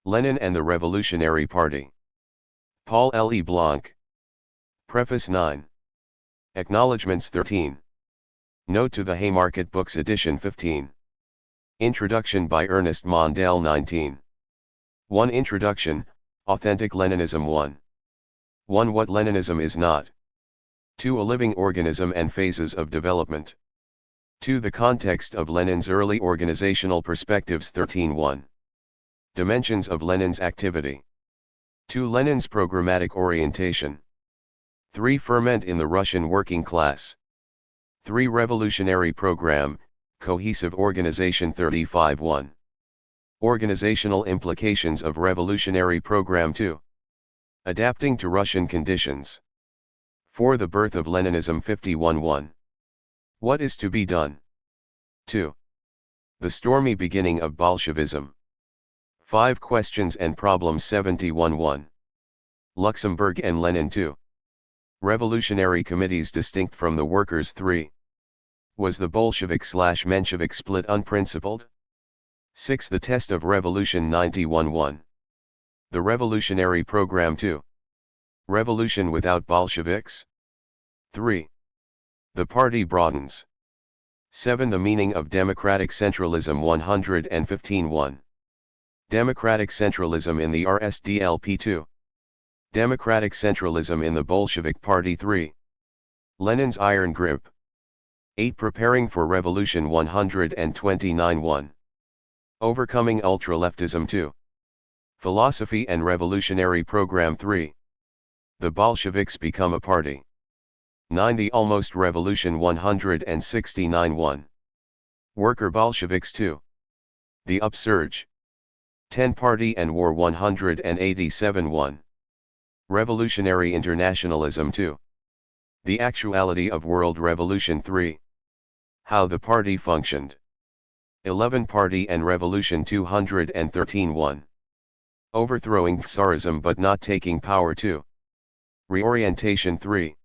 Lenin and the Revolutionary Party. Paul L. E. Blanc. Preface 9. Acknowledgements 13. Note to the Haymarket Books Edition 15. Introduction by Ernest Mondale 19. 1. Introduction, Authentic Leninism 1. 1. What Leninism is not. 2. A living organism and phases of development. 2. The context of Lenin's early organizational perspectives 13.1. Dimensions of Lenin's activity. 2. Lenin's programmatic orientation. 3. Ferment in the Russian working class. 3. Revolutionary program, cohesive organization 35.1. Organizational implications of revolutionary program 2. Adapting to Russian conditions. 4. The birth of Leninism 51.1. What is to be done? 2. The stormy beginning of Bolshevism. 5. Questions and problems 71.1. Luxemburg and Lenin 2. Revolutionary committees distinct from the workers 3. Was the Bolshevik/Menshevik split unprincipled? 6. The test of revolution 91.1. The revolutionary program 2. Revolution without Bolsheviks? 3. The party broadens. 7. The meaning of democratic centralism 115.1. Democratic centralism in the RSDLP 2. Democratic centralism in the Bolshevik Party 3. Lenin's iron grip. 8. Preparing for revolution 129.1. Overcoming ultra-leftism 2. Philosophy and revolutionary program 3. The Bolsheviks become a party. 9. The almost revolution 169.1. Worker Bolsheviks 2. The upsurge. 10. Party and war 187.1. Revolutionary internationalism 2. The actuality of world revolution 3. How the party functioned. 11. Party and revolution 213.1. Overthrowing Tsarism but not taking power 2. Reorientation 3.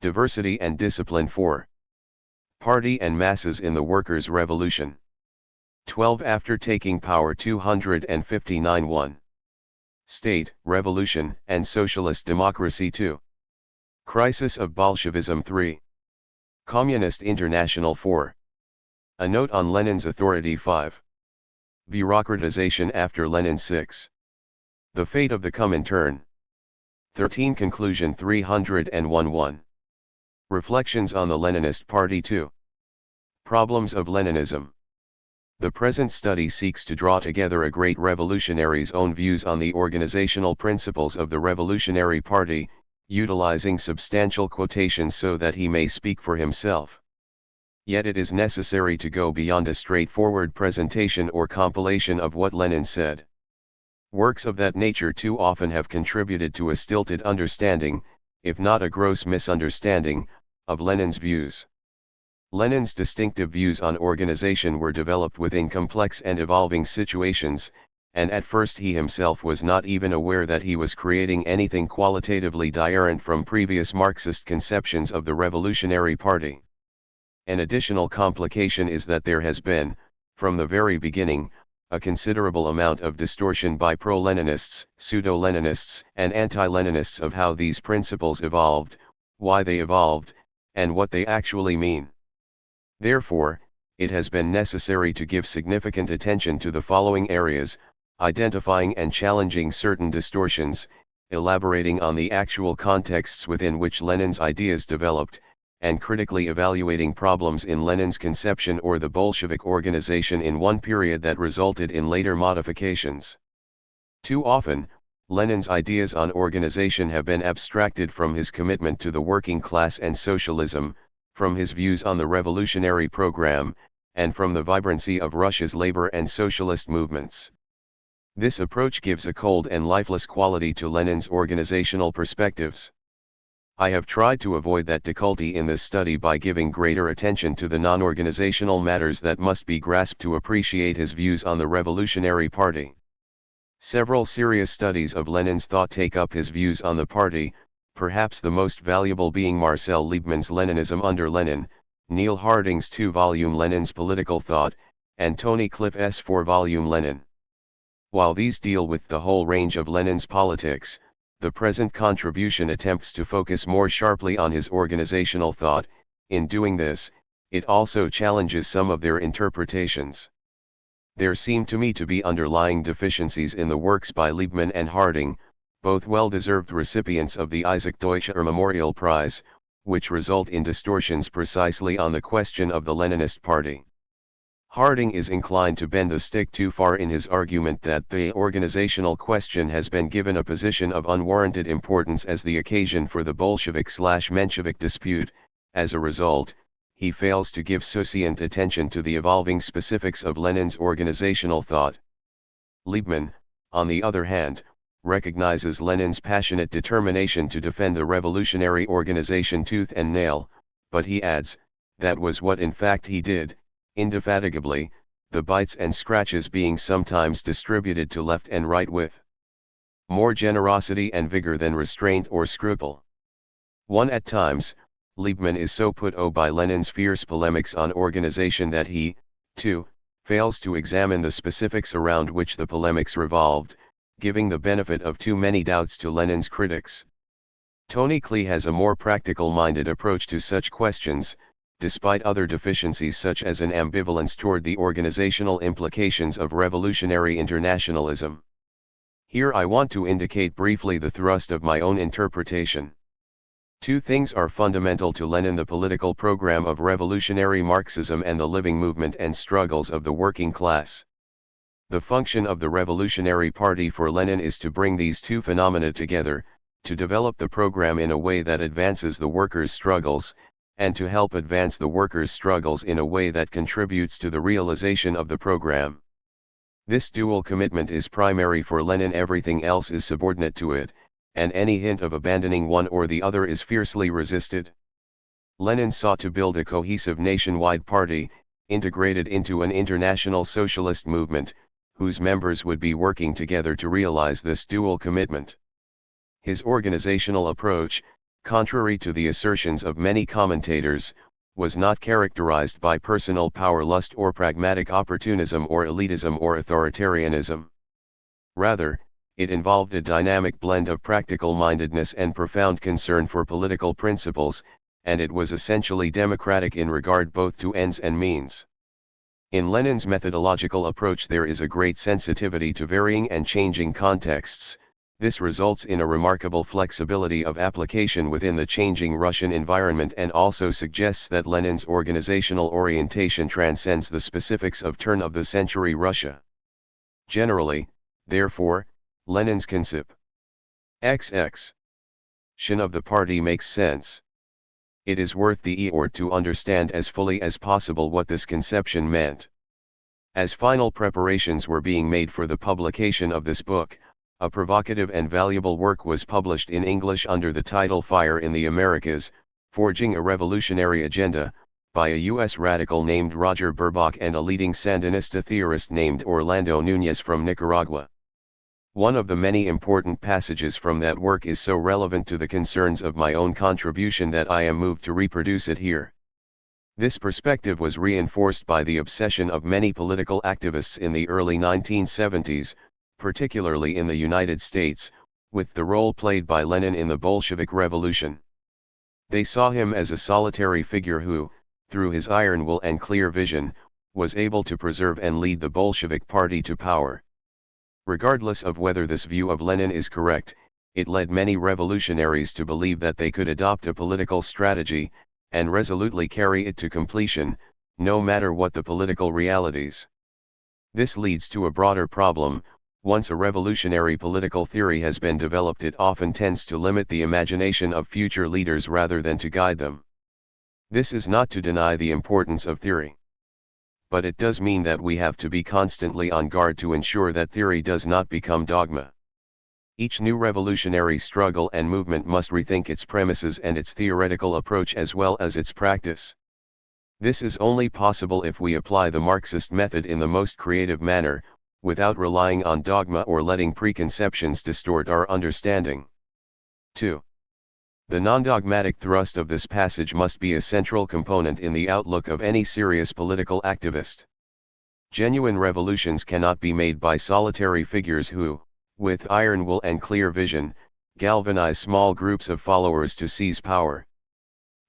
Diversity and discipline 4. Party and masses in the workers' revolution. 12. After taking power 259.1. State, revolution, and socialist democracy 2. Crisis of Bolshevism 3. Communist International 4. A note on Lenin's authority 5. Bureaucratization after Lenin 6. The fate of the Comintern. 13. Conclusion 301.1. Reflections on the Leninist Party 2. Problems of Leninism. The present study seeks to draw together a great revolutionary's own views on the organizational principles of the Revolutionary Party, utilizing substantial quotations so that he may speak for himself. Yet it is necessary to go beyond a straightforward presentation or compilation of what Lenin said. Works of that nature too often have contributed to a stilted understanding, if not a gross misunderstanding, of Lenin's views. Lenin's distinctive views on organization were developed within complex and evolving situations, and at first he himself was not even aware that he was creating anything qualitatively different from previous Marxist conceptions of the Revolutionary Party. An additional complication is that there has been, from the very beginning, a considerable amount of distortion by pro-Leninists, pseudo-Leninists, and anti-Leninists of how these principles evolved, why they evolved, and what they actually mean. Therefore, it has been necessary to give significant attention to the following areas: identifying and challenging certain distortions, elaborating on the actual contexts within which Lenin's ideas developed, and critically evaluating problems in Lenin's conception or the Bolshevik organization in one period that resulted in later modifications. Too often, Lenin's ideas on organization have been abstracted from his commitment to the working class and socialism, from his views on the revolutionary program, and from the vibrancy of Russia's labor and socialist movements. This approach gives a cold and lifeless quality to Lenin's organizational perspectives. I have tried to avoid that difficulty in this study by giving greater attention to the non-organizational matters that must be grasped to appreciate his views on the Revolutionary Party. Several serious studies of Lenin's thought take up his views on the party, perhaps the most valuable being Marcel Liebman's Leninism under Lenin, Neil Harding's 2-volume Lenin's Political Thought, and Tony Cliff's 4-volume Lenin. While these deal with the whole range of Lenin's politics, the present contribution attempts to focus more sharply on his organizational thought. In doing this, it also challenges some of their interpretations. There seem to me to be underlying deficiencies in the works by Liebman and Harding, both well-deserved recipients of the Isaac Deutscher Memorial Prize, which result in distortions precisely on the question of the Leninist Party. Harding is inclined to bend the stick too far in his argument that the organizational question has been given a position of unwarranted importance as the occasion for the Bolshevik/Menshevik dispute. As a result, he fails to give sufficient attention to the evolving specifics of Lenin's organizational thought. Liebman, on the other hand, recognizes Lenin's passionate determination to defend the revolutionary organization tooth and nail, but he adds, that was what in fact he did, indefatigably, the bites and scratches being sometimes distributed to left and right with more generosity and vigor than restraint or scruple. One at times, Liebman is so put by Lenin's fierce polemics on organization that he, too, fails to examine the specifics around which the polemics revolved, giving the benefit of too many doubts to Lenin's critics. Tony Klee has a more practical-minded approach to such questions, despite other deficiencies such as an ambivalence toward the organizational implications of revolutionary internationalism. Here I want to indicate briefly the thrust of my own interpretation. Two things are fundamental to Lenin: the political program of revolutionary Marxism and the living movement and struggles of the working class. The function of the Revolutionary Party for Lenin is to bring these two phenomena together, to develop the program in a way that advances the workers' struggles, and to help advance the workers' struggles in a way that contributes to the realization of the program. This dual commitment is primary for Lenin. Everything else is subordinate to it, and any hint of abandoning one or the other is fiercely resisted. Lenin sought to build a cohesive nationwide party, integrated into an international socialist movement, whose members would be working together to realize this dual commitment. His organizational approach, contrary to the assertions of many commentators, was not characterized by personal power lust or pragmatic opportunism or elitism or authoritarianism. Rather, it involved a dynamic blend of practical mindedness and profound concern for political principles, and it was essentially democratic in regard both to ends and means. In Lenin's methodological approach there is a great sensitivity to varying and changing contexts. This results in a remarkable flexibility of application within the changing Russian environment and also suggests that Lenin's organizational orientation transcends the specifics of turn-of-the-century Russia. Generally, therefore, Lenin's conception of the party makes sense. It is worth the effort to understand as fully as possible what this conception meant. As final preparations were being made for the publication of this book, a provocative and valuable work was published in English under the title Fire in the Americas, Forging a Revolutionary Agenda, by a U.S. radical named Roger Burbach and a leading Sandinista theorist named Orlando Núñez from Nicaragua. One of the many important passages from that work is so relevant to the concerns of my own contribution that I am moved to reproduce it here. This perspective was reinforced by the obsession of many political activists in the early 1970s, particularly in the United States, with the role played by Lenin in the Bolshevik Revolution. They saw him as a solitary figure who, through his iron will and clear vision, was able to preserve and lead the Bolshevik Party to power. Regardless of whether this view of Lenin is correct, it led many revolutionaries to believe that they could adopt a political strategy, and resolutely carry it to completion, no matter what the political realities. This leads to a broader problem. Once a revolutionary political theory has been developed, it often tends to limit the imagination of future leaders rather than to guide them. This is not to deny the importance of theory. But it does mean that we have to be constantly on guard to ensure that theory does not become dogma. Each new revolutionary struggle and movement must rethink its premises and its theoretical approach as well as its practice. This is only possible if we apply the Marxist method in the most creative manner, without relying on dogma or letting preconceptions distort our understanding. 2. The non-dogmatic thrust of this passage must be a central component in the outlook of any serious political activist. Genuine revolutions cannot be made by solitary figures who, with iron will and clear vision, galvanize small groups of followers to seize power.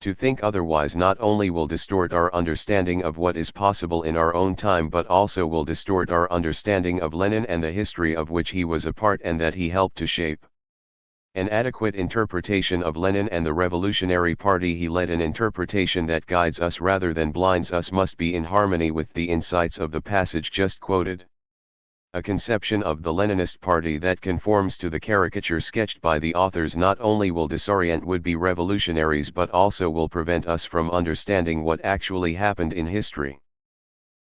To think otherwise not only will distort our understanding of what is possible in our own time but also will distort our understanding of Lenin and the history of which he was a part and that he helped to shape. An adequate interpretation of Lenin and the revolutionary party he led, an interpretation that guides us rather than blinds us, must be in harmony with the insights of the passage just quoted. A conception of the Leninist party that conforms to the caricature sketched by the authors not only will disorient would-be revolutionaries but also will prevent us from understanding what actually happened in history.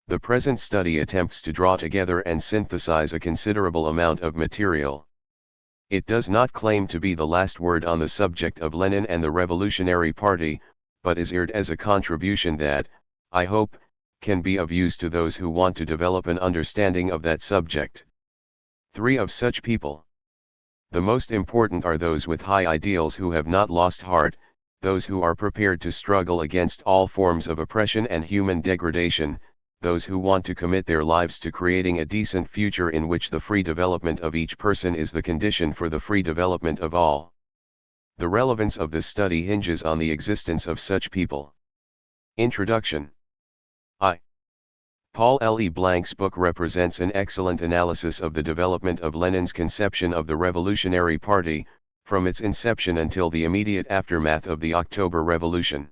The present study attempts to draw together and synthesize a considerable amount of material. It does not claim to be the last word on the subject of Lenin and the Revolutionary Party, but is aired as a contribution that, I hope, can be of use to those who want to develop an understanding of that subject. 3 of such people. The most important are those with high ideals who have not lost heart, those who are prepared to struggle against all forms of oppression and human degradation, those who want to commit their lives to creating a decent future in which the free development of each person is the condition for the free development of all. The relevance of this study hinges on the existence of such people. Introduction. Paul L. E. Blanc's book represents an excellent analysis of the development of Lenin's conception of the Revolutionary Party, from its inception until the immediate aftermath of the October Revolution.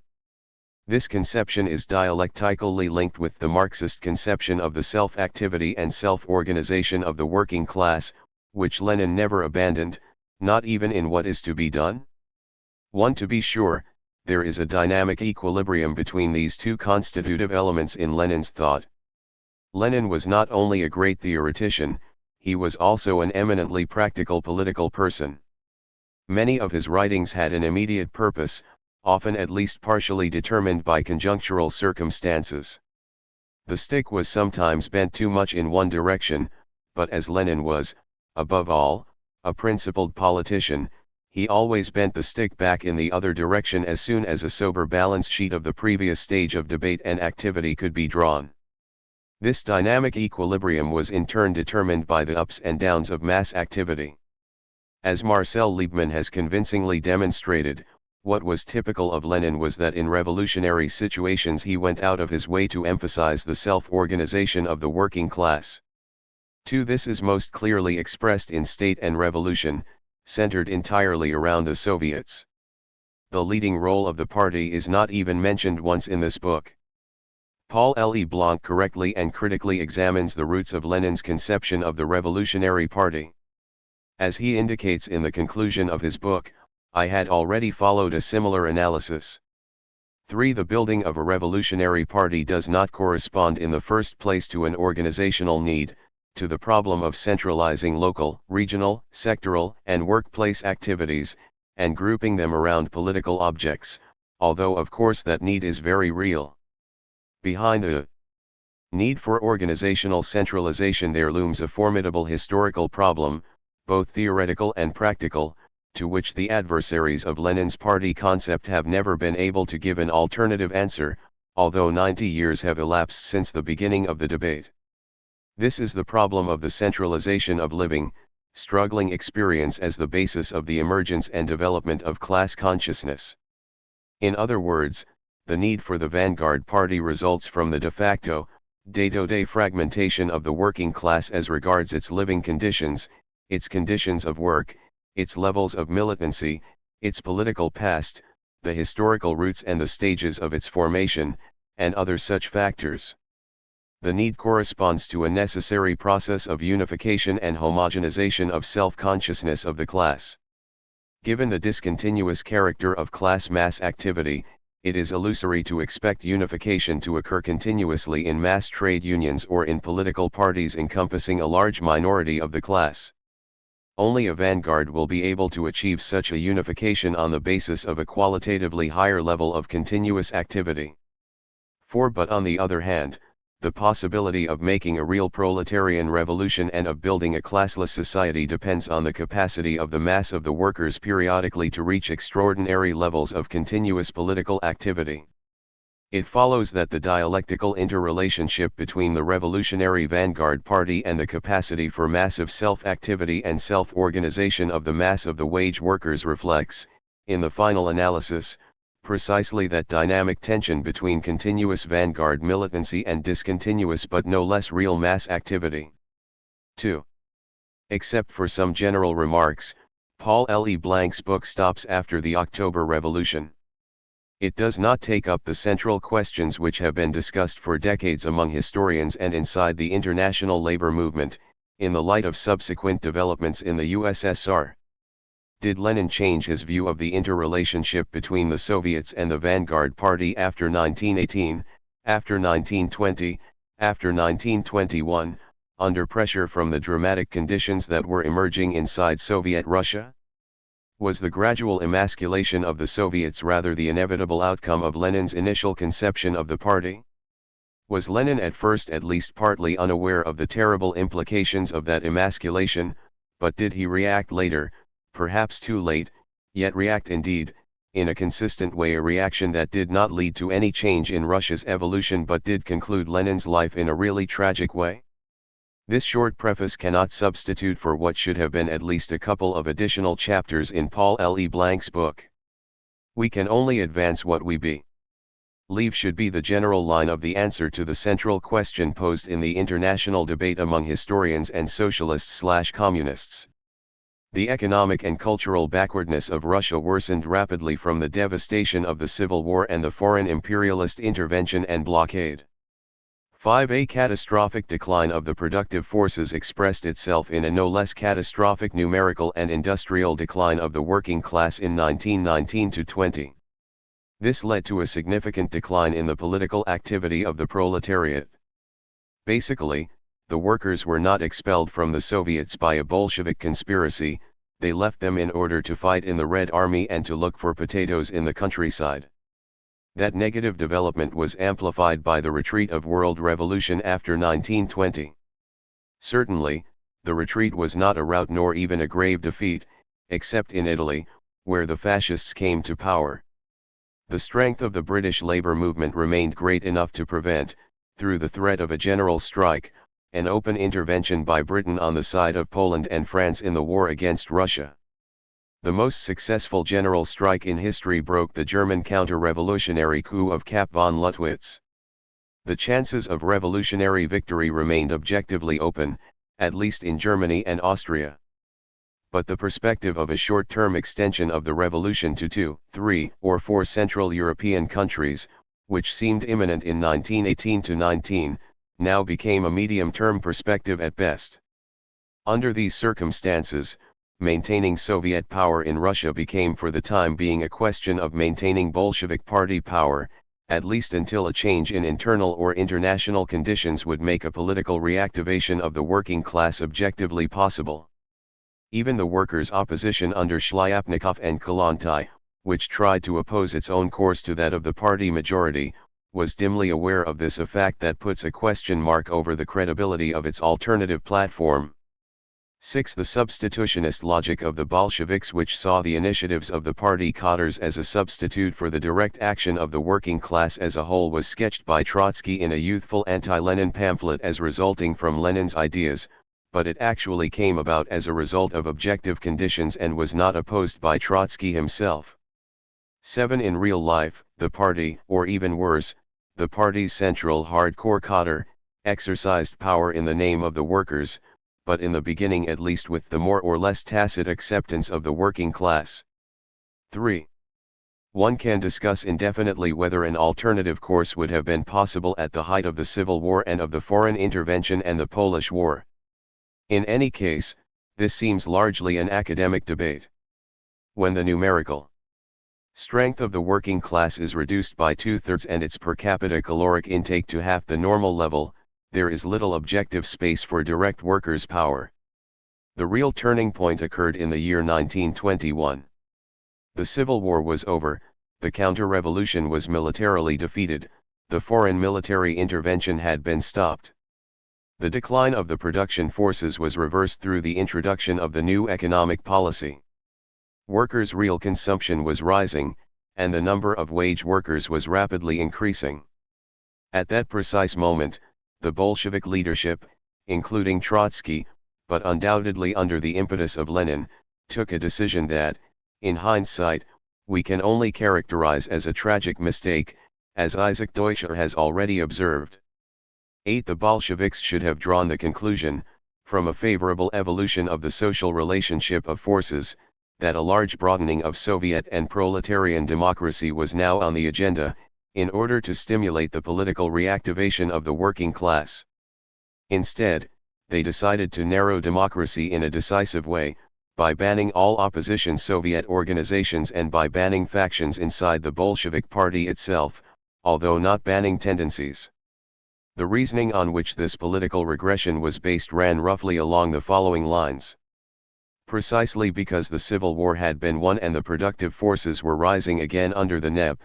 This conception is dialectically linked with the Marxist conception of the self-activity and self-organization of the working class, which Lenin never abandoned, not even in What Is to Be Done? 1. To be sure, there is a dynamic equilibrium between these two constitutive elements in Lenin's thought. Lenin was not only a great theoretician, he was also an eminently practical political person. Many of his writings had an immediate purpose, often at least partially determined by conjunctural circumstances. The stick was sometimes bent too much in one direction, but as Lenin was, above all, a principled politician, he always bent the stick back in the other direction as soon as a sober balance sheet of the previous stage of debate and activity could be drawn. This dynamic equilibrium was in turn determined by the ups and downs of mass activity. As Marcel Liebman has convincingly demonstrated, what was typical of Lenin was that in revolutionary situations he went out of his way to emphasize the self-organization of the working class. 2. This is most clearly expressed in State and Revolution, centered entirely around the Soviets. The leading role of the party is not even mentioned once in this book. Paul L. E. Blanc correctly and critically examines the roots of Lenin's conception of the Revolutionary Party. As he indicates in the conclusion of his book, I had already followed a similar analysis. 3. The building of a revolutionary party does not correspond in the first place to an organizational need, to the problem of centralizing local, regional, sectoral, and workplace activities, and grouping them around political objects, although of course that need is very real. Behind the need for organizational centralization there looms a formidable historical problem, both theoretical and practical, to which the adversaries of Lenin's party concept have never been able to give an alternative answer, although 90 years have elapsed since the beginning of the debate. This is the problem of the centralization of living, struggling experience as the basis of the emergence and development of class consciousness. In other words, the need for the vanguard party results from the de facto, day-to-day fragmentation of the working class as regards its living conditions, its conditions of work, its levels of militancy, its political past, the historical roots and the stages of its formation, and other such factors. The need corresponds to a necessary process of unification and homogenization of self-consciousness of the class. Given the discontinuous character of class mass activity, it is illusory to expect unification to occur continuously in mass trade unions or in political parties encompassing a large minority of the class. Only a vanguard will be able to achieve such a unification on the basis of a qualitatively higher level of continuous activity. 4. But on the other hand, the possibility of making a real proletarian revolution and of building a classless society depends on the capacity of the mass of the workers periodically to reach extraordinary levels of continuous political activity. It follows that the dialectical interrelationship between the revolutionary vanguard party and the capacity for massive self-activity and self-organization of the mass of the wage workers reflects, in the final analysis, precisely that dynamic tension between continuous vanguard militancy and discontinuous but no less real mass activity. 2. Except for some general remarks, Paul L. Blanc's book stops after the October Revolution. It does not take up the central questions which have been discussed for decades among historians and inside the international labor movement, in the light of subsequent developments in the USSR. Did Lenin change his view of the interrelationship between the Soviets and the vanguard party after 1918, after 1920, after 1921, under pressure from the dramatic conditions that were emerging inside Soviet Russia? Was the gradual emasculation of the Soviets rather the inevitable outcome of Lenin's initial conception of the party? Was Lenin at first at least partly unaware of the terrible implications of that emasculation, but did he react later, perhaps too late, yet react indeed, in a consistent way, a reaction that did not lead to any change in Russia's evolution but did conclude Lenin's life in a really tragic way? This short preface cannot substitute for what should have been at least a couple of additional chapters in Paul L. Blanc's book. We can only advance what we believe should be the general line of the answer to the central question posed in the international debate among historians and socialists/communists. The economic and cultural backwardness of Russia worsened rapidly from the devastation of the Civil War and the foreign imperialist intervention and blockade. 5. A catastrophic decline of the productive forces expressed itself in a no less catastrophic numerical and industrial decline of the working class in 1919–20. This led to a significant decline in the political activity of the proletariat. Basically, the workers were not expelled from the Soviets by a Bolshevik conspiracy, they left them in order to fight in the Red Army and to look for potatoes in the countryside. That negative development was amplified by the retreat of world revolution after 1920. Certainly, the retreat was not a rout nor even a grave defeat, except in Italy, where the fascists came to power. The strength of the British labour movement remained great enough to prevent, through the threat of a general strike, an open intervention by Britain on the side of Poland and France in the war against Russia. The most successful general strike in history broke the German counter-revolutionary coup of Kapp von Lüttwitz. The chances of revolutionary victory remained objectively open, at least in Germany and Austria. But the perspective of a short-term extension of the revolution to 2, 3, or 4 Central European countries, which seemed imminent in 1918–19, now became a medium-term perspective at best. Under these circumstances, maintaining Soviet power in Russia became for the time being a question of maintaining Bolshevik party power, at least until a change in internal or international conditions would make a political reactivation of the working class objectively possible. Even the workers' opposition under Shlyapnikov and Kollontai, which tried to oppose its own course to that of the party majority, was dimly aware of this, a fact that puts a question mark over the credibility of its alternative platform. 6. The substitutionist logic of the Bolsheviks, which saw the initiatives of the party cadres as a substitute for the direct action of the working class as a whole, was sketched by Trotsky in a youthful anti-Lenin pamphlet as resulting from Lenin's ideas, but it actually came about as a result of objective conditions and was not opposed by Trotsky himself. 7. In real life, the party, or even worse, the party's central hardcore cadre, exercised power in the name of the workers, but in the beginning at least with the more or less tacit acceptance of the working class. 3. One can discuss indefinitely whether an alternative course would have been possible at the height of the Civil War and of the foreign intervention and the Polish War. In any case, this seems largely an academic debate. When the numerical strength of the working class is reduced by 2/3 and its per capita caloric intake to half the normal level, there is little objective space for direct workers' power. The real turning point occurred in the year 1921. The Civil War was over, the counter-revolution was militarily defeated, the foreign military intervention had been stopped. The decline of the production forces was reversed through the introduction of the new economic policy. Workers' real consumption was rising, and the number of wage workers was rapidly increasing. At that precise moment, the Bolshevik leadership, including Trotsky, but undoubtedly under the impetus of Lenin, took a decision that, in hindsight, we can only characterize as a tragic mistake, as Isaac Deutscher has already observed. 8. The Bolsheviks should have drawn the conclusion, from a favorable evolution of the social relationship of forces, that a large broadening of Soviet and proletarian democracy was now on the agenda, in order to stimulate the political reactivation of the working class. Instead, they decided to narrow democracy in a decisive way, by banning all opposition Soviet organizations and by banning factions inside the Bolshevik Party itself, although not banning tendencies. The reasoning on which this political regression was based ran roughly along the following lines. Precisely because the Civil War had been won and the productive forces were rising again under the NEP,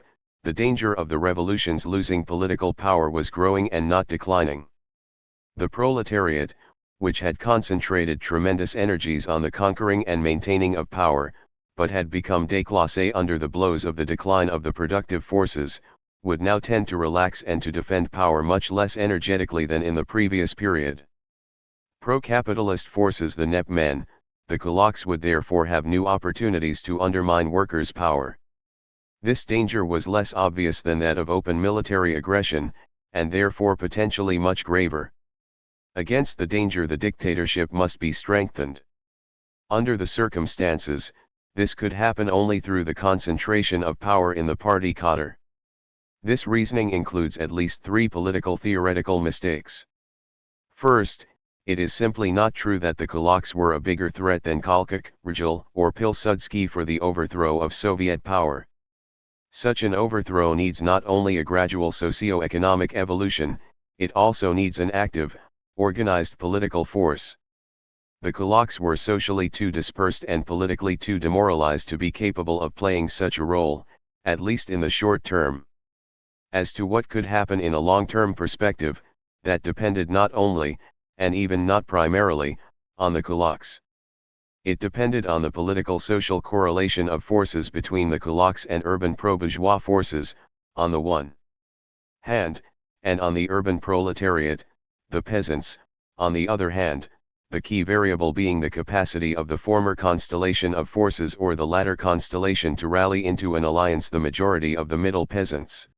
the danger of the revolution's losing political power was growing and not declining. The proletariat, which had concentrated tremendous energies on the conquering and maintaining of power, but had become déclassé under the blows of the decline of the productive forces, would now tend to relax and to defend power much less energetically than in the previous period. Pro-capitalist forces, the NEP men, the kulaks, would therefore have new opportunities to undermine workers' power. This danger was less obvious than that of open military aggression, and therefore potentially much graver. Against the danger the dictatorship must be strengthened. Under the circumstances, this could happen only through the concentration of power in the party cadre. This reasoning includes at least 3 political theoretical mistakes. First, it is simply not true that the kulaks were a bigger threat than Kolchak, Rajul, or Pilsudski for the overthrow of Soviet power. Such an overthrow needs not only a gradual socio-economic evolution, it also needs an active, organized political force. The kulaks were socially too dispersed and politically too demoralized to be capable of playing such a role, at least in the short term. As to what could happen in a long-term perspective, that depended not only, and even not primarily, on the kulaks. It depended on the political-social correlation of forces between the kulaks and urban pro-bourgeois forces, on the one hand, and on the urban proletariat, the peasants, on the other hand, the key variable being the capacity of the former constellation of forces or the latter constellation to rally into an alliance the majority of the middle peasants.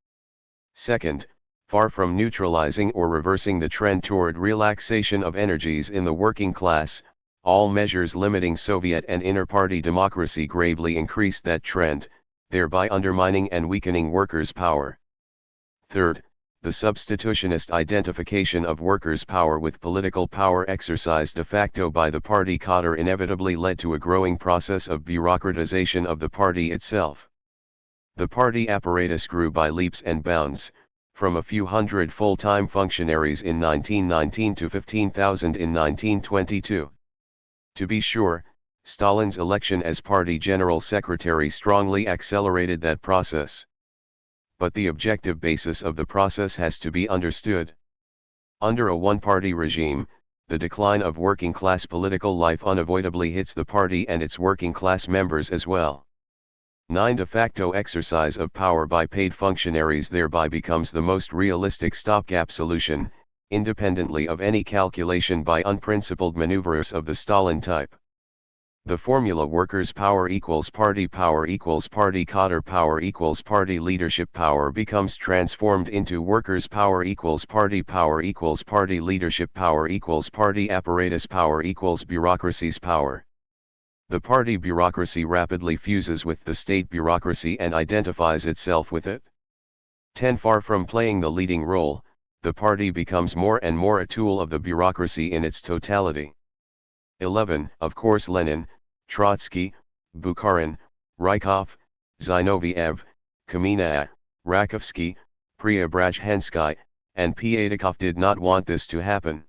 Second, far from neutralizing or reversing the trend toward relaxation of energies in the working class, all measures limiting Soviet and inter-party democracy gravely increased that trend, thereby undermining and weakening workers' power. Third, the substitutionist identification of workers' power with political power exercised de facto by the party cadre inevitably led to a growing process of bureaucratization of the party itself. The party apparatus grew by leaps and bounds, from a few hundred full-time functionaries in 1919 to 15,000 in 1922. To be sure, Stalin's election as party general secretary strongly accelerated that process. But the objective basis of the process has to be understood. Under a one-party regime, the decline of working-class political life unavoidably hits the party and its working-class members as well. 9. De facto exercise of power by paid functionaries thereby becomes the most realistic stopgap solution, independently of any calculation by unprincipled maneuvers of the Stalin type. The formula workers' power equals party cadre power equals party leadership power becomes transformed into workers' power equals party leadership power equals party apparatus power equals bureaucracy's power. The party bureaucracy rapidly fuses with the state bureaucracy and identifies itself with it. 10. Far from playing the leading role, the party becomes more and more a tool of the bureaucracy in its totality. 11. Of course Lenin, Trotsky, Bukharin, Rykov, Zinoviev, Kamina, Rakovsky, Preobrazhensky, and Pyatakov did not want this to happen.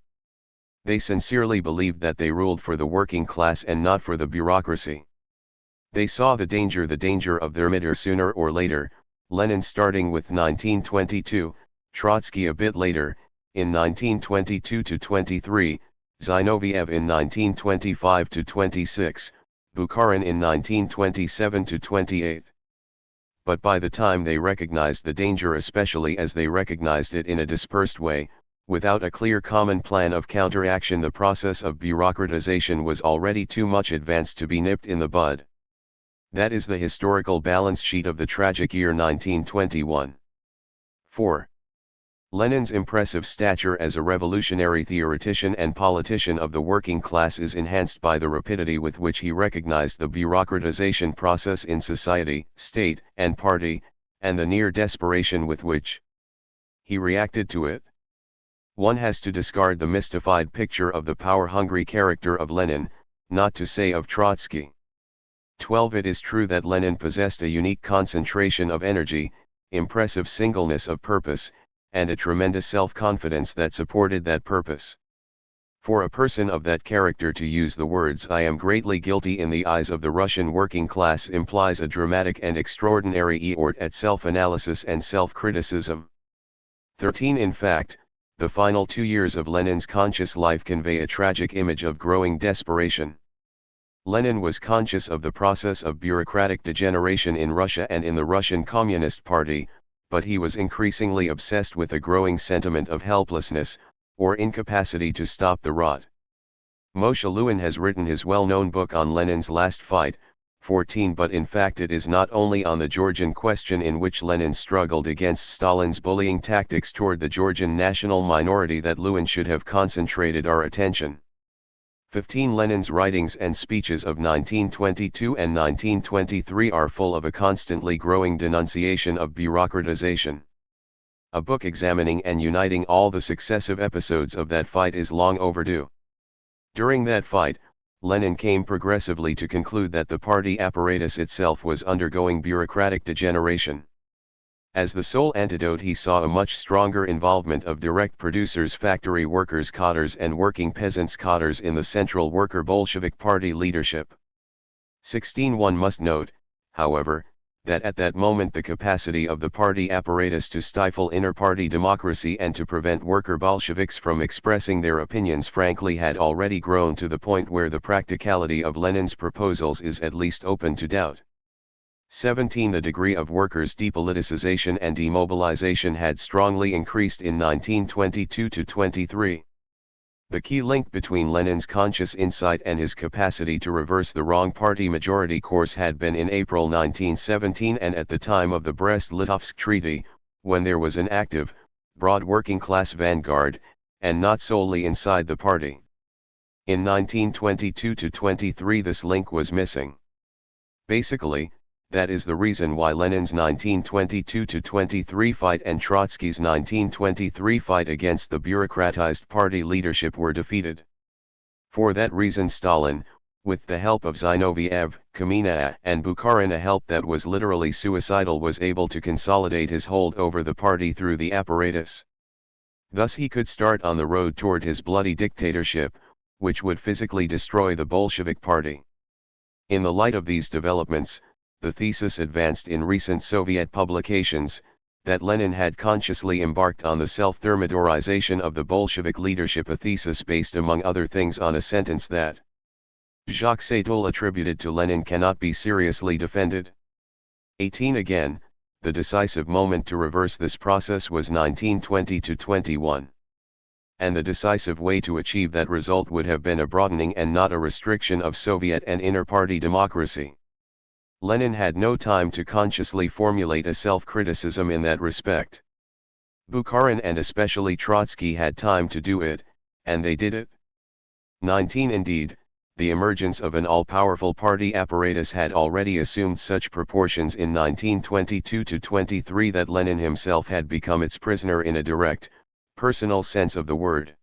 They sincerely believed that they ruled for the working class and not for the bureaucracy. They saw the danger of their mitter sooner or later, Lenin starting with 1922, Trotsky a bit later, in 1922-23, Zinoviev in 1925-26, Bukharin in 1927-28. but by the time they recognized the danger, especially as they recognized it in a dispersed way, without a clear common plan of counteraction, the process of bureaucratization was already too much advanced to be nipped in the bud. That is the historical balance sheet of the tragic year 1921. 4. Lenin's impressive stature as a revolutionary theoretician and politician of the working class is enhanced by the rapidity with which he recognized the bureaucratization process in society, state, and party, and the near desperation with which he reacted to it. One has to discard the mystified picture of the power-hungry character of Lenin, not to say of Trotsky. 12. It is true that Lenin possessed a unique concentration of energy, impressive singleness of purpose, and a tremendous self-confidence that supported that purpose. For a person of that character to use the words "I am greatly guilty" in the eyes of the Russian working class implies a dramatic and extraordinary effort at self-analysis and self-criticism. 13. In fact, the final 2 years of Lenin's conscious life convey a tragic image of growing desperation. Lenin was conscious of the process of bureaucratic degeneration in Russia and in the Russian Communist Party, but he was increasingly obsessed with a growing sentiment of helplessness, or incapacity to stop the rot. Moshe Lewin has written his well-known book on Lenin's last fight, 14, but in fact it is not only on the Georgian question in which Lenin struggled against Stalin's bullying tactics toward the Georgian national minority that Lewin should have concentrated our attention. 15. Lenin's writings and speeches of 1922 and 1923 are full of a constantly growing denunciation of bureaucratization. A book examining and uniting all the successive episodes of that fight is long overdue. During that fight, Lenin came progressively to conclude that the party apparatus itself was undergoing bureaucratic degeneration. As the sole antidote, he saw a much stronger involvement of direct producers, factory workers, cadres, and working peasants cadres in the Central Worker Bolshevik Party leadership. 16. One must note, however, that at that moment the capacity of the party apparatus to stifle inter-party democracy and to prevent worker Bolsheviks from expressing their opinions frankly had already grown to the point where the practicality of Lenin's proposals is at least open to doubt. 17. The degree of workers' depoliticization and demobilization had strongly increased in 1922-23. The key link between Lenin's conscious insight and his capacity to reverse the wrong party majority course had been in April 1917 and at the time of the Brest-Litovsk Treaty, when there was an active, broad working-class vanguard, and not solely inside the party. In 1922-23 this link was missing. Basically, that is the reason why Lenin's 1922-23 fight and Trotsky's 1923 fight against the bureaucratized party leadership were defeated. For that reason Stalin, with the help of Zinoviev, Kamina and Bukharin, a help that was literally suicidal, was able to consolidate his hold over the party through the apparatus. Thus he could start on the road toward his bloody dictatorship, which would physically destroy the Bolshevik Party. In the light of these developments, the thesis advanced in recent Soviet publications, that Lenin had consciously embarked on the self-thermidorization of the Bolshevik leadership, a thesis based among other things on a sentence that Jacques Sadoul attributed to Lenin, cannot be seriously defended. 18. Again, the decisive moment to reverse this process was 1920-21. And the decisive way to achieve that result would have been a broadening and not a restriction of Soviet and inter-party democracy. Lenin had no time to consciously formulate a self-criticism in that respect. Bukharin and especially Trotsky had time to do it, and they did it. 19. Indeed, the emergence of an all-powerful party apparatus had already assumed such proportions in 1922-23 that Lenin himself had become its prisoner in a direct, personal sense of the word.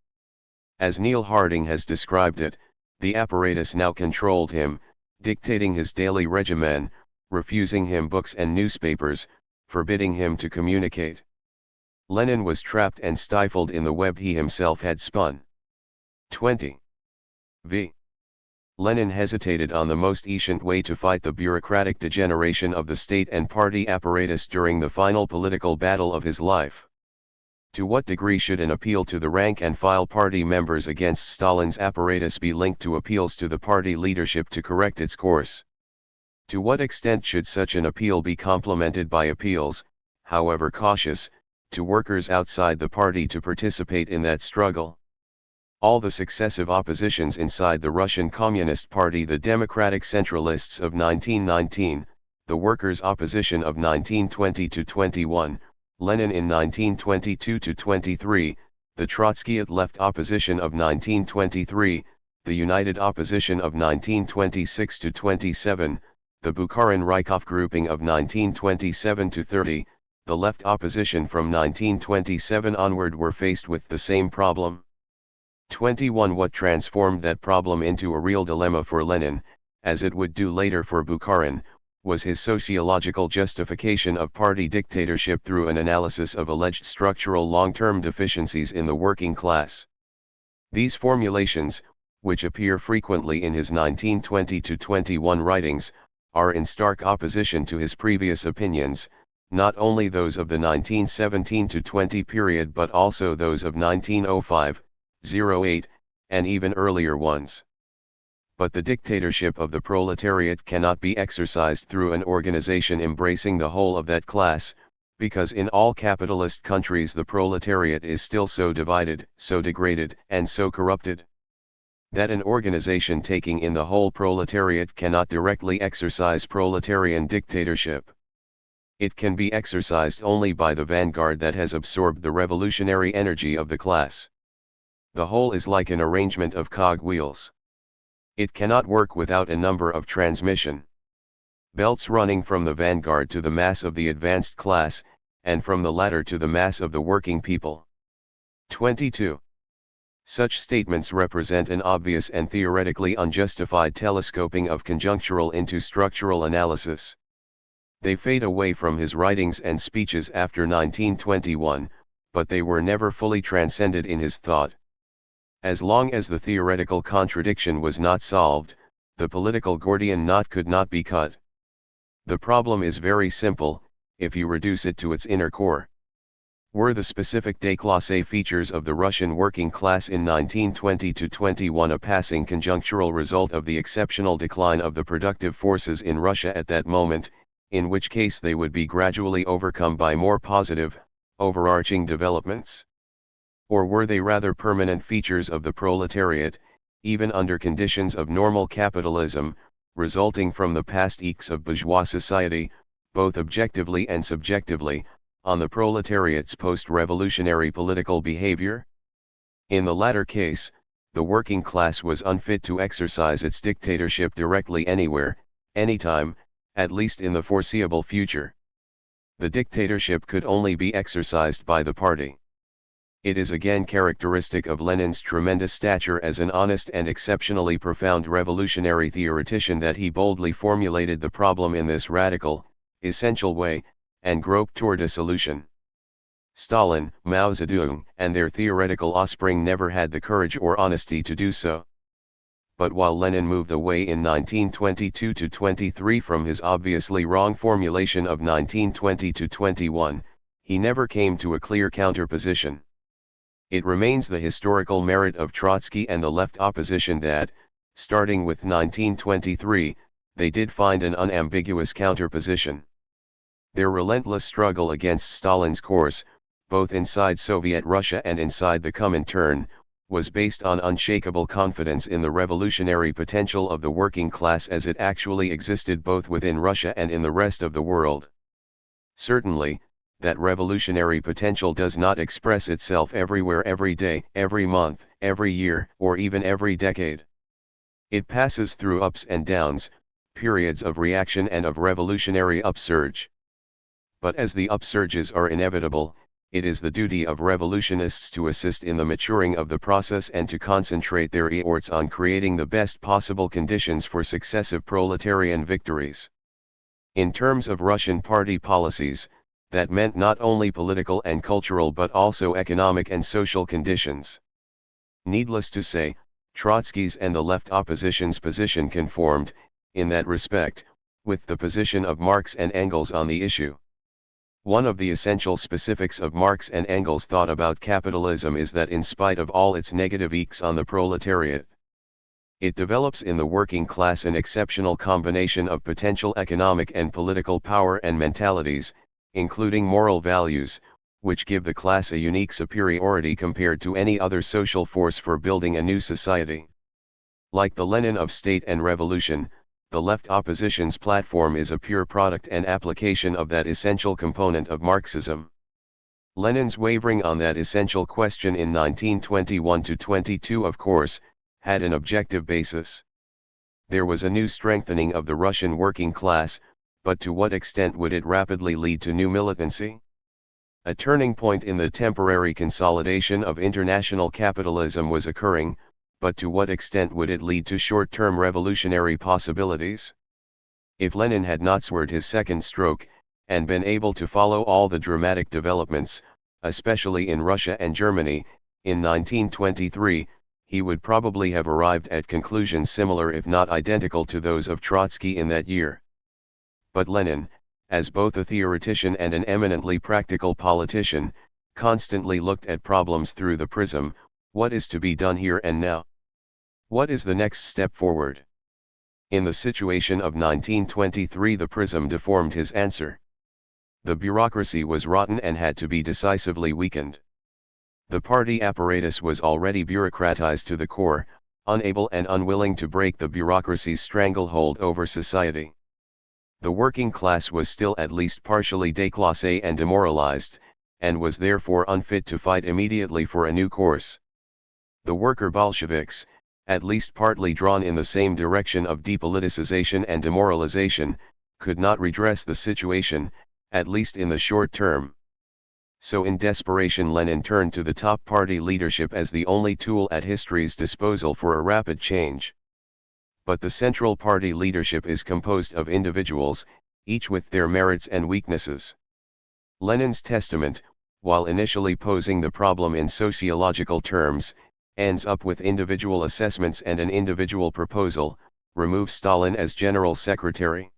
As Neil Harding has described it, the apparatus now controlled him, dictating his daily regimen, refusing him books and newspapers, forbidding him to communicate. Lenin was trapped and stifled in the web he himself had spun. 20. V. Lenin hesitated on the most efficient way to fight the bureaucratic degeneration of the state and party apparatus during the final political battle of his life. To what degree should an appeal to the rank-and-file party members against Stalin's apparatus be linked to appeals to the party leadership to correct its course? To what extent should such an appeal be complemented by appeals, however cautious, to workers outside the party to participate in that struggle? All the successive oppositions inside the Russian Communist Party, the Democratic Centralists of 1919, the workers' opposition of 1920-21, Lenin in 1922-23, the Trotskyite left opposition of 1923, the United Opposition of 1926-27, the Bukharin-Rykov grouping of 1927-30, the left opposition from 1927 onward were faced with the same problem. 21. What transformed that problem into a real dilemma for Lenin, as it would do later for Bukharin, was his sociological justification of party dictatorship through an analysis of alleged structural long-term deficiencies in the working class. These formulations, which appear frequently in his 1920-21 writings, are in stark opposition to his previous opinions, not only those of the 1917-20 period but also those of 1905, 08, and even earlier ones. But the dictatorship of the proletariat cannot be exercised through an organization embracing the whole of that class, because in all capitalist countries the proletariat is still so divided, so degraded, and so corrupted, that an organization taking in the whole proletariat cannot directly exercise proletarian dictatorship. It can be exercised only by the vanguard that has absorbed the revolutionary energy of the class. The whole is like an arrangement of cog wheels. It cannot work without a number of transmission belts running from the vanguard to the mass of the advanced class, and from the latter to the mass of the working people. 22. Such statements represent an obvious and theoretically unjustified telescoping of conjunctural into structural analysis. They fade away from his writings and speeches after 1921, but they were never fully transcended in his thought. As long as the theoretical contradiction was not solved, the political Gordian knot could not be cut. The problem is very simple, if you reduce it to its inner core. Were the specific déclassé features of the Russian working class in 1920-21 a passing conjunctural result of the exceptional decline of the productive forces in Russia at that moment, in which case they would be gradually overcome by more positive, overarching developments? Or were they rather permanent features of the proletariat, even under conditions of normal capitalism, resulting from the past eeks of bourgeois society, both objectively and subjectively, on the proletariat's post-revolutionary political behavior? In the latter case, the working class was unfit to exercise its dictatorship directly anywhere, anytime, at least in the foreseeable future. The dictatorship could only be exercised by the party. It is again characteristic of Lenin's tremendous stature as an honest and exceptionally profound revolutionary theoretician that he boldly formulated the problem in this radical, essential way, and groped toward a solution. Stalin, Mao Zedong, and their theoretical offspring never had the courage or honesty to do so. But while Lenin moved away in 1922-23 from his obviously wrong formulation of 1920-21, he never came to a clear counterposition. It remains the historical merit of Trotsky and the left opposition that, starting with 1923, they did find an unambiguous counterposition. Their relentless struggle against Stalin's course, both inside Soviet Russia and inside the Comintern, was based on unshakable confidence in the revolutionary potential of the working class as it actually existed both within Russia and in the rest of the world. Certainly, that revolutionary potential does not express itself everywhere every day, every month, every year, or even every decade. It passes through ups and downs, periods of reaction and of revolutionary upsurge. But as the upsurges are inevitable, it is the duty of revolutionists to assist in the maturing of the process and to concentrate their efforts on creating the best possible conditions for successive proletarian victories. In terms of Russian party policies, that meant not only political and cultural but also economic and social conditions. Needless to say, Trotsky's and the left opposition's position conformed, in that respect, with the position of Marx and Engels on the issue. One of the essential specifics of Marx and Engels' thought about capitalism is that in spite of all its negative eeks on the proletariat, It develops in the working class an exceptional combination of potential economic and political power and mentalities, including moral values, which give the class a unique superiority compared to any other social force for building a new society. Like the Lenin of State and Revolution, the left opposition's platform is a pure product and application of that essential component of Marxism. Lenin's wavering on that essential question in 1921-22, of course, had an objective basis. There was a new strengthening of the Russian working class, but to what extent would it rapidly lead to new militancy? A turning point in the temporary consolidation of international capitalism was occurring, but to what extent would it lead to short-term revolutionary possibilities? If Lenin had not swerved his second stroke, and been able to follow all the dramatic developments, especially in Russia and Germany, in 1923, he would probably have arrived at conclusions similar if not identical to those of Trotsky in that year. But Lenin, as both a theoretician and an eminently practical politician, constantly looked at problems through the prism: what is to be done here and now? What is the next step forward? In the situation of 1923, the prism deformed his answer. The bureaucracy was rotten and had to be decisively weakened. The party apparatus was already bureaucratized to the core, unable and unwilling to break the bureaucracy's stranglehold over society. The working class was still at least partially déclassé and demoralized, and was therefore unfit to fight immediately for a new course. The worker Bolsheviks, at least partly drawn in the same direction of depoliticization and demoralization, could not redress the situation, at least in the short term. So in desperation Lenin turned to the top party leadership as the only tool at history's disposal for a rapid change. But the central party leadership is composed of individuals, each with their merits and weaknesses. Lenin's testament, while initially posing the problem in sociological terms, ends up with individual assessments and an individual proposal: remove Stalin as general secretary.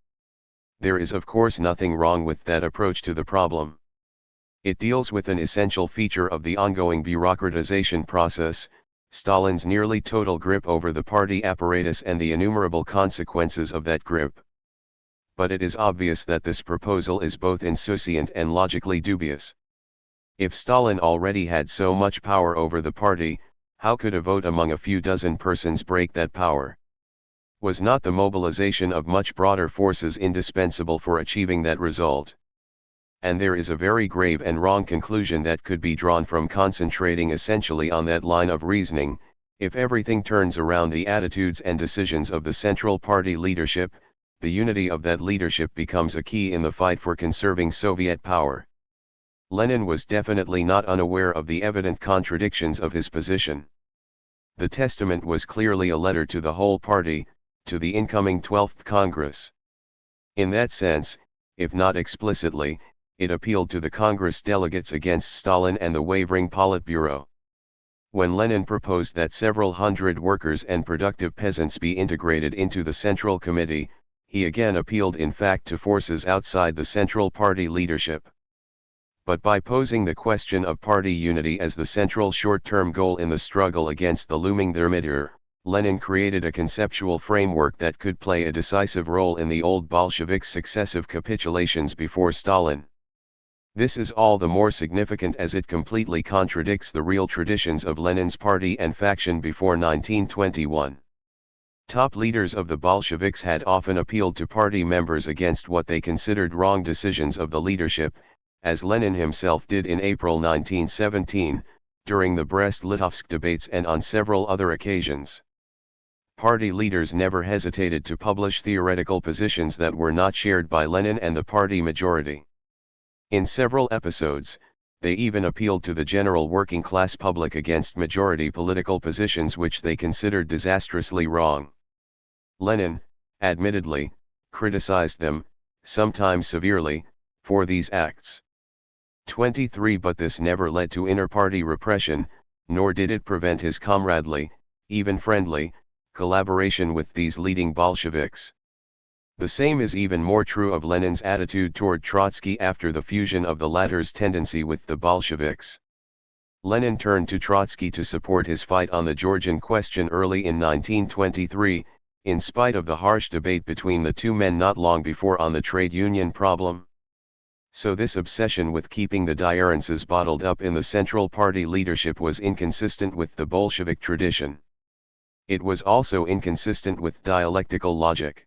There is of course nothing wrong with that approach to the problem. It deals with an essential feature of the ongoing bureaucratization process: Stalin's nearly total grip over the party apparatus and the innumerable consequences of that grip. But it is obvious that this proposal is both insouciant and logically dubious. If Stalin already had so much power over the party, how could a vote among a few dozen persons break that power? Was not the mobilization of much broader forces indispensable for achieving that result? And there is a very grave and wrong conclusion that could be drawn from concentrating essentially on that line of reasoning: if everything turns around the attitudes and decisions of the central party leadership, the unity of that leadership becomes a key in the fight for conserving Soviet power. Lenin was definitely not unaware of the evident contradictions of his position. The testament was clearly a letter to the whole party, to the incoming 12th Congress. In that sense, if not explicitly, it appealed to the Congress delegates against Stalin and the wavering Politburo. When Lenin proposed that several hundred workers and productive peasants be integrated into the Central Committee, he again appealed in fact to forces outside the Central Party leadership. But by posing the question of party unity as the central short-term goal in the struggle against the looming Thermidor, Lenin created a conceptual framework that could play a decisive role in the old Bolsheviks' successive capitulations before Stalin. This is all the more significant as it completely contradicts the real traditions of Lenin's party and faction before 1921. Top leaders of the Bolsheviks had often appealed to party members against what they considered wrong decisions of the leadership, as Lenin himself did in April 1917, during the Brest-Litovsk debates and on several other occasions. Party leaders never hesitated to publish theoretical positions that were not shared by Lenin and the party majority. In several episodes, they even appealed to the general working class public against majority political positions which they considered disastrously wrong. Lenin, admittedly, criticized them, sometimes severely, for these acts. 23 But this never led to inter-party repression, nor did it prevent his comradely, even friendly, collaboration with these leading Bolsheviks. The same is even more true of Lenin's attitude toward Trotsky after the fusion of the latter's tendency with the Bolsheviks. Lenin turned to Trotsky to support his fight on the Georgian question early in 1923, in spite of the harsh debate between the two men not long before on the trade union problem. So this obsession with keeping the differences bottled up in the Central Party leadership was inconsistent with the Bolshevik tradition. It was also inconsistent with dialectical logic.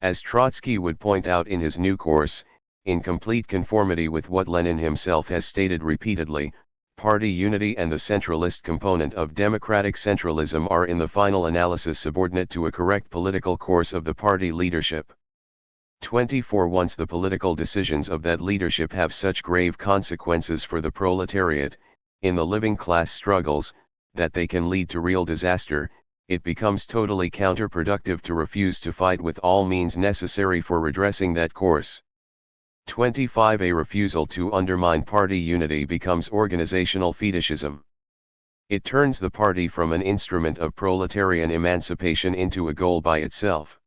As Trotsky would point out in his new course, in complete conformity with what Lenin himself has stated repeatedly, party unity and the centralist component of democratic centralism are in the final analysis subordinate to a correct political course of the party leadership. 24 Once the political decisions of that leadership have such grave consequences for the proletariat, in the living class struggles, that they can lead to real disaster, it becomes totally counterproductive to refuse to fight with all means necessary for redressing that course. 25 A refusal to undermine party unity becomes organizational fetishism. It turns the party from an instrument of proletarian emancipation into a goal by itself.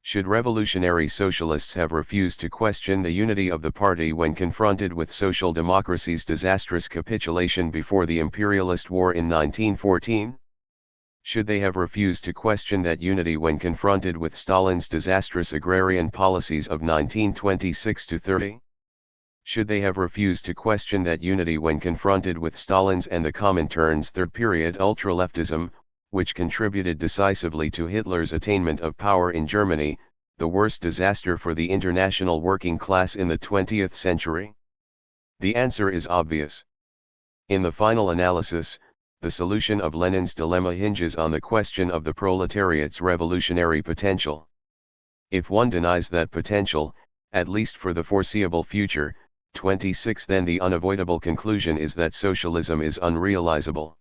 Should revolutionary socialists have refused to question the unity of the party when confronted with social democracy's disastrous capitulation before the imperialist war in 1914? Should they have refused to question that unity when confronted with Stalin's disastrous agrarian policies of 1926–30? Should they have refused to question that unity when confronted with Stalin's and the Comintern's third-period ultra-leftism, which contributed decisively to Hitler's attainment of power in Germany, the worst disaster for the international working class in the 20th century? The answer is obvious. In the final analysis, the solution of Lenin's dilemma hinges on the question of the proletariat's revolutionary potential. If one denies that potential, at least for the foreseeable future, 26 then the unavoidable conclusion is that socialism is unrealizable.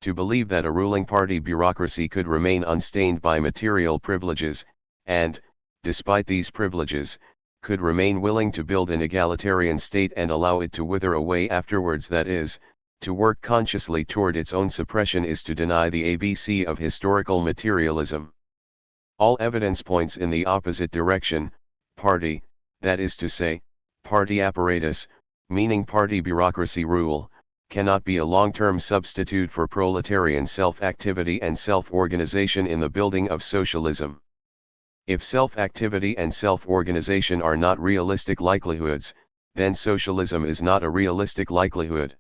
To believe that a ruling party bureaucracy could remain unstained by material privileges, and, despite these privileges, could remain willing to build an egalitarian state and allow it to wither away afterwards, that is, to work consciously toward its own suppression, is to deny the ABC of historical materialism. All evidence points in the opposite direction. Party, that is to say, party apparatus, meaning party bureaucracy rule, cannot be a long-term substitute for proletarian self-activity and self-organization in the building of socialism. If self-activity and self-organization are not realistic likelihoods, then socialism is not a realistic likelihood.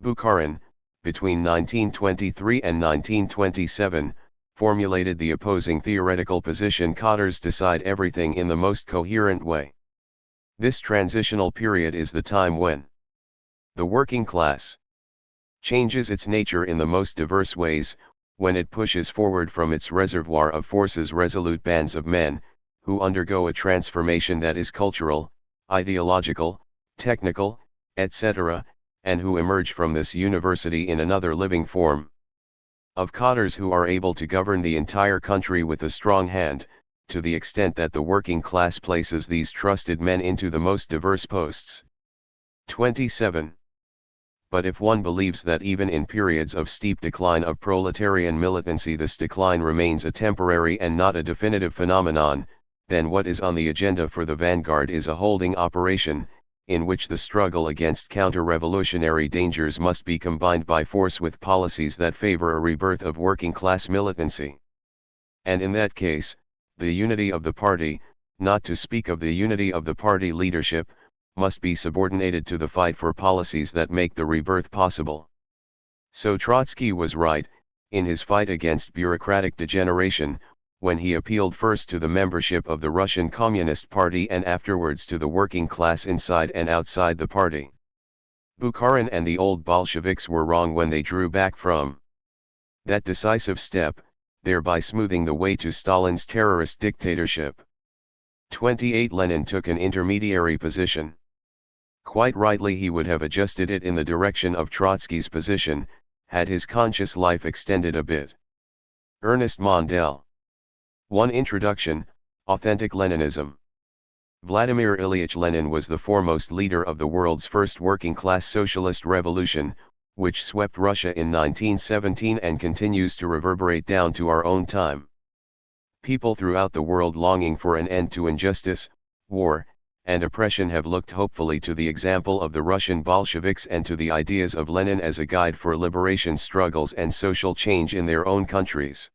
Bukharin, between 1923 and 1927, formulated the opposing theoretical position: Cotters decide everything in the most coherent way. This transitional period is the time when the working class changes its nature in the most diverse ways, when it pushes forward from its reservoir of forces resolute bands of men, who undergo a transformation that is cultural, ideological, technical, etc., and who emerge from this university in another living form. Of Cotters who are able to govern the entire country with a strong hand, to the extent that the working class places these trusted men into the most diverse posts. 27. But if one believes that even in periods of steep decline of proletarian militancy this decline remains a temporary and not a definitive phenomenon, then what is on the agenda for the vanguard is a holding operation, in which the struggle against counter-revolutionary dangers must be combined by force with policies that favor a rebirth of working-class militancy. And in that case, the unity of the party, not to speak of the unity of the party leadership, must be subordinated to the fight for policies that make the rebirth possible. So Trotsky was right, in his fight against bureaucratic degeneration, when he appealed first to the membership of the Russian Communist Party and afterwards to the working class inside and outside the party. Bukharin and the old Bolsheviks were wrong when they drew back from that decisive step, thereby smoothing the way to Stalin's terrorist dictatorship. 28 Lenin took an intermediary position. Quite rightly he would have adjusted it in the direction of Trotsky's position, had his conscious life extended a bit. Ernest Mondale. 1. Introduction, Authentic Leninism. Vladimir Ilyich Lenin was the foremost leader of the world's first working-class socialist revolution, which swept Russia in 1917 and continues to reverberate down to our own time. People throughout the world longing for an end to injustice, war, and oppression have looked hopefully to the example of the Russian Bolsheviks and to the ideas of Lenin as a guide for liberation struggles and social change in their own countries.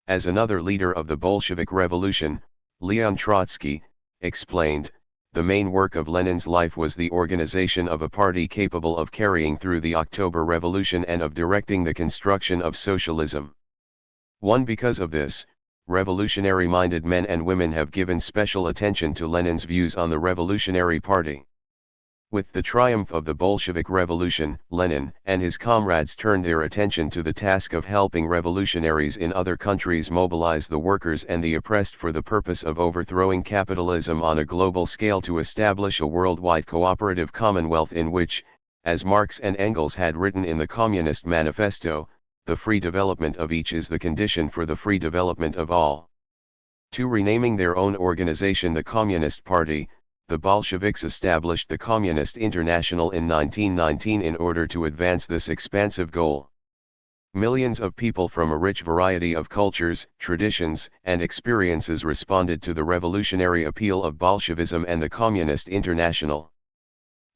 As another leader of the Bolshevik Revolution, Leon Trotsky, explained, the main work of Lenin's life was the organization of a party capable of carrying through the October Revolution and of directing the construction of socialism. Because of this, revolutionary-minded men and women have given special attention to Lenin's views on the Revolutionary Party. With the triumph of the Bolshevik Revolution, Lenin and his comrades turned their attention to the task of helping revolutionaries in other countries mobilize the workers and the oppressed for the purpose of overthrowing capitalism on a global scale to establish a worldwide cooperative commonwealth in which, as Marx and Engels had written in the Communist Manifesto, the free development of each is the condition for the free development of all. Renaming their own organization the Communist Party, the Bolsheviks established the Communist International in 1919 in order to advance this expansive goal. Millions of people from a rich variety of cultures, traditions, and experiences responded to the revolutionary appeal of Bolshevism and the Communist International.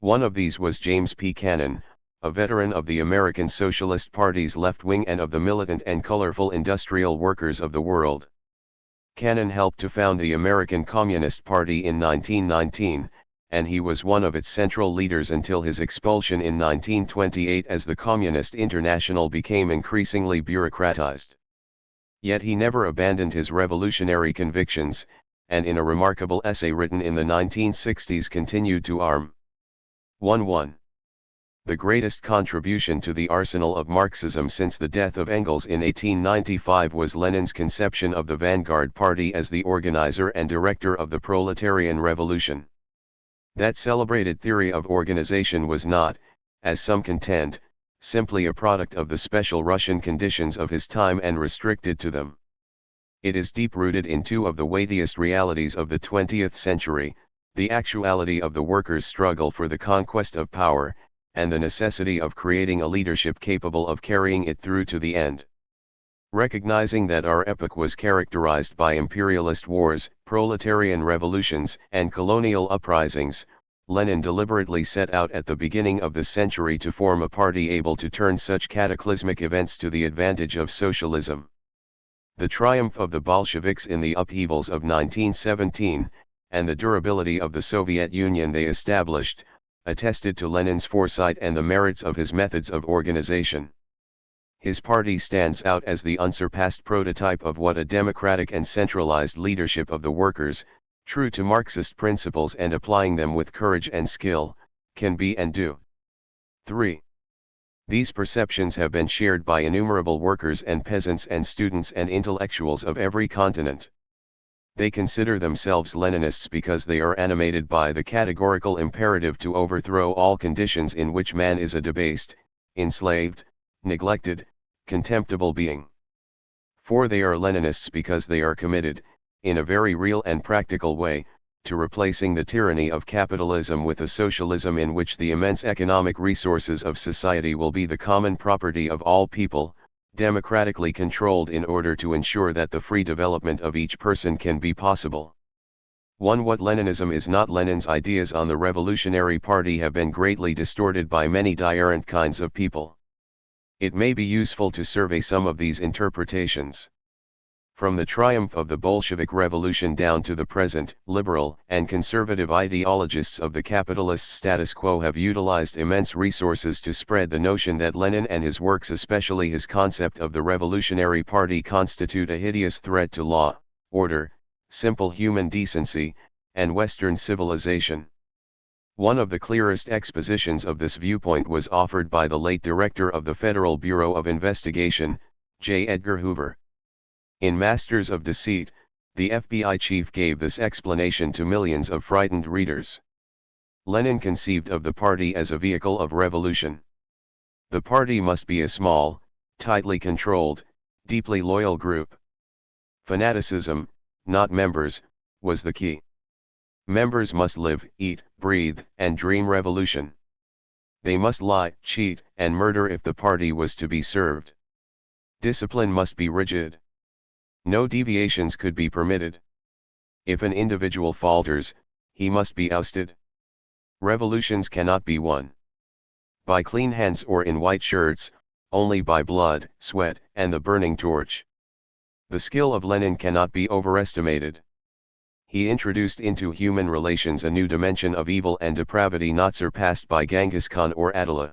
One of these was James P. Cannon, a veteran of the American Socialist Party's left wing and of the militant and colorful industrial workers of the world. Cannon helped to found the American Communist Party in 1919, and he was one of its central leaders until his expulsion in 1928 as the Communist International became increasingly bureaucratized. Yet he never abandoned his revolutionary convictions, and in a remarkable essay written in the 1960s continued to arm. 1. The greatest contribution to the arsenal of Marxism since the death of Engels in 1895 was Lenin's conception of the Vanguard Party as the organizer and director of the proletarian revolution. That celebrated theory of organization was not, as some contend, simply a product of the special Russian conditions of his time and restricted to them. It is deep-rooted in two of the weightiest realities of the 20th century, the actuality of the workers' struggle for the conquest of power, and the necessity of creating a leadership capable of carrying it through to the end. Recognizing that our epoch was characterized by imperialist wars, proletarian revolutions, and colonial uprisings, Lenin deliberately set out at the beginning of the century to form a party able to turn such cataclysmic events to the advantage of socialism. The triumph of the Bolsheviks in the upheavals of 1917, and the durability of the Soviet Union they established, attested to Lenin's foresight and the merits of his methods of organization. His party stands out as the unsurpassed prototype of what a democratic and centralized leadership of the workers, true to Marxist principles and applying them with courage and skill, can be and do. 3. These perceptions have been shared by innumerable workers and peasants and students and intellectuals of every continent. They consider themselves Leninists because they are animated by the categorical imperative to overthrow all conditions in which man is a debased, enslaved, neglected, contemptible being. 4. They are Leninists because they are committed, in a very real and practical way, to replacing the tyranny of capitalism with a socialism in which the immense economic resources of society will be the common property of all people, democratically controlled in order to ensure that the free development of each person can be possible. 1. What Leninism is not. Lenin's ideas on the Revolutionary Party have been greatly distorted by many different kinds of people. It may be useful to survey some of these interpretations. From the triumph of the Bolshevik Revolution down to the present, liberal and conservative ideologists of the capitalist status quo have utilized immense resources to spread the notion that Lenin and his works, especially his concept of the Revolutionary Party, constitute a hideous threat to law, order, simple human decency, and Western civilization. One of the clearest expositions of this viewpoint was offered by the late director of the Federal Bureau of Investigation, J. Edgar Hoover. In Masters of Deceit, the FBI chief gave this explanation to millions of frightened readers. Lenin conceived of the party as a vehicle of revolution. The party must be a small, tightly controlled, deeply loyal group. Fanaticism, not members, was the key. Members must live, eat, breathe, and dream revolution. They must lie, cheat, and murder if the party was to be served. Discipline must be rigid. No deviations could be permitted. If an individual falters, he must be ousted. Revolutions cannot be won by clean hands or in white shirts, only by blood, sweat, and the burning torch. The skill of Lenin cannot be overestimated. He introduced into human relations a new dimension of evil and depravity not surpassed by Genghis Khan or Attila.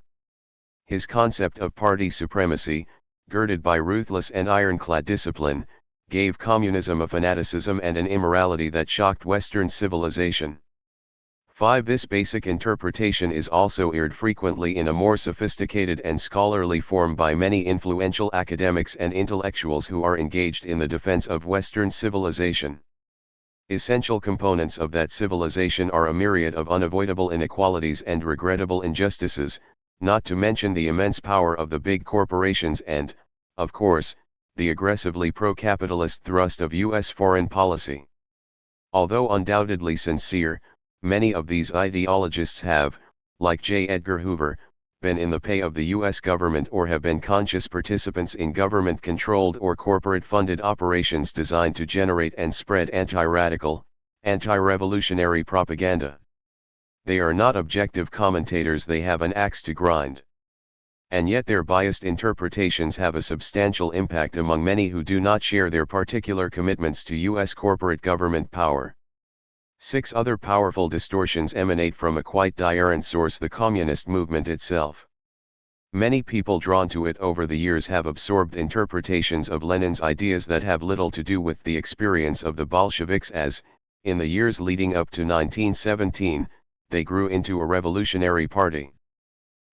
His concept of party supremacy, girded by ruthless and ironclad discipline, gave communism a fanaticism and an immorality that shocked Western civilization. 5. This basic interpretation is also aired frequently in a more sophisticated and scholarly form by many influential academics and intellectuals who are engaged in the defense of Western civilization. Essential components of that civilization are a myriad of unavoidable inequalities and regrettable injustices, not to mention the immense power of the big corporations and, of course, the aggressively pro-capitalist thrust of U.S. foreign policy. Although undoubtedly sincere, many of these ideologists have, like J. Edgar Hoover, been in the pay of the U.S. government or have been conscious participants in government-controlled or corporate-funded operations designed to generate and spread anti-radical, anti-revolutionary propaganda. They are not objective commentators, they have an axe to grind. And yet their biased interpretations have a substantial impact among many who do not share their particular commitments to U.S. corporate government power. 6 other powerful distortions emanate from a quite different source: the communist movement itself. Many people drawn to it over the years have absorbed interpretations of Lenin's ideas that have little to do with the experience of the Bolsheviks as, in the years leading up to 1917, they grew into a revolutionary party.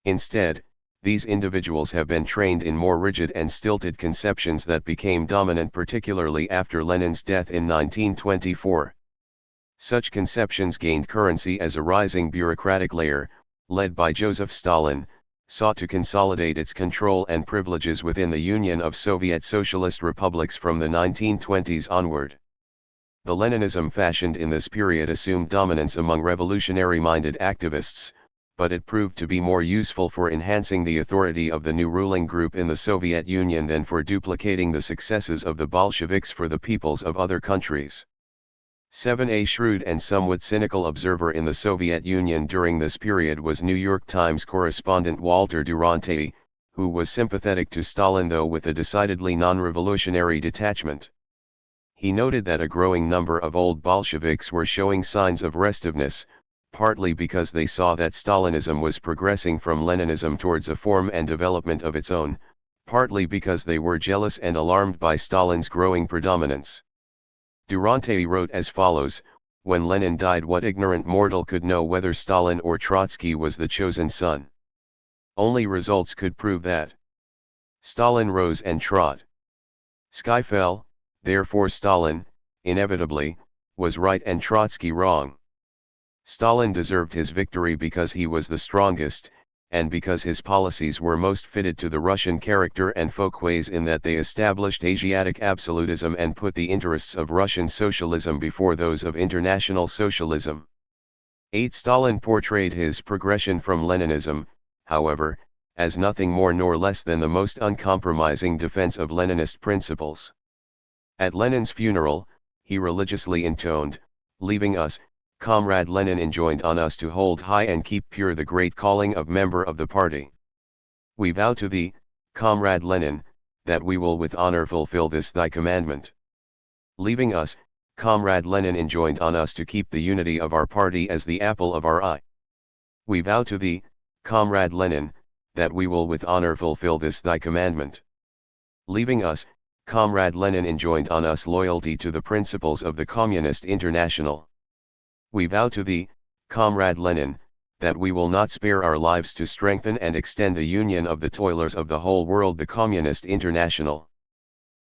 Instead, these individuals have been trained in more rigid and stilted conceptions that became dominant particularly after Lenin's death in 1924. Such conceptions gained currency as a rising bureaucratic layer, led by Joseph Stalin, sought to consolidate its control and privileges within the Union of Soviet Socialist Republics from the 1920s onward. The Leninism fashioned in this period assumed dominance among revolutionary-minded activists, but it proved to be more useful for enhancing the authority of the new ruling group in the Soviet Union than for duplicating the successes of the Bolsheviks for the peoples of other countries. 7. A shrewd and somewhat cynical observer in the Soviet Union during this period was New York Times correspondent Walter Duranty, who was sympathetic to Stalin though with a decidedly non-revolutionary detachment. He noted that a growing number of old Bolsheviks were showing signs of restiveness, partly because they saw that Stalinism was progressing from Leninism towards a form and development of its own, partly because they were jealous and alarmed by Stalin's growing predominance. Duranty wrote as follows: "When Lenin died, what ignorant mortal could know whether Stalin or Trotsky was the chosen son? Only results could prove that. Stalin rose and trod. Sky fell, therefore Stalin, inevitably, was right and Trotsky wrong. Stalin deserved his victory because he was the strongest, and because his policies were most fitted to the Russian character and folkways in that they established Asiatic absolutism and put the interests of Russian socialism before those of international socialism." 8. Stalin portrayed his progression from Leninism, however, as nothing more nor less than the most uncompromising defense of Leninist principles. At Lenin's funeral, he religiously intoned, "Leaving us, Comrade Lenin enjoined on us to hold high and keep pure the great calling of member of the party. We vow to thee, Comrade Lenin, that we will with honor fulfill this thy commandment. Leaving us, Comrade Lenin enjoined on us to keep the unity of our party as the apple of our eye. We vow to thee, Comrade Lenin, that we will with honor fulfill this thy commandment. Leaving us, Comrade Lenin enjoined on us loyalty to the principles of the Communist International. We vow to thee, Comrade Lenin, that we will not spare our lives to strengthen and extend the union of the toilers of the whole world, the Communist International."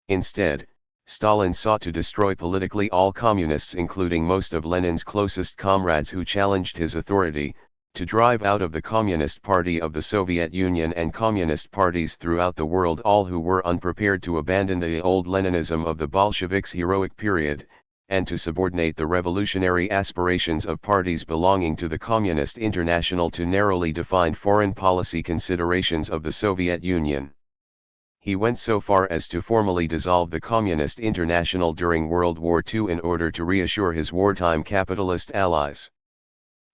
Instead, Stalin sought to destroy politically all communists, including most of Lenin's closest comrades who challenged his authority, to drive out of the Communist Party of the Soviet Union and communist parties throughout the world all who were unprepared to abandon the old Leninism of the Bolsheviks' heroic period, and to subordinate the revolutionary aspirations of parties belonging to the Communist International to narrowly defined foreign policy considerations of the Soviet Union. He went so far as to formally dissolve the Communist International during World War II in order to reassure his wartime capitalist allies.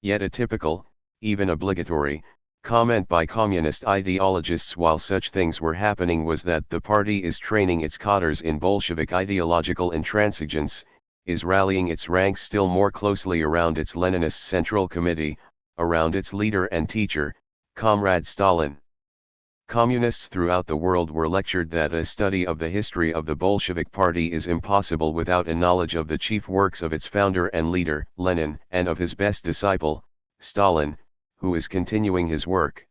Yet a typical, even obligatory, comment by communist ideologists while such things were happening was that the party is training its cadres in Bolshevik ideological intransigence, is rallying its ranks still more closely around its Leninist Central Committee, around its leader and teacher, Comrade Stalin. Communists throughout the world were lectured that a study of the history of the Bolshevik Party is impossible without a knowledge of the chief works of its founder and leader, Lenin, and of his best disciple, Stalin, who is continuing his work.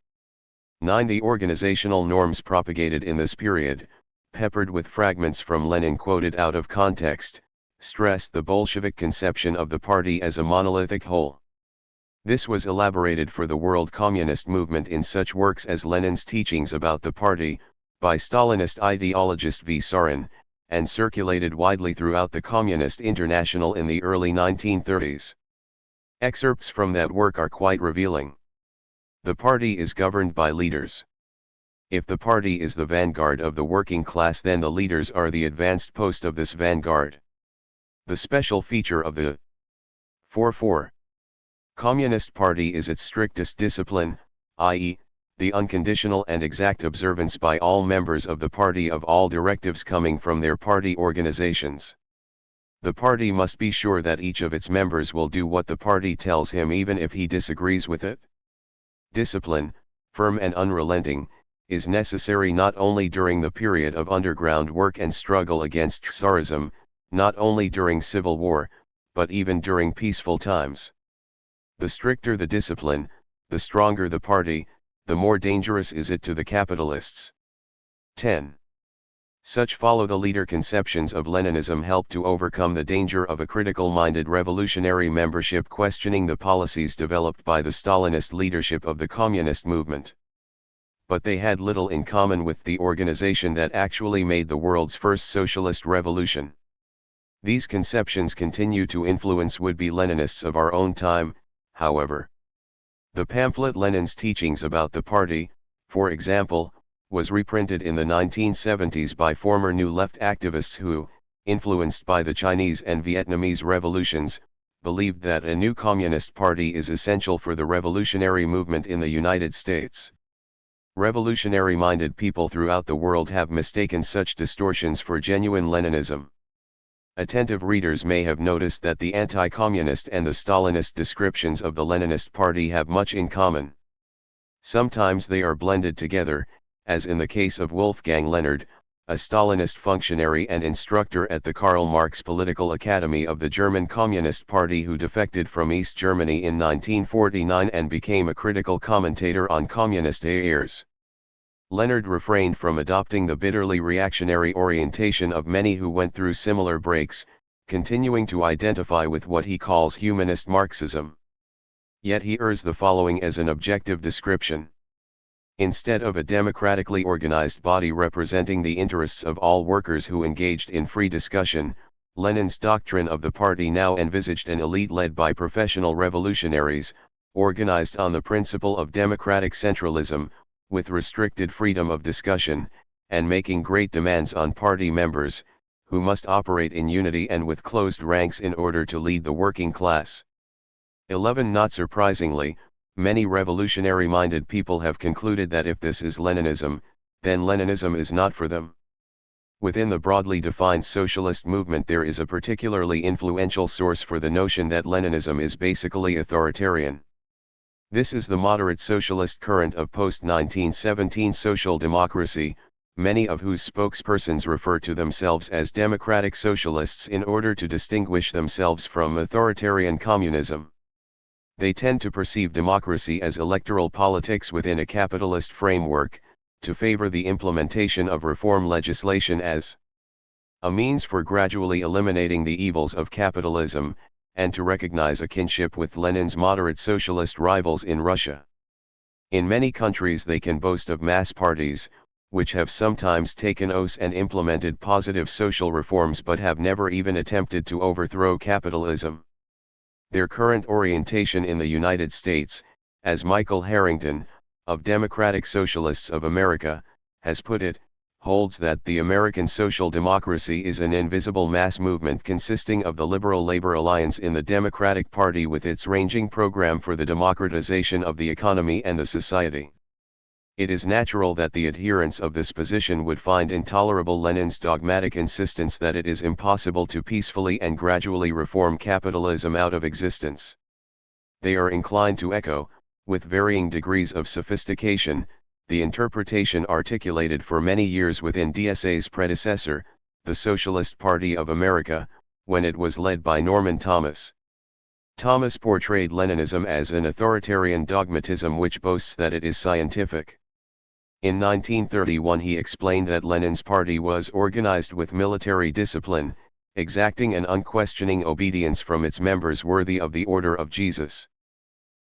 9. The organizational norms propagated in this period, peppered with fragments from Lenin quoted out of context, stressed the Bolshevik conception of the party as a monolithic whole. This was elaborated for the world communist movement in such works as Lenin's Teachings About the Party, by Stalinist ideologist V. Sarin, and circulated widely throughout the Communist International in the early 1930s. Excerpts from that work are quite revealing. The party is governed by leaders. If the party is the vanguard of the working class, then the leaders are the advanced post of this vanguard. The special feature of the 4.4 Communist Party is its strictest discipline, i.e., the unconditional and exact observance by all members of the party of all directives coming from their party organizations. The party must be sure that each of its members will do what the party tells him even if he disagrees with it. Discipline, firm and unrelenting, is necessary not only during the period of underground work and struggle against Tsarism, not only during civil war, but even during peaceful times. The stricter the discipline, the stronger the party, the more dangerous is it to the capitalists. 10. Such follow-the-leader conceptions of Leninism help to overcome the danger of a critical-minded revolutionary membership questioning the policies developed by the Stalinist leadership of the communist movement. But they had little in common with the organization that actually made the world's first socialist revolution. These conceptions continue to influence would-be Leninists of our own time, however. The pamphlet Lenin's Teachings About the Party, for example, was reprinted in the 1970s by former New Left activists who, influenced by the Chinese and Vietnamese revolutions, believed that a new communist party is essential for the revolutionary movement in the United States. Revolutionary-minded people throughout the world have mistaken such distortions for genuine Leninism. Attentive readers may have noticed that the anti-communist and the Stalinist descriptions of the Leninist party have much in common. Sometimes they are blended together, as in the case of Wolfgang Leonhard, a Stalinist functionary and instructor at the Karl Marx Political Academy of the German Communist Party who defected from East Germany in 1949 and became a critical commentator on communist affairs. Leonhard refrained from adopting the bitterly reactionary orientation of many who went through similar breaks, continuing to identify with what he calls humanist Marxism. Yet he urges the following as an objective description. Instead of a democratically organized body representing the interests of all workers who engaged in free discussion, Lenin's doctrine of the party now envisaged an elite led by professional revolutionaries, organized on the principle of democratic centralism, with restricted freedom of discussion, and making great demands on party members, who must operate in unity and with closed ranks in order to lead the working class. 11. Not surprisingly, many revolutionary-minded people have concluded that if this is Leninism, then Leninism is not for them. Within the broadly defined socialist movement there is a particularly influential source for the notion that Leninism is basically authoritarian. This is the moderate socialist current of post-1917 social democracy, many of whose spokespersons refer to themselves as democratic socialists in order to distinguish themselves from authoritarian communism. They tend to perceive democracy as electoral politics within a capitalist framework, to favor the implementation of reform legislation as a means for gradually eliminating the evils of capitalism, and to recognize a kinship with Lenin's moderate socialist rivals in Russia. In many countries they can boast of mass parties, which have sometimes taken oaths and implemented positive social reforms but have never even attempted to overthrow capitalism. Their current orientation in the United States, as Michael Harrington, of Democratic Socialists of America, has put it, holds that the American social democracy is an invisible mass movement consisting of the Liberal Labor Alliance in the Democratic Party with its ranging program for the democratization of the economy and the society. It is natural that the adherents of this position would find intolerable Lenin's dogmatic insistence that it is impossible to peacefully and gradually reform capitalism out of existence. They are inclined to echo, with varying degrees of sophistication, the interpretation articulated for many years within DSA's predecessor, the Socialist Party of America, when it was led by Norman Thomas. Thomas portrayed Leninism as an authoritarian dogmatism which boasts that it is scientific. In 1931 he explained that Lenin's party was organized with military discipline, exacting an unquestioning obedience from its members worthy of the order of Jesus.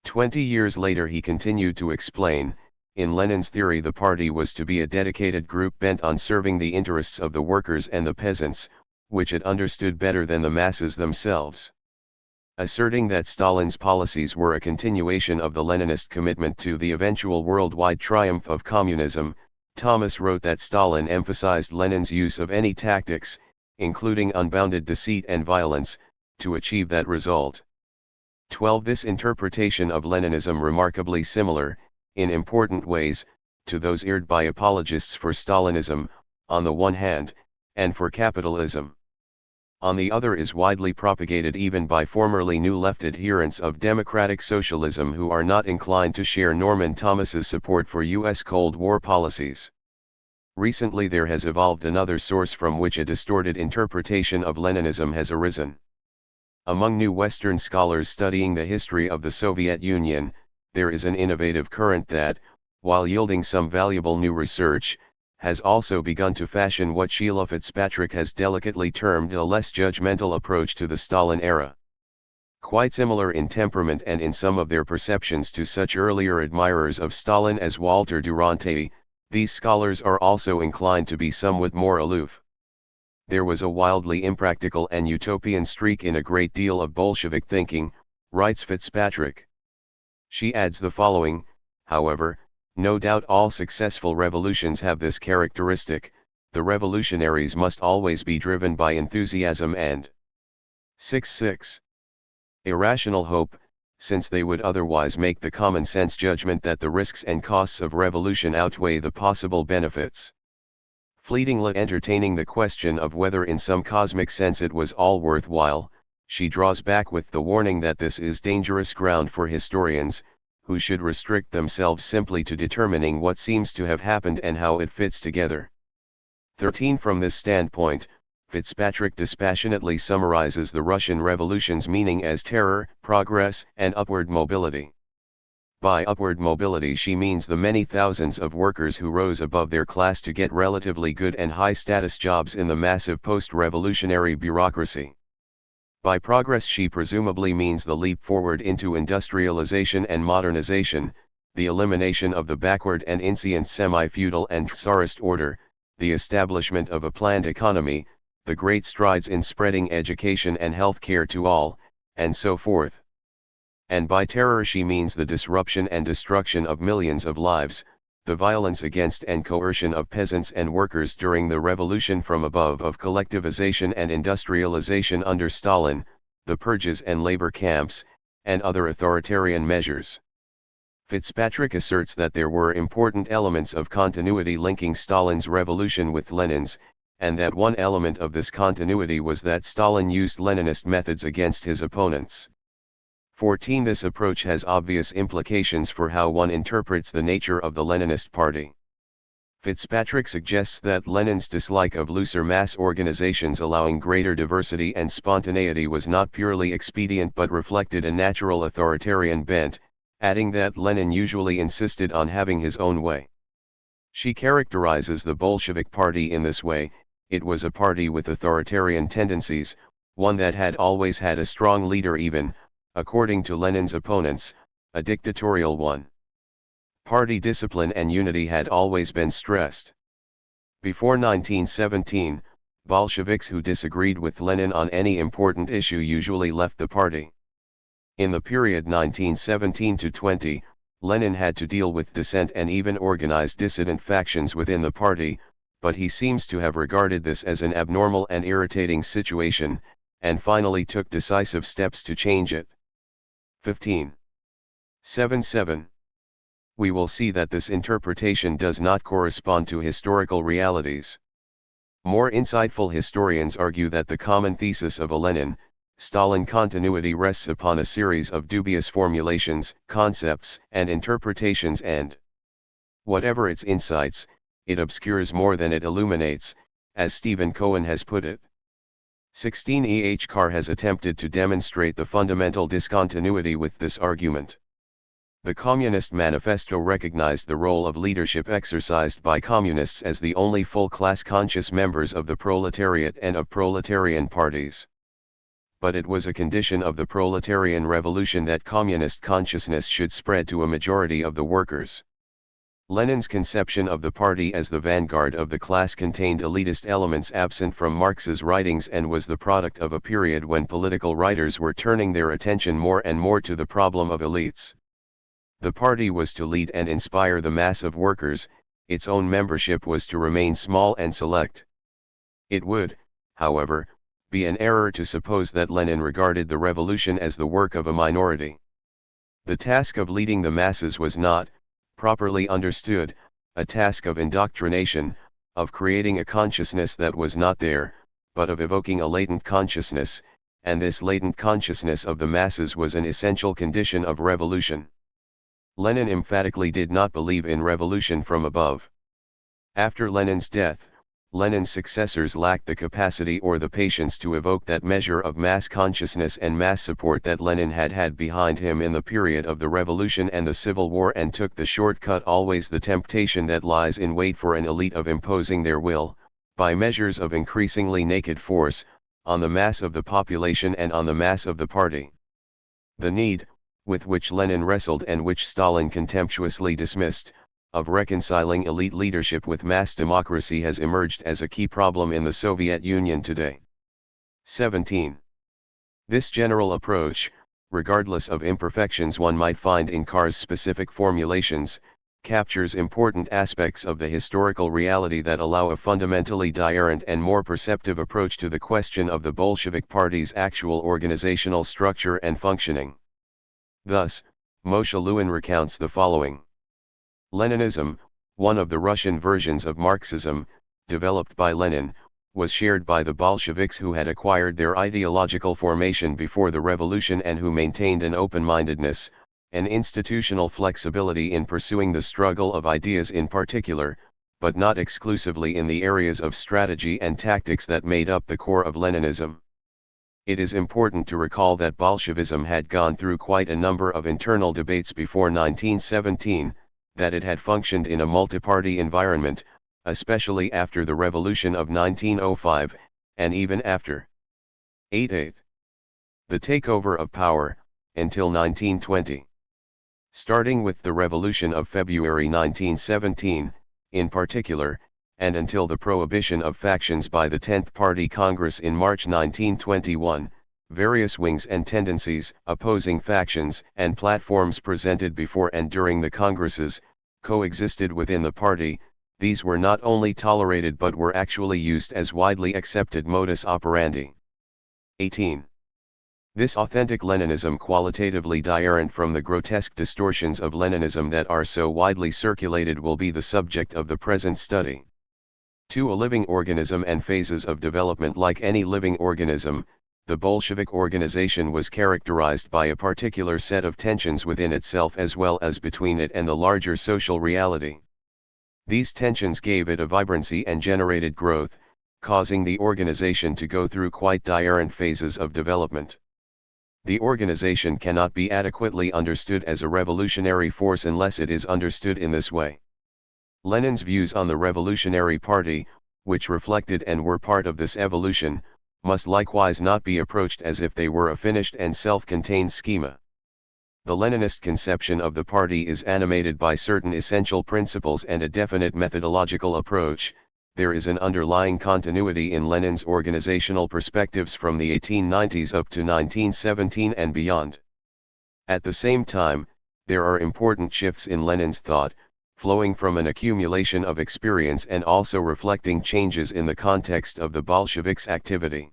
20 years later he continued to explain, in Lenin's theory the party was to be a dedicated group bent on serving the interests of the workers and the peasants, which it understood better than the masses themselves. Asserting that Stalin's policies were a continuation of the Leninist commitment to the eventual worldwide triumph of communism, Thomas wrote that Stalin emphasized Lenin's use of any tactics, including unbounded deceit and violence, to achieve that result. 12. This interpretation of Leninism remarkably similar, in important ways, to those aired by apologists for Stalinism, on the one hand, and for capitalism on the other is widely propagated even by formerly New Left adherents of democratic socialism who are not inclined to share Norman Thomas's support for U.S. Cold War policies. Recently there has evolved another source from which a distorted interpretation of Leninism has arisen. Among new Western scholars studying the history of the Soviet Union, there is an innovative current that, while yielding some valuable new research, has also begun to fashion what Sheila Fitzpatrick has delicately termed a less judgmental approach to the Stalin era. Quite similar in temperament and in some of their perceptions to such earlier admirers of Stalin as Walter Duranty, these scholars are also inclined to be somewhat more aloof. There was a wildly impractical and utopian streak in a great deal of Bolshevik thinking, writes Fitzpatrick. She adds the following, however, no doubt all successful revolutions have this characteristic, the revolutionaries must always be driven by enthusiasm and 6. Irrational hope, since they would otherwise make the common sense judgment that the risks and costs of revolution outweigh the possible benefits. Fleetingly entertaining the question of whether in some cosmic sense it was all worthwhile, she draws back with the warning that this is dangerous ground for historians, who should restrict themselves simply to determining what seems to have happened and how it fits together. 13. From this standpoint, Fitzpatrick dispassionately summarizes the Russian Revolution's meaning as terror, progress, and upward mobility. By upward mobility she means the many thousands of workers who rose above their class to get relatively good and high-status jobs in the massive post-revolutionary bureaucracy. By progress she presumably means the leap forward into industrialization and modernization, the elimination of the backward and insient semi-feudal and Tsarist order, the establishment of a planned economy, the great strides in spreading education and health care to all, and so forth. And by terror she means the disruption and destruction of millions of lives, the violence against and coercion of peasants and workers during the revolution from above of collectivization and industrialization under Stalin, the purges and labor camps, and other authoritarian measures. Fitzpatrick asserts that there were important elements of continuity linking Stalin's revolution with Lenin's, and that one element of this continuity was that Stalin used Leninist methods against his opponents. 14. This approach has obvious implications for how one interprets the nature of the Leninist party. Fitzpatrick suggests that Lenin's dislike of looser mass organizations allowing greater diversity and spontaneity was not purely expedient but reflected a natural authoritarian bent, adding that Lenin usually insisted on having his own way. She characterizes the Bolshevik party in this way: it was a party with authoritarian tendencies, one that had always had a strong leader even, according to Lenin's opponents, a dictatorial one. Party discipline and unity had always been stressed. Before 1917, Bolsheviks who disagreed with Lenin on any important issue usually left the party. In the period 1917 to 20, Lenin had to deal with dissent and even organized dissident factions within the party, but he seems to have regarded this as an abnormal and irritating situation, and finally took decisive steps to change it. 15.77. We will see that this interpretation does not correspond to historical realities. More insightful historians argue that the common thesis of a Lenin-Stalin continuity rests upon a series of dubious formulations, concepts, and interpretations, and, whatever its insights, it obscures more than it illuminates, as Stephen Cohen has put it. 16. Carr has attempted to demonstrate the fundamental discontinuity with this argument. The Communist Manifesto recognized the role of leadership exercised by communists as the only full-class conscious members of the proletariat and of proletarian parties. But it was a condition of the proletarian revolution that communist consciousness should spread to a majority of the workers. Lenin's conception of the party as the vanguard of the class contained elitist elements absent from Marx's writings and was the product of a period when political writers were turning their attention more and more to the problem of elites. The party was to lead and inspire the mass of workers, its own membership was to remain small and select. It would, however, be an error to suppose that Lenin regarded the revolution as the work of a minority. The task of leading the masses was not, properly understood, a task of indoctrination, of creating a consciousness that was not there, but of evoking a latent consciousness, and this latent consciousness of the masses was an essential condition of revolution. Lenin emphatically did not believe in revolution from above. After Lenin's death, Lenin's successors lacked the capacity or the patience to evoke that measure of mass consciousness and mass support that Lenin had had behind him in the period of the revolution and the civil war, and took the shortcut, always the temptation that lies in wait for an elite, of imposing their will, by measures of increasingly naked force, on the mass of the population and on the mass of the party. The need, with which Lenin wrestled and which Stalin contemptuously dismissed, of reconciling elite leadership with mass democracy has emerged as a key problem in the Soviet Union today. 17. This general approach, regardless of imperfections one might find in Carr's specific formulations, captures important aspects of the historical reality that allow a fundamentally different and more perceptive approach to the question of the Bolshevik Party's actual organizational structure and functioning. Thus, Moshe Lewin recounts the following. Leninism, one of the Russian versions of Marxism, developed by Lenin, was shared by the Bolsheviks, who had acquired their ideological formation before the revolution and who maintained an open-mindedness, an institutional flexibility in pursuing the struggle of ideas in particular, but not exclusively in the areas of strategy and tactics that made up the core of Leninism. It is important to recall that Bolshevism had gone through quite a number of internal debates before 1917, that it had functioned in a multi-party environment, especially after the revolution of 1905, and even after. 8. The takeover of power, until 1920. Starting with the revolution of February 1917, in particular, and until the prohibition of factions by the 10th Party Congress in March 1921, various wings and tendencies, opposing factions and platforms presented before and during the Congresses, coexisted within the party. These were not only tolerated but were actually used as widely accepted modus operandi. 18. This authentic Leninism, qualitatively different from the grotesque distortions of Leninism that are so widely circulated, will be the subject of the present study. To a living organism and phases of development like any living organism, the Bolshevik organization was characterized by a particular set of tensions within itself as well as between it and the larger social reality. These tensions gave it a vibrancy and generated growth, causing the organization to go through quite different phases of development. The organization cannot be adequately understood as a revolutionary force unless it is understood in this way. Lenin's views on the Revolutionary Party, which reflected and were part of this evolution, must likewise not be approached as if they were a finished and self-contained schema. The Leninist conception of the party is animated by certain essential principles and a definite methodological approach. There is an underlying continuity in Lenin's organizational perspectives from the 1890s up to 1917 and beyond. At the same time, there are important shifts in Lenin's thought, flowing from an accumulation of experience and also reflecting changes in the context of the Bolsheviks' activity.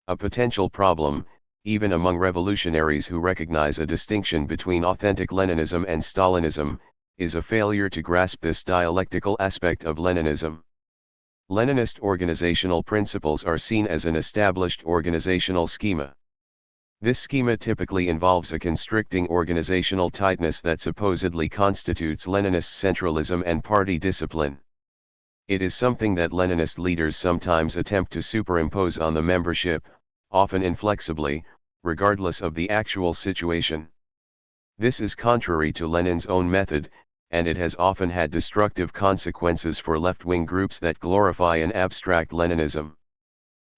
A potential problem, even among revolutionaries who recognize a distinction between authentic Leninism and Stalinism, is a failure to grasp this dialectical aspect of Leninism. Leninist organizational principles are seen as an established organizational schema. This schema typically involves a constricting organizational tightness that supposedly constitutes Leninist centralism and party discipline. It is something that Leninist leaders sometimes attempt to superimpose on the membership, often inflexibly, regardless of the actual situation. This is contrary to Lenin's own method, and it has often had destructive consequences for left-wing groups that glorify an abstract Leninism.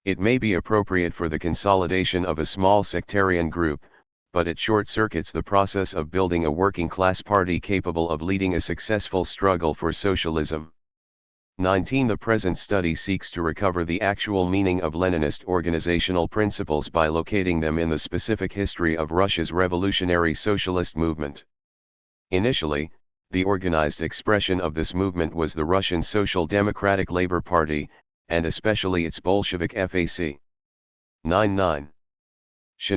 It may be appropriate for the consolidation of a small sectarian group, but it short-circuits the process of building a working-class party capable of leading a successful struggle for socialism. 19. The present study seeks to recover the actual meaning of Leninist organizational principles by locating them in the specific history of Russia's revolutionary socialist movement. Initially, the organized expression of this movement was the Russian Social Democratic Labor Party, and especially its Bolshevik FAC. 9.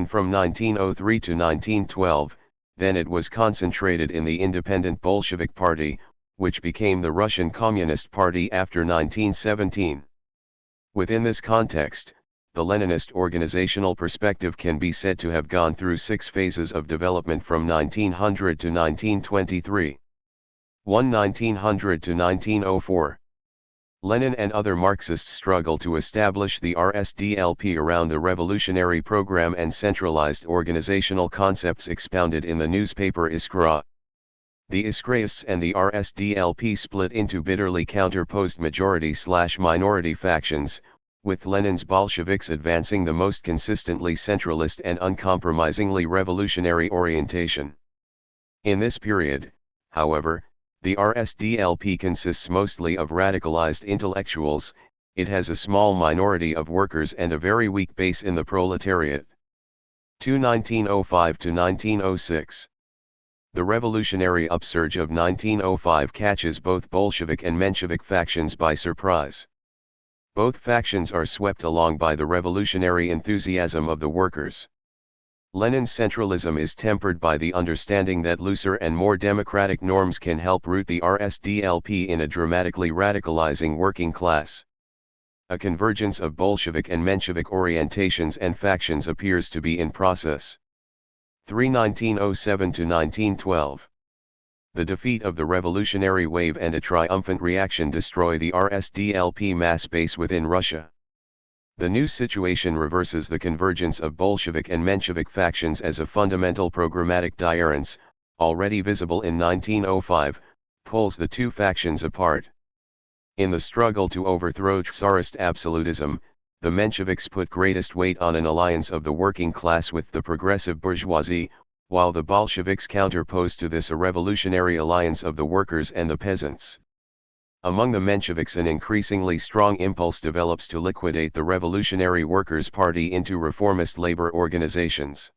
From 1903 to 1912, then it was concentrated in the Independent Bolshevik Party, which became the Russian Communist Party after 1917. Within this context, the Leninist organizational perspective can be said to have gone through 6 phases of development from 1900 to 1923. 1900 to 1904. Lenin and other Marxists struggled to establish the RSDLP around the revolutionary program and centralized organizational concepts expounded in the newspaper Iskra. The Iskraists and the RSDLP split into bitterly counterposed majority/minority factions, with Lenin's Bolsheviks advancing the most consistently centralist and uncompromisingly revolutionary orientation. In this period, however, the RSDLP consists mostly of radicalized intellectuals, it has a small minority of workers and a very weak base in the proletariat. 1905 to 1906. The revolutionary upsurge of 1905 catches both Bolshevik and Menshevik factions by surprise. Both factions are swept along by the revolutionary enthusiasm of the workers. Lenin's centralism is tempered by the understanding that looser and more democratic norms can help root the RSDLP in a dramatically radicalizing working class. A convergence of Bolshevik and Menshevik orientations and factions appears to be in process. 1907 to 1912. The defeat of the revolutionary wave and a triumphant reaction destroy the RSDLP mass base within Russia. The new situation reverses the convergence of Bolshevik and Menshevik factions as a fundamental programmatic difference, already visible in 1905, pulls the two factions apart. In the struggle to overthrow Tsarist absolutism, the Mensheviks put greatest weight on an alliance of the working class with the progressive bourgeoisie, while the Bolsheviks counterposed to this a revolutionary alliance of the workers and the peasants. Among the Mensheviks an increasingly strong impulse develops to liquidate the Revolutionary Workers' Party into reformist labor organizations.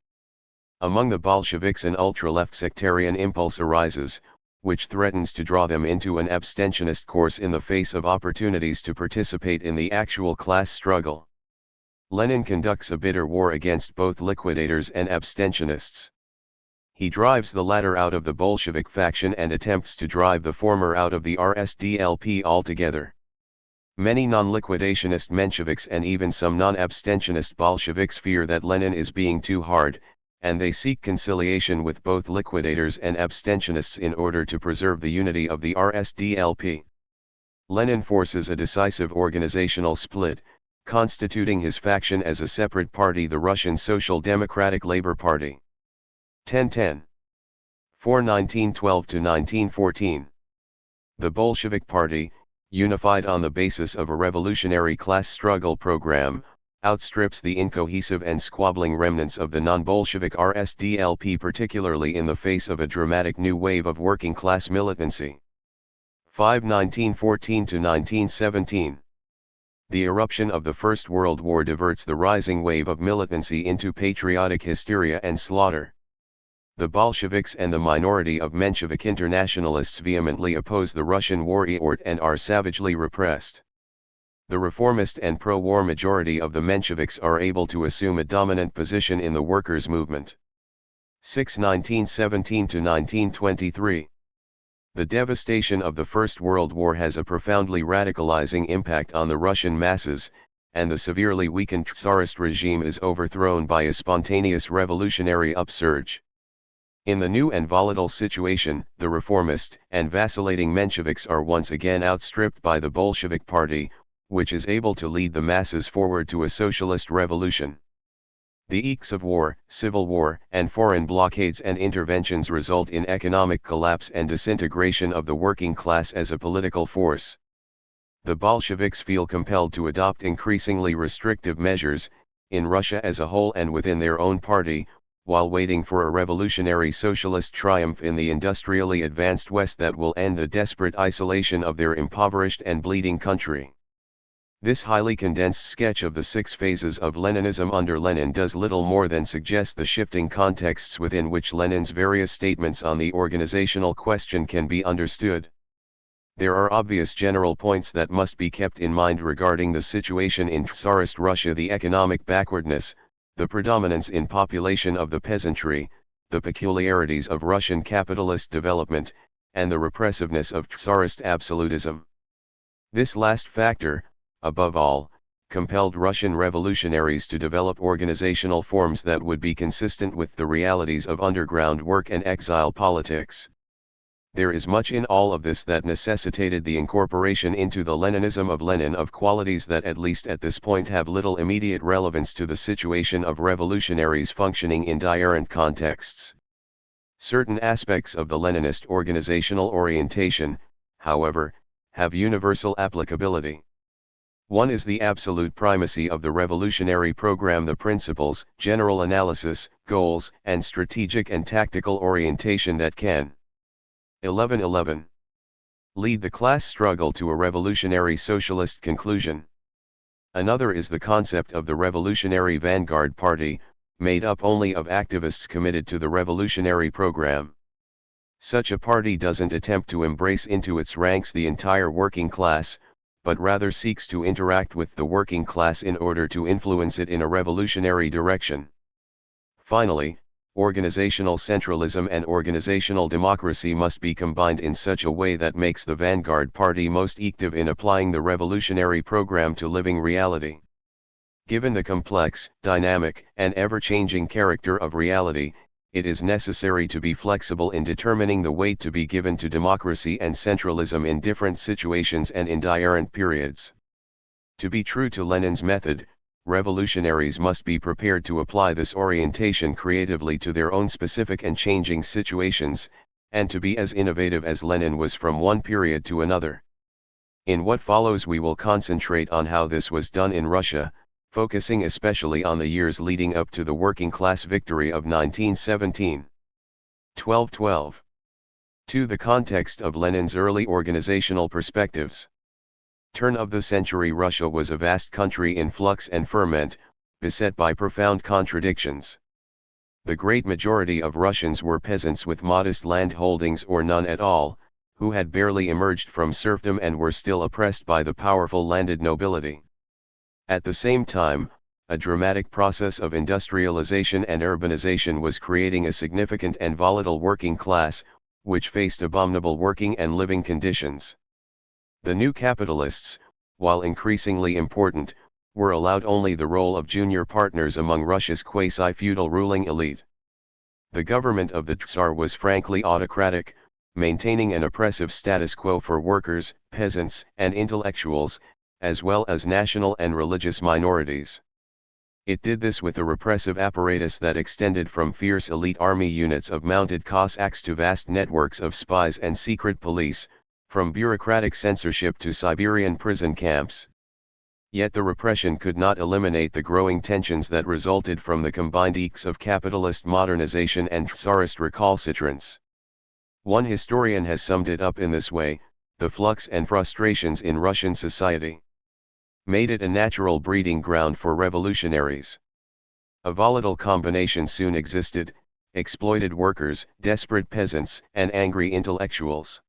Among the Bolsheviks an ultra-left sectarian impulse arises, which threatens to draw them into an abstentionist course in the face of opportunities to participate in the actual class struggle. Lenin conducts a bitter war against both liquidators and abstentionists. He drives the latter out of the Bolshevik faction and attempts to drive the former out of the RSDLP altogether. Many non-liquidationist Mensheviks and even some non-abstentionist Bolsheviks fear that Lenin is being too hard, and they seek conciliation with both liquidators and abstentionists in order to preserve the unity of the RSDLP. Lenin forces a decisive organizational split, constituting his faction as a separate party, the Russian Social Democratic Labor Party. 1912 to 1914. The Bolshevik Party, unified on the basis of a revolutionary class struggle program, outstrips the incohesive and squabbling remnants of the non-Bolshevik RSDLP, particularly in the face of a dramatic new wave of working-class militancy. 1914 to 1917. The eruption of the First World War diverts the rising wave of militancy into patriotic hysteria and slaughter. The Bolsheviks and the minority of Menshevik internationalists vehemently oppose the Russian war effort and are savagely repressed. The reformist and pro-war majority of the Mensheviks are able to assume a dominant position in the workers' movement. 1917 to 1923. The devastation of the First World War has a profoundly radicalizing impact on the Russian masses, and the severely weakened Tsarist regime is overthrown by a spontaneous revolutionary upsurge. In the new and volatile situation, the reformist and vacillating Mensheviks are once again outstripped by the Bolshevik Party, which is able to lead the masses forward to a socialist revolution. The eeks of war, civil war, and foreign blockades and interventions result in economic collapse and disintegration of the working class as a political force. The Bolsheviks feel compelled to adopt increasingly restrictive measures, in Russia as a whole and within their own party, while waiting for a revolutionary socialist triumph in the industrially advanced West that will end the desperate isolation of their impoverished and bleeding country. This highly condensed sketch of the 6 phases of Leninism under Lenin does little more than suggest the shifting contexts within which Lenin's various statements on the organizational question can be understood. There are obvious general points that must be kept in mind regarding the situation in Tsarist Russia: the economic backwardness, the predominance in population of the peasantry, the peculiarities of Russian capitalist development, and the repressiveness of Tsarist absolutism. This last factor, above all, compelled Russian revolutionaries to develop organizational forms that would be consistent with the realities of underground work and exile politics. There is much in all of this that necessitated the incorporation into the Leninism of Lenin of qualities that at least at this point have little immediate relevance to the situation of revolutionaries functioning in different contexts. Certain aspects of the Leninist organizational orientation, however, have universal applicability. One is the absolute primacy of the revolutionary program, the principles, general analysis, goals, and strategic and tactical orientation that can 11 lead the class struggle to a revolutionary socialist conclusion. Another is the concept of the Revolutionary Vanguard Party, made up only of activists committed to the revolutionary program. Such a party doesn't attempt to embrace into its ranks the entire working class, but rather seeks to interact with the working class in order to influence it in a revolutionary direction. Finally, organizational centralism and organizational democracy must be combined in such a way that makes the Vanguard Party most effective in applying the revolutionary program to living reality. Given the complex, dynamic, and ever-changing character of reality, it is necessary to be flexible in determining the weight to be given to democracy and centralism in different situations and in different periods. To be true to Lenin's method, revolutionaries must be prepared to apply this orientation creatively to their own specific and changing situations, and to be as innovative as Lenin was from one period to another. In what follows we will concentrate on how this was done in Russia, focusing especially on the years leading up to the working class victory of 1917. 12. 2. The context of Lenin's early organizational perspectives. Turn of the century Russia was a vast country in flux and ferment, beset by profound contradictions. The great majority of Russians were peasants with modest land holdings or none at all, who had barely emerged from serfdom and were still oppressed by the powerful landed nobility. At the same time, a dramatic process of industrialization and urbanization was creating a significant and volatile working class, which faced abominable working and living conditions. The new capitalists, while increasingly important, were allowed only the role of junior partners among Russia's quasi-feudal ruling elite. The government of the Tsar was frankly autocratic, maintaining an oppressive status quo for workers, peasants, and intellectuals, as well as national and religious minorities. It did this with a repressive apparatus that extended from fierce elite army units of mounted Cossacks to vast networks of spies and secret police, from bureaucratic censorship to Siberian prison camps. Yet the repression could not eliminate the growing tensions that resulted from the combined eeks of capitalist modernization and Tsarist recalcitrance. One historian has summed it up in this way: the flux and frustrations in Russian society made it a natural breeding ground for revolutionaries. A volatile combination soon existed, exploited workers, desperate peasants, and angry intellectuals.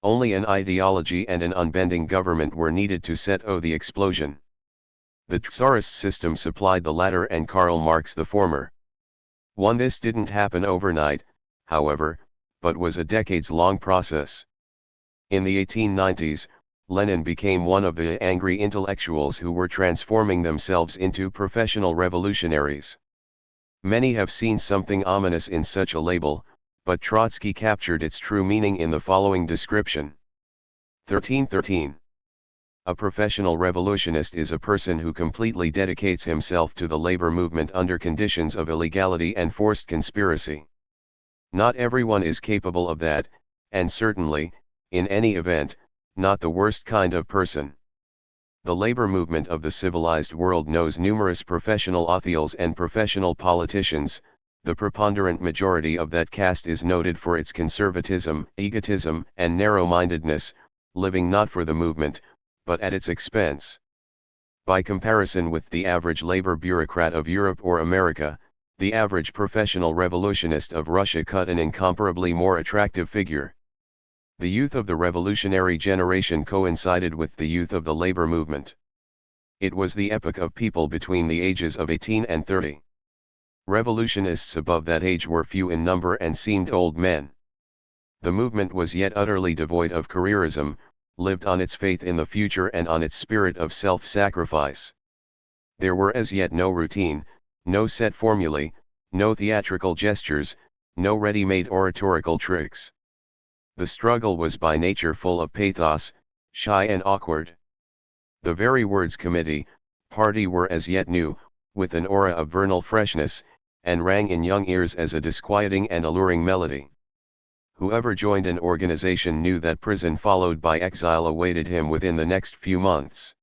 Only an ideology and an unbending government were needed to set the explosion. The Tsarist system supplied the latter and Karl Marx the former. This didn't happen overnight, however, but was a decades-long process. In the 1890s, Lenin became one of the angry intellectuals who were transforming themselves into professional revolutionaries. Many have seen something ominous in such a label, but Trotsky captured its true meaning in the following description. 1313. A professional revolutionist is a person who completely dedicates himself to the labor movement under conditions of illegality and forced conspiracy. Not everyone is capable of that, and certainly, in any event, not the worst kind of person. The labor movement of the civilized world knows numerous professional authiels and professional politicians. The preponderant majority of that caste is noted for its conservatism, egotism, and narrow-mindedness, living not for the movement, but at its expense. By comparison with the average labor bureaucrat of Europe or America, the average professional revolutionist of Russia cut an incomparably more attractive figure. The youth of the revolutionary generation coincided with the youth of the labor movement. It was the epoch of people between the ages of 18 and 30. Revolutionists above that age were few in number and seemed old men. The movement was yet utterly devoid of careerism, lived on its faith in the future and on its spirit of self-sacrifice. There were as yet no routine, no set formulae, no theatrical gestures, no ready-made oratorical tricks. The struggle was by nature full of pathos, shy and awkward. The very words committee, party were as yet new, with an aura of vernal freshness, and rang in young ears as a disquieting and alluring melody. Whoever joined an organization knew that prison followed by exile awaited him within the next few months.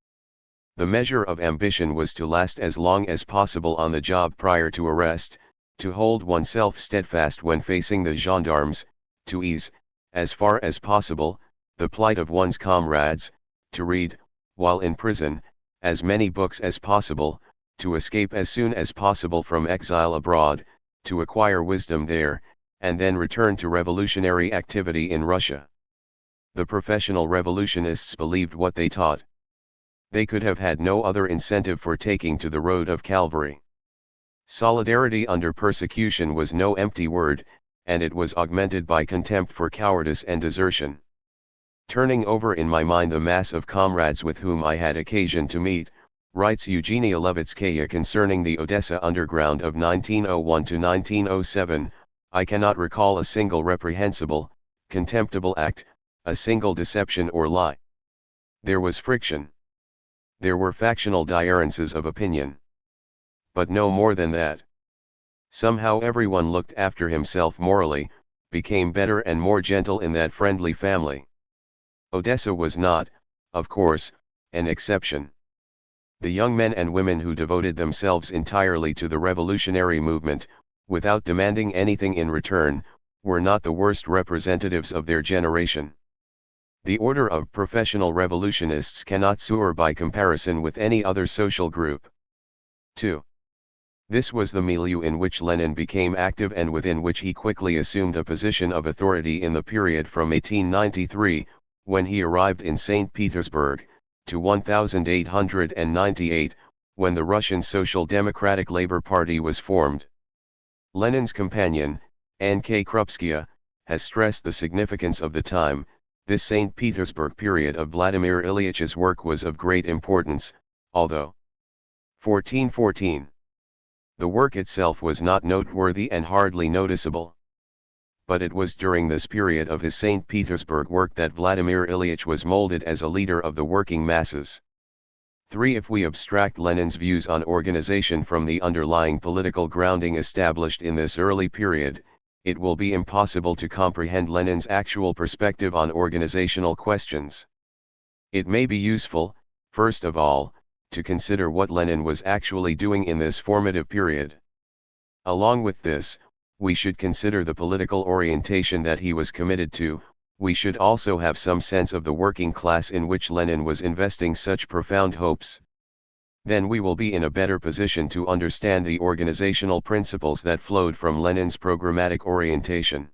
The measure of ambition was to last as long as possible on the job prior to arrest, to hold oneself steadfast when facing the gendarmes, to ease, as far as possible, the plight of one's comrades, to read, while in prison, as many books as possible, to escape as soon as possible from exile abroad, to acquire wisdom there, and then return to revolutionary activity in Russia. The professional revolutionists believed what they taught. They could have had no other incentive for taking to the road of Calvary. Solidarity under persecution was no empty word, and it was augmented by contempt for cowardice and desertion. Turning over in my mind the mass of comrades with whom I had occasion to meet, writes Eugenia Levitskaya concerning the Odessa underground of 1901 to 1907, I cannot recall a single reprehensible, contemptible act, a single deception or lie. There was friction. There were factional differences of opinion. But no more than that. Somehow everyone looked after himself morally, became better and more gentle in that friendly family. Odessa was not, of course, an exception. The young men and women who devoted themselves entirely to the revolutionary movement, without demanding anything in return, were not the worst representatives of their generation. The order of professional revolutionists cannot soar by comparison with any other social group. 2. This was the milieu in which Lenin became active and within which he quickly assumed a position of authority in the period from 1893, when he arrived in St. Petersburg, to 1898, when the Russian Social Democratic Labor Party was formed. Lenin's companion, N.K. Krupskaya, has stressed the significance of the time. This St. Petersburg period of Vladimir Ilyitch's work was of great importance, although 1414. The work itself was not noteworthy and hardly noticeable. But it was during this period of his St. Petersburg work that Vladimir Ilyich was molded as a leader of the working masses. 3. If we abstract Lenin's views on organization from the underlying political grounding established in this early period, it will be impossible to comprehend Lenin's actual perspective on organizational questions. It may be useful, first of all, to consider what Lenin was actually doing in this formative period. Along with this, we should consider the political orientation that he was committed to. We should also have some sense of the working class in which Lenin was investing such profound hopes. then we will be in a better position to understand the organizational principles that flowed from Lenin's programmatic orientation.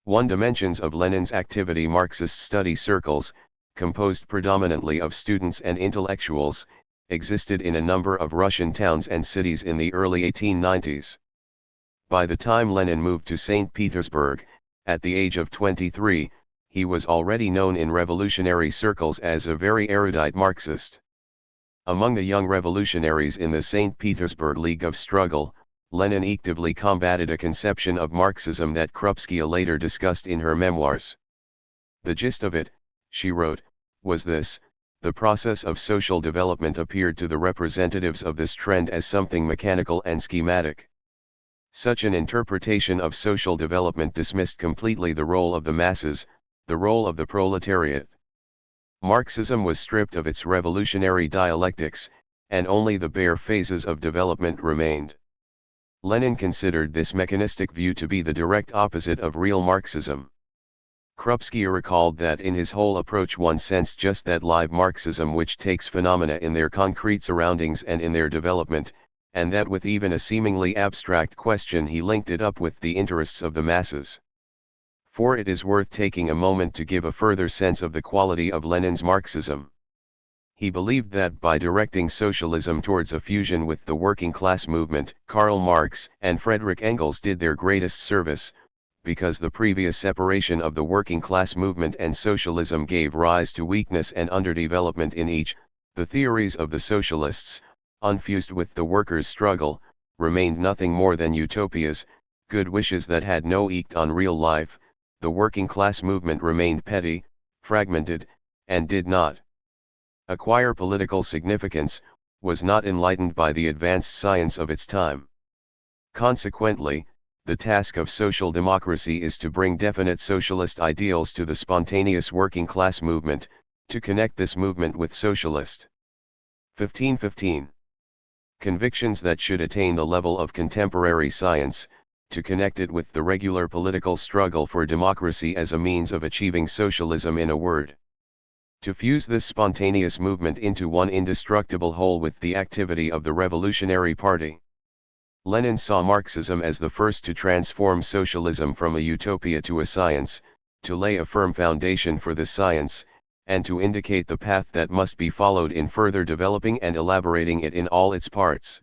1. Dimensions of Lenin's activity. Marxist study circles, composed predominantly of students and intellectuals, existed in a number of Russian towns and cities in the early 1890s. By the time Lenin moved to St. Petersburg, at the age of 23, he was already known in revolutionary circles as a very erudite Marxist. Among the young revolutionaries in the St. Petersburg League of Struggle, Lenin actively combated a conception of Marxism that Krupskaya later discussed in her memoirs. The gist of it, she wrote, was this: the process of social development appeared to the representatives of this trend as something mechanical and schematic. Such an interpretation of social development dismissed completely the role of the masses, the role of the proletariat. Marxism was stripped of its revolutionary dialectics, and only the bare phases of development remained. Lenin considered this mechanistic view to be the direct opposite of real Marxism. Krupskaya recalled that in his whole approach one sensed just that live Marxism which takes phenomena in their concrete surroundings and in their development, and that with even a seemingly abstract question he linked it up with the interests of the masses. For it is worth taking a moment to give a further sense of the quality of Lenin's Marxism. He believed that by directing socialism towards a fusion with the working class movement, Karl Marx and Friedrich Engels did their greatest service, because the previous separation of the working class movement and socialism gave rise to weakness and underdevelopment in each. The theories of the socialists, unfused with the workers' struggle, remained nothing more than utopias, good wishes that had no effect on real life. The working class movement remained petty, fragmented, and did not acquire political significance, was not enlightened by the advanced science of its time. Consequently, the task of social democracy is to bring definite socialist ideals to the spontaneous working class movement, to connect this movement with socialist 1515 convictions that should attain the level of contemporary science, to connect it with the regular political struggle for democracy as a means of achieving socialism. In a word, to fuse this spontaneous movement into one indestructible whole with the activity of the Revolutionary Party. Lenin saw Marxism as the first to transform socialism from a utopia to a science, to lay a firm foundation for this science, and to indicate the path that must be followed in further developing and elaborating it in all its parts.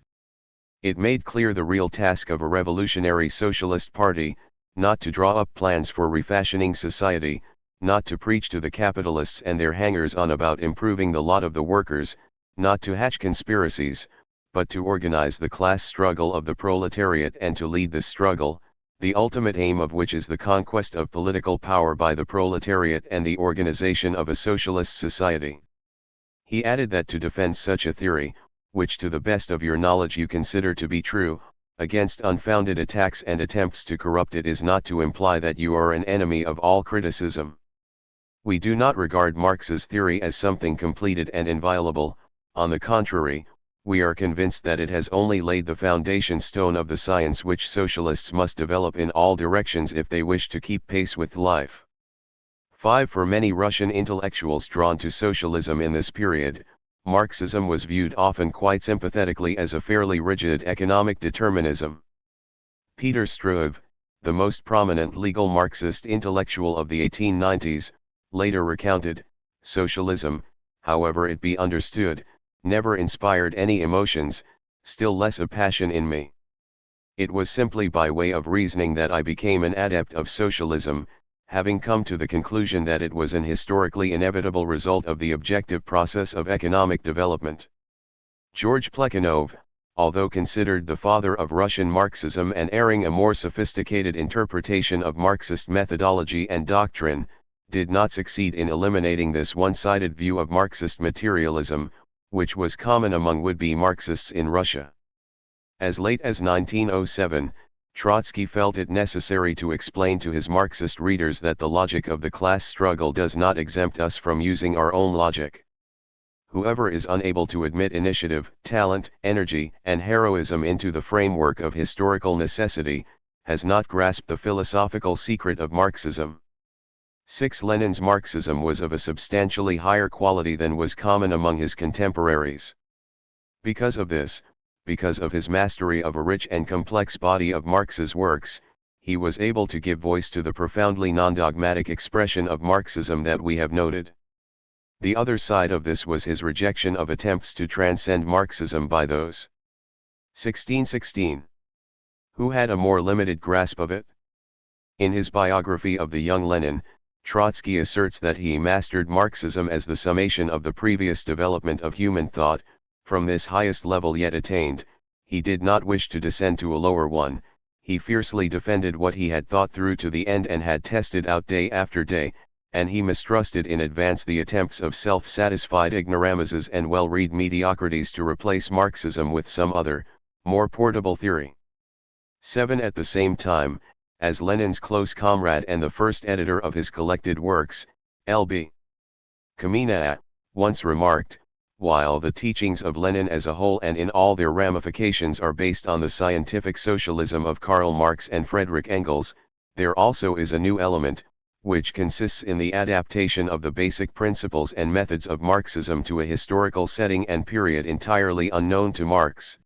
It made clear the real task of a revolutionary socialist party, not to draw up plans for refashioning society, not to preach to the capitalists and their hangers-on about improving the lot of the workers, not to hatch conspiracies, but to organize the class struggle of the proletariat and to lead this struggle, the ultimate aim of which is the conquest of political power by the proletariat and the organization of a socialist society. He added that to defend such a theory, which to the best of your knowledge you consider to be true, against unfounded attacks and attempts to corrupt it, is not to imply that you are an enemy of all criticism. We do not regard Marx's theory as something completed and inviolable. On the contrary, we are convinced that it has only laid the foundation stone of the science which socialists must develop in all directions if they wish to keep pace with life. 5. For many Russian intellectuals drawn to socialism in this period, Marxism was viewed often quite sympathetically as a fairly rigid economic determinism. Peter Struve, the most prominent legal Marxist intellectual of the 1890s, later recounted, "Socialism, however it be understood, never inspired any emotions, still less a passion in me. It was simply by way of reasoning that I became an adept of socialism, having come to the conclusion that it was an historically inevitable result of the objective process of economic development." George Plekhanov, although considered the father of Russian Marxism and airing a more sophisticated interpretation of Marxist methodology and doctrine, did not succeed in eliminating this one-sided view of Marxist materialism, which was common among would-be Marxists in Russia. As late as 1907, Trotsky felt it necessary to explain to his Marxist readers that the logic of the class struggle does not exempt us from using our own logic. Whoever is unable to admit initiative, talent, energy, and heroism into the framework of historical necessity, has not grasped the philosophical secret of Marxism. 6. Lenin's Marxism was of a substantially higher quality than was common among his contemporaries. Because of this, because of his mastery of a rich and complex body of Marx's works, he was able to give voice to the profoundly non-dogmatic expression of Marxism that we have noted. The other side of this was his rejection of attempts to transcend Marxism by those 1616 who had a more limited grasp of it. In his biography of the young Lenin, Trotsky asserts that he mastered Marxism as the summation of the previous development of human thought. From this highest level yet attained, he did not wish to descend to a lower one. He fiercely defended what he had thought through to the end and had tested out day after day, and he mistrusted in advance the attempts of self-satisfied ignoramuses and well-read mediocrities to replace Marxism with some other, more portable theory. 7. At the same time, as Lenin's close comrade and the first editor of his collected works, L.B. Kamina once remarked, while the teachings of Lenin as a whole and in all their ramifications are based on the scientific socialism of Karl Marx and Friedrich Engels, there also is a new element, which consists in the adaptation of the basic principles and methods of Marxism to a historical setting and period entirely unknown to Marx.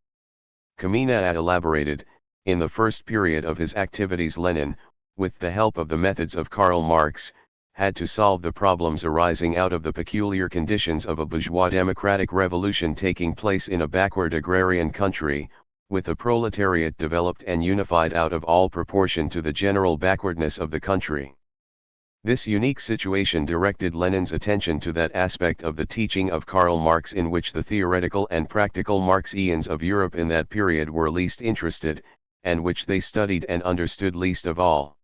Kamina elaborated, in the first period of his activities Lenin, with the help of the methods of Karl Marx, had to solve the problems arising out of the peculiar conditions of a bourgeois democratic revolution taking place in a backward agrarian country, with the proletariat developed and unified out of all proportion to the general backwardness of the country. This unique situation directed Lenin's attention to that aspect of the teaching of Karl Marx in which the theoretical and practical Marxians of Europe in that period were least interested, and which they studied and understood least of all.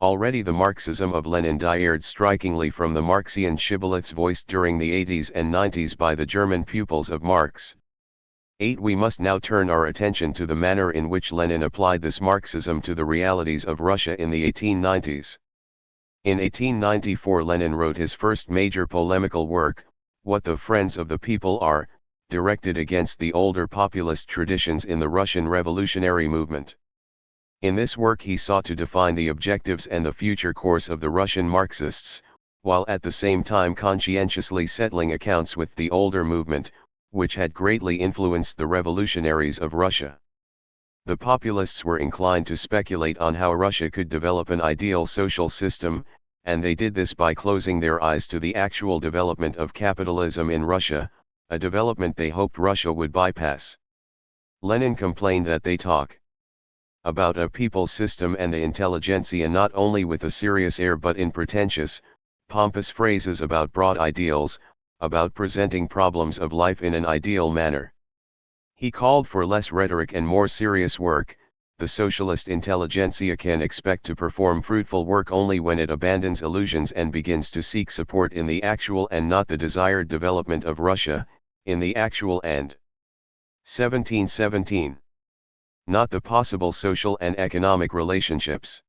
Already the Marxism of Lenin differed strikingly from the Marxian shibboleths voiced during the 80s and 90s by the German pupils of Marx. 8. We must now turn our attention to the manner in which Lenin applied this Marxism to the realities of Russia in the 1890s. In 1894 Lenin wrote his first major polemical work, What the Friends of the People Are, directed against the older populist traditions in the Russian revolutionary movement. In this work he sought to define the objectives and the future course of the Russian Marxists, while at the same time conscientiously settling accounts with the older movement, which had greatly influenced the revolutionaries of Russia. The populists were inclined to speculate on how Russia could develop an ideal social system, and they did this by closing their eyes to the actual development of capitalism in Russia, a development they hoped Russia would bypass. Lenin complained that they talk about a people's system and the intelligentsia not only with a serious air but in pretentious, pompous phrases about broad ideals, about presenting problems of life in an ideal manner. He called for less rhetoric and more serious work. The socialist intelligentsia can expect to perform fruitful work only when it abandons illusions and begins to seek support in the actual and not the desired development of Russia, in the actual and 1717. Not the possible social and economic relationships.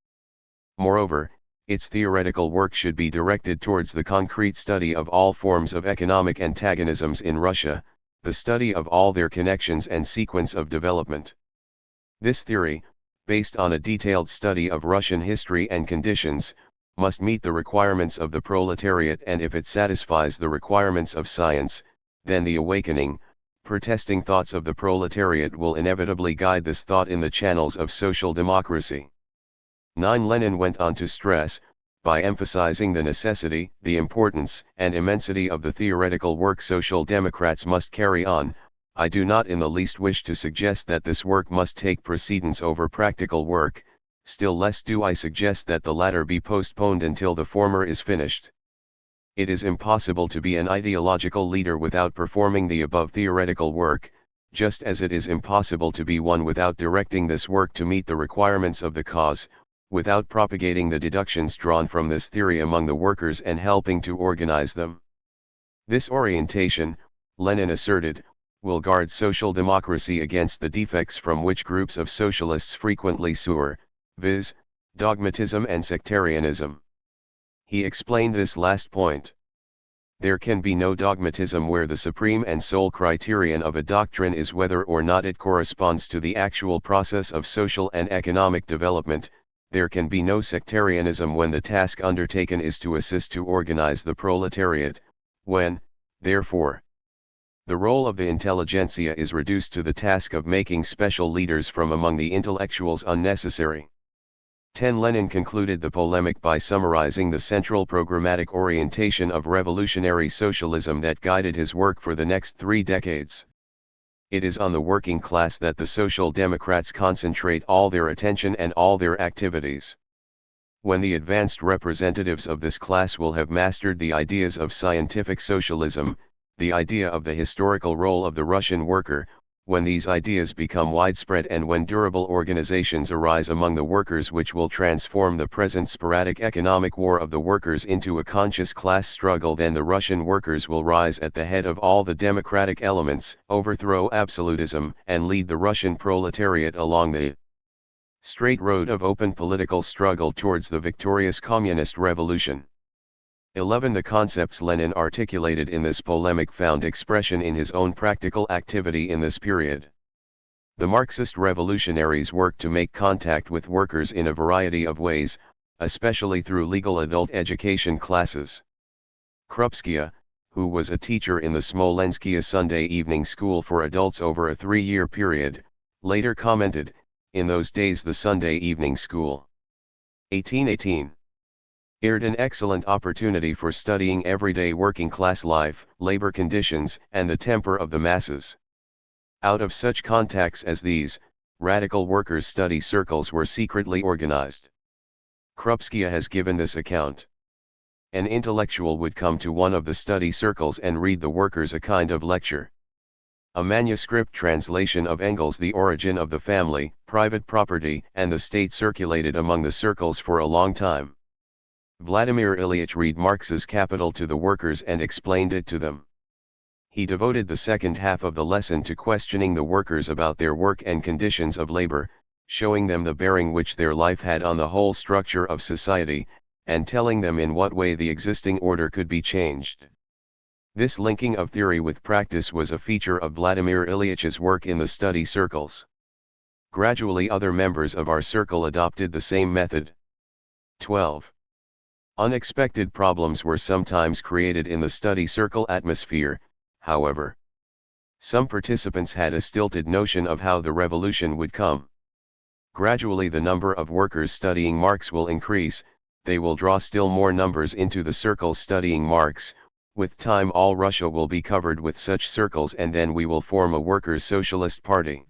Moreover, its theoretical work should be directed towards the concrete study of all forms of economic antagonisms in Russia, the study of all their connections and sequence of development. This theory, based on a detailed study of Russian history and conditions, must meet the requirements of the proletariat, and if it satisfies the requirements of science, then the awakening, protesting thoughts of the proletariat will inevitably guide this thought in the channels of social democracy. 9. Lenin went on to stress, by emphasizing the necessity, the importance, and immensity of the theoretical work Social Democrats must carry on, I do not in the least wish to suggest that this work must take precedence over practical work, still less do I suggest that the latter be postponed until the former is finished. It is impossible to be an ideological leader without performing the above theoretical work, just as it is impossible to be one without directing this work to meet the requirements of the cause, without propagating the deductions drawn from this theory among the workers and helping to organize them. This orientation, Lenin asserted, will guard social democracy against the defects from which groups of socialists frequently soar, viz., dogmatism and sectarianism. He explained this last point. There can be no dogmatism where the supreme and sole criterion of a doctrine is whether or not it corresponds to the actual process of social and economic development. There can be no sectarianism when the task undertaken is to assist to organize the proletariat, when, therefore, The role of the intelligentsia is reduced to the task of making special leaders from among the intellectuals unnecessary. 10. Lenin concluded the polemic by summarizing the central programmatic orientation of revolutionary socialism that guided his work for the next 3 decades. It is on the working class that the Social Democrats concentrate all their attention and all their activities. When the advanced representatives of this class will have mastered the ideas of scientific socialism, the idea of the historical role of the Russian worker, when these ideas become widespread and when durable organizations arise among the workers which will transform the present sporadic economic war of the workers into a conscious class struggle, then the Russian workers will rise at the head of all the democratic elements, overthrow absolutism, and lead the Russian proletariat along the straight road of open political struggle towards the victorious communist revolution. 11. The concepts Lenin articulated in this polemic found expression in his own practical activity in this period. The Marxist revolutionaries worked to make contact with workers in a variety of ways, especially through legal adult education classes. Krupskaya, who was a teacher in the Smolenskaya Sunday evening school for adults over a 3-year period, later commented, "In those days the Sunday evening school 1818 offered an excellent opportunity for studying everyday working class life, labor conditions, and the temper of the masses. Out of such contacts as these, radical workers' study circles were secretly organized." Krupskaya has given this account. An intellectual would come to one of the study circles and read the workers a kind of lecture. A manuscript translation of Engels' The Origin of the Family, Private Property, and the State circulated among the circles for a long time. Vladimir Ilyich read Marx's Capital to the workers and explained it to them. He devoted the second half of the lesson to questioning the workers about their work and conditions of labor, showing them the bearing which their life had on the whole structure of society, and telling them in what way the existing order could be changed. This linking of theory with practice was a feature of Vladimir Ilyich's work in the study circles. Gradually other members of our circle adopted the same method. 12. Unexpected problems were sometimes created in the study circle atmosphere, however. Some participants had a stilted notion of how the revolution would come. Gradually the number of workers studying Marx will increase, they will draw still more numbers into the circles studying Marx, with time all Russia will be covered with such circles, and then we will form a workers' socialist party.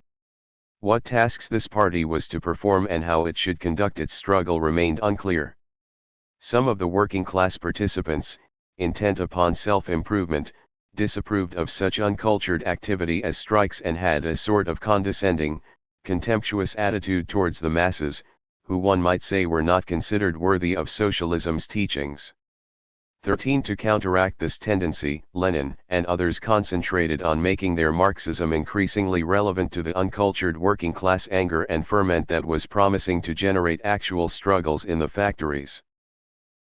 What tasks this party was to perform and how it should conduct its struggle remained unclear. Some of the working class participants, intent upon self-improvement, disapproved of such uncultured activity as strikes and had a sort of condescending, contemptuous attitude towards the masses, who one might say were not considered worthy of socialism's teachings. 13. To counteract this tendency, Lenin and others concentrated on making their Marxism increasingly relevant to the uncultured working class anger and ferment that was promising to generate actual struggles in the factories.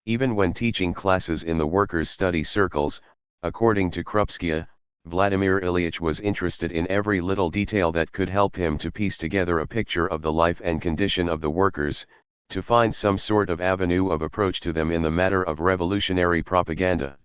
Even when teaching classes in the workers' study circles, according to Krupskaya, Vladimir Ilyich was interested in every little detail that could help him to piece together a picture of the life and condition of the workers, to find some sort of avenue of approach to them in the matter of revolutionary propaganda.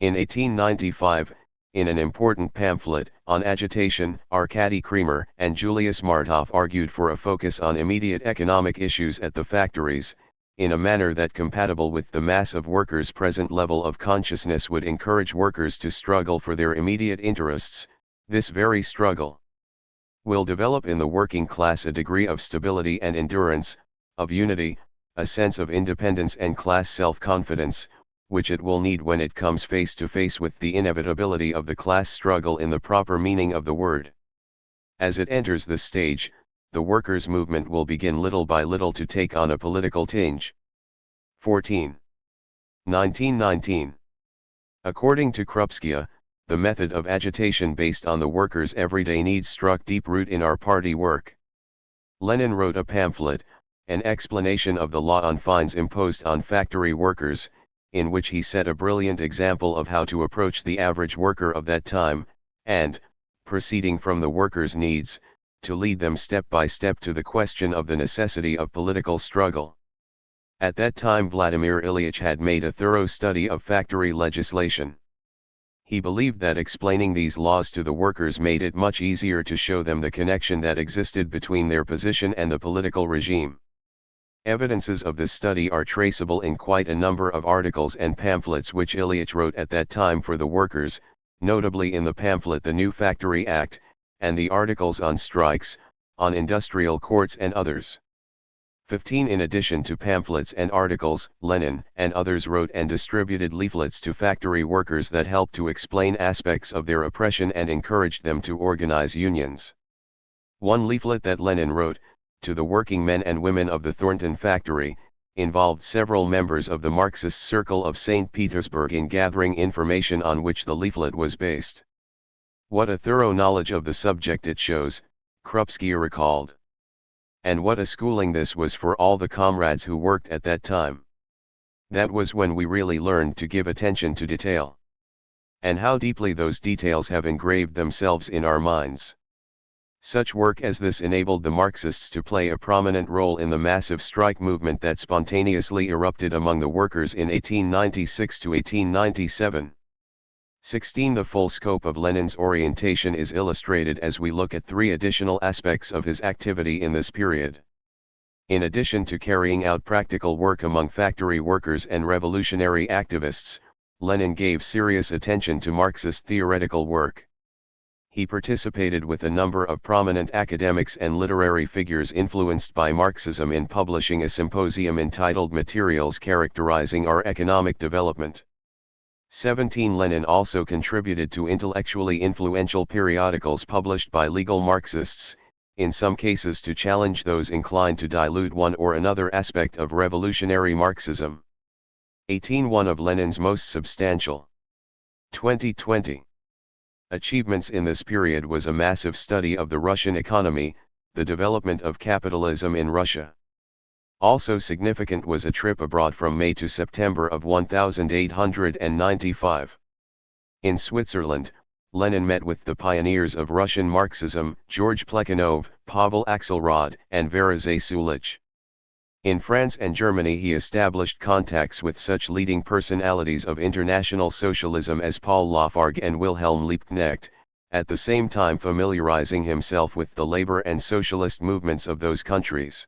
In 1895, in an important pamphlet on agitation, Arkady Kremer and Julius Martov argued for a focus on immediate economic issues at the factories, in a manner that compatible with the mass of workers' present level of consciousness would encourage workers to struggle for their immediate interests. This very struggle will develop in the working class a degree of stability and endurance, of unity, a sense of independence and class self-confidence, which it will need when it comes face to face with the inevitability of the class struggle in the proper meaning of the word. As it enters this stage, the workers' movement will begin little by little to take on a political tinge. 14. 1919. According to Krupskaya, the method of agitation based on the workers' everyday needs struck deep root in our party work. Lenin wrote a pamphlet, An Explanation of the Law on Fines Imposed on Factory Workers, in which he set a brilliant example of how to approach the average worker of that time, and, proceeding from the workers' needs, to lead them step by step to the question of the necessity of political struggle. At that time Vladimir Ilyich had made a thorough study of factory legislation. He believed that explaining these laws to the workers made it much easier to show them the connection that existed between their position and the political regime. Evidences of this study are traceable in quite a number of articles and pamphlets which Ilyich wrote at that time for the workers, notably in the pamphlet The New Factory Act, and the articles on strikes, on industrial courts and others. 15. In addition to pamphlets and articles, Lenin and others wrote and distributed leaflets to factory workers that helped to explain aspects of their oppression and encouraged them to organize unions. One leaflet that Lenin wrote, to the working men and women of the Thornton factory, involved several members of the Marxist Circle of St. Petersburg in gathering information on which the leaflet was based. What a thorough knowledge of the subject it shows, Krupski recalled. And what a schooling this was for all the comrades who worked at that time. That was when we really learned to give attention to detail. And how deeply those details have engraved themselves in our minds. Such work as this enabled the Marxists to play a prominent role in the massive strike movement that spontaneously erupted among the workers in 1896 to 1897. 16. The full scope of Lenin's orientation is illustrated as we look at three additional aspects of his activity in this period. In addition to carrying out practical work among factory workers and revolutionary activists, Lenin gave serious attention to Marxist theoretical work. He participated with a number of prominent academics and literary figures influenced by Marxism in publishing a symposium entitled Materials Characterizing Our Economic Development. 17. Lenin also contributed to intellectually influential periodicals published by legal Marxists, in some cases to challenge those inclined to dilute one or another aspect of revolutionary Marxism. 18. One of Lenin's most substantial 2020 achievements in this period was a massive study of the Russian economy, the development of capitalism in Russia. Also significant was a trip abroad from May to September of 1895. In Switzerland, Lenin met with the pioneers of Russian Marxism, George Plekhanov, Pavel Axelrod, and Varazay Sulich. In France and Germany he established contacts with such leading personalities of international socialism as Paul Lafargue and Wilhelm Liebknecht, at the same time familiarizing himself with the labor and socialist movements of those countries.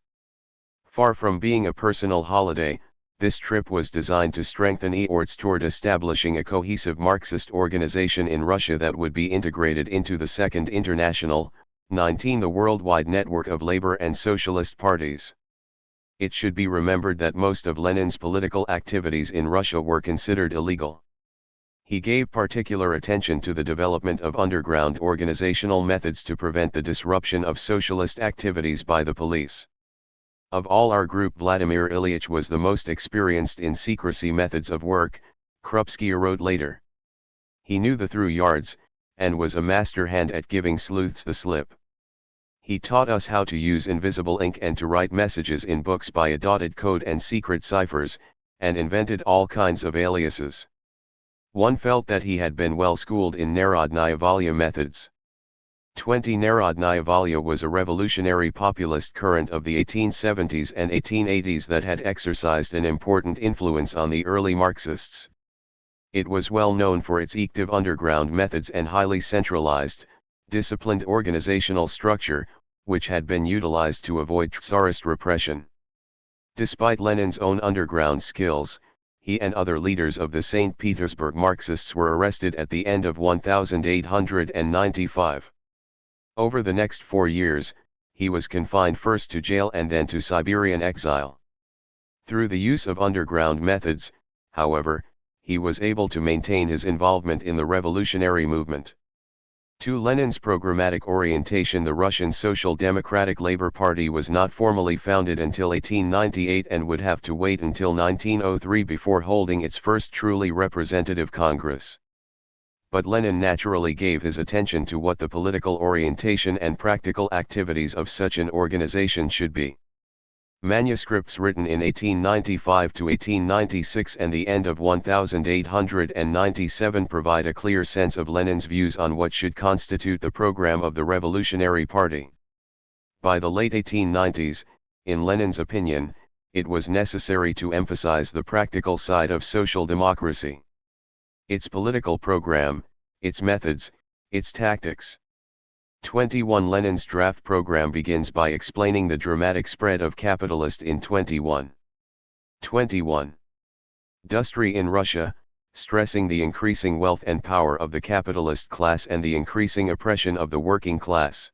Far from being a personal holiday, this trip was designed to strengthen efforts toward establishing a cohesive Marxist organization in Russia that would be integrated into the Second International, 19. The worldwide network of labor and socialist parties. It should be remembered that most of Lenin's political activities in Russia were considered illegal. He gave particular attention to the development of underground organizational methods to prevent the disruption of socialist activities by the police. Of all our group, Vladimir Ilyich was the most experienced in secrecy methods of work, Krupski wrote later. He knew the through yards, and was a master hand at giving sleuths the slip. He taught us how to use invisible ink and to write messages in books by a dotted code and secret ciphers, and invented all kinds of aliases. One felt that he had been well schooled in Narodnaya Volya methods. 20. Narodnaya Volya was a revolutionary populist current of the 1870s and 1880s that had exercised an important influence on the early Marxists. It was well known for its active underground methods and highly centralized, disciplined organizational structure, which had been utilized to avoid Tsarist repression. Despite Lenin's own underground skills, he and other leaders of the St. Petersburg Marxists were arrested at the end of 1895. Over the next 4 years, he was confined first to jail and then to Siberian exile. Through the use of underground methods, however, he was able to maintain his involvement in the revolutionary movement. To Lenin's programmatic orientation, the Russian Social Democratic Labor Party was not formally founded until 1898 and would have to wait until 1903 before holding its first truly representative Congress. But Lenin naturally gave his attention to what the political orientation and practical activities of such an organization should be. Manuscripts written in 1895 to 1896 and the end of 1897 provide a clear sense of Lenin's views on what should constitute the program of the Revolutionary Party. By the late 1890s, in Lenin's opinion, it was necessary to emphasize the practical side of social democracy. Its political program, its methods, its tactics. 21. Lenin's draft program begins by explaining the dramatic spread of capitalist in 21. 21. Industry in Russia, stressing the increasing wealth and power of the capitalist class and the increasing oppression of the working class.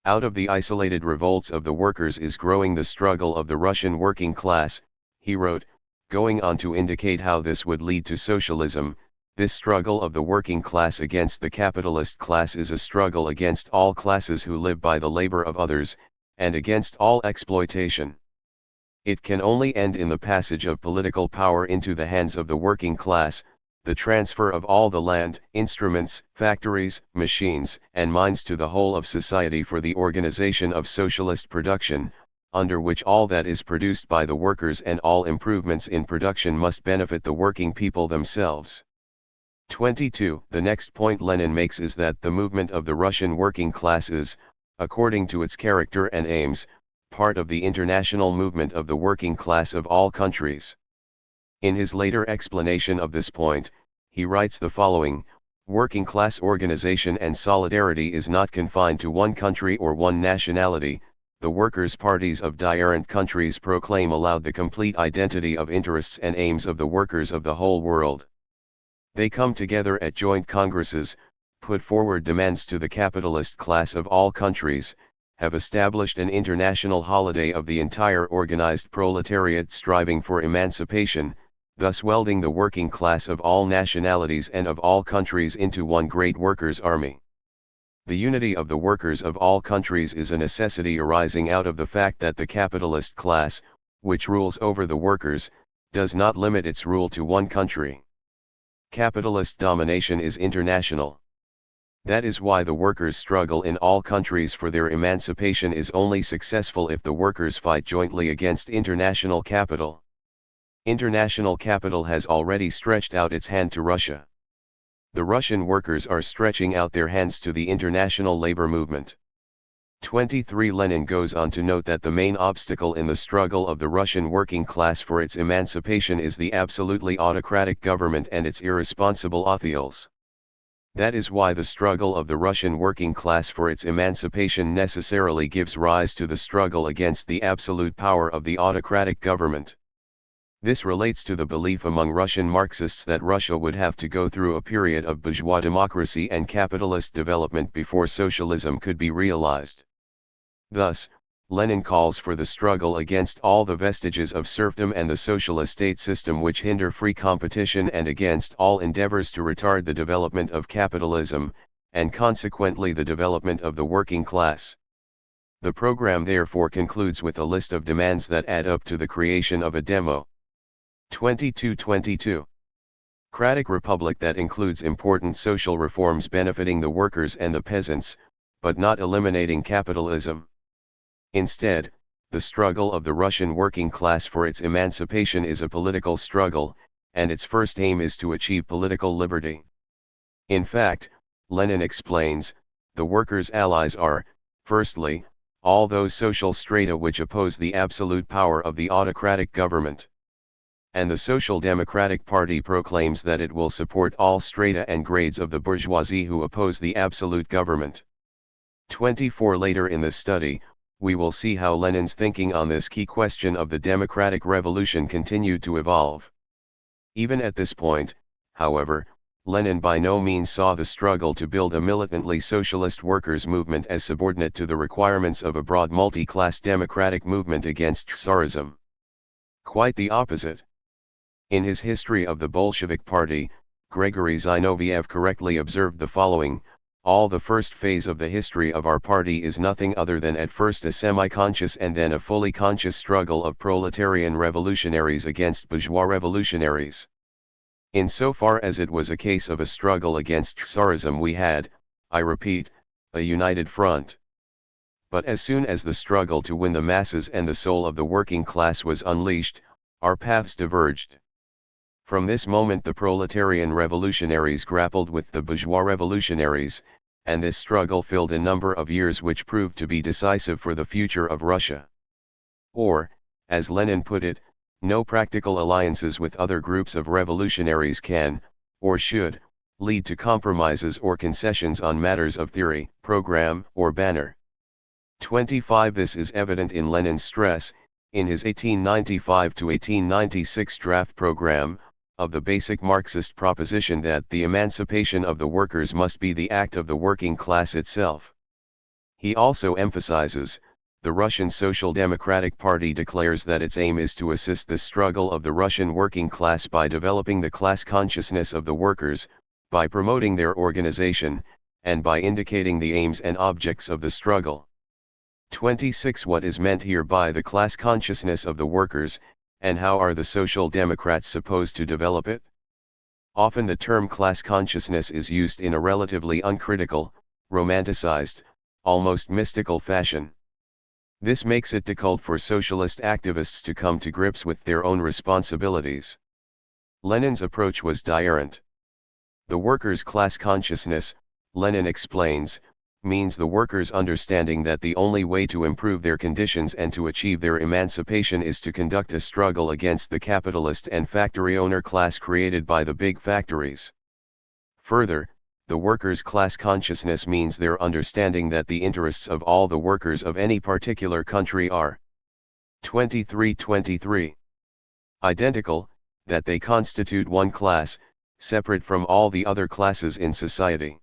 Out of the isolated revolts of the workers is growing the struggle of the Russian working class, he wrote, going on to indicate how this would lead to socialism. This struggle of the working class against the capitalist class is a struggle against all classes who live by the labor of others, and against all exploitation. It can only end in the passage of political power into the hands of the working class, the transfer of all the land, instruments, factories, machines, and mines to the whole of society for the organization of socialist production, under which all that is produced by the workers and all improvements in production must benefit the working people themselves. 22. The next point Lenin makes is that the movement of the Russian working class is, according to its character and aims, part of the international movement of the working class of all countries. In his later explanation of this point, he writes the following: working class organization and solidarity is not confined to one country or one nationality. The workers' parties of different countries proclaim aloud the complete identity of interests and aims of the workers of the whole world. They come together at joint congresses, put forward demands to the capitalist class of all countries, have established an international holiday of the entire organized proletariat striving for emancipation, thus welding the working class of all nationalities and of all countries into one great workers' army. The unity of the workers of all countries is a necessity arising out of the fact that the capitalist class, which rules over the workers, does not limit its rule to one country. Capitalist domination is international. That is why the workers' struggle in all countries for their emancipation is only successful if the workers fight jointly against international capital. International capital has already stretched out its hand to Russia. The Russian workers are stretching out their hands to the international labor movement. 23. Lenin goes on to note that the main obstacle in the struggle of the Russian working class for its emancipation is the absolutely autocratic government and its irresponsible officials. That is why the struggle of the Russian working class for its emancipation necessarily gives rise to the struggle against the absolute power of the autocratic government. This relates to the belief among Russian Marxists that Russia would have to go through a period of bourgeois democracy and capitalist development before socialism could be realized. Thus, Lenin calls for the struggle against all the vestiges of serfdom and the socialist state system which hinder free competition and against all endeavors to retard the development of capitalism, and consequently the development of the working class. The program therefore concludes with a list of demands that add up to the creation of a demo. 22. Democratic republic that includes important social reforms benefiting the workers and the peasants, but not eliminating capitalism. Instead, the struggle of the Russian working class for its emancipation is a political struggle, and its first aim is to achieve political liberty. In fact, Lenin explains, the workers' allies are, firstly, all those social strata which oppose the absolute power of the autocratic government. And the Social Democratic Party proclaims that it will support all strata and grades of the bourgeoisie who oppose the absolute government. 24. Later in the study, we will see how Lenin's thinking on this key question of the democratic revolution continued to evolve. Even at this point, however, Lenin by no means saw the struggle to build a militantly socialist workers' movement as subordinate to the requirements of a broad multi-class democratic movement against Tsarism. Quite the opposite. In his History of the Bolshevik Party, Gregory Zinoviev correctly observed the following: all the first phase of the history of our party is nothing other than at first a semi-conscious and then a fully conscious struggle of proletarian revolutionaries against bourgeois revolutionaries. Insofar as it was a case of a struggle against Tsarism, we had, I repeat, a united front. But as soon as the struggle to win the masses and the soul of the working class was unleashed, our paths diverged. From this moment the proletarian revolutionaries grappled with the bourgeois revolutionaries, and this struggle filled a number of years which proved to be decisive for the future of Russia. Or, as Lenin put it, no practical alliances with other groups of revolutionaries can, or should, lead to compromises or concessions on matters of theory, program, or banner. 25. This is evident in Lenin's stress, in his 1895 to 1896 draft program, of the basic Marxist proposition that the emancipation of the workers must be the act of the working class itself. He also emphasizes, the Russian Social Democratic Party declares that its aim is to assist the struggle of the Russian working class by developing the class consciousness of the workers, by promoting their organization, and by indicating the aims and objects of the struggle. 26. What is meant here by the class consciousness of the workers, and how are the Social Democrats supposed to develop it? Often the term class consciousness is used in a relatively uncritical, romanticized, almost mystical fashion. This makes it difficult for socialist activists to come to grips with their own responsibilities. Lenin's approach was different. The workers' class consciousness, Lenin explains, means the workers understanding that the only way to improve their conditions and to achieve their emancipation is to conduct a struggle against the capitalist and factory owner class created by the big factories. Further, the workers' class consciousness means their understanding that the interests of all the workers of any particular country are 23. Identical, that they constitute one class, separate from all the other classes in society.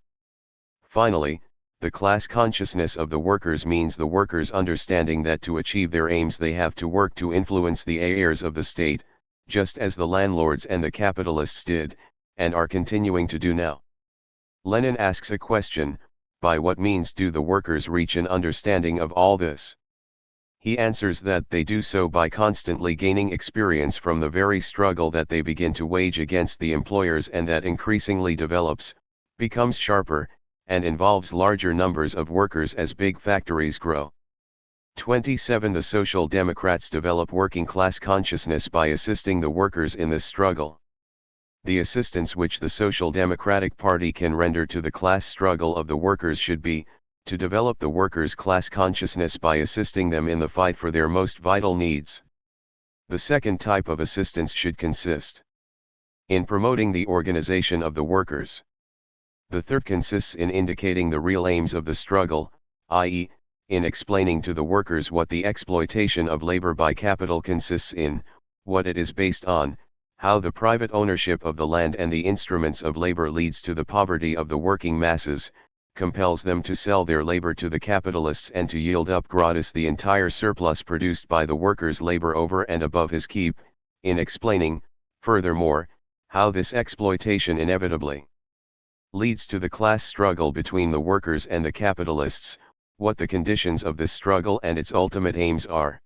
Finally, the class consciousness of the workers means the workers understanding that to achieve their aims they have to work to influence the heirs of the state, just as the landlords and the capitalists did, and are continuing to do now. Lenin asks a question, by what means do the workers reach an understanding of all this? He answers that they do so by constantly gaining experience from the very struggle that they begin to wage against the employers and that increasingly develops, becomes sharper, and involves larger numbers of workers as big factories grow. 27. The Social Democrats develop working class consciousness by assisting the workers in this struggle. The assistance which the Social Democratic Party can render to the class struggle of the workers should be, to develop the workers' class consciousness by assisting them in the fight for their most vital needs. The second type of assistance should consist in promoting the organization of the workers. The third consists in indicating the real aims of the struggle, i.e., in explaining to the workers what the exploitation of labor by capital consists in, what it is based on, how the private ownership of the land and the instruments of labor leads to the poverty of the working masses, compels them to sell their labor to the capitalists and to yield up gratis the entire surplus produced by the worker's labor over and above his keep, in explaining, furthermore, how this exploitation inevitably leads to the class struggle between the workers and the capitalists, what the conditions of this struggle and its ultimate aims are.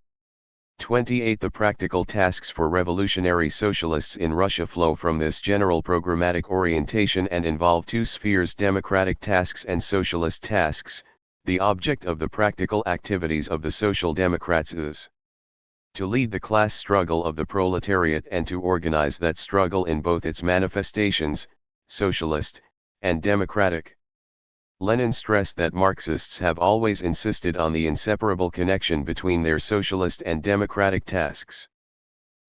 28. The practical tasks for revolutionary socialists in Russia flow from this general programmatic orientation and involve two spheres: democratic tasks and socialist tasks. The object of the practical activities of the Social Democrats is to lead the class struggle of the proletariat and to organize that struggle in both its manifestations, socialist and democratic. Lenin stressed that Marxists have always insisted on the inseparable connection between their socialist and democratic tasks.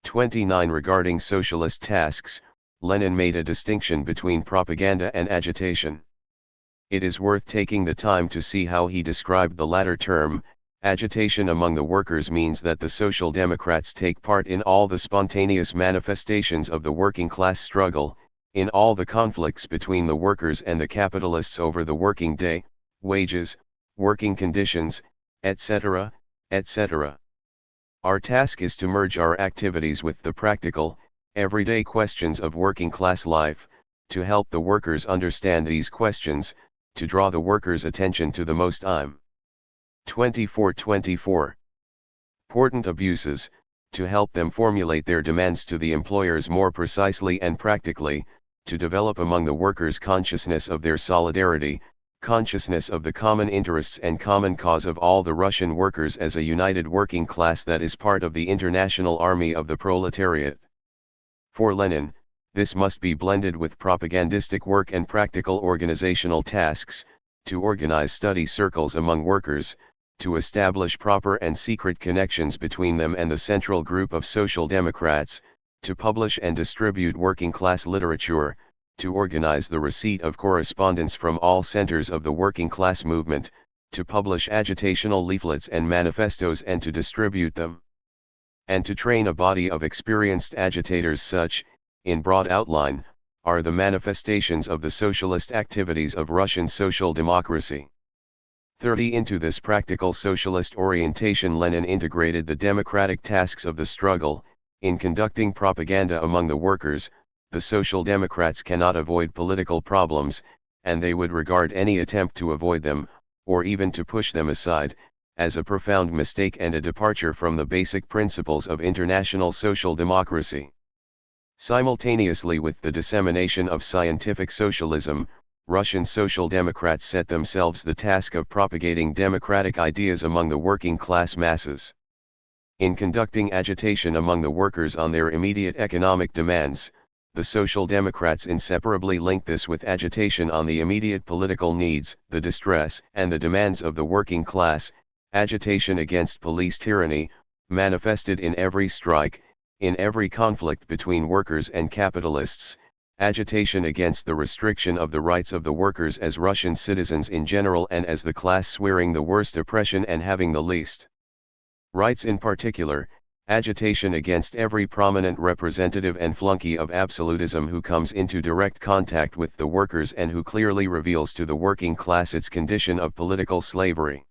29. Regarding socialist tasks, Lenin made a distinction between propaganda and agitation. It is worth taking the time to see how he described the latter term. Agitation among the workers means that the Social Democrats take part in all the spontaneous manifestations of the working class struggle, in all the conflicts between the workers and the capitalists over the working day, wages, working conditions, etc., etc. Our task is to merge our activities with the practical, everyday questions of working class life, to help the workers understand these questions, to draw the workers' attention to the most important abuses, to help them formulate their demands to the employers more precisely and practically, to develop among the workers consciousness of their solidarity, consciousness of the common interests and common cause of all the Russian workers as a united working class that is part of the international army of the proletariat. For Lenin, this must be blended with propagandistic work and practical organizational tasks, to organize study circles among workers, to establish proper and secret connections between them and the central group of Social Democrats, to publish and distribute working class literature, to organize the receipt of correspondence from all centers of the working class movement, to publish agitational leaflets and manifestos and to distribute them, and to train a body of experienced agitators. Such, in broad outline, are the manifestations of the socialist activities of Russian social democracy. 30. Into this practical socialist orientation Lenin integrated the democratic tasks of the struggle. In conducting propaganda among the workers, the Social Democrats cannot avoid political problems, and they would regard any attempt to avoid them, or even to push them aside, as a profound mistake and a departure from the basic principles of international social democracy. Simultaneously with the dissemination of scientific socialism, Russian Social Democrats set themselves the task of propagating democratic ideas among the working class masses. In conducting agitation among the workers on their immediate economic demands, the Social Democrats inseparably link this with agitation on the immediate political needs, the distress and the demands of the working class, agitation against police tyranny, manifested in every strike, in every conflict between workers and capitalists, agitation against the restriction of the rights of the workers as Russian citizens in general and as the class swearing the worst oppression and having the least rights in particular, agitation against every prominent representative and flunky of absolutism who comes into direct contact with the workers and who clearly reveals to the working class its condition of political slavery.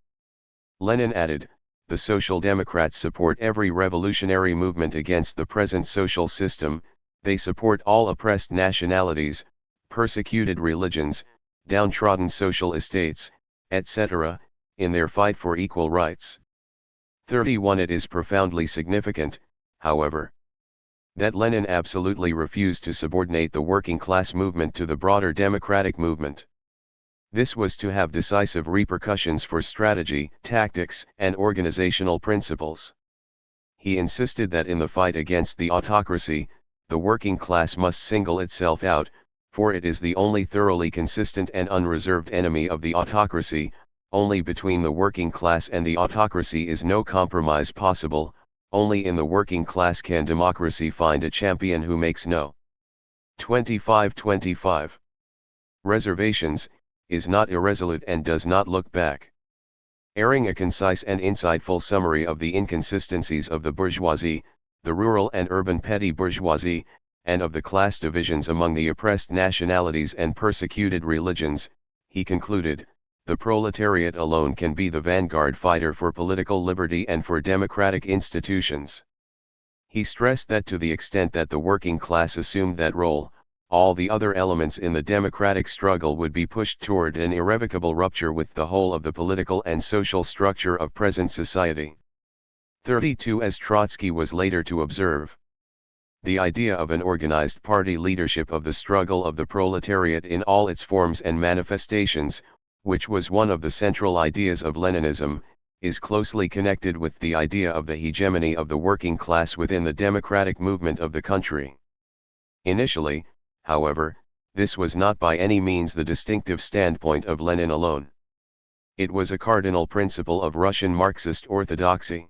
Lenin added, the Social Democrats support every revolutionary movement against the present social system. They support all oppressed nationalities, persecuted religions, downtrodden social estates, etc., in their fight for equal rights. 31. It is profoundly significant, however, that Lenin absolutely refused to subordinate the working class movement to the broader democratic movement. This was to have decisive repercussions for strategy, tactics, and organizational principles. He insisted that in the fight against the autocracy, the working class must single itself out, for it is the only thoroughly consistent and unreserved enemy of the autocracy. Only between the working class and the autocracy is no compromise possible, only in the working class can democracy find a champion who makes no 25 reservations, is not irresolute and does not look back. Airing a concise and insightful summary of the inconsistencies of the bourgeoisie, the rural and urban petty bourgeoisie, and of the class divisions among the oppressed nationalities and persecuted religions, he concluded, the proletariat alone can be the vanguard fighter for political liberty and for democratic institutions. He stressed that to the extent that the working class assumed that role, all the other elements in the democratic struggle would be pushed toward an irrevocable rupture with the whole of the political and social structure of present society. 32. As Trotsky was later to observe, the idea of an organized party leadership of the struggle of the proletariat in all its forms and manifestations, which was one of the central ideas of Leninism, is closely connected with the idea of the hegemony of the working class within the democratic movement of the country. Initially, however, this was not by any means the distinctive standpoint of Lenin alone. It was a cardinal principle of Russian Marxist orthodoxy.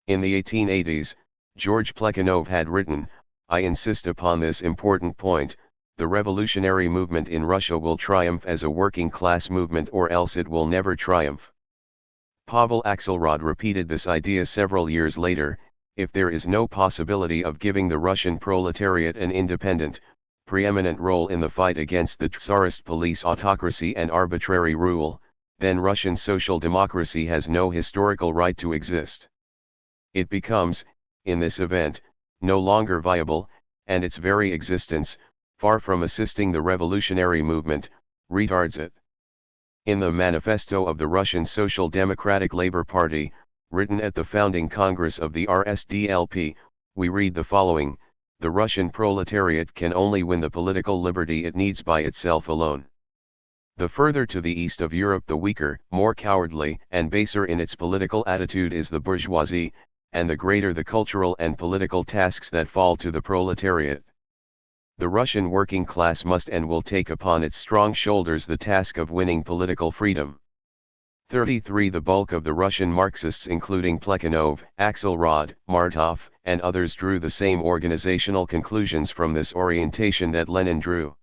In the 1880s, George Plekhanov had written, I insist upon this important point, the revolutionary movement in Russia will triumph as a working class movement or else it will never triumph. Pavel Axelrod repeated this idea several years later, if there is no possibility of giving the Russian proletariat an independent, preeminent role in the fight against the Tsarist police autocracy and arbitrary rule, then Russian social democracy has no historical right to exist. It becomes, in this event, no longer viable, and its very existence, far from assisting the revolutionary movement, retards it. In the manifesto of the Russian Social Democratic Labour Party, written at the founding Congress of the RSDLP, we read the following, the Russian proletariat can only win the political liberty it needs by itself alone. The further to the east of Europe the weaker, more cowardly and baser in its political attitude is the bourgeoisie, and the greater the cultural and political tasks that fall to the proletariat. The Russian working class must and will take upon its strong shoulders the task of winning political freedom. 33. The bulk of the Russian Marxists including Plekhanov, Axelrod, Martov, and others drew the same organizational conclusions from this orientation that Lenin drew.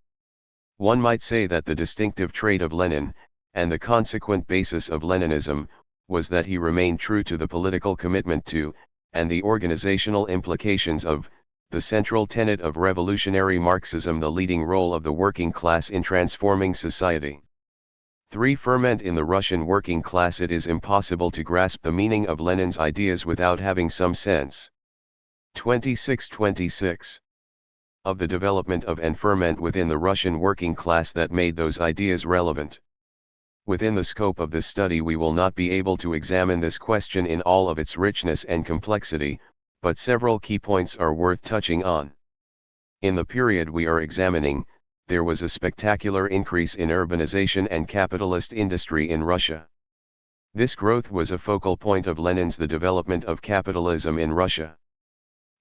One might say that the distinctive trait of Lenin, and the consequent basis of Leninism, was that he remained true to the political commitment to, and the organizational implications of, the central tenet of revolutionary Marxism: the leading role of the working class in transforming society. 3. Ferment in the Russian working class. It is impossible to grasp the meaning of Lenin's ideas without having some sense. 26 of the development of and ferment within the Russian working class that made those ideas relevant. Within the scope of this study we will not be able to examine this question in all of its richness and complexity, but several key points are worth touching on. In the period we are examining, there was a spectacular increase in urbanization and capitalist industry in Russia. This growth was a focal point of Lenin's The Development of Capitalism in Russia.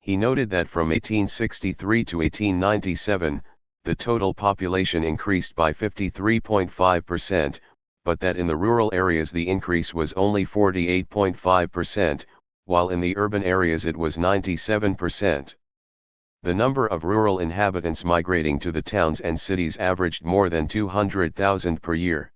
He noted that from 1863 to 1897, the total population increased by 53.5%, but that in the rural areas the increase was only 48.5%, while in the urban areas it was 97%. The number of rural inhabitants migrating to the towns and cities averaged more than 200,000 per year.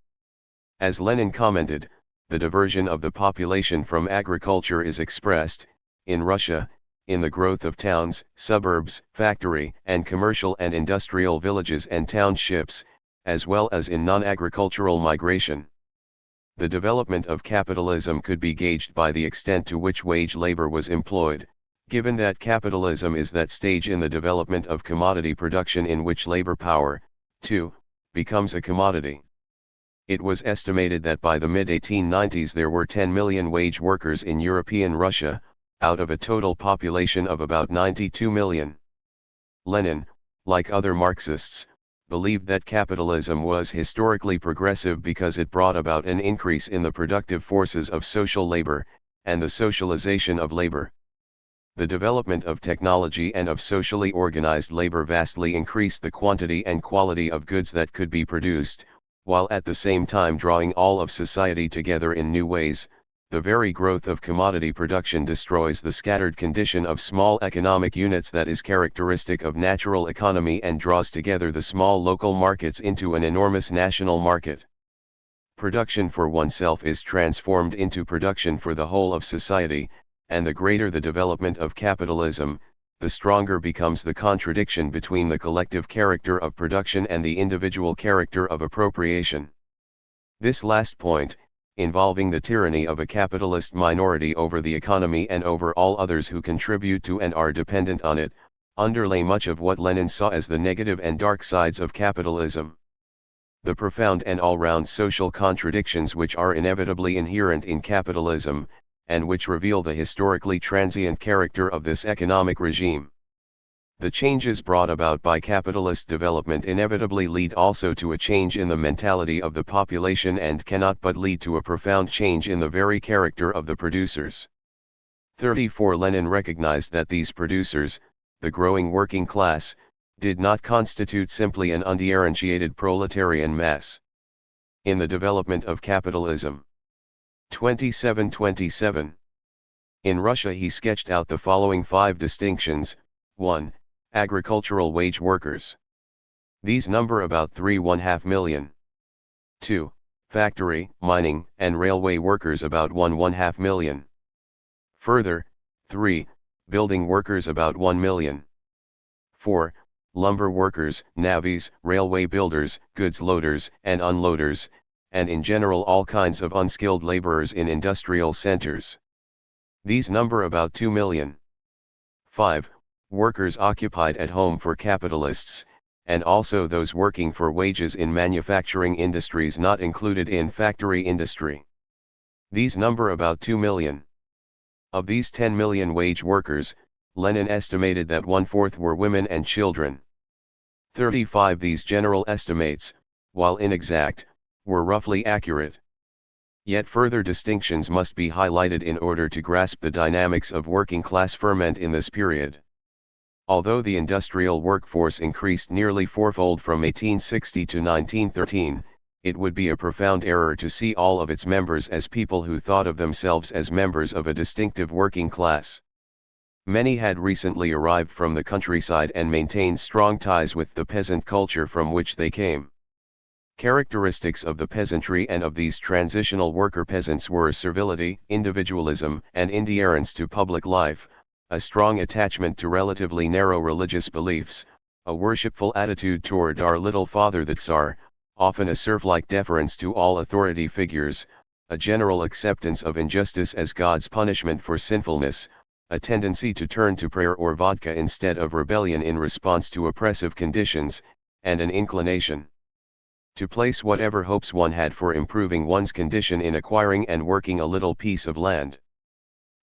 As Lenin commented, the diversion of the population from agriculture is expressed, in Russia, in the growth of towns, suburbs, factory and commercial and industrial villages and townships, as well as in non-agricultural migration. The development of capitalism could be gauged by the extent to which wage labor was employed, given that capitalism is that stage in the development of commodity production in which labor power, too, becomes a commodity. It was estimated that by the mid-1890s there were 10 million wage workers in European Russia, out of a total population of about 92 million. Lenin, like other Marxists, believed that capitalism was historically progressive because it brought about an increase in the productive forces of social labor, and the socialization of labor. The development of technology and of socially organized labor vastly increased the quantity and quality of goods that could be produced, while at the same time drawing all of society together in new ways. The very growth of commodity production destroys the scattered condition of small economic units that is characteristic of natural economy and draws together the small local markets into an enormous national market. Production for oneself is transformed into production for the whole of society, and the greater the development of capitalism, the stronger becomes the contradiction between the collective character of production and the individual character of appropriation. This last point, involving the tyranny of a capitalist minority over the economy and over all others who contribute to and are dependent on it, underlay much of what Lenin saw as the negative and dark sides of capitalism. The profound and all-round social contradictions which are inevitably inherent in capitalism, and which reveal the historically transient character of this economic regime. The changes brought about by capitalist development inevitably lead also to a change in the mentality of the population and cannot but lead to a profound change in the very character of the producers. 34 Lenin recognized that these producers, the growing working class, did not constitute simply an undifferentiated proletarian mass. In the development of capitalism. 27. In Russia he sketched out the following 5 distinctions. 1. Agricultural wage workers. These number about 3.5 million. 2. Factory, mining, and railway workers about 1.5 million. Further, 3. Building workers about 1 million. 4. Lumber workers, navvies, railway builders, goods loaders and unloaders, and in general all kinds of unskilled laborers in industrial centers. These number about 2 million. 5. Workers occupied at home for capitalists, and also those working for wages in manufacturing industries not included in factory industry. These number about 2 million. Of these 10 million wage workers, Lenin estimated that 1/4 were women and children. 35 These general estimates, while inexact, were roughly accurate. Yet further distinctions must be highlighted in order to grasp the dynamics of working class ferment in this period. Although the industrial workforce increased nearly fourfold from 1860 to 1913, it would be a profound error to see all of its members as people who thought of themselves as members of a distinctive working class. Many had recently arrived from the countryside and maintained strong ties with the peasant culture from which they came. Characteristics of the peasantry and of these transitional worker peasants were servility, individualism, and indifference to public life, a strong attachment to relatively narrow religious beliefs, a worshipful attitude toward our little father the Tsar, often a serf-like deference to all authority figures, a general acceptance of injustice as God's punishment for sinfulness, a tendency to turn to prayer or vodka instead of rebellion in response to oppressive conditions, and an inclination to place whatever hopes one had for improving one's condition in acquiring and working a little piece of land.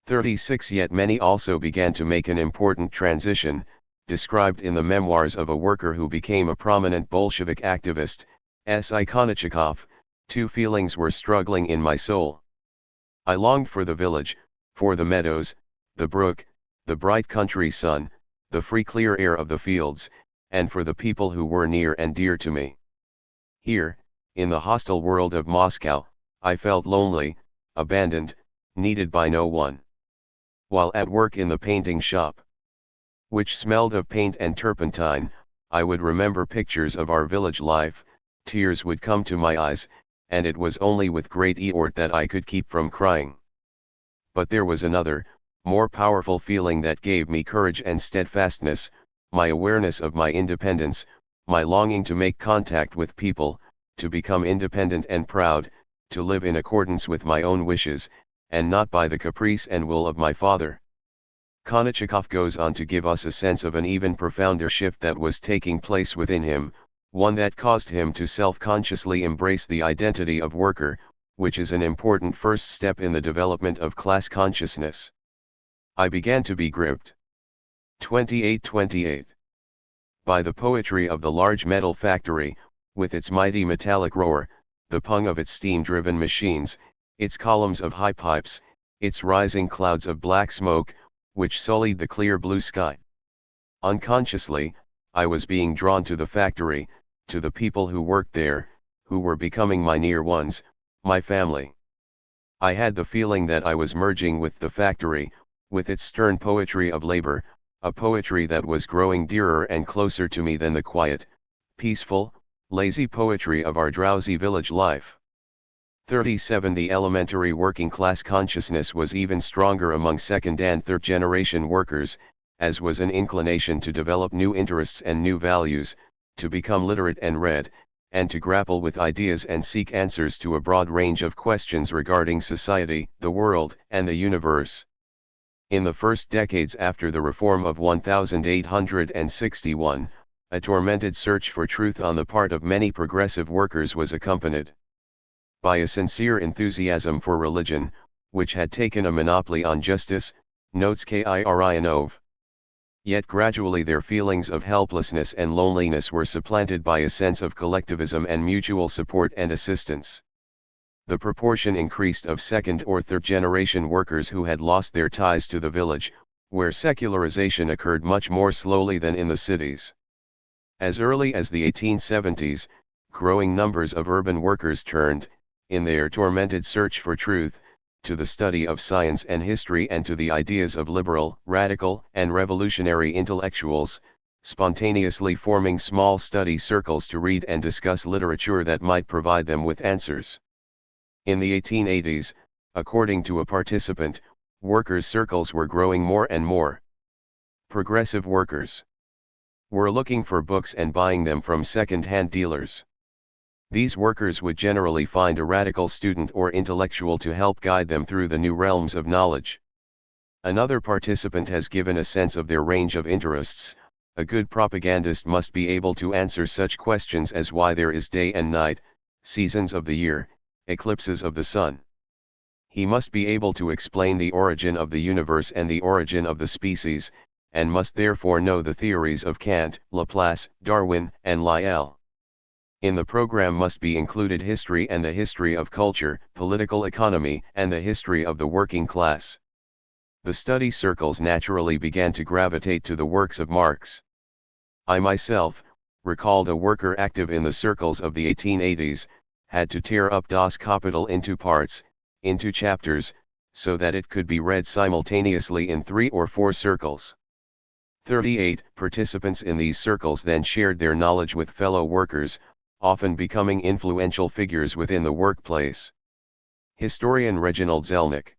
36 Yet many also began to make an important transition, described in the memoirs of a worker who became a prominent Bolshevik activist, S. I. Konachikov. Two feelings were struggling in my soul. I longed for the village, for the meadows, the brook, the bright country sun, the free clear air of the fields, and for the people who were near and dear to me. Here, in the hostile world of Moscow, I felt lonely, abandoned, needed by no one. While at work in the painting shop, which smelled of paint and turpentine, I would remember pictures of our village life, tears would come to my eyes, and it was only with great effort that I could keep from crying. But there was another, more powerful feeling that gave me courage and steadfastness, my awareness of my independence, my longing to make contact with people, to become independent and proud, to live in accordance with my own wishes, and not by the caprice and will of my father. Konachikov goes on to give us a sense of an even profounder shift that was taking place within him, one that caused him to self-consciously embrace the identity of worker, which is an important first step in the development of class consciousness. I began to be gripped. 28 by the poetry of the large metal factory, with its mighty metallic roar, the pung of its steam-driven machines, its columns of high pipes, its rising clouds of black smoke, which sullied the clear blue sky. Unconsciously, I was being drawn to the factory, to the people who worked there, who were becoming my near ones, my family. I had the feeling that I was merging with the factory, with its stern poetry of labor, a poetry that was growing dearer and closer to me than the quiet, peaceful, lazy poetry of our drowsy village life. 37 The elementary working class consciousness was even stronger among second and third generation workers, as was an inclination to develop new interests and new values, to become literate and read, and to grapple with ideas and seek answers to a broad range of questions regarding society, the world, and the universe. In the first decades after the reform of 1861, a tormented search for truth on the part of many progressive workers was accompanied by a sincere enthusiasm for religion, which had taken a monopoly on justice, notes Kirinov. Yet gradually their feelings of helplessness and loneliness were supplanted by a sense of collectivism and mutual support and assistance. The proportion increased of second or third generation workers who had lost their ties to the village, where secularization occurred much more slowly than in the cities. As early as the 1870s, growing numbers of urban workers turned, in their tormented search for truth, to the study of science and history and to the ideas of liberal, radical, and revolutionary intellectuals, spontaneously forming small study circles to read and discuss literature that might provide them with answers. In the 1880s, according to a participant, workers' circles were growing more and more. Progressive workers were looking for books and buying them from second-hand dealers. These workers would generally find a radical student or intellectual to help guide them through the new realms of knowledge. Another participant has given a sense of their range of interests. A good propagandist must be able to answer such questions as why there is day and night, seasons of the year, eclipses of the sun. He must be able to explain the origin of the universe and the origin of the species, and must therefore know the theories of Kant, Laplace, Darwin, and Lyell. In the program must be included history and the history of culture, political economy, and the history of the working class. The study circles naturally began to gravitate to the works of Marx. I myself, recalled a worker active in the circles of the 1880s, had to tear up Das Kapital into parts, into chapters, so that it could be read simultaneously in 3 or 4 circles. 38 Participants in these circles then shared their knowledge with fellow workers, often becoming influential figures within the workplace. Historian Reginald Zelnick,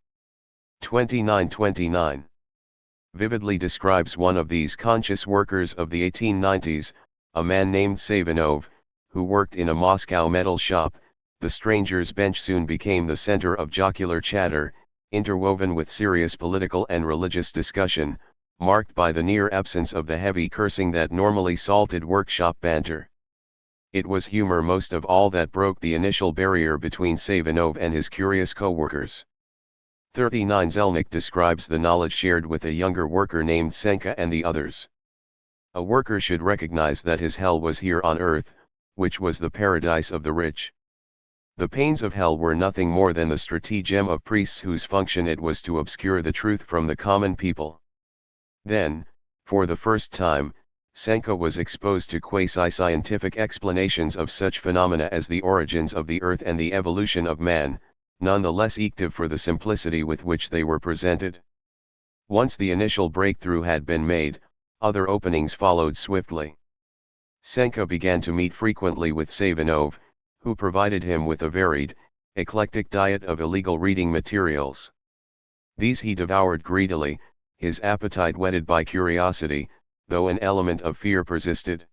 2929, vividly describes one of these conscious workers of the 1890s, a man named Savinov, who worked in a Moscow metal shop. The stranger's bench soon became the center of jocular chatter, interwoven with serious political and religious discussion, marked by the near absence of the heavy cursing that normally salted workshop banter. It was humor most of all that broke the initial barrier between Savinov and his curious co-workers. 39 Zelnick describes the knowledge shared with a younger worker named Senka and the others. A worker should recognize that his hell was here on earth, which was the paradise of the rich. The pains of hell were nothing more than the stratagem of priests whose function it was to obscure the truth from the common people. Then, for the first time, Senka was exposed to quasi-scientific explanations of such phenomena as the origins of the earth and the evolution of man, none the less effective for the simplicity with which they were presented. Once the initial breakthrough had been made, other openings followed swiftly. Senka began to meet frequently with Savinov, who provided him with a varied, eclectic diet of illegal reading materials. These he devoured greedily, his appetite whetted by curiosity, though an element of fear persisted.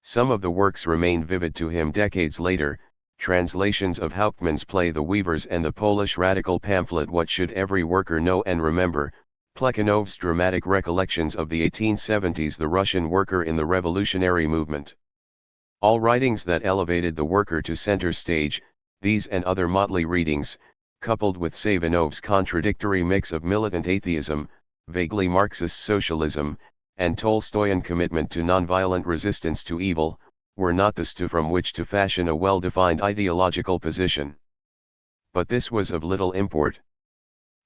Some of the works remained vivid to him decades later, translations of Hauptmann's play The Weavers and the Polish radical pamphlet What Should Every Worker Know and Remember, Plekhanov's dramatic recollections of the 1870s The Russian Worker in the Revolutionary Movement. All writings that elevated the worker to center stage, these and other motley readings, coupled with Savinov's contradictory mix of militant atheism, vaguely Marxist socialism, and Tolstoyan commitment to nonviolent resistance to evil, were not the stew from which to fashion a well-defined ideological position. But this was of little import.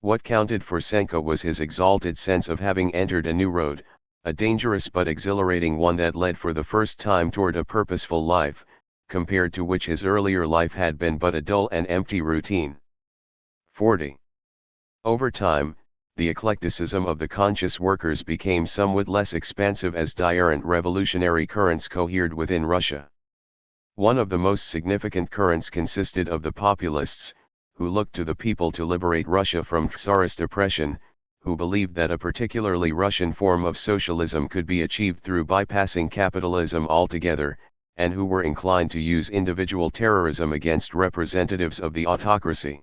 What counted for Senka was his exalted sense of having entered a new road, a dangerous but exhilarating one that led for the first time toward a purposeful life, compared to which his earlier life had been but a dull and empty routine. 40. Over time, the eclecticism of the conscious workers became somewhat less expansive as diarrhent revolutionary currents cohered within Russia. One of the most significant currents consisted of the populists, who looked to the people to liberate Russia from Tsarist oppression, who believed that a particularly Russian form of socialism could be achieved through bypassing capitalism altogether, and who were inclined to use individual terrorism against representatives of the autocracy.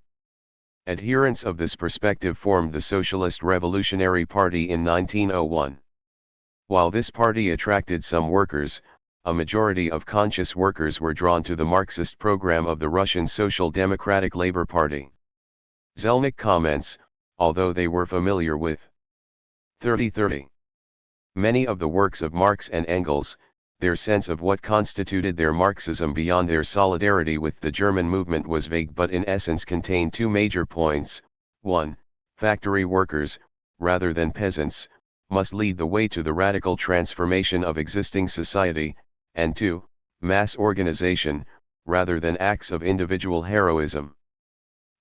Adherents of this perspective formed the Socialist Revolutionary Party in 1901. While this party attracted some workers, a majority of conscious workers were drawn to the Marxist program of the Russian Social Democratic Labour Party. Zelnick comments, although they were familiar with 3030. Many of the works of Marx and Engels, their sense of what constituted their Marxism beyond their solidarity with the German movement was vague but in essence contained two major points. 1. Factory workers, rather than peasants, must lead the way to the radical transformation of existing society, and 2. Mass organization, rather than acts of individual heroism,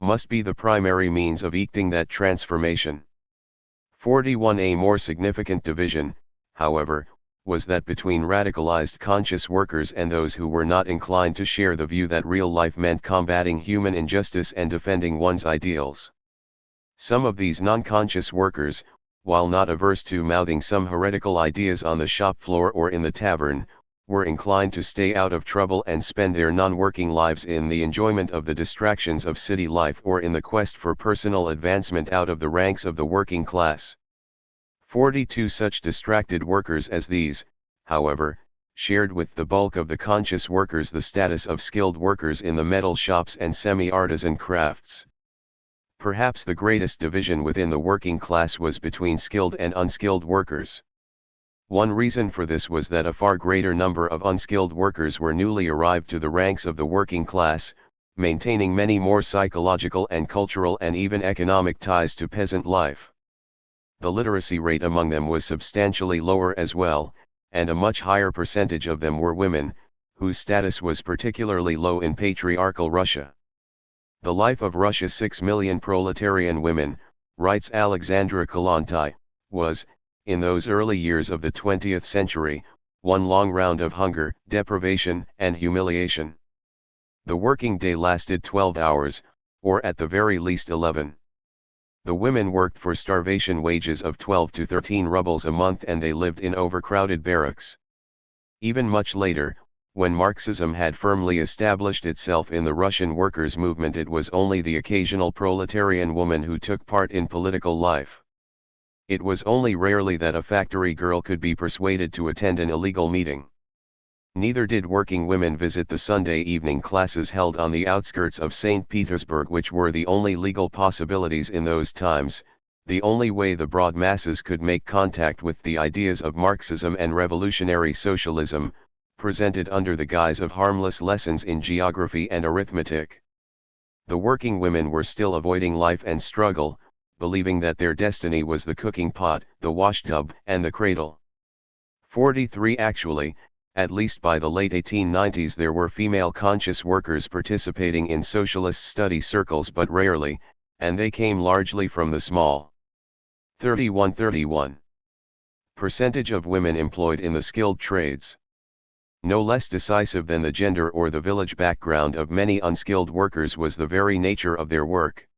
must be the primary means of effecting that transformation. 41. A more significant division, however, was that between radicalized conscious workers and those who were not inclined to share the view that real life meant combating human injustice and defending one's ideals. Some of these non-conscious workers, while not averse to mouthing some heretical ideas on the shop floor or in the tavern, were inclined to stay out of trouble and spend their non-working lives in the enjoyment of the distractions of city life or in the quest for personal advancement out of the ranks of the working class. 42. Such distracted workers as these, however, shared with the bulk of the conscious workers the status of skilled workers in the metal shops and semi-artisan crafts. Perhaps the greatest division within the working class was between skilled and unskilled workers. One reason for this was that a far greater number of unskilled workers were newly arrived to the ranks of the working class, maintaining many more psychological and cultural and even economic ties to peasant life. The literacy rate among them was substantially lower as well, and a much higher percentage of them were women, whose status was particularly low in patriarchal Russia. The life of Russia's 6 million proletarian women, writes Alexandra Kollontai, was, in those early years of the 20th century, one long round of hunger, deprivation, and humiliation. The working day lasted 12 hours, or at the very least 11. The women worked for starvation wages of 12 to 13 rubles a month, and they lived in overcrowded barracks. Even much later, when Marxism had firmly established itself in the Russian workers' movement, it was only the occasional proletarian woman who took part in political life. It was only rarely that a factory girl could be persuaded to attend an illegal meeting. Neither did working women visit the Sunday evening classes held on the outskirts of St. Petersburg, which were the only legal possibilities in those times, the only way the broad masses could make contact with the ideas of Marxism and revolutionary socialism, presented under the guise of harmless lessons in geography and arithmetic. The working women were still avoiding life and struggle, believing that their destiny was the cooking pot, the washtub, and the cradle. 43 Actually, at least by the late 1890s, there were female conscious workers participating in socialist study circles, but rarely, and they came largely from the small 31% of women employed in the skilled trades. No less decisive than the gender or the village background of many unskilled workers was the very nature of their work.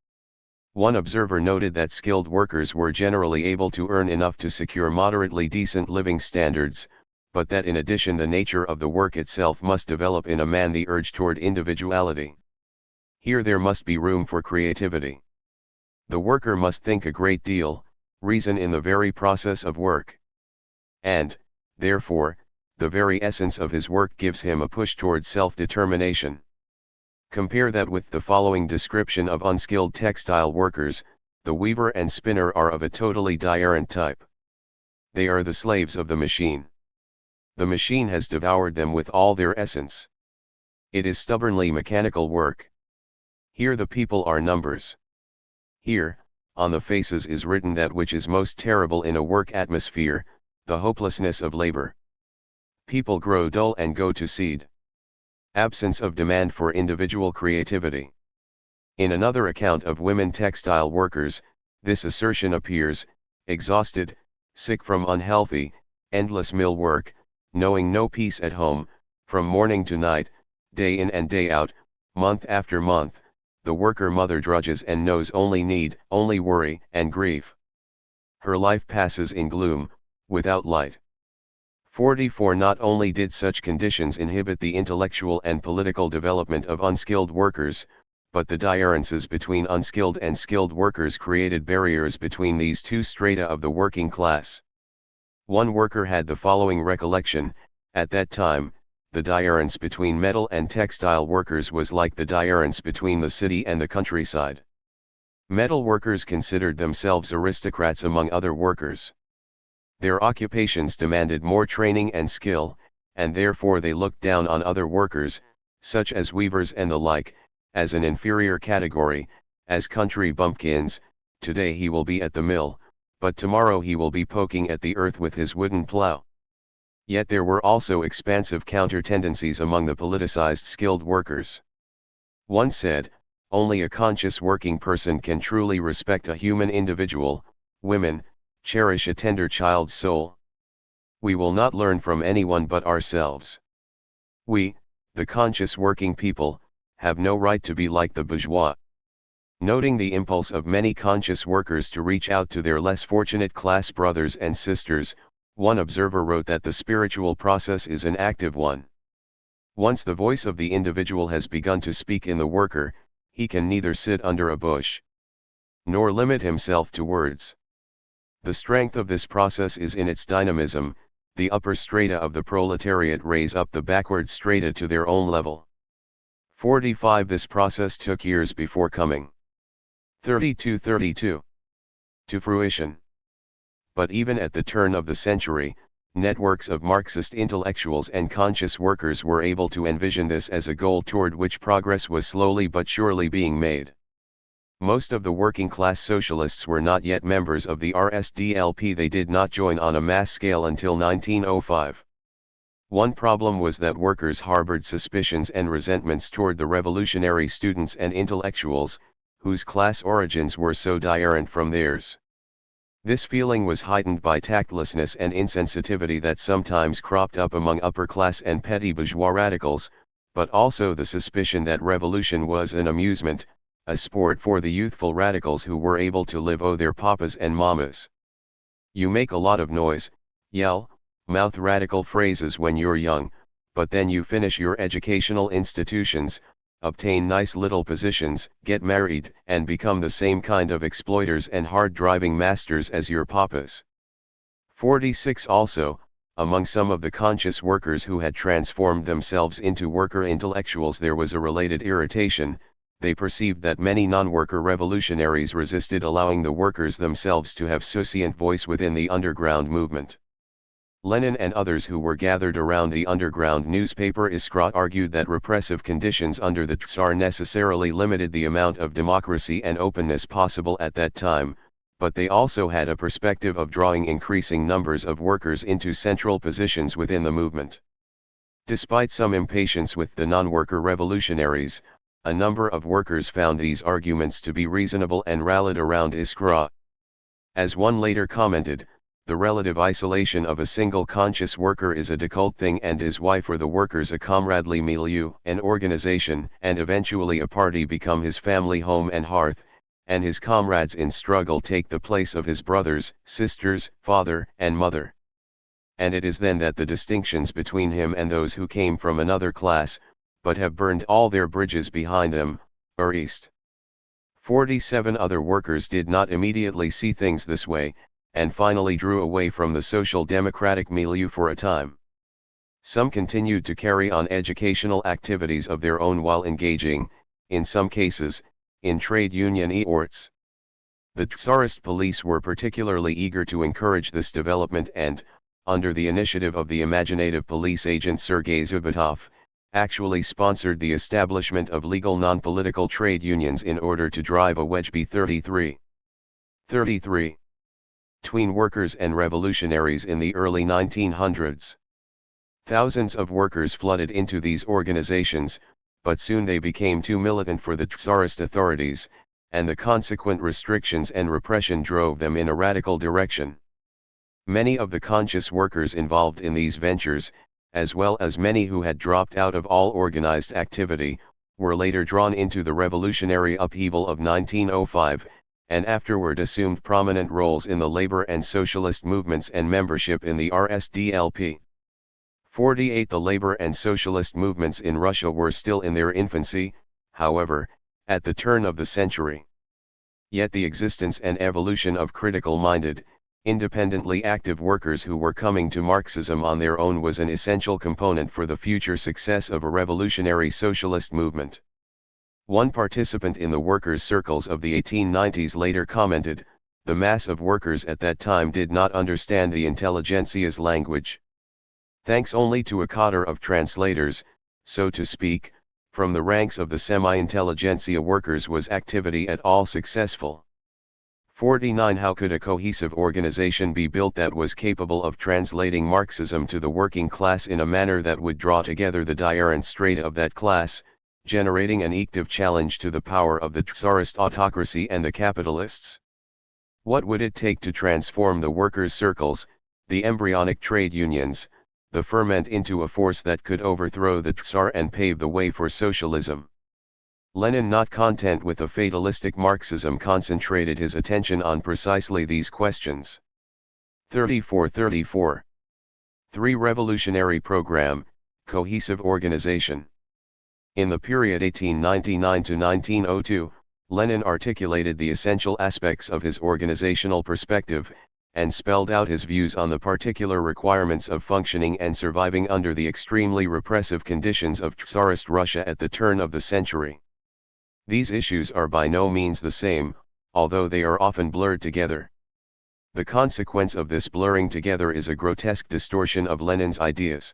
One observer noted that skilled workers were generally able to earn enough to secure moderately decent living standards, but that in addition the nature of the work itself must develop in a man the urge toward individuality. Here there must be room for creativity. The worker must think a great deal, reason in the very process of work. And, therefore, the very essence of his work gives him a push toward self-determination. Compare that with the following description of unskilled textile workers. The weaver and spinner are of a totally diarrhea type. They are the slaves of the machine. The machine has devoured them with all their essence. It is stubbornly mechanical work. Here the people are numbers. Here, on the faces is written that which is most terrible in a work atmosphere, the hopelessness of labor. People grow dull and go to seed. Absence of demand for individual creativity. In another account of women textile workers, this assertion appears: exhausted, sick from unhealthy, endless mill work, knowing no peace at home, from morning to night, day in and day out, month after month, the worker mother drudges and knows only need, only worry and grief. Her life passes in gloom, without light. 44 Not only did such conditions inhibit the intellectual and political development of unskilled workers, but the differences between unskilled and skilled workers created barriers between these two strata of the working class. One worker had the following recollection: at that time, the difference between metal and textile workers was like the difference between the city and the countryside. Metal workers considered themselves aristocrats among other workers. Their occupations demanded more training and skill, and therefore they looked down on other workers, such as weavers and the like, as an inferior category, as country bumpkins. Today he will be at the mill, but tomorrow he will be poking at the earth with his wooden plow. Yet there were also expansive counter-tendencies among the politicized skilled workers. One said, only a conscious working person can truly respect a human individual. Women, cherish a tender child's soul. We will not learn from anyone but ourselves. We, the conscious working people, have no right to be like the bourgeois. Noting the impulse of many conscious workers to reach out to their less fortunate class brothers and sisters, one observer wrote that the spiritual process is an active one. Once the voice of the individual has begun to speak in the worker, he can neither sit under a bush, nor limit himself to words. The strength of this process is in its dynamism. The upper strata of the proletariat raise up the backward strata to their own level. 45 This process took years before coming 32 to fruition. But even at the turn of the century, networks of Marxist intellectuals and conscious workers were able to envision this as a goal toward which progress was slowly but surely being made. Most of the working class socialists were not yet members of the RSDLP. They did not join on a mass scale until 1905. One problem was that workers harbored suspicions and resentments toward the revolutionary students and intellectuals, whose class origins were so different from theirs. This feeling was heightened by tactlessness and insensitivity that sometimes cropped up among upper-class and petty bourgeois radicals, but also the suspicion that revolution was an amusement, a sport for the youthful radicals who were able to live on their papas and mamas. You make a lot of noise, yell, mouth radical phrases when you're young, but then you finish your educational institutions, obtain nice little positions, get married, and become the same kind of exploiters and hard-driving masters as your papas. 46 Also, among some of the conscious workers who had transformed themselves into worker intellectuals there was a related irritation. They perceived that many non-worker revolutionaries resisted allowing the workers themselves to have sentient voice within the underground movement. Lenin and others who were gathered around the underground newspaper Iskra argued that repressive conditions under the Tsar necessarily limited the amount of democracy and openness possible at that time, but they also had a perspective of drawing increasing numbers of workers into central positions within the movement. Despite some impatience with the non-worker revolutionaries, a number of workers found these arguments to be reasonable and rallied around Iskra. As one later commented, the relative isolation of a single conscious worker is a difficult thing, and is why for the workers a comradely milieu, an organization, and eventually a party become his family home and hearth, and his comrades in struggle take the place of his brothers, sisters, father, and mother. And it is then that the distinctions between him and those who came from another class, but have burned all their bridges behind them, are east. 47 Other workers did not immediately see things this way, and finally drew away from the social democratic milieu for a time. Some continued to carry on educational activities of their own while engaging, in some cases, in trade union efforts. The Tsarist police were particularly eager to encourage this development and, under the initiative of the imaginative police agent Sergei Zubitov, actually sponsored the establishment of legal non-political trade unions in order to drive a wedge between workers and revolutionaries in the early 1900s. Thousands of workers flooded into these organizations, but soon they became too militant for the Tsarist authorities, and the consequent restrictions and repression drove them in a radical direction. Many of the conscious workers involved in these ventures, as well as many who had dropped out of all organized activity, were later drawn into the revolutionary upheaval of 1905, and afterward assumed prominent roles in the labor and socialist movements and membership in the RSDLP. 48 The labor and socialist movements in Russia were still in their infancy, however, at the turn of the century. Yet the existence and evolution of critical-minded, independently active workers who were coming to Marxism on their own was an essential component for the future success of a revolutionary socialist movement. One participant in the workers' circles of the 1890s later commented, "The mass of workers at that time did not understand the intelligentsia's language. Thanks only to a cadre of translators, so to speak, from the ranks of the semi-intelligentsia workers was activity at all successful." 49 How could a cohesive organization be built that was capable of translating Marxism to the working class in a manner that would draw together the dire strata of that class, generating an active challenge to the power of the Tsarist autocracy and the capitalists? What would it take to transform the workers' circles, the embryonic trade unions, the ferment into a force that could overthrow the Tsar and pave the way for socialism? Lenin, not content with a fatalistic Marxism, concentrated his attention on precisely these questions. 34 3 Revolutionary Program, Cohesive Organization. In the period 1899 to 1902, Lenin articulated the essential aspects of his organizational perspective, and spelled out his views on the particular requirements of functioning and surviving under the extremely repressive conditions of Tsarist Russia at the turn of the century. These issues are by no means the same, although they are often blurred together. The consequence of this blurring together is a grotesque distortion of Lenin's ideas.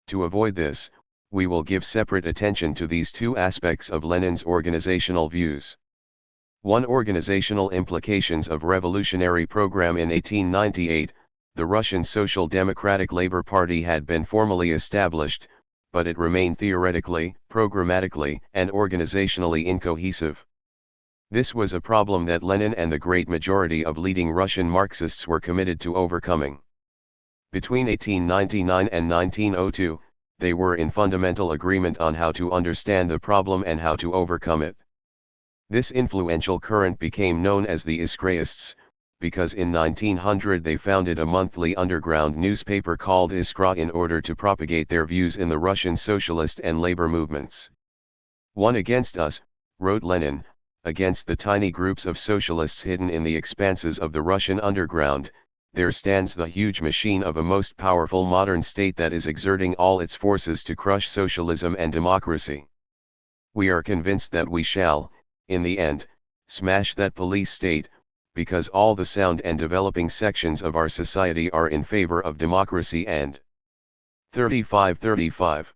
To avoid this, we will give separate attention to these two aspects of Lenin's organizational views. 1. Organizational implications of revolutionary program. In 1898, the Russian Social Democratic Labor Party had been formally established, but it remained theoretically, programmatically, and organizationally incohesive. This was a problem that Lenin and the great majority of leading Russian Marxists were committed to overcoming. Between 1899 and 1902, they were in fundamental agreement on how to understand the problem and how to overcome it. This influential current became known as the Iskraists, because in 1900 they founded a monthly underground newspaper called Iskra in order to propagate their views in the Russian socialist and labor movements. "One against us," wrote Lenin, "against the tiny groups of socialists hidden in the expanses of the Russian underground, there stands the huge machine of a most powerful modern state that is exerting all its forces to crush socialism and democracy. We are convinced that we shall, in the end, smash that police state, because all the sound and developing sections of our society are in favor of democracy and 35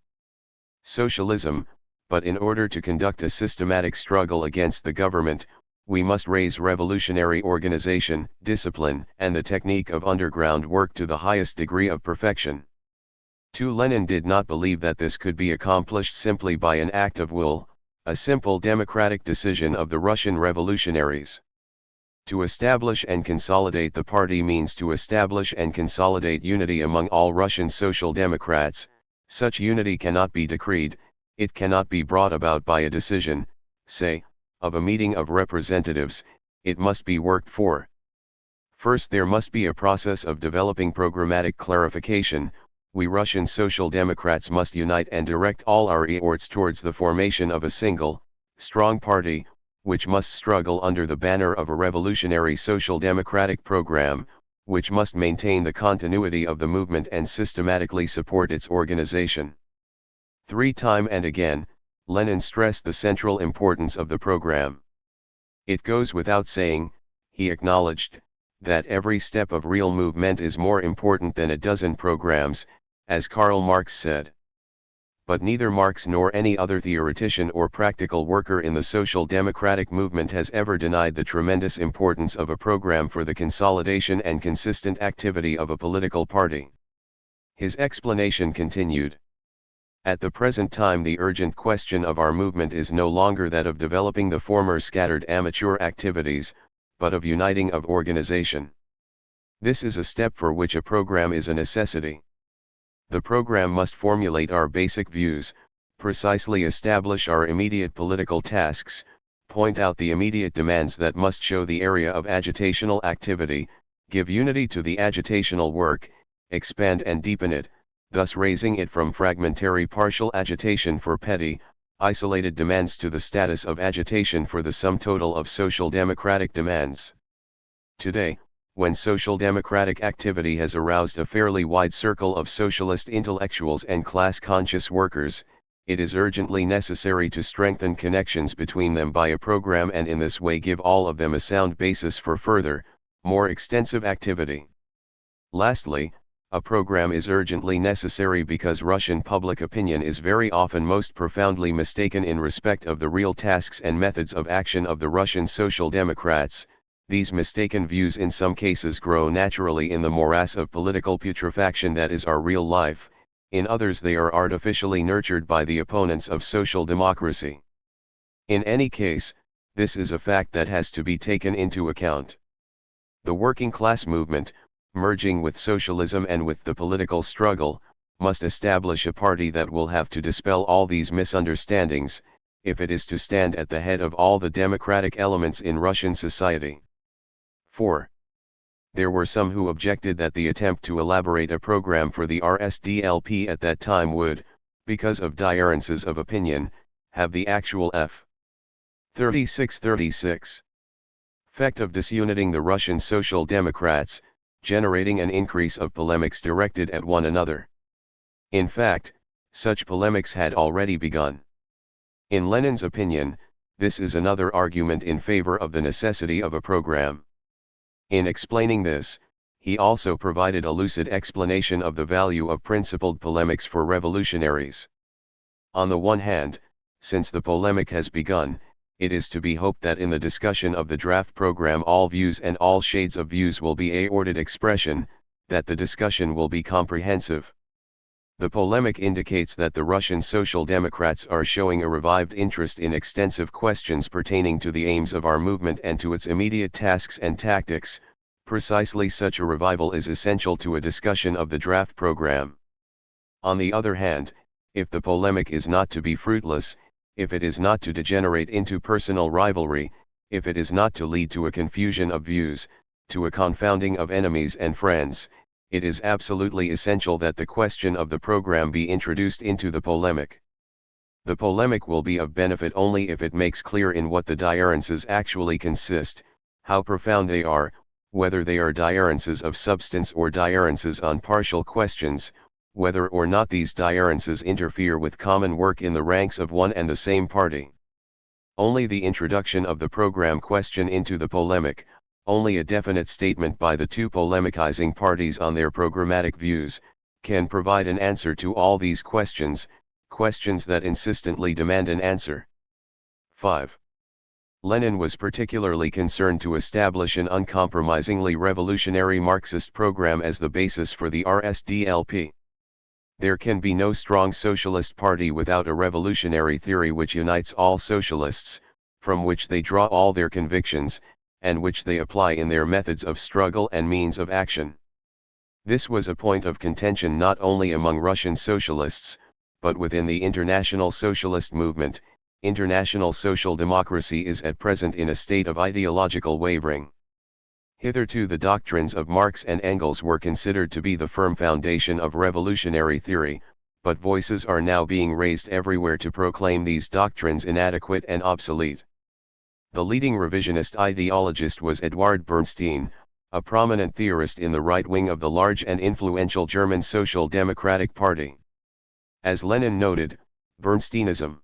socialism, but in order to conduct a systematic struggle against the government, we must raise revolutionary organization, discipline, and the technique of underground work to the highest degree of perfection." Lenin did not believe that this could be accomplished simply by an act of will, a simple democratic decision of the Russian revolutionaries. To establish and consolidate the party means to establish and consolidate unity among all Russian social democrats. Such unity cannot be decreed, it cannot be brought about by a decision, say, of a meeting of representatives, it must be worked for. First there must be a process of developing programmatic clarification. We Russian Social Democrats must unite and direct all our efforts towards the formation of a single, strong party, which must struggle under the banner of a revolutionary social democratic program, which must maintain the continuity of the movement and systematically support its organization. Time and again, Lenin stressed the central importance of the program. It goes without saying, he acknowledged, that every step of real movement is more important than a dozen programs, as Karl Marx said. But neither Marx nor any other theoretician or practical worker in the social democratic movement has ever denied the tremendous importance of a program for the consolidation and consistent activity of a political party. His explanation continued. At the present time the urgent question of our movement is no longer that of developing the former scattered amateur activities, but of uniting of organization. This is a step for which a program is a necessity. The program must formulate our basic views, precisely establish our immediate political tasks, point out the immediate demands that must show the area of agitational activity, give unity to the agitational work, expand and deepen it, thus raising it from fragmentary partial agitation for petty, isolated demands to the status of agitation for the sum total of social democratic demands. Today, when social democratic activity has aroused a fairly wide circle of socialist intellectuals and class-conscious workers, it is urgently necessary to strengthen connections between them by a program and in this way give all of them a sound basis for further, more extensive activity. Lastly, a program is urgently necessary because Russian public opinion is very often most profoundly mistaken in respect of the real tasks and methods of action of the Russian Social Democrats. These mistaken views in some cases grow naturally in the morass of political putrefaction that is our real life, in others they are artificially nurtured by the opponents of social democracy. In any case, this is a fact that has to be taken into account. The working class movement, merging with socialism and with the political struggle, must establish a party that will have to dispel all these misunderstandings, if it is to stand at the head of all the democratic elements in Russian society. 4. There were some who objected that the attempt to elaborate a program for the RSDLP at that time would, because of differences of opinion, have the actual F. 36 effect of disuniting the Russian Social Democrats, generating an increase of polemics directed at one another. In fact, such polemics had already begun. In Lenin's opinion, this is another argument in favor of the necessity of a program. In explaining this, he also provided a lucid explanation of the value of principled polemics for revolutionaries. On the one hand, since the polemic has begun, it is to be hoped that in the discussion of the draft program all views and all shades of views will be afforded expression, that the discussion will be comprehensive. The polemic indicates that the Russian Social Democrats are showing a revived interest in extensive questions pertaining to the aims of our movement and to its immediate tasks and tactics. Precisely such a revival is essential to a discussion of the draft program. On the other hand, if the polemic is not to be fruitless, if it is not to degenerate into personal rivalry, if it is not to lead to a confusion of views, to a confounding of enemies and friends, it is absolutely essential that the question of the program be introduced into the polemic. The polemic will be of benefit only if it makes clear in what the differences actually consist, how profound they are, whether they are differences of substance or differences on partial questions, whether or not these differences interfere with common work in the ranks of one and the same party. Only the introduction of the program question into the polemic, only a definite statement by the two polemicizing parties on their programmatic views, can provide an answer to all these questions, questions that insistently demand an answer. 5. Lenin was particularly concerned to establish an uncompromisingly revolutionary Marxist program as the basis for the RSDLP. There can be no strong socialist party without a revolutionary theory which unites all socialists, from which they draw all their convictions, and which they apply in their methods of struggle and means of action. This was a point of contention not only among Russian socialists, but within the international socialist movement. International social democracy is at present in a state of ideological wavering. Hitherto the doctrines of Marx and Engels were considered to be the firm foundation of revolutionary theory, but voices are now being raised everywhere to proclaim these doctrines inadequate and obsolete. The leading revisionist ideologist was Eduard Bernstein, a prominent theorist in the right wing of the large and influential German Social Democratic Party. As Lenin noted, Bernsteinism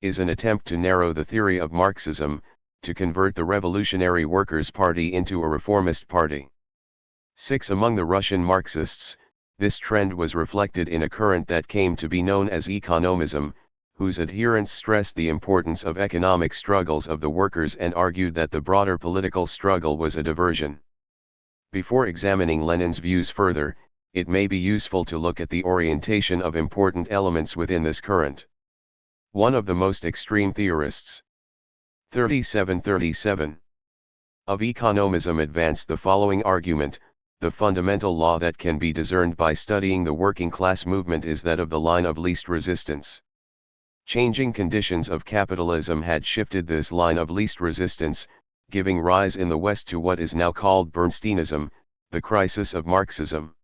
is an attempt to narrow the theory of Marxism, to convert the Revolutionary Workers' Party into a reformist party. 6. Among the Russian Marxists, this trend was reflected in a current that came to be known as economism, whose adherents stressed the importance of economic struggles of the workers and argued that the broader political struggle was a diversion. Before examining Lenin's views further, it may be useful to look at the orientation of important elements within this current. One of the most extreme theorists, 3737, of economism advanced the following argument: the fundamental law that can be discerned by studying the working class movement is that of the line of least resistance. Changing conditions of capitalism had shifted this line of least resistance, giving rise in the West to what is now called Bernsteinism, the crisis of Marxism.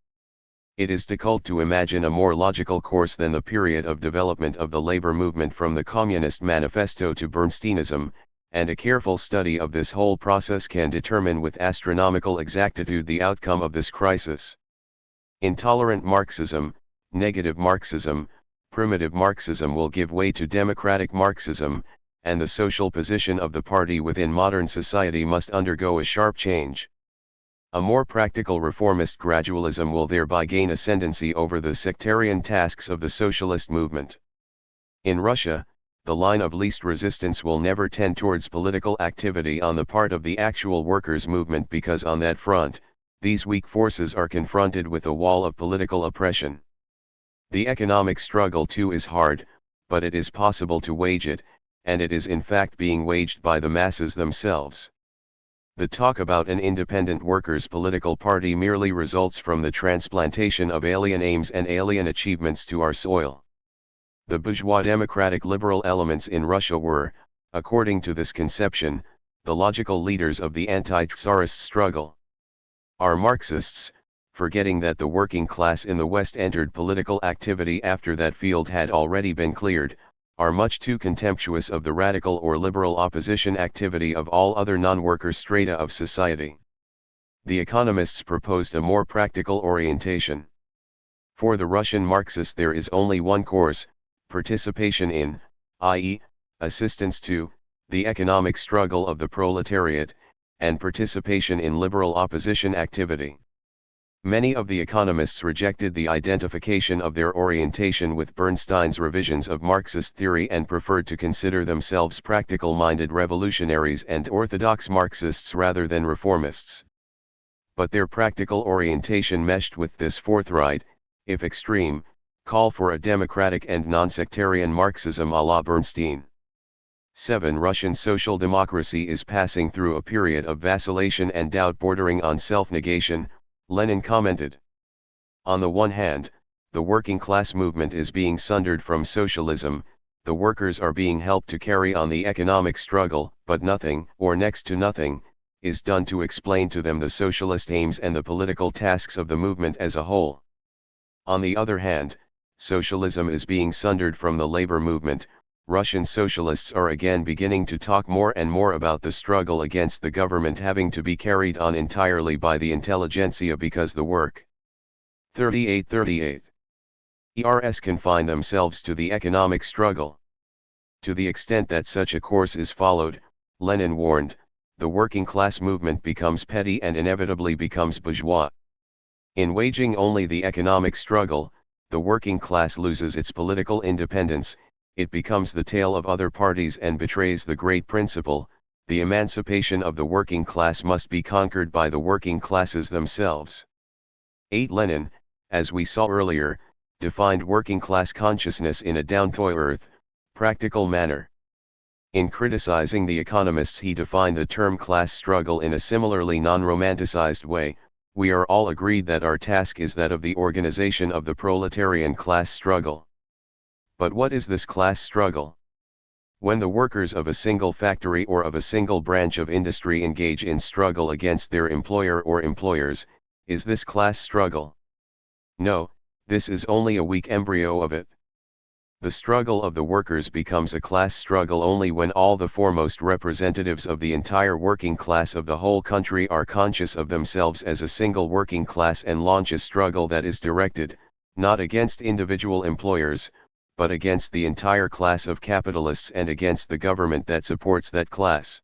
It is difficult to imagine a more logical course than the period of development of the labor movement from the Communist Manifesto to Bernsteinism, and a careful study of this whole process can determine with astronomical exactitude the outcome of this crisis. Intolerant Marxism, negative Marxism, primitive Marxism will give way to democratic Marxism, and the social position of the party within modern society must undergo a sharp change. A more practical reformist gradualism will thereby gain ascendancy over the sectarian tasks of the socialist movement. In Russia, the line of least resistance will never tend towards political activity on the part of the actual workers' movement, because on that front, these weak forces are confronted with a wall of political oppression. The economic struggle too is hard, but it is possible to wage it, and it is in fact being waged by the masses themselves. The talk about an independent workers' political party merely results from the transplantation of alien aims and alien achievements to our soil. The bourgeois democratic liberal elements in Russia were, according to this conception, the logical leaders of the anti-Tsarist struggle. Our Marxists, forgetting that the working class in the West entered political activity after that field had already been cleared, are much too contemptuous of the radical or liberal opposition activity of all other non-worker strata of society. The economists proposed a more practical orientation. For the Russian Marxists there is only one course: participation in, i.e., assistance to, the economic struggle of the proletariat, and participation in liberal opposition activity. Many of the economists rejected the identification of their orientation with Bernstein's revisions of Marxist theory and preferred to consider themselves practical-minded revolutionaries and orthodox Marxists rather than reformists. But their practical orientation meshed with this forthright, if extreme, Call for a democratic and non-sectarian Marxism à la Bernstein. 7. Russian social democracy is passing through a period of vacillation and doubt bordering on self-negation, Lenin commented. On the one hand, the working class movement is being sundered from socialism, the workers are being helped to carry on the economic struggle, but nothing, or next to nothing, is done to explain to them the socialist aims and the political tasks of the movement as a whole. On the other hand, socialism is being sundered from the labor movement. Russian socialists are again beginning to talk more and more about the struggle against the government having to be carried on entirely by the intelligentsia because the work. 38. ERS confine themselves to the economic struggle. To the extent that such a course is followed, Lenin warned, the working class movement becomes petty and inevitably becomes bourgeois. In waging only the economic struggle, the working class loses its political independence, it becomes the tail of other parties and betrays the great principle, the emancipation of the working class must be conquered by the working classes themselves. 8. Lenin, as we saw earlier, defined working class consciousness in a down-to-earth, practical manner. In criticizing the economists, he defined the term class struggle in a similarly non-romanticized way. We are all agreed that our task is that of the organization of the proletarian class struggle. But what is this class struggle? When the workers of a single factory or of a single branch of industry engage in struggle against their employer or employers, is this class struggle? No, this is only a weak embryo of it. The struggle of the workers becomes a class struggle only when all the foremost representatives of the entire working class of the whole country are conscious of themselves as a single working class and launch a struggle that is directed, not against individual employers, but against the entire class of capitalists and against the government that supports that class.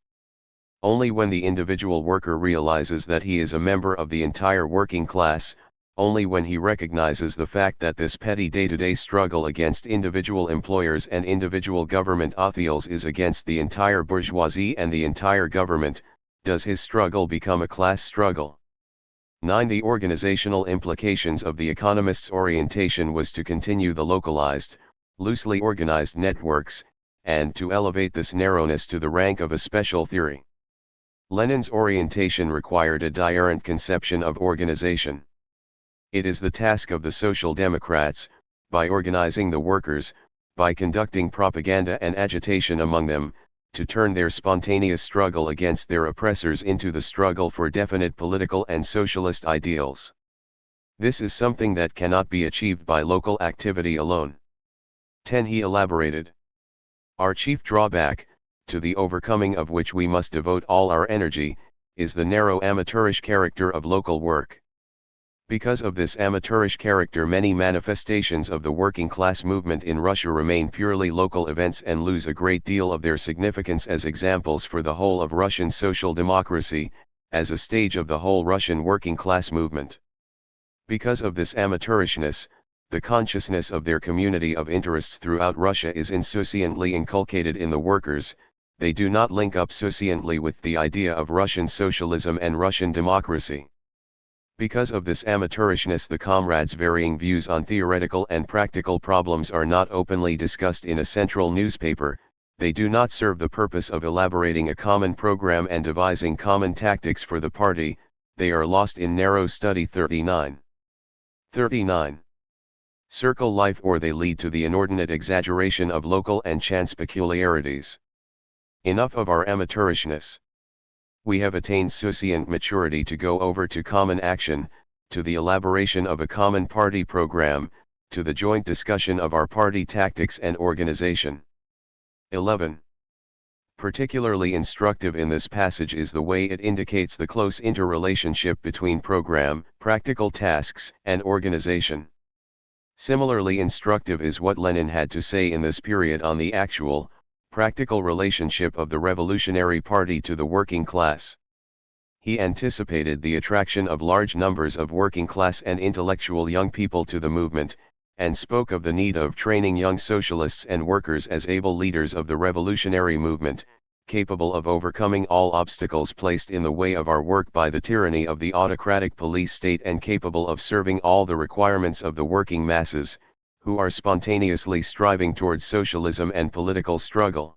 Only when the individual worker realizes that he is a member of the entire working class, only when he recognizes the fact that this petty day-to-day struggle against individual employers and individual government officials is against the entire bourgeoisie and the entire government, does his struggle become a class struggle. 9. The organizational implications of the economists' orientation was to continue the localized, loosely organized networks, and to elevate this narrowness to the rank of a special theory. Lenin's orientation required a diarrhent conception of organization. It is the task of the Social Democrats, by organizing the workers, by conducting propaganda and agitation among them, to turn their spontaneous struggle against their oppressors into the struggle for definite political and socialist ideals. This is something that cannot be achieved by local activity alone. 10. He elaborated. Our chief drawback, to the overcoming of which we must devote all our energy, is the narrow amateurish character of local work. Because of this amateurish character, many manifestations of the working class movement in Russia remain purely local events and lose a great deal of their significance as examples for the whole of Russian social democracy, as a stage of the whole Russian working class movement. Because of this amateurishness, the consciousness of their community of interests throughout Russia is insouciantly inculcated in the workers, they do not link up souciantly with the idea of Russian socialism and Russian democracy. Because of this amateurishness, the comrades' varying views on theoretical and practical problems are not openly discussed in a central newspaper, they do not serve the purpose of elaborating a common program and devising common tactics for the party, they are lost in narrow study. 39. Circle life, or they lead to the inordinate exaggeration of local and chance peculiarities. Enough of our amateurishness. We have attained sufficient maturity to go over to common action, to the elaboration of a common party program, to the joint discussion of our party tactics and organization. 11. Particularly instructive in this passage is the way it indicates the close interrelationship between program, practical tasks, and organization. Similarly instructive is what Lenin had to say in this period on the actual, practical relationship of the Revolutionary Party to the working class. He anticipated the attraction of large numbers of working class and intellectual young people to the movement, and spoke of the need of training young socialists and workers as able leaders of the revolutionary movement, capable of overcoming all obstacles placed in the way of our work by the tyranny of the autocratic police state and capable of serving all the requirements of the working masses, who are spontaneously striving towards socialism and political struggle.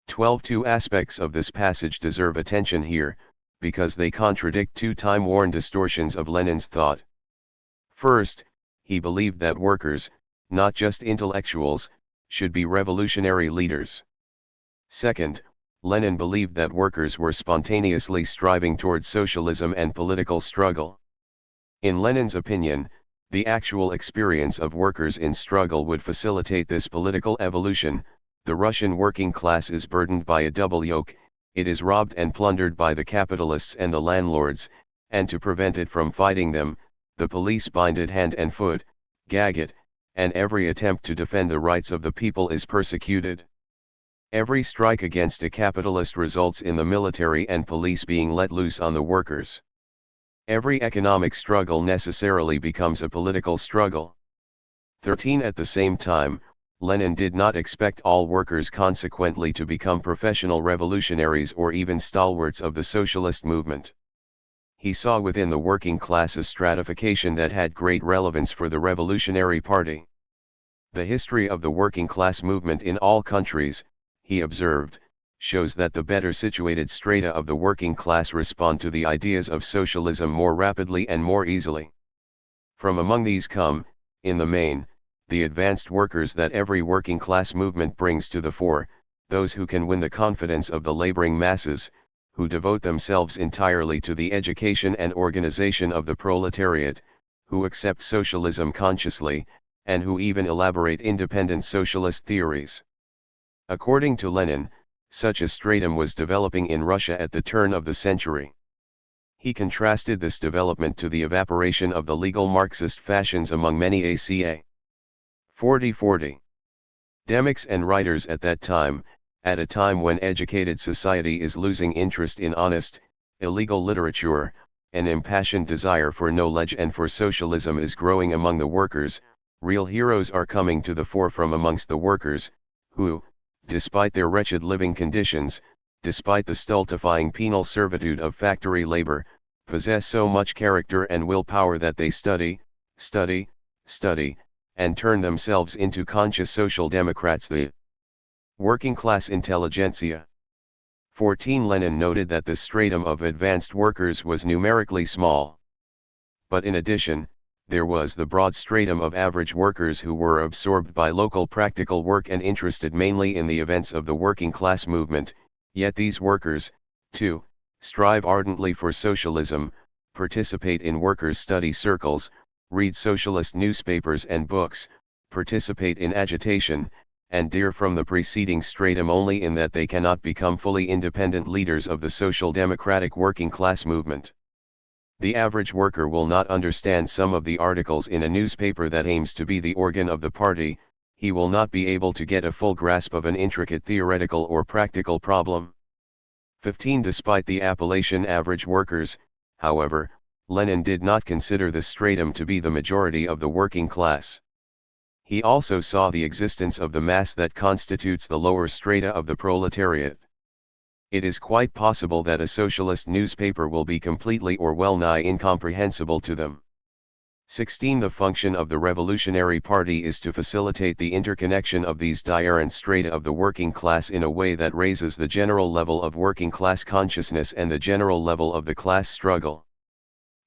12 Two aspects of this passage deserve attention here, because they contradict two time-worn distortions of Lenin's thought. First, he believed that workers, not just intellectuals, should be revolutionary leaders. Second, Lenin believed that workers were spontaneously striving towards socialism and political struggle. In Lenin's opinion, the actual experience of workers in struggle would facilitate this political evolution. The Russian working class is burdened by a double yoke, it is robbed and plundered by the capitalists and the landlords, and to prevent it from fighting them, the police bind it hand and foot, gag it, and every attempt to defend the rights of the people is persecuted. Every strike against a capitalist results in the military and police being let loose on the workers. Every economic struggle necessarily becomes a political struggle. 13 At the same time, Lenin did not expect all workers consequently to become professional revolutionaries or even stalwarts of the socialist movement. He saw within the working class a stratification that had great relevance for the Revolutionary Party. The history of the working class movement in all countries, he observed, shows that the better situated strata of the working class respond to the ideas of socialism more rapidly and more easily. From among these come, in the main, the advanced workers that every working class movement brings to the fore, those who can win the confidence of the laboring masses, who devote themselves entirely to the education and organization of the proletariat, who accept socialism consciously, and who even elaborate independent socialist theories. According to Lenin, such a stratum was developing in Russia at the turn of the century. He contrasted this development to the evaporation of the legal Marxist fashions among many ACA. 40 Demics and writers at that time, at a time when educated society is losing interest in honest, illegal literature, an impassioned desire for knowledge and for socialism is growing among the workers, real heroes are coming to the fore from amongst the workers, who, despite their wretched living conditions, despite the stultifying penal servitude of factory labor, possess so much character and willpower that they study, and turn themselves into conscious social democrats, the working class intelligentsia. 14 Lenin noted that the stratum of advanced workers was numerically small. But in addition, there was the broad stratum of average workers who were absorbed by local practical work and interested mainly in the events of the working class movement, yet these workers, too, strive ardently for socialism, participate in workers' study circles, read socialist newspapers and books, participate in agitation, and differ from the preceding stratum only in that they cannot become fully independent leaders of the social democratic working class movement. The average worker will not understand some of the articles in a newspaper that aims to be the organ of the party, he will not be able to get a full grasp of an intricate theoretical or practical problem. 15 Despite the appellation average workers, however, Lenin did not consider this stratum to be the majority of the working class. He also saw the existence of the mass that constitutes the lower strata of the proletariat. It is quite possible that a socialist newspaper will be completely or well-nigh incomprehensible to them. 16 The function of the Revolutionary Party is to facilitate the interconnection of these different strata of the working class in a way that raises the general level of working class consciousness and the general level of the class struggle.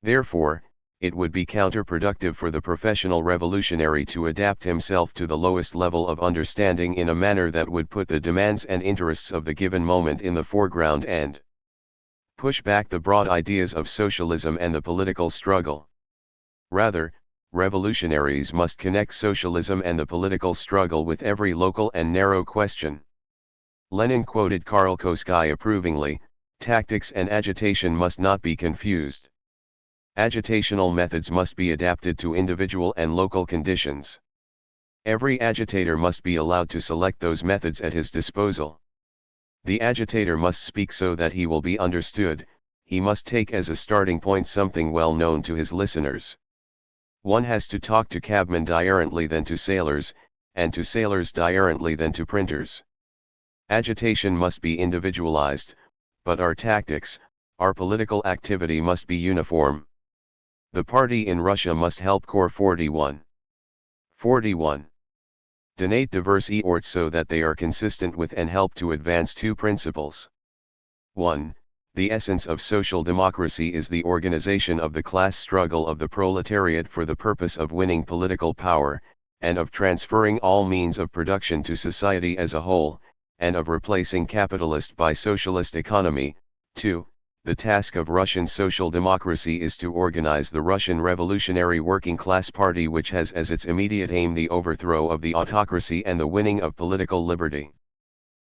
Therefore, it would be counterproductive for the professional revolutionary to adapt himself to the lowest level of understanding in a manner that would put the demands and interests of the given moment in the foreground and push back the broad ideas of socialism and the political struggle. Rather, revolutionaries must connect socialism and the political struggle with every local and narrow question. Lenin quoted Karl Koski approvingly, "Tactics and agitation must not be confused. Agitational methods must be adapted to individual and local conditions. Every agitator must be allowed to select those methods at his disposal. The agitator must speak so that he will be understood, he must take as a starting point something well known to his listeners. One has to talk to cabmen differently than to sailors, and to sailors differently than to printers. Agitation must be individualized, but our tactics, our political activity must be uniform. The party in Russia must help Core 41. 41. Donate diverse efforts so that they are consistent with and help to advance two principles. 1. The essence of social democracy is the organization of the class struggle of the proletariat for the purpose of winning political power, and of transferring all means of production to society as a whole, and of replacing capitalist by socialist economy. 2. The task of Russian social democracy is to organize the Russian Revolutionary Working Class Party, which has as its immediate aim the overthrow of the autocracy and the winning of political liberty.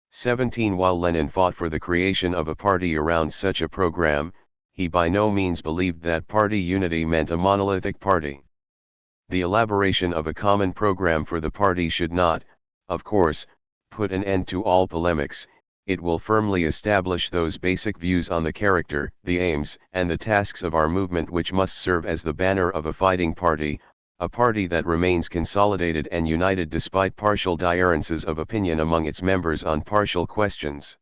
17. While Lenin fought for the creation of a party around such a program, he by no means believed that party unity meant a monolithic party. The elaboration of a common program for the party should not, of course, put an end to all polemics. It will firmly establish those basic views on the character, the aims, and the tasks of our movement which must serve as the banner of a fighting party, a party that remains consolidated and united despite partial differences of opinion among its members on partial questions.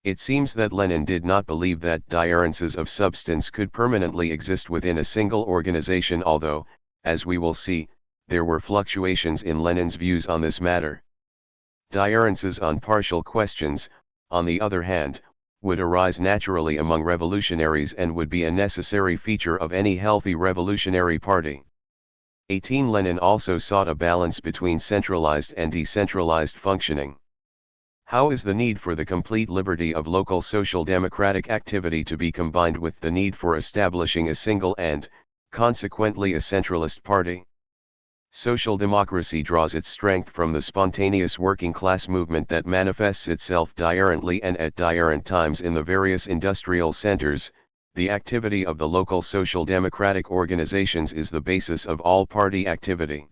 It seems that Lenin did not believe that differences of substance could permanently exist within a single organization, although, as we will see, there were fluctuations in Lenin's views on this matter. Differences on partial questions, on the other hand, would arise naturally among revolutionaries and would be a necessary feature of any healthy revolutionary party. 18. Lenin also sought a balance between centralized and decentralized functioning. How is the need for the complete liberty of local social democratic activity to be combined with the need for establishing a single and, consequently, a centralist party? Social democracy draws its strength from the spontaneous working class movement that manifests itself differently and at different times in the various industrial centers. The activity of the local social democratic organizations is the basis of all party activity.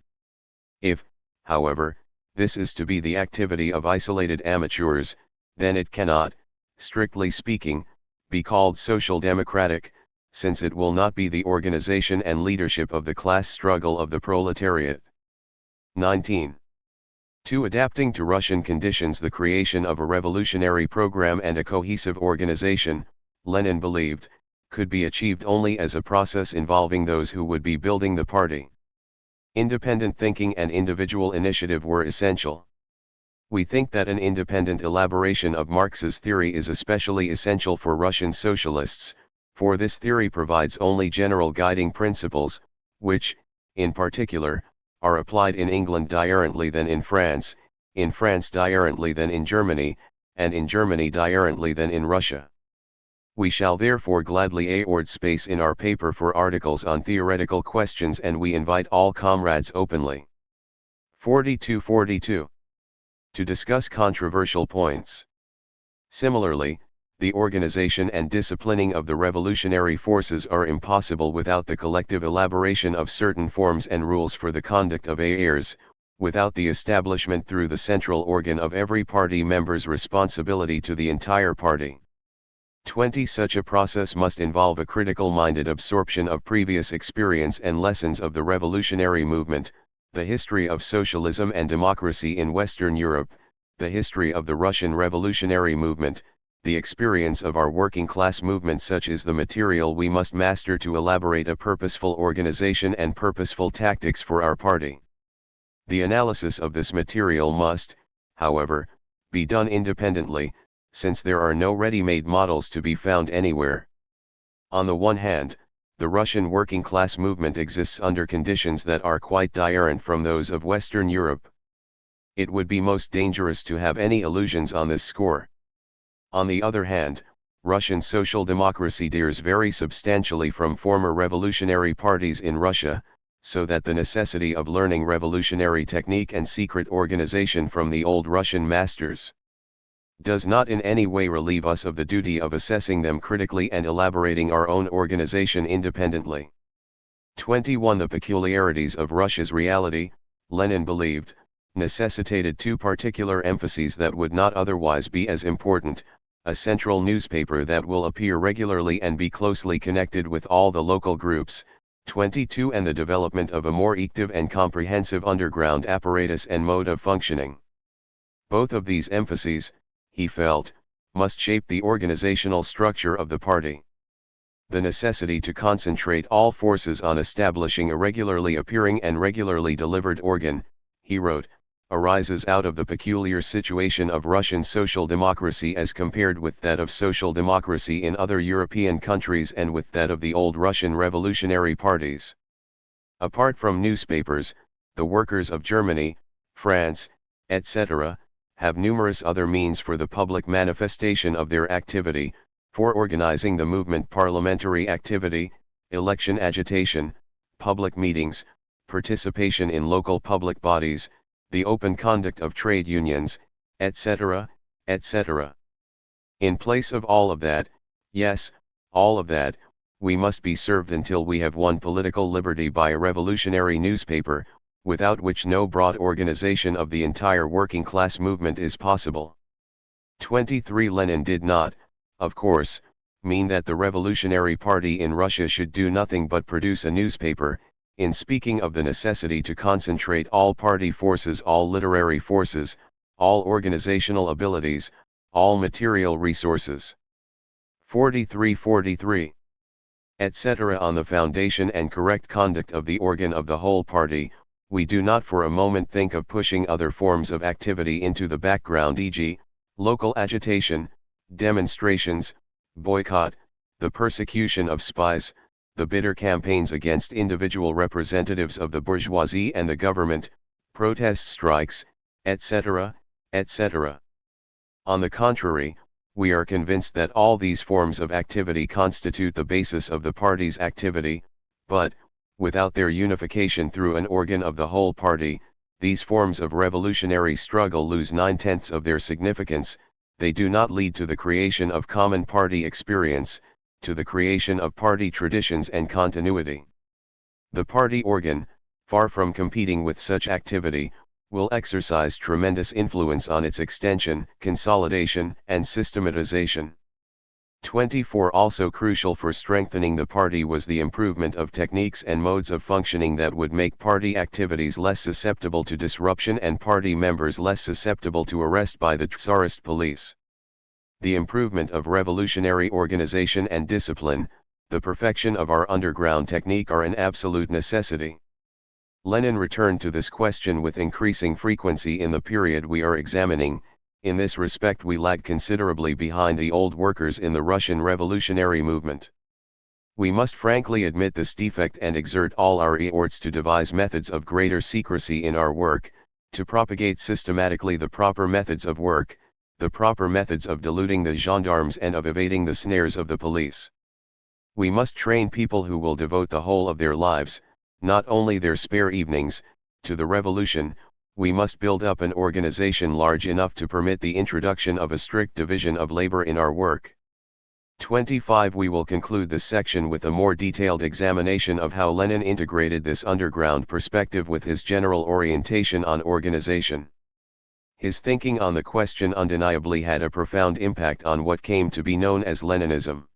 If, however, this is to be the activity of isolated amateurs, then it cannot, strictly speaking, be called social democratic, since it will not be the organization and leadership of the class struggle of the proletariat. 19. 2. Adapting to Russian conditions the creation of a revolutionary program and a cohesive organization, Lenin believed, could be achieved only as a process involving those who would be building the party. Independent thinking and individual initiative were essential. We think that an independent elaboration of Marx's theory is especially essential for Russian socialists, for this theory provides only general guiding principles, which, in particular, are applied in England differently than in France differently than in Germany, and in Germany differently than in Russia. We shall therefore gladly award space in our paper for articles on theoretical questions, and we invite all comrades openly. 42. To discuss controversial points. Similarly, the organization and disciplining of the revolutionary forces are impossible without the collective elaboration of certain forms and rules for the conduct of affairs, without the establishment through the central organ of every party member's responsibility to the entire party. 20. Such a process must involve a critical-minded absorption of previous experience and lessons of the revolutionary movement, the history of socialism and democracy in Western Europe, the history of the Russian revolutionary movement, the experience of our working class movement. Such is the material we must master to elaborate a purposeful organization and purposeful tactics for our party. The analysis of this material must, however, be done independently, since there are no ready-made models to be found anywhere. On the one hand, the Russian working class movement exists under conditions that are quite different from those of Western Europe. It would be most dangerous to have any illusions on this score. On the other hand, Russian social democracy differs very substantially from former revolutionary parties in Russia, so that the necessity of learning revolutionary technique and secret organization from the old Russian masters does not in any way relieve us of the duty of assessing them critically and elaborating our own organization independently. 21. The peculiarities of Russia's reality, Lenin believed, necessitated two particular emphases that would not otherwise be as important: a central newspaper that will appear regularly and be closely connected with all the local groups. 22. And the development of a more active and comprehensive underground apparatus and mode of functioning. Both of these emphases, he felt, must shape the organizational structure of the party. the necessity to concentrate all forces on establishing a regularly appearing and regularly delivered organ, he wrote, arises out of the peculiar situation of Russian social democracy as compared with that of social democracy in other European countries and with that of the old Russian revolutionary parties. Apart from newspapers, the workers of Germany, France, etc., have numerous other means for the public manifestation of their activity, for organizing the movement, parliamentary activity, election agitation, public meetings, participation in local public bodies, the open conduct of trade unions, etc., etc. In place of all of that, yes, all of that, we must be served until we have won political liberty by a revolutionary newspaper, without which no broad organization of the entire working class movement is possible. 23. Lenin did not, of course, mean that the Revolutionary Party in Russia should do nothing but produce a newspaper, in speaking of the necessity to concentrate all party forces, all literary forces, all organizational abilities, all material resources. 43, etc. On the foundation and correct conduct of the organ of the whole party, we do not for a moment think of pushing other forms of activity into the background, e.g., local agitation, demonstrations, boycott, the persecution of spies, the bitter campaigns against individual representatives of the bourgeoisie and the government, protest strikes, etc., etc. On the contrary, we are convinced that all these forms of activity constitute the basis of the party's activity, but, without their unification through an organ of the whole party, these forms of revolutionary struggle lose 9/10 of their significance. They do not lead to the creation of common party experience, to the creation of party traditions and continuity. The party organ, far from competing with such activity, will exercise tremendous influence on its extension, consolidation, and systematization. 24. Also crucial for strengthening the party was the improvement of techniques and modes of functioning that would make party activities less susceptible to disruption and party members less susceptible to arrest by the Tsarist police. The improvement of revolutionary organization and discipline, the perfection of our underground technique are an absolute necessity. Lenin returned to this question with increasing frequency in the period we are examining. In this respect we lag considerably behind the old workers in the Russian revolutionary movement. We must frankly admit this defect and exert all our efforts to devise methods of greater secrecy in our work, to propagate systematically the proper methods of work, the proper methods of deluding the gendarmes and of evading the snares of the police. We must train people who will devote the whole of their lives, not only their spare evenings, to the revolution. We must build up an organization large enough to permit the introduction of a strict division of labor in our work. 25. We will conclude this section with a more detailed examination of how Lenin integrated this underground perspective with his general orientation on organization. His thinking on the question undeniably had a profound impact on what came to be known as Leninism.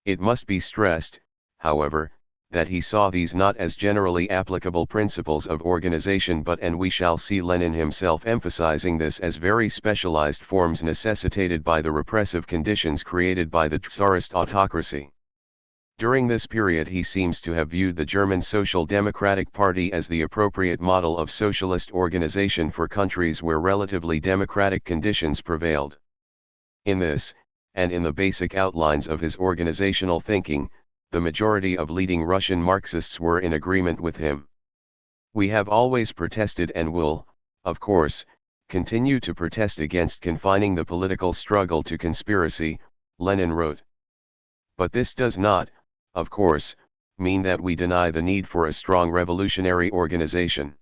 It must be stressed, however, that he saw these not as generally applicable principles of organization but, and we shall see Lenin himself emphasizing this, as very specialized forms necessitated by the repressive conditions created by the Tsarist autocracy. During this period he seems to have viewed the German Social Democratic Party as the appropriate model of socialist organization for countries where relatively democratic conditions prevailed. In this, and in the basic outlines of his organizational thinking, the majority of leading Russian Marxists were in agreement with him. We have always protested and will, of course, continue to protest against confining the political struggle to conspiracy, Lenin wrote. But this does not, of course, mean that we deny the need for a strong revolutionary organization.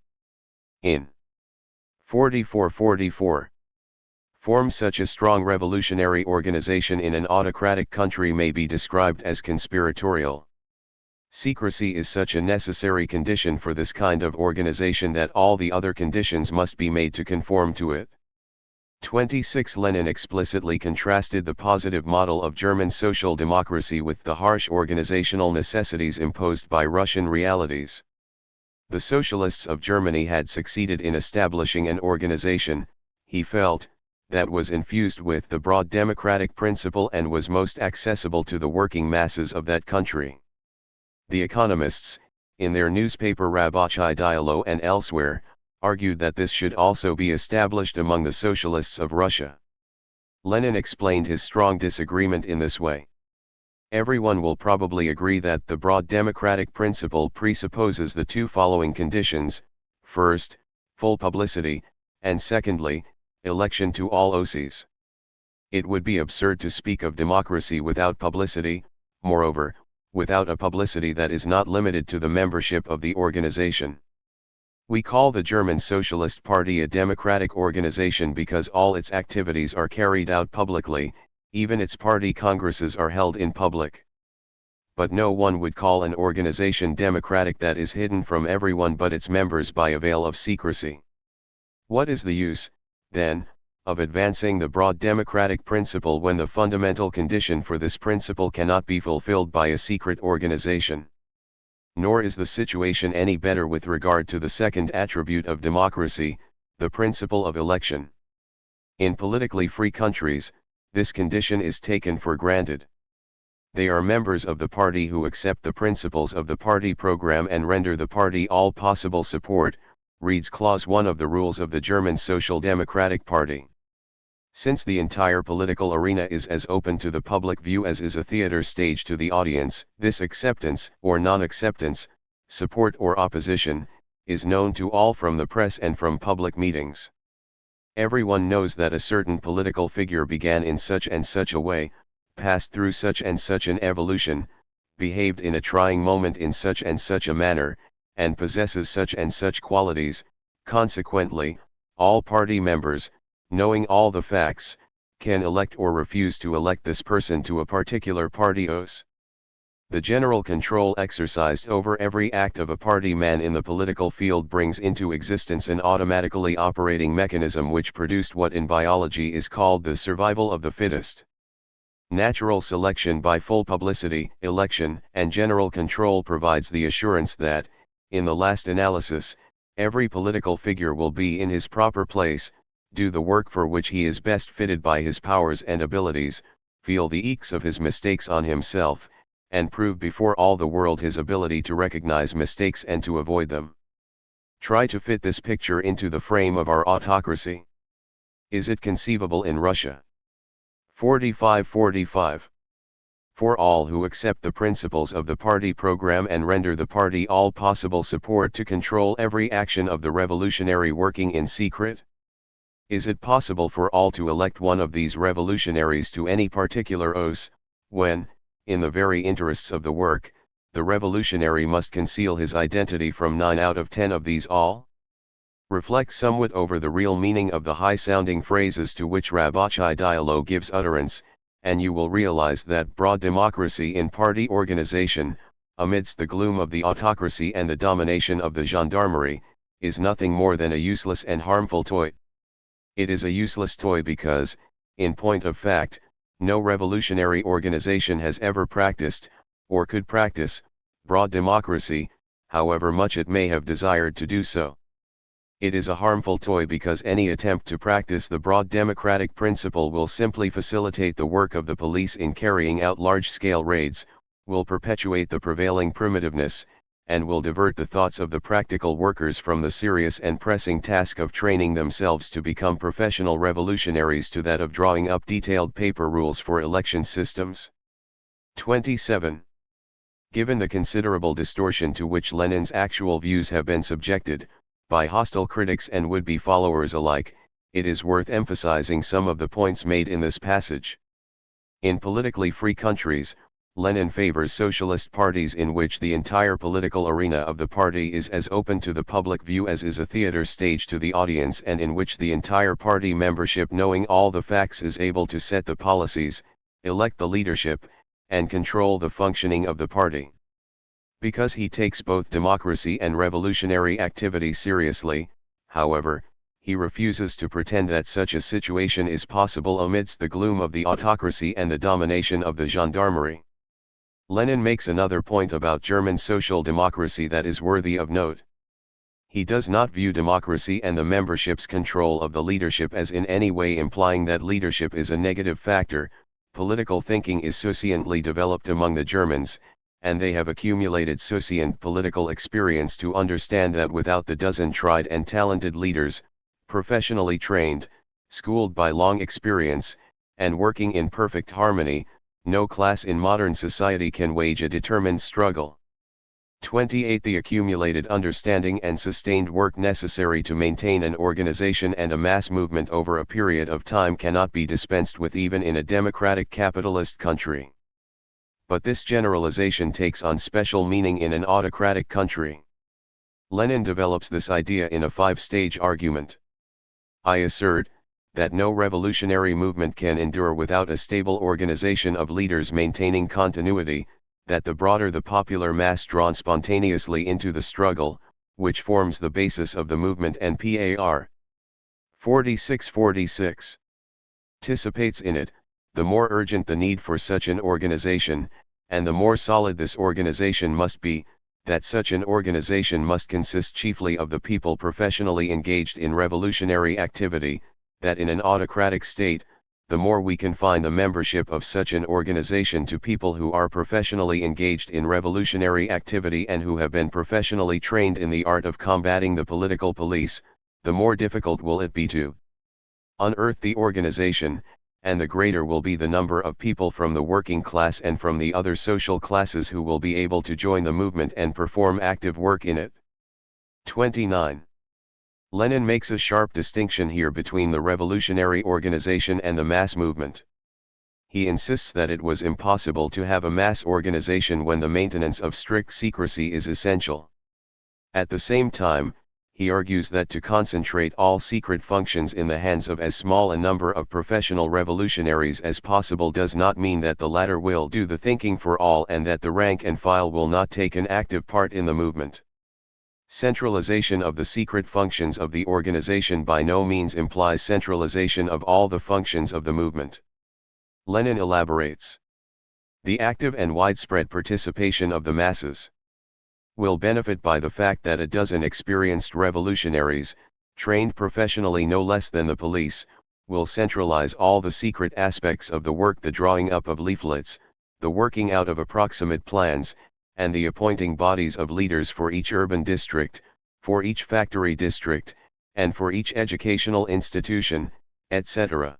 In 44. Form such a strong revolutionary organization in an autocratic country may be described as conspiratorial. Secrecy is such a necessary condition for this kind of organization that all the other conditions must be made to conform to it. 26. Lenin explicitly contrasted the positive model of German social democracy with the harsh organizational necessities imposed by Russian realities. The socialists of Germany had succeeded in establishing an organization, he felt, that was infused with the broad democratic principle and was most accessible to the working masses of that country. The economists, in their newspaper Рабочий Dialog and elsewhere, argued that this should also be established among the socialists of Russia. Lenin explained his strong disagreement in this way. Everyone will probably agree that the broad democratic principle presupposes the two following conditions: first, full publicity, and secondly, election to all OCs. It would be absurd to speak of democracy without publicity, moreover, without a publicity that is not limited to the membership of the organization. We call the German Socialist Party a democratic organization because all its activities are carried out publicly, even its party congresses are held in public. But no one would call an organization democratic that is hidden from everyone but its members by a veil of secrecy. What is the use, then, of advancing the broad democratic principle when the fundamental condition for this principle cannot be fulfilled by a secret organization? Nor is the situation any better with regard to the second attribute of democracy, the principle of election. In politically free countries, this condition is taken for granted. They are members of the party who accept the principles of the party program and render the party all possible support, reads Clause 1 of the rules of the German Social Democratic Party. Since the entire political arena is as open to the public view as is a theater stage to the audience, this acceptance or non-acceptance, support or opposition, is known to all from the press and from public meetings. Everyone knows that a certain political figure began in such and such a way, passed through such and such an evolution, behaved in a trying moment in such and such a manner, and possesses such and such qualities. Consequently, all party members, knowing all the facts, can elect or refuse to elect this person to a particular party OS. The general control exercised over every act of a party man in the political field brings into existence an automatically operating mechanism which produced what in biology is called the survival of the fittest. Natural selection by full publicity, election, and general control provides the assurance that, in the last analysis, every political figure will be in his proper place, do the work for which he is best fitted by his powers and abilities, feel the aches of his mistakes on himself, and prove before all the world his ability to recognize mistakes and to avoid them. Try to fit this picture into the frame of our autocracy. Is it conceivable in Russia? 45. For all who accept the principles of the party program and render the party all possible support to control every action of the revolutionary working in secret? Is it possible for all to elect one of these revolutionaries to any particular OS, when, in the very interests of the work, the revolutionary must conceal his identity from 9 out of 10 of these all? Reflect somewhat over the real meaning of the high-sounding phrases to which Рабочий Dialog gives utterance, and you will realize that broad democracy in party organization, amidst the gloom of the autocracy and the domination of the gendarmerie, is nothing more than a useless and harmful toy. It is a useless toy because, in point of fact, no revolutionary organization has ever practiced, or could practice, broad democracy, however much it may have desired to do so. It is a harmful toy because any attempt to practice the broad democratic principle will simply facilitate the work of the police in carrying out large-scale raids, will perpetuate the prevailing primitiveness, and will divert the thoughts of the practical workers from the serious and pressing task of training themselves to become professional revolutionaries to that of drawing up detailed paper rules for election systems. 27. Given the considerable distortion to which Lenin's actual views have been subjected, by hostile critics and would-be followers alike, it is worth emphasizing some of the points made in this passage. In politically free countries, Lenin favors socialist parties in which the entire political arena of the party is as open to the public view as is a theater stage to the audience, and in which the entire party membership, knowing all the facts, is able to set the policies, elect the leadership, and control the functioning of the party. Because he takes both democracy and revolutionary activity seriously, however, he refuses to pretend that such a situation is possible amidst the gloom of the autocracy and the domination of the gendarmerie. Lenin makes another point about German social democracy that is worthy of note. He does not view democracy and the membership's control of the leadership as in any way implying that leadership is a negative factor. Political thinking is sufficiently developed among the Germans, and they have accumulated sufficient political experience to understand that without the dozen tried and talented leaders, professionally trained, schooled by long experience, and working in perfect harmony, no class in modern society can wage a determined struggle. 28. The accumulated understanding and sustained work necessary to maintain an organization and a mass movement over a period of time cannot be dispensed with even in a democratic capitalist country. But this generalization takes on special meaning in an autocratic country. Lenin develops this idea in a 5-stage argument. I assert that no revolutionary movement can endure without a stable organization of leaders maintaining continuity, that the broader the popular mass drawn spontaneously into the struggle, which forms the basis of the movement and par. 46 anticipates in it, the more urgent the need for such an organization, and the more solid this organization must be, that such an organization must consist chiefly of the people professionally engaged in revolutionary activity, that in an autocratic state, the more we confine the membership of such an organization to people who are professionally engaged in revolutionary activity and who have been professionally trained in the art of combating the political police, the more difficult will it be to unearth the organization, and the greater will be the number of people from the working class and from the other social classes who will be able to join the movement and perform active work in it. 29. Lenin makes a sharp distinction here between the revolutionary organization and the mass movement. He insists that it was impossible to have a mass organization when the maintenance of strict secrecy is essential. At the same time, he argues that to concentrate all secret functions in the hands of as small a number of professional revolutionaries as possible does not mean that the latter will do the thinking for all and that the rank and file will not take an active part in the movement. Centralization of the secret functions of the organization by no means implies centralization of all the functions of the movement. Lenin elaborates. The active and widespread participation of the masses will benefit by the fact that a dozen experienced revolutionaries, trained professionally no less than the police, will centralize all the secret aspects of the work, the drawing up of leaflets, the working out of approximate plans, and the appointing bodies of leaders for each urban district, for each factory district, and for each educational institution, etc.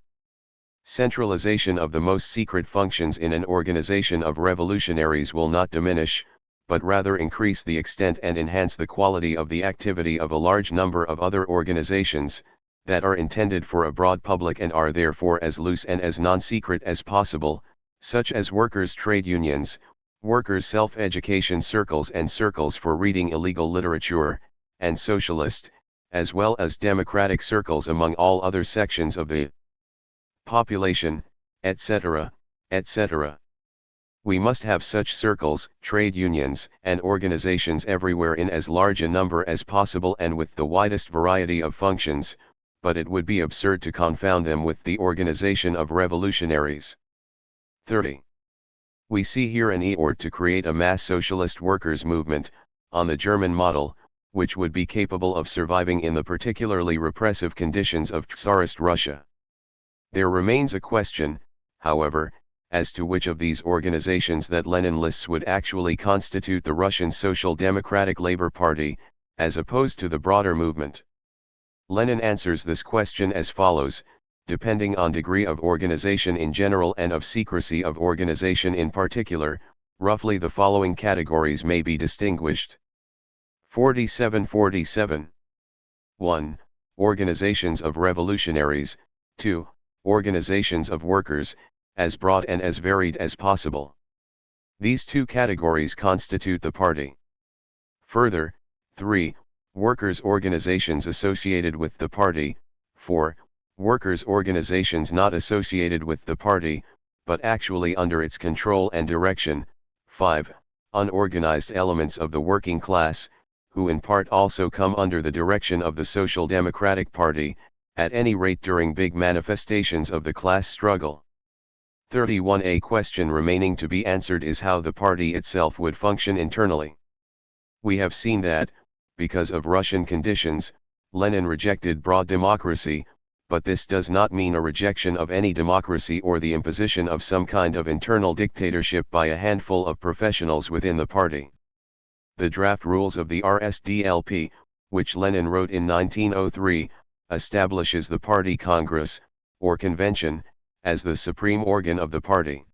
Centralization of the most secret functions in an organization of revolutionaries will not diminish, but rather increase the extent and enhance the quality of the activity of a large number of other organizations, that are intended for a broad public and are therefore as loose and as non-secret as possible, such as workers' trade unions, workers' self-education circles and circles for reading illegal literature, and socialist, as well as democratic circles among all other sections of the population, etc., etc. We must have such circles, trade unions, and organizations everywhere in as large a number as possible and with the widest variety of functions, but it would be absurd to confound them with the organization of revolutionaries. 30. We see here an effort to create a mass socialist workers' movement, on the German model, which would be capable of surviving in the particularly repressive conditions of Tsarist Russia. There remains a question, however, as to which of these organizations that Lenin lists would actually constitute the Russian Social Democratic Labor Party, as opposed to the broader movement. Lenin answers this question as follows: depending on degree of organization in general and of secrecy of organization in particular, roughly the following categories may be distinguished. 47. 1. Organizations of revolutionaries. 2. Organizations of workers, as broad and as varied as possible. These two categories constitute the party. Further, 3. Workers' organizations associated with the party. 4. Workers' organizations not associated with the party, but actually under its control and direction. 5. Unorganized elements of the working class, who in part also come under the direction of the Social Democratic Party, at any rate during big manifestations of the class struggle. 31. A question remaining to be answered is how the party itself would function internally. We have seen that, Because of Russian conditions, Lenin rejected broad democracy, but this does not mean a rejection of any democracy or the imposition of some kind of internal dictatorship by a handful of professionals within the party. The draft rules of the RSDLP, which Lenin wrote in 1903, establishes the party Congress, or convention, as the supreme organ of the party.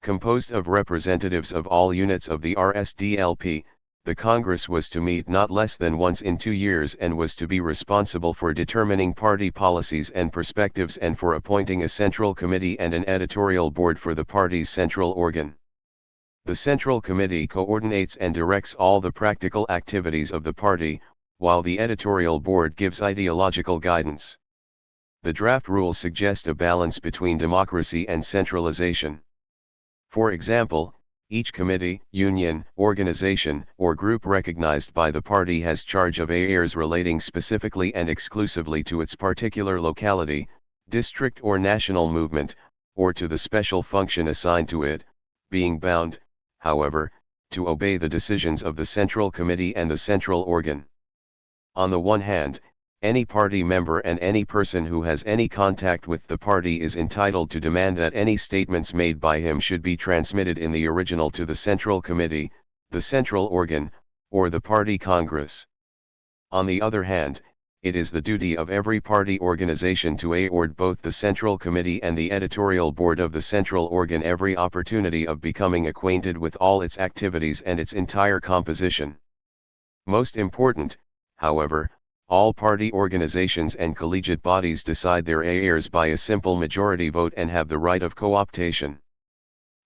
Composed of representatives of all units of the RSDLP, the Congress was to meet not less than once in 2 years and was to be responsible for determining party policies and perspectives and for appointing a central committee and an editorial board for the party's central organ. The Central Committee coordinates and directs all the practical activities of the party, while the editorial board gives ideological guidance. The draft rules suggest a balance between democracy and centralization. For example, each committee, union, organization, or group recognized by the party has charge of affairs relating specifically and exclusively to its particular locality, district or national movement, or to the special function assigned to it, being bound, however, to obey the decisions of the Central Committee and the central organ. On the one hand, any party member and any person who has any contact with the party is entitled to demand that any statements made by him should be transmitted in the original to the Central Committee, the central organ, or the party Congress. On the other hand, it is the duty of every party organization to award both the Central Committee and the editorial board of the central organ every opportunity of becoming acquainted with all its activities and its entire composition. Most important, however, all party organizations and collegiate bodies decide their affairs by a simple majority vote and have the right of co-optation.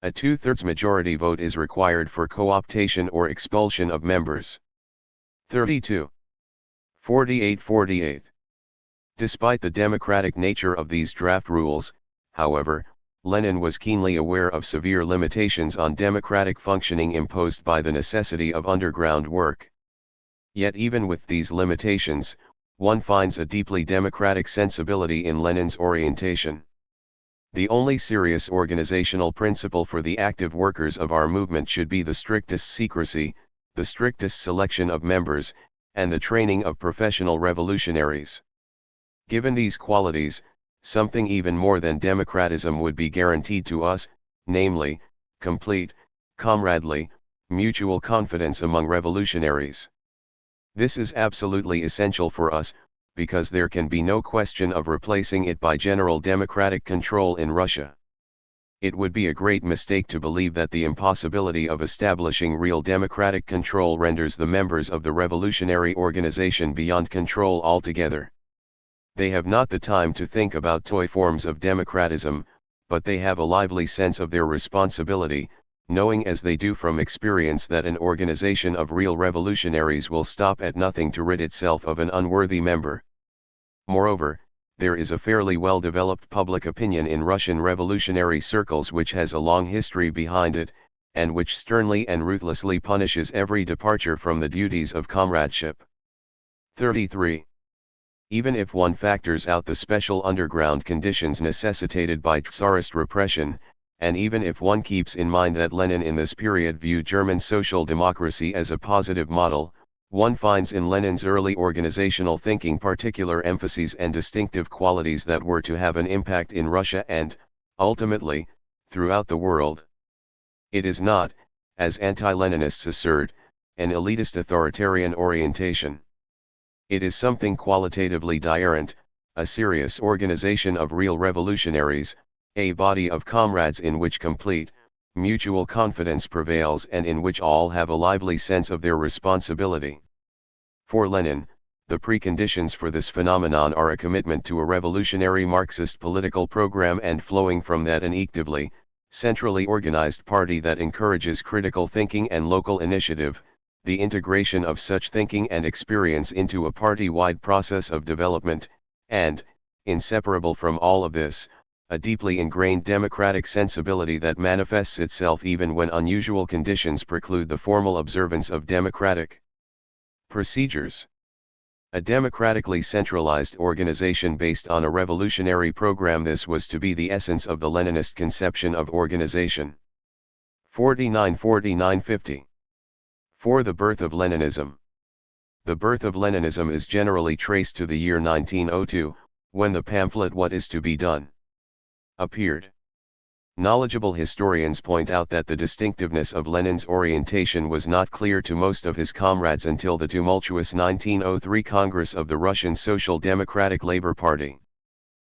A 2/3 majority vote is required for co-optation or expulsion of members. 32. 48-48. Despite the democratic nature of these draft rules, however, Lenin was keenly aware of severe limitations on democratic functioning imposed by the necessity of underground work. Yet even with these limitations, one finds a deeply democratic sensibility in Lenin's orientation. The only serious organizational principle for the active workers of our movement should be the strictest secrecy, the strictest selection of members, and the training of professional revolutionaries. Given these qualities, something even more than democratism would be guaranteed to us, namely, complete, comradely, mutual confidence among revolutionaries. This is absolutely essential for us, because there can be no question of replacing it by general democratic control in Russia. It would be a great mistake to believe that the impossibility of establishing real democratic control renders the members of the revolutionary organization beyond control altogether. They have not the time to think about toy forms of democratism, but they have a lively sense of their responsibility, knowing as they do from experience that an organization of real revolutionaries will stop at nothing to rid itself of an unworthy member. Moreover, there is a fairly well-developed public opinion in Russian revolutionary circles which has a long history behind it, and which sternly and ruthlessly punishes every departure from the duties of comradeship. 33. Even if one factors out the special underground conditions necessitated by Tsarist repression, and even if one keeps in mind that Lenin in this period viewed German social democracy as a positive model, one finds in Lenin's early organizational thinking particular emphases and distinctive qualities that were to have an impact in Russia and, ultimately, throughout the world. It is not, as anti-Leninists assert, an elitist authoritarian orientation. It is something qualitatively different, a serious organization of real revolutionaries, a body of comrades in which complete, mutual confidence prevails and in which all have a lively sense of their responsibility. For Lenin, the preconditions for this phenomenon are a commitment to a revolutionary Marxist political program and flowing from that an actively, centrally organized party that encourages critical thinking and local initiative, the integration of such thinking and experience into a party-wide process of development, and, inseparable from all of this, a deeply ingrained democratic sensibility that manifests itself even when unusual conditions preclude the formal observance of democratic procedures. A democratically centralized organization based on a revolutionary program. This was to be the essence of the Leninist conception of organization. 49-49-50. For the birth of Leninism. The birth of Leninism is generally traced to the year 1902, when the pamphlet What Is to Be Done appeared. Knowledgeable historians point out that the distinctiveness of Lenin's orientation was not clear to most of his comrades until the tumultuous 1903 Congress of the Russian Social Democratic Labour Party.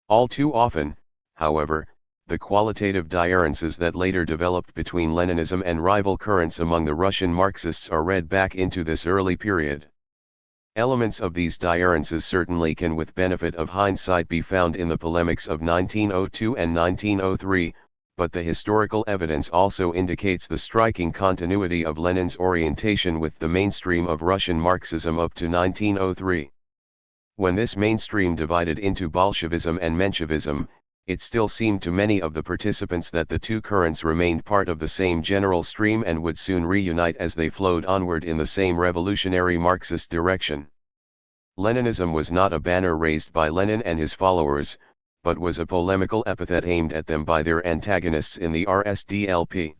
All too often, however, the qualitative differences that later developed between Leninism and rival currents among the Russian Marxists are read back into this early period. Elements of these differences certainly can with benefit of hindsight be found in the polemics of 1902 and 1903, but the historical evidence also indicates the striking continuity of Lenin's orientation with the mainstream of Russian Marxism up to 1903. When this mainstream divided into Bolshevism and Menshevism, it still seemed to many of the participants that the two currents remained part of the same general stream and would soon reunite as they flowed onward in the same revolutionary Marxist direction. Leninism was not a banner raised by Lenin and his followers, but was a polemical epithet aimed at them by their antagonists in the RSDLP.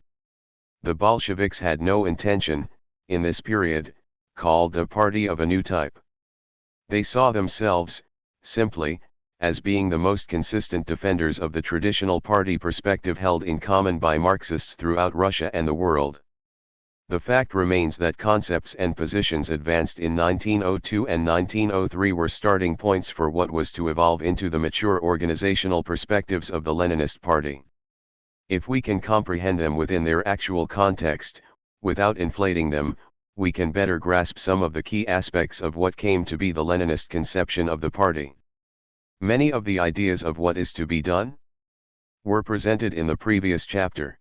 The Bolsheviks had no intention, in this period, called a party of a new type. They saw themselves, simply, as being the most consistent defenders of the traditional party perspective held in common by Marxists throughout Russia and the world. The fact remains that concepts and positions advanced in 1902 and 1903 were starting points for what was to evolve into the mature organizational perspectives of the Leninist Party. If we can comprehend them within their actual context, without inflating them, we can better grasp some of the key aspects of what came to be the Leninist conception of the party. Many of the ideas of what is to be done were presented in the previous chapter.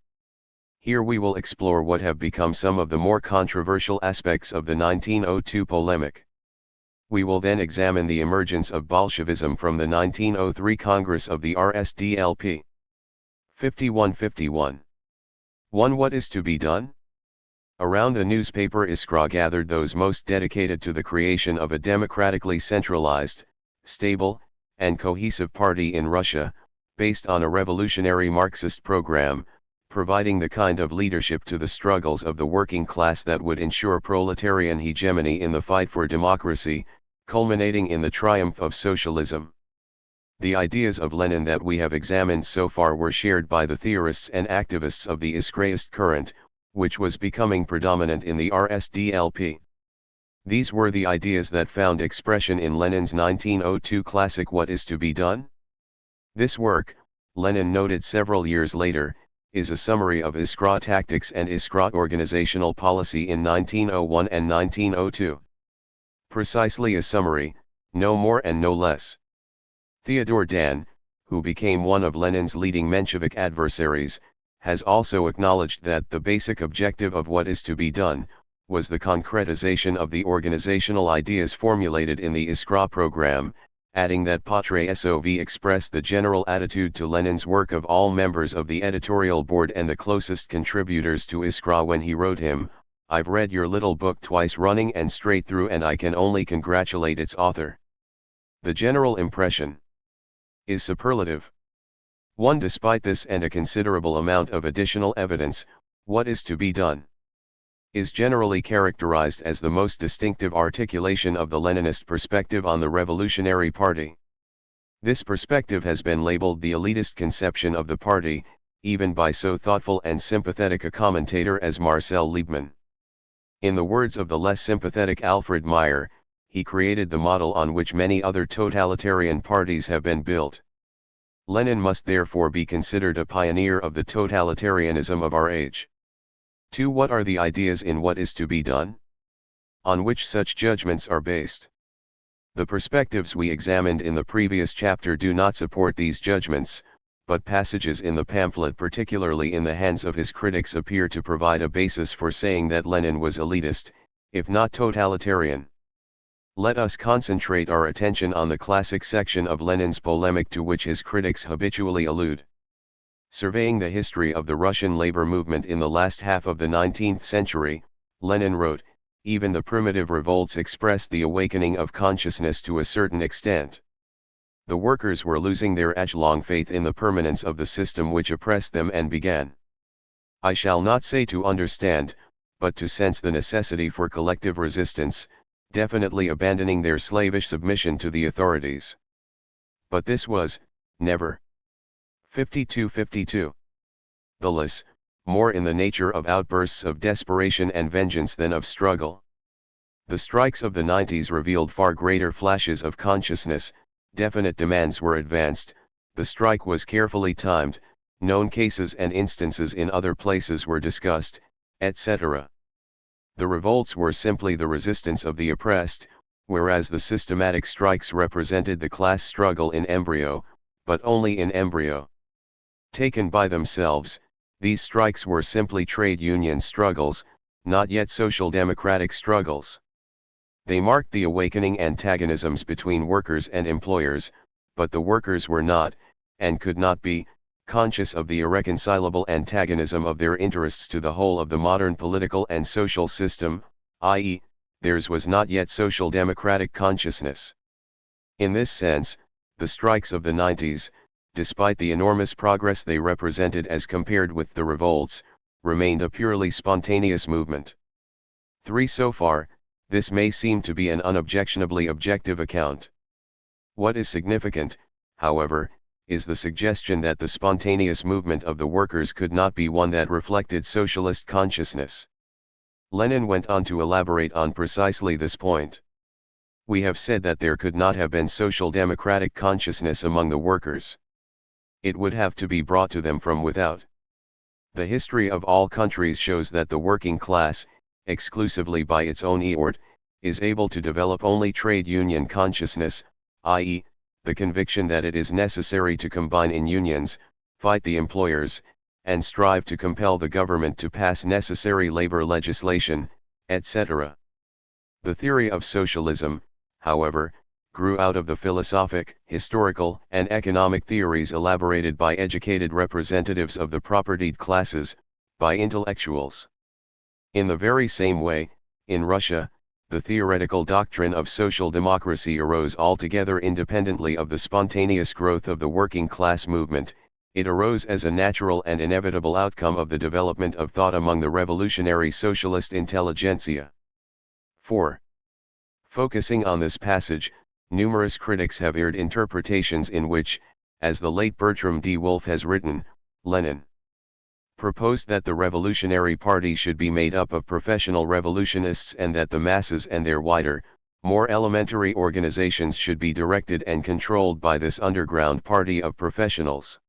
Here we will explore what have become some of the more controversial aspects of the 1902 polemic. We will then examine the emergence of Bolshevism from the 1903 Congress of the RSDLP. 51-51. 1. What is to be done? Around the newspaper Iskra gathered those most dedicated to the creation of a democratically centralized, stable, and cohesive party in Russia, based on a revolutionary Marxist program, providing the kind of leadership to the struggles of the working class that would ensure proletarian hegemony in the fight for democracy, culminating in the triumph of socialism. The ideas of Lenin that we have examined so far were shared by the theorists and activists of the Iskraist current, which was becoming predominant in the RSDLP. These were the ideas that found expression in Lenin's 1902 classic What Is to Be Done? This work, Lenin noted several years later, is a summary of Iskra tactics and Iskra organizational policy in 1901 and 1902. Precisely a summary, no more and no less. Theodor Dan, who became one of Lenin's leading Menshevik adversaries, has also acknowledged that the basic objective of What Is to Be Done was the concretization of the organizational ideas formulated in the Iskra program, adding that Patre Sov expressed the general attitude to Lenin's work of all members of the editorial board and the closest contributors to Iskra when he wrote him, "I've read your little book twice running and straight through and I can only congratulate its author." The general impression is superlative. 1. Despite this and a considerable amount of additional evidence, What Is to Be Done is generally characterized as the most distinctive articulation of the Leninist perspective on the Revolutionary Party. This perspective has been labeled the elitist conception of the party, even by so thoughtful and sympathetic a commentator as Marcel Liebman. In the words of the less sympathetic Alfred Meyer, he created the model on which many other totalitarian parties have been built. Lenin must therefore be considered a pioneer of the totalitarianism of our age. 2. What are the ideas in What Is to Be Done? On which such judgments are based? The perspectives we examined in the previous chapter do not support these judgments, but passages in the pamphlet, particularly in the hands of his critics, appear to provide a basis for saying that Lenin was elitist, if not totalitarian. Let us concentrate our attention on the classic section of Lenin's polemic to which his critics habitually allude. Surveying the history of the Russian labor movement in the last half of the 19th century, Lenin wrote, "Even the primitive revolts expressed the awakening of consciousness to a certain extent. The workers were losing their age-long faith in the permanence of the system which oppressed them and began, I shall not say to understand, but to sense the necessity for collective resistance, definitely abandoning their slavish submission to the authorities. But this was, never. 52-52. The less, more in the nature of outbursts of desperation and vengeance than of struggle. The strikes of the 90s revealed far greater flashes of consciousness, definite demands were advanced, the strike was carefully timed, known cases and instances in other places were discussed, etc. The revolts were simply the resistance of the oppressed, whereas the systematic strikes represented the class struggle in embryo, but only in embryo. Taken by themselves, these strikes were simply trade union struggles, not yet social democratic struggles. They marked the awakening antagonisms between workers and employers, but the workers were not, and could not be, conscious of the irreconcilable antagonism of their interests to the whole of the modern political and social system, i.e., theirs was not yet social democratic consciousness. In this sense, the strikes of the 90s, despite the enormous progress they represented as compared with the revolts, remained a purely spontaneous movement. 3. So far, this may seem to be an unobjectionably objective account. What is significant, however, is the suggestion that the spontaneous movement of the workers could not be one that reflected socialist consciousness. Lenin went on to elaborate on precisely this point. We have said that there could not have been social democratic consciousness among the workers. It would have to be brought to them from without. The history of all countries shows that the working class, exclusively by its own effort, is able to develop only trade union consciousness, i.e., the conviction that it is necessary to combine in unions, fight the employers, and strive to compel the government to pass necessary labor legislation, etc. The theory of socialism, however, grew out of the philosophic, historical, and economic theories elaborated by educated representatives of the propertied classes, by intellectuals. In the very same way, in Russia, the theoretical doctrine of social democracy arose altogether independently of the spontaneous growth of the working class movement. It arose as a natural and inevitable outcome of the development of thought among the revolutionary socialist intelligentsia. 4. Focusing on this passage, numerous critics have aired interpretations in which, as the late Bertram D. Wolfe has written, Lenin proposed that the Revolutionary Party should be made up of professional revolutionists and that the masses and their wider, more elementary organizations should be directed and controlled by this underground party of professionals.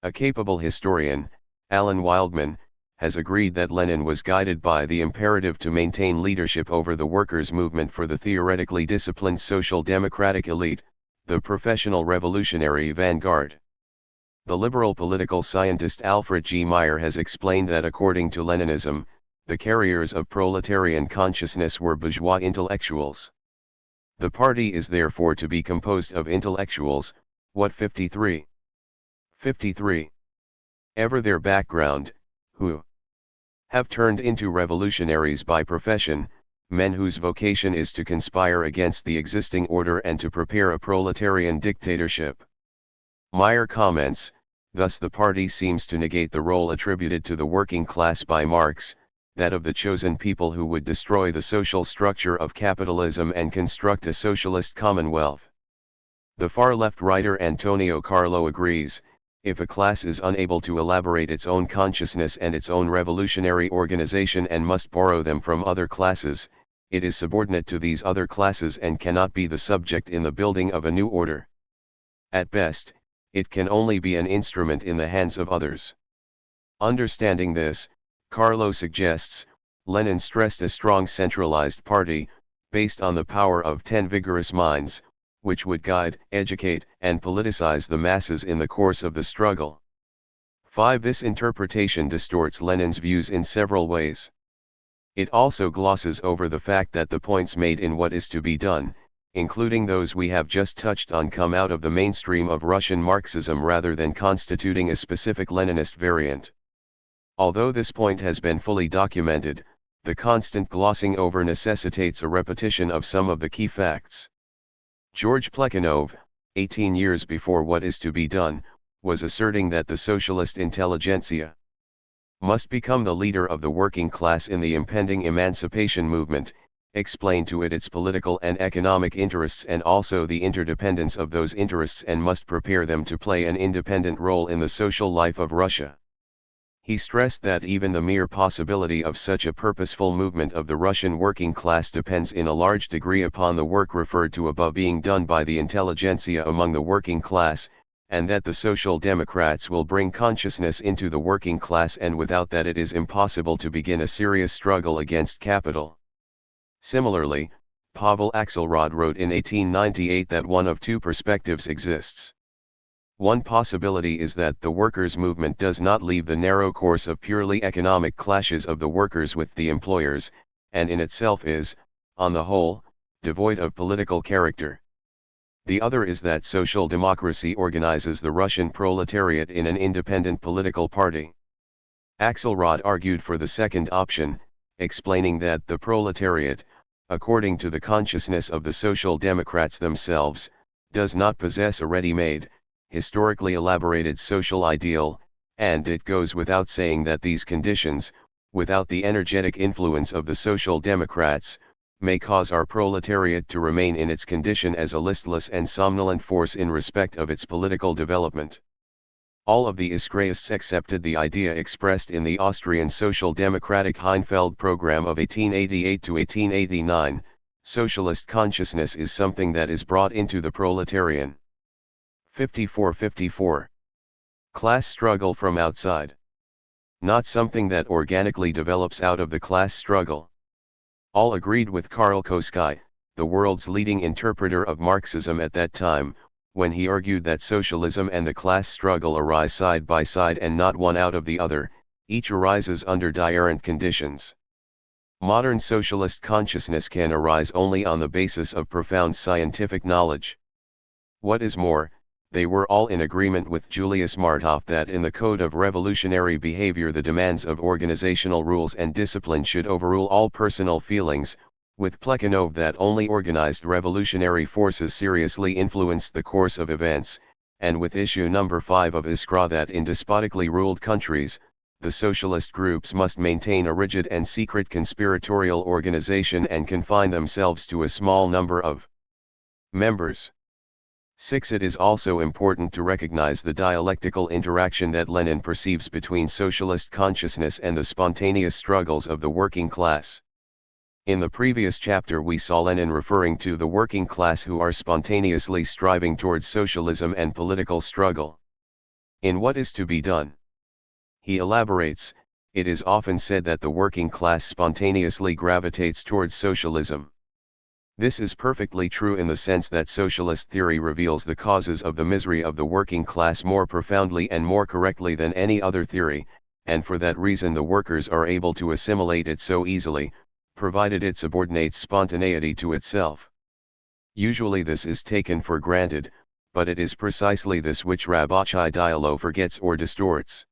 A capable historian, Alan Wildman, has agreed that Lenin was guided by the imperative to maintain leadership over the workers' movement for the theoretically disciplined social democratic elite, the professional revolutionary vanguard. The liberal political scientist Alfred G. Meyer has explained that according to Leninism, the carriers of proletarian consciousness were bourgeois intellectuals. The party is therefore to be composed of intellectuals, what 53? 53. Ever their background, who have turned into revolutionaries by profession, men whose vocation is to conspire against the existing order and to prepare a proletarian dictatorship. Meyer comments, thus the party seems to negate the role attributed to the working class by Marx, that of the chosen people who would destroy the social structure of capitalism and construct a socialist commonwealth. The far-left writer Antonio Carlo agrees, if a class is unable to elaborate its own consciousness and its own revolutionary organization and must borrow them from other classes, it is subordinate to these other classes and cannot be the subject in the building of a new order. At best, it can only be an instrument in the hands of others. Understanding this, Carlo suggests, Lenin stressed a strong centralized party, based on the power of 10 vigorous minds, which would guide, educate, and politicize the masses in the course of the struggle. 5. This interpretation distorts Lenin's views in several ways. It also glosses over the fact that the points made in What Is to Be Done, including those we have just touched on, come out of the mainstream of Russian Marxism rather than constituting a specific Leninist variant. Although this point has been fully documented, the constant glossing over necessitates a repetition of some of the key facts. George Plekhanov, 18 years before What Is to Be Done, was asserting that the socialist intelligentsia must become the leader of the working class in the impending emancipation movement, explain to it its political and economic interests and also the interdependence of those interests, and must prepare them to play an independent role in the social life of Russia. He stressed that even the mere possibility of such a purposeful movement of the Russian working class depends in a large degree upon the work referred to above being done by the intelligentsia among the working class, and that the Social Democrats will bring consciousness into the working class, and without that it is impossible to begin a serious struggle against capital. Similarly, Pavel Axelrod wrote in 1898 that one of two perspectives exists. One possibility is that the workers' movement does not leave the narrow course of purely economic clashes of the workers with the employers, and in itself is, on the whole, devoid of political character. The other is that social democracy organizes the Russian proletariat in an independent political party. Axelrod argued for the second option, explaining that the proletariat, according to the consciousness of the Social Democrats themselves, does not possess a ready-made, historically elaborated social ideal, and it goes without saying that these conditions, without the energetic influence of the Social Democrats, may cause our proletariat to remain in its condition as a listless and somnolent force in respect of its political development. All of the Iskreists accepted the idea expressed in the Austrian Social Democratic Heinfeld program of 1888 to 1889, socialist consciousness is something that is brought into the proletarian. 54-54. Class struggle from outside. Not something that organically develops out of the class struggle. All agreed with Karl Koski, the world's leading interpreter of Marxism at that time, when he argued that socialism and the class struggle arise side by side and not one out of the other, each arises under diurent conditions. Modern socialist consciousness can arise only on the basis of profound scientific knowledge. What is more, they were all in agreement with Julius Martov that in the code of revolutionary behavior the demands of organizational rules and discipline should overrule all personal feelings, with Plekhanov that only organized revolutionary forces seriously influenced the course of events, and with issue number 5 of Iskra that in despotically ruled countries, the socialist groups must maintain a rigid and secret conspiratorial organization and confine themselves to a small number of members. 6. It is also important to recognize the dialectical interaction that Lenin perceives between socialist consciousness and the spontaneous struggles of the working class. In the previous chapter we saw Lenin referring to the working class who are spontaneously striving towards socialism and political struggle. In What is to be done? He elaborates, it is often said that the working class spontaneously gravitates towards socialism. This is perfectly true in the sense that socialist theory reveals the causes of the misery of the working class more profoundly and more correctly than any other theory, and for that reason the workers are able to assimilate it so easily, provided it subordinates spontaneity to itself. Usually this is taken for granted, but it is precisely this which Rabotchi Diallo forgets or distorts.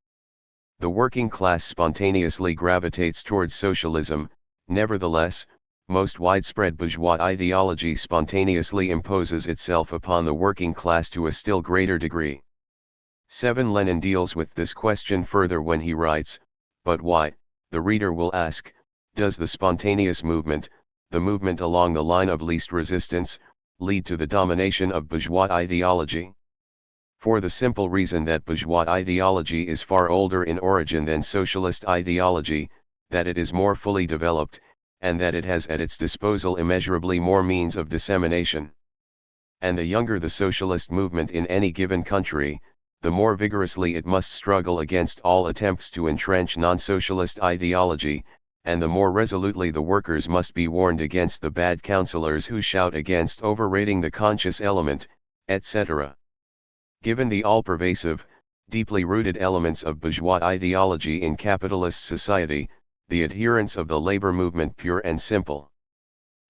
The working class spontaneously gravitates towards socialism, nevertheless, most widespread bourgeois ideology spontaneously imposes itself upon the working class to a still greater degree. 7. Lenin deals with this question further when he writes, but why, the reader will ask, does the spontaneous movement, the movement along the line of least resistance, lead to the domination of bourgeois ideology? For the simple reason that bourgeois ideology is far older in origin than socialist ideology, that it is more fully developed, and that it has at its disposal immeasurably more means of dissemination. And the younger the socialist movement in any given country, the more vigorously it must struggle against all attempts to entrench non-socialist ideology, and the more resolutely the workers must be warned against the bad counselors who shout against overrating the conscious element, etc. Given the all-pervasive, deeply rooted elements of bourgeois ideology in capitalist society, the adherents of the labor movement pure and simple,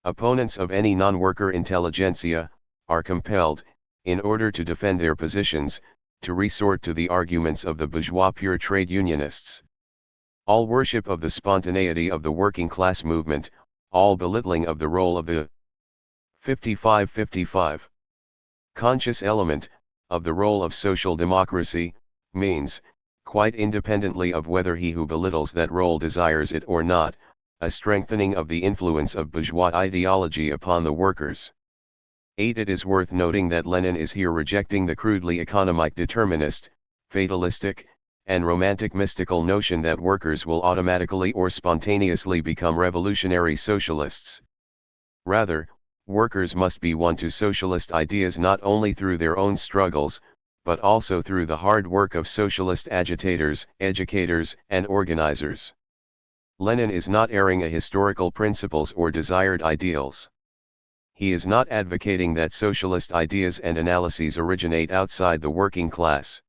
opponents of any non-worker intelligentsia, are compelled, in order to defend their positions, to resort to the arguments of the bourgeois pure trade unionists. All worship of the spontaneity of the working class movement, all belittling of the role of the 55-55 conscious element, of the role of social democracy, means, quite independently of whether he who belittles that role desires it or not, a strengthening of the influence of bourgeois ideology upon the workers. 8. It is worth noting that Lenin is here rejecting the crudely economic determinist, fatalistic, and romantic mystical notion that workers will automatically or spontaneously become revolutionary socialists. Rather, workers must be won to socialist ideas not only through their own struggles, but also through the hard work of socialist agitators, educators, and organizers. Lenin is not airing a historical principles or desired ideals. He is not advocating that socialist ideas and analyses originate outside the working class.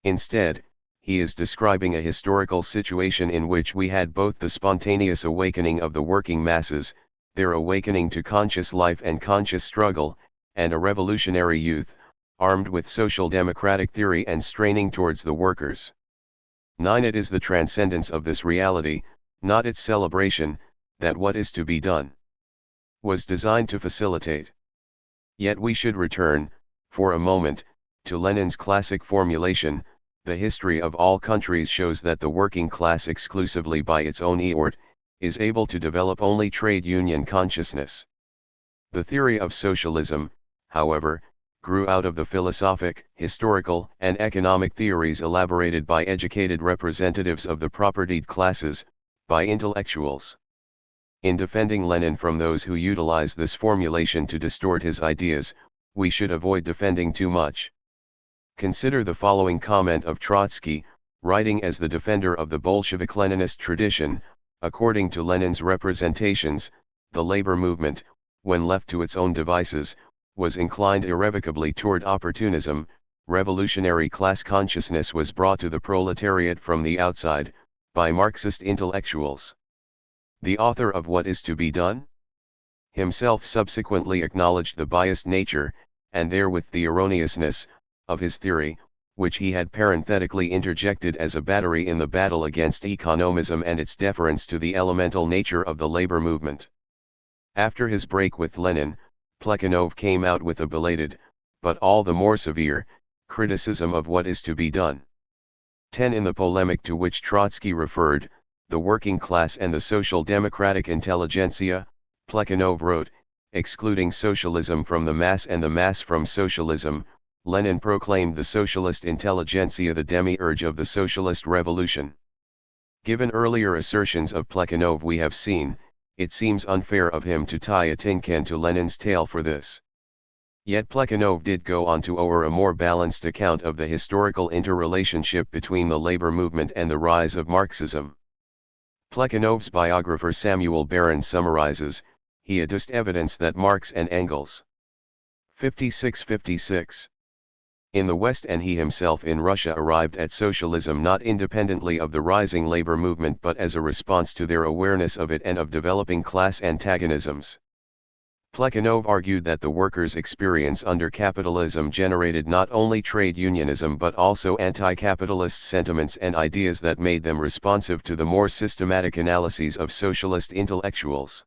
Instead, he is describing a historical situation in which we had both the spontaneous awakening of the working masses, their awakening to conscious life and conscious struggle, and a revolutionary youth, armed with social democratic theory and straining towards the workers. 9. It is the transcendence of this reality, not its celebration, that what is to be done was designed to facilitate. Yet we should return, for a moment, to Lenin's classic formulation: the history of all countries shows that the working class exclusively by its own effort, is able to develop only trade union consciousness. The theory of socialism, however, grew out of the philosophic, historical, and economic theories elaborated by educated representatives of the propertied classes, by intellectuals. In defending Lenin from those who utilize this formulation to distort his ideas, we should avoid defending too much. Consider the following comment of Trotsky, writing as the defender of the Bolshevik-Leninist tradition: according to Lenin's representations, the labor movement, when left to its own devices, was inclined irrevocably toward opportunism. Revolutionary class consciousness was brought to the proletariat from the outside, by Marxist intellectuals. The author of What is to be Done? Himself subsequently acknowledged the biased nature, and therewith the erroneousness, of his theory, which he had parenthetically interjected as a battery in the battle against economism and its deference to the elemental nature of the labor movement. After his break with Lenin, Plekhanov came out with a belated, but all the more severe, criticism of what is to be done. 10. In the polemic to which Trotsky referred, The Working Class and the Social Democratic Intelligentsia, Plekhanov wrote, excluding socialism from the mass and the mass from socialism, Lenin proclaimed the socialist intelligentsia the demiurge of the socialist revolution. Given earlier assertions of Plekhanov we have seen, it seems unfair of him to tie a tin can to Lenin's tail for this. Yet Plekhanov did go on to offer a more balanced account of the historical interrelationship between the labor movement and the rise of Marxism. Plekhanov's biographer Samuel Baron summarizes: he adduced evidence that Marx and Engels 56-56 in the West and he himself in Russia arrived at socialism not independently of the rising labor movement but as a response to their awareness of it and of developing class antagonisms. Plekhanov argued that the workers' experience under capitalism generated not only trade unionism but also anti-capitalist sentiments and ideas that made them responsive to the more systematic analyses of socialist intellectuals.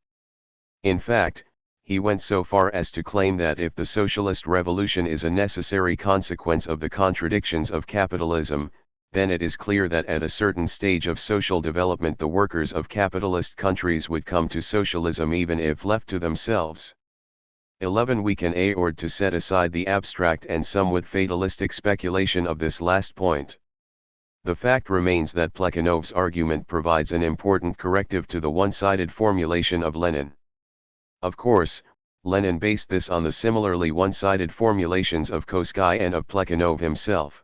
In fact, he went so far as to claim that if the socialist revolution is a necessary consequence of the contradictions of capitalism, then it is clear that at a certain stage of social development the workers of capitalist countries would come to socialism even if left to themselves. 11. We can afford to set aside the abstract and somewhat fatalistic speculation of this last point. The fact remains that Plekhanov's argument provides an important corrective to the one-sided formulation of Lenin. Of course, Lenin based this on the similarly one-sided formulations of Koskai and of Plekhanov himself.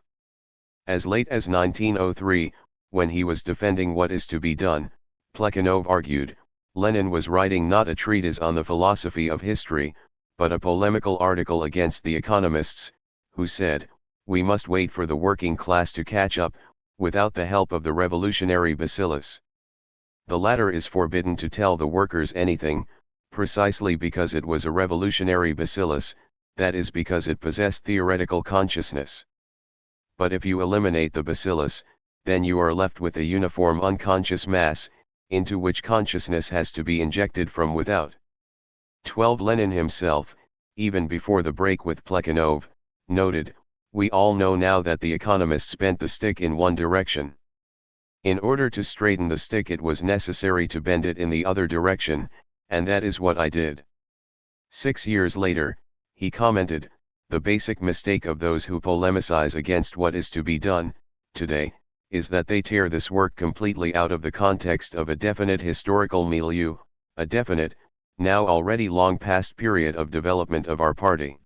As late as 1903, when he was defending What is to be Done, Plekhanov argued, Lenin was writing not a treatise on the philosophy of history, but a polemical article against the economists, who said, we must wait for the working class to catch up, without the help of the revolutionary bacillus. The latter is forbidden to tell the workers anything, precisely because it was a revolutionary bacillus, that is because it possessed theoretical consciousness. But if you eliminate the bacillus, then you are left with a uniform unconscious mass, into which consciousness has to be injected from without. 12. Lenin himself, even before the break with Plekhanov, noted, we all know now that the economists bent the stick in one direction. In order to straighten the stick it was necessary to bend it in the other direction, and that is what I did. 6 years later, he commented, the basic mistake of those who polemicize against what is to be done, today, is that they tear this work completely out of the context of a definite historical milieu, a definite, now already long past period of development of our party.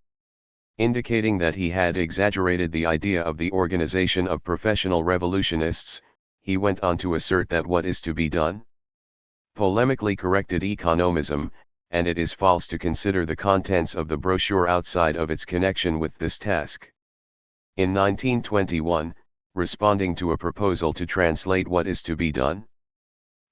Indicating that he had exaggerated the idea of the organization of professional revolutionists, he went on to assert that what is to be done? Polemically corrected economism, and it is false to consider the contents of the brochure outside of its connection with this task. In 1921, responding to a proposal to translate what is to be done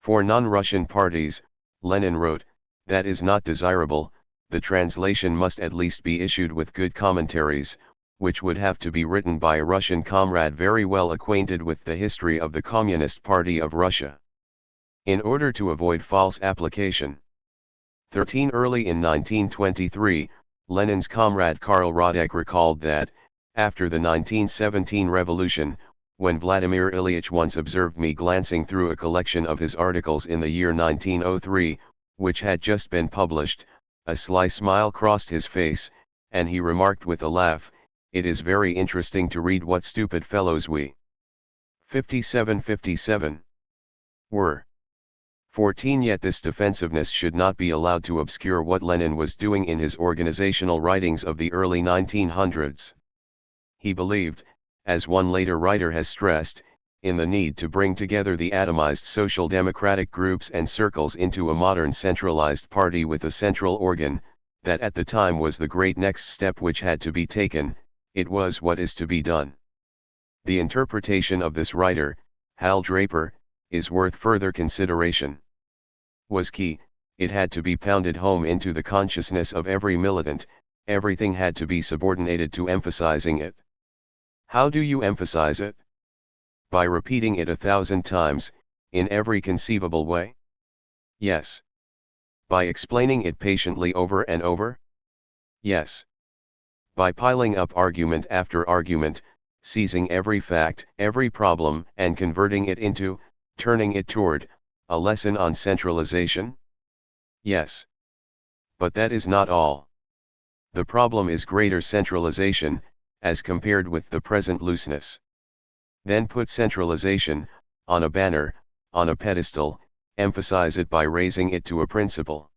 for non-Russian parties, Lenin wrote, that is not desirable, the translation must at least be issued with good commentaries, which would have to be written by a Russian comrade very well acquainted with the history of the Communist Party of Russia. In order to avoid false application. 13 Early in 1923, Lenin's comrade Karl Radek recalled that, after the 1917 revolution, when Vladimir Ilyich once observed me glancing through a collection of his articles in the year 1903, which had just been published, a sly smile crossed his face, and he remarked with a laugh, it is very interesting to read what stupid fellows we 57 were. 14 Yet this defensiveness should not be allowed to obscure what Lenin was doing in his organizational writings of the early 1900s. He believed, as one later writer has stressed, in the need to bring together the atomized social democratic groups and circles into a modern centralized party with a central organ, that at the time was the great next step which had to be taken, it was what is to be done. The interpretation of this writer, Hal Draper, is worth further consideration. Was key, it had to be pounded home into the consciousness of every militant, everything had to be subordinated to emphasizing it. How do you emphasize it? By repeating it 1,000 times, in every conceivable way? Yes. By explaining it patiently over and over? Yes. By piling up argument after argument, seizing every fact, every problem, and converting it into, turning it toward, a lesson on centralization? Yes. But that is not all. The problem is greater centralization, as compared with the present looseness. Then put centralization, on a banner, on a pedestal, emphasize it by raising it to a principle.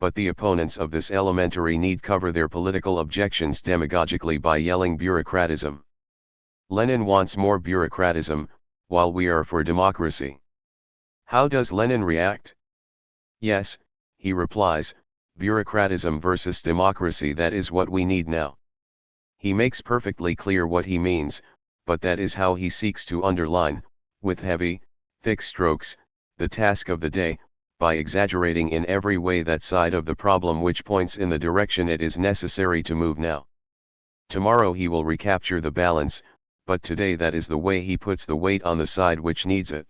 But the opponents of this elementary need cover their political objections demagogically by yelling bureaucratism. Lenin wants more bureaucratism, while we are for democracy. How does Lenin react? Yes, he replies, bureaucratism versus democracy, that is what we need now. He makes perfectly clear what he means, but that is how he seeks to underline, with heavy, thick strokes, the task of the day, by exaggerating in every way that side of the problem which points in the direction it is necessary to move now. Tomorrow he will recapture the balance, but today that is the way he puts the weight on the side which needs it.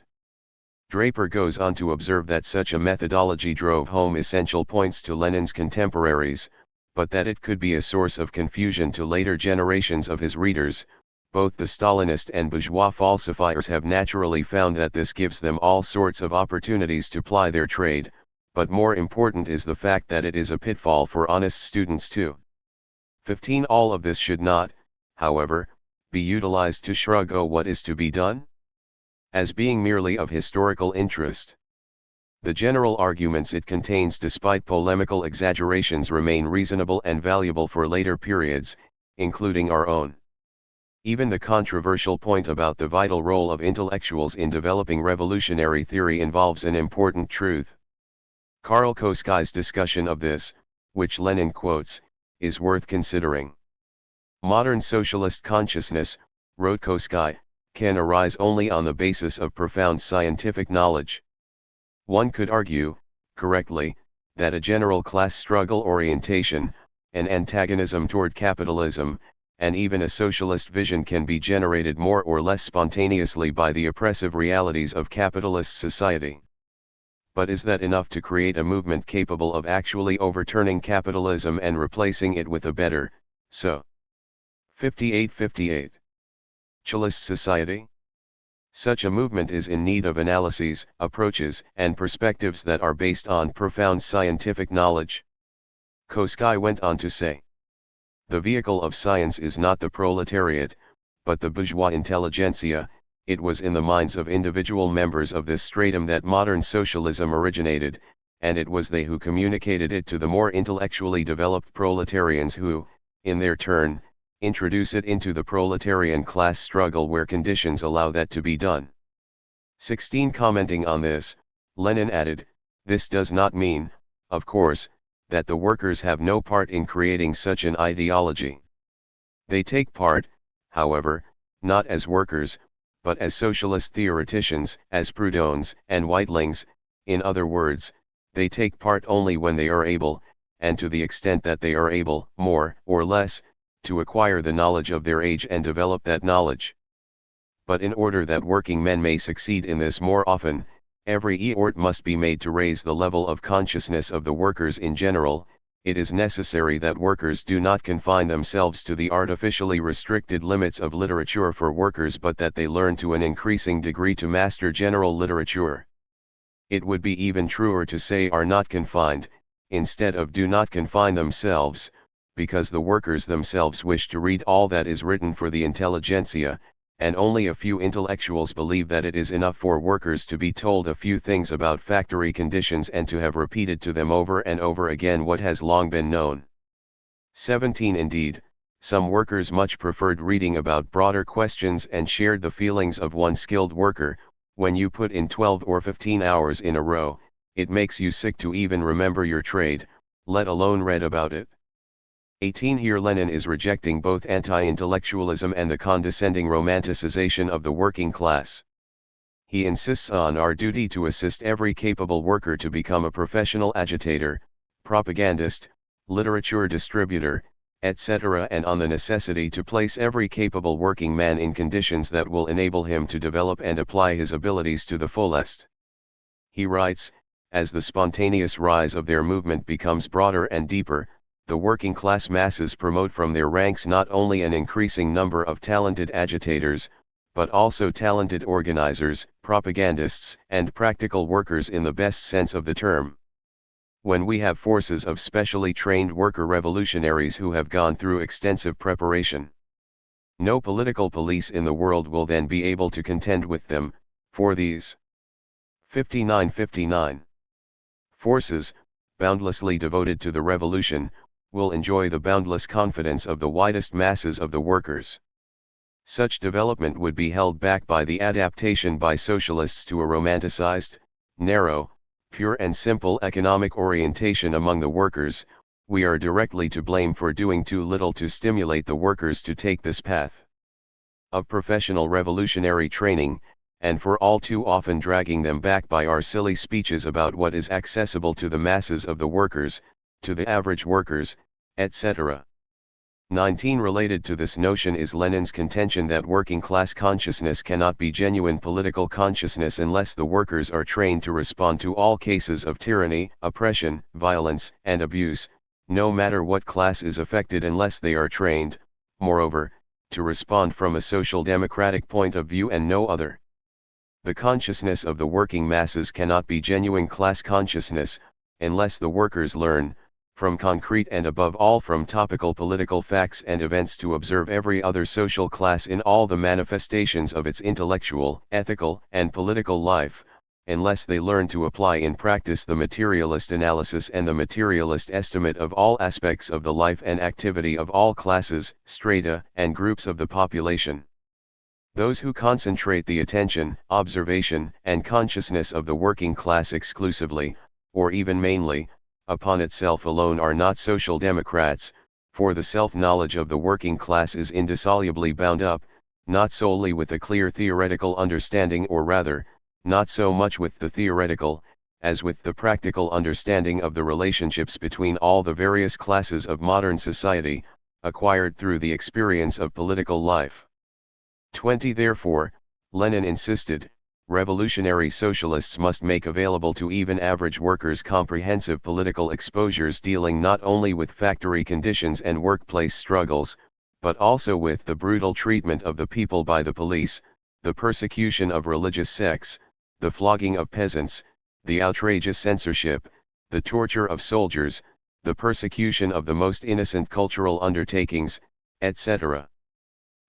Draper goes on to observe that such a methodology drove home essential points to Lenin's contemporaries, but that it could be a source of confusion to later generations of his readers. Both the Stalinist and bourgeois falsifiers have naturally found that this gives them all sorts of opportunities to ply their trade, but more important is the fact that it is a pitfall for honest students too. 15 All of this should not, however, be utilized to shrug what is to be done? As being merely of historical interest. The general arguments it contains, despite polemical exaggerations, remain reasonable and valuable for later periods, including our own. Even the controversial point about the vital role of intellectuals in developing revolutionary theory involves an important truth. Karl Koskai's discussion of this, which Lenin quotes, is worth considering. Modern socialist consciousness, wrote Koskai, can arise only on the basis of profound scientific knowledge. One could argue, correctly, that a general class struggle orientation, an antagonism toward capitalism, and even a socialist vision can be generated more or less spontaneously by the oppressive realities of capitalist society. But is that enough to create a movement capable of actually overturning capitalism and replacing it with a better, so? 58. Socialist society? Such a movement is in need of analyses, approaches, and perspectives that are based on profound scientific knowledge. Koski went on to say, the vehicle of science is not the proletariat, but the bourgeois intelligentsia. It was in the minds of individual members of this stratum that modern socialism originated, and it was they who communicated it to the more intellectually developed proletarians who, in their turn, introduce it into the proletarian class struggle where conditions allow that to be done. 16. Commenting on this, Lenin added, this does not mean, of course, that the workers have no part in creating such an ideology. They take part, however, not as workers, but as socialist theoreticians, as Proudhons and Weitlings. In other words, they take part only when they are able, and to the extent that they are able, more or less, to acquire the knowledge of their age and develop that knowledge. But in order that working men may succeed in this more often, every effort must be made to raise the level of consciousness of the workers in general. It is necessary that workers do not confine themselves to the artificially restricted limits of literature for workers, but that they learn to an increasing degree to master general literature. It would be even truer to say are not confined, instead of do not confine themselves, because the workers themselves wish to read all that is written for the intelligentsia, and only a few intellectuals believe that it is enough for workers to be told a few things about factory conditions and to have repeated to them over and over again what has long been known. 17. Indeed, some workers much preferred reading about broader questions and shared the feelings of one skilled worker. When you put in 12 or 15 hours in a row, it makes you sick to even remember your trade, let alone read about it. 18. Here Lenin is rejecting both anti-intellectualism and the condescending romanticization of the working class. He insists on our duty to assist every capable worker to become a professional agitator, propagandist, literature distributor, etc., and on the necessity to place every capable working man in conditions that will enable him to develop and apply his abilities to the fullest. He writes, as the spontaneous rise of their movement becomes broader and deeper, the working class masses promote from their ranks not only an increasing number of talented agitators, but also talented organizers, propagandists, and practical workers in the best sense of the term. When we have forces of specially trained worker revolutionaries who have gone through extensive preparation, no political police in the world will then be able to contend with them, for these 59 forces, boundlessly devoted to the revolution, will enjoy the boundless confidence of the widest masses of the workers. Such development would be held back by the adaptation by socialists to a romanticized, narrow, pure and simple economic orientation among the workers. We are directly to blame for doing too little to stimulate the workers to take this path of professional revolutionary training, and for all too often dragging them back by our silly speeches about what is accessible to the masses of the workers, to the average workers, etc. 19. Related to this notion is Lenin's contention that working class consciousness cannot be genuine political consciousness unless the workers are trained to respond to all cases of tyranny, oppression, violence, and abuse, no matter what class is affected, unless they are trained, moreover, to respond from a social democratic point of view and no other. The consciousness of the working masses cannot be genuine class consciousness, unless the workers learn, from concrete and above all from topical political facts and events, to observe every other social class in all the manifestations of its intellectual, ethical, and political life, unless they learn to apply in practice the materialist analysis and the materialist estimate of all aspects of the life and activity of all classes, strata, and groups of the population. Those who concentrate the attention, observation, and consciousness of the working class exclusively, or even mainly, upon itself alone are not social democrats, for the self-knowledge of the working class is indissolubly bound up, not solely with a clear theoretical understanding, or rather, not so much with the theoretical, as with the practical understanding of the relationships between all the various classes of modern society, acquired through the experience of political life. 20. Therefore, Lenin insisted, revolutionary socialists must make available to even average workers comprehensive political exposures dealing not only with factory conditions and workplace struggles, but also with the brutal treatment of the people by the police, the persecution of religious sects, the flogging of peasants, the outrageous censorship, the torture of soldiers, the persecution of the most innocent cultural undertakings, etc.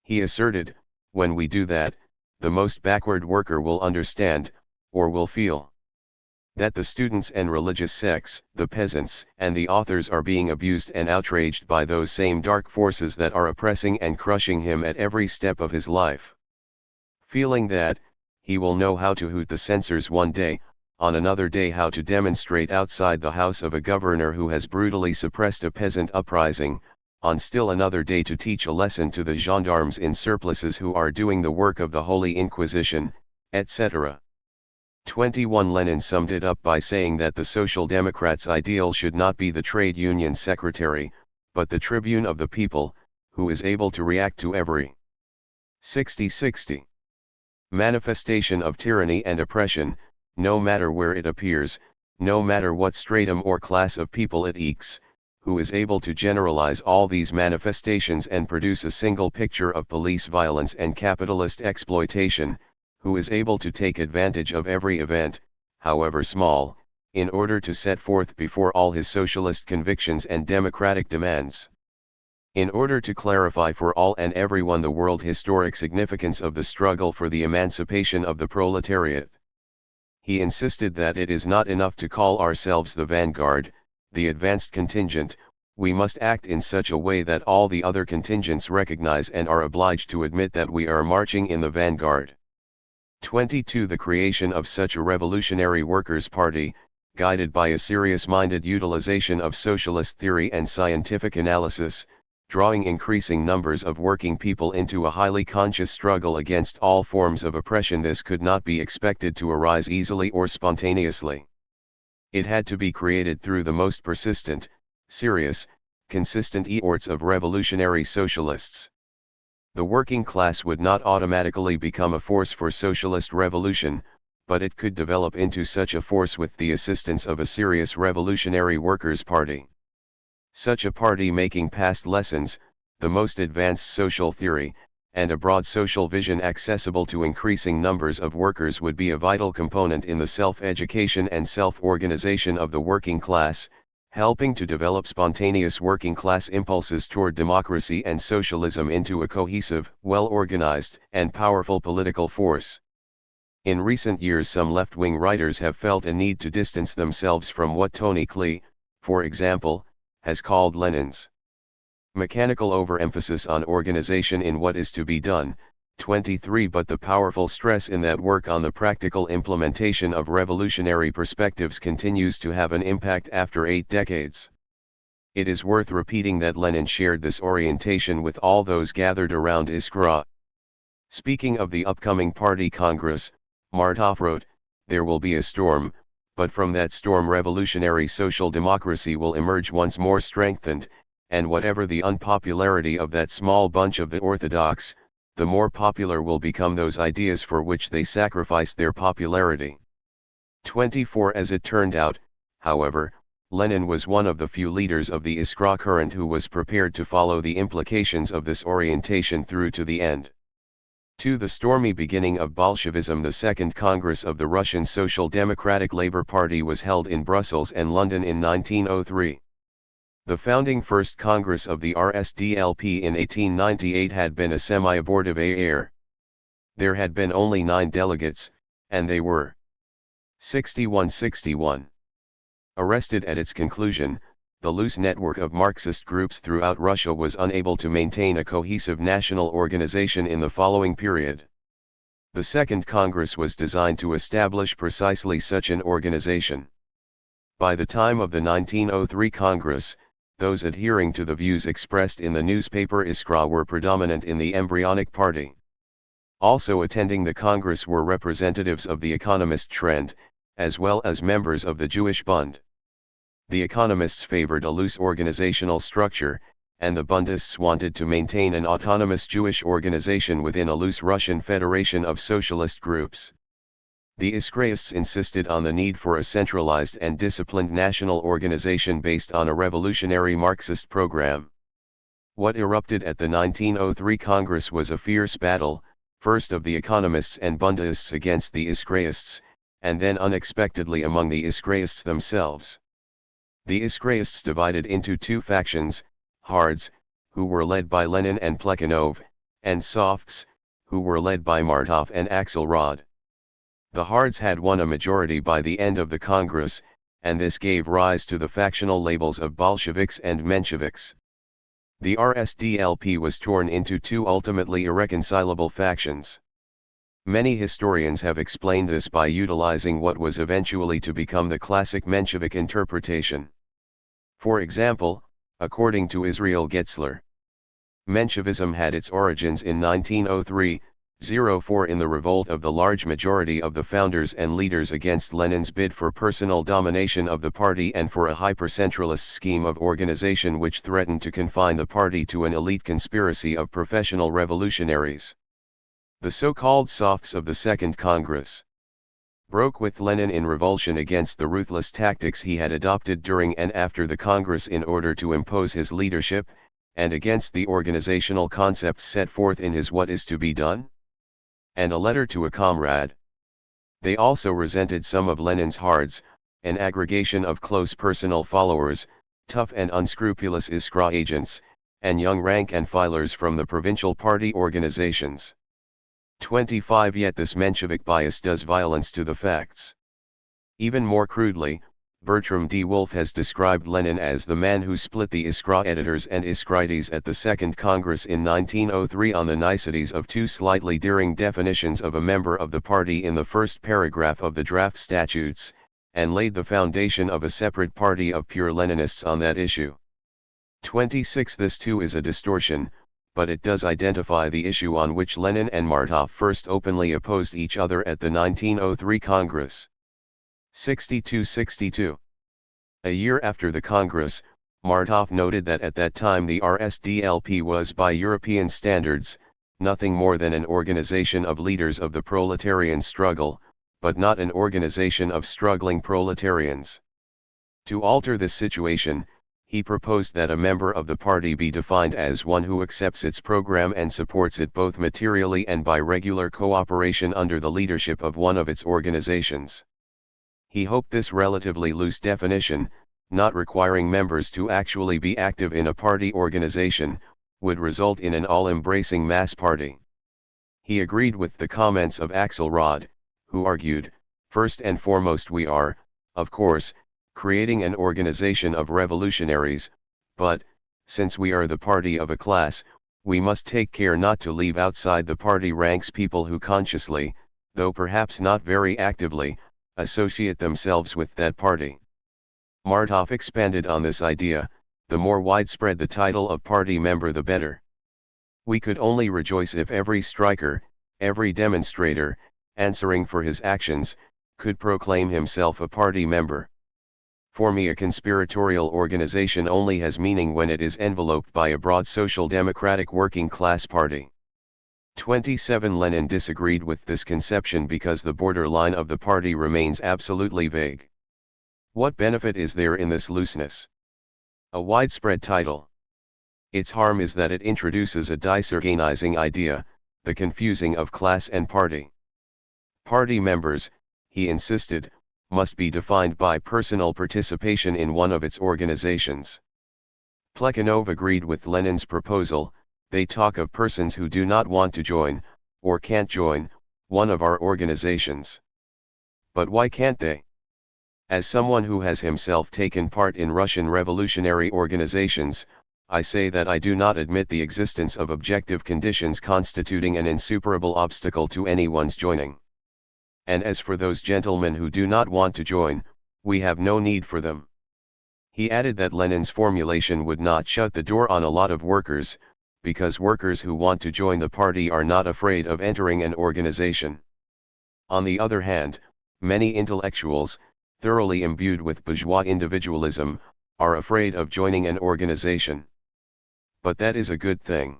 He asserted, when we do that, the most backward worker will understand, or will feel, that the students and religious sects, the peasants and the authors are being abused and outraged by those same dark forces that are oppressing and crushing him at every step of his life. Feeling that, he will know how to hoot the censors one day, on another day how to demonstrate outside the house of a governor who has brutally suppressed a peasant uprising, on still another day to teach a lesson to the gendarmes in surplices who are doing the work of the Holy Inquisition, etc. 21 Lenin summed it up by saying that the Social Democrats' ideal should not be the trade union secretary, but the tribune of the people, who is able to react to every 60 manifestation of tyranny and oppression, no matter where it appears, no matter what stratum or class of people it ekes, who is able to generalize all these manifestations and produce a single picture of police violence and capitalist exploitation, who is able to take advantage of every event, however small, in order to set forth before all his socialist convictions and democratic demands. In order to clarify for all and everyone the world historic significance of the struggle for the emancipation of the proletariat. He insisted that it is not enough to call ourselves the vanguard, the advanced contingent, we must act in such a way that all the other contingents recognize and are obliged to admit that we are marching in the vanguard. 22 The creation of such a revolutionary workers' party, guided by a serious-minded utilization of socialist theory and scientific analysis, drawing increasing numbers of working people into a highly conscious struggle against all forms of oppression. This could not be expected to arise easily or spontaneously. It had to be created through the most persistent, serious, consistent efforts of revolutionary socialists. The working class would not automatically become a force for socialist revolution, but it could develop into such a force with the assistance of a serious revolutionary workers' party. Such a party making past lessons, the most advanced social theory, and a broad social vision accessible to increasing numbers of workers would be a vital component in the self-education and self-organization of the working class, helping to develop spontaneous working class impulses toward democracy and socialism into a cohesive, well-organized, and powerful political force. In recent years some left-wing writers have felt a need to distance themselves from what Tony Klee, for example, has called Lenin's mechanical overemphasis on organization in what is to be done. 23 But the powerful stress in that work on the practical implementation of revolutionary perspectives continues to have an impact after 8 decades. It is worth repeating that Lenin shared this orientation with all those gathered around Iskra. Speaking of the upcoming party congress, Martov wrote, "There will be a storm, but from that storm revolutionary social democracy will emerge once more strengthened, and whatever the unpopularity of that small bunch of the orthodox, the more popular will become those ideas for which they sacrificed their popularity." 24 As it turned out, however, Lenin was one of the few leaders of the Iskra current who was prepared to follow the implications of this orientation through to the end. To the stormy beginning of Bolshevism, the Second Congress of the Russian Social Democratic Labour Party was held in Brussels and London in 1903. The founding First Congress of the RSDLP in 1898 had been a semi-abortive affair. There had been only 9 delegates, and they were 61 arrested at its conclusion. The loose network of Marxist groups throughout Russia was unable to maintain a cohesive national organization in the following period. The Second Congress was designed to establish precisely such an organization. By the time of the 1903 Congress, those adhering to the views expressed in the newspaper Iskra were predominant in the embryonic party. Also attending the Congress were representatives of the economist trend, as well as members of the Jewish Bund. The economists favored a loose organizational structure, and the Bundists wanted to maintain an autonomous Jewish organization within a loose Russian federation of socialist groups. The Iskraists insisted on the need for a centralized and disciplined national organization based on a revolutionary Marxist program. What erupted at the 1903 Congress was a fierce battle, first of the economists and Bundaists against the Iskraists, and then unexpectedly among the Iskraists themselves. The Iskraists divided into two factions, Hards, who were led by Lenin and Plekhanov, and Softs, who were led by Martov and Axelrod. The Hards had won a majority by the end of the Congress, and this gave rise to the factional labels of Bolsheviks and Mensheviks. The RSDLP was torn into two ultimately irreconcilable factions. Many historians have explained this by utilizing what was eventually to become the classic Menshevik interpretation. For example, according to Israel Getzler, Menshevism had its origins in 1903-04 in the revolt of the large majority of the founders and leaders against Lenin's bid for personal domination of the party and for a hypercentralist scheme of organization which threatened to confine the party to an elite conspiracy of professional revolutionaries. The so-called Softs of the Second Congress broke with Lenin in revulsion against the ruthless tactics he had adopted during and after the Congress in order to impose his leadership, and against the organizational concepts set forth in his What is to be Done? And a Letter to a Comrade. They also resented some of Lenin's Hards, an aggregation of close personal followers, tough and unscrupulous Iskra agents, and young rank-and-filers from the provincial party organizations. 25 Yet this Menshevik bias does violence to the facts. Even more crudely, Bertram D. Wolfe has described Lenin as the man who split the Iskra editors and Iskrites at the Second Congress in 1903 on the niceties of two slightly differing definitions of a member of the party in the first paragraph of the draft statutes, and laid the foundation of a separate party of pure Leninists on that issue. 26 This too is a distortion, but it does identify the issue on which Lenin and Martov first openly opposed each other at the 1903 Congress. 62-62. A year after the Congress, Martov noted that at that time the RSDLP was, by European standards, nothing more than an organization of leaders of the proletarian struggle, but not an organization of struggling proletarians. To alter this situation, he proposed that a member of the party be defined as one who accepts its program and supports it both materially and by regular cooperation under the leadership of one of its organizations. He hoped this relatively loose definition, not requiring members to actually be active in a party organization, would result in an all-embracing mass party. He agreed with the comments of Axelrod, who argued, first and foremost we are, of course, creating an organization of revolutionaries, but, since we are the party of a class, we must take care not to leave outside the party ranks people who consciously, though perhaps not very actively, associate themselves with that party. Martov expanded on this idea, the more widespread the title of party member the better. We could only rejoice if every striker, every demonstrator, answering for his actions, could proclaim himself a party member. For me, a conspiratorial organization only has meaning when it is enveloped by a broad social democratic working class party. 27 Lenin disagreed with this conception because the borderline of the party remains absolutely vague. What benefit is there in this looseness? A widespread title. Its harm is that it introduces a disorganizing idea, the confusing of class and party. Party members, he insisted, must be defined by personal participation in one of its organizations. Plekhanov agreed with Lenin's proposal. They talk of persons who do not want to join, or can't join, one of our organizations. But why can't they? As someone who has himself taken part in Russian revolutionary organizations, I say that I do not admit the existence of objective conditions constituting an insuperable obstacle to anyone's joining. And as for those gentlemen who do not want to join, we have no need for them. He added that Lenin's formulation would not shut the door on a lot of workers, because workers who want to join the party are not afraid of entering an organization. On the other hand, many intellectuals, thoroughly imbued with bourgeois individualism, are afraid of joining an organization. But that is a good thing.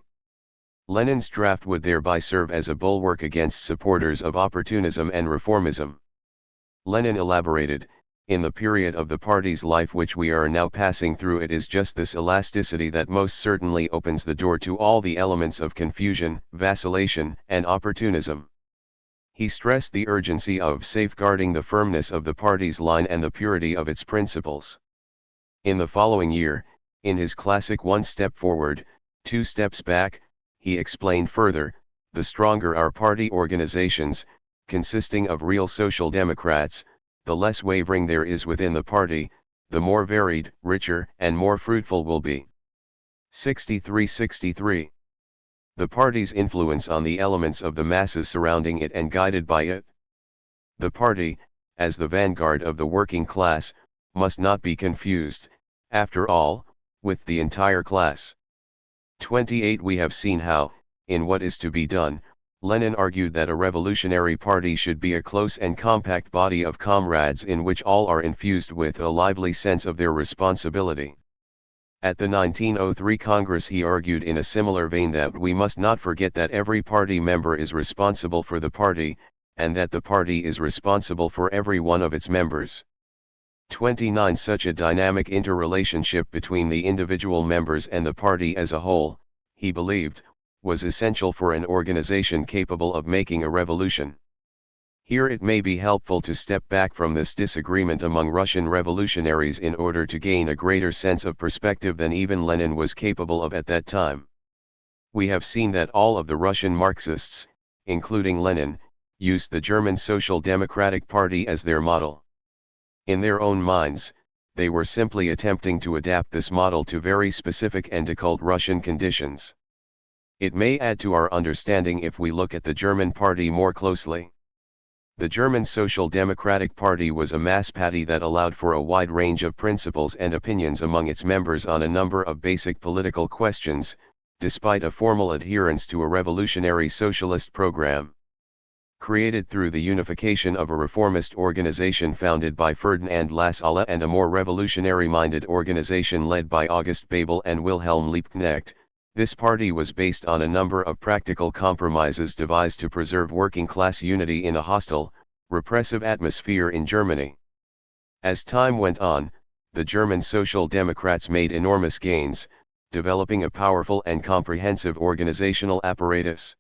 Lenin's draft would thereby serve as a bulwark against supporters of opportunism and reformism. Lenin elaborated, In the period of the party's life which we are now passing through, it is just this elasticity that most certainly opens the door to all the elements of confusion, vacillation, and opportunism. He stressed the urgency of safeguarding the firmness of the party's line and the purity of its principles. In the following year, in his classic One Step Forward, Two Steps Back, he explained further, the stronger our party organizations, consisting of real social democrats, the less wavering there is within the party, the more varied, richer, and more fruitful will be. 63-63. The party's influence on the elements of the masses surrounding it and guided by it. The party, as the vanguard of the working class, must not be confused, after all, with the entire class. 28. We have seen how, in What is to be Done, Lenin argued that a revolutionary party should be a close and compact body of comrades in which all are infused with a lively sense of their responsibility. At the 1903 Congress he argued in a similar vein that we must not forget that every party member is responsible for the party, and that the party is responsible for every one of its members. 29. Such a dynamic interrelationship between the individual members and the party as a whole, he believed, was essential for an organization capable of making a revolution. Here it may be helpful to step back from this disagreement among Russian revolutionaries in order to gain a greater sense of perspective than even Lenin was capable of at that time. We have seen that all of the Russian Marxists, including Lenin, used the German Social Democratic Party as their model. In their own minds, they were simply attempting to adapt this model to very specific and occult Russian conditions. It may add to our understanding if we look at the German party more closely. The German Social Democratic Party was a mass party that allowed for a wide range of principles and opinions among its members on a number of basic political questions, despite a formal adherence to a revolutionary socialist program. Created through the unification of a reformist organization founded by Ferdinand Lassalle and a more revolutionary-minded organization led by August Bebel and Wilhelm Liebknecht, this party was based on a number of practical compromises devised to preserve working-class unity in a hostile, repressive atmosphere in Germany. As time went on, the German Social Democrats made enormous gains, developing a powerful and comprehensive organizational apparatus.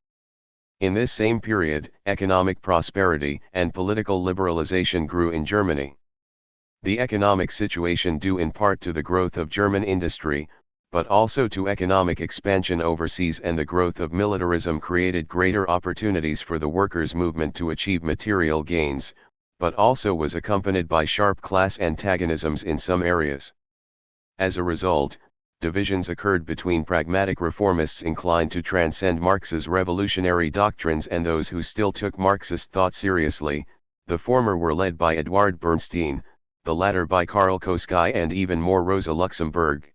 In this same period, economic prosperity and political liberalization grew in Germany. The economic situation due in part to the growth of German industry, but also to economic expansion overseas and the growth of militarism created greater opportunities for the workers' movement to achieve material gains, but also was accompanied by sharp class antagonisms in some areas. As a result, divisions occurred between pragmatic reformists inclined to transcend Marx's revolutionary doctrines and those who still took Marxist thought seriously. The former were led by Eduard Bernstein, the latter by Karl Kosky and even more Rosa Luxemburg.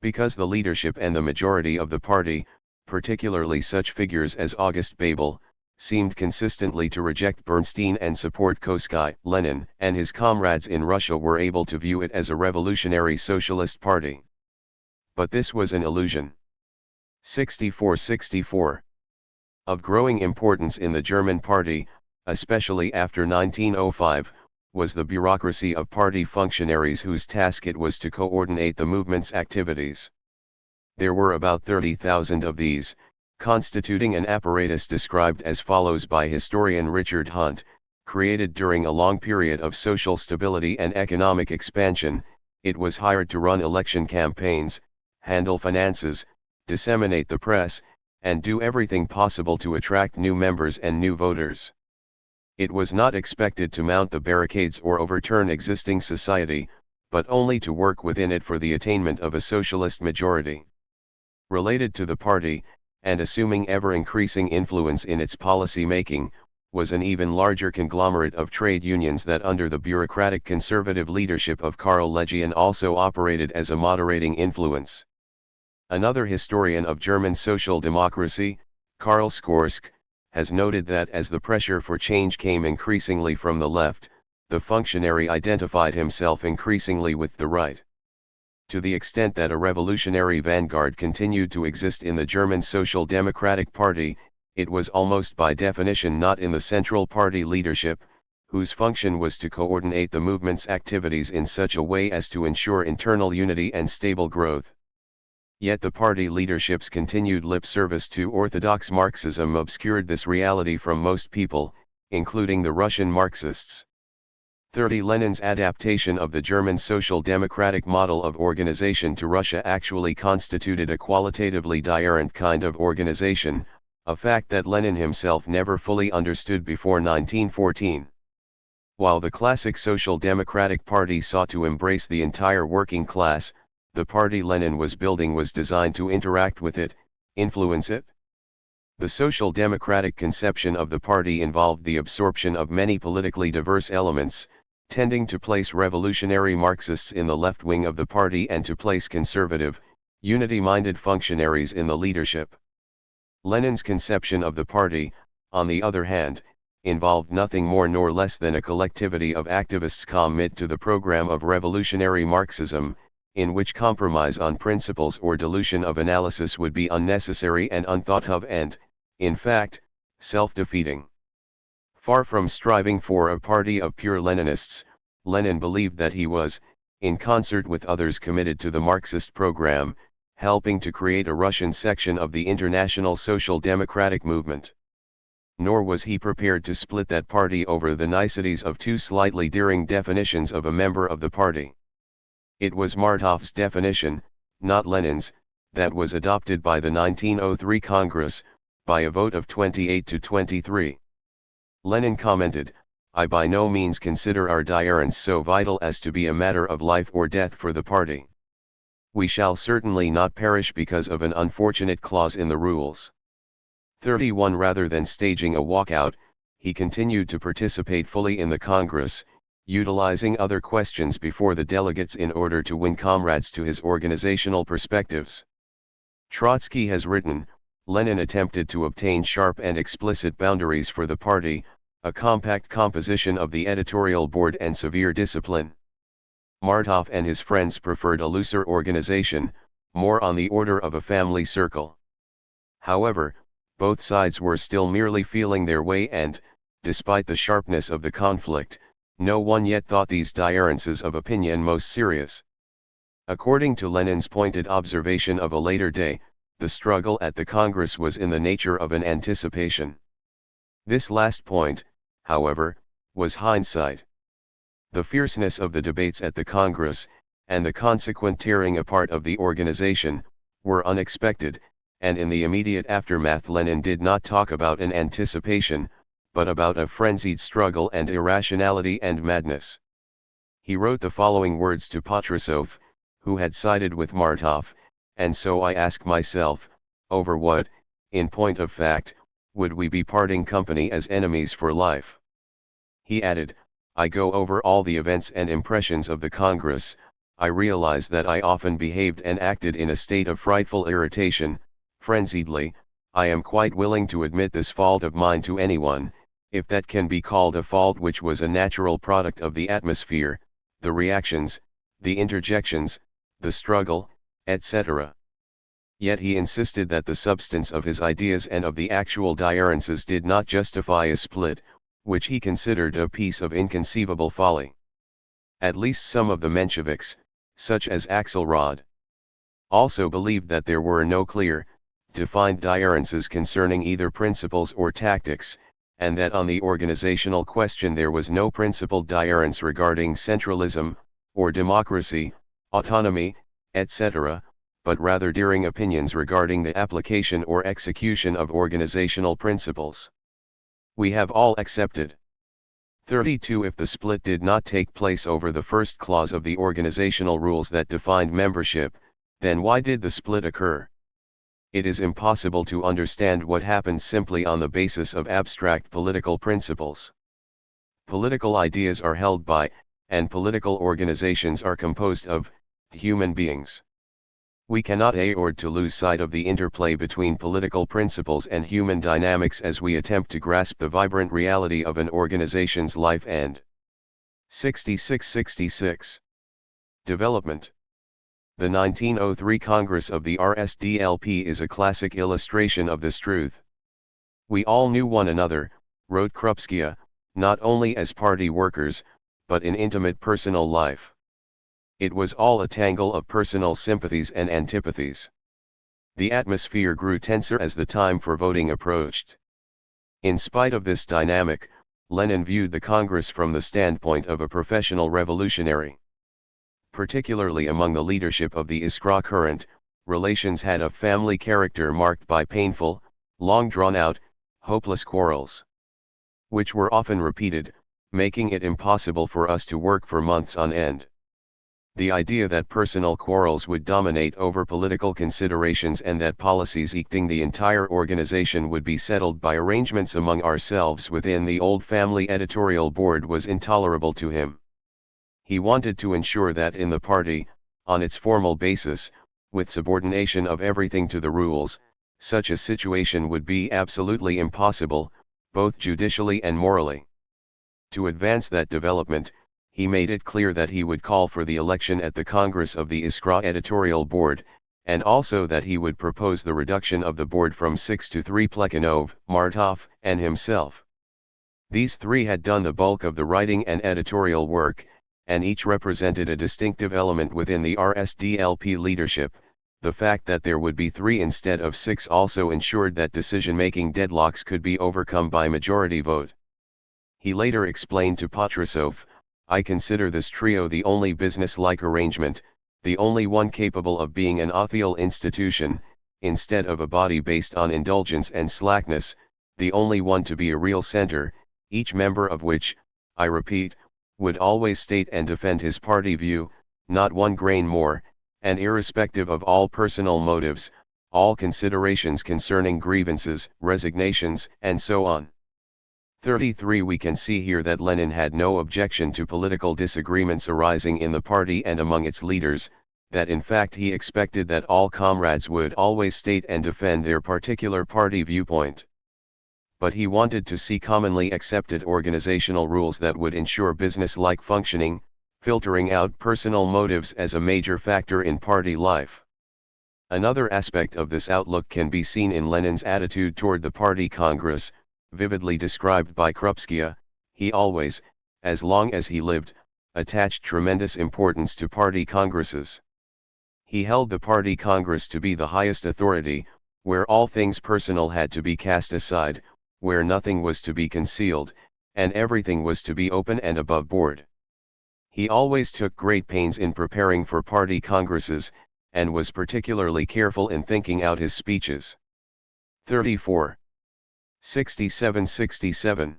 Because the leadership and the majority of the party, particularly such figures as August Bebel, seemed consistently to reject Bernstein and support Kosky, Lenin and his comrades in Russia were able to view it as a revolutionary socialist party. But this was an illusion. 64-64. Of growing importance in the German party, especially after 1905, was the bureaucracy of party functionaries whose task it was to coordinate the movement's activities. There were about 30,000 of these, constituting an apparatus described as follows by historian Richard Hunt: created during a long period of social stability and economic expansion, it was hired to run election campaigns, handle finances, disseminate the press, and do everything possible to attract new members and new voters. It was not expected to mount the barricades or overturn existing society, but only to work within it for the attainment of a socialist majority. Related to the party, and assuming ever-increasing influence in its policy-making, was an even larger conglomerate of trade unions that under the bureaucratic conservative leadership of Karl Legian also operated as a moderating influence. Another historian of German social democracy, Karl Skorsk, has noted that as the pressure for change came increasingly from the left, the functionary identified himself increasingly with the right. To the extent that a revolutionary vanguard continued to exist in the German Social Democratic Party, it was almost by definition not in the central party leadership, whose function was to coordinate the movement's activities in such a way as to ensure internal unity and stable growth. Yet the party leadership's continued lip service to orthodox Marxism obscured this reality from most people, including the Russian Marxists. 30. Lenin's adaptation of the German social democratic model of organization to Russia actually constituted a qualitatively different kind of organization, a fact that Lenin himself never fully understood before 1914. While the classic Social Democratic Party sought to embrace the entire working class, the party Lenin was building was designed to interact with it, influence it. The social democratic conception of the party involved the absorption of many politically diverse elements, tending to place revolutionary Marxists in the left wing of the party and to place conservative, unity-minded functionaries in the leadership. Lenin's conception of the party, on the other hand, involved nothing more nor less than a collectivity of activists commit to the program of revolutionary Marxism, in which compromise on principles or dilution of analysis would be unnecessary and unthought of and, in fact, self-defeating. Far from striving for a party of pure Leninists, Lenin believed that he was, in concert with others committed to the Marxist program, helping to create a Russian section of the international social democratic movement. Nor was he prepared to split that party over the niceties of two slightly differing definitions of a member of the party. It was Martov's definition, not Lenin's, that was adopted by the 1903 Congress, by a vote of 28 to 23. Lenin commented, "I by no means consider our difference so vital as to be a matter of life or death for the party. We shall certainly not perish because of an unfortunate clause in the rules." 31. Rather than staging a walkout, he continued to participate fully in the Congress, utilizing other questions before the delegates in order to win comrades to his organizational perspectives. Trotsky has written, Lenin attempted to obtain sharp and explicit boundaries for the party, a compact composition of the editorial board and severe discipline. Martov and his friends preferred a looser organization, more on the order of a family circle. However, both sides were still merely feeling their way and, despite the sharpness of the conflict, no one yet thought these differences of opinion most serious. According to Lenin's pointed observation of a later day, the struggle at the Congress was in the nature of an anticipation. This last point, however, was hindsight. The fierceness of the debates at the Congress, and the consequent tearing apart of the organization, were unexpected, and in the immediate aftermath Lenin did not talk about an anticipation, but about a frenzied struggle and irrationality and madness. He wrote the following words to Patrusov, who had sided with Martov, "And so I ask myself, over what, in point of fact, would we be parting company as enemies for life?" He added, "I go over all the events and impressions of the Congress, I realize that I often behaved and acted in a state of frightful irritation, frenziedly. I am quite willing to admit this fault of mine to anyone, if that can be called a fault, which was a natural product of the atmosphere, the reactions, the interjections, the struggle, etc." Yet he insisted that the substance of his ideas and of the actual differences did not justify a split, which he considered a piece of inconceivable folly. At least some of the Mensheviks, such as Axelrod, also believed that there were no clear, defined differences concerning either principles or tactics, and that on the organizational question there was no principled difference regarding centralism, or democracy, autonomy, etc., but rather differing opinions regarding the application or execution of organizational principles. We have all accepted. 32. If the split did not take place over the first clause of the organizational rules that defined membership, then why did the split occur? It is impossible to understand what happened simply on the basis of abstract political principles. Political ideas are held by, and political organizations are composed of, human beings. We cannot afford to lose sight of the interplay between political principles and human dynamics as we attempt to grasp the vibrant reality of an organization's life and 66-66. Development. The 1903 Congress of the RSDLP is a classic illustration of this truth. "We all knew one another," wrote Krupskaya, not only as party workers, but in intimate personal life. It was all a tangle of personal sympathies and antipathies. The atmosphere grew tenser as the time for voting approached. In spite of this dynamic, Lenin viewed the Congress from the standpoint of a professional revolutionary. Particularly among the leadership of the Iskra current, relations had a family character marked by painful, long drawn-out, hopeless quarrels, which were often repeated, making it impossible for us to work for months on end. The idea that personal quarrels would dominate over political considerations and that policies affecting the entire organization would be settled by arrangements among ourselves within the old family editorial board was intolerable to him. He wanted to ensure that in the party, on its formal basis, with subordination of everything to the rules, such a situation would be absolutely impossible, both judicially and morally. To advance that development, he made it clear that he would call for the election at the Congress of the Iskra editorial board, and also that he would propose the reduction of the board from 6 to 3 Plekhanov, Martov, and himself. These three had done the bulk of the writing and editorial work, and each represented a distinctive element within the RSDLP leadership. The fact that there would be 3 instead of 6 also ensured that decision-making deadlocks could be overcome by majority vote. He later explained to Patrusov, "I consider this trio the only business-like arrangement, the only one capable of being an authorial institution, instead of a body based on indulgence and slackness, the only one to be a real center, each member of which, I repeat, would always state and defend his party view, not one grain more, and irrespective of all personal motives, all considerations concerning grievances, resignations, and so on." 33 We can see here that Lenin had no objection to political disagreements arising in the party and among its leaders, that in fact he expected that all comrades would always state and defend their particular party viewpoint. But he wanted to see commonly accepted organizational rules that would ensure business-like functioning, filtering out personal motives as a major factor in party life. Another aspect of this outlook can be seen in Lenin's attitude toward the party congress, vividly described by Krupskaya. He always, as long as he lived, attached tremendous importance to party congresses. He held the party congress to be the highest authority, where all things personal had to be cast aside, where nothing was to be concealed, and everything was to be open and above board. He always took great pains in preparing for party congresses, and was particularly careful in thinking out his speeches. 34. 67-67.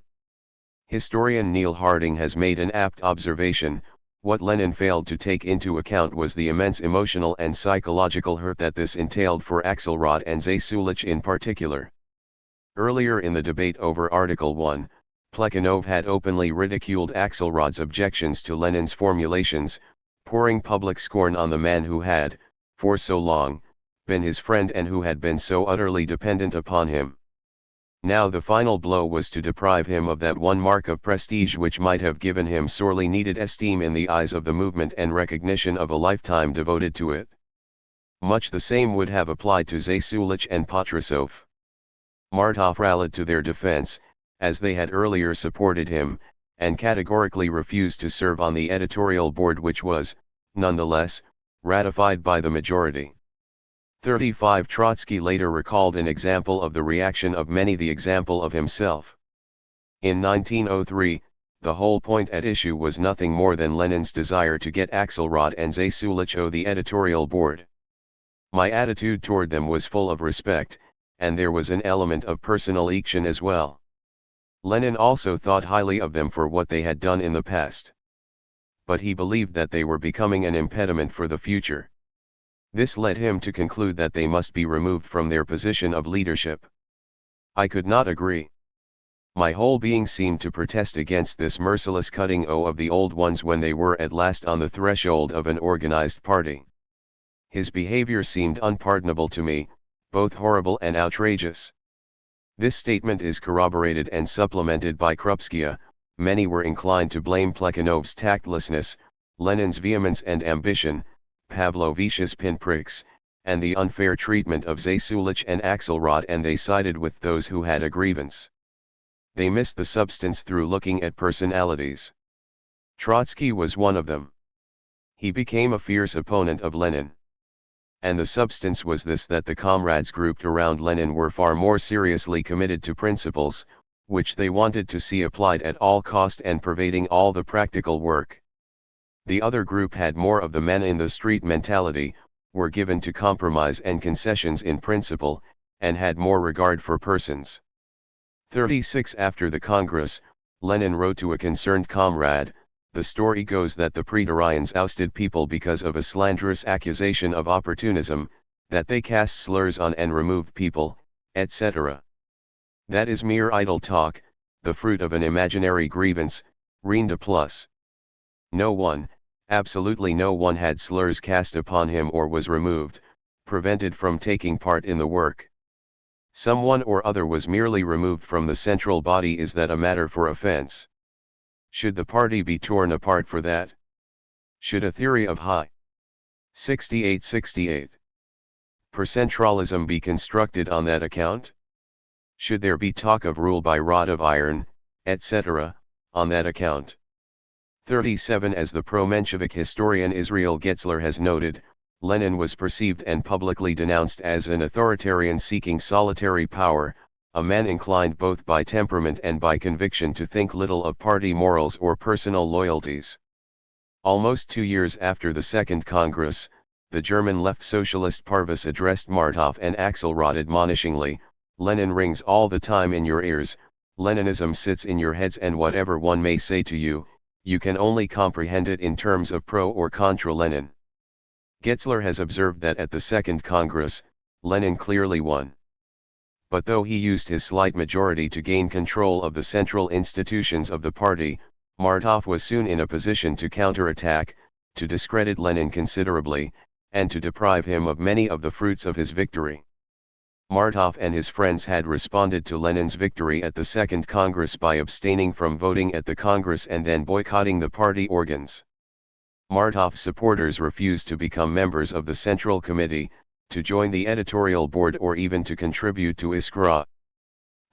Historian Neil Harding has made an apt observation. What Lenin failed to take into account was the immense emotional and psychological hurt that this entailed for Axelrod and Zasulich in particular. Earlier in the debate over Article 1, Plekhanov had openly ridiculed Axelrod's objections to Lenin's formulations, pouring public scorn on the man who had, for so long, been his friend and who had been so utterly dependent upon him. Now the final blow was to deprive him of that one mark of prestige which might have given him sorely needed esteem in the eyes of the movement and recognition of a lifetime devoted to it. Much the same would have applied to Zasulich and Patrusov. Martov rallied to their defense, as they had earlier supported him, and categorically refused to serve on the editorial board which was, nonetheless, ratified by the majority. 35 Trotsky later recalled an example of the reaction of many, the example of himself. In 1903, the whole point at issue was nothing more than Lenin's desire to get Axelrod and Zasulich on the editorial board. My attitude toward them was full of respect, and there was an element of personal action as well. Lenin also thought highly of them for what they had done in the past. But he believed that they were becoming an impediment for the future. This led him to conclude that they must be removed from their position of leadership. I could not agree. My whole being seemed to protest against this merciless cutting of the old ones when they were at last on the threshold of an organized party. His behavior seemed unpardonable to me, both horrible and outrageous. This statement is corroborated and supplemented by Krupskaya. Many were inclined to blame Plekhanov's tactlessness, Lenin's vehemence and ambition, Pavlovich's pinpricks, and the unfair treatment of Zasulich and Axelrod, and they sided with those who had a grievance. They missed the substance through looking at personalities. Trotsky was one of them. He became a fierce opponent of Lenin. And the substance was this, that the comrades grouped around Lenin were far more seriously committed to principles, which they wanted to see applied at all cost and pervading all the practical work. The other group had more of the man in the street mentality, were given to compromise and concessions in principle, and had more regard for persons. 36 After the Congress, Lenin wrote to a concerned comrade, "The story goes that the Pretorians ousted people because of a slanderous accusation of opportunism, that they cast slurs on and removed people, etc. That is mere idle talk, the fruit of an imaginary grievance, rien de plus. No one, absolutely no one had slurs cast upon him or was removed, prevented from taking part in the work. Someone or other was merely removed from the central body. Is that a matter for offense? Should the party be torn apart for that? Should a theory of high 68% be constructed on that account? Should there be talk of rule by rod of iron, etc., on that account?" 37 As the pro-Menshevik historian Israel Getzler has noted, Lenin was perceived and publicly denounced as an authoritarian seeking solitary power, a man inclined both by temperament and by conviction to think little of party morals or personal loyalties. Almost 2 years after the Second Congress, the German left socialist Parvus addressed Martov and Axelrod admonishingly, "Lenin rings all the time in your ears, Leninism sits in your heads, and whatever one may say to you, you can only comprehend it in terms of pro or contra Lenin." Getzler has observed that at the Second Congress, Lenin clearly won. But though he used his slight majority to gain control of the central institutions of the party, Martov was soon in a position to counterattack, to discredit Lenin considerably, and to deprive him of many of the fruits of his victory. Martov and his friends had responded to Lenin's victory at the Second Congress by abstaining from voting at the Congress and then boycotting the party organs. Martov's supporters refused to become members of the Central Committee, to join the editorial board, or even to contribute to Iskra.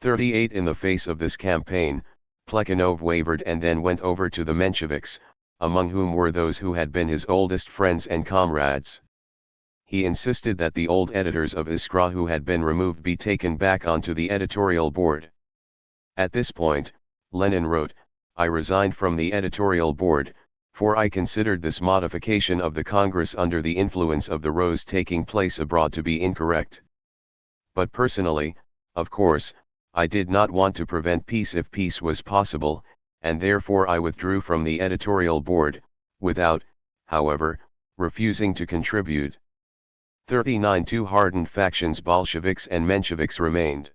38 In the face of this campaign, Plekhanov wavered and then went over to the Mensheviks, among whom were those who had been his oldest friends and comrades. He insisted that the old editors of Iskra who had been removed be taken back onto the editorial board. At this point, Lenin wrote, "I resigned from the editorial board, for I considered this modification of the Congress under the influence of the rows taking place abroad to be incorrect. But personally, of course, I did not want to prevent peace if peace was possible, and therefore I withdrew from the editorial board, without, however, refusing to contribute." 39 Two hardened factions, Bolsheviks and Mensheviks, remained.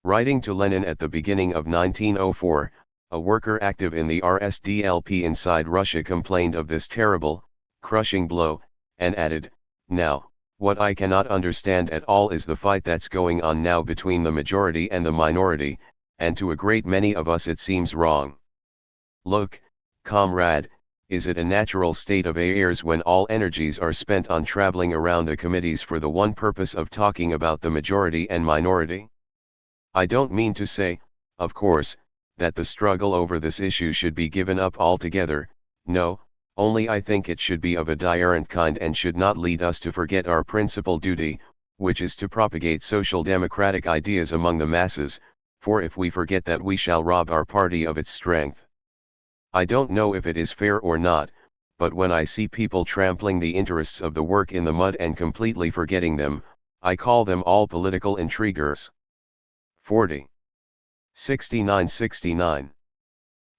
Writing to Lenin at the beginning of 1904, a worker active in the RSDLP inside Russia complained of this terrible, crushing blow, and added, "Now, what I cannot understand at all is the fight that's going on now between the majority and the minority, and to a great many of us it seems wrong. Look, comrade, is it a natural state of affairs when all energies are spent on traveling around the committees for the one purpose of talking about the majority and minority? I don't mean to say, of course, that the struggle over this issue should be given up altogether, no, only I think it should be of a different kind and should not lead us to forget our principal duty, which is to propagate social democratic ideas among the masses, for if we forget that we shall rob our party of its strength. I don't know if it is fair or not, but when I see people trampling the interests of the work in the mud and completely forgetting them, I call them all political intriguers." 40. 69.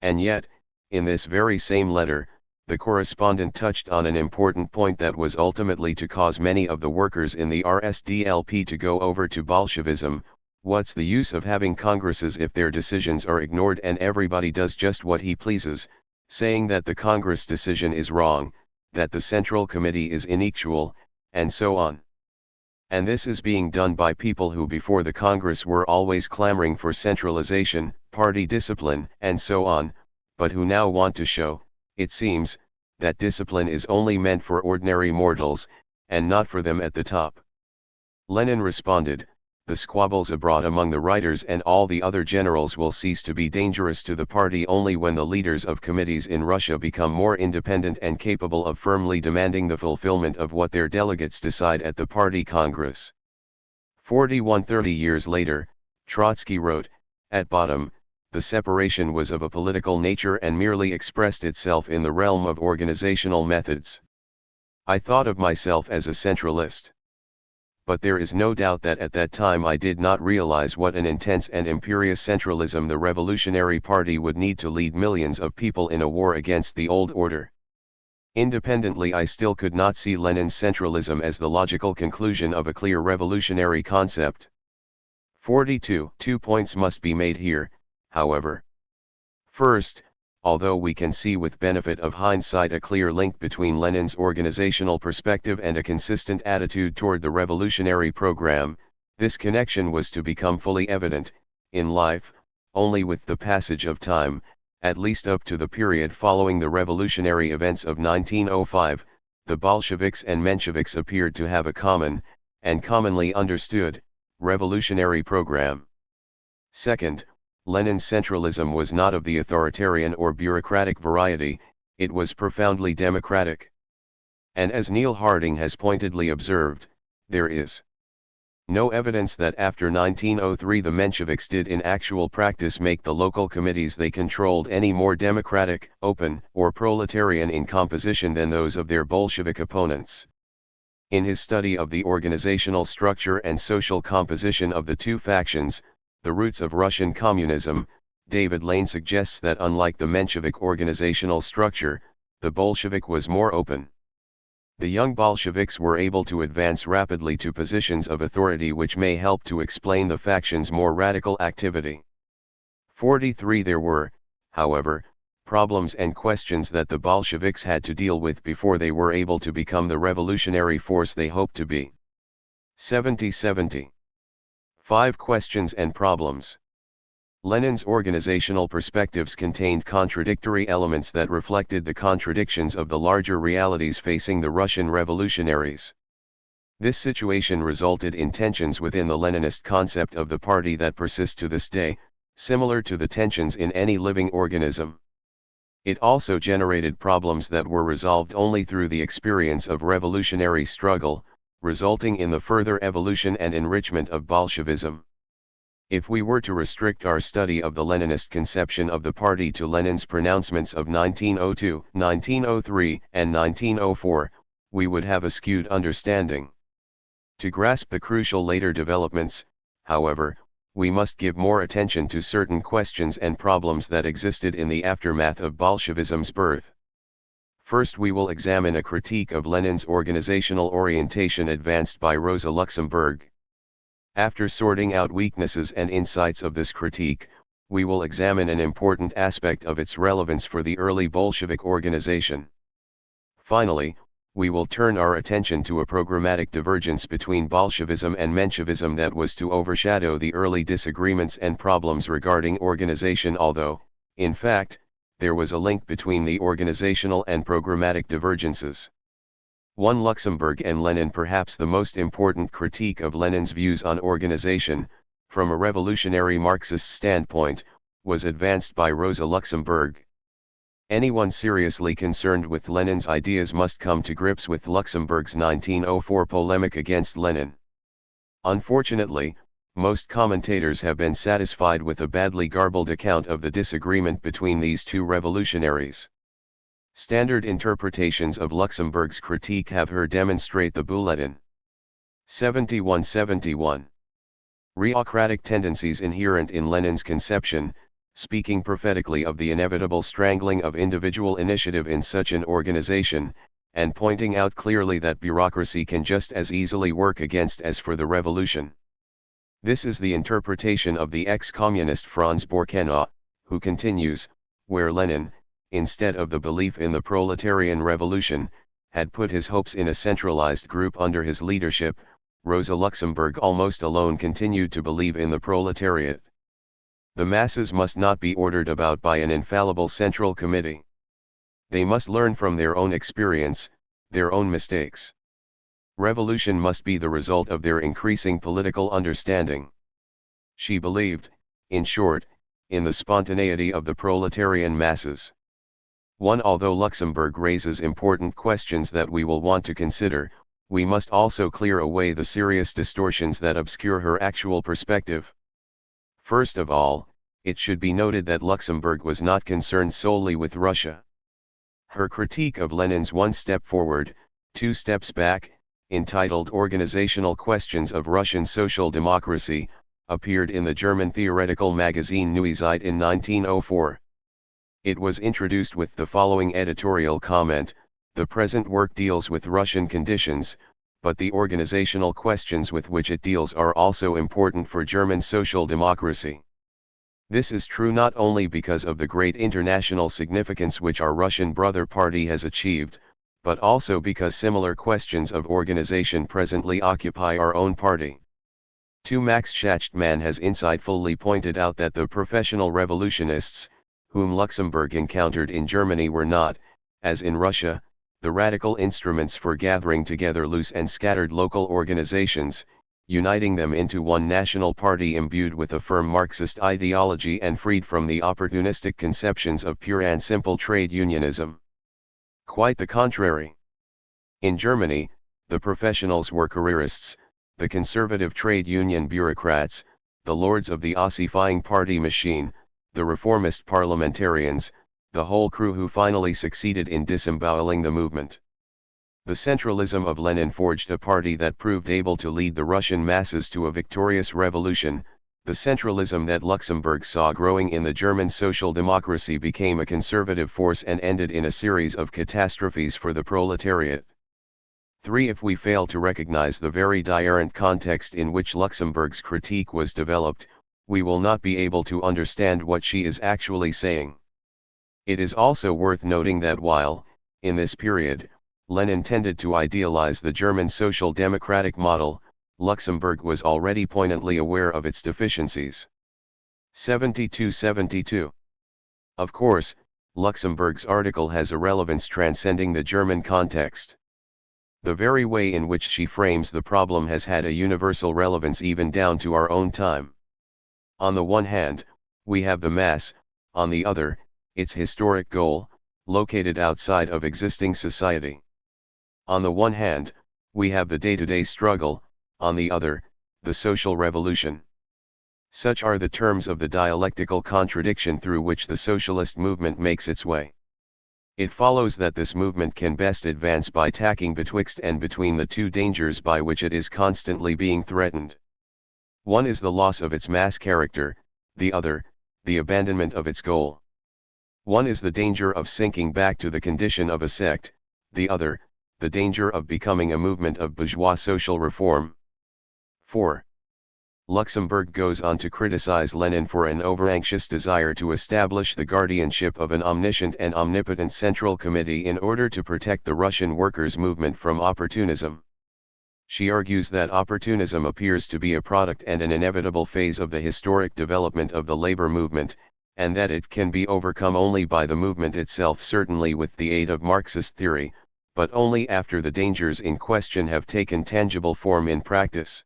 And yet, in this very same letter, the correspondent touched on an important point that was ultimately to cause many of the workers in the RSDLP to go over to Bolshevism. What's the use of having congresses if their decisions are ignored and everybody does just what he pleases, saying that the Congress decision is wrong, that the Central Committee is inequal, and so on. And this is being done by people who before the Congress were always clamoring for centralization, party discipline, and so on, but who now want to show, it seems, that discipline is only meant for ordinary mortals, and not for them at the top. Lenin responded, the squabbles abroad among the writers and all the other generals will cease to be dangerous to the party only when the leaders of committees in Russia become more independent and capable of firmly demanding the fulfillment of what their delegates decide at the party congress. 30 years later, Trotsky wrote, "At bottom, the separation was of a political nature and merely expressed itself in the realm of organizational methods. I thought of myself as a centralist. But there is no doubt that at that time I did not realize what an intense and imperious centralism the Revolutionary Party would need to lead millions of people in a war against the old order. Independently, I still could not see Lenin's centralism as the logical conclusion of a clear revolutionary concept." 42. 2 points must be made here, however. First, although we can see with benefit of hindsight a clear link between Lenin's organizational perspective and a consistent attitude toward the revolutionary program, this connection was to become fully evident, in life, only with the passage of time, at least up to the period following the revolutionary events of 1905, the Bolsheviks and Mensheviks appeared to have a common, and commonly understood, revolutionary program. Second, Lenin's centralism was not of the authoritarian or bureaucratic variety, it was profoundly democratic. And as Neil Harding has pointedly observed, there is no evidence that after 1903 the Mensheviks did in actual practice make the local committees they controlled any more democratic, open, or proletarian in composition than those of their Bolshevik opponents. In his study of the organizational structure and social composition of the two factions, The Roots of Russian Communism, David Lane suggests that unlike the Menshevik organizational structure, the Bolshevik was more open. The young Bolsheviks were able to advance rapidly to positions of authority which may help to explain the faction's more radical activity. 43 There were, however, problems and questions that the Bolsheviks had to deal with before they were able to become the revolutionary force they hoped to be. 70. 5 questions and problems. Lenin's organizational perspectives contained contradictory elements that reflected the contradictions of the larger realities facing the Russian revolutionaries. This situation resulted in tensions within the Leninist concept of the party that persist to this day, similar to the tensions in any living organism. It also generated problems that were resolved only through the experience of revolutionary struggle, resulting in the further evolution and enrichment of Bolshevism. If we were to restrict our study of the Leninist conception of the party to Lenin's pronouncements of 1902, 1903, and 1904, we would have a skewed understanding. To grasp the crucial later developments, however, we must give more attention to certain questions and problems that existed in the aftermath of Bolshevism's birth. First, we will examine a critique of Lenin's organizational orientation advanced by Rosa Luxemburg. After sorting out weaknesses and insights of this critique, we will examine an important aspect of its relevance for the early Bolshevik organization. Finally, we will turn our attention to a programmatic divergence between Bolshevism and Menshevism that was to overshadow the early disagreements and problems regarding organization, although, in fact, there was a link between the organizational and programmatic divergences. 1. Luxemburg and Lenin. Perhaps the most important critique of Lenin's views on organization, from a revolutionary Marxist standpoint, was advanced by Rosa Luxemburg. Anyone seriously concerned with Lenin's ideas must come to grips with Luxemburg's 1904 polemic against Lenin. Unfortunately, most commentators have been satisfied with a badly garbled account of the disagreement between these two revolutionaries. Standard interpretations of Luxemburg's critique have her demonstrate the bulletin. 71. Reocratic tendencies inherent in Lenin's conception, speaking prophetically of the inevitable strangling of individual initiative in such an organization, and pointing out clearly that bureaucracy can just as easily work against as for the revolution. This is the interpretation of the ex-communist Franz Borkenau, who continues, where Lenin, instead of the belief in the proletarian revolution, had put his hopes in a centralized group under his leadership, Rosa Luxemburg almost alone continued to believe in the proletariat. The masses must not be ordered about by an infallible central committee. They must learn from their own experience, their own mistakes. Revolution must be the result of their increasing political understanding. She believed, in short, in the spontaneity of the proletarian masses. 1. Although Luxemburg raises important questions that we will want to consider, we must also clear away the serious distortions that obscure her actual perspective. First of all, it should be noted that Luxemburg was not concerned solely with Russia. Her critique of Lenin's one step forward, two steps back, entitled Organizational Questions of Russian Social Democracy, appeared in the German theoretical magazine Neue Zeit in 1904. It was introduced with the following editorial comment: the present work deals with Russian conditions, but the organizational questions with which it deals are also important for German social democracy. This is true not only because of the great international significance which our Russian brother party has achieved, but also because similar questions of organization presently occupy our own party. 2. Max Schachtman has insightfully pointed out that the professional revolutionists, whom Luxemburg encountered in Germany, were not, as in Russia, the radical instruments for gathering together loose and scattered local organizations, uniting them into one national party imbued with a firm Marxist ideology and freed from the opportunistic conceptions of pure and simple trade unionism. Quite the contrary. In Germany, the professionals were careerists, the conservative trade union bureaucrats, the lords of the ossifying party machine, the reformist parliamentarians, the whole crew who finally succeeded in disemboweling the movement. The centralism of Lenin forged a party that proved able to lead the Russian masses to a victorious revolution. The centralism that Luxemburg saw growing in the German social democracy became a conservative force and ended in a series of catastrophes for the proletariat. 3. If we fail to recognize the very different context in which Luxemburg's critique was developed, we will not be able to understand what she is actually saying. It is also worth noting that while, in this period, Lenin tended to idealize the German social democratic model, Luxemburg was already poignantly aware of its deficiencies. 72-72. Of course, Luxemburg's article has a relevance transcending the German context. The very way in which she frames the problem has had a universal relevance even down to our own time. On the one hand, we have the mass, on the other, its historic goal, located outside of existing society. On the one hand, we have the day-to-day struggle, on the other, the social revolution. Such are the terms of the dialectical contradiction through which the socialist movement makes its way. It follows that this movement can best advance by tacking betwixt and between the two dangers by which it is constantly being threatened. One is the loss of its mass character, the other, the abandonment of its goal. One is the danger of sinking back to the condition of a sect, the other, the danger of becoming a movement of bourgeois social reform. 4. Luxemburg goes on to criticize Lenin for an overanxious desire to establish the guardianship of an omniscient and omnipotent central committee in order to protect the Russian workers' movement from opportunism. She argues that opportunism appears to be a product and an inevitable phase of the historic development of the labor movement, and that it can be overcome only by the movement itself, certainly with the aid of Marxist theory, but only after the dangers in question have taken tangible form in practice.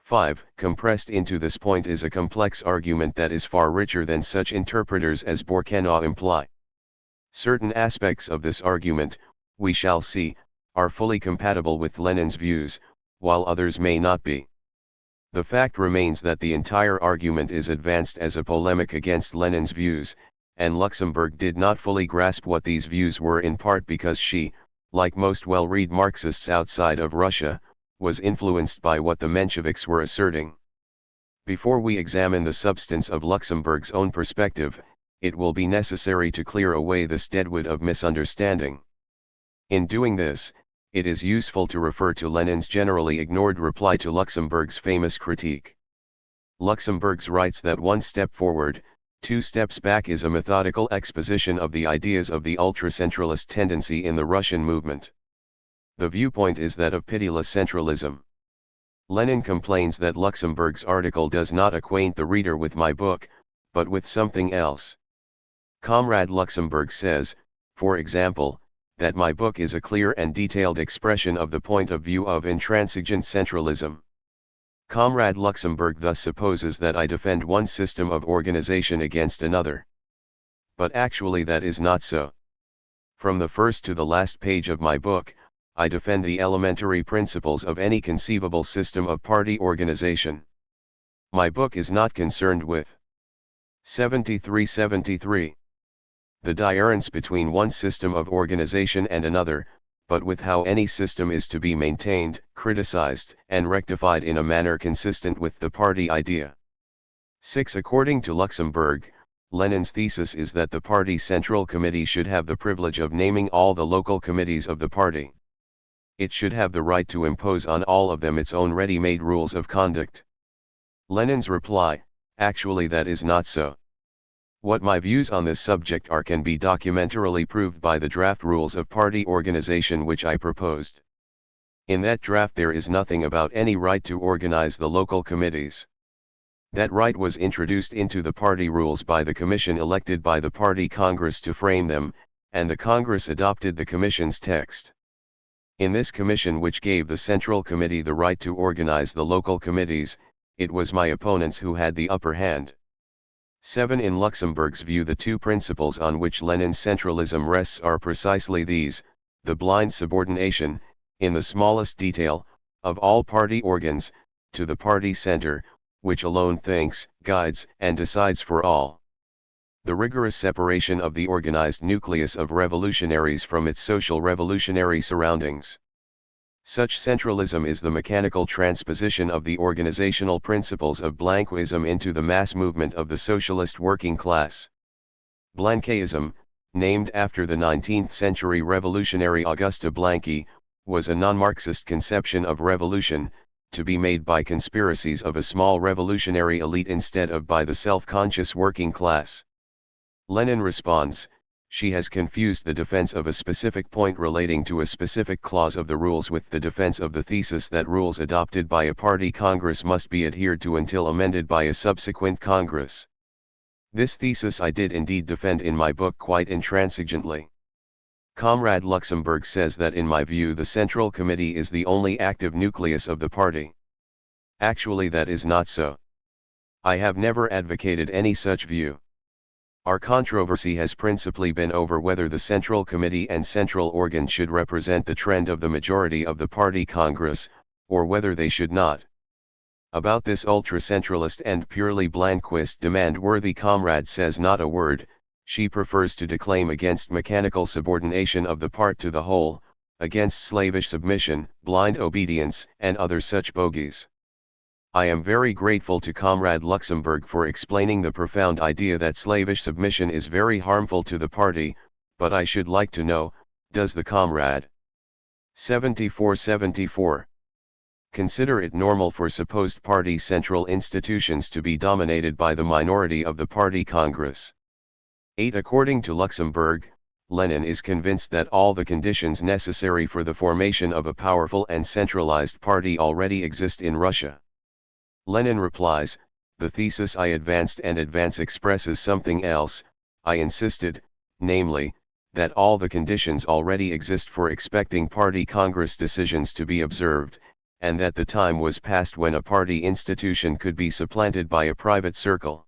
5. Compressed into this point is a complex argument that is far richer than such interpreters as Bourkenaw imply. Certain aspects of this argument, we shall see, are fully compatible with Lenin's views, while others may not be. The fact remains that the entire argument is advanced as a polemic against Lenin's views, and Luxemburg did not fully grasp what these views were, in part because she, like most well-read Marxists outside of Russia, was influenced by what the Mensheviks were asserting. Before we examine the substance of Luxemburg's own perspective, it will be necessary to clear away this deadwood of misunderstanding. In doing this, it is useful to refer to Lenin's generally ignored reply to Luxemburg's famous critique. Luxemburg writes that one step forward, two steps back is a methodical exposition of the ideas of the ultra-centralist tendency in the Russian movement. The viewpoint is that of pitiless centralism. Lenin complains that Luxemburg's article does not acquaint the reader with my book, but with something else. Comrade Luxemburg says, for example, that my book is a clear and detailed expression of the point of view of intransigent centralism. Comrade Luxemburg thus supposes that I defend one system of organization against another. But actually that is not so. From the first to the last page of my book, I defend the elementary principles of any conceivable system of party organization. My book is not concerned with 73-73. The difference between one system of organization and another, but with how any system is to be maintained, criticized, and rectified in a manner consistent with the party idea. 6. According to Luxemburg, Lenin's thesis is that the party central committee should have the privilege of naming all the local committees of the party. It should have the right to impose on all of them its own ready-made rules of conduct. Lenin's reply: actually that is not so. What my views on this subject are can be documentarily proved by the draft rules of party organization which I proposed. In that draft there is nothing about any right to organize the local committees. That right was introduced into the party rules by the commission elected by the party Congress to frame them, and the Congress adopted the commission's text. In this commission, which gave the Central Committee the right to organize the local committees, it was my opponents who had the upper hand. 7. In Luxemburg's view, the two principles on which Lenin's centralism rests are precisely these: the blind subordination, in the smallest detail, of all party organs, to the party center, which alone thinks, guides, and decides for all. The rigorous separation of the organized nucleus of revolutionaries from its social revolutionary surroundings. Such centralism is the mechanical transposition of the organizational principles of Blanquism into the mass movement of the socialist working class. Blanquism, named after the 19th century revolutionary Auguste Blanqui, was a non-Marxist conception of revolution, to be made by conspiracies of a small revolutionary elite instead of by the self-conscious working class. Lenin responds: she has confused the defense of a specific point relating to a specific clause of the rules with the defense of the thesis that rules adopted by a party Congress must be adhered to until amended by a subsequent Congress. This thesis I did indeed defend in my book quite intransigently. Comrade Luxemburg says that in my view the Central Committee is the only active nucleus of the party. Actually that is not so. I have never advocated any such view. Our controversy has principally been over whether the Central Committee and central organ should represent the trend of the majority of the party Congress, or whether they should not. About this ultra-centralist and purely Blanquist demand worthy comrade says not a word. She prefers to declaim against mechanical subordination of the part to the whole, against slavish submission, blind obedience, and other such bogies. I am very grateful to Comrade Luxemburg for explaining the profound idea that slavish submission is very harmful to the party, but I should like to know, does the comrade 74-74 consider it normal for supposed party central institutions to be dominated by the minority of the party Congress? 8. According to Luxemburg, Lenin is convinced that all the conditions necessary for the formation of a powerful and centralized party already exist in Russia. Lenin replies: the thesis I advanced and advance expresses something else. I insisted, namely, that all the conditions already exist for expecting party Congress decisions to be observed, and that the time was past when a party institution could be supplanted by a private circle.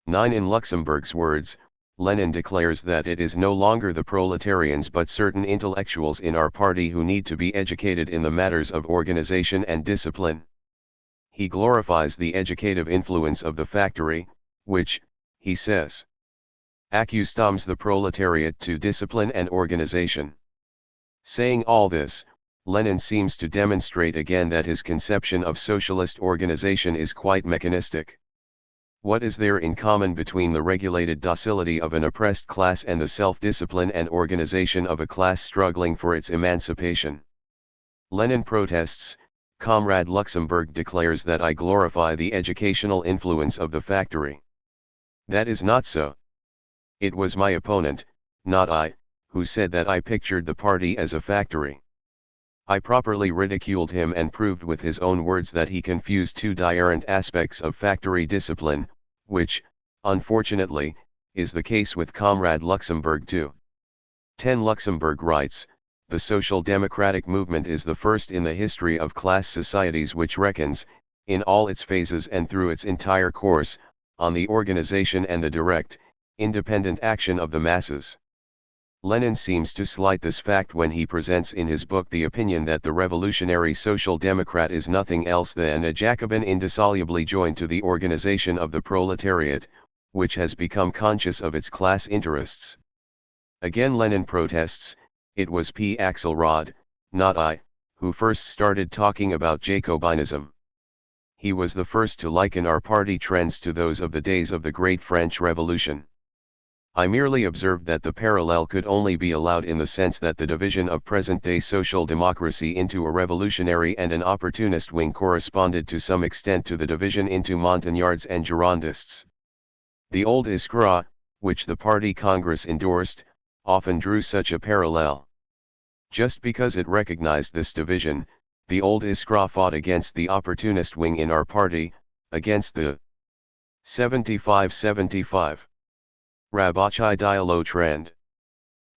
9. In Luxemburg's words, Lenin declares that it is no longer the proletarians but certain intellectuals in our party who need to be educated in the matters of organization and discipline. He glorifies the educative influence of the factory, which, he says, accustoms the proletariat to discipline and organization. Saying all this, Lenin seems to demonstrate again that his conception of socialist organization is quite mechanistic. What is there in common between the regulated docility of an oppressed class and the self-discipline and organization of a class struggling for its emancipation? Lenin protests. Comrade Luxemburg declares that I glorify the educational influence of the factory. That is not so. It was my opponent, not I, who said that I pictured the party as a factory. I properly ridiculed him and proved with his own words that he confused two different aspects of factory discipline, which, unfortunately, is the case with Comrade Luxemburg too. 10 Luxemburg writes, the social democratic movement is the first in the history of class societies which reckons, in all its phases and through its entire course, on the organization and the direct, independent action of the masses. Lenin seems to slight this fact when he presents in his book the opinion that the revolutionary social democrat is nothing else than a Jacobin indissolubly joined to the organization of the proletariat, which has become conscious of its class interests. Again Lenin protests, it was P. Axelrod, not I, who first started talking about Jacobinism. He was the first to liken our party trends to those of the days of the Great French Revolution. I merely observed that the parallel could only be allowed in the sense that the division of present-day social democracy into a revolutionary and an opportunist wing corresponded to some extent to the division into Montagnards and Girondists. The old Iskra, which the party Congress endorsed, often drew such a parallel. Just because it recognized this division, the old Iskra fought against the opportunist wing in our party, against the 75-75 Rabotchi Diallo trend.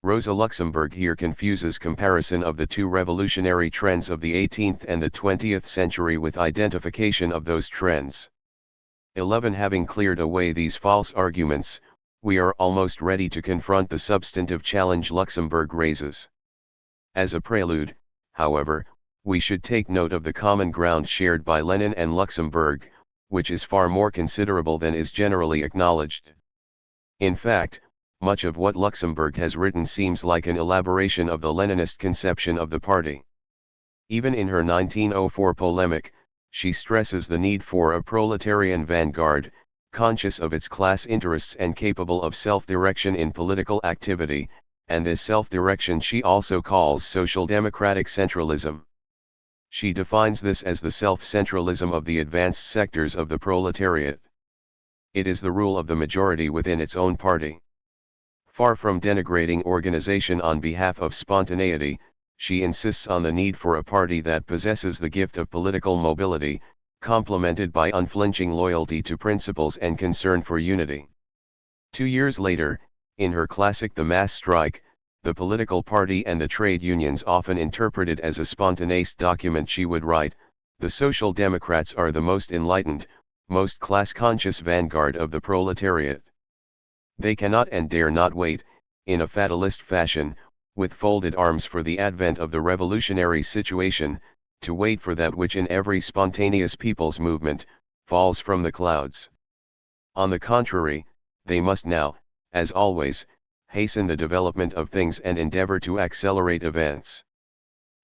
Rosa Luxemburg here confuses comparison of the two revolutionary trends of the 18th and the 20th century with identification of those trends. 11 Having cleared away these false arguments, we are almost ready to confront the substantive challenge Luxemburg raises. As a prelude, however, we should take note of the common ground shared by Lenin and Luxemburg, which is far more considerable than is generally acknowledged. In fact, much of what Luxemburg has written seems like an elaboration of the Leninist conception of the party. Even in her 1904 polemic, she stresses the need for a proletarian vanguard, conscious of its class interests and capable of self-direction in political activity, and this self-direction she also calls social democratic centralism. She defines this as the self-centralism of the advanced sectors of the proletariat. It is the rule of the majority within its own party. Far from denigrating organization on behalf of spontaneity, she insists on the need for a party that possesses the gift of political mobility, complemented by unflinching loyalty to principles and concern for unity. 2 years later, in her classic The Mass Strike, the political party and the trade unions often interpreted as a spontaneous document, she would write, the Social Democrats are the most enlightened, most class-conscious vanguard of the proletariat. They cannot and dare not wait, in a fatalist fashion, with folded arms for the advent of the revolutionary situation, to wait for that which in every spontaneous people's movement, falls from the clouds. On the contrary, they must now, as always, hasten the development of things and endeavor to accelerate events.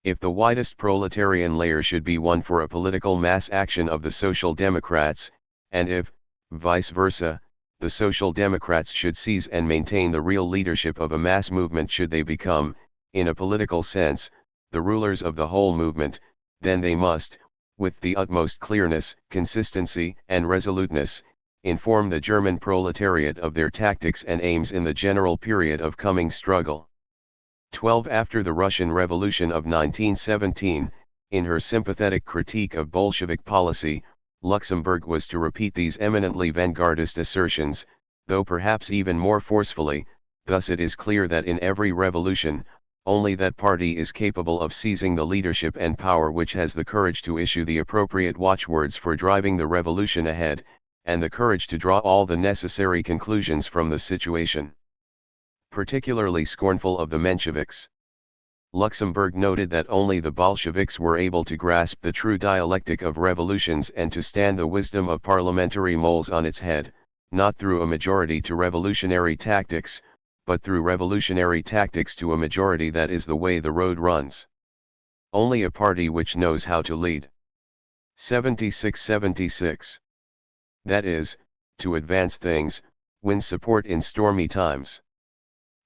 If the widest proletarian layer should be won for a political mass action of the Social Democrats, and if, vice versa, the Social Democrats should seize and maintain the real leadership of a mass movement, should they become, in a political sense, the rulers of the whole movement, then they must, with the utmost clearness, consistency, and resoluteness, inform the German proletariat of their tactics and aims in the general period of coming struggle. 12 After the Russian Revolution of 1917, in her sympathetic critique of Bolshevik policy, Luxemburg was to repeat these eminently vanguardist assertions, though perhaps even more forcefully. Thus it is clear that in every revolution, only that party is capable of seizing the leadership and power which has the courage to issue the appropriate watchwords for driving the revolution ahead, and the courage to draw all the necessary conclusions from the situation. Particularly scornful of the Mensheviks, Luxemburg noted that only the Bolsheviks were able to grasp the true dialectic of revolutions and to stand the wisdom of parliamentary moles on its head, not through a majority to revolutionary tactics, but through revolutionary tactics to a majority. That is the way the road runs. Only a party which knows how to lead. 76-76. That is, to advance things, win support in stormy times.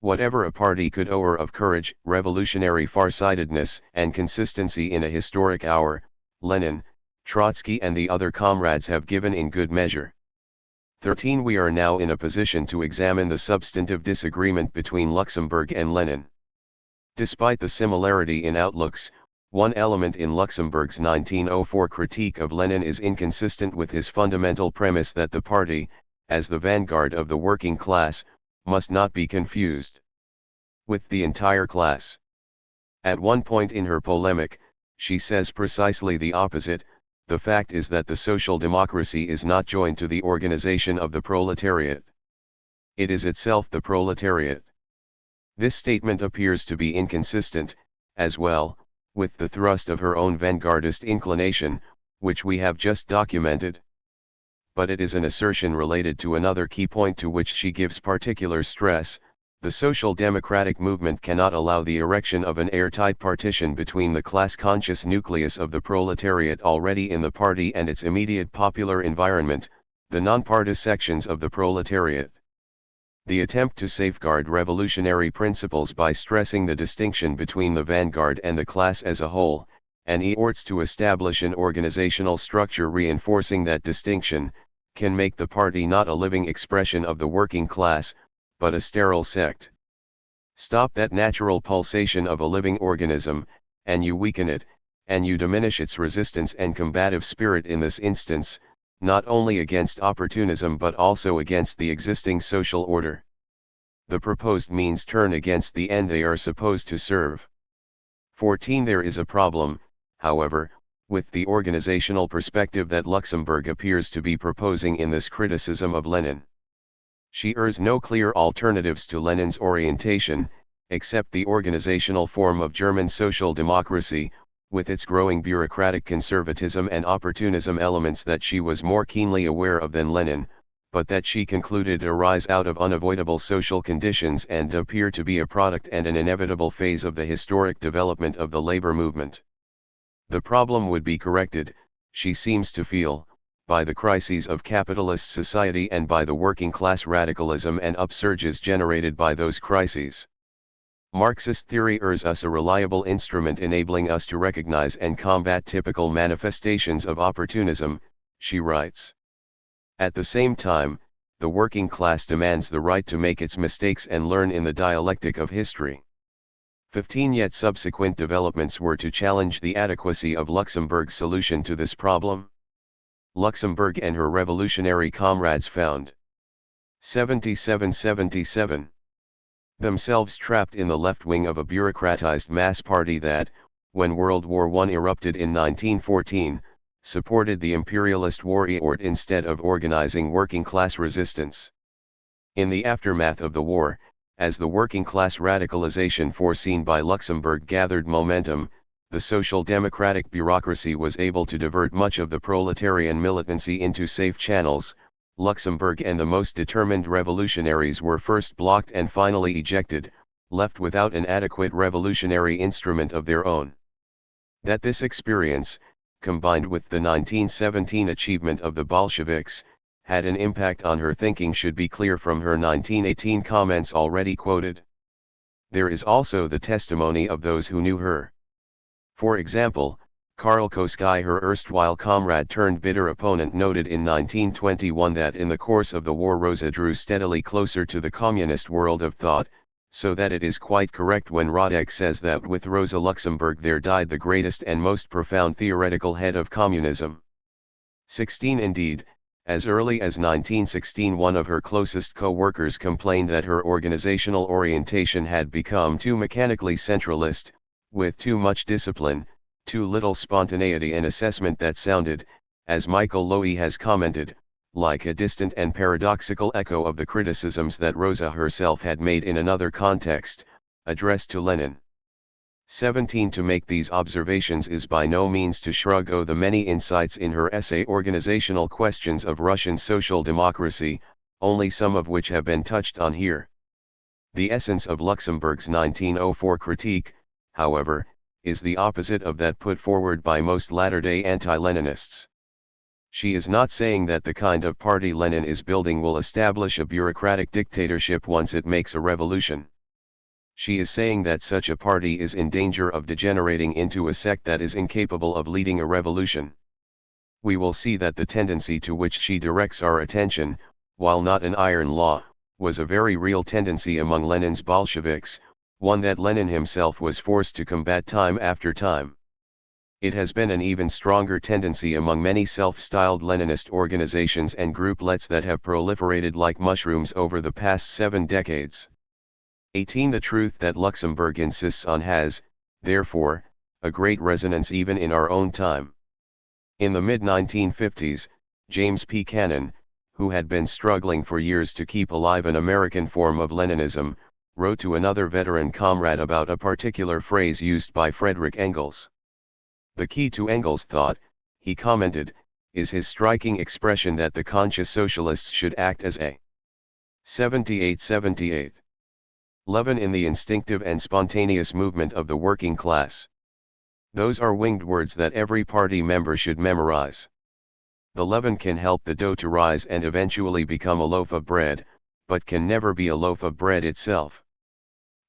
Whatever a party could owe of courage, revolutionary farsightedness, and consistency in a historic hour, Lenin, Trotsky and the other comrades have given in good measure. 13 We are now in a position to examine the substantive disagreement between Luxemburg and Lenin. Despite the similarity in outlooks, one element in Luxemburg's 1904 critique of Lenin is inconsistent with his fundamental premise that the party, as the vanguard of the working class, must not be confused. with the entire class. At one point in her polemic, she says precisely the opposite. The fact is that the social democracy is not joined to the organization of the proletariat. It is itself the proletariat. This statement appears to be inconsistent, as well, with the thrust of her own vanguardist inclination, which we have just documented. But it is an assertion related to another key point to which she gives particular stress. The social democratic movement cannot allow the erection of an airtight partition between the class-conscious nucleus of the proletariat already in the party and its immediate popular environment, the non-party sections of the proletariat. The attempt to safeguard revolutionary principles by stressing the distinction between the vanguard and the class as a whole, and efforts to establish an organizational structure reinforcing that distinction, can make the party not a living expression of the working class, but a sterile sect. Stop that natural pulsation of a living organism, and you weaken it, and you diminish its resistance and combative spirit in this instance, not only against opportunism but also against the existing social order. The proposed means turn against the end they are supposed to serve. 14. There is a problem, however, with the organizational perspective that Luxemburg appears to be proposing in this criticism of Lenin. She urges no clear alternatives to Lenin's orientation, except the organizational form of German social democracy, with its growing bureaucratic conservatism and opportunism elements that she was more keenly aware of than Lenin, but that she concluded arise out of unavoidable social conditions and appear to be a product and an inevitable phase of the historic development of the labor movement. The problem would be corrected, she seems to feel, by the crises of capitalist society and by the working class radicalism and upsurges generated by those crises. Marxist theory urges us a reliable instrument enabling us to recognize and combat typical manifestations of opportunism, she writes. At the same time, the working class demands the right to make its mistakes and learn in the dialectic of history. 15. Yet subsequent developments were to challenge the adequacy of Luxemburg's solution to this problem. Luxemburg and her revolutionary comrades found 77 themselves trapped in the left wing of a bureaucratized mass party that, when World War I erupted in 1914, supported the imperialist war effort instead of organizing working-class resistance. In the aftermath of the war, as the working-class radicalization foreseen by Luxemburg gathered momentum, the social democratic bureaucracy was able to divert much of the proletarian militancy into safe channels. Luxemburg and the most determined revolutionaries were first blocked and finally ejected, left without an adequate revolutionary instrument of their own. That this experience, combined with the 1917 achievement of the Bolsheviks, had an impact on her thinking should be clear from her 1918 comments already quoted. There is also the testimony of those who knew her. For example, Karl Koski, her erstwhile comrade turned bitter opponent, noted in 1921 that in the course of the war Rosa drew steadily closer to the communist world of thought, so that it is quite correct when Radek says that with Rosa Luxemburg there died the greatest and most profound theoretical head of communism. 16. Indeed, as early as 1916 one of her closest co-workers complained that her organizational orientation had become too mechanically centralist, with too much discipline, too little spontaneity and assessment that sounded, as Michael Lowy has commented, like a distant and paradoxical echo of the criticisms that Rosa herself had made in another context, addressed to Lenin. 17. To make these observations is by no means to shrug off the many insights in her essay Organizational Questions of Russian Social Democracy, only some of which have been touched on here. The essence of Luxemburg's 1904 critique, however, is the opposite of that put forward by most latter-day anti-Leninists. She is not saying that the kind of party Lenin is building will establish a bureaucratic dictatorship once it makes a revolution. She is saying that such a party is in danger of degenerating into a sect that is incapable of leading a revolution. We will see that the tendency to which she directs our attention, while not an iron law, was a very real tendency among Lenin's Bolsheviks, one that Lenin himself was forced to combat time after time. It has been an even stronger tendency among many self-styled Leninist organizations and grouplets that have proliferated like mushrooms over the past 7 decades. 18. The truth that Luxemburg insists on has, therefore, a great resonance even in our own time. In the mid-1950s, James P. Cannon, who had been struggling for years to keep alive an American form of Leninism, wrote to another veteran comrade about a particular phrase used by Frederick Engels. The key to Engels' thought, he commented, is his striking expression that the conscious socialists should act as a 78. Leaven in the instinctive and spontaneous movement of the working class. Those are winged words that every party member should memorize. The leaven can help the dough to rise and eventually become a loaf of bread, but can never be a loaf of bread itself.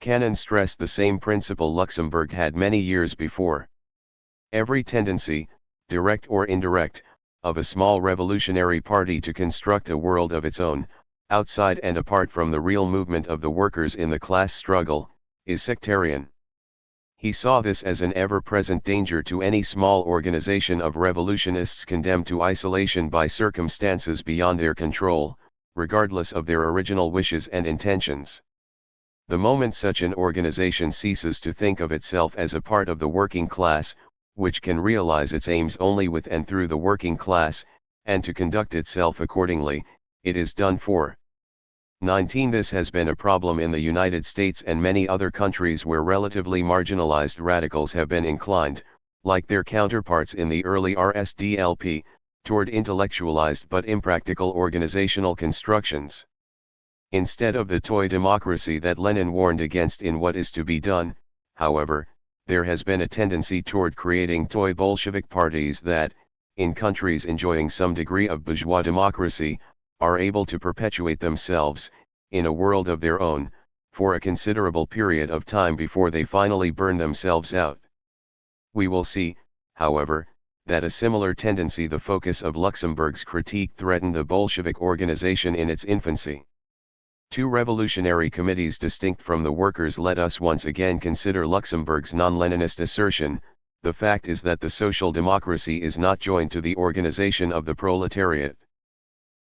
Cannon stressed the same principle Luxemburg had many years before. Every tendency, direct or indirect, of a small revolutionary party to construct a world of its own, outside and apart from the real movement of the workers in the class struggle, is sectarian. He saw this as an ever-present danger to any small organization of revolutionists condemned to isolation by circumstances beyond their control, regardless of their original wishes and intentions. The moment such an organization ceases to think of itself as a part of the working class, which can realize its aims only with and through the working class, and to conduct itself accordingly, it is done for. 19. This has been a problem in the United States and many other countries where relatively marginalized radicals have been inclined, like their counterparts in the early RSDLP, toward intellectualized but impractical organizational constructions. Instead of the toy democracy that Lenin warned against in What Is to Be Done, however, there has been a tendency toward creating toy Bolshevik parties that, in countries enjoying some degree of bourgeois democracy, are able to perpetuate themselves, in a world of their own, for a considerable period of time before they finally burn themselves out. We will see, however, that a similar tendency, the focus of Luxemburg's critique, threatened the Bolshevik organization in its infancy. Two revolutionary committees distinct from the workers let us once again consider Luxemburg's non-Leninist assertion. The fact is that the social democracy is not joined to the organization of the proletariat.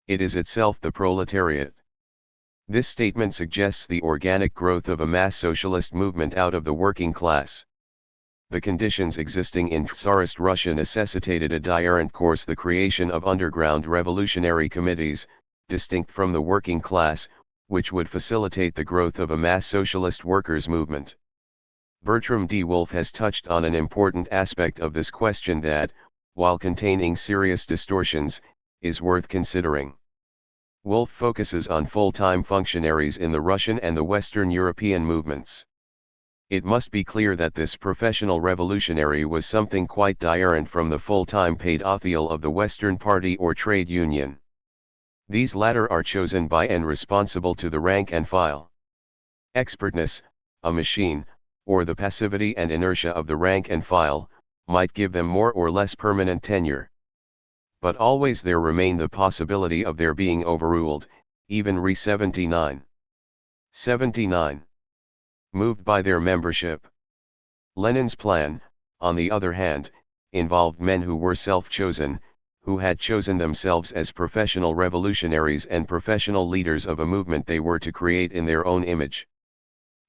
It is itself the proletariat. This statement suggests the organic growth of a mass socialist movement out of the working class. The conditions existing in Tsarist Russia necessitated a diarrhent course, the creation of underground revolutionary committees, distinct from the working class, which would facilitate the growth of a mass socialist workers' movement. Bertram D. Wolfe has touched on an important aspect of this question that, while containing serious distortions, is worth considering. Wolfe focuses on full-time functionaries in the Russian and the Western European movements. It must be clear that this professional revolutionary was something quite different from the full-time paid otheal of the Western Party or trade union. These latter are chosen by and responsible to the rank and file. Expertness, a machine, or the passivity and inertia of the rank and file, might give them more or less permanent tenure. But always there remained the possibility of their being overruled, even re 79. Moved by their membership. Lenin's plan, on the other hand, involved men who were self-chosen, who had chosen themselves as professional revolutionaries and professional leaders of a movement they were to create in their own image.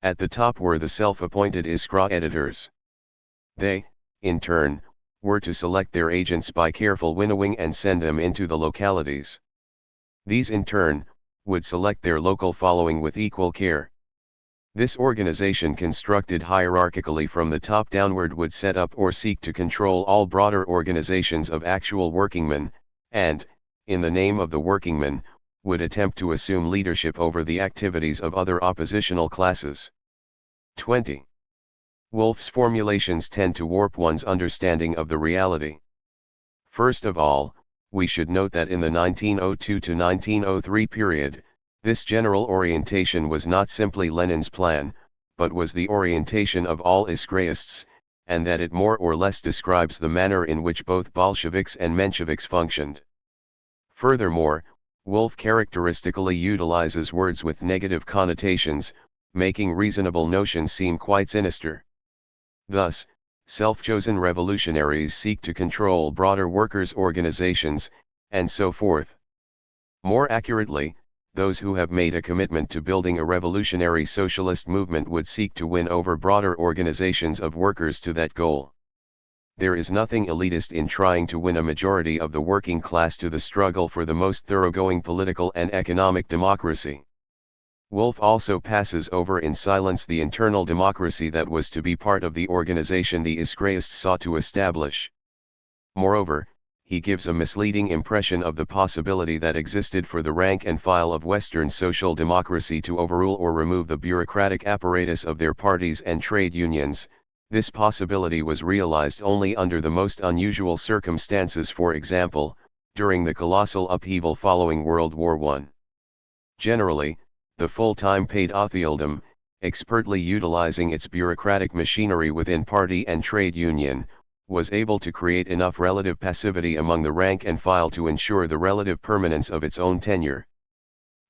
At the top were the self-appointed Iskra editors. They, in turn, were to select their agents by careful winnowing and send them into the localities. These in turn, would select their local following with equal care. This organization, constructed hierarchically from the top downward, would set up or seek to control all broader organizations of actual workingmen, and, in the name of the workingmen, would attempt to assume leadership over the activities of other oppositional classes. 20. Wolfe's formulations tend to warp one's understanding of the reality. First of all, we should note that in the 1902 to 1903 period, this general orientation was not simply Lenin's plan, but was the orientation of all Iskraists, and that it more or less describes the manner in which both Bolsheviks and Mensheviks functioned. Furthermore, Wolfe characteristically utilizes words with negative connotations, making reasonable notions seem quite sinister. Thus, self-chosen revolutionaries seek to control broader workers' organizations, and so forth. More accurately, those who have made a commitment to building a revolutionary socialist movement would seek to win over broader organizations of workers to that goal. There is nothing elitist in trying to win a majority of the working class to the struggle for the most thoroughgoing political and economic democracy. Wolff also passes over in silence the internal democracy that was to be part of the organization the Israelists sought to establish. Moreover, he gives a misleading impression of the possibility that existed for the rank and file of Western social democracy to overrule or remove the bureaucratic apparatus of their parties and trade unions. This possibility was realized only under the most unusual circumstances, for example, during the colossal upheaval following World War I. Generally, the full-time paid officialdom, expertly utilizing its bureaucratic machinery within party and trade union, was able to create enough relative passivity among the rank and file to ensure the relative permanence of its own tenure.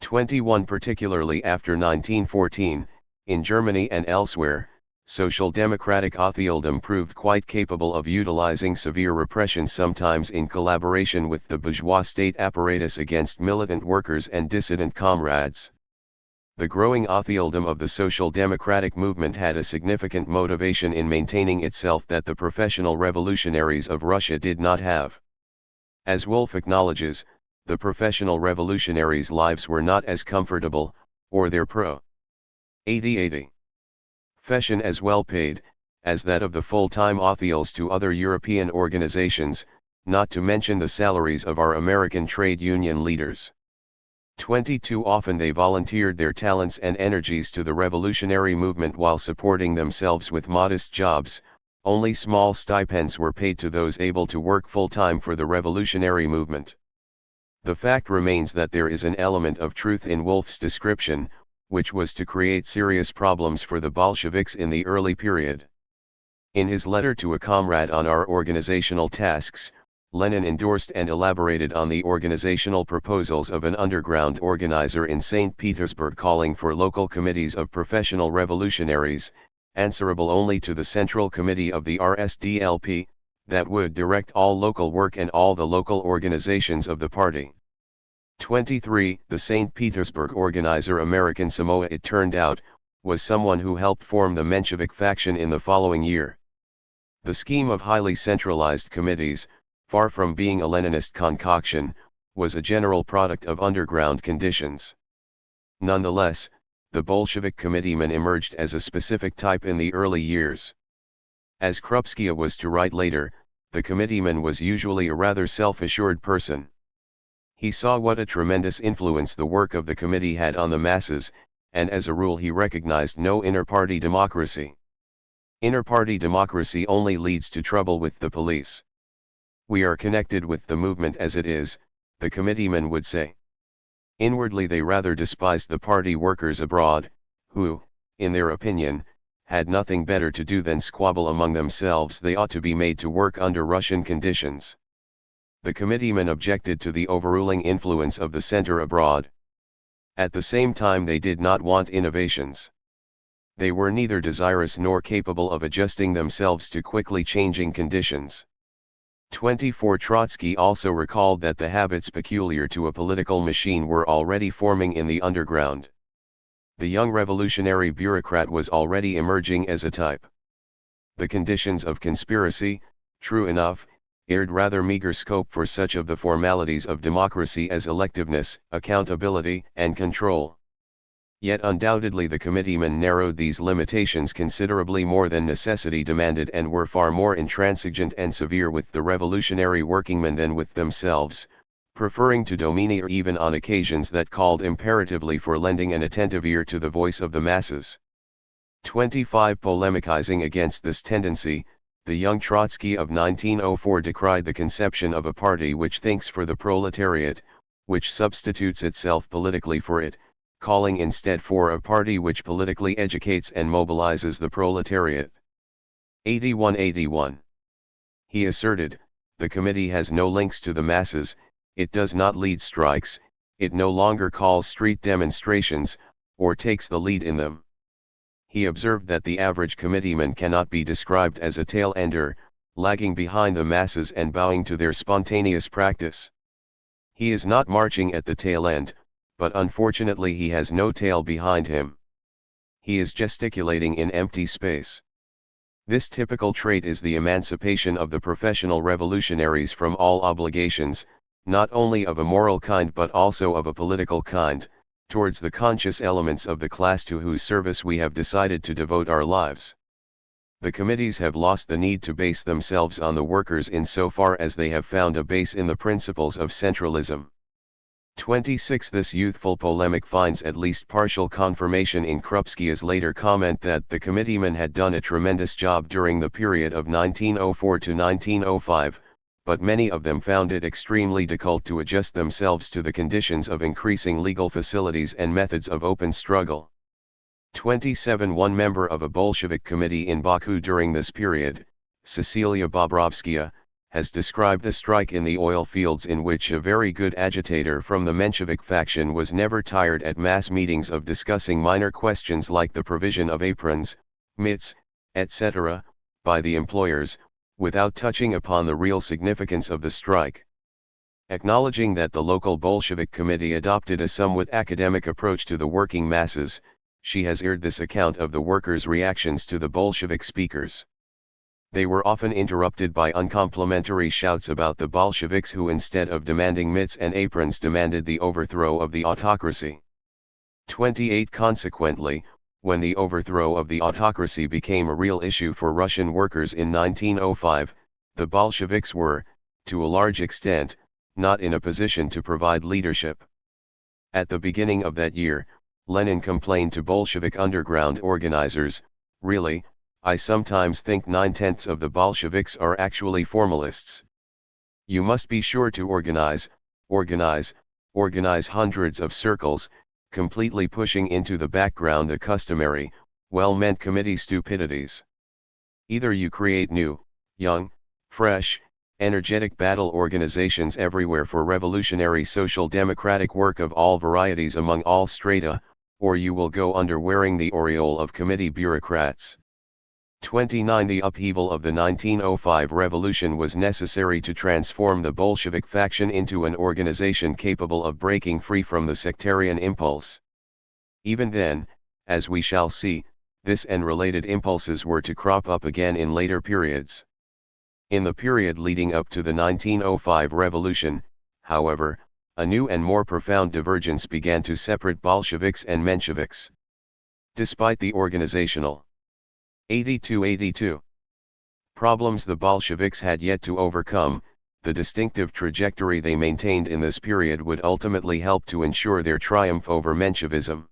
21 Particularly after 1914, in Germany and elsewhere, social democratic officialdom proved quite capable of utilizing severe repression, sometimes in collaboration with the bourgeois state apparatus, against militant workers and dissident comrades. The growing officialdom of the social democratic movement had a significant motivation in maintaining itself that the professional revolutionaries of Russia did not have. As Wolff acknowledges, the professional revolutionaries' lives were not as comfortable, or their pro-80 profession as well paid, as that of the full-time officials to other European organizations, not to mention the salaries of our American trade union leaders. 22 Often they volunteered their talents and energies to the revolutionary movement while supporting themselves with modest jobs. Only small stipends were paid to those able to work full-time for the revolutionary movement. The fact remains that there is an element of truth in Wolff's description, which was to create serious problems for the Bolsheviks in the early period. In his letter to a comrade on our organizational tasks, Lenin endorsed and elaborated on the organizational proposals of an underground organizer in St. Petersburg, calling for local committees of professional revolutionaries, answerable only to the Central Committee of the RSDLP, that would direct all local work and all the local organizations of the party. 23 The St. Petersburg organizer, American Samoa, it turned out, was someone who helped form the Menshevik faction in the following year. The scheme of highly centralized committees, far from being a Leninist concoction, was a general product of underground conditions. Nonetheless, the Bolshevik committeeman emerged as a specific type in the early years. As Krupskaya was to write later, the committeeman was usually a rather self-assured person. He saw what a tremendous influence the work of the committee had on the masses, and as a rule he recognized no inter-party democracy. Inter-party democracy only leads to trouble with the police. We are connected with the movement as it is, the committeeman would say. Inwardly they rather despised the party workers abroad, who, in their opinion, had nothing better to do than squabble among themselves. They ought to be made to work under Russian conditions. The committeemen objected to the overruling influence of the center abroad. At the same time they did not want innovations. They were neither desirous nor capable of adjusting themselves to quickly changing conditions. 24 Trotsky also recalled that the habits peculiar to a political machine were already forming in the underground. The young revolutionary bureaucrat was already emerging as a type. The conditions of conspiracy, true enough, aired rather meager scope for such of the formalities of democracy as electiveness, accountability, and control. Yet undoubtedly the committeemen narrowed these limitations considerably more than necessity demanded, and were far more intransigent and severe with the revolutionary workingmen than with themselves, preferring to domineer even on occasions that called imperatively for lending an attentive ear to the voice of the masses. 25 Polemicizing against this tendency, the young Trotsky of 1904 decried the conception of a party which thinks for the proletariat, which substitutes itself politically for it, calling instead for a party which politically educates and mobilizes the proletariat. 81. He asserted, the committee has no links to the masses, it does not lead strikes, it no longer calls street demonstrations, or takes the lead in them. He observed that the average committeeman cannot be described as a tail-ender, lagging behind the masses and bowing to their spontaneous practice. He is not marching at the tail end, but unfortunately he has no tail behind him. He is gesticulating in empty space. This typical trait is the emancipation of the professional revolutionaries from all obligations, not only of a moral kind but also of a political kind, towards the conscious elements of the class to whose service we have decided to devote our lives. The committees have lost the need to base themselves on the workers insofar as they have found a base in the principles of centralism. 26. This youthful polemic finds at least partial confirmation in Krupskia's later comment that the committeemen had done a tremendous job during the period of 1904 to 1905, but many of them found it extremely difficult to adjust themselves to the conditions of increasing legal facilities and methods of open struggle. 27. One member of a Bolshevik committee in Baku during this period, Cecilia Bobrovskaya, has described the strike in the oil fields in which a very good agitator from the Menshevik faction was never tired at mass meetings of discussing minor questions like the provision of aprons, mitts, etc., by the employers, without touching upon the real significance of the strike. Acknowledging that the local Bolshevik committee adopted a somewhat academic approach to the working masses, she has aired this account of the workers' reactions to the Bolshevik speakers. They were often interrupted by uncomplimentary shouts about the Bolsheviks who instead of demanding mitts and aprons demanded the overthrow of the autocracy. 28. Consequently, when the overthrow of the autocracy became a real issue for Russian workers in 1905, the Bolsheviks were, to a large extent, not in a position to provide leadership. At the beginning of that year, Lenin complained to Bolshevik underground organizers, "Really, I sometimes think 9/10 of the Bolsheviks are actually formalists. You must be sure to organize hundreds of circles, completely pushing into the background the customary, well-meant committee stupidities. Either you create new, young, fresh, energetic battle organizations everywhere for revolutionary social democratic work of all varieties among all strata, or you will go under wearing the aureole of committee bureaucrats." 29. The upheaval of the 1905 revolution was necessary to transform the Bolshevik faction into an organization capable of breaking free from the sectarian impulse. Even then, as we shall see, this and related impulses were to crop up again in later periods. In the period leading up to the 1905 revolution, however, a new and more profound divergence began to separate Bolsheviks and Mensheviks. Despite the organizational 82 problems the Bolsheviks had yet to overcome, the distinctive trajectory they maintained in this period would ultimately help to ensure their triumph over Menshevism.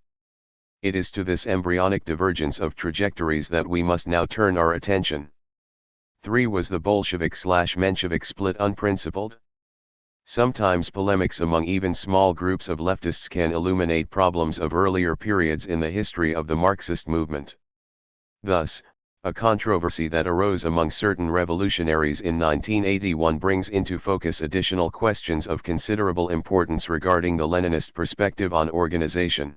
It is to this embryonic divergence of trajectories that we must now turn our attention. 3. Was the Bolshevik/Menshevik split unprincipled? Sometimes polemics among even small groups of leftists can illuminate problems of earlier periods in the history of the Marxist movement. Thus, a controversy that arose among certain revolutionaries in 1981 brings into focus additional questions of considerable importance regarding the Leninist perspective on organization.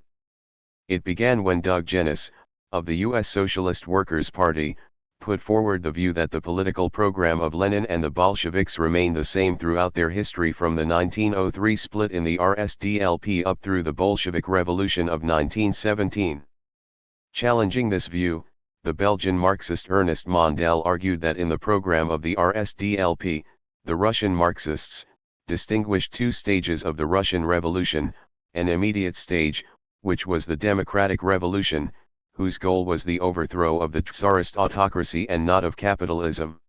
It began when Doug Genis, of the U.S. Socialist Workers' Party, put forward the view that the political program of Lenin and the Bolsheviks remained the same throughout their history from the 1903 split in the RSDLP up through the Bolshevik Revolution of 1917. Challenging this view, the Belgian Marxist Ernest Mondel argued that in the program of the RSDLP, the Russian Marxists distinguished two stages of the Russian Revolution: an immediate stage, which was the democratic revolution, whose goal was the overthrow of the Tsarist autocracy and not of capitalism;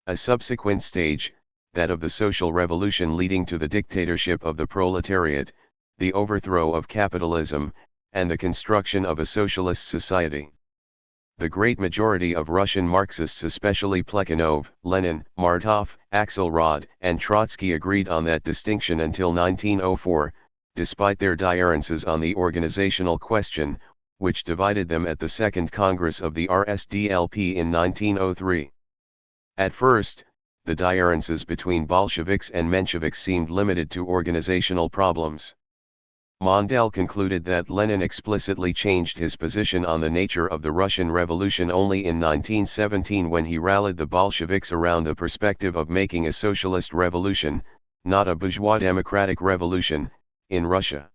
a subsequent stage, that of the social revolution leading to the dictatorship of the proletariat, the overthrow of capitalism, and the construction of a socialist society. The great majority of Russian Marxists, especially Plekhanov, Lenin, Martov, Axelrod, and Trotsky, agreed on that distinction until 1904, despite their differences on the organizational question, which divided them at the Second Congress of the RSDLP in 1903. At first, the differences between Bolsheviks and Mensheviks seemed limited to organizational problems. Mondel concluded that Lenin explicitly changed his position on the nature of the Russian Revolution only in 1917 when he rallied the Bolsheviks around the perspective of making a socialist revolution, not a bourgeois democratic revolution, in Russia.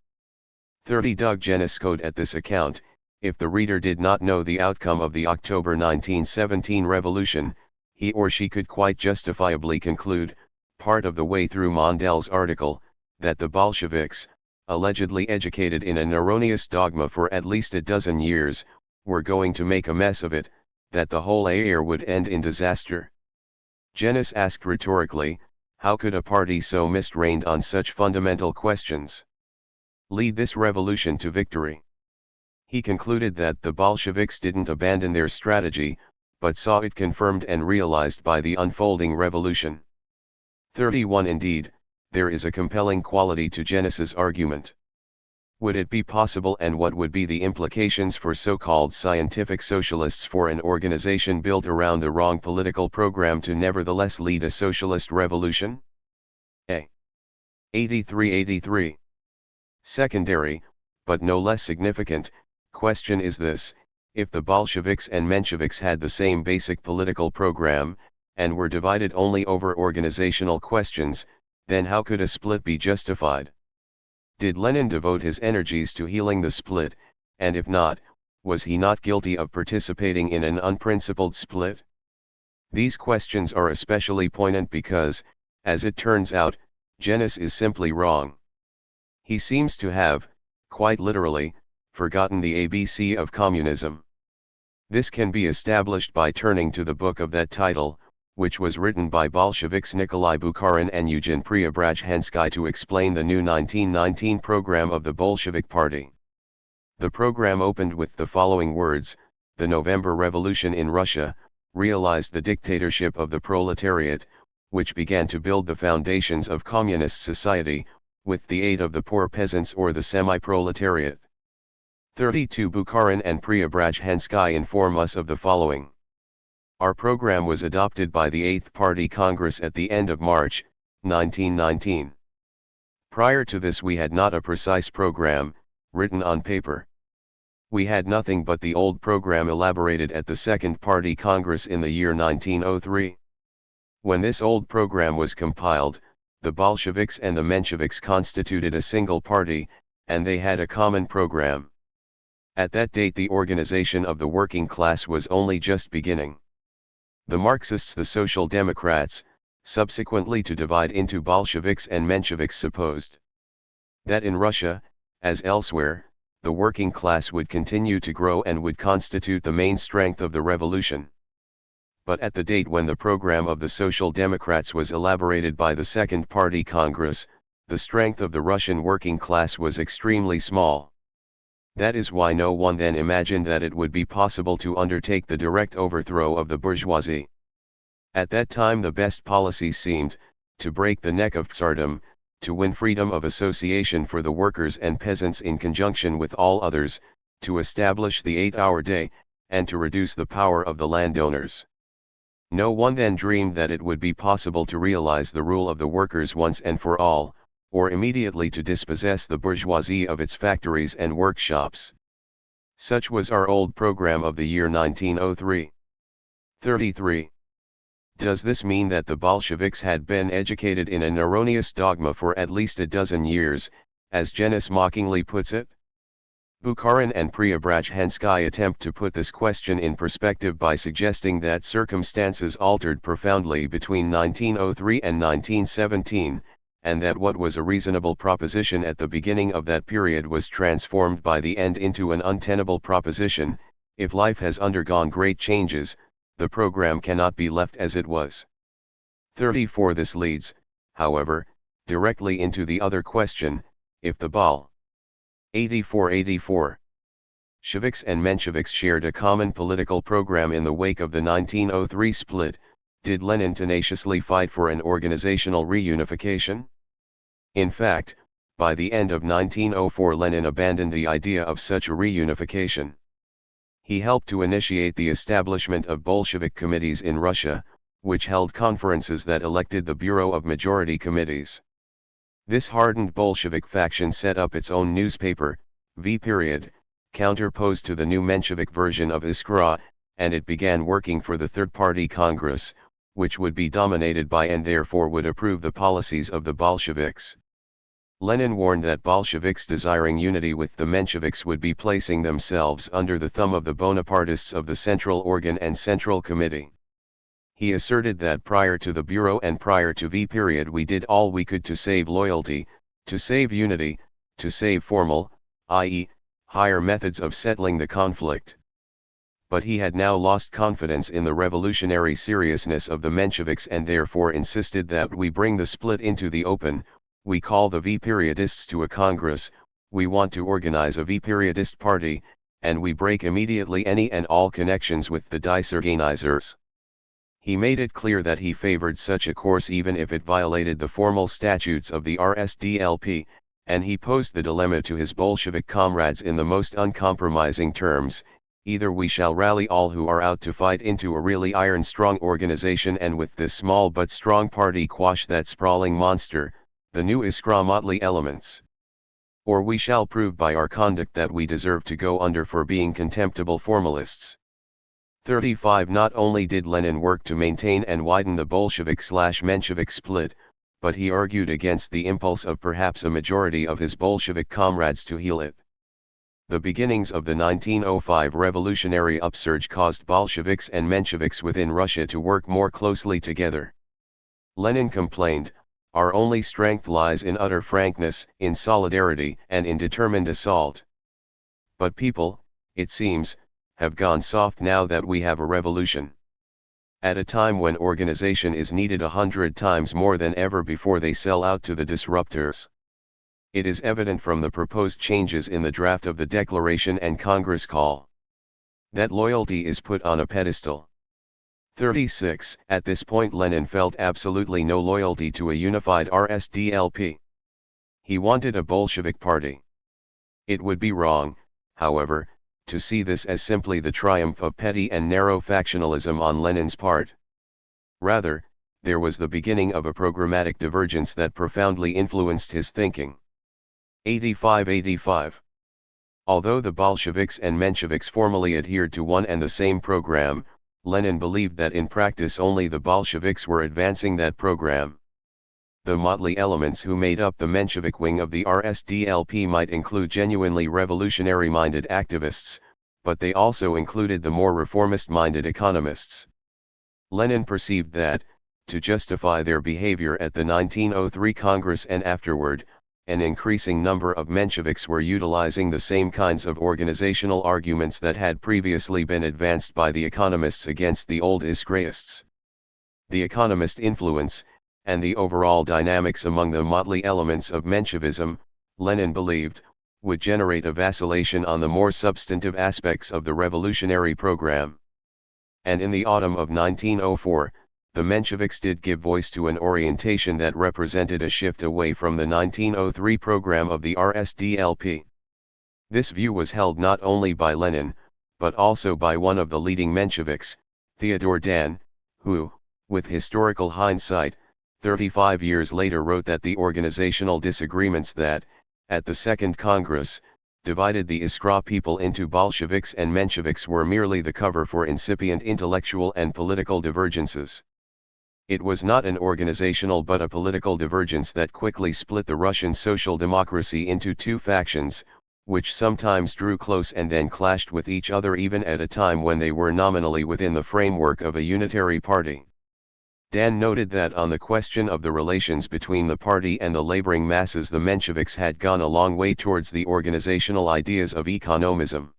30 Doug Genis quote at this account, if the reader did not know the outcome of the October 1917 revolution, he or she could quite justifiably conclude, part of the way through Mondel's article, that the Bolsheviks, allegedly educated in an erroneous dogma for at least a dozen years, were going to make a mess of it, that the whole affair would end in disaster. Genis asked rhetorically, how could a party so mistrained on such fundamental questions lead this revolution to victory? He concluded that the Bolsheviks didn't abandon their strategy, but saw it confirmed and realized by the unfolding revolution. 31 Indeed, there is a compelling quality to Genis's argument. Would it be possible, and what would be the implications for so-called scientific socialists, for an organization built around the wrong political program to nevertheless lead a socialist revolution? A. 83. Secondary, but no less significant, question is this: if the Bolsheviks and Mensheviks had the same basic political program, and were divided only over organizational questions, then how could a split be justified? Did Lenin devote his energies to healing the split, and if not, was he not guilty of participating in an unprincipled split? These questions are especially poignant because, as it turns out, Genis is simply wrong. He seems to have, quite literally, forgotten the ABC of communism. This can be established by turning to the book of that title, which was written by Bolsheviks Nikolai Bukharin and Eugen Preobrazhensky to explain the new 1919 program of the Bolshevik Party. The program opened with the following words: the November Revolution in Russia realized the dictatorship of the proletariat, which began to build the foundations of communist society, with the aid of the poor peasants or the semi-proletariat. 32 Bukharin and Preobrazhensky inform us of the following. Our program was adopted by the 8th Party Congress at the end of March, 1919. Prior to this we had not a precise program, written on paper. We had nothing but the old program elaborated at the 2nd Party Congress in the year 1903. When this old program was compiled, the Bolsheviks and the Mensheviks constituted a single party, and they had a common program. At that date the organization of the working class was only just beginning. The Marxists, the Social Democrats, subsequently to divide into Bolsheviks and Mensheviks, supposed that in Russia, as elsewhere, the working class would continue to grow and would constitute the main strength of the revolution. But at the date when the program of the Social Democrats was elaborated by the Second Party Congress, the strength of the Russian working class was extremely small. That is why no one then imagined that it would be possible to undertake the direct overthrow of the bourgeoisie. At that time the best policy seemed, to break the neck of Tsardom, to win freedom of association for the workers and peasants in conjunction with all others, to establish the 8-hour day, and to reduce the power of the landowners. No one then dreamed that it would be possible to realize the rule of the workers once and for all, or immediately to dispossess the bourgeoisie of its factories and workshops. Such was our old program of the year 1903. 33. Does this mean that the Bolsheviks had been educated in an erroneous dogma for at least a dozen years, as Genis mockingly puts it? Bukharin and Preobrazhensky attempt to put this question in perspective by suggesting that circumstances altered profoundly between 1903 and 1917, and that what was a reasonable proposition at the beginning of that period was transformed by the end into an untenable proposition. If life has undergone great changes, the program cannot be left as it was. 34. This leads, however, directly into the other question: if the Bol. 84. Sheviks and Mensheviks shared a common political program in the wake of the 1903 split, did Lenin tenaciously fight for an organizational reunification? In fact, by the end of 1904 Lenin abandoned the idea of such a reunification. He helped to initiate the establishment of Bolshevik committees in Russia, which held conferences that elected the Bureau of Majority Committees. This hardened Bolshevik faction set up its own newspaper, V. counterposed to the new Menshevik version of Iskra, and it began working for the Third Party Congress, which would be dominated by and therefore would approve the policies of the Bolsheviks. Lenin warned that Bolsheviks desiring unity with the Mensheviks would be placing themselves under the thumb of the Bonapartists of the Central Organ and Central Committee. He asserted that prior to the Bureau and prior to V period we did all we could to save loyalty, to save unity, to save formal, i.e., higher methods of settling the conflict. But he had now lost confidence in the revolutionary seriousness of the Mensheviks and therefore insisted that we bring the split into the open. We call the V-periodists to a congress, we want to organize a V-periodist party, and we break immediately any and all connections with the disorganizers. He made it clear that he favored such a course even if it violated the formal statutes of the RSDLP, and he posed the dilemma to his Bolshevik comrades in the most uncompromising terms: either we shall rally all who are out to fight into a really iron-strong organization and with this small but strong party quash that sprawling monster, the new Iskra motley elements. Or we shall prove by our conduct that we deserve to go under for being contemptible formalists. 35 Not only did Lenin work to maintain and widen the Bolshevik/Menshevik split, but he argued against the impulse of perhaps a majority of his Bolshevik comrades to heal it. The beginnings of the 1905 revolutionary upsurge caused Bolsheviks and Mensheviks within Russia to work more closely together. Lenin complained, "Our only strength lies in utter frankness, in solidarity, and in determined assault. But people, it seems, have gone soft now that we have a revolution." At a time when organization is needed 100 times more than ever before they sell out to the disruptors. It is evident from the proposed changes in the draft of the Declaration and Congress call that loyalty is put on a pedestal. 36 At this point Lenin felt absolutely no loyalty to a unified RSDLP. He wanted a Bolshevik party. It would be wrong, however, to see this as simply the triumph of petty and narrow factionalism on Lenin's part. Rather, there was the beginning of a programmatic divergence that profoundly influenced his thinking. 85. Although the Bolsheviks and Mensheviks formally adhered to one and the same program, Lenin believed that in practice only the Bolsheviks were advancing that program. The motley elements who made up the Menshevik wing of the RSDLP might include genuinely revolutionary-minded activists, but they also included the more reformist-minded economists. Lenin perceived that, to justify their behavior at the 1903 Congress and afterward, an increasing number of Mensheviks were utilizing the same kinds of organizational arguments that had previously been advanced by the economists against the old Iskraists. The economist influence, and the overall dynamics among the motley elements of Menshevism, Lenin believed, would generate a vacillation on the more substantive aspects of the revolutionary program. And in the autumn of 1904, the Mensheviks did give voice to an orientation that represented a shift away from the 1903 program of the RSDLP. This view was held not only by Lenin, but also by one of the leading Mensheviks, Theodor Dan, who, with historical hindsight, 35 years later wrote that the organizational disagreements that, at the Second Congress, divided the Iskra people into Bolsheviks and Mensheviks were merely the cover for incipient intellectual and political divergences. It was not an organizational but a political divergence that quickly split the Russian social democracy into two factions, which sometimes drew close and then clashed with each other even at a time when they were nominally within the framework of a unitary party. Dan noted that on the question of the relations between the party and the laboring masses the Mensheviks had gone a long way towards the organizational ideas of economism.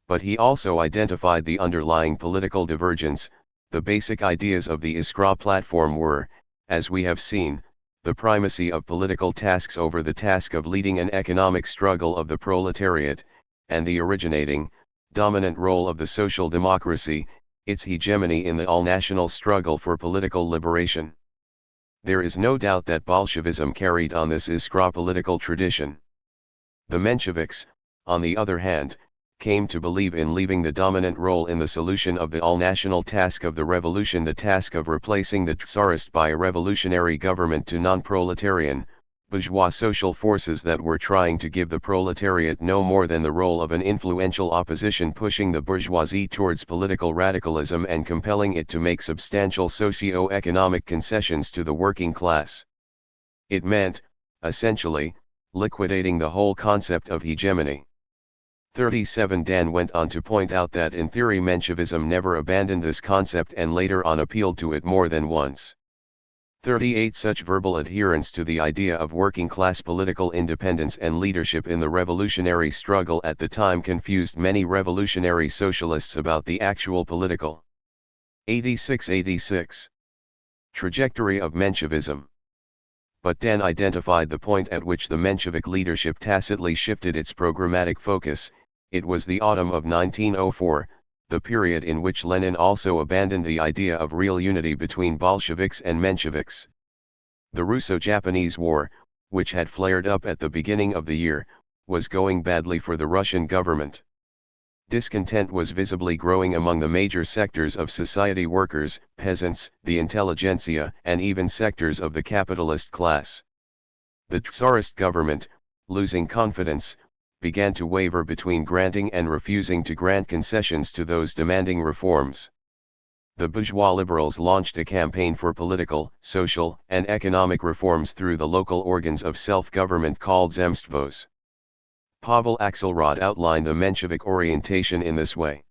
But he also identified the underlying political divergence. The basic ideas of the Iskra platform were, as we have seen, the primacy of political tasks over the task of leading an economic struggle of the proletariat, and the originating, dominant role of the social democracy, its hegemony in the all-national struggle for political liberation. There is no doubt that Bolshevism carried on this Iskra political tradition. The Mensheviks, on the other hand, came to believe in leaving the dominant role in the solution of the all-national task of the revolution, the task of replacing the Tsarist by a revolutionary government, to non-proletarian, bourgeois social forces that were trying to give the proletariat no more than the role of an influential opposition, pushing the bourgeoisie towards political radicalism and compelling it to make substantial socio-economic concessions to the working class. It meant, essentially, liquidating the whole concept of hegemony. 37 Dan went on to point out that in theory Menshevism never abandoned this concept and later on appealed to it more than once. 38 Such verbal adherence to the idea of working-class political independence and leadership in the revolutionary struggle at the time confused many revolutionary socialists about the actual political. 86 Trajectory of Menshevism. But Dan identified the point at which the Menshevik leadership tacitly shifted its programmatic focus. It was the autumn of 1904, the period in which Lenin also abandoned the idea of real unity between Bolsheviks and Mensheviks. The Russo-Japanese War, which had flared up at the beginning of the year, was going badly for the Russian government. Discontent was visibly growing among the major sectors of society: workers, peasants, the intelligentsia, and even sectors of the capitalist class. The Tsarist government, losing confidence, began to waver between granting and refusing to grant concessions to those demanding reforms. The bourgeois liberals launched a campaign for political, social, and economic reforms through the local organs of self-government called Zemstvos. Pavel Axelrod outlined the Menshevik orientation in this way.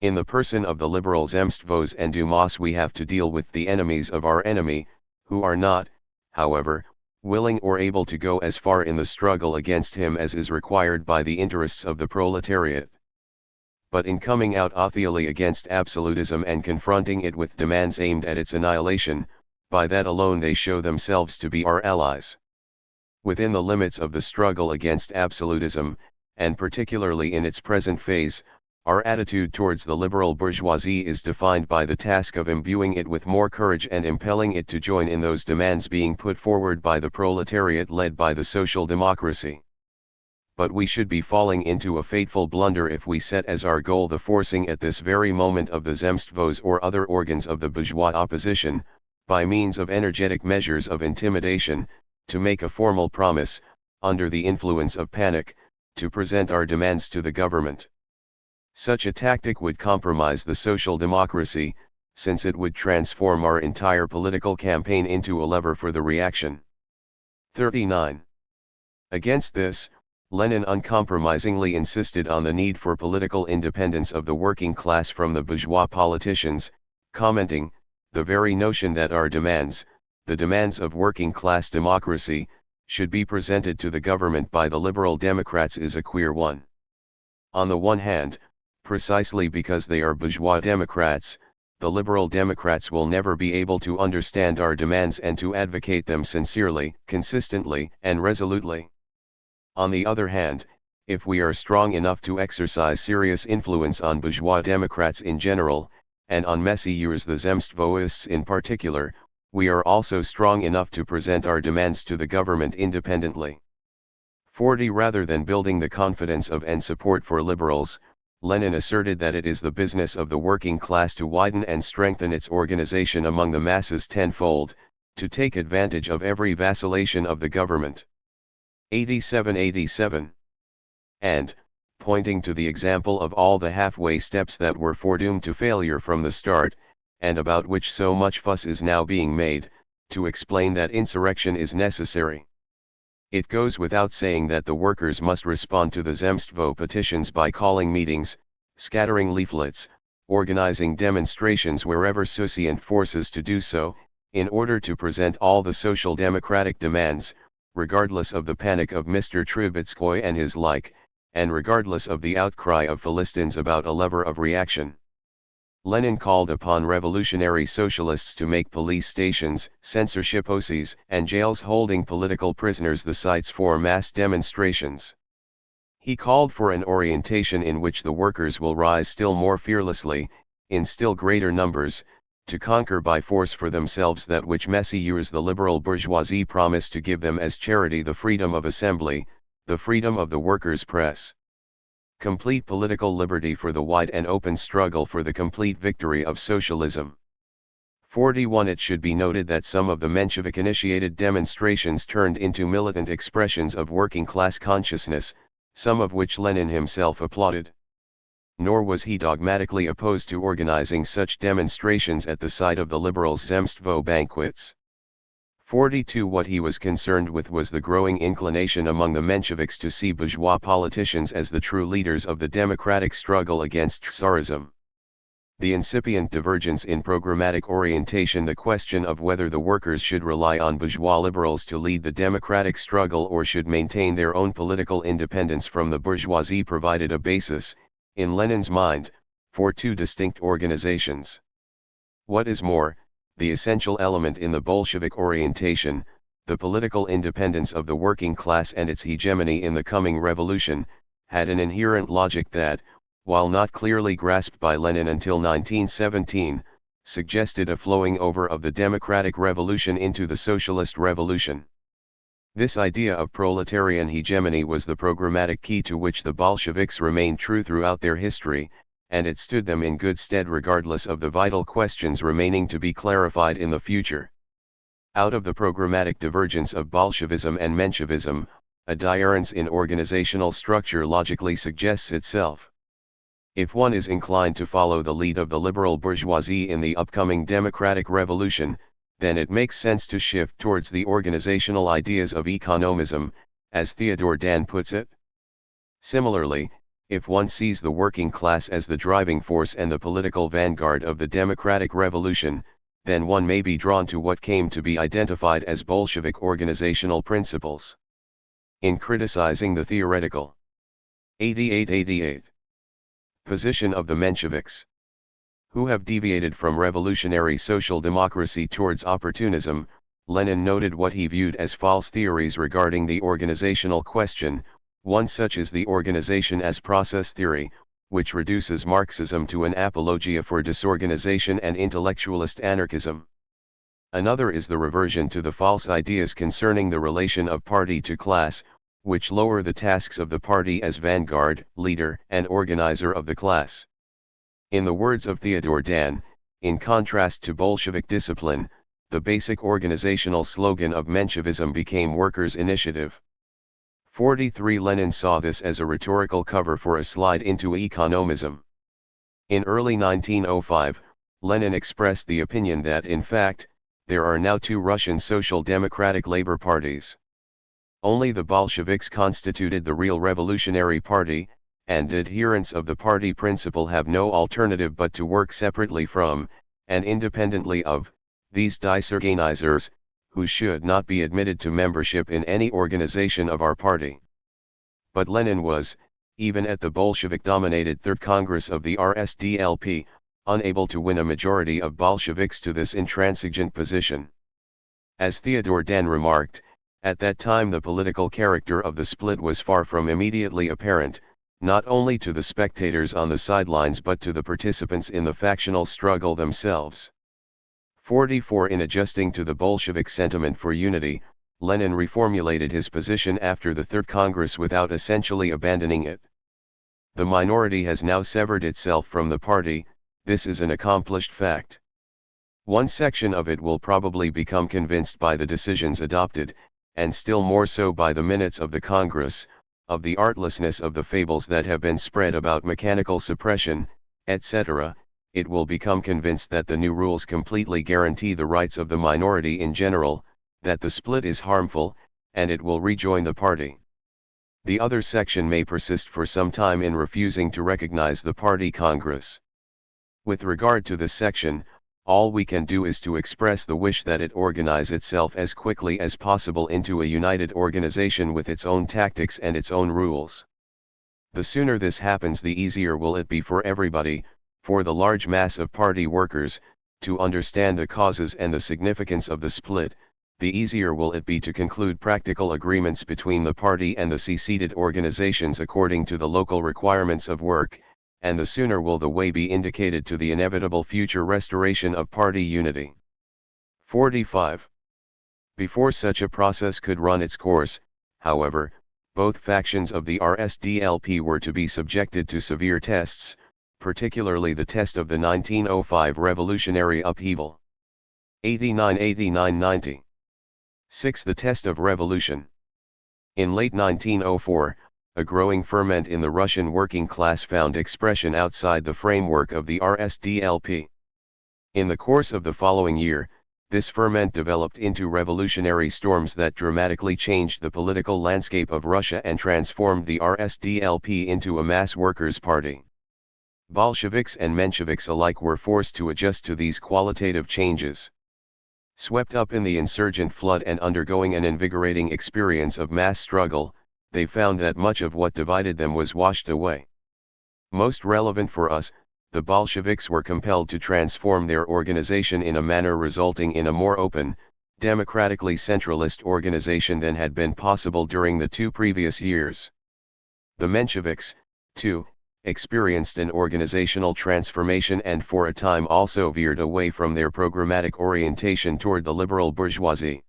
In the person of the liberal Zemstvos and Dumas we have to deal with the enemies of our enemy, who are not, however, willing or able to go as far in the struggle against him as is required by the interests of the proletariat. But in coming out authorely against absolutism and confronting it with demands aimed at its annihilation, by that alone they show themselves to be our allies. Within the limits of the struggle against absolutism, and particularly in its present phase, our attitude towards the liberal bourgeoisie is defined by the task of imbuing it with more courage and impelling it to join in those demands being put forward by the proletariat led by the social democracy. But we should be falling into a fateful blunder if we set as our goal the forcing at this very moment of the Zemstvos or other organs of the bourgeois opposition, by means of energetic measures of intimidation, to make a formal promise, under the influence of panic, to present our demands to the government. Such a tactic would compromise the social democracy, since it would transform our entire political campaign into a lever for the reaction. 39. Against this, Lenin uncompromisingly insisted on the need for political independence of the working class from the bourgeois politicians, commenting, "The very notion that our demands, the demands of working-class democracy, should be presented to the government by the liberal Democrats is a queer one. On the one hand, precisely because they are bourgeois Democrats, the liberal Democrats will never be able to understand our demands and to advocate them sincerely, consistently, and resolutely. On the other hand, if we are strong enough to exercise serious influence on bourgeois Democrats in general, and on Messieurs the Zemstvoists in particular, we are also strong enough to present our demands to the government independently." 40 Rather than building the confidence of and support for liberals, Lenin asserted that it is the business of the working class to widen and strengthen its organization among the masses tenfold, to take advantage of every vacillation of the government. 87 And, pointing to the example of all the halfway steps that were foredoomed to failure from the start, and about which so much fuss is now being made, to explain that insurrection is necessary. It goes without saying that the workers must respond to the Zemstvo petitions by calling meetings, scattering leaflets, organizing demonstrations wherever sufficient forces to do so, in order to present all the social democratic demands, regardless of the panic of Mr. Trubetskoy and his like, and regardless of the outcry of Philistines about a lever of reaction. Lenin called upon revolutionary socialists to make police stations, censorship OCs, and jails holding political prisoners the sites for mass demonstrations. He called for an orientation in which the workers will rise still more fearlessly, in still greater numbers, to conquer by force for themselves that which Messieurs the liberal bourgeoisie promised to give them as charity: the freedom of assembly, the freedom of the workers' press. Complete political liberty for the wide and open struggle for the complete victory of socialism. 41 It should be noted that some of the Menshevik-initiated demonstrations turned into militant expressions of working-class consciousness, some of which Lenin himself applauded. Nor was he dogmatically opposed to organizing such demonstrations at the site of the liberals' Zemstvo banquets. 42. What he was concerned with was the growing inclination among the Mensheviks to see bourgeois politicians as the true leaders of the democratic struggle against Tsarism. The incipient divergence in programmatic orientation, the question of whether the workers should rely on bourgeois liberals to lead the democratic struggle or should maintain their own political independence from the bourgeoisie, provided a basis, in Lenin's mind, for two distinct organizations. What is more, the essential element in the Bolshevik orientation, the political independence of the working class and its hegemony in the coming revolution, had an inherent logic that, while not clearly grasped by Lenin until 1917, suggested a flowing over of the democratic revolution into the socialist revolution. This idea of proletarian hegemony was the programmatic key to which the Bolsheviks remained true throughout their history, and it stood them in good stead regardless of the vital questions remaining to be clarified in the future. Out of the programmatic divergence of Bolshevism and Menshevism, a difference in organizational structure logically suggests itself. If one is inclined to follow the lead of the liberal bourgeoisie in the upcoming democratic revolution, then it makes sense to shift towards the organizational ideas of economism, as Theodore Dan puts it. Similarly, if one sees the working class as the driving force and the political vanguard of the democratic revolution, then one may be drawn to what came to be identified as Bolshevik organizational principles. In criticizing the theoretical 88 position of the Mensheviks, who have deviated from revolutionary social democracy towards opportunism, Lenin noted what he viewed as false theories regarding the organizational question, one such is the organization as process theory, which reduces Marxism to an apologia for disorganization and intellectualist anarchism. Another is the reversion to the false ideas concerning the relation of party to class, which lower the tasks of the party as vanguard, leader, and organizer of the class. In the words of Theodore Dan, in contrast to Bolshevik discipline, the basic organizational slogan of Menshevism became workers' initiative. 43. Lenin saw this as a rhetorical cover for a slide into economism. In early 1905, Lenin expressed the opinion that in fact, there are now two Russian social democratic labor parties. Only the Bolsheviks constituted the real revolutionary party, and adherents of the party principle have no alternative but to work separately from, and independently of, these disorganizers, who should not be admitted to membership in any organization of our party. But Lenin was, even at the Bolshevik-dominated Third Congress of the RSDLP, unable to win a majority of Bolsheviks to this intransigent position. As Theodore Dan remarked, at that time the political character of the split was far from immediately apparent, not only to the spectators on the sidelines but to the participants in the factional struggle themselves. 44. In adjusting to the Bolshevik sentiment for unity, Lenin reformulated his position after the Third Congress without essentially abandoning it. The minority has now severed itself from the party, this is an accomplished fact. One section of it will probably become convinced by the decisions adopted, and still more so by the minutes of the Congress, of the artlessness of the fables that have been spread about mechanical suppression, etc., it will become convinced that the new rules completely guarantee the rights of the minority in general, that the split is harmful, and it will rejoin the party. The other section may persist for some time in refusing to recognize the party Congress. With regard to this section, all we can do is to express the wish that it organize itself as quickly as possible into a united organization with its own tactics and its own rules. The sooner this happens, the easier will it be for everybody, for the large mass of party workers, to understand the causes and the significance of the split, the easier will it be to conclude practical agreements between the party and the seceded organizations according to the local requirements of work, and the sooner will the way be indicated to the inevitable future restoration of party unity. 45. Before such a process could run its course, however, both factions of the RSDLP were to be subjected to severe tests, particularly the test of the 1905 revolutionary upheaval. 89-90. 6. The test of revolution. In late 1904, a growing ferment in the Russian working class found expression outside the framework of the RSDLP. In the course of the following year, this ferment developed into revolutionary storms that dramatically changed the political landscape of Russia and transformed the RSDLP into a mass workers' party. Bolsheviks and Mensheviks alike were forced to adjust to these qualitative changes. Swept up in the insurgent flood and undergoing an invigorating experience of mass struggle, they found that much of what divided them was washed away. Most relevant for us, the Bolsheviks were compelled to transform their organization in a manner resulting in a more open, democratically centralist organization than had been possible during the 2 previous years. The Mensheviks, too, experienced an organizational transformation and for a time also veered away from their programmatic orientation toward the liberal bourgeoisie.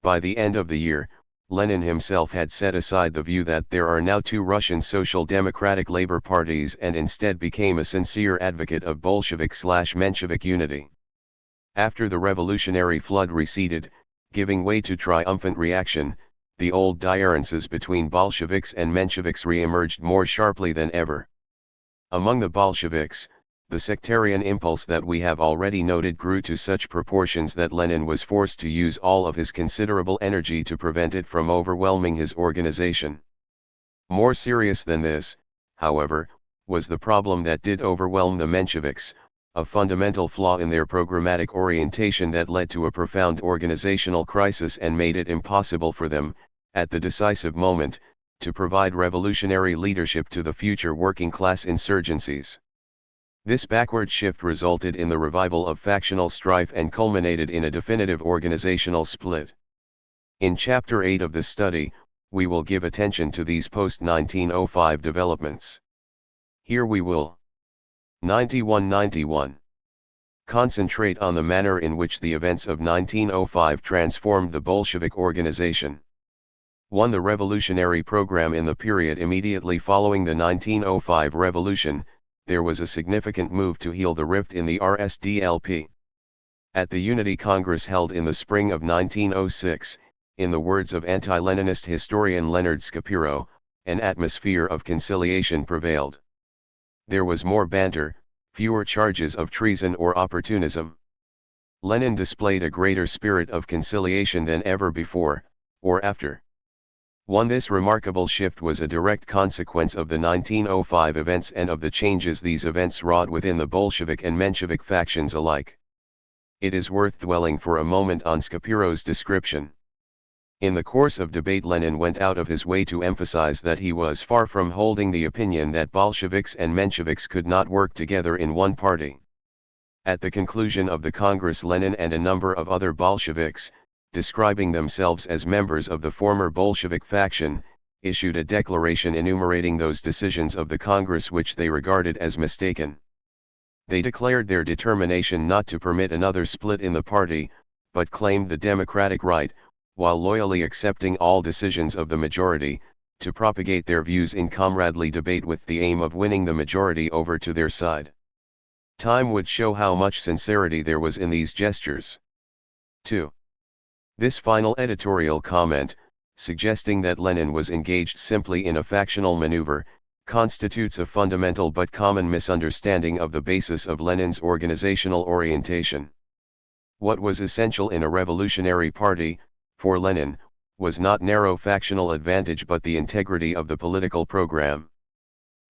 By the end of the year, Lenin himself had set aside the view that there are now 2 Russian social democratic labor parties and instead became a sincere advocate of Bolshevik/Menshevik unity. After the revolutionary flood receded, giving way to triumphant reaction, the old differences between Bolsheviks and Mensheviks re-emerged more sharply than ever. Among the Bolsheviks, the sectarian impulse that we have already noted grew to such proportions that Lenin was forced to use all of his considerable energy to prevent it from overwhelming his organization. More serious than this, however, was the problem that did overwhelm the Mensheviks, a fundamental flaw in their programmatic orientation that led to a profound organizational crisis and made it impossible for them, at the decisive moment, to provide revolutionary leadership to the future working-class insurgencies. This backward shift resulted in the revival of factional strife and culminated in a definitive organizational split. In Chapter 8 of this study, we will give attention to these post-1905 developments. Here we will 91-91. Concentrate on the manner in which the events of 1905 transformed the Bolshevik organization. 1. The revolutionary program. In the period immediately following the 1905 revolution, there was a significant move to heal the rift in the RSDLP. At the Unity Congress held in the spring of 1906, in the words of anti-Leninist historian Leonard Shapiro, an atmosphere of conciliation prevailed. There was more banter, fewer charges of treason or opportunism. Lenin displayed a greater spirit of conciliation than ever before, or after. 1. This remarkable shift was a direct consequence of the 1905 events and of the changes these events wrought within the Bolshevik and Menshevik factions alike. It is worth dwelling for a moment on Shapiro's description. In the course of debate, Lenin went out of his way to emphasize that he was far from holding the opinion that Bolsheviks and Mensheviks could not work together in one party. At the conclusion of the Congress, Lenin and a number of other Bolsheviks, describing themselves as members of the former Bolshevik faction, issued a declaration enumerating those decisions of the Congress which they regarded as mistaken. They declared their determination not to permit another split in the party, but claimed the democratic right, while loyally accepting all decisions of the majority, to propagate their views in comradely debate with the aim of winning the majority over to their side. Time would show how much sincerity there was in these gestures. 2. This final editorial comment, suggesting that Lenin was engaged simply in a factional maneuver, constitutes a fundamental but common misunderstanding of the basis of Lenin's organizational orientation. What was essential in a revolutionary party, for Lenin, was not narrow factional advantage but the integrity of the political program.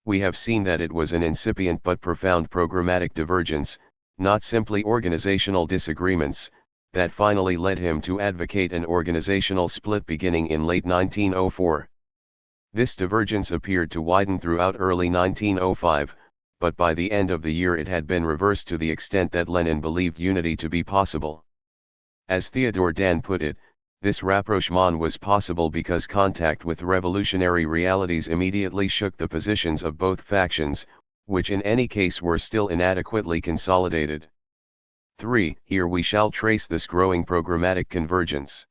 We have seen that it was an incipient but profound programmatic divergence, not simply organizational disagreements, that finally led him to advocate an organizational split beginning in late 1904. This divergence appeared to widen throughout early 1905, but by the end of the year it had been reversed to the extent that Lenin believed unity to be possible. As Theodore Dan put it, this rapprochement was possible because contact with revolutionary realities immediately shook the positions of both factions, which in any case were still inadequately consolidated. 3. Here we shall trace this growing programmatic convergence.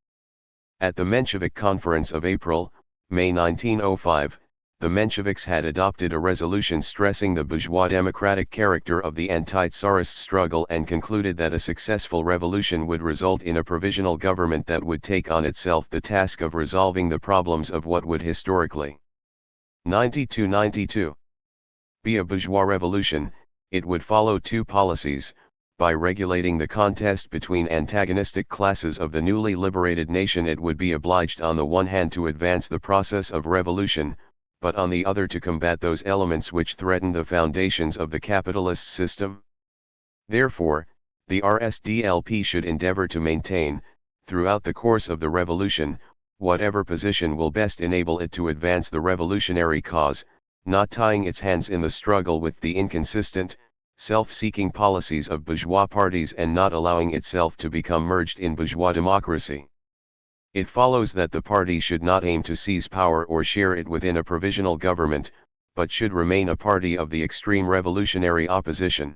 At the Menshevik Conference of April, May 1905, the Mensheviks had adopted a resolution stressing the bourgeois democratic character of the anti-Tsarist struggle and concluded that a successful revolution would result in a provisional government that would take on itself the task of resolving the problems of what would historically 92 be a bourgeois revolution. It would follow 2 policies. by regulating the contest between antagonistic classes of the newly liberated nation, it would be obliged on the one hand to advance the process of revolution, but on the other to combat those elements which threaten the foundations of the capitalist system. Therefore, the RSDLP should endeavor to maintain, throughout the course of the revolution, whatever position will best enable it to advance the revolutionary cause, not tying its hands in the struggle with the inconsistent, self-seeking policies of bourgeois parties and not allowing itself to become merged in bourgeois democracy. It follows that the party should not aim to seize power or share it within a provisional government, but should remain a party of the extreme revolutionary opposition.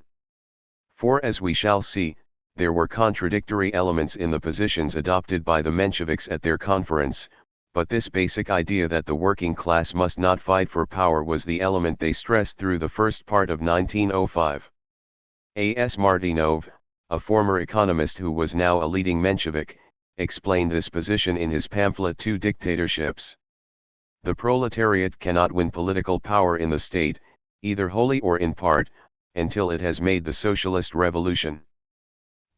For as we shall see, there were contradictory elements in the positions adopted by the Mensheviks at their conference, but this basic idea that the working class must not fight for power was the element they stressed through the first part of 1905. A.S. Martynov, a former economist who was now a leading Menshevik, explained this position in his pamphlet Two Dictatorships. The proletariat cannot win political power in the state, either wholly or in part, until it has made the socialist revolution.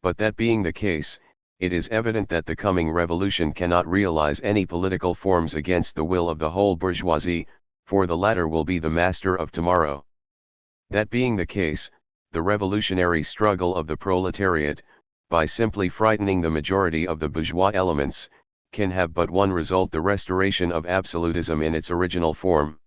But that being the case, it is evident that the coming revolution cannot realize any political forms against the will of the whole bourgeoisie, for the latter will be the master of tomorrow. That being the case, the revolutionary struggle of the proletariat, by simply frightening the majority of the bourgeois elements, can have but one result: the restoration of absolutism in its original form.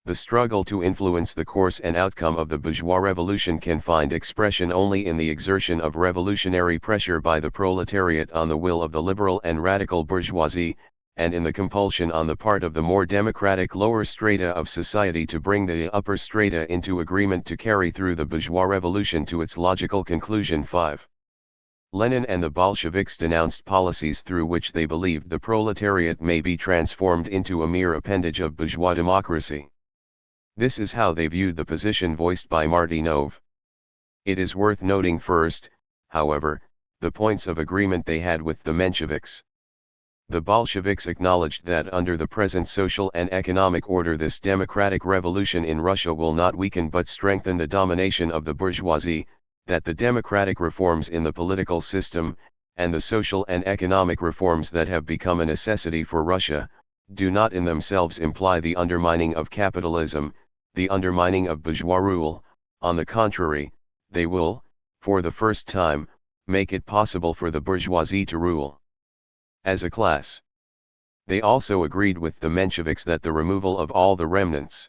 The struggle to influence the course and outcome of the bourgeois revolution can find expression only in the exertion of revolutionary pressure by the proletariat on the will of the liberal and radical bourgeoisie, and in the compulsion on the part of the more democratic lower strata of society to bring the upper strata into agreement to carry through the bourgeois revolution to its logical conclusion. 5. Lenin and the Bolsheviks denounced policies through which they believed the proletariat may be transformed into a mere appendage of bourgeois democracy. This is how they viewed the position voiced by Martynov. It is worth noting first, however, the points of agreement they had with the Mensheviks. The Bolsheviks acknowledged that under the present social and economic order this democratic revolution in Russia will not weaken but strengthen the domination of the bourgeoisie, that the democratic reforms in the political system, and the social and economic reforms that have become a necessity for Russia, do not in themselves imply the undermining of capitalism, the undermining of bourgeois rule. On the contrary, they will, for the first time, make it possible for the bourgeoisie to rule as a class. They also agreed with the Mensheviks that the removal of all the remnants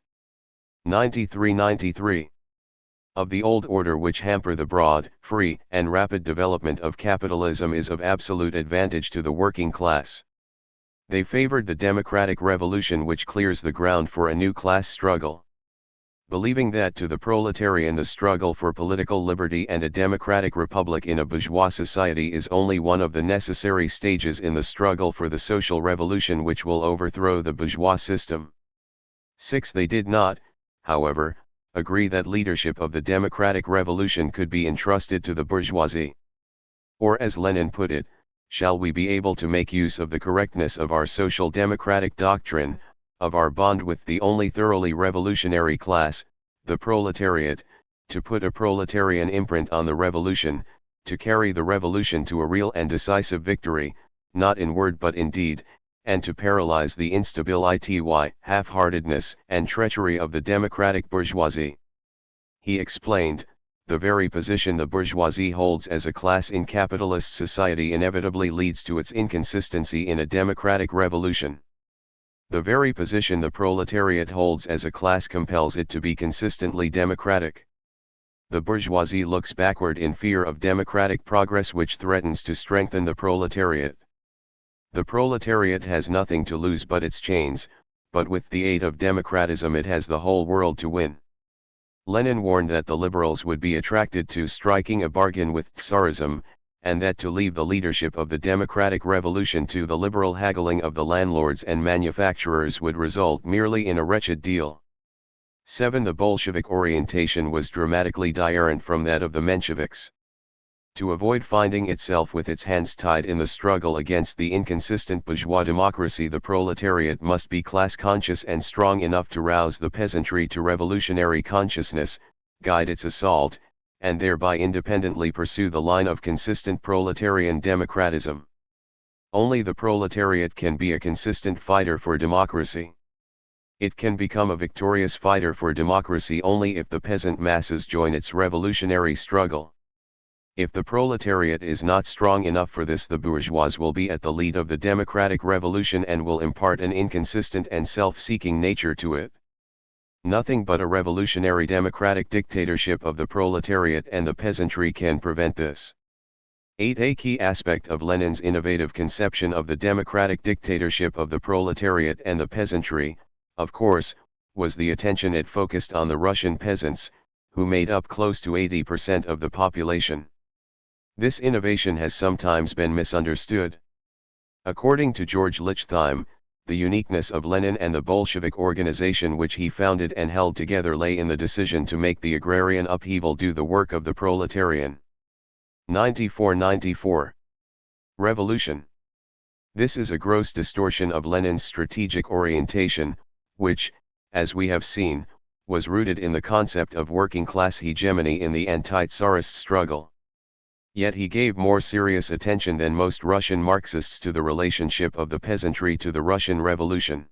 93-93 of the old order which hamper the broad, free, and rapid development of capitalism is of absolute advantage to the working class. They favored the democratic revolution which clears the ground for a new class struggle. Believing that to the proletarian the struggle for political liberty and a democratic republic in a bourgeois society is only one of the necessary stages in the struggle for the social revolution which will overthrow the bourgeois system. 6. They did not, however, agree that leadership of the democratic revolution could be entrusted to the bourgeoisie. Or as Lenin put it, shall we be able to make use of the correctness of our social democratic doctrine, of our bond with the only thoroughly revolutionary class, the proletariat, to put a proletarian imprint on the revolution, to carry the revolution to a real and decisive victory, not in word but in deed, and to paralyze the instability, half-heartedness and treachery of the democratic bourgeoisie. He explained, the very position the bourgeoisie holds as a class in capitalist society inevitably leads to its inconsistency in a democratic revolution. The very position the proletariat holds as a class compels it to be consistently democratic. The bourgeoisie looks backward in fear of democratic progress which threatens to strengthen the proletariat. The proletariat has nothing to lose but its chains, but with the aid of democratism it has the whole world to win. Lenin warned that the liberals would be attracted to striking a bargain with Tsarism, and that to leave the leadership of the democratic revolution to the liberal haggling of the landlords and manufacturers would result merely in a wretched deal. 7. The Bolshevik orientation was dramatically different from that of the Mensheviks. To avoid finding itself with its hands tied in the struggle against the inconsistent bourgeois democracy, the proletariat must be class-conscious and strong enough to rouse the peasantry to revolutionary consciousness, guide its assault, and thereby independently pursue the line of consistent proletarian democratism. Only the proletariat can be a consistent fighter for democracy. It can become a victorious fighter for democracy only if the peasant masses join its revolutionary struggle. If the proletariat is not strong enough for this, the bourgeois will be at the lead of the democratic revolution and will impart an inconsistent and self-seeking nature to it. Nothing but a revolutionary democratic dictatorship of the proletariat and the peasantry can prevent this. 8. A key aspect of Lenin's innovative conception of the democratic dictatorship of the proletariat and the peasantry, of course, was the attention it focused on the Russian peasants, who made up close to 80% of the population. This innovation has sometimes been misunderstood. According to George Lichtheim, the uniqueness of Lenin and the Bolshevik organization which he founded and held together lay in the decision to make the agrarian upheaval do the work of the proletarian. 94-94. Revolution. This is a gross distortion of Lenin's strategic orientation, which, as we have seen, was rooted in the concept of working-class hegemony in the anti-Tsarist struggle. Yet he gave more serious attention than most Russian Marxists to the relationship of the peasantry to the Russian Revolution.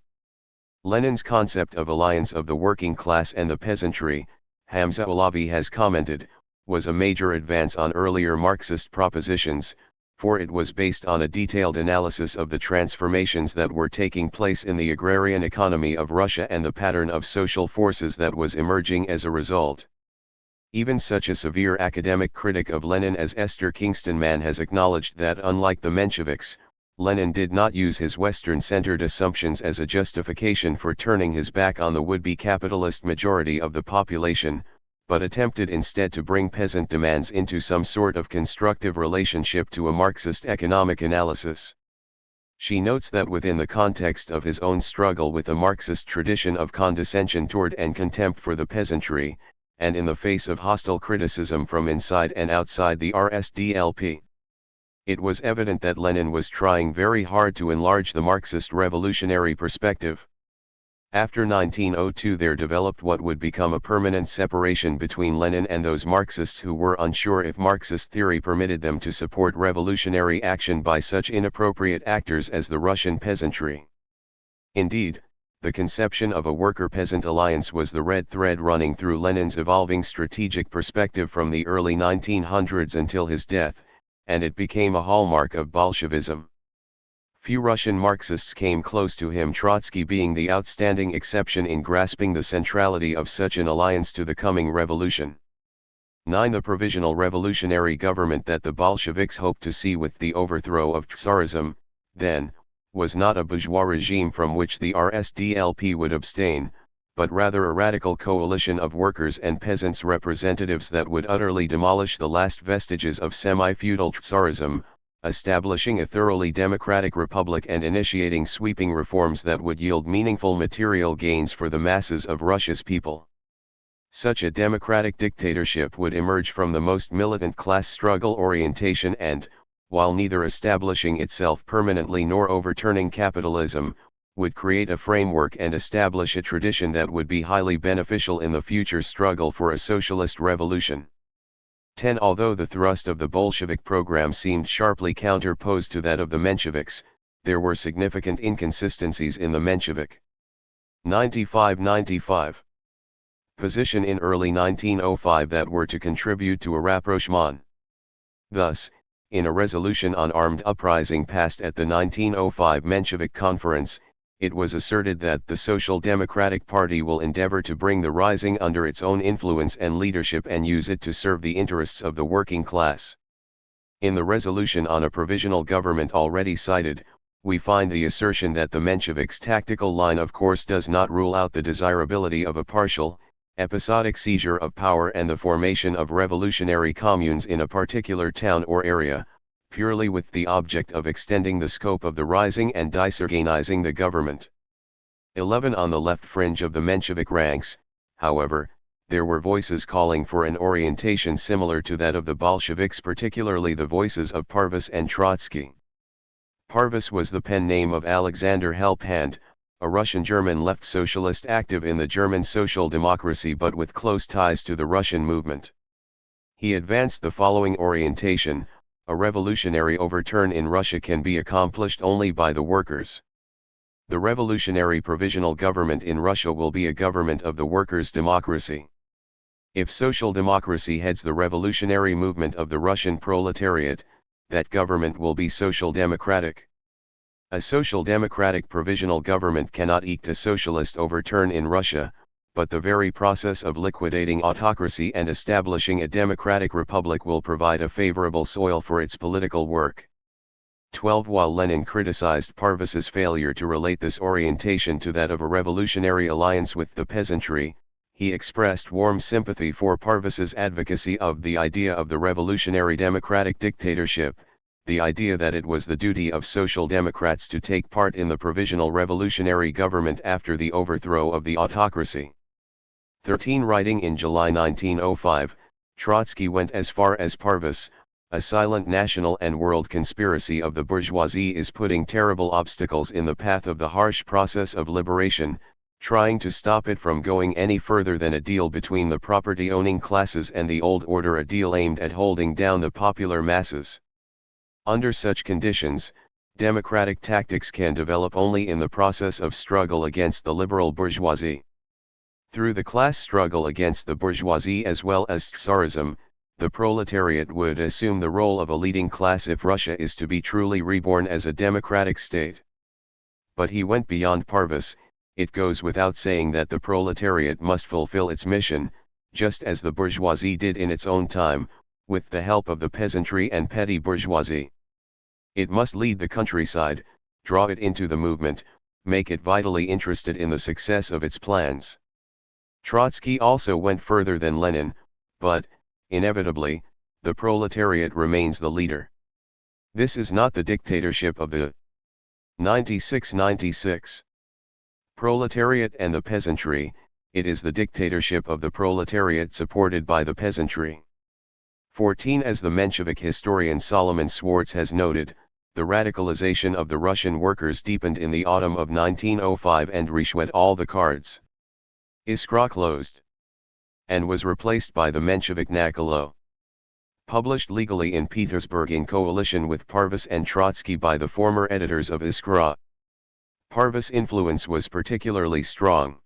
Lenin's concept of alliance of the working class and the peasantry, Hamza Alavi has commented, was a major advance on earlier Marxist propositions, for it was based on a detailed analysis of the transformations that were taking place in the agrarian economy of Russia and the pattern of social forces that was emerging as a result. Even such a severe academic critic of Lenin as Esther Kingston Mann has acknowledged that unlike the Mensheviks, Lenin did not use his Western-centered assumptions as a justification for turning his back on the would-be capitalist majority of the population, but attempted instead to bring peasant demands into some sort of constructive relationship to a Marxist economic analysis. She notes that within the context of his own struggle with a Marxist tradition of condescension toward and contempt for the peasantry, and in the face of hostile criticism from inside and outside the RSDLP, it was evident that Lenin was trying very hard to enlarge the Marxist revolutionary perspective. After 1902 there developed what would become a permanent separation between Lenin and those Marxists who were unsure if Marxist theory permitted them to support revolutionary action by such inappropriate actors as the Russian peasantry. Indeed, the conception of a worker-peasant alliance was the red thread running through Lenin's evolving strategic perspective from the early 1900s until his death, and it became a hallmark of Bolshevism. Few Russian Marxists came close to him, Trotsky being the outstanding exception in grasping the centrality of such an alliance to the coming revolution. 9. The provisional revolutionary government that the Bolsheviks hoped to see with the overthrow of Tsarism, then, was not a bourgeois regime from which the RSDLP would abstain, but rather a radical coalition of workers and peasants representatives that would utterly demolish the last vestiges of semi-feudal Tsarism, establishing a thoroughly democratic republic and initiating sweeping reforms that would yield meaningful material gains for the masses of Russia's people. Such a democratic dictatorship would emerge from the most militant class struggle orientation and, while neither establishing itself permanently nor overturning capitalism, would create a framework and establish a tradition that would be highly beneficial in the future struggle for a socialist revolution. 10. Although the thrust of the Bolshevik program seemed sharply counterposed to that of the Mensheviks, there were significant inconsistencies in the Menshevik 95-95 position in early 1905 that were to contribute to a rapprochement. Thus, in a resolution on armed uprising passed at the 1905 Menshevik Conference, it was asserted that the Social Democratic Party will endeavor to bring the rising under its own influence and leadership and use it to serve the interests of the working class. In the resolution on a provisional government already cited, we find the assertion that the Mensheviks' tactical line of course does not rule out the desirability of a partial, episodic seizure of power and the formation of revolutionary communes in a particular town or area, purely with the object of extending the scope of the rising and disorganizing the government. 11. On the left fringe of the Menshevik ranks, however, there were voices calling for an orientation similar to that of the Bolsheviks, particularly the voices of Parvus and Trotsky. Parvus was the pen name of Alexander Helphand, a Russian-German left socialist active in the German social democracy but with close ties to the Russian movement. He advanced the following orientation: a revolutionary overturn in Russia can be accomplished only by the workers. The revolutionary provisional government in Russia will be a government of the workers' democracy. If social democracy heads the revolutionary movement of the Russian proletariat, that government will be social democratic. A social democratic provisional government cannot eke a socialist overturn in Russia, but the very process of liquidating autocracy and establishing a democratic republic will provide a favorable soil for its political work. 12. While Lenin criticized Parvis's failure to relate this orientation to that of a revolutionary alliance with the peasantry, he expressed warm sympathy for Parvis's advocacy of the idea of the revolutionary democratic dictatorship, the idea that it was the duty of social democrats to take part in the provisional revolutionary government after the overthrow of the autocracy. 13. Writing in July 1905, Trotsky went as far as Parvis, a silent national and world conspiracy of the bourgeoisie is putting terrible obstacles in the path of the harsh process of liberation, trying to stop it from going any further than a deal between the property-owning classes and the old order, a deal aimed at holding down the popular masses. Under such conditions, democratic tactics can develop only in the process of struggle against the liberal bourgeoisie. Through the class struggle against the bourgeoisie as well as Tsarism, the proletariat would assume the role of a leading class if Russia is to be truly reborn as a democratic state. But he went beyond Parvis. It goes without saying that the proletariat must fulfill its mission, just as the bourgeoisie did in its own time, with the help of the peasantry and petty bourgeoisie. It must lead the countryside, draw it into the movement, make it vitally interested in the success of its plans. Trotsky also went further than Lenin, but, inevitably, the proletariat remains the leader. This is not the dictatorship of the 96 proletariat and the peasantry, it is the dictatorship of the proletariat supported by the peasantry. 14. As the Menshevik historian Solomon Swartz has noted, the radicalization of the Russian workers deepened in the autumn of 1905 and reshwed all the cards. Iskra closed and was replaced by the Menshevik Nakolo. Published legally in Petersburg in coalition with Parvis and Trotsky by the former editors of Iskra. Parvis' influence was particularly strong.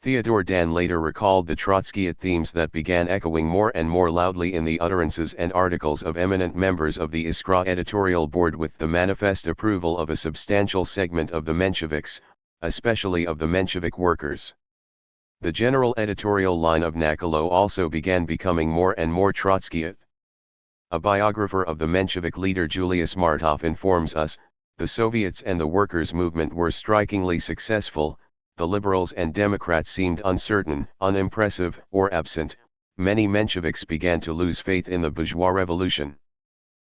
Theodore Dan later recalled the Trotskyite themes that began echoing more and more loudly in the utterances and articles of eminent members of the Iskra editorial board, with the manifest approval of a substantial segment of the Mensheviks, especially of the Menshevik workers. The general editorial line of Nakolo also began becoming more and more Trotskyite. A biographer of the Menshevik leader Julius Martov informs us, the Soviets and the workers' movement were strikingly successful, the liberals and Democrats seemed uncertain, unimpressive, or absent. Many Mensheviks began to lose faith in the bourgeois revolution.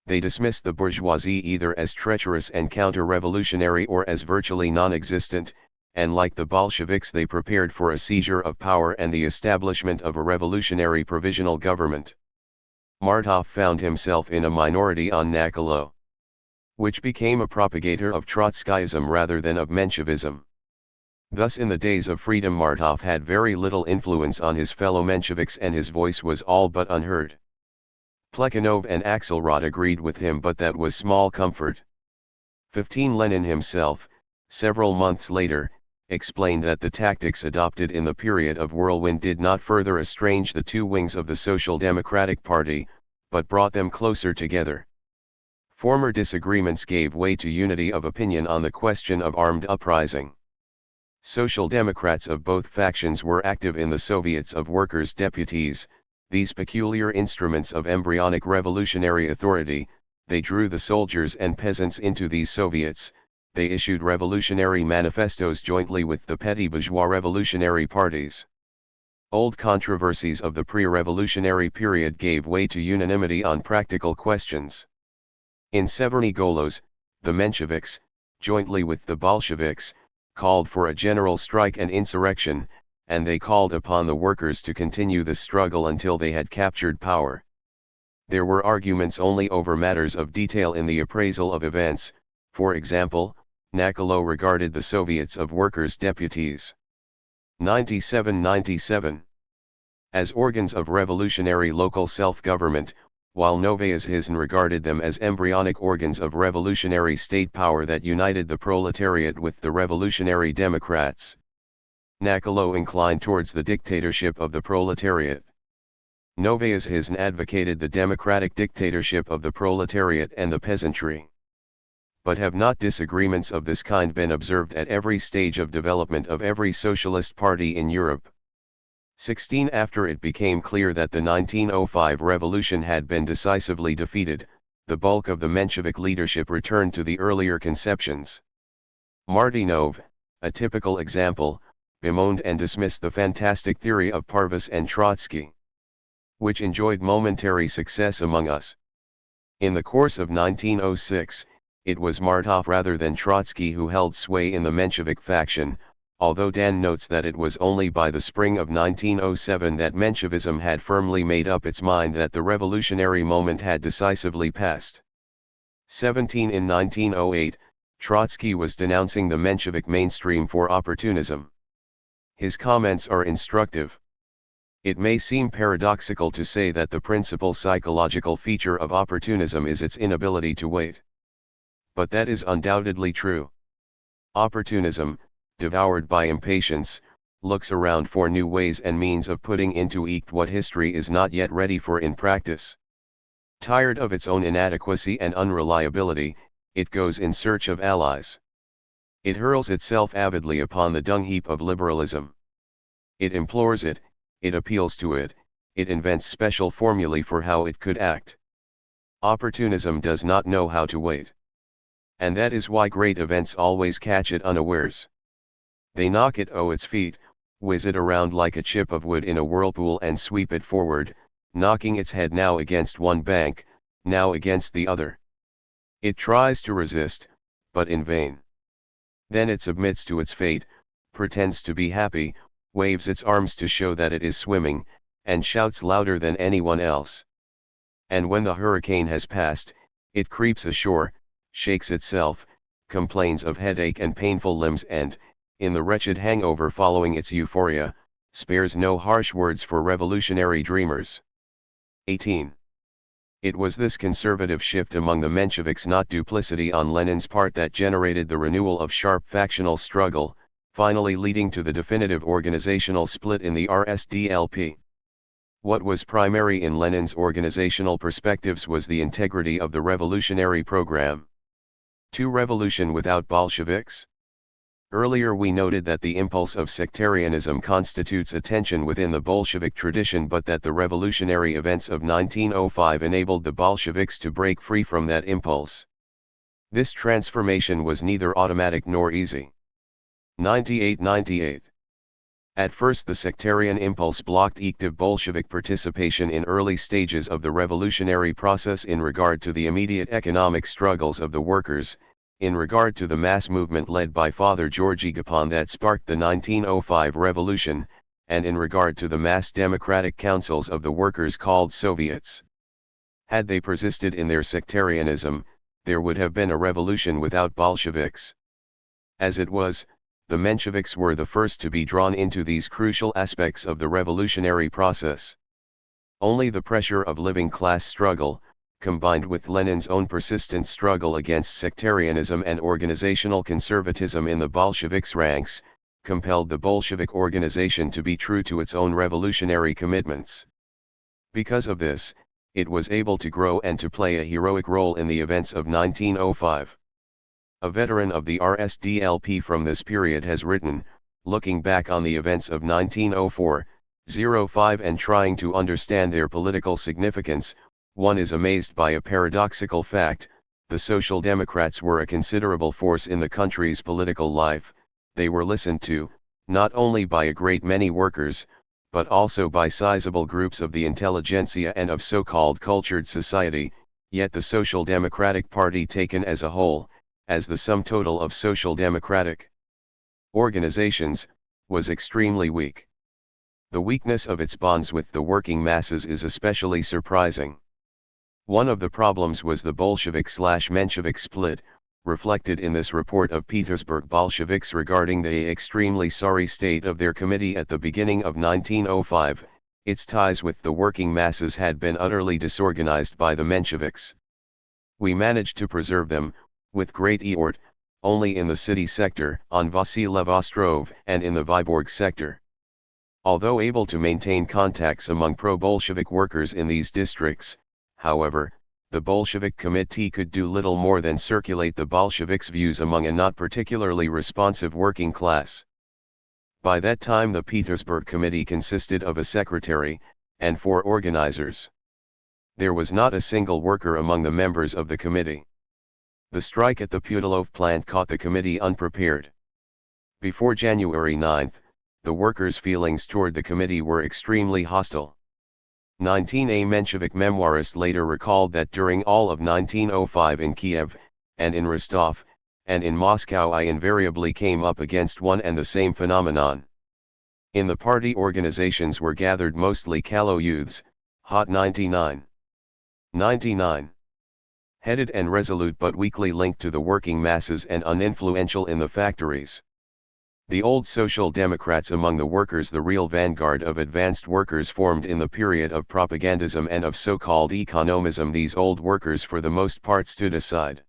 They dismissed the bourgeoisie either as treacherous and counter-revolutionary or as virtually non-existent, and like the Bolsheviks they prepared for a seizure of power and the establishment of a revolutionary provisional government. Martov found himself in a minority on Nakolo, which became a propagator of Trotskyism rather than of Menshevism. Thus in the days of freedom Martov had very little influence on his fellow Mensheviks and his voice was all but unheard. Plekhanov and Axelrod agreed with him, but that was small comfort. 15. Lenin himself, several months later, explained that the tactics adopted in the period of whirlwind did not further estrange the two wings of the Social Democratic Party, but brought them closer together. Former disagreements gave way to unity of opinion on the question of armed uprising. Social Democrats of both factions were active in the Soviets of Workers' Deputies, these peculiar instruments of embryonic revolutionary authority. They drew the soldiers and peasants into these Soviets. They issued revolutionary manifestos jointly with the petty bourgeois revolutionary parties. Old controversies of the pre-revolutionary period gave way to unanimity on practical questions. In Severny Golos, the Mensheviks, jointly with the Bolsheviks, called for a general strike and insurrection, and they called upon the workers to continue the struggle until they had captured power. There were arguments only over matters of detail in the appraisal of events. For example, Nakolo regarded the Soviets of Workers' Deputies 97-97 as organs of revolutionary local self-government, while Novaya Zhizn regarded them as embryonic organs of revolutionary state power that united the proletariat with the revolutionary democrats. Nakalo inclined towards the dictatorship of the proletariat. Novaya Zhizn advocated the democratic dictatorship of the proletariat and the peasantry. But have not disagreements of this kind been observed at every stage of development of every socialist party in Europe? 16. After it became clear that the 1905 revolution had been decisively defeated, the bulk of the Menshevik leadership returned to the earlier conceptions. Martynov, a typical example, bemoaned and dismissed the fantastic theory of Parvus and Trotsky, which enjoyed momentary success among us. In the course of 1906, it was Martov rather than Trotsky who held sway in the Menshevik faction, although Dan notes that it was only by the spring of 1907 that Menshevism had firmly made up its mind that the revolutionary moment had decisively passed. 17. In 1908, Trotsky was denouncing the Menshevik mainstream for opportunism. His comments are instructive. It may seem paradoxical to say that the principal psychological feature of opportunism is its inability to wait. But that is undoubtedly true. Opportunism, devoured by impatience, looks around for new ways and means of putting into effect what history is not yet ready for in practice. Tired of its own inadequacy and unreliability, it goes in search of allies. It hurls itself avidly upon the dung heap of liberalism. It implores it, it appeals to it, it invents special formulae for how it could act. Opportunism does not know how to wait. And that is why great events always catch it unawares. They knock it o' its feet, whiz it around like a chip of wood in a whirlpool and sweep it forward, knocking its head now against one bank, now against the other. It tries to resist, but in vain. Then it submits to its fate, pretends to be happy, waves its arms to show that it is swimming, and shouts louder than anyone else. And when the hurricane has passed, it creeps ashore, shakes itself, complains of headache and painful limbs and, in the wretched hangover following its euphoria, spares no harsh words for revolutionary dreamers. 18. It was this conservative shift among the Mensheviks, not duplicity on Lenin's part, that generated the renewal of sharp factional struggle, finally leading to the definitive organizational split in the RSDLP. What was primary in Lenin's organizational perspectives was the integrity of the revolutionary program. To revolution without Bolsheviks? Earlier we noted that the impulse of sectarianism constitutes a tension within the Bolshevik tradition, but that the revolutionary events of 1905 enabled the Bolsheviks to break free from that impulse. This transformation was neither automatic nor easy. 98. At first the sectarian impulse blocked active Bolshevik participation in early stages of the revolutionary process in regard to the immediate economic struggles of the workers, in regard to the mass movement led by Father Georgy Gapon that sparked the 1905 revolution, and in regard to the mass democratic councils of the workers called Soviets. Had they persisted in their sectarianism, there would have been a revolution without Bolsheviks. As it was, the Mensheviks were the first to be drawn into these crucial aspects of the revolutionary process. Only the pressure of living class struggle, combined with Lenin's own persistent struggle against sectarianism and organizational conservatism in the Bolsheviks' ranks, compelled the Bolshevik organization to be true to its own revolutionary commitments. Because of this, it was able to grow and to play a heroic role in the events of 1905. A veteran of the RSDLP from this period has written, looking back on the events of 1904-05 and trying to understand their political significance, one is amazed by a paradoxical fact: the Social Democrats were a considerable force in the country's political life. They were listened to, not only by a great many workers, but also by sizable groups of the intelligentsia and of so-called cultured society, yet the Social Democratic Party taken as a whole, as the sum total of social democratic organizations, was extremely weak. The weakness of its bonds with the working masses is especially surprising. One of the problems was the Bolshevik/Menshevik split, reflected in this report of Petersburg Bolsheviks regarding the extremely sorry state of their committee at the beginning of 1905, its ties with the working masses had been utterly disorganized by the Mensheviks. We managed to preserve them, with great effort, only in the city sector, on Vasilev Ostrov, and in the Vyborg sector. Although able to maintain contacts among pro-Bolshevik workers in these districts, however, the Bolshevik Committee could do little more than circulate the Bolsheviks' views among a not particularly responsive working class. By that time the Petersburg Committee consisted of a secretary, and 4 organizers. There was not a single worker among the members of the committee. The strike at the Putilov plant caught the committee unprepared. Before January 9, the workers' feelings toward the committee were extremely hostile. A Menshevik memoirist later recalled that during all of 1905 in Kiev, and in Rostov, and in Moscow I invariably came up against one and the same phenomenon. In the party organizations were gathered mostly callow youths, hot 99. Headed and resolute but weakly linked to the working masses and uninfluential in the factories. The old Social Democrats among the workers, the real vanguard of advanced workers formed in the period of propagandism and of so-called economism. These old workers for the most part stood aside.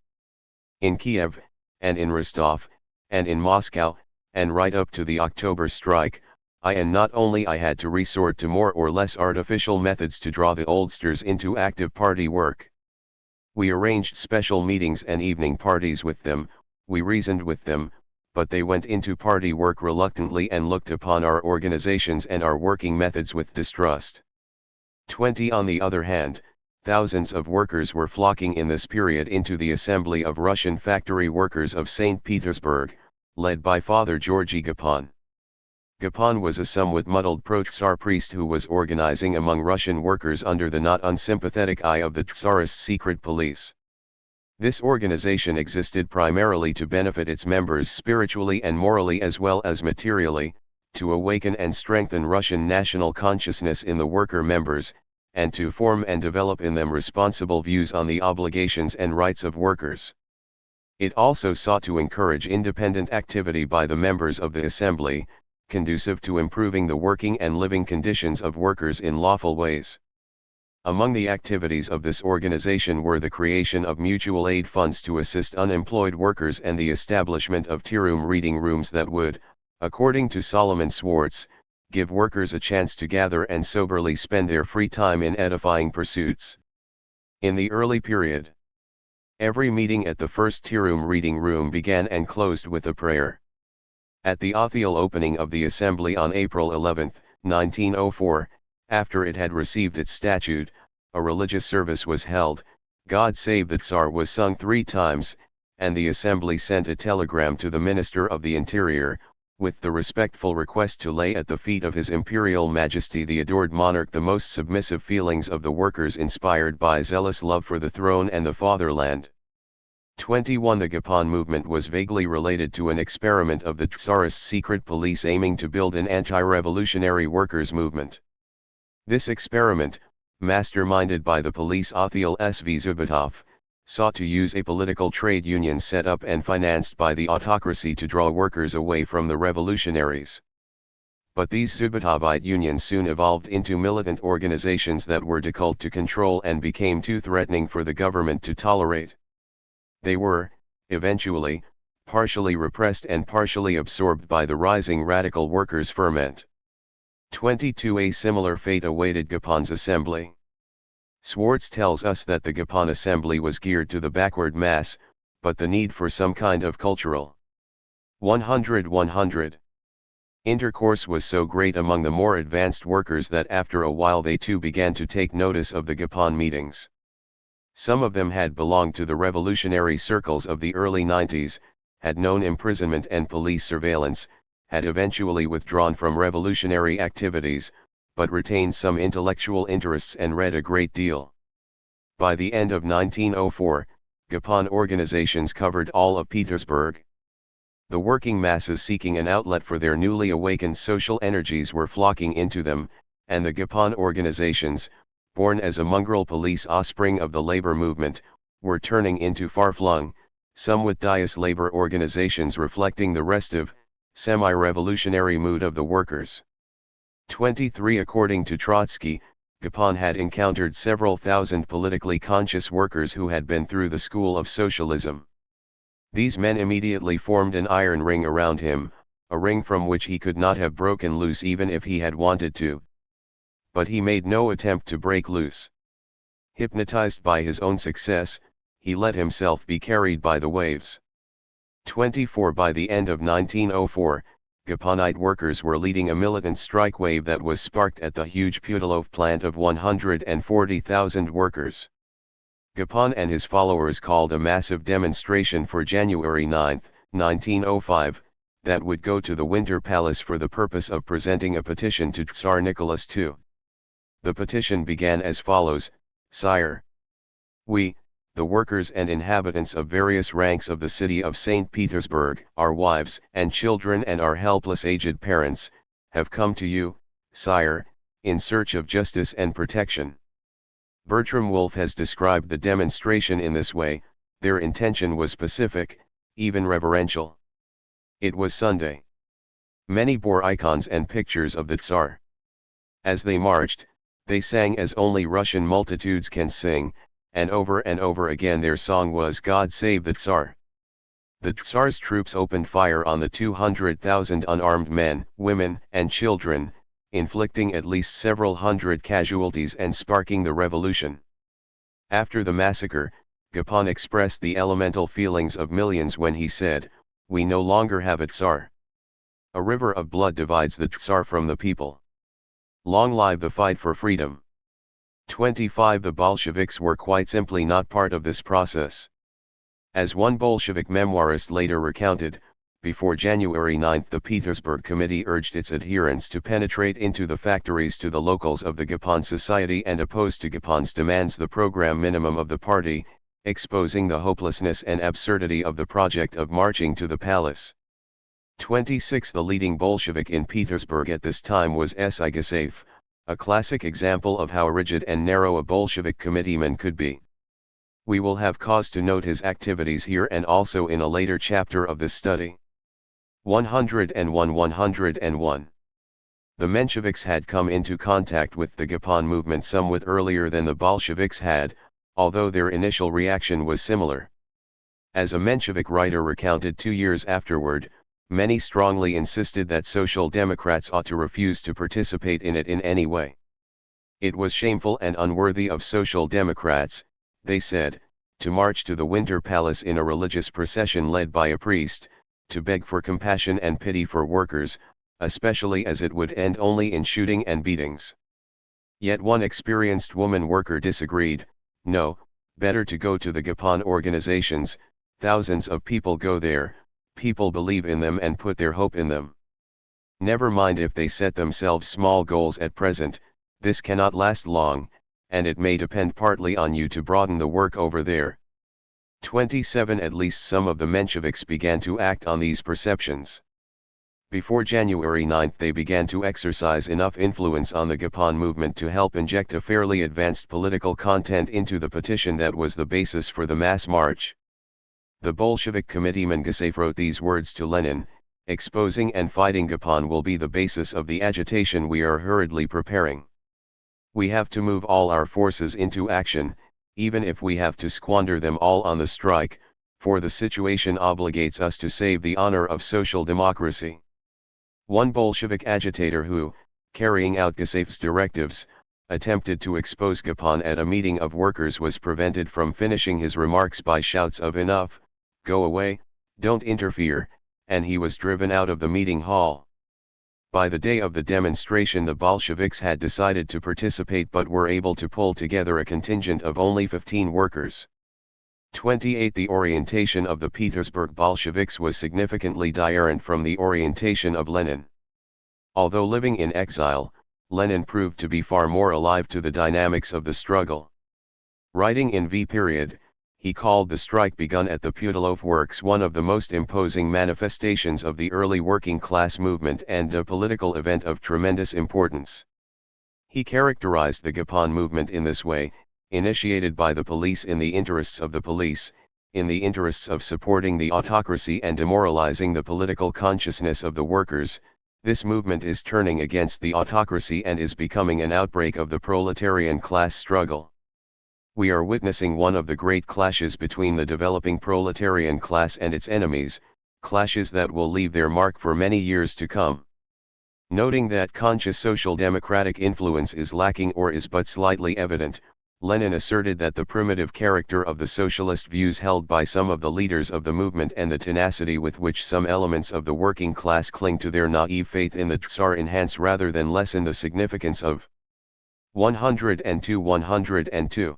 In Kiev, and in Rostov, and in Moscow, and right up to the October strike, I had to resort to more or less artificial methods to draw the oldsters into active party work. We arranged special meetings and evening parties with them, we reasoned with them, but they went into party work reluctantly and looked upon our organizations and our working methods with distrust. 20 On the other hand, thousands of workers were flocking in this period into the Assembly of Russian Factory Workers of St. Petersburg, led by Father Georgy Gapon. Gapon was a somewhat muddled pro-Tsar priest who was organizing among Russian workers under the not unsympathetic eye of the Tsarist secret police. This organization existed primarily to benefit its members spiritually and morally as well as materially, to awaken and strengthen Russian national consciousness in the worker members, and to form and develop in them responsible views on the obligations and rights of workers. It also sought to encourage independent activity by the members of the assembly, conducive to improving the working and living conditions of workers in lawful ways. Among the activities of this organization were the creation of mutual aid funds to assist unemployed workers and the establishment of tea-room reading rooms that would, according to Solomon Schwartz, give workers a chance to gather and soberly spend their free time in edifying pursuits. In the early period, every meeting at the first tea-room reading room began and closed with a prayer. At the official opening of the assembly on April 11, 1904, after it had received its statute, a religious service was held, God Save the Tsar was sung 3 times, and the assembly sent a telegram to the Minister of the Interior, with the respectful request to lay at the feet of His Imperial Majesty the adored monarch the most submissive feelings of the workers inspired by zealous love for the throne and the fatherland. 21 The Gapon movement was vaguely related to an experiment of the Tsarist secret police aiming to build an anti-revolutionary workers' movement. This experiment, masterminded by the police Othil SV Zubitov, sought to use a political trade union set up and financed by the autocracy to draw workers away from the revolutionaries. But these Zubitovite unions soon evolved into militant organizations that were difficult to control and became too threatening for the government to tolerate. They were, eventually, partially repressed and partially absorbed by the rising radical workers' ferment. 22 A similar fate awaited Gapon's assembly. Schwartz tells us that the Gapon assembly was geared to the backward mass, but the need for some kind of cultural 100 intercourse was so great among the more advanced workers that after a while they too began to take notice of the Gapon meetings. Some of them had belonged to the revolutionary circles of the early 90s, had known imprisonment and police surveillance, had eventually withdrawn from revolutionary activities, but retained some intellectual interests and read a great deal. By the end of 1904, Gapon organizations covered all of Petersburg. The working masses seeking an outlet for their newly awakened social energies were flocking into them, and the Gapon organizations, born as a mongrel police offspring of the labor movement, were turning into far-flung, somewhat dias labor organizations reflecting the restive, semi-revolutionary mood of the workers. 23 According to Trotsky, Gapon had encountered several thousand politically conscious workers who had been through the school of socialism. These men immediately formed an iron ring around him, a ring from which he could not have broken loose even if he had wanted to. But he made no attempt to break loose. Hypnotized by his own success, he let himself be carried by the waves. 24 By the end of 1904, Gaponite workers were leading a militant strike wave that was sparked at the huge Putilov plant of 140,000 workers. Gapon and his followers called a massive demonstration for January 9, 1905, that would go to the Winter Palace for the purpose of presenting a petition to Tsar Nicholas II. The petition began as follows: Sire, we, the workers and inhabitants of various ranks of the city of St. Petersburg, our wives and children and our helpless aged parents, have come to you, Sire, in search of justice and protection. Bertram Wolfe has described the demonstration in this way: their intention was pacific, even reverential. It was Sunday. Many bore icons and pictures of the Tsar. As they marched, they sang as only Russian multitudes can sing, and over again their song was "God Save the Tsar." The Tsar's troops opened fire on the 200,000 unarmed men, women, and children, inflicting at least several hundred casualties and sparking the revolution. After the massacre, Gapon expressed the elemental feelings of millions when he said, "We no longer have a Tsar. A river of blood divides the Tsar from the people. Long live the fight for freedom." 25 The Bolsheviks were quite simply not part of this process. As one Bolshevik memoirist later recounted, before January 9 the Petersburg Committee urged its adherents to penetrate into the factories to the locals of the Gapon Society and oppose to Gapon's demands the program minimum of the party, exposing the hopelessness and absurdity of the project of marching to the palace. 26 The leading Bolshevik in Petersburg at this time was S.I. Gusev, a classic example of how rigid and narrow a Bolshevik committeeman could be. We will have cause to note his activities here and also in a later chapter of this study. 101. The Mensheviks had come into contact with the Gapon movement somewhat earlier than the Bolsheviks had, although their initial reaction was similar. As a Menshevik writer recounted 2 years afterward, many strongly insisted that Social Democrats ought to refuse to participate in it in any way. It was shameful and unworthy of Social Democrats, they said, to march to the Winter Palace in a religious procession led by a priest, to beg for compassion and pity for workers, especially as it would end only in shooting and beatings. Yet one experienced woman worker disagreed: "No, better to go to the Gapon organizations, thousands of people go there, people believe in them and put their hope in them. Never mind if they set themselves small goals at present, this cannot last long, and it may depend partly on you to broaden the work over there." 27 At least some of the Mensheviks began to act on these perceptions. Before January 9 they began to exercise enough influence on the Gapon movement to help inject a fairly advanced political content into the petition that was the basis for the mass march. The Bolshevik committeeman Gusev wrote these words to Lenin: "Exposing and fighting Gapon will be the basis of the agitation we are hurriedly preparing. We have to move all our forces into action, even if we have to squander them all on the strike, for the situation obligates us to save the honor of social democracy." One Bolshevik agitator who, carrying out Gusev's directives, attempted to expose Gapon at a meeting of workers was prevented from finishing his remarks by shouts of "Enough, go away, don't interfere," and he was driven out of the meeting hall. By the day of the demonstration the Bolsheviks had decided to participate but were able to pull together a contingent of only 15 workers. 28 The orientation of the Petersburg Bolsheviks was significantly different from the orientation of Lenin. Although living in exile, Lenin proved to be far more alive to the dynamics of the struggle. Writing in V. He called the strike begun at the Putilov works one of the most imposing manifestations of the early working class movement and a political event of tremendous importance. He characterized the Gapon movement in this way: initiated by the police in the interests of the police, in the interests of supporting the autocracy and demoralizing the political consciousness of the workers, This movement is turning against the autocracy and is becoming an outbreak of the proletarian class struggle. We are witnessing one of the great clashes between the developing proletarian class and its enemies, clashes that will leave their mark for many years to come. Noting that conscious social democratic influence is lacking or is but slightly evident, Lenin asserted that the primitive character of the socialist views held by some of the leaders of the movement and the tenacity with which some elements of the working class cling to their naive faith in the Tsar enhance rather than lessen the significance of 102.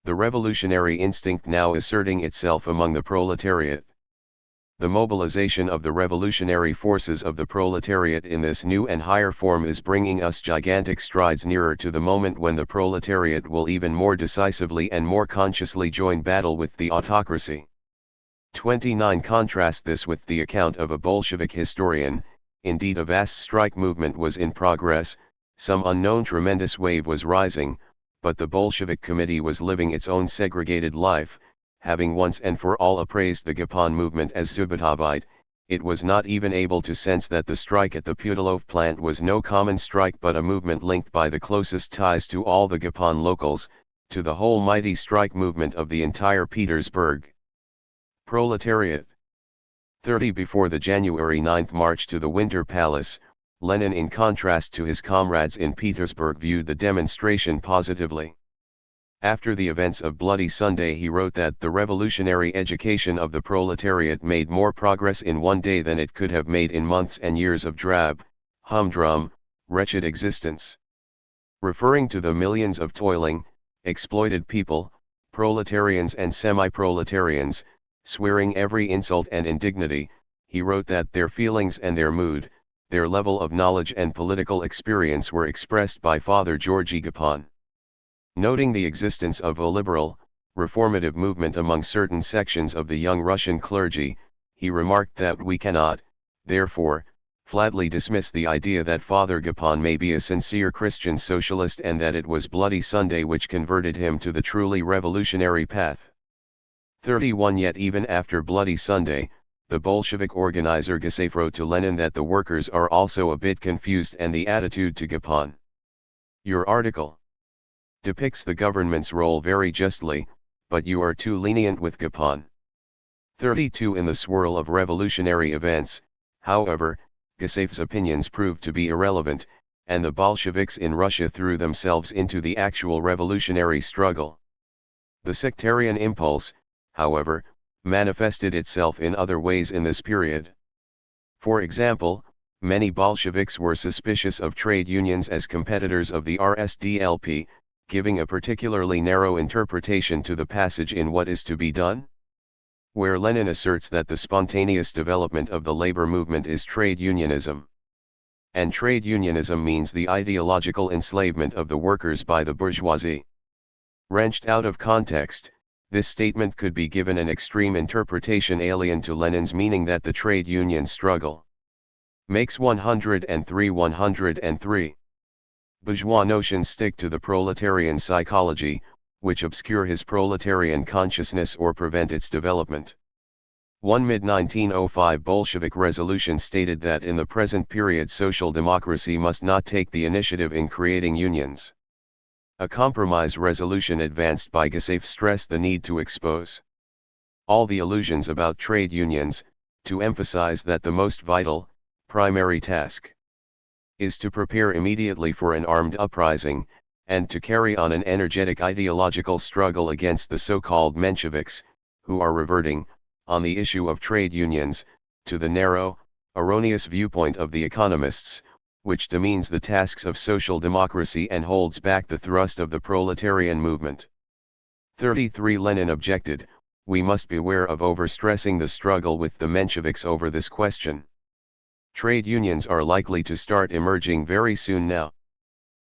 The revolutionary instinct now asserting itself among the proletariat. The mobilization of the revolutionary forces of the proletariat in this new and higher form is bringing us gigantic strides nearer to the moment when the proletariat will even more decisively and more consciously join battle with the autocracy. 29. Contrast this with the account of a Bolshevik historian. Indeed, a vast strike movement was in progress, some unknown tremendous wave was rising, but the Bolshevik Committee was living its own segregated life. Having once and for all appraised the Gapon movement as Zubitavite, it was not even able to sense that the strike at the Putilov plant was no common strike but a movement linked by the closest ties to all the Gapon locals, to the whole mighty strike movement of the entire Petersburg proletariat. 30. Before the January 9 march to the Winter Palace, Lenin, in contrast to his comrades in Petersburg, viewed the demonstration positively. After the events of Bloody Sunday, he wrote that the revolutionary education of the proletariat made more progress in one day than it could have made in months and years of drab, humdrum, wretched existence. Referring to the millions of toiling, exploited people, proletarians and semi-proletarians, swearing every insult and indignity, he wrote that their feelings and their mood, their level of knowledge and political experience were expressed by Father Georgy Gapon. Noting the existence of a liberal, reformative movement among certain sections of the young Russian clergy, he remarked that we cannot, therefore, flatly dismiss the idea that Father Gapon may be a sincere Christian socialist and that it was Bloody Sunday which converted him to the truly revolutionary path. 31. Yet even after Bloody Sunday, the Bolshevik organizer Gusev wrote to Lenin that the workers are also a bit confused and the attitude to Gapon. Your article depicts the government's role very justly, but you are too lenient with Gapon. 32. In the swirl of revolutionary events, however, Gusev's opinions proved to be irrelevant, and the Bolsheviks in Russia threw themselves into the actual revolutionary struggle. The sectarian impulse, however, manifested itself in other ways in this period. For example, many Bolsheviks were suspicious of trade unions as competitors of the RSDLP, giving a particularly narrow interpretation to the passage in What is to be Done? Where Lenin asserts that the spontaneous development of the labor movement is trade unionism. And trade unionism means the ideological enslavement of the workers by the bourgeoisie. Wrenched out of context, this statement could be given an extreme interpretation alien to Lenin's meaning that the trade union struggle makes 103. Bourgeois notions stick to the proletarian psychology, which obscure his proletarian consciousness or prevent its development. One mid-1905 Bolshevik resolution stated that in the present period social democracy must not take the initiative in creating unions. A compromise resolution advanced by Gusev stressed the need to expose all the illusions about trade unions, to emphasize that the most vital, primary task is to prepare immediately for an armed uprising, and to carry on an energetic ideological struggle against the so-called Mensheviks, who are reverting, on the issue of trade unions, to the narrow, erroneous viewpoint of the economists, which demeans the tasks of social democracy and holds back the thrust of the proletarian movement. 33. Lenin objected, we must beware of overstressing the struggle with the Mensheviks over this question. Trade unions are likely to start emerging very soon now.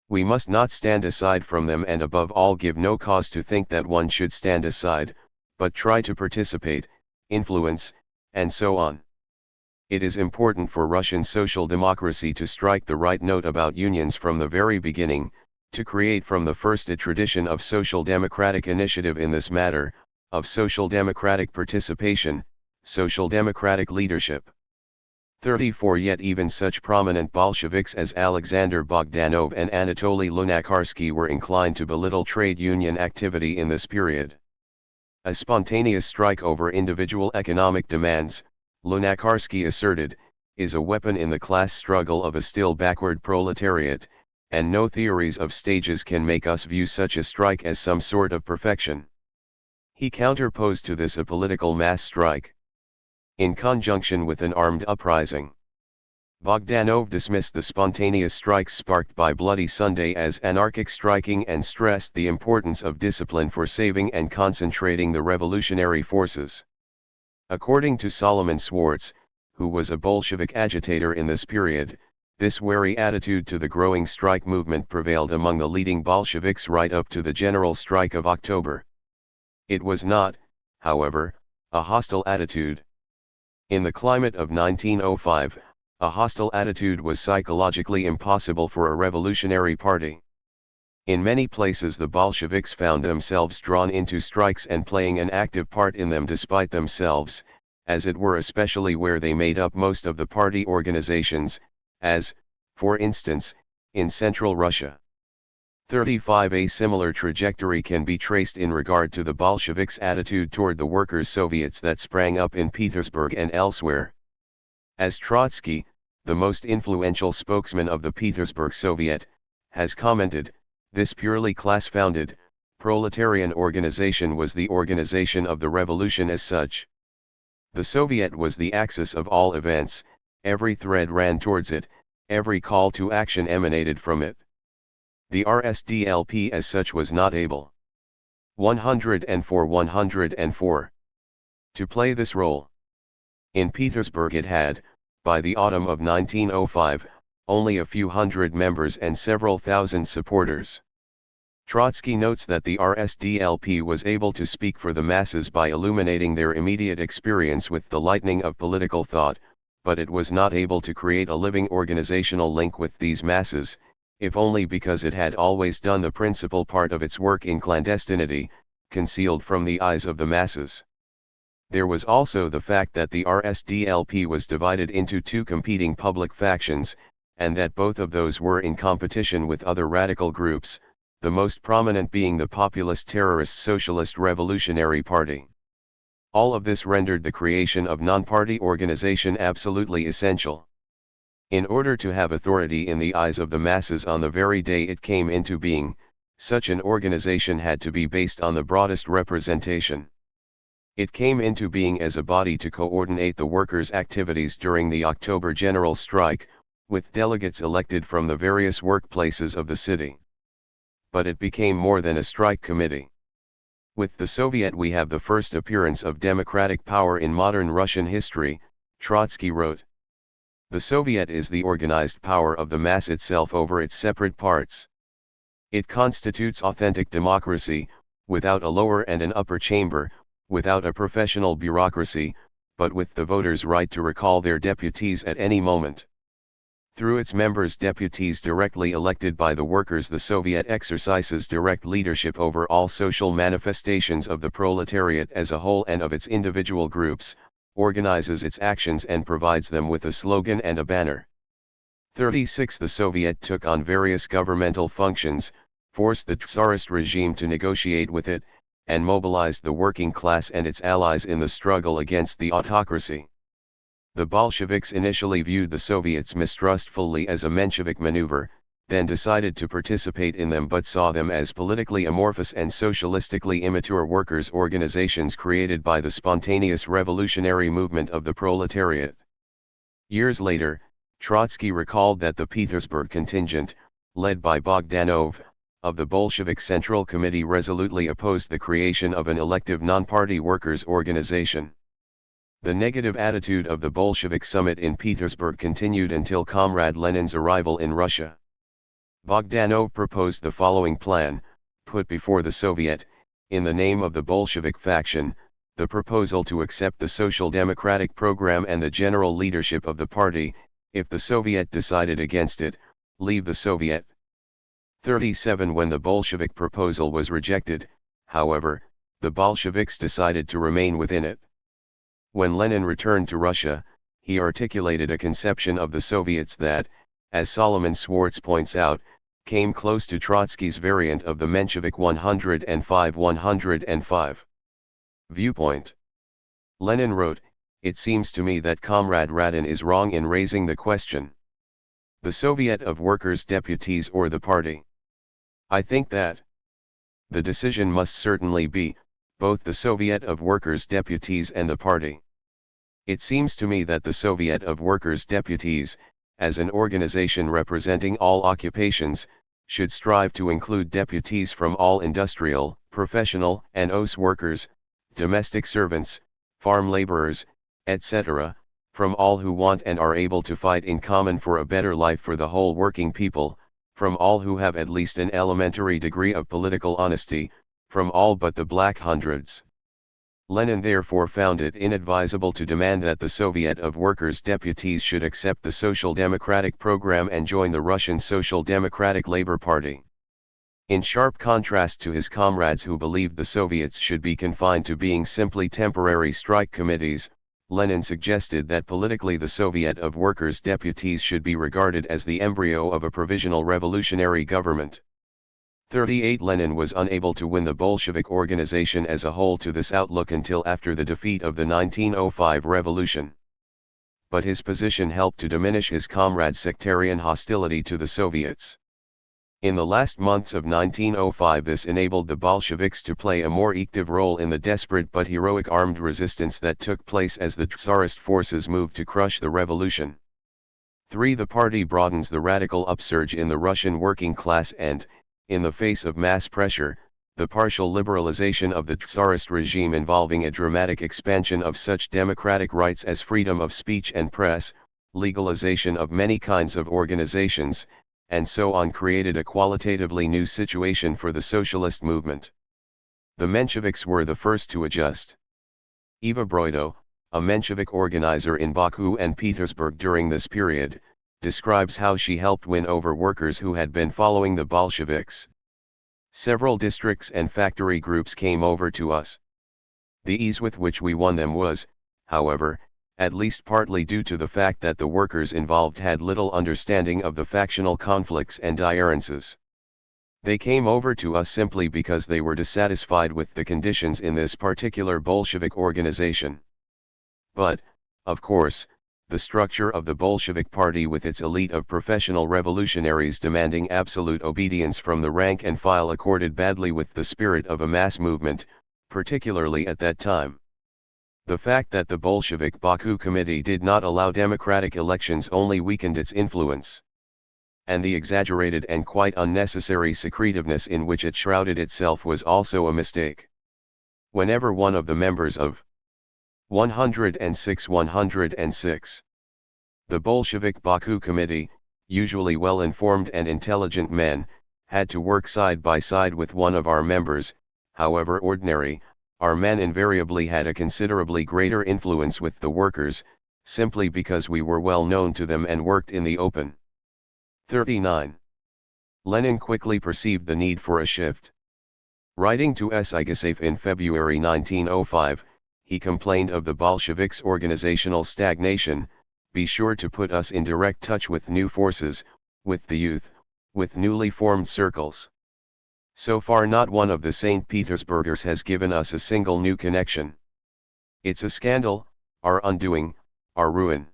We must not stand aside from them and above all give no cause to think that one should stand aside, but try to participate, influence, and so on. It is important for Russian social democracy to strike the right note about unions from the very beginning, to create from the first a tradition of social democratic initiative in this matter, of social democratic participation, social democratic leadership. 34 Yet even such prominent Bolsheviks as Alexander Bogdanov and Anatoly Lunacharsky were inclined to belittle trade union activity in this period. A spontaneous strike over individual economic demands, Lunacharsky asserted, is a weapon in the class struggle of a still backward proletariat, and no theories of stages can make us view such a strike as some sort of perfection. He counterposed to this a political mass strike, in conjunction with an armed uprising. Bogdanov dismissed the spontaneous strikes sparked by Bloody Sunday as anarchic striking and stressed the importance of discipline for saving and concentrating the revolutionary forces. According to Solomon Swartz, who was a Bolshevik agitator in this period, this wary attitude to the growing strike movement prevailed among the leading Bolsheviks right up to the general strike of October. It was not, however, a hostile attitude. In the climate of 1905, a hostile attitude was psychologically impossible for a revolutionary party. In many places the Bolsheviks found themselves drawn into strikes and playing an active part in them despite themselves, as it were, especially where they made up most of the party organizations, as, for instance, in Central Russia. 35 A similar trajectory can be traced in regard to the Bolsheviks' attitude toward the workers' Soviets that sprang up in Petersburg and elsewhere. As Trotsky, the most influential spokesman of the Petersburg Soviet, has commented, this purely class-founded, proletarian organization was the organization of the revolution as such. The Soviet was the axis of all events, every thread ran towards it, every call to action emanated from it. The RSDLP as such was not able 104 to play this role. In Petersburg it had, by the autumn of 1905, only a few hundred members and several thousand supporters. Trotsky notes that the RSDLP was able to speak for the masses by illuminating their immediate experience with the lightning of political thought, but it was not able to create a living organizational link with these masses, if only because it had always done the principal part of its work in clandestinity, concealed from the eyes of the masses. There was also the fact that the RSDLP was divided into two competing public factions, and that both of those were in competition with other radical groups, the most prominent being the populist terrorist Socialist Revolutionary Party. All of this rendered the creation of non-party organization absolutely essential. In order to have authority in the eyes of the masses on the very day it came into being, such an organization had to be based on the broadest representation. It came into being as a body to coordinate the workers' activities during the October General Strike, with delegates elected from the various workplaces of the city. But it became more than a strike committee. With the Soviet we have the first appearance of democratic power in modern Russian history, Trotsky wrote. The Soviet is the organized power of the mass itself over its separate parts. It constitutes authentic democracy, without a lower and an upper chamber, without a professional bureaucracy, but with the voters' right to recall their deputies at any moment. Through its members, deputies directly elected by the workers, the Soviet exercises direct leadership over all social manifestations of the proletariat as a whole and of its individual groups, organizes its actions and provides them with a slogan and a banner. 36 The Soviet took on various governmental functions, forced the Tsarist regime to negotiate with it, and mobilized the working class and its allies in the struggle against the autocracy. The Bolsheviks initially viewed the Soviets mistrustfully as a Menshevik maneuver, then decided to participate in them but saw them as politically amorphous and socialistically immature workers' organizations created by the spontaneous revolutionary movement of the proletariat. Years later, Trotsky recalled that the Petersburg contingent, led by Bogdanov, of the Bolshevik Central Committee resolutely opposed the creation of an elective non-party workers' organization. The negative attitude of the Bolshevik summit in Petersburg continued until Comrade Lenin's arrival in Russia. Bogdanov proposed the following plan, put before the Soviet, in the name of the Bolshevik faction, the proposal to accept the Social Democratic program and the general leadership of the party, if the Soviet decided against it, leave the Soviet. 37 When the Bolshevik proposal was rejected, however, the Bolsheviks decided to remain within it. When Lenin returned to Russia, he articulated a conception of the Soviets that, as Solomon Schwartz points out, came close to Trotsky's variant of the Menshevik 105-105 viewpoint. Lenin wrote, "It seems to me that Comrade Radin is wrong in raising the question. The Soviet of Workers' Deputies or the party? I think that the decision must certainly be, both the Soviet of Workers' Deputies and the party. It seems to me that the Soviet of Workers' Deputies, as an organization representing all occupations, should strive to include deputies from all industrial, professional, and OS workers, domestic servants, farm laborers, etc., from all who want and are able to fight in common for a better life for the whole working people, from all who have at least an elementary degree of political honesty, from all but the black hundreds." Lenin therefore found it inadvisable to demand that the Soviet of Workers' Deputies should accept the Social Democratic program and join the Russian Social Democratic Labor Party. In sharp contrast to his comrades who believed the Soviets should be confined to being simply temporary strike committees, Lenin suggested that politically the Soviet of Workers' Deputies should be regarded as the embryo of a provisional revolutionary government. 38 Lenin was unable to win the Bolshevik organization as a whole to this outlook until after the defeat of the 1905 revolution. But his position helped to diminish his comrades' sectarian hostility to the Soviets. In the last months of 1905 this enabled the Bolsheviks to play a more active role in the desperate but heroic armed resistance that took place as the Tsarist forces moved to crush the revolution. 3. The party broadens the radical upsurge in the Russian working class and, in the face of mass pressure, the partial liberalization of the Tsarist regime involving a dramatic expansion of such democratic rights as freedom of speech and press, legalization of many kinds of organizations, and so on created a qualitatively new situation for the socialist movement. The Mensheviks were the first to adjust. Eva Broido, a Menshevik organizer in Baku and Petersburg during this period, describes how she helped win over workers who had been following the Bolsheviks. Several districts and factory groups came over to us. The ease with which we won them was, however, at least partly due to the fact that the workers involved had little understanding of the factional conflicts and differences. They came over to us simply because they were dissatisfied with the conditions in this particular Bolshevik organization. But, of course, the structure of the Bolshevik Party with its elite of professional revolutionaries demanding absolute obedience from the rank and file accorded badly with the spirit of a mass movement, particularly at that time. The fact that the Bolshevik Baku Committee did not allow democratic elections only weakened its influence. And the exaggerated and quite unnecessary secretiveness in which it shrouded itself was also a mistake. Whenever one of the members of 106, the Bolshevik Baku Committee, usually well-informed and intelligent men, had to work side by side with one of our members, however ordinary, our men invariably had a considerably greater influence with the workers, simply because we were well known to them and worked in the open. 39. Lenin quickly perceived the need for a shift. Writing to Sigasev in February 1905, he complained of the Bolsheviks' organizational stagnation. "Be sure to put us in direct touch with new forces, with the youth, with newly formed circles. So far not one of the St. Petersburgers has given us a single new connection. It's a scandal, our undoing, our ruin.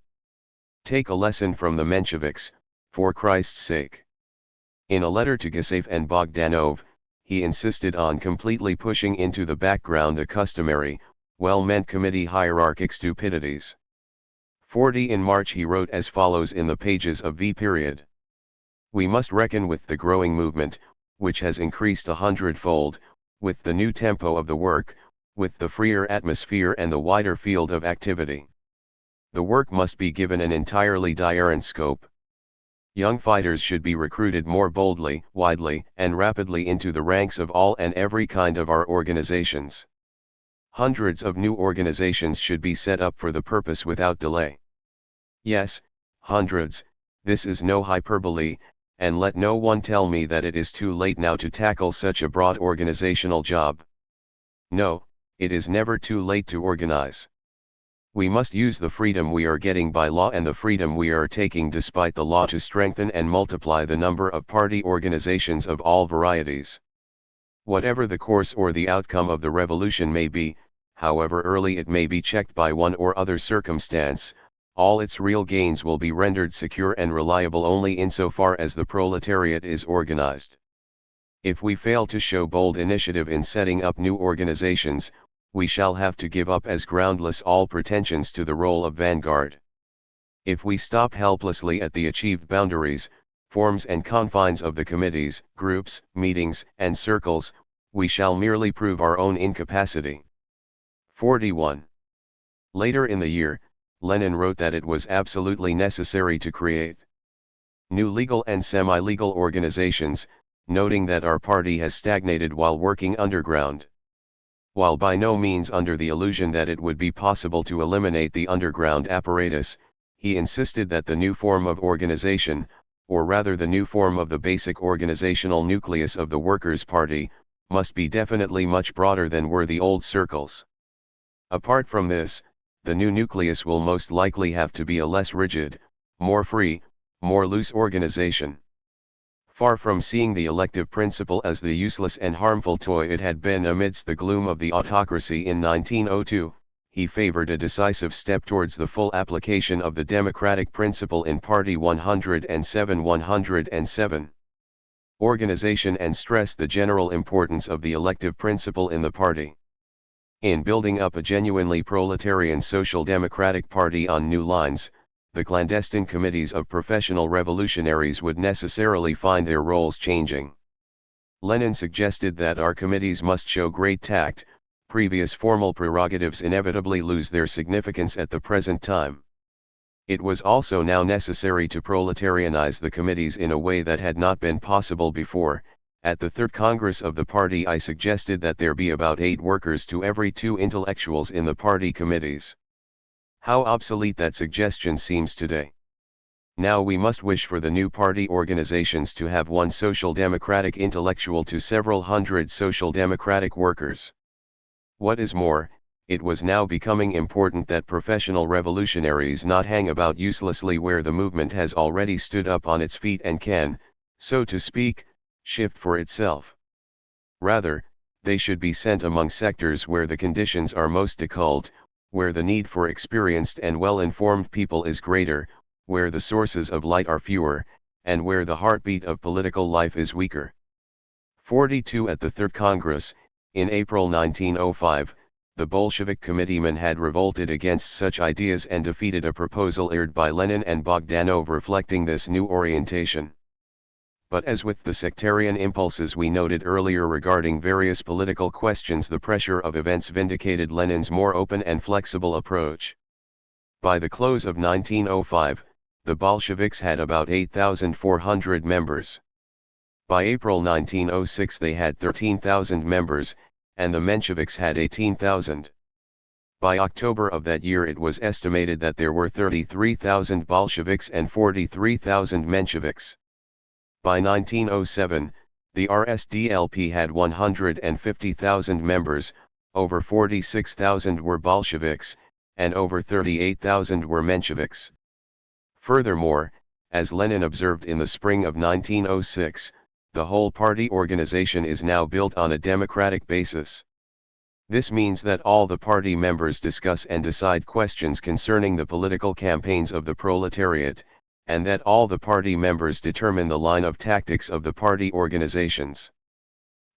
Take a lesson from the Mensheviks, for Christ's sake." In a letter to Gusev and Bogdanov, he insisted on completely pushing into the background the customary, well-meant committee hierarchic stupidities. 40 In March he wrote as follows in the pages of V. "We must reckon with the growing movement, which has increased 100-fold, with the new tempo of the work, with the freer atmosphere and the wider field of activity. The work must be given an entirely different scope. Young fighters should be recruited more boldly, widely, and rapidly into the ranks of all and every kind of our organizations. Hundreds of new organizations should be set up for the purpose without delay. Yes, hundreds, this is no hyperbole, and let no one tell me that it is too late now to tackle such a broad organizational job. No, it is never too late to organize. We must use the freedom we are getting by law and the freedom we are taking despite the law to strengthen and multiply the number of party organizations of all varieties. Whatever the course or the outcome of the revolution may be, however early it may be checked by one or other circumstance, all its real gains will be rendered secure and reliable only insofar as the proletariat is organized. If we fail to show bold initiative in setting up new organizations, we shall have to give up as groundless all pretensions to the role of vanguard. If we stop helplessly at the achieved boundaries, forms and confines of the committees, groups, meetings, and circles, we shall merely prove our own incapacity. 41. Later in the year, Lenin wrote that it was absolutely necessary to create new legal and semi-legal organizations, noting that our party has stagnated while working underground. While by no means under the illusion that it would be possible to eliminate the underground apparatus, he insisted that the new form of organization, or rather the new form of the basic organizational nucleus of the Workers' Party, must be definitely much broader than were the old circles. Apart from this, the new nucleus will most likely have to be a less rigid, more free, more loose organization. Far from seeing the elective principle as the useless and harmful toy it had been amidst the gloom of the autocracy in 1902, he favored a decisive step towards the full application of the democratic principle in Party 107 organization and stressed the general importance of the elective principle in the party. In building up a genuinely proletarian social democratic party on new lines, the clandestine committees of professional revolutionaries would necessarily find their roles changing. Lenin suggested that our committees must show great tact. Previous formal prerogatives inevitably lose their significance at the present time. It was also now necessary to proletarianize the committees in a way that had not been possible before. At the Third Congress of the party I suggested that there be about 8 workers to every 2 intellectuals in the party committees. How obsolete that suggestion seems today. Now we must wish for the new party organizations to have 1 social democratic intellectual to several hundred social democratic workers. What is more, it was now becoming important that professional revolutionaries not hang about uselessly where the movement has already stood up on its feet and can, so to speak, shift for itself. Rather, they should be sent among sectors where the conditions are most occult, where the need for experienced and well-informed people is greater, where the sources of light are fewer, and where the heartbeat of political life is weaker. 42. At the Third Congress, in April 1905, the Bolshevik committeemen had revolted against such ideas and defeated a proposal aired by Lenin and Bogdanov reflecting this new orientation. But as with the sectarian impulses we noted earlier regarding various political questions, the pressure of events vindicated Lenin's more open and flexible approach. By the close of 1905, the Bolsheviks had about 8,400 members. By April 1906 they had 13,000 members, and the Mensheviks had 18,000. By October of that year it was estimated that there were 33,000 Bolsheviks and 43,000 Mensheviks. By 1907, the RSDLP had 150,000 members, over 46,000 were Bolsheviks, and over 38,000 were Mensheviks. Furthermore, as Lenin observed in the spring of 1906, the whole party organization is now built on a democratic basis. This means that all the party members discuss and decide questions concerning the political campaigns of the proletariat, and that all the party members determine the line of tactics of the party organizations.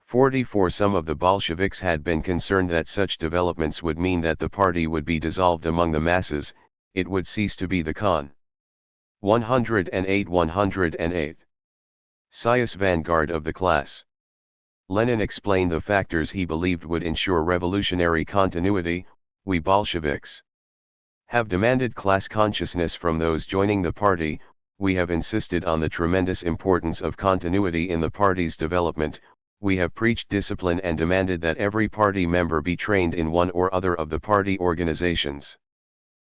44. Some of the Bolsheviks had been concerned that such developments would mean that the party would be dissolved among the masses, it would cease to be the Con. 108. Sias vanguard of the class. Lenin explained the factors he believed would ensure revolutionary continuity. We Bolsheviks have demanded class consciousness from those joining the party. We have insisted on the tremendous importance of continuity in the party's development. We have preached discipline and demanded that every party member be trained in one or other of the party organizations.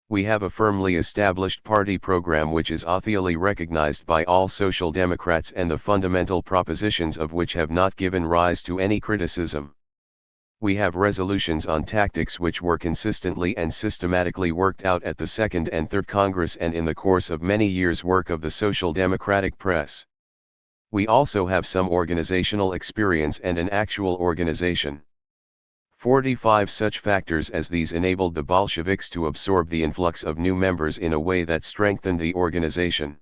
We have a firmly established party program which is officially recognized by all social democrats and the fundamental propositions of which have not given rise to any criticism. We have resolutions on tactics which were consistently and systematically worked out at the Second and Third Congress and in the course of many years' work of the Social Democratic Press. We also have some organizational experience and an actual organization. 45 such factors as these enabled the Bolsheviks to absorb the influx of new members in a way that strengthened the organization.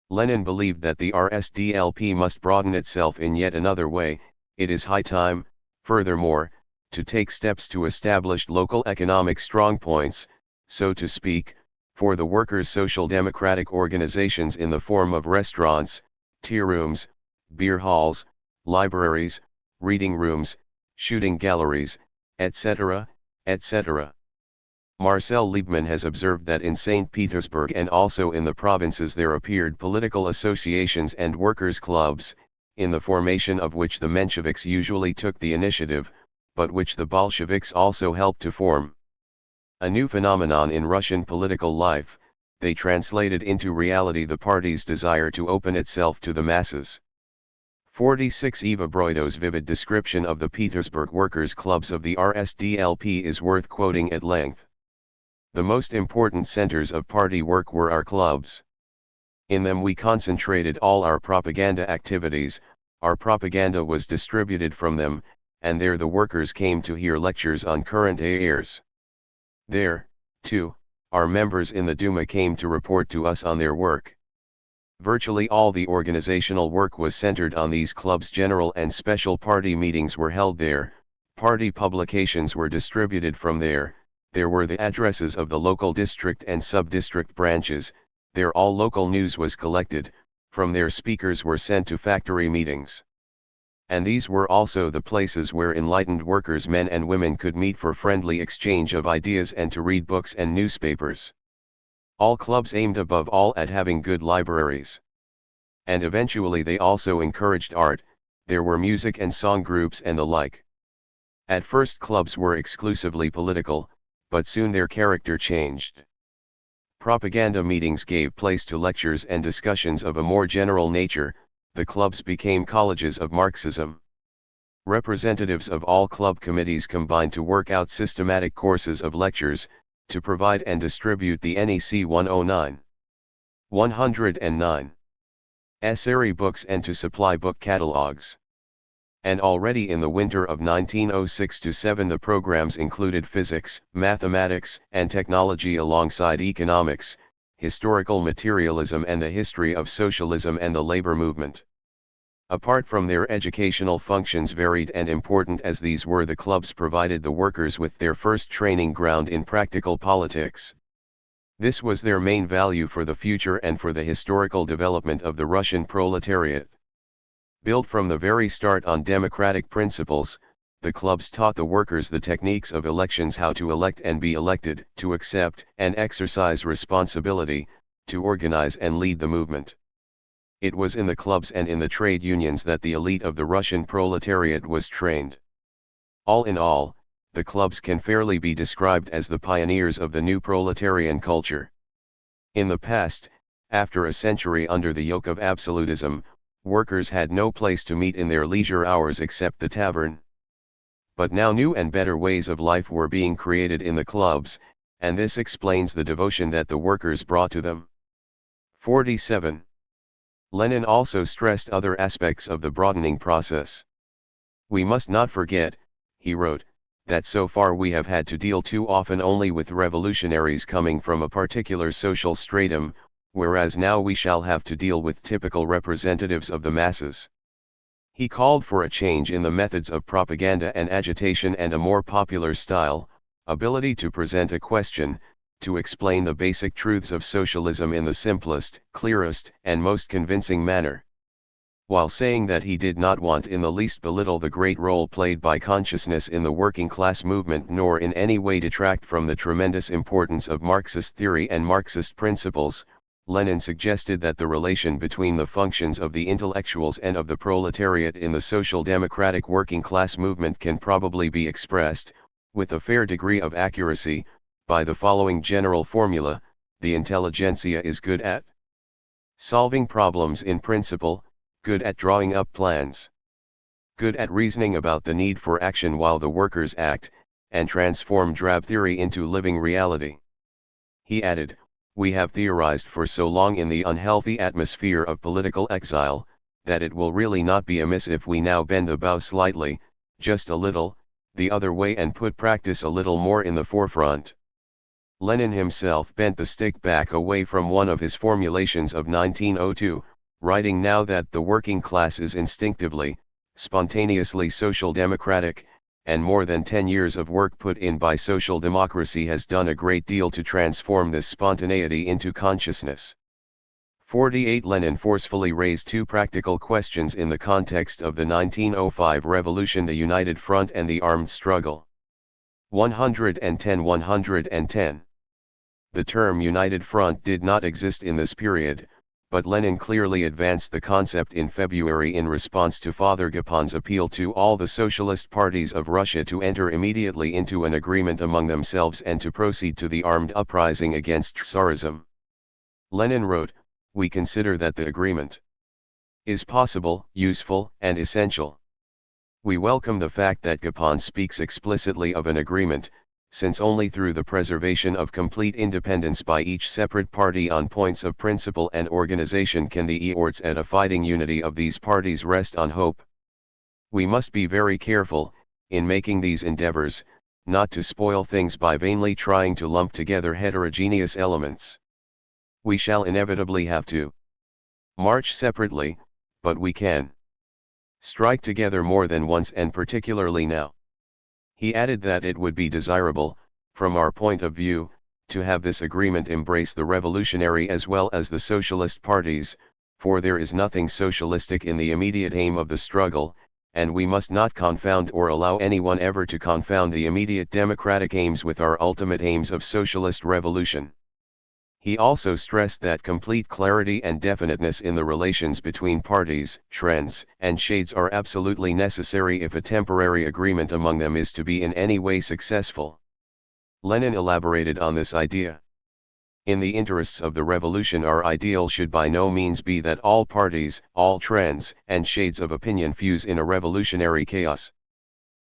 Lenin believed that the RSDLP must broaden itself in yet another way. It is high time, furthermore, to take steps to establish local economic strongpoints, so to speak, for the workers' social democratic organizations in the form of restaurants, tea rooms, beer halls, libraries, reading rooms, shooting galleries, etc., etc. Marcel Liebman has observed that in St. Petersburg and also in the provinces there appeared political associations and workers' clubs, in the formation of which the Mensheviks usually took the initiative, but which the Bolsheviks also helped to form. A new phenomenon in Russian political life, they translated into reality the party's desire to open itself to the masses. 46 Eva Broido's vivid description of the Petersburg workers' clubs of the RSDLP is worth quoting at length. The most important centers of party work were our clubs. In them we concentrated all our propaganda activities, our propaganda was distributed from them, and there the workers came to hear lectures on current affairs. There, too, our members in the Duma came to report to us on their work. Virtually all the organizational work was centered on these clubs. General and special party meetings were held there, party publications were distributed from there. There were the addresses of the local district and sub-district branches, there all local news was collected, from there speakers were sent to factory meetings. And these were also the places where enlightened workers, men and women, could meet for friendly exchange of ideas and to read books and newspapers. All clubs aimed above all at having good libraries. And eventually they also encouraged art, there were music and song groups and the like. At first clubs were exclusively political, but soon their character changed. Propaganda meetings gave place to lectures and discussions of a more general nature, the clubs became colleges of Marxism. Representatives of all club committees combined to work out systematic courses of lectures, to provide and distribute the NEC 109. 109. Essary books and to supply book catalogs. And already in the winter of 1906-07 the programs included physics, mathematics, and technology alongside economics, historical materialism and the history of socialism and the labor movement. Apart from their educational functions, varied and important as these were, the clubs provided the workers with their first training ground in practical politics. This was their main value for the future and for the historical development of the Russian proletariat. Built from the very start on democratic principles, the clubs taught the workers the techniques of elections, how to elect and be elected, to accept and exercise responsibility, to organize and lead the movement. It was in the clubs and in the trade unions that the elite of the Russian proletariat was trained. All in all, the clubs can fairly be described as the pioneers of the new proletarian culture. In the past, after a century under the yoke of absolutism, workers had no place to meet in their leisure hours except the tavern. But now new and better ways of life were being created in the clubs, and this explains the devotion that the workers brought to them. 47. Lenin also stressed other aspects of the broadening process. We must not forget, he wrote, that so far we have had to deal too often only with revolutionaries coming from a particular social stratum, whereas now we shall have to deal with typical representatives of the masses. He called for a change in the methods of propaganda and agitation and a more popular style, ability to present a question, to explain the basic truths of socialism in the simplest, clearest, and most convincing manner. While saying that he did not want in the least belittle the great role played by consciousness in the working class movement, nor in any way detract from the tremendous importance of Marxist theory and Marxist principles, Lenin suggested that the relation between the functions of the intellectuals and of the proletariat in the social democratic working class movement can probably be expressed, with a fair degree of accuracy, by the following general formula: the intelligentsia is good at solving problems in principle, good at drawing up plans. good at reasoning about the need for action while the workers act, and transform drab theory into living reality. He added, "We have theorized for so long in the unhealthy atmosphere of political exile, that it will really not be amiss if we now bend the bow slightly, just a little, the other way and put practice a little more in the forefront." Lenin himself bent the stick back away from one of his formulations of 1902, writing now that the working class is instinctively, spontaneously social democratic, and more than 10 years of work put in by social democracy has done a great deal to transform this spontaneity into consciousness. 48 Lenin forcefully raised two practical questions in the context of the 1905 revolution: the United Front and the armed struggle. 110. The term United Front did not exist in this period, but Lenin clearly advanced the concept in February in response to Father Gapon's appeal to all the socialist parties of Russia to enter immediately into an agreement among themselves and to proceed to the armed uprising against Tsarism. Lenin wrote, "We consider that the agreement is possible, useful, and essential. We welcome the fact that Gapon speaks explicitly of an agreement, since only through the preservation of complete independence by each separate party on points of principle and organization can the efforts at a fighting unity of these parties rest on hope. We must be very careful, in making these endeavors, not to spoil things by vainly trying to lump together heterogeneous elements. We shall inevitably have to march separately, but we can strike together more than once, and particularly now." He added that it would be desirable, from our point of view, to have this agreement embrace the revolutionary as well as the socialist parties, for there is nothing socialistic in the immediate aim of the struggle, and we must not confound or allow anyone ever to confound the immediate democratic aims with our ultimate aims of socialist revolution. He also stressed that complete clarity and definiteness in the relations between parties, trends, and shades are absolutely necessary if a temporary agreement among them is to be in any way successful. Lenin elaborated on this idea. "In the interests of the revolution, our ideal should by no means be that all parties, all trends, and shades of opinion fuse in a revolutionary chaos.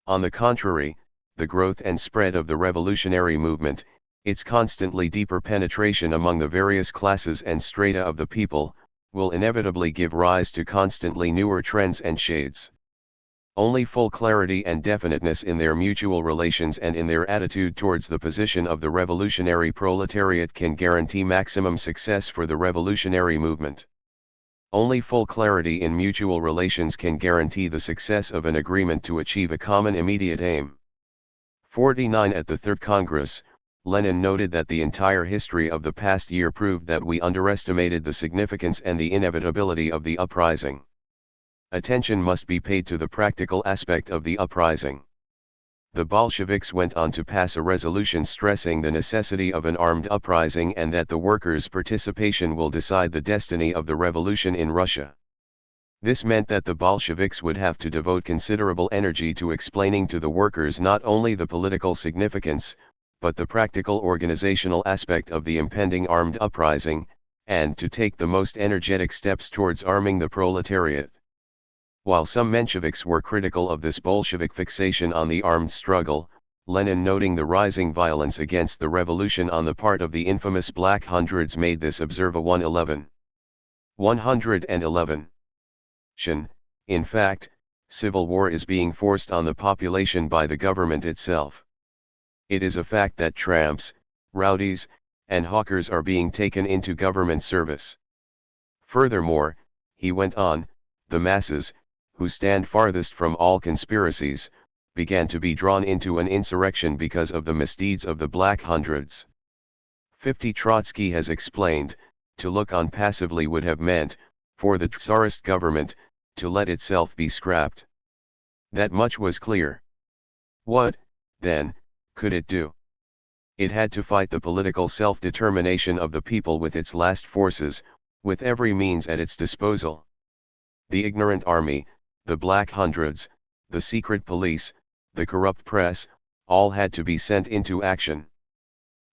On the contrary, the growth and spread of the revolutionary movement, its constantly deeper penetration among the various classes and strata of the people, will inevitably give rise to constantly newer trends and shades. Only full clarity and definiteness in their mutual relations and in their attitude towards the position of the revolutionary proletariat can guarantee maximum success for the revolutionary movement. Only full clarity in mutual relations can guarantee the success of an agreement to achieve a common immediate aim." 49 At the Third Congress, Lenin noted that the entire history of the past year proved that we underestimated the significance and the inevitability of the uprising. Attention must be paid to the practical aspect of the uprising. The Bolsheviks went on to pass a resolution stressing the necessity of an armed uprising and that the workers' participation will decide the destiny of the revolution in Russia. This meant that the Bolsheviks would have to devote considerable energy to explaining to the workers not only the political significance, but the practical organizational aspect of the impending armed uprising, and to take the most energetic steps towards arming the proletariat. While some Mensheviks were critical of this Bolshevik fixation on the armed struggle, Lenin, noting the rising violence against the revolution on the part of the infamous Black Hundreds, made this observe: 111. In fact, civil war is being forced on the population by the government itself. It is a fact that tramps, rowdies, and hawkers are being taken into government service. Furthermore, he went on, the masses, who stand farthest from all conspiracies, began to be drawn into an insurrection because of the misdeeds of the Black Hundreds. 50 Trotsky has explained, to look on passively would have meant, for the Tsarist government, to let itself be scrapped. That much was clear. What, then, could it do? It had to fight the political self-determination of the people with its last forces, with every means at its disposal. The ignorant army, the Black Hundreds, the secret police, the corrupt press, all had to be sent into action.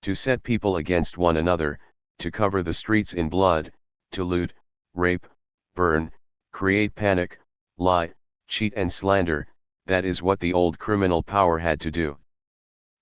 To set people against one another, to cover the streets in blood, to loot, rape, burn, create panic, lie, cheat and slander, that is what the old criminal power had to do.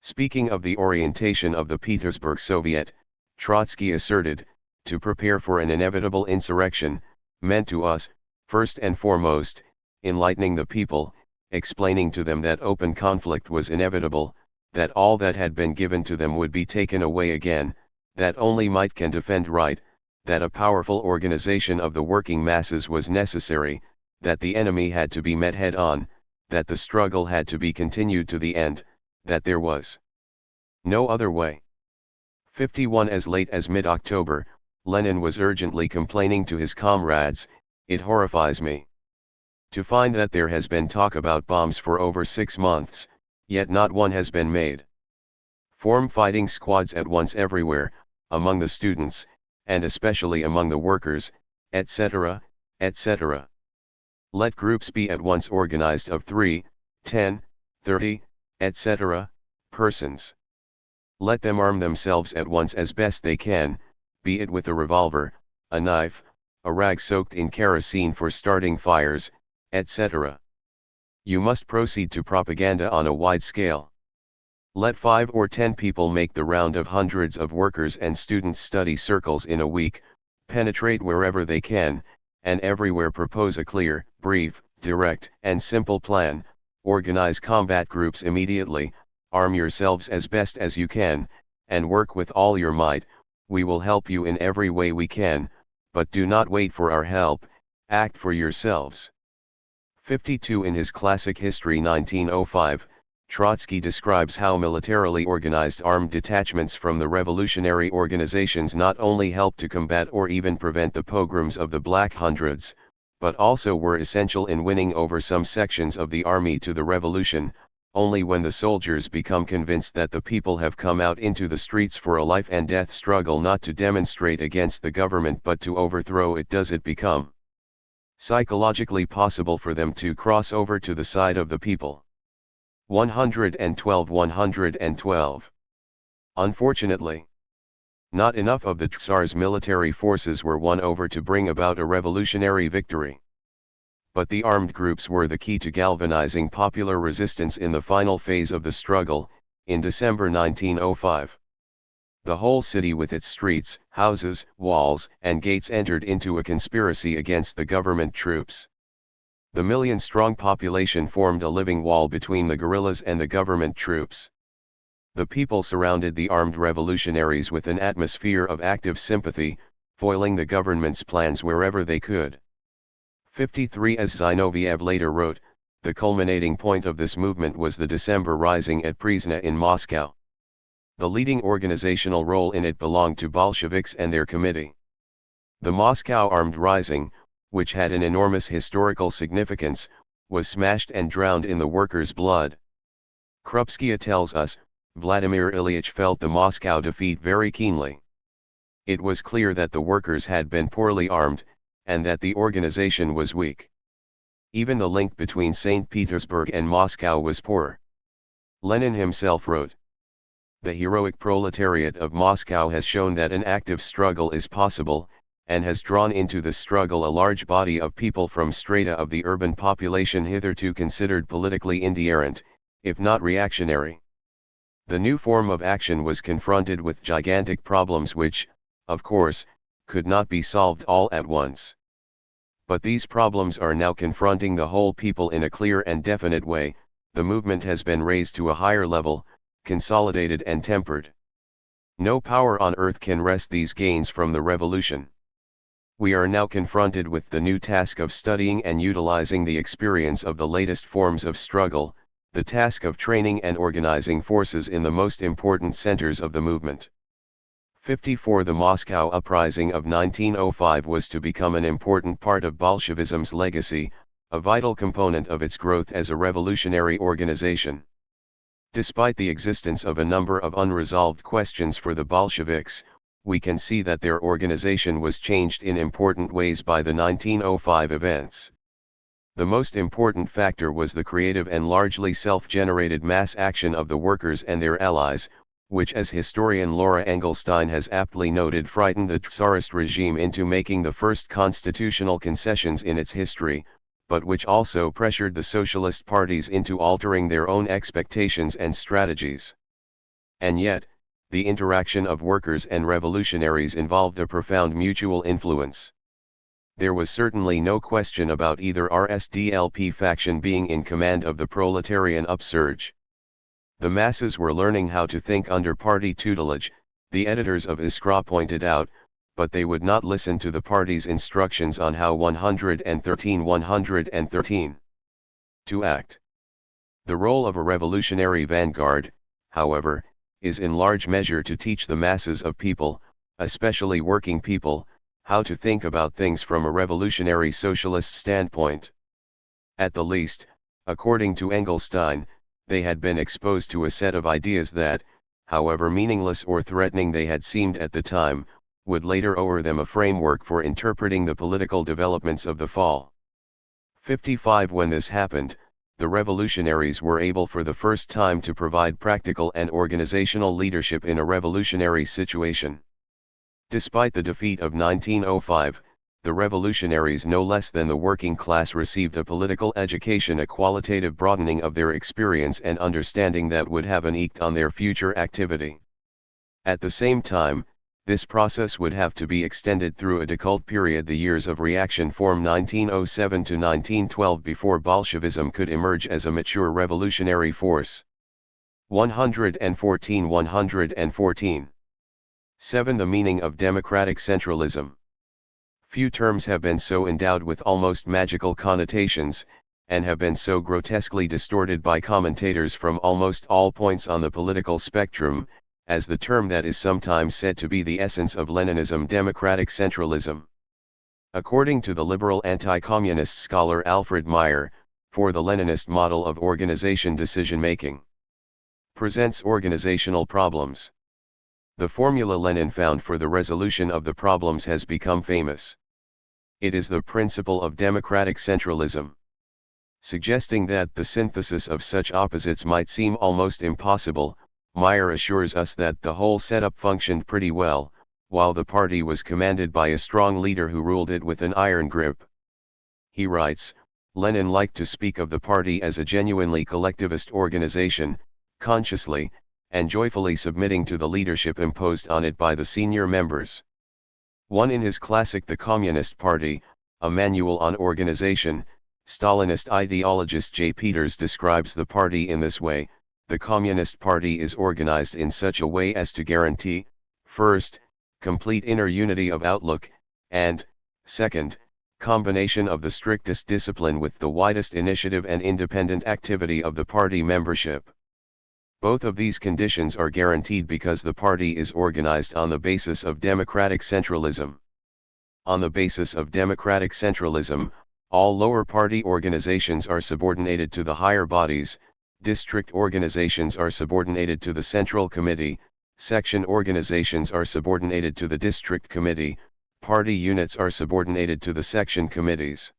Speaking of the orientation of the Petersburg Soviet, Trotsky asserted, to prepare for an inevitable insurrection, meant to us, first and foremost, enlightening the people, explaining to them that open conflict was inevitable, that all that had been given to them would be taken away again, that only might can defend right, that a powerful organization of the working masses was necessary, that the enemy had to be met head-on, that the struggle had to be continued to the end, that there was no other way. 51 As late as mid-October, Lenin was urgently complaining to his comrades, "It horrifies me to find that there has been talk about bombs for over 6 months, yet not one has been made. Form fighting squads at once everywhere, among the students, and especially among the workers, etc., etc. Let groups be at once organized of 3, 10, 30, etc. persons. Let them arm themselves at once as best they can, be it with a revolver, a knife, a rag soaked in kerosene for starting fires, etc. You must proceed to propaganda on a wide scale. Let 5 or 10 people make the round of hundreds of workers and students' study circles in a week, penetrate wherever they can, and everywhere propose a clear, brief, direct, and simple plan, organize combat groups immediately, arm yourselves as best as you can, and work with all your might. We will help you in every way we can, but do not wait for our help, act for yourselves." 52 In his classic History 1905, Trotsky describes how militarily organized armed detachments from the revolutionary organizations not only helped to combat or even prevent the pogroms of the Black Hundreds, but also were essential in winning over some sections of the army to the revolution. Only when the soldiers become convinced that the people have come out into the streets for a life and death struggle not to demonstrate against the government but to overthrow it does it become psychologically possible for them to cross over to the side of the people. 112. Unfortunately, not enough of the Tsar's military forces were won over to bring about a revolutionary victory. But the armed groups were the key to galvanizing popular resistance in the final phase of the struggle, in December 1905. The whole city with its streets, houses, walls, and gates entered into a conspiracy against the government troops. The million-strong population formed a living wall between the guerrillas and the government troops. The people surrounded the armed revolutionaries with an atmosphere of active sympathy, foiling the government's plans wherever they could. 53 As Zinoviev later wrote, the culminating point of this movement was the December Rising at Presnya in Moscow. The leading organizational role in it belonged to Bolsheviks and their committee. The Moscow Armed Rising, which had an enormous historical significance, was smashed and drowned in the workers' blood. Krupskaya tells us, Vladimir Ilyich felt the Moscow defeat very keenly. It was clear that the workers had been poorly armed, and that the organization was weak. Even the link between St. Petersburg and Moscow was poor. Lenin himself wrote, "The heroic proletariat of Moscow has shown that an active struggle is possible, and has drawn into the struggle a large body of people from strata of the urban population hitherto considered politically indifferent, if not reactionary." The new form of action was confronted with gigantic problems which, of course, could not be solved all at once. But these problems are now confronting the whole people in a clear and definite way. The movement has been raised to a higher level, consolidated and tempered. No power on earth can wrest these gains from the revolution. We are now confronted with the new task of studying and utilizing the experience of the latest forms of struggle, the task of training and organizing forces in the most important centers of the movement. 54 The Moscow Uprising of 1905 was to become an important part of Bolshevism's legacy, a vital component of its growth as a revolutionary organization. Despite the existence of a number of unresolved questions for the Bolsheviks, we can see that their organization was changed in important ways by the 1905 events. The most important factor was the creative and largely self-generated mass action of the workers and their allies, which, as historian Laura Engelstein has aptly noted, frightened the Tsarist regime into making the first constitutional concessions in its history, but which also pressured the socialist parties into altering their own expectations and strategies. And yet, the interaction of workers and revolutionaries involved a profound mutual influence. There was certainly no question about either RSDLP faction being in command of the proletarian upsurge. The masses were learning how to think under party tutelage, the editors of Iskra pointed out, but they would not listen to the party's instructions on how 113 to act. The role of a revolutionary vanguard, however, is in large measure to teach the masses of people, especially working people, how to think about things from a revolutionary socialist standpoint. At the least, according to Engelstein, they had been exposed to a set of ideas that, however meaningless or threatening they had seemed at the time, would later offer them a framework for interpreting the political developments of the fall. 55 When this happened, the revolutionaries were able for the first time to provide practical and organizational leadership in a revolutionary situation. Despite the defeat of 1905, the revolutionaries no less than the working class received a political education, a qualitative broadening of their experience and understanding that would have an effect on their future activity. At the same time, this process would have to be extended through a decult period, the years of reaction from 1907 to 1912, before Bolshevism could emerge as a mature revolutionary force. 114 7. The meaning of democratic centralism. Few terms have been so endowed with almost magical connotations, and have been so grotesquely distorted by commentators from almost all points on the political spectrum, as the term that is sometimes said to be the essence of Leninism, democratic centralism. According to the liberal anti-communist scholar Alfred Meyer, for the Leninist model of organization decision-making presents organizational problems. The formula Lenin found for the resolution of the problems has become famous. It is the principle of democratic centralism. Suggesting that the synthesis of such opposites might seem almost impossible, Meyer assures us that the whole setup functioned pretty well, while the party was commanded by a strong leader who ruled it with an iron grip. He writes, Lenin liked to speak of the party as a genuinely collectivist organization, consciously and joyfully submitting to the leadership imposed on it by the senior members. In his classic The Communist Party, a manual on organization, Stalinist ideologist J. Peters describes the party in this way: the Communist Party is organized in such a way as to guarantee, first, complete inner unity of outlook, and, second, combination of the strictest discipline with the widest initiative and independent activity of the party membership. Both of these conditions are guaranteed because the party is organized on the basis of democratic centralism. On the basis of democratic centralism, all lower party organizations are subordinated to the higher bodies, district organizations are subordinated to the Central Committee, section organizations are subordinated to the District Committee, party units are subordinated to the section committees.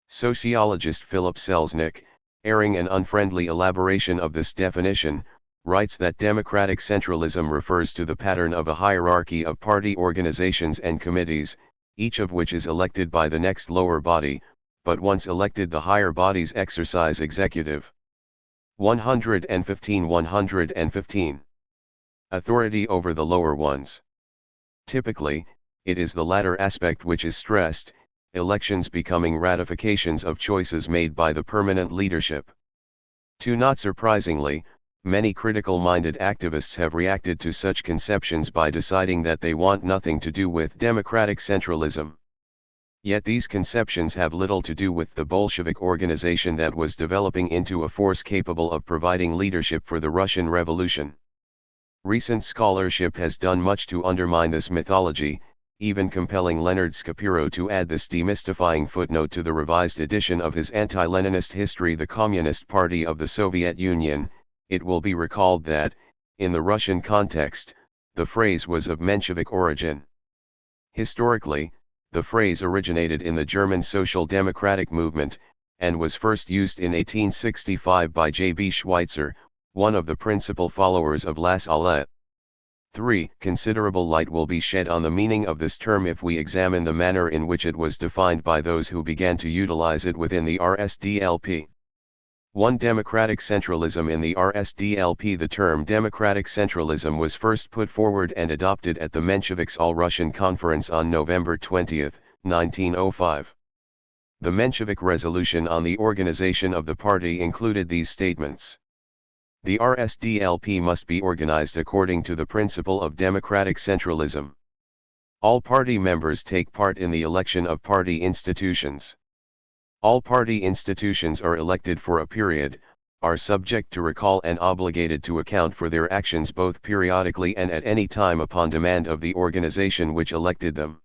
Sociologist Philip Selznick, airing an unfriendly elaboration of this definition, writes that democratic centralism refers to the pattern of a hierarchy of party organizations and committees, each of which is elected by the next lower body, but once elected the higher bodies exercise executive. 115 Authority over the lower ones. Typically, it is the latter aspect which is stressed, elections becoming ratifications of choices made by the permanent leadership. Not surprisingly, many critical-minded activists have reacted to such conceptions by deciding that they want nothing to do with democratic centralism. Yet these conceptions have little to do with the Bolshevik organization that was developing into a force capable of providing leadership for the Russian Revolution. Recent scholarship has done much to undermine this mythology, even compelling Leonard Shapiro to add this demystifying footnote to the revised edition of his anti-Leninist history, The Communist Party of the Soviet Union. It will be recalled that, in the Russian context, the phrase was of Menshevik origin. Historically, the phrase originated in the German Social Democratic movement, and was first used in 1865 by J. B. Schweitzer, one of the principal followers of Lassalle. 3. Considerable light will be shed on the meaning of this term if we examine the manner in which it was defined by those who began to utilize it within the RSDLP. 1. Democratic centralism. In the RSDLP, the term democratic centralism was first put forward and adopted at the Mensheviks All-Russian Conference on November 20, 1905. The Menshevik resolution on the organization of the party included these statements. The RSDLP must be organized according to the principle of democratic centralism. All party members take part in the election of party institutions. All party institutions are elected for a period, are subject to recall and obligated to account for their actions both periodically and at any time upon demand of the organization which elected them.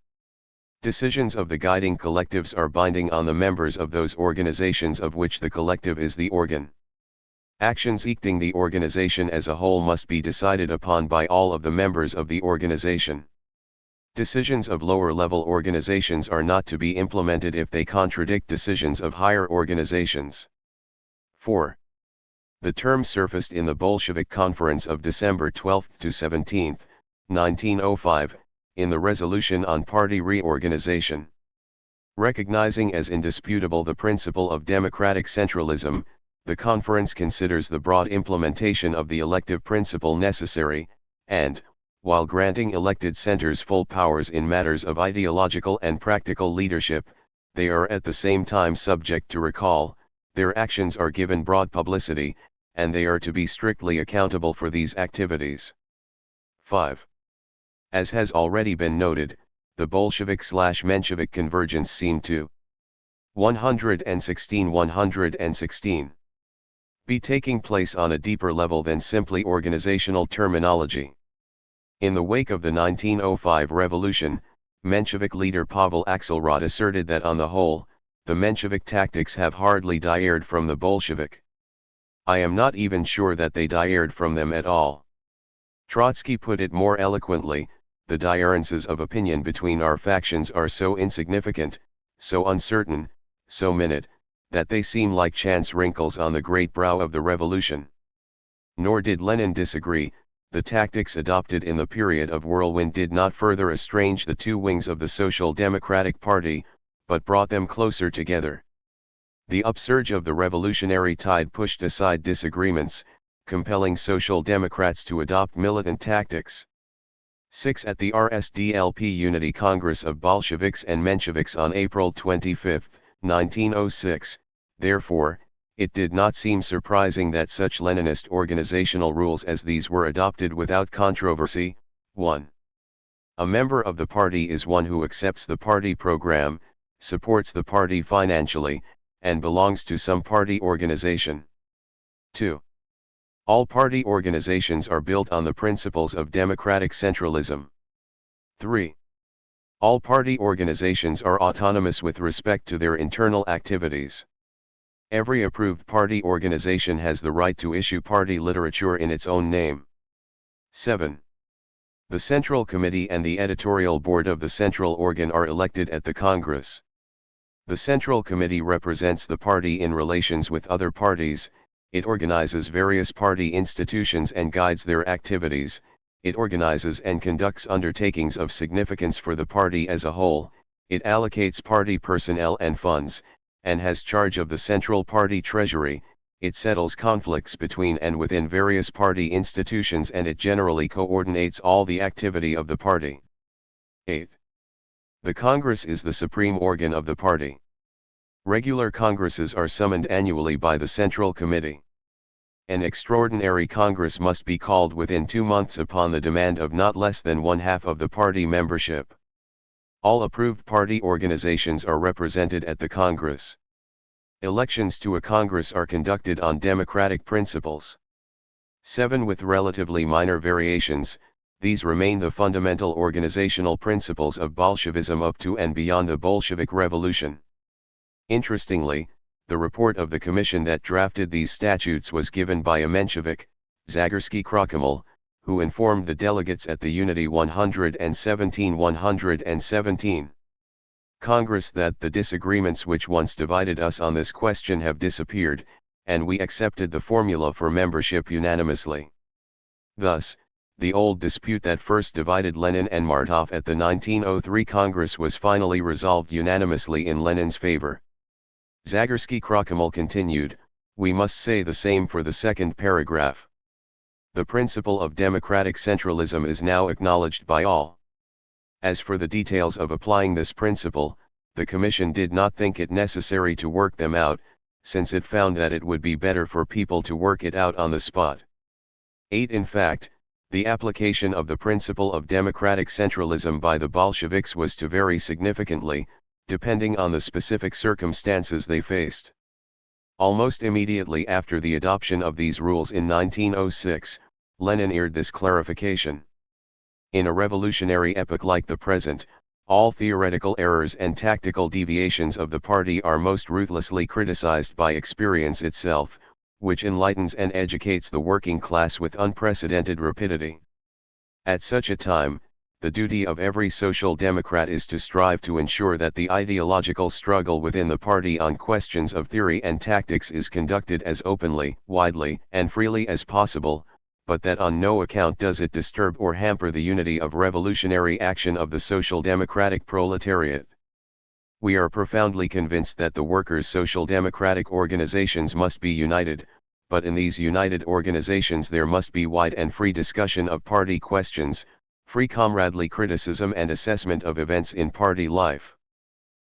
Decisions of the guiding collectives are binding on the members of those organizations of which the collective is the organ. Actions affecting the organization as a whole must be decided upon by all of the members of the organization. Decisions of lower-level organizations are not to be implemented if they contradict decisions of higher organizations. 4. The term surfaced in the Bolshevik Conference of December 12 to 17, 1905, in the resolution on party reorganization. Recognizing as indisputable the principle of democratic centralism, the conference considers the broad implementation of the elective principle necessary, and, while granting elected centers full powers in matters of ideological and practical leadership, they are at the same time subject to recall, their actions are given broad publicity, and they are to be strictly accountable for these activities. 5. As has already been noted, the Bolshevik/Menshevik convergence seemed to 116 be taking place on a deeper level than simply organizational terminology. In the wake of the 1905 revolution, Menshevik leader Pavel Axelrod asserted that on the whole, the Menshevik tactics have hardly differed from the Bolshevik. I am not even sure that they differed from them at all. Trotsky put it more eloquently, the differences of opinion between our factions are so insignificant, so uncertain, so minute, that they seem like chance wrinkles on the great brow of the revolution. Nor did Lenin disagree. The tactics adopted in the period of whirlwind did not further estrange the two wings of the Social Democratic Party, but brought them closer together. The upsurge of the revolutionary tide pushed aside disagreements, compelling Social Democrats to adopt militant tactics. 6. At the RSDLP Unity Congress of Bolsheviks and Mensheviks on April 25, 1906, therefore, it did not seem surprising that such Leninist organizational rules as these were adopted without controversy. 1. A member of the party is one who accepts the party program, supports the party financially, and belongs to some party organization. 2. All party organizations are built on the principles of democratic centralism. 3. All party organizations are autonomous with respect to their internal activities. Every approved party organization has the right to issue party literature in its own name. 7. The Central Committee and the editorial board of the central organ are elected at the Congress. The Central Committee represents the party in relations with other parties, it organizes various party institutions and guides their activities, it organizes and conducts undertakings of significance for the party as a whole, it allocates party personnel and funds, and has charge of the central party treasury, it settles conflicts between and within various party institutions and it generally coordinates all the activity of the party. 8. The Congress is the supreme organ of the party. Regular congresses are summoned annually by the Central Committee. An extraordinary congress must be called within 2 months upon the demand of not less than one-half of the party membership. All approved party organizations are represented at the Congress. Elections to a Congress are conducted on democratic principles. 7. With relatively minor variations, these remain the fundamental organizational principles of Bolshevism up to and beyond the Bolshevik Revolution. Interestingly, the report of the commission that drafted these statutes was given by a Menshevik, Zagorsky-Krochmal, who informed the delegates at the Unity 117 Congress that the disagreements which once divided us on this question have disappeared, and we accepted the formula for membership unanimously. Thus, the old dispute that first divided Lenin and Martov at the 1903 Congress was finally resolved unanimously in Lenin's favor. Zagorski-Krochmal continued, "We must say the same for the second paragraph. The principle of democratic centralism is now acknowledged by all. As for the details of applying this principle, the Commission did not think it necessary to work them out, since it found that it would be better for people to work it out on the spot." 8. In fact, the application of the principle of democratic centralism by the Bolsheviks was to vary significantly, depending on the specific circumstances they faced. Almost immediately after the adoption of these rules in 1906, Lenin aired this clarification. In a revolutionary epoch like the present, all theoretical errors and tactical deviations of the party are most ruthlessly criticized by experience itself, which enlightens and educates the working class with unprecedented rapidity. At such a time, the duty of every social democrat is to strive to ensure that the ideological struggle within the party on questions of theory and tactics is conducted as openly, widely, and freely as possible, but that on no account does it disturb or hamper the unity of revolutionary action of the social democratic proletariat. We are profoundly convinced that the workers' social democratic organizations must be united, but in these united organizations there must be wide and free discussion of party questions, free comradely criticism and assessment of events in party life.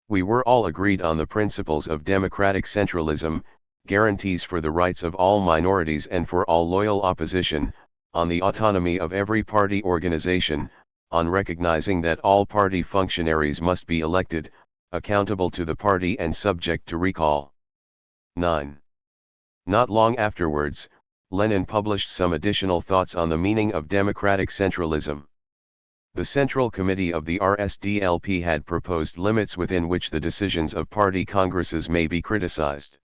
We were all agreed on the principles of democratic centralism, guarantees for the rights of all minorities and for all loyal opposition, on the autonomy of every party organization, on recognizing that all party functionaries must be elected, accountable to the party and subject to recall. 9. Not long afterwards, Lenin published some additional thoughts on the meaning of democratic centralism. The Central Committee of the RSDLP had proposed limits within which the decisions of party congresses may be criticized.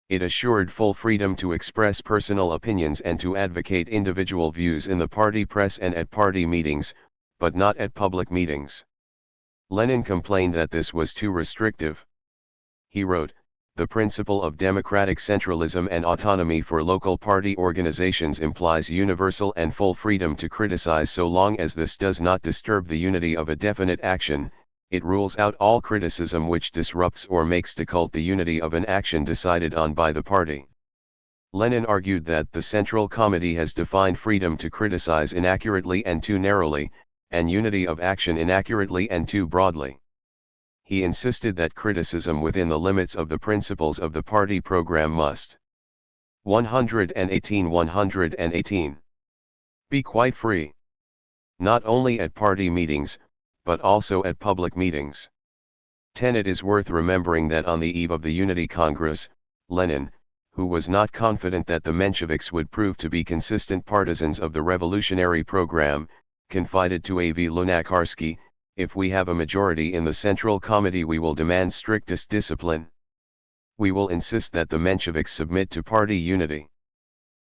It assured full freedom to express personal opinions and to advocate individual views in the party press and at party meetings, but not at public meetings. Lenin complained that this was too restrictive. He wrote, "The principle of democratic centralism and autonomy for local party organizations implies universal and full freedom to criticize so long as this does not disturb the unity of a definite action. It rules out all criticism which disrupts or makes difficult the unity of an action decided on by the party." Lenin argued that the Central Committee has defined freedom to criticize inaccurately and too narrowly, and unity of action inaccurately and too broadly. He insisted that criticism within the limits of the principles of the party program must 118 be quite free. Not only at party meetings, but also at public meetings. 10. It is worth remembering that on the eve of the Unity Congress, Lenin, who was not confident that the Mensheviks would prove to be consistent partisans of the revolutionary program, confided to A.V. Lunacharsky, "If we have a majority in the Central Committee we will demand strictest discipline. We will insist that the Mensheviks submit to party unity.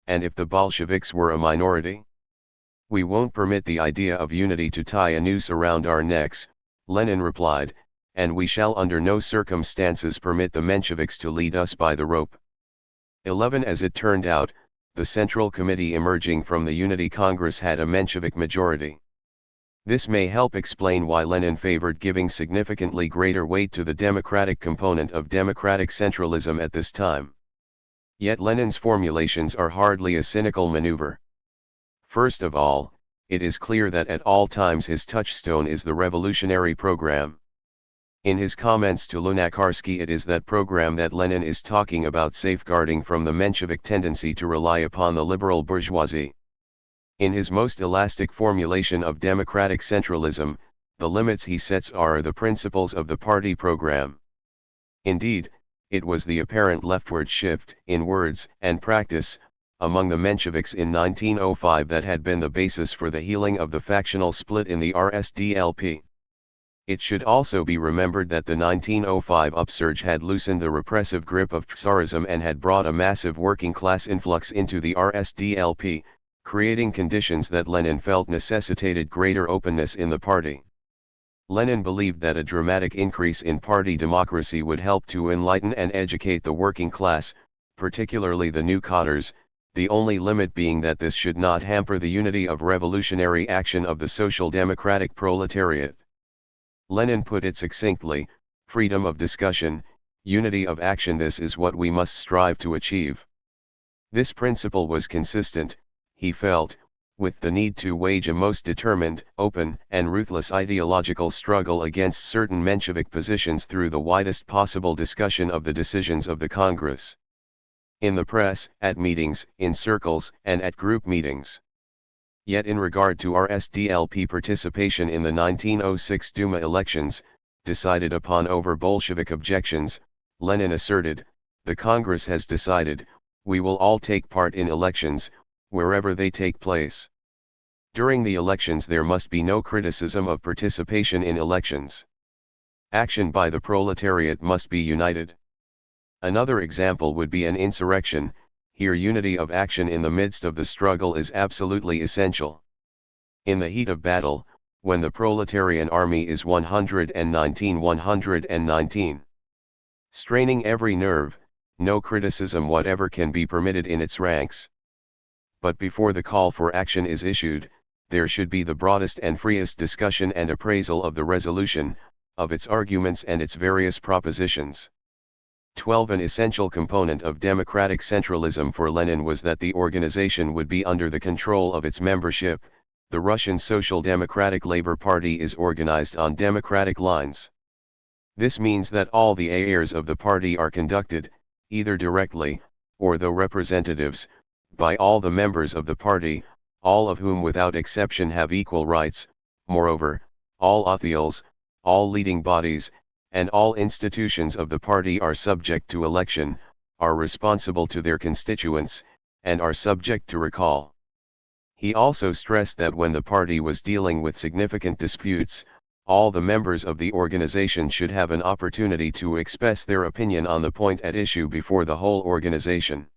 And if the Bolsheviks were a minority? We won't permit the idea of unity to tie a noose around our necks," Lenin replied, "and we shall under no circumstances permit the Mensheviks to lead us by the rope." 11. As it turned out, the Central Committee emerging from the Unity Congress had a Menshevik majority. This may help explain why Lenin favored giving significantly greater weight to the democratic component of democratic centralism at this time. Yet Lenin's formulations are hardly a cynical maneuver. First of all, it is clear that at all times his touchstone is the revolutionary program. In his comments to Lunacharsky, it is that program that Lenin is talking about, safeguarding from the Menshevik tendency to rely upon the liberal bourgeoisie. In his most elastic formulation of democratic centralism, the limits he sets are the principles of the party program. Indeed, it was the apparent leftward shift, in words and practice, among the Mensheviks in 1905 that had been the basis for the healing of the factional split in the RSDLP. It should also be remembered that the 1905 upsurge had loosened the repressive grip of Tsarism and had brought a massive working-class influx into the RSDLP, creating conditions that Lenin felt necessitated greater openness in the party. Lenin believed that a dramatic increase in party democracy would help to enlighten and educate the working class, particularly the new cadres, the only limit being that this should not hamper the unity of revolutionary action of the social democratic proletariat. Lenin put it succinctly: freedom of discussion, unity of action, this is what we must strive to achieve. This principle was consistent, he felt, with the need to wage a most determined, open, and ruthless ideological struggle against certain Menshevik positions through the widest possible discussion of the decisions of the Congress. In the press, at meetings, in circles, and at group meetings. Yet in regard to RSDLP participation in the 1906 Duma elections, decided upon over Bolshevik objections, Lenin asserted, "The Congress has decided, we will all take part in elections, wherever they take place. During the elections there must be no criticism of participation in elections. Action by the proletariat must be united." Another example would be an insurrection. Here unity of action in the midst of the struggle is absolutely essential. In the heat of battle, when the proletarian army is 119, straining every nerve, no criticism whatever can be permitted in its ranks. But before the call for action is issued, there should be the broadest and freest discussion and appraisal of the resolution, of its arguments and its various propositions. 12. An essential component of democratic centralism for Lenin was that the organization would be under the control of its membership. The Russian Social Democratic Labor Party is organized on democratic lines. This means that all the affairs of the party are conducted, either directly, or through representatives, by all the members of the party, all of whom without exception have equal rights. Moreover, all officials, all leading bodies, and all institutions of the party are subject to election, are responsible to their constituents, and are subject to recall. He also stressed that when the party was dealing with significant disputes, all the members of the organization should have an opportunity to express their opinion on the point at issue before the whole organization.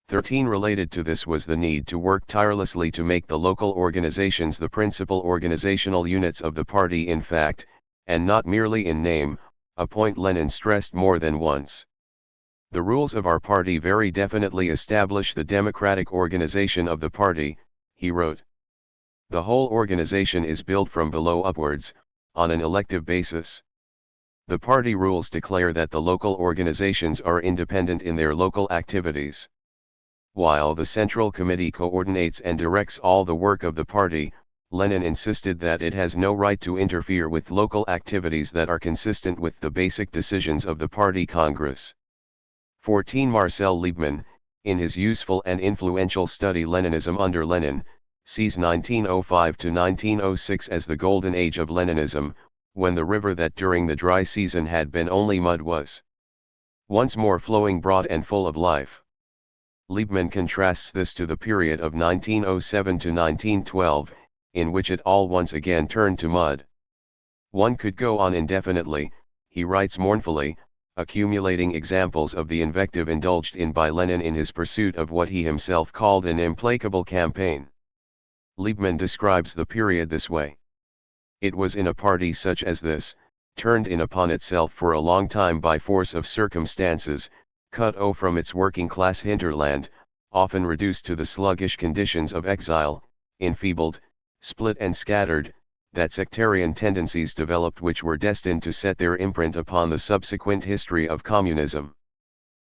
13. Related to this was the need to work tirelessly to make the local organizations the principal organizational units of the party in fact, and not merely in name, a point Lenin stressed more than once. The rules of our party very definitely establish the democratic organization of the party, he wrote. The whole organization is built from below upwards, on an elective basis. The party rules declare that the local organizations are independent in their local activities. While the Central Committee coordinates and directs all the work of the party, Lenin insisted that it has no right to interfere with local activities that are consistent with the basic decisions of the Party Congress. 14. Marcel Liebman, in his useful and influential study Leninism under Lenin, sees 1905 to 1906 as the golden age of Leninism, when the river that during the dry season had been only mud was once more flowing broad and full of life. Liebman contrasts this to the period of 1907 to 1912, in which it all once again turned to mud. One could go on indefinitely, he writes mournfully, accumulating examples of the invective indulged in by Lenin in his pursuit of what he himself called an implacable campaign. Liebman describes the period this way. It was in a party such as this, turned in upon itself for a long time by force of circumstances, cut off from its working-class hinterland, often reduced to the sluggish conditions of exile, enfeebled, split and scattered, that sectarian tendencies developed which were destined to set their imprint upon the subsequent history of communism.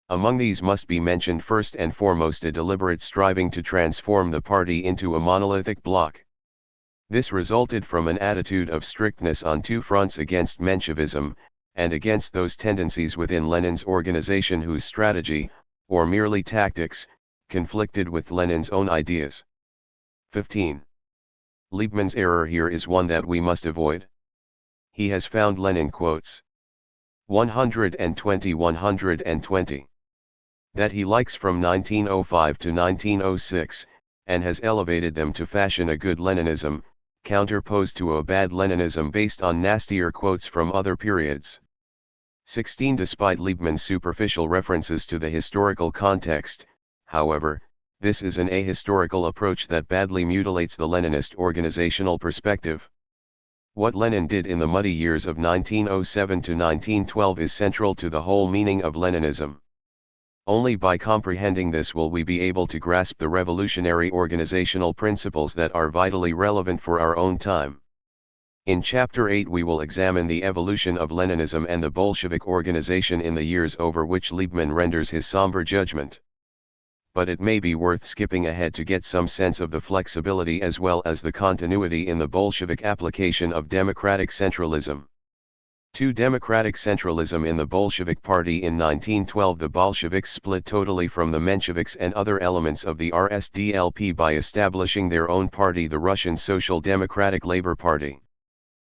Among these must be mentioned first and foremost a deliberate striving to transform the party into a monolithic bloc. This resulted from an attitude of strictness on two fronts against Menshevism, and against those tendencies within Lenin's organization whose strategy, or merely tactics, conflicted with Lenin's own ideas. 15. Liebman's error here is one that we must avoid. He has found Lenin quotes 120 that he likes from 1905 to 1906, and has elevated them to fashion a good Leninism, counterposed to a bad Leninism based on nastier quotes from other periods. 16. Despite Liebman's superficial references to the historical context, however, this is an ahistorical approach that badly mutilates the Leninist organizational perspective. What Lenin did in the muddy years of 1907 to 1912 is central to the whole meaning of Leninism. Only by comprehending this will we be able to grasp the revolutionary organizational principles that are vitally relevant for our own time. In Chapter 8 we will examine the evolution of Leninism and the Bolshevik organization in the years over which Liebman renders his somber judgment. But it may be worth skipping ahead to get some sense of the flexibility as well as the continuity in the Bolshevik application of democratic centralism. To democratic centralism in the Bolshevik Party in 1912, the Bolsheviks split totally from the Mensheviks and other elements of the RSDLP by establishing their own party, the Russian Social Democratic Labor Party.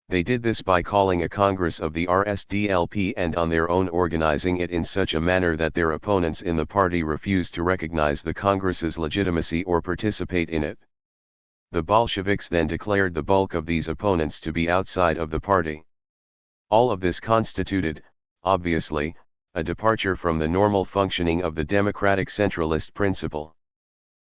They did this by calling a congress of the RSDLP and on their own organizing it in such a manner that their opponents in the party refused to recognize the congress's legitimacy or participate in it. The Bolsheviks then declared the bulk of these opponents to be outside of the party. All of this constituted, obviously, a departure from the normal functioning of the democratic centralist principle.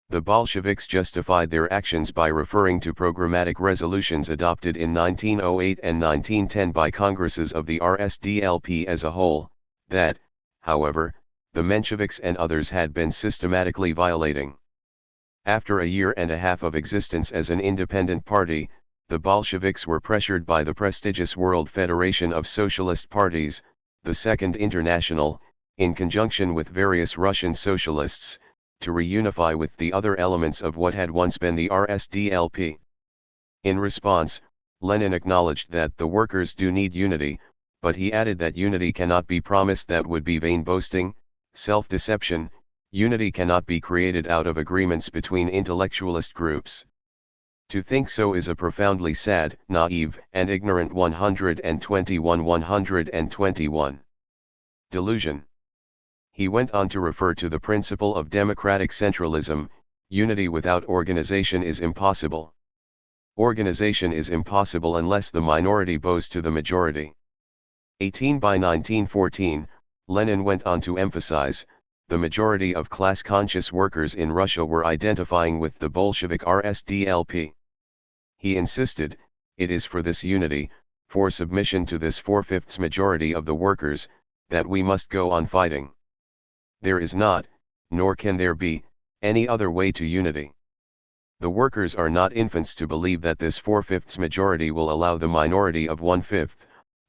The Bolsheviks justified their actions by referring to programmatic resolutions adopted in 1908 and 1910 by Congresses of the RSDLP as a whole, that, however, the Mensheviks and others had been systematically violating. After a year and a half of existence as an independent party, the Bolsheviks were pressured by the prestigious World Federation of Socialist Parties, the Second International, in conjunction with various Russian socialists, to reunify with the other elements of what had once been the RSDLP. In response, Lenin acknowledged that the workers do need unity, but he added that unity cannot be promised, that would be vain boasting, self-deception. Unity cannot be created out of agreements between intellectualist groups. To think so is a profoundly sad, naive, and ignorant 121 delusion. He went on to refer to the principle of democratic centralism. Unity without organization is impossible. Organization is impossible unless the minority bows to the majority. 18 by 1914, Lenin went on to emphasize, the majority of class-conscious workers in Russia were identifying with the Bolshevik RSDLP. He insisted, it is for this unity, for submission to this 4/5 majority of the workers, that we must go on fighting. There is not, nor can there be, any other way to unity. The workers are not infants to believe that this 4/5 majority will allow the minority of 1/5,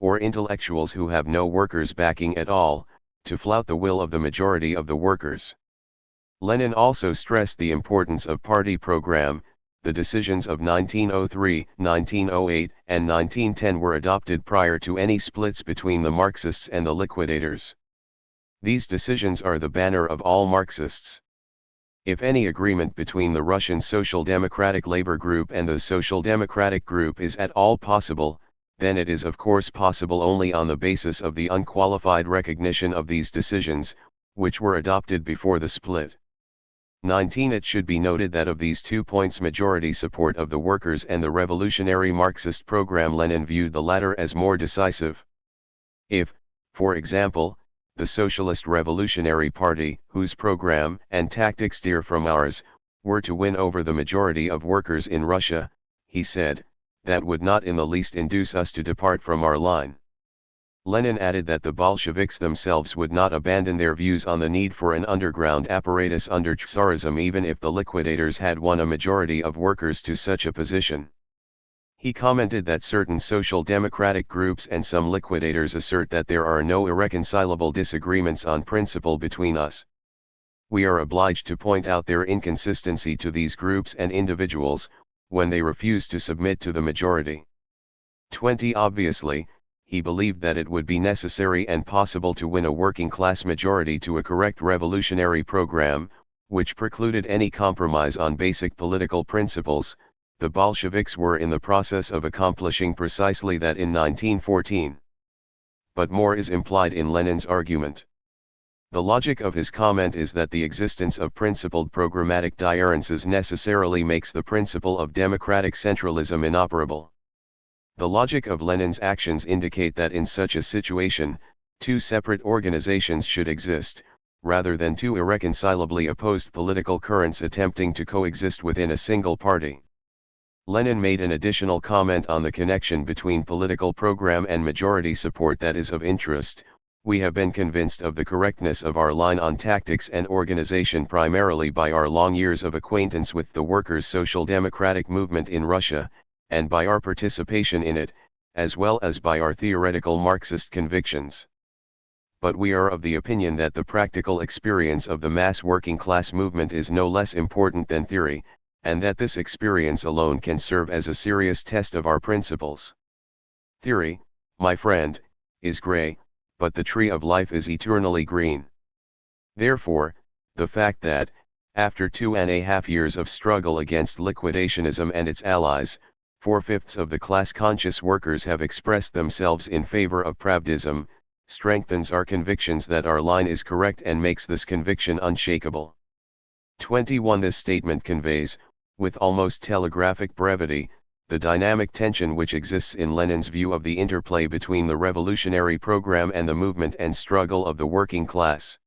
or intellectuals who have no workers backing at all, to flout the will of the majority of the workers. Lenin also stressed the importance of party program. The decisions of 1903, 1908, and 1910 were adopted prior to any splits between the Marxists and the liquidators. These decisions are the banner of all Marxists. If any agreement between the Russian Social Democratic Labor Group and the Social Democratic Group is at all possible, then it is of course possible only on the basis of the unqualified recognition of these decisions, which were adopted before the split. 19. It should be noted that of these 2 points, majority support of the workers and the revolutionary Marxist program, Lenin viewed the latter as more decisive. If, for example, the Socialist Revolutionary Party, whose program and tactics differ from ours, were to win over the majority of workers in Russia, he said, that would not in the least induce us to depart from our line. Lenin added that the Bolsheviks themselves would not abandon their views on the need for an underground apparatus under Tsarism even if the liquidators had won a majority of workers to such a position. He commented that certain social democratic groups and some liquidators assert that there are no irreconcilable disagreements on principle between us. We are obliged to point out their inconsistency to these groups and individuals, when they refuse to submit to the majority. 20. Obviously, he believed that it would be necessary and possible to win a working-class majority to a correct revolutionary program, which precluded any compromise on basic political principles. The Bolsheviks were in the process of accomplishing precisely that in 1914. But more is implied in Lenin's argument. The logic of his comment is that the existence of principled programmatic adherences necessarily makes the principle of democratic centralism inoperable. The logic of Lenin's actions indicate that in such a situation, 2 separate organizations should exist, rather than 2 irreconcilably opposed political currents attempting to coexist within a single party. Lenin made an additional comment on the connection between political program and majority support that is of interest. We have been convinced of the correctness of our line on tactics and organization primarily by our long years of acquaintance with the workers' social democratic movement in Russia, and by our participation in it, as well as by our theoretical Marxist convictions. But we are of the opinion that the practical experience of the mass working class movement is no less important than theory, and that this experience alone can serve as a serious test of our principles. Theory, my friend, is gray, but the tree of life is eternally green. Therefore, the fact that, after 2.5 years of struggle against liquidationism and its allies, 4/5 of the class-conscious workers have expressed themselves in favor of Pravdism, strengthens our convictions that our line is correct and makes this conviction unshakable. 21. This statement conveys, with almost telegraphic brevity, the dynamic tension which exists in Lenin's view of the interplay between the revolutionary program and the movement and struggle of the working class.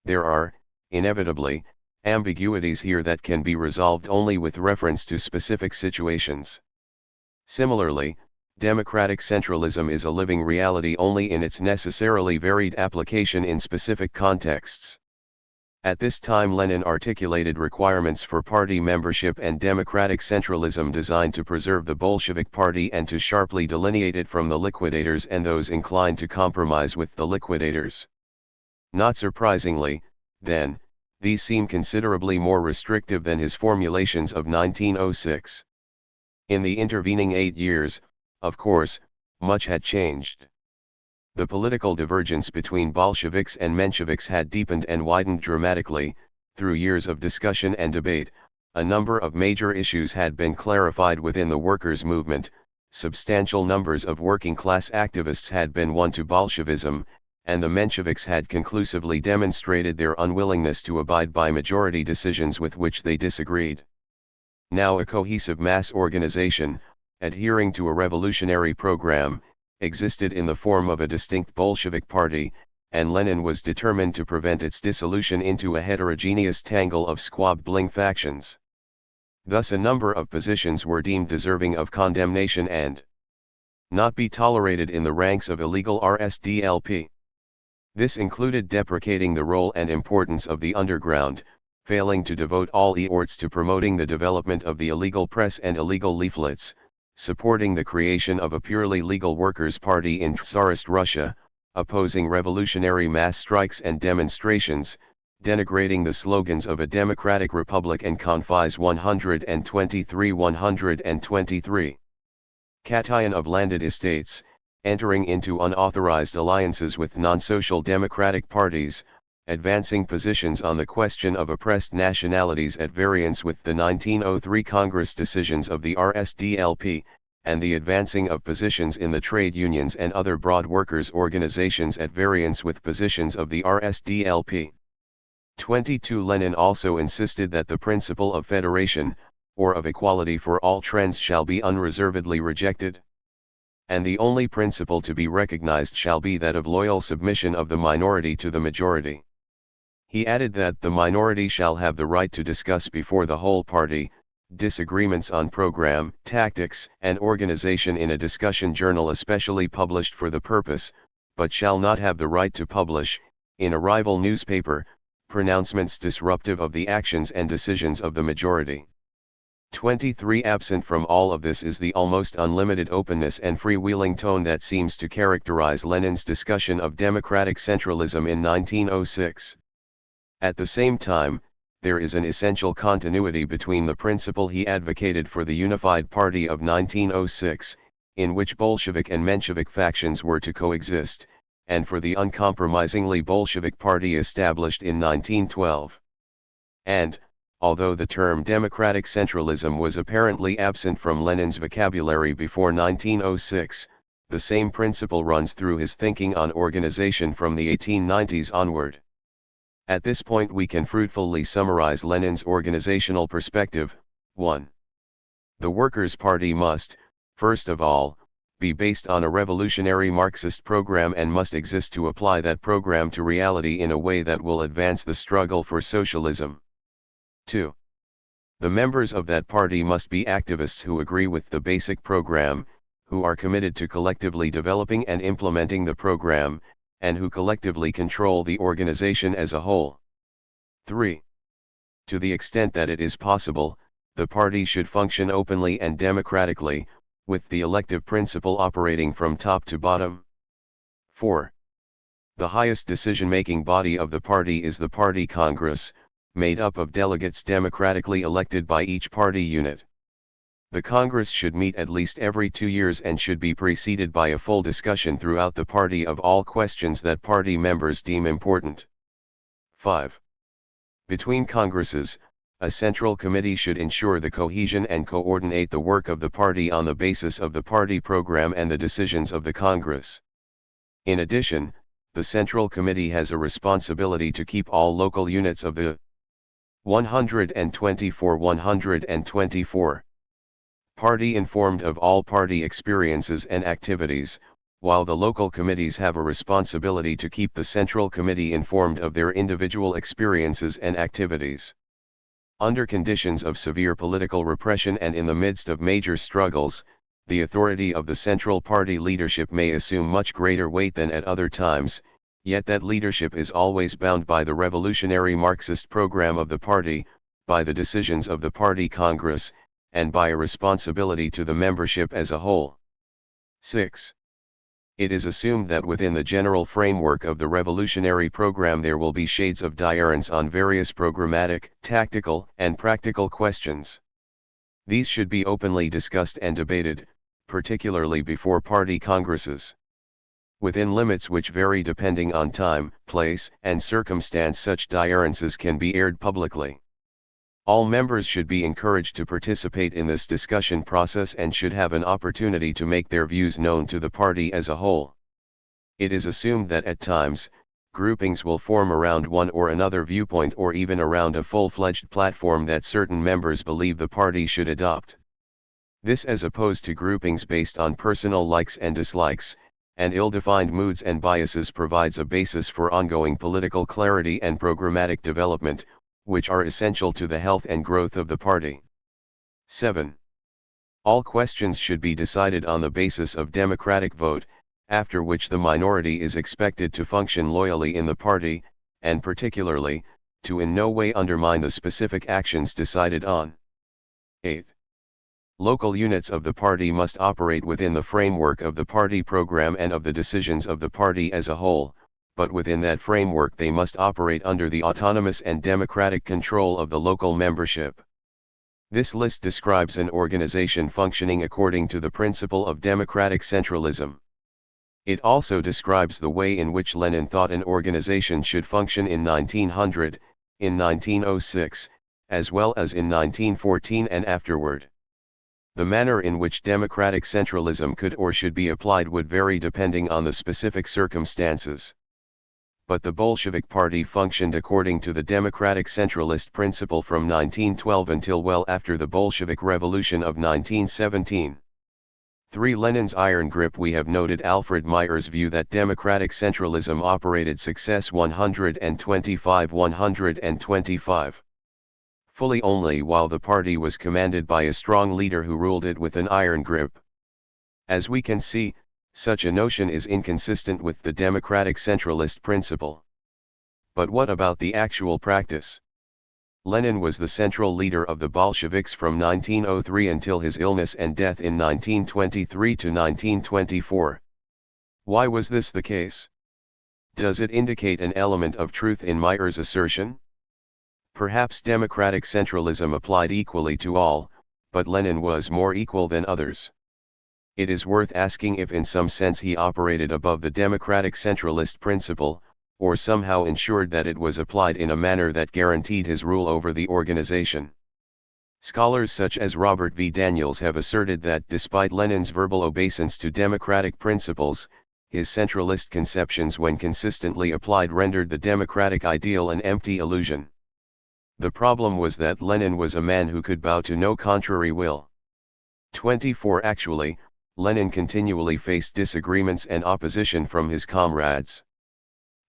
There are, inevitably, ambiguities here that can be resolved only with reference to specific situations. Similarly, democratic centralism is a living reality only in its necessarily varied application in specific contexts. At this time Lenin articulated requirements for party membership and democratic centralism designed to preserve the Bolshevik Party and to sharply delineate it from the liquidators and those inclined to compromise with the liquidators. Not surprisingly, then, these seem considerably more restrictive than his formulations of 1906. In the intervening 8 years, of course, much had changed. The political divergence between Bolsheviks and Mensheviks had deepened and widened dramatically. Through years of discussion and debate, a number of major issues had been clarified within the workers' movement, substantial numbers of working-class activists had been won to Bolshevism, and the Mensheviks had conclusively demonstrated their unwillingness to abide by majority decisions with which they disagreed. Now a cohesive mass organization, adhering to a revolutionary program, existed in the form of a distinct Bolshevik party, and Lenin was determined to prevent its dissolution into a heterogeneous tangle of squabbling factions. Thus a number of positions were deemed deserving of condemnation and not be tolerated in the ranks of illegal RSDLP. This included deprecating the role and importance of the underground, failing to devote all efforts to promoting the development of the illegal press and illegal leaflets, supporting the creation of a purely legal workers' party in Tsarist Russia, opposing revolutionary mass strikes and demonstrations, denigrating the slogans of a democratic republic and Confis 123-123. Cation of landed estates, entering into unauthorized alliances with non-social democratic parties, advancing positions on the question of oppressed nationalities at variance with the 1903 Congress decisions of the RSDLP, and the advancing of positions in the trade unions and other broad workers' organizations at variance with positions of the RSDLP. 22. Lenin also insisted that the principle of federation, or of equality for all trends shall be unreservedly rejected. And the only principle to be recognized shall be that of loyal submission of the minority to the majority. He added that the minority shall have the right to discuss before the whole party, disagreements on program, tactics, and organization in a discussion journal especially published for the purpose, but shall not have the right to publish, in a rival newspaper, pronouncements disruptive of the actions and decisions of the majority. 23. Absent from all of this is the almost unlimited openness and freewheeling tone that seems to characterize Lenin's discussion of democratic centralism in 1906. At the same time, there is an essential continuity between the principle he advocated for the unified party of 1906, in which Bolshevik and Menshevik factions were to coexist, and for the uncompromisingly Bolshevik party established in 1912. And, although the term democratic centralism was apparently absent from Lenin's vocabulary before 1906, the same principle runs through his thinking on organization from the 1890s onward. At this point we can fruitfully summarize Lenin's organizational perspective. 1. The Workers' Party must, first of all, be based on a revolutionary Marxist program and must exist to apply that program to reality in a way that will advance the struggle for socialism. 2. The members of that party must be activists who agree with the basic program, who are committed to collectively developing and implementing the program, and who collectively control the organization as a whole. 3. To the extent that it is possible, the party should function openly and democratically, with the elective principle operating from top to bottom. 4. The highest decision-making body of the party is the Party Congress, made up of delegates democratically elected by each party unit. The Congress should meet at least every 2 years and should be preceded by a full discussion throughout the party of all questions that party members deem important. 5. Between Congresses, a central committee should ensure the cohesion and coordinate the work of the party on the basis of the party program and the decisions of the Congress. In addition, the central committee has a responsibility to keep all local units of the 124 party informed of all party experiences and activities, while the local committees have a responsibility to keep the central committee informed of their individual experiences and activities. Under conditions of severe political repression and in the midst of major struggles, the authority of the central party leadership may assume much greater weight than at other times, yet that leadership is always bound by the revolutionary Marxist program of the party, by the decisions of the Party Congress, and by a responsibility to the membership as a whole. 6. It is assumed that within the general framework of the revolutionary program there will be shades of difference on various programmatic, tactical, and practical questions. These should be openly discussed and debated, particularly before party congresses. Within limits which vary depending on time, place, and circumstance, such differences can be aired publicly. All members should be encouraged to participate in this discussion process and should have an opportunity to make their views known to the party as a whole. It is assumed that at times, groupings will form around one or another viewpoint or even around a full-fledged platform that certain members believe the party should adopt. This, as opposed to groupings based on personal likes and dislikes, and ill-defined moods and biases, provides a basis for ongoing political clarity and programmatic development, which are essential to the health and growth of the party. 7. All questions should be decided on the basis of democratic vote, after which the minority is expected to function loyally in the party, and particularly, to in no way undermine the specific actions decided on. 8. Local units of the party must operate within the framework of the party program and of the decisions of the party as a whole, but within that framework they must operate under the autonomous and democratic control of the local membership. This list describes an organization functioning according to the principle of democratic centralism. It also describes the way in which Lenin thought an organization should function in 1900, in 1906, as well as in 1914 and afterward. The manner in which democratic centralism could or should be applied would vary depending on the specific circumstances. But the Bolshevik Party functioned according to the democratic centralist principle from 1912 until well after the Bolshevik Revolution of 1917. 3. Lenin's iron grip. We have noted Alfred Meyer's view that democratic centralism operated success 125 fully only while the party was commanded by a strong leader who ruled it with an iron grip. As we can see, such a notion is inconsistent with the democratic centralist principle. But what about the actual practice? Lenin was the central leader of the Bolsheviks from 1903 until his illness and death in 1923 to 1924. Why was this the case? Does it indicate an element of truth in Meyer's assertion? Perhaps democratic centralism applied equally to all, but Lenin was more equal than others. It is worth asking if in some sense he operated above the democratic centralist principle, or somehow ensured that it was applied in a manner that guaranteed his rule over the organization. Scholars such as Robert V. Daniels have asserted that despite Lenin's verbal obeisance to democratic principles, his centralist conceptions when consistently applied rendered the democratic ideal an empty illusion. The problem was that Lenin was a man who could bow to no contrary will. 24. Actually, Lenin continually faced disagreements and opposition from his comrades.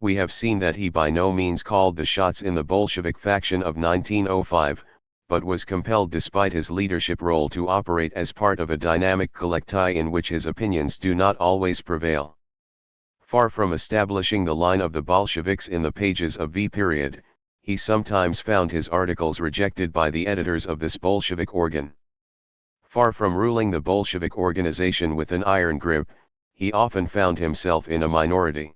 We have seen that he by no means called the shots in the Bolshevik faction of 1905, but was compelled despite his leadership role to operate as part of a dynamic collective in which his opinions do not always prevail. Far from establishing the line of the Bolsheviks in the pages of V period, he sometimes found his articles rejected by the editors of this Bolshevik organ. Far from ruling the Bolshevik organization with an iron grip, he often found himself in a minority.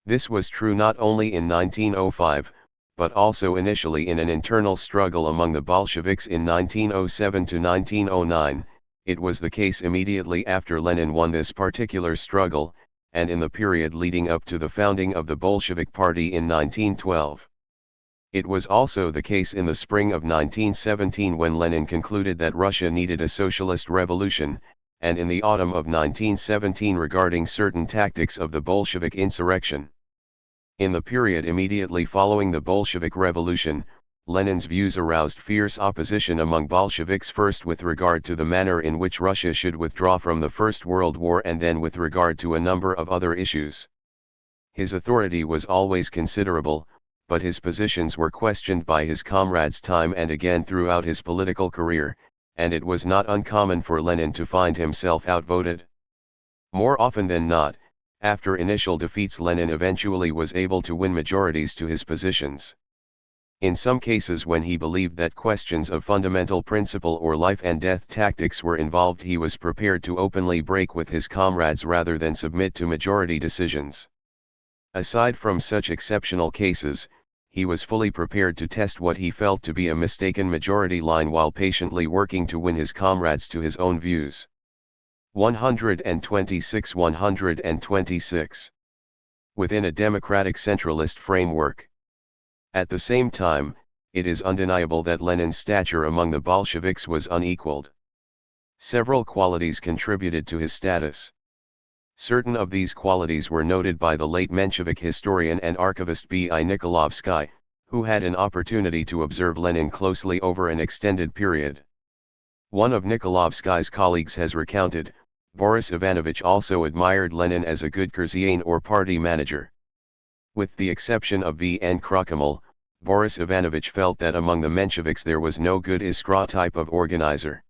This was true not only in 1905, but also initially in an internal struggle among the Bolsheviks in 1907 to 1909, it was the case immediately after Lenin won this particular struggle, and in the period leading up to the founding of the Bolshevik Party in 1912. It was also the case in the spring of 1917 when Lenin concluded that Russia needed a socialist revolution, and in the autumn of 1917 regarding certain tactics of the Bolshevik insurrection. In the period immediately following the Bolshevik Revolution, Lenin's views aroused fierce opposition among Bolsheviks, first with regard to the manner in which Russia should withdraw from the First World War and then with regard to a number of other issues. His authority was always considerable, but his positions were questioned by his comrades time and again throughout his political career, and it was not uncommon for Lenin to find himself outvoted. More often than not, after initial defeats, Lenin eventually was able to win majorities to his positions. In some cases, when he believed that questions of fundamental principle or life and death tactics were involved, he was prepared to openly break with his comrades rather than submit to majority decisions. Aside from such exceptional cases, he was fully prepared to test what he felt to be a mistaken majority line while patiently working to win his comrades to his own views. 126. Within a democratic centralist framework. At the same time, it is undeniable that Lenin's stature among the Bolsheviks was unequaled. Several qualities contributed to his status. Certain of these qualities were noted by the late Menshevik historian and archivist B.I. Nikolovsky, who had an opportunity to observe Lenin closely over an extended period. One of Nikolovsky's colleagues has recounted, Boris Ivanovich also admired Lenin as a good Kurzyan or party manager. With the exception of V.N. Krochmal, Boris Ivanovich felt that among the Mensheviks there was no good Iskra type of organizer.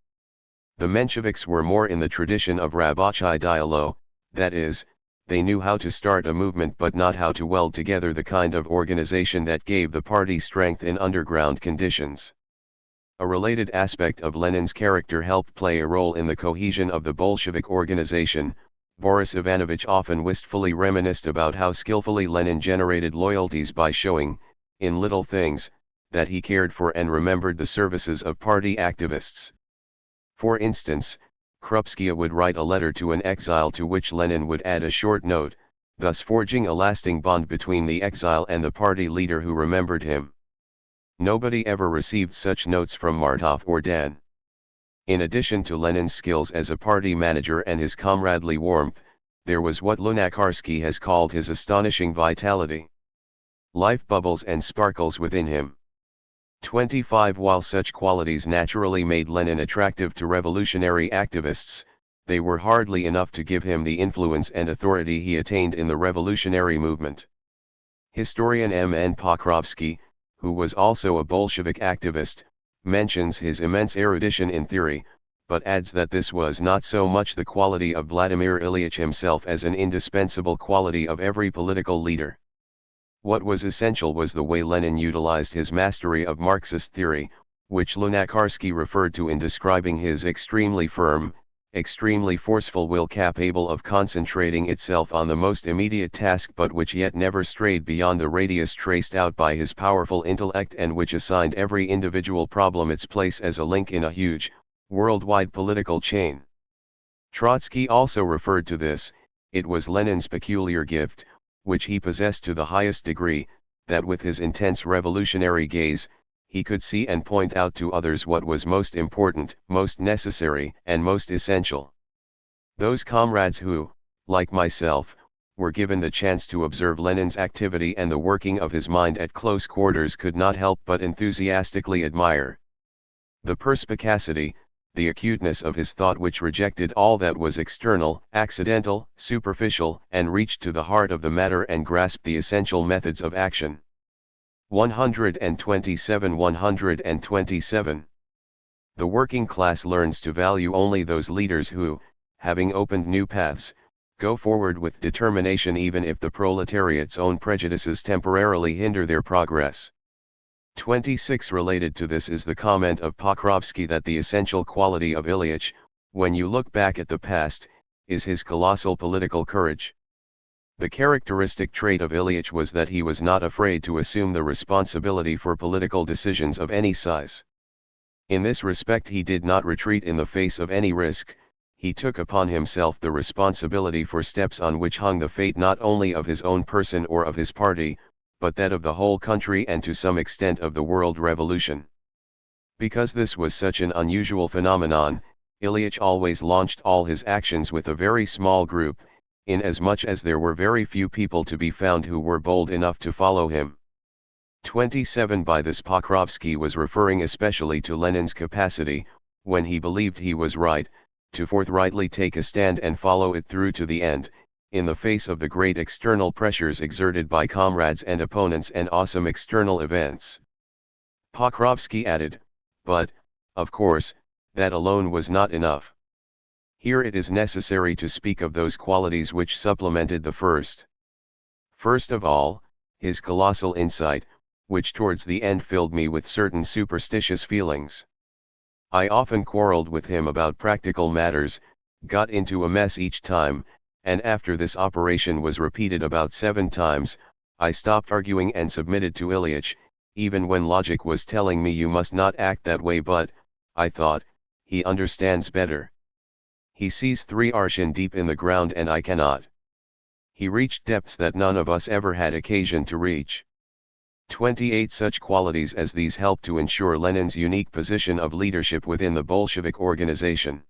The Mensheviks were more in the tradition of Rabotchi Dialo, that is, they knew how to start a movement but not how to weld together the kind of organization that gave the party strength in underground conditions. A related aspect of Lenin's character helped play a role in the cohesion of the Bolshevik organization. Boris Ivanovich often wistfully reminisced about how skillfully Lenin generated loyalties by showing, in little things, that he cared for and remembered the services of party activists. For instance, Krupskaya would write a letter to an exile to which Lenin would add a short note, thus forging a lasting bond between the exile and the party leader who remembered him. Nobody ever received such notes from Martov or Dan. In addition to Lenin's skills as a party manager and his comradely warmth, there was what Lunacharsky has called his astonishing vitality. Life bubbles and sparkles within him. 25 While such qualities naturally made Lenin attractive to revolutionary activists, they were hardly enough to give him the influence and authority he attained in the revolutionary movement. Historian M. N. Pokrovsky, who was also a Bolshevik activist, mentions his immense erudition in theory, but adds that this was not so much the quality of Vladimir Ilyich himself as an indispensable quality of every political leader. What was essential was the way Lenin utilized his mastery of Marxist theory, which Lunacharsky referred to in describing his extremely firm, extremely forceful will capable of concentrating itself on the most immediate task but which yet never strayed beyond the radius traced out by his powerful intellect and which assigned every individual problem its place as a link in a huge, worldwide political chain. Trotsky also referred to this. It was Lenin's peculiar gift, which he possessed to the highest degree, that with his intense revolutionary gaze, he could see and point out to others what was most important, most necessary, and most essential. Those comrades who, like myself, were given the chance to observe Lenin's activity and the working of his mind at close quarters could not help but enthusiastically admire the perspicacity, the acuteness of his thought which rejected all that was external, accidental, superficial, and reached to the heart of the matter and grasped the essential methods of action. 127. The working class learns to value only those leaders who, having opened new paths, go forward with determination even if the proletariat's own prejudices temporarily hinder their progress. 26. Related to this is the comment of Pokrovsky that the essential quality of Ilyich, when you look back at the past, is his colossal political courage. The characteristic trait of Ilyich was that he was not afraid to assume the responsibility for political decisions of any size. In this respect he did not retreat in the face of any risk. He took upon himself the responsibility for steps on which hung the fate not only of his own person or of his party, but that of the whole country and to some extent of the world revolution. Because this was such an unusual phenomenon, Ilyich always launched all his actions with a very small group, inasmuch as there were very few people to be found who were bold enough to follow him. 27. By this Pokrovsky was referring especially to Lenin's capacity, when he believed he was right, to forthrightly take a stand and follow it through to the end, in the face of the great external pressures exerted by comrades and opponents and awesome external events. Pokrovsky added, but, of course, that alone was not enough. Here it is necessary to speak of those qualities which supplemented the first. First of all, his colossal insight, which towards the end filled me with certain superstitious feelings. I often quarreled with him about practical matters, got into a mess each time, and after this operation was repeated about 7 times, I stopped arguing and submitted to Ilyich, even when logic was telling me you must not act that way, but, I thought, he understands better. He sees 3 arshin deep in the ground and I cannot. He reached depths that none of us ever had occasion to reach. 28. Such qualities as these helped to ensure Lenin's unique position of leadership within the Bolshevik organization.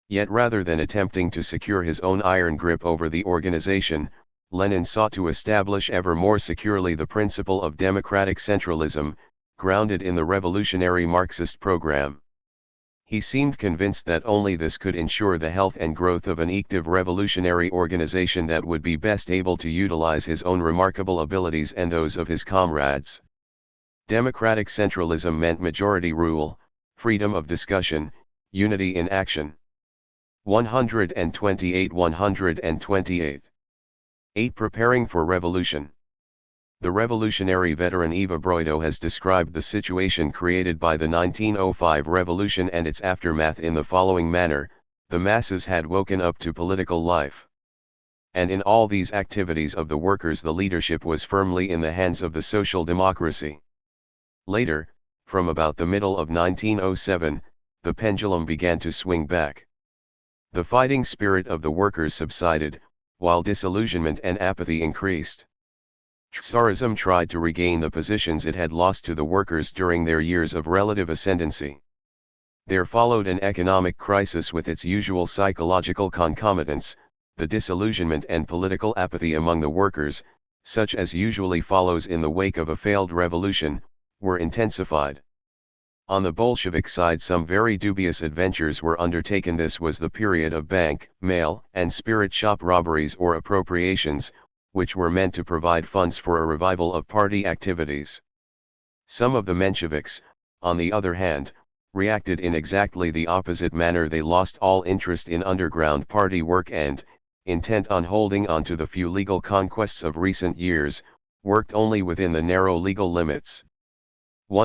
Yet rather than attempting to secure his own iron grip over the organization, Lenin sought to establish ever more securely the principle of democratic centralism, grounded in the revolutionary Marxist program. He seemed convinced that only this could ensure the health and growth of an active revolutionary organization that would be best able to utilize his own remarkable abilities and those of his comrades. Democratic centralism meant majority rule, freedom of discussion, unity in action. 128. 8. Preparing for revolution. The revolutionary veteran Eva Broido has described the situation created by the 1905 revolution and its aftermath in the following manner: the masses had woken up to political life. And in all these activities of the workers the leadership was firmly in the hands of the social democracy. Later, from about the middle of 1907, the pendulum began to swing back. The fighting spirit of the workers subsided, while disillusionment and apathy increased. Tsarism tried to regain the positions it had lost to the workers during their years of relative ascendancy. There followed an economic crisis with its usual psychological concomitants. The disillusionment and political apathy among the workers, such as usually follows in the wake of a failed revolution, were intensified. On the Bolshevik side some very dubious adventures were undertaken. This was the period of bank, mail, and spirit shop robberies or appropriations, which were meant to provide funds for a revival of party activities. Some of the Mensheviks, on the other hand, reacted in exactly the opposite manner. They lost all interest in underground party work and, intent on holding on to the few legal conquests of recent years, worked only within the narrow legal limits.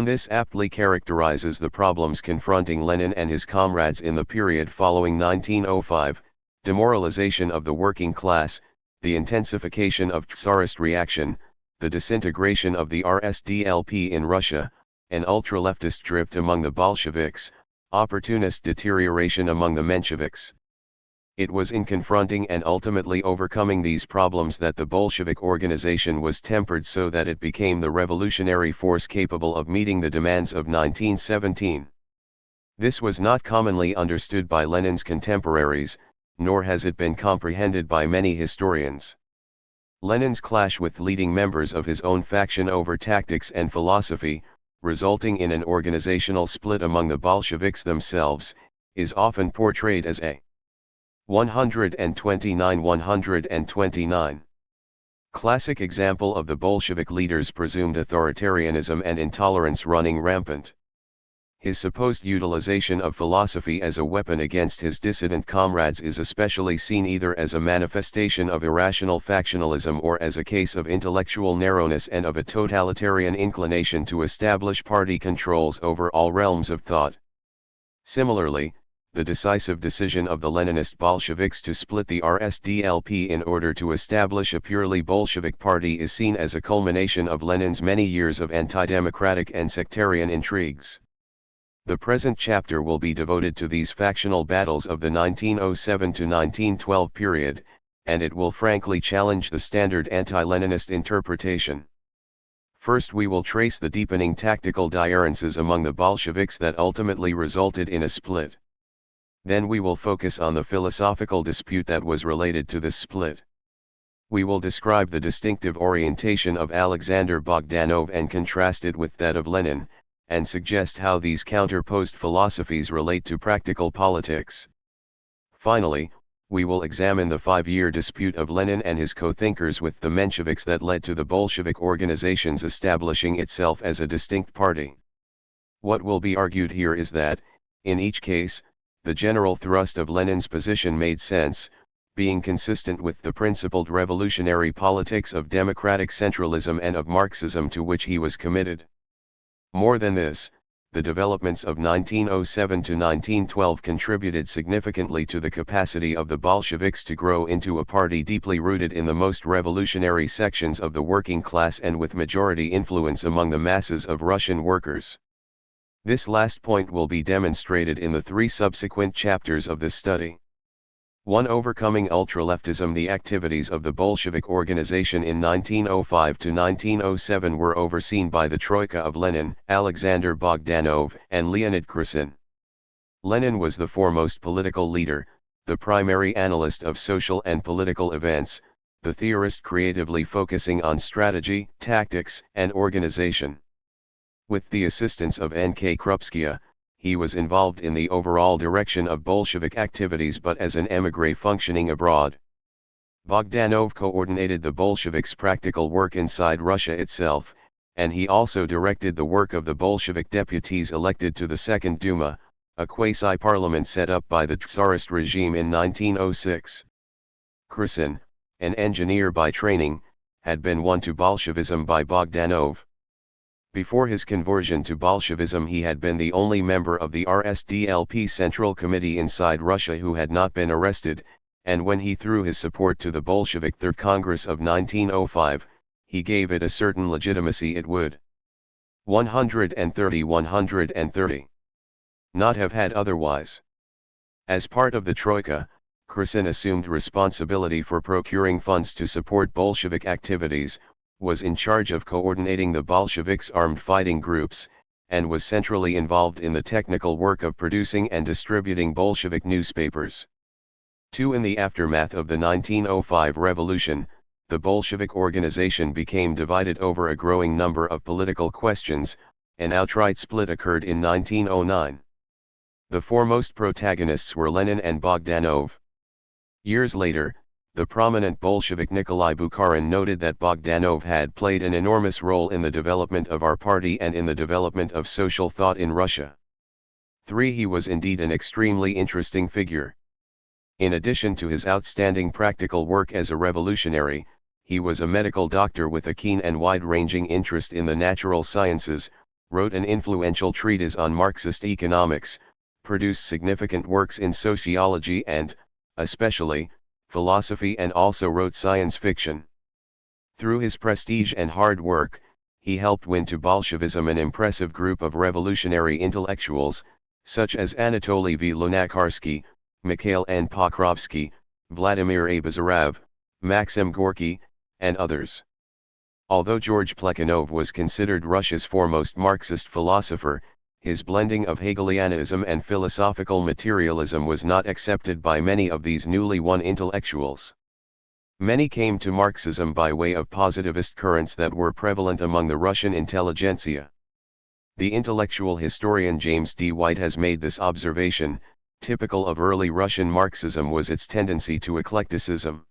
This aptly characterizes the problems confronting Lenin and his comrades in the period following 1905, demoralization of the working class, the intensification of Tsarist reaction, the disintegration of the RSDLP in Russia, an ultra-leftist drift among the Bolsheviks, opportunist deterioration among the Mensheviks. It was in confronting and ultimately overcoming these problems that the Bolshevik organization was tempered so that it became the revolutionary force capable of meeting the demands of 1917. This was not commonly understood by Lenin's contemporaries, nor has it been comprehended by many historians. Lenin's clash with leading members of his own faction over tactics and philosophy, resulting in an organizational split among the Bolsheviks themselves, is often portrayed as a 129 classic example of the Bolshevik leaders' presumed authoritarianism and intolerance running rampant. His supposed utilization of philosophy as a weapon against his dissident comrades is especially seen either as a manifestation of irrational factionalism or as a case of intellectual narrowness and of a totalitarian inclination to establish party controls over all realms of thought. Similarly, the decisive decision of the Leninist Bolsheviks to split the RSDLP in order to establish a purely Bolshevik party is seen as a culmination of Lenin's many years of anti-democratic and sectarian intrigues. The present chapter will be devoted to these factional battles of the 1907 to 1912 period, and it will frankly challenge the standard anti-Leninist interpretation. First we will trace the deepening tactical differences among the Bolsheviks that ultimately resulted in a split. Then we will focus on the philosophical dispute that was related to this split. We will describe the distinctive orientation of Alexander Bogdanov and contrast it with that of Lenin, and suggest how these counterposed philosophies relate to practical politics. Finally, we will examine the 5-year dispute of Lenin and his co-thinkers with the Mensheviks that led to the Bolshevik organization's establishing itself as a distinct party. What will be argued here is that, in each case, the general thrust of Lenin's position made sense, being consistent with the principled revolutionary politics of democratic centralism and of Marxism to which he was committed. More than this, the developments of 1907 to 1912 contributed significantly to the capacity of the Bolsheviks to grow into a party deeply rooted in the most revolutionary sections of the working class and with majority influence among the masses of Russian workers. This last point will be demonstrated in the 3 subsequent chapters of this study. 1. Overcoming ultraleftism. The activities of the Bolshevik organization in 1905 to 1907 were overseen by the Troika of Lenin, Alexander Bogdanov, and Leonid Krusin. Lenin was the foremost political leader, the primary analyst of social and political events, the theorist creatively focusing on strategy, tactics, and organization. With the assistance of N.K. Krupskaya, he was involved in the overall direction of Bolshevik activities but as an émigré functioning abroad. Bogdanov coordinated the Bolsheviks' practical work inside Russia itself, and he also directed the work of the Bolshevik deputies elected to the Second Duma, a quasi-parliament set up by the Tsarist regime in 1906. Krusin, an engineer by training, had been won to Bolshevism by Bogdanov. Before his conversion to Bolshevism he had been the only member of the RSDLP Central Committee inside Russia who had not been arrested, and when he threw his support to the Bolshevik Third Congress of 1905, he gave it a certain legitimacy it would 130 not have had otherwise. As part of the Troika, Krusin assumed responsibility for procuring funds to support Bolshevik activities, was in charge of coordinating the Bolsheviks' armed fighting groups, and was centrally involved in the technical work of producing and distributing Bolshevik newspapers. 2. In the aftermath of the 1905 revolution, the Bolshevik organization became divided over a growing number of political questions. An outright split occurred in 1909. The foremost protagonists were Lenin and Bogdanov. Years later, the prominent Bolshevik Nikolai Bukharin noted that Bogdanov had played an enormous role in the development of our party and in the development of social thought in Russia. 3. He was indeed an extremely interesting figure. In addition to his outstanding practical work as a revolutionary, he was a medical doctor with a keen and wide-ranging interest in the natural sciences, wrote an influential treatise on Marxist economics, produced significant works in sociology and, especially, philosophy, and also wrote science fiction. Through his prestige and hard work, he helped win to Bolshevism an impressive group of revolutionary intellectuals, such as Anatoly V. Lunacharsky, Mikhail N. Pokrovsky, Vladimir Abazarov, Maxim Gorky, and others. Although George Plekhanov was considered Russia's foremost Marxist philosopher, his blending of Hegelianism and philosophical materialism was not accepted by many of these newly won intellectuals. Many came to Marxism by way of positivist currents that were prevalent among the Russian intelligentsia. The intellectual historian James D. White has made this observation: typical of early Russian Marxism was its tendency to eclecticism.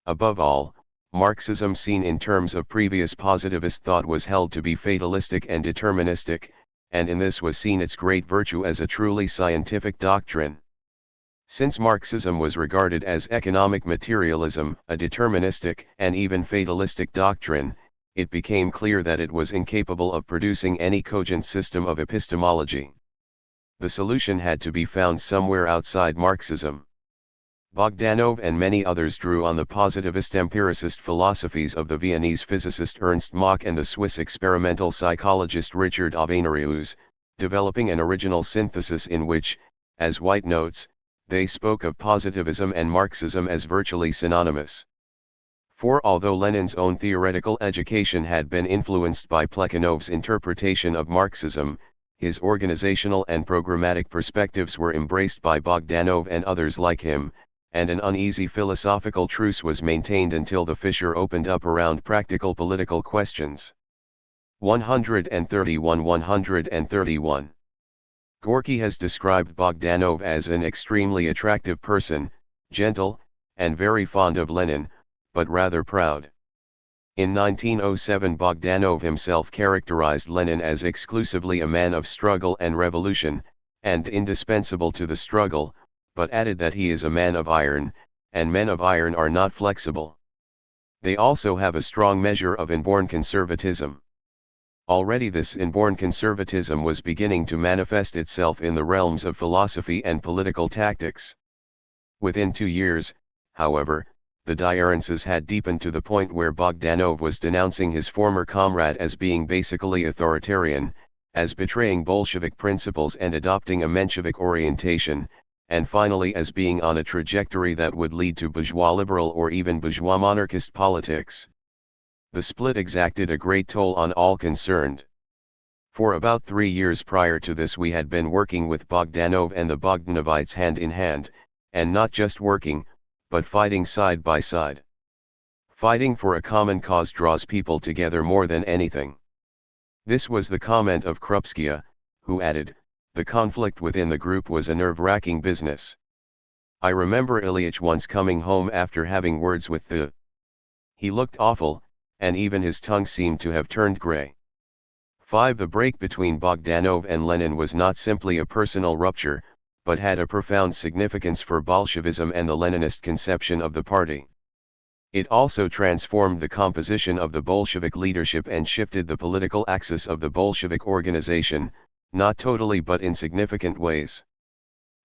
Above all, Marxism seen in terms of previous positivist thought was held to be fatalistic and deterministic, and in this was seen its great virtue as a truly scientific doctrine. Since Marxism was regarded as economic materialism, a deterministic and even fatalistic doctrine, it became clear that it was incapable of producing any cogent system of epistemology. The solution had to be found somewhere outside Marxism. Bogdanov and many others drew on the positivist empiricist philosophies of the Viennese physicist Ernst Mach and the Swiss experimental psychologist Richard Avenarius, developing an original synthesis in which, as White notes, they spoke of positivism and Marxism as virtually synonymous. For although Lenin's own theoretical education had been influenced by Plekhanov's interpretation of Marxism, his organizational and programmatic perspectives were embraced by Bogdanov and others like him, and an uneasy philosophical truce was maintained until the fissure opened up around practical political questions. 131. Gorky has described Bogdanov as an extremely attractive person, gentle, and very fond of Lenin, but rather proud. In 1907 Bogdanov himself characterized Lenin as exclusively a man of struggle and revolution, and indispensable to the struggle, but added that he is a man of iron, and men of iron are not flexible. They also have a strong measure of inborn conservatism. Already this inborn conservatism was beginning to manifest itself in the realms of philosophy and political tactics. Within 2 years, however, the differences had deepened to the point where Bogdanov was denouncing his former comrade as being basically authoritarian, as betraying Bolshevik principles and adopting a Menshevik orientation, and finally as being on a trajectory that would lead to bourgeois liberal or even bourgeois monarchist politics. The split exacted a great toll on all concerned. For about 3 years prior to this we had been working with Bogdanov and the Bogdanovites hand in hand, and not just working, but fighting side by side. Fighting for a common cause draws people together more than anything. This was the comment of Krupskaya, who added, the conflict within the group was a nerve-wracking business. I remember Ilyich once coming home after having words with the. He looked awful, and even his tongue seemed to have turned grey. 5. The break between Bogdanov and Lenin was not simply a personal rupture, but had a profound significance for Bolshevism and the Leninist conception of the party. It also transformed the composition of the Bolshevik leadership and shifted the political axis of the Bolshevik organization, not totally but in significant ways.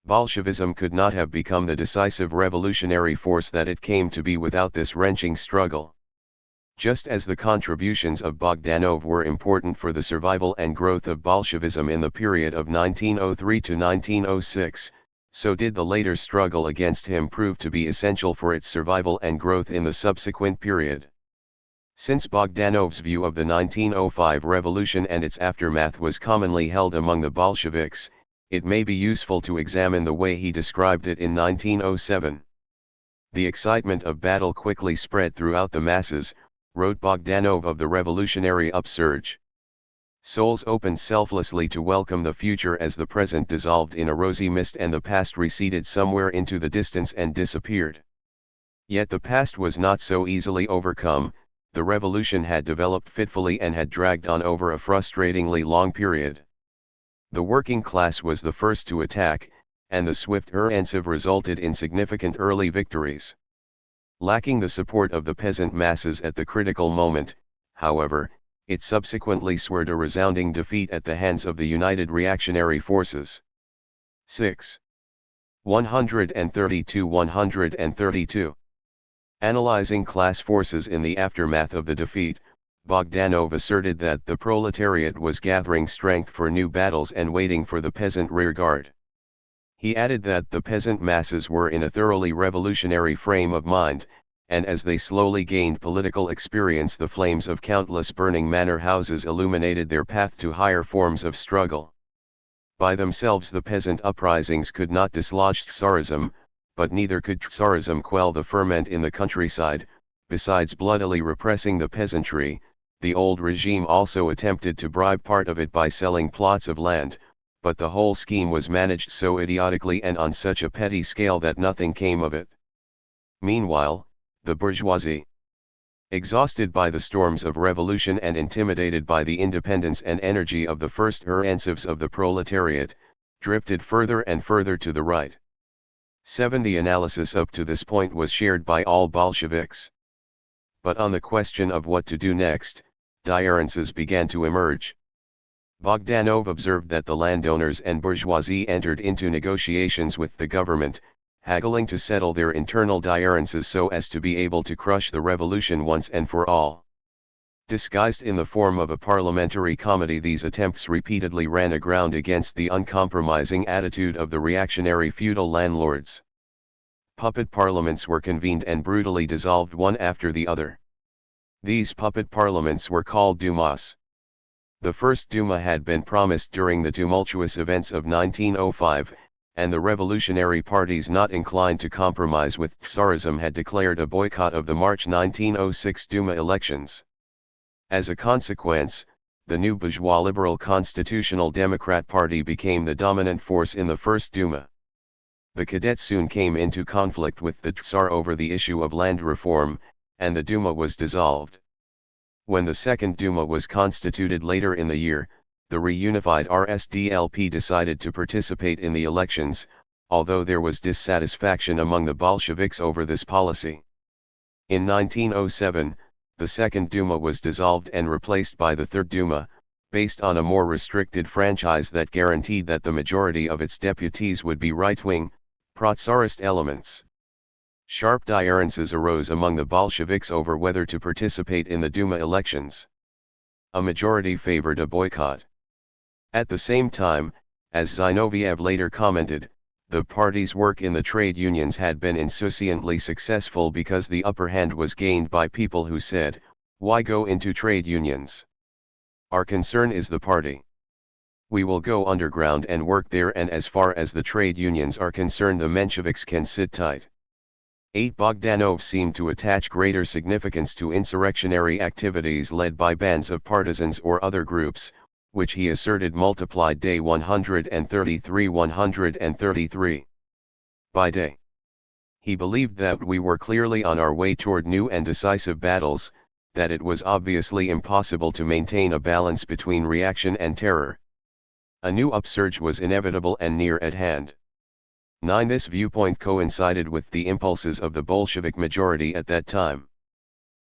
Bolshevism could not have become the decisive revolutionary force that it came to be without this wrenching struggle. Just as the contributions of Bogdanov were important for the survival and growth of Bolshevism in the period of 1903 to 1906, so did the later struggle against him prove to be essential for its survival and growth in the subsequent period. Since Bogdanov's view of the 1905 revolution and its aftermath was commonly held among the Bolsheviks, it may be useful to examine the way he described it in 1907. The excitement of battle quickly spread throughout the masses, wrote Bogdanov of the revolutionary upsurge. Souls opened selflessly to welcome the future as the present dissolved in a rosy mist and the past receded somewhere into the distance and disappeared. Yet the past was not so easily overcome. The revolution had developed fitfully and had dragged on over a frustratingly long period. The working class was the first to attack, and the swift offensive resulted in significant early victories. Lacking the support of the peasant masses at the critical moment, however, it subsequently suffered a resounding defeat at the hands of the united reactionary forces. 6. 132. Analyzing class forces in the aftermath of the defeat, Bogdanov asserted that the proletariat was gathering strength for new battles and waiting for the peasant rearguard. He added that the peasant masses were in a thoroughly revolutionary frame of mind, and as they slowly gained political experience the flames of countless burning manor houses illuminated their path to higher forms of struggle. By themselves the peasant uprisings could not dislodge Tsarism, but neither could Tsarism quell the ferment in the countryside. Besides bloodily repressing the peasantry, the old regime also attempted to bribe part of it by selling plots of land, but the whole scheme was managed so idiotically and on such a petty scale that nothing came of it. Meanwhile, the bourgeoisie Exhausted by the storms of revolution and intimidated by the independence and energy of the first offensives of the proletariat, drifted further and further to the right. 7. The analysis up to this point was shared by all Bolsheviks. But on the question of what to do next, differences began to emerge. Bogdanov observed that the landowners and bourgeoisie entered into negotiations with the government, haggling to settle their internal differences so as to be able to crush the revolution once and for all. Disguised in the form of a parliamentary comedy, these attempts repeatedly ran aground against the uncompromising attitude of the reactionary feudal landlords. Puppet parliaments were convened and brutally dissolved one after the other. These puppet parliaments were called Dumas. The first Duma had been promised during the tumultuous events of 1905, and the revolutionary parties not inclined to compromise with Tsarism had declared a boycott of the March 1906 Duma elections. As a consequence, the new bourgeois liberal Constitutional Democrat Party became the dominant force in the first Duma. The cadets soon came into conflict with the Tsar over the issue of land reform, and the Duma was dissolved. When the second Duma was constituted later in the year, the reunified RSDLP decided to participate in the elections, although there was dissatisfaction among the Bolsheviks over this policy. In 1907, the Second Duma was dissolved and replaced by the Third Duma, based on a more restricted franchise that guaranteed that the majority of its deputies would be right-wing, pro-Tsarist elements. Sharp differences arose among the Bolsheviks over whether to participate in the Duma elections. A majority favored a boycott. At the same time, as Zinoviev later commented, the party's work in the trade unions had been insouciantly successful because the upper hand was gained by people who said, "Why go into trade unions? Our concern is the party. We will go underground and work there, and as far as the trade unions are concerned, the Mensheviks can sit tight." 8. Bogdanov seemed to attach greater significance to insurrectionary activities led by bands of partisans or other groups, which he asserted multiplied day 133. By day, he believed that we were clearly on our way toward new and decisive battles, that it was obviously impossible to maintain a balance between reaction and terror. A new upsurge was inevitable and near at hand. 9. This viewpoint coincided with the impulses of the Bolshevik majority at that time.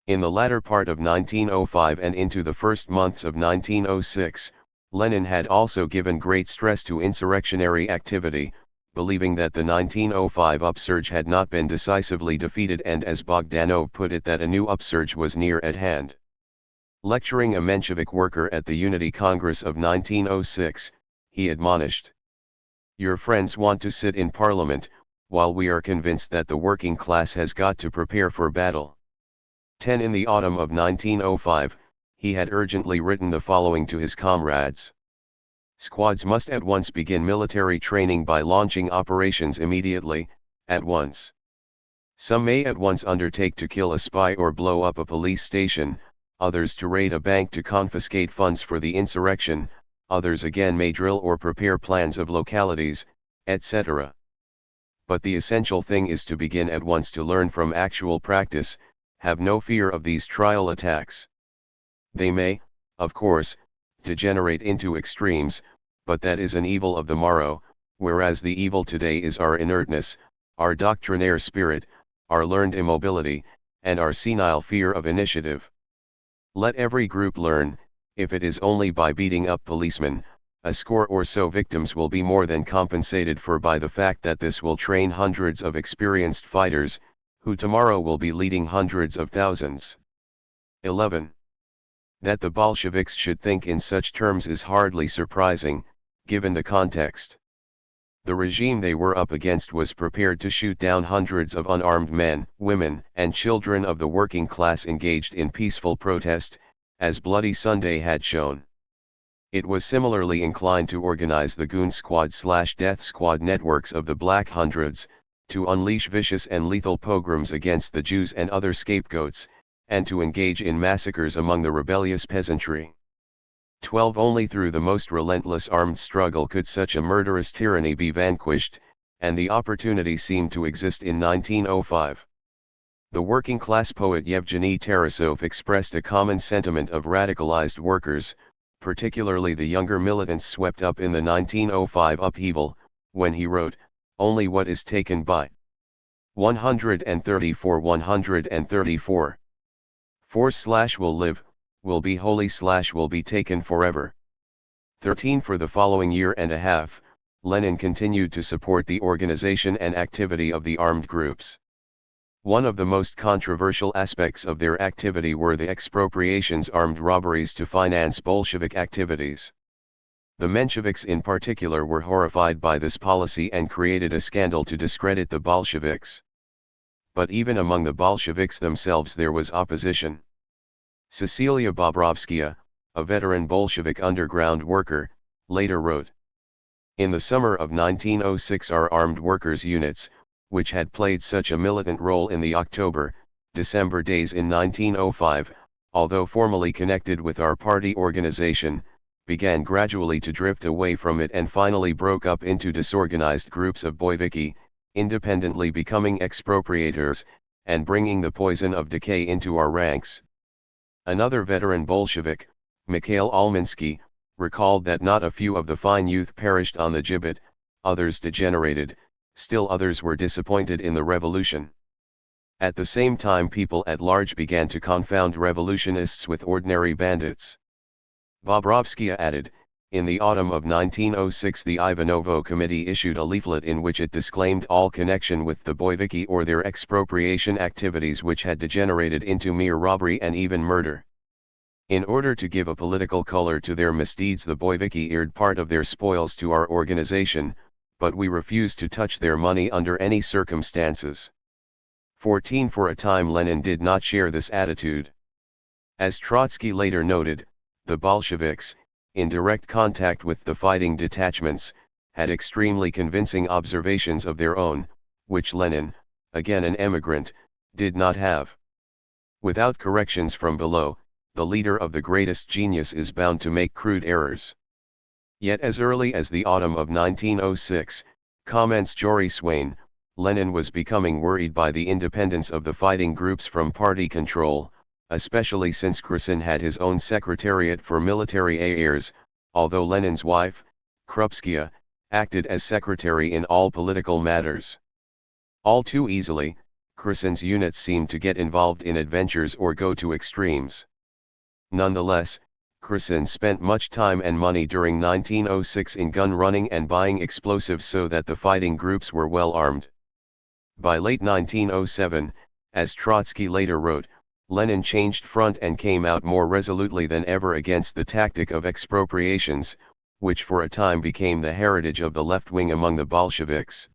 In the latter part of 1905 and into the first months of 1906, Lenin had also given great stress to insurrectionary activity, believing that the 1905 upsurge had not been decisively defeated, and as Bogdanov put it, that a new upsurge was near at hand. Lecturing a Menshevik worker at the Unity Congress of 1906, he admonished, "Your friends want to sit in Parliament, while we are convinced that the working class has got to prepare for battle." 10. In the autumn of 1905, he had urgently written the following to his comrades. Squads must at once begin military training by launching operations immediately, at once. Some may at once undertake to kill a spy or blow up a police station, others to raid a bank to confiscate funds for the insurrection, others again may drill or prepare plans of localities, etc. But the essential thing is to begin at once to learn from actual practice. Have no fear of these trial attacks. They may, of course, degenerate into extremes, but that is an evil of the morrow, whereas the evil today is our inertness, our doctrinaire spirit, our learned immobility, and our senile fear of initiative. Let every group learn, if it is only by beating up policemen, a score or so victims will be more than compensated for by the fact that this will train hundreds of experienced fighters, who tomorrow will be leading hundreds of thousands. 11. That the Bolsheviks should think in such terms is hardly surprising, given the context. The regime they were up against was prepared to shoot down hundreds of unarmed men, women, and children of the working class engaged in peaceful protest, as Bloody Sunday had shown. It was similarly inclined to organize the goon squad/death squad networks of the Black Hundreds, to unleash vicious and lethal pogroms against the Jews and other scapegoats, and to engage in massacres among the rebellious peasantry. 12. Only through the most relentless armed struggle could such a murderous tyranny be vanquished, and the opportunity seemed to exist in 1905. The working-class poet Yevgeny Tarasov expressed a common sentiment of radicalized workers, particularly the younger militants swept up in the 1905 upheaval, when he wrote, "Only what is taken by 134 4/will live, will be holy/will be taken forever." 13 For the following year and a half, Lenin continued to support the organization and activity of the armed groups. One of the most controversial aspects of their activity were the expropriations, armed robberies to finance Bolshevik activities. The Mensheviks in particular were horrified by this policy and created a scandal to discredit the Bolsheviks. But even among the Bolsheviks themselves there was opposition. Cecilia Bobrovskaya, a veteran Bolshevik underground worker, later wrote, "In the summer of 1906 our armed workers units, which had played such a militant role in the October-December days in 1905, although formally connected with our party organization, began gradually to drift away from it and finally broke up into disorganized groups of boyviki, independently becoming expropriators, and bringing the poison of decay into our ranks." Another veteran Bolshevik, Mikhail Almansky, recalled that not a few of the fine youth perished on the gibbet, others degenerated, still others were disappointed in the revolution. At the same time people at large began to confound revolutionists with ordinary bandits. Bobrovskaya added, in the autumn of 1906 the Ivanovo Committee issued a leaflet in which it disclaimed all connection with the boyviki or their expropriation activities which had degenerated into mere robbery and even murder. In order to give a political color to their misdeeds the boyviki eared part of their spoils to our organization, but we refused to touch their money under any circumstances. 14 For a time Lenin did not share this attitude. As Trotsky later noted, the Bolsheviks, in direct contact with the fighting detachments, had extremely convincing observations of their own, which Lenin, again an emigrant, did not have. Without corrections from below, the leader of the greatest genius is bound to make crude errors. Yet as early as the autumn of 1906, comments Jory Swain, Lenin was becoming worried by the independence of the fighting groups from party control, especially since Krusin had his own secretariat for military affairs, although Lenin's wife, Krupskaya, acted as secretary in all political matters. All too easily, Krusin's units seemed to get involved in adventures or go to extremes. Nonetheless, Krusin spent much time and money during 1906 in gun running and buying explosives so that the fighting groups were well armed. By late 1907, as Trotsky later wrote, Lenin changed front and came out more resolutely than ever against the tactic of expropriations, which for a time became the heritage of the left wing among the Bolsheviks.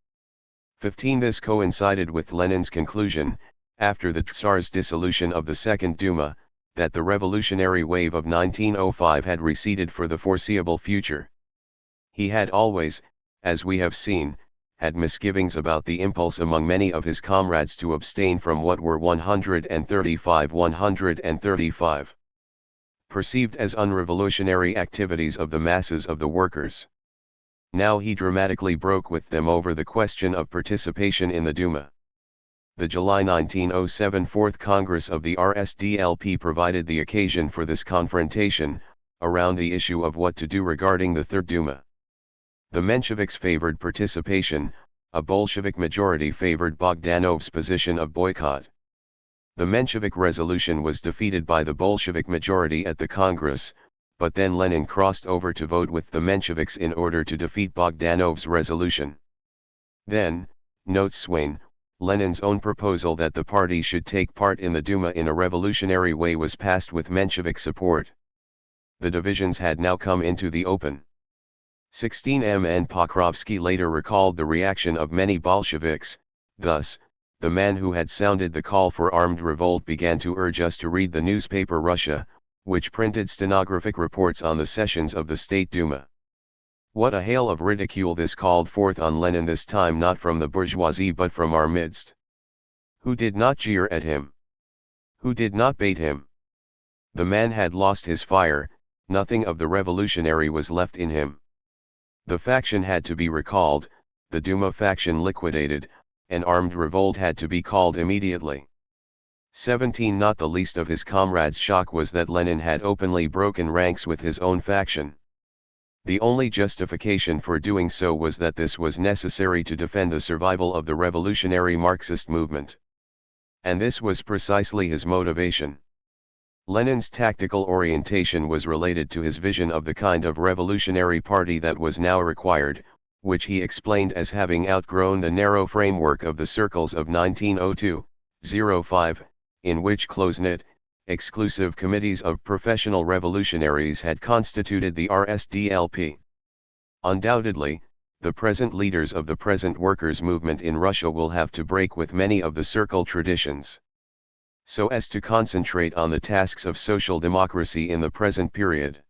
15 This coincided with Lenin's conclusion, after the Tsar's dissolution of the Second Duma, that the revolutionary wave of 1905 had receded for the foreseeable future. He had always, as we have seen, had misgivings about the impulse among many of his comrades to abstain from what were 135 perceived as unrevolutionary activities of the masses of the workers. Now he dramatically broke with them over the question of participation in the Duma. The July 1907 Fourth Congress of the RSDLP provided the occasion for this confrontation, around the issue of what to do regarding the Third Duma. The Mensheviks favored participation, a Bolshevik majority favored Bogdanov's position of boycott. The Menshevik resolution was defeated by the Bolshevik majority at the Congress, but then Lenin crossed over to vote with the Mensheviks in order to defeat Bogdanov's resolution. Then, notes Swain, Lenin's own proposal that the party should take part in the Duma in a revolutionary way was passed with Menshevik support. The divisions had now come into the open. 16 M. N. Pokrovsky later recalled the reaction of many Bolsheviks, thus, the man who had sounded the call for armed revolt began to urge us to read the newspaper Russia, which printed stenographic reports on the sessions of the State Duma. What a hail of ridicule this called forth on Lenin, this time not from the bourgeoisie but from our midst. Who did not jeer at him? Who did not bait him? The man had lost his fire, nothing of the revolutionary was left in him. The faction had to be recalled, the Duma faction liquidated, an armed revolt had to be called immediately. 17. Not the least of his comrades' shock was that Lenin had openly broken ranks with his own faction. The only justification for doing so was that this was necessary to defend the survival of the revolutionary Marxist movement. And this was precisely his motivation. Lenin's tactical orientation was related to his vision of the kind of revolutionary party that was now required, which he explained as having outgrown the narrow framework of the circles of 1902-05, in which close-knit, exclusive committees of professional revolutionaries had constituted the RSDLP. Undoubtedly, the present leaders of the present workers' movement in Russia will have to break with many of the circle traditions, so as to concentrate on the tasks of social democracy in the present period.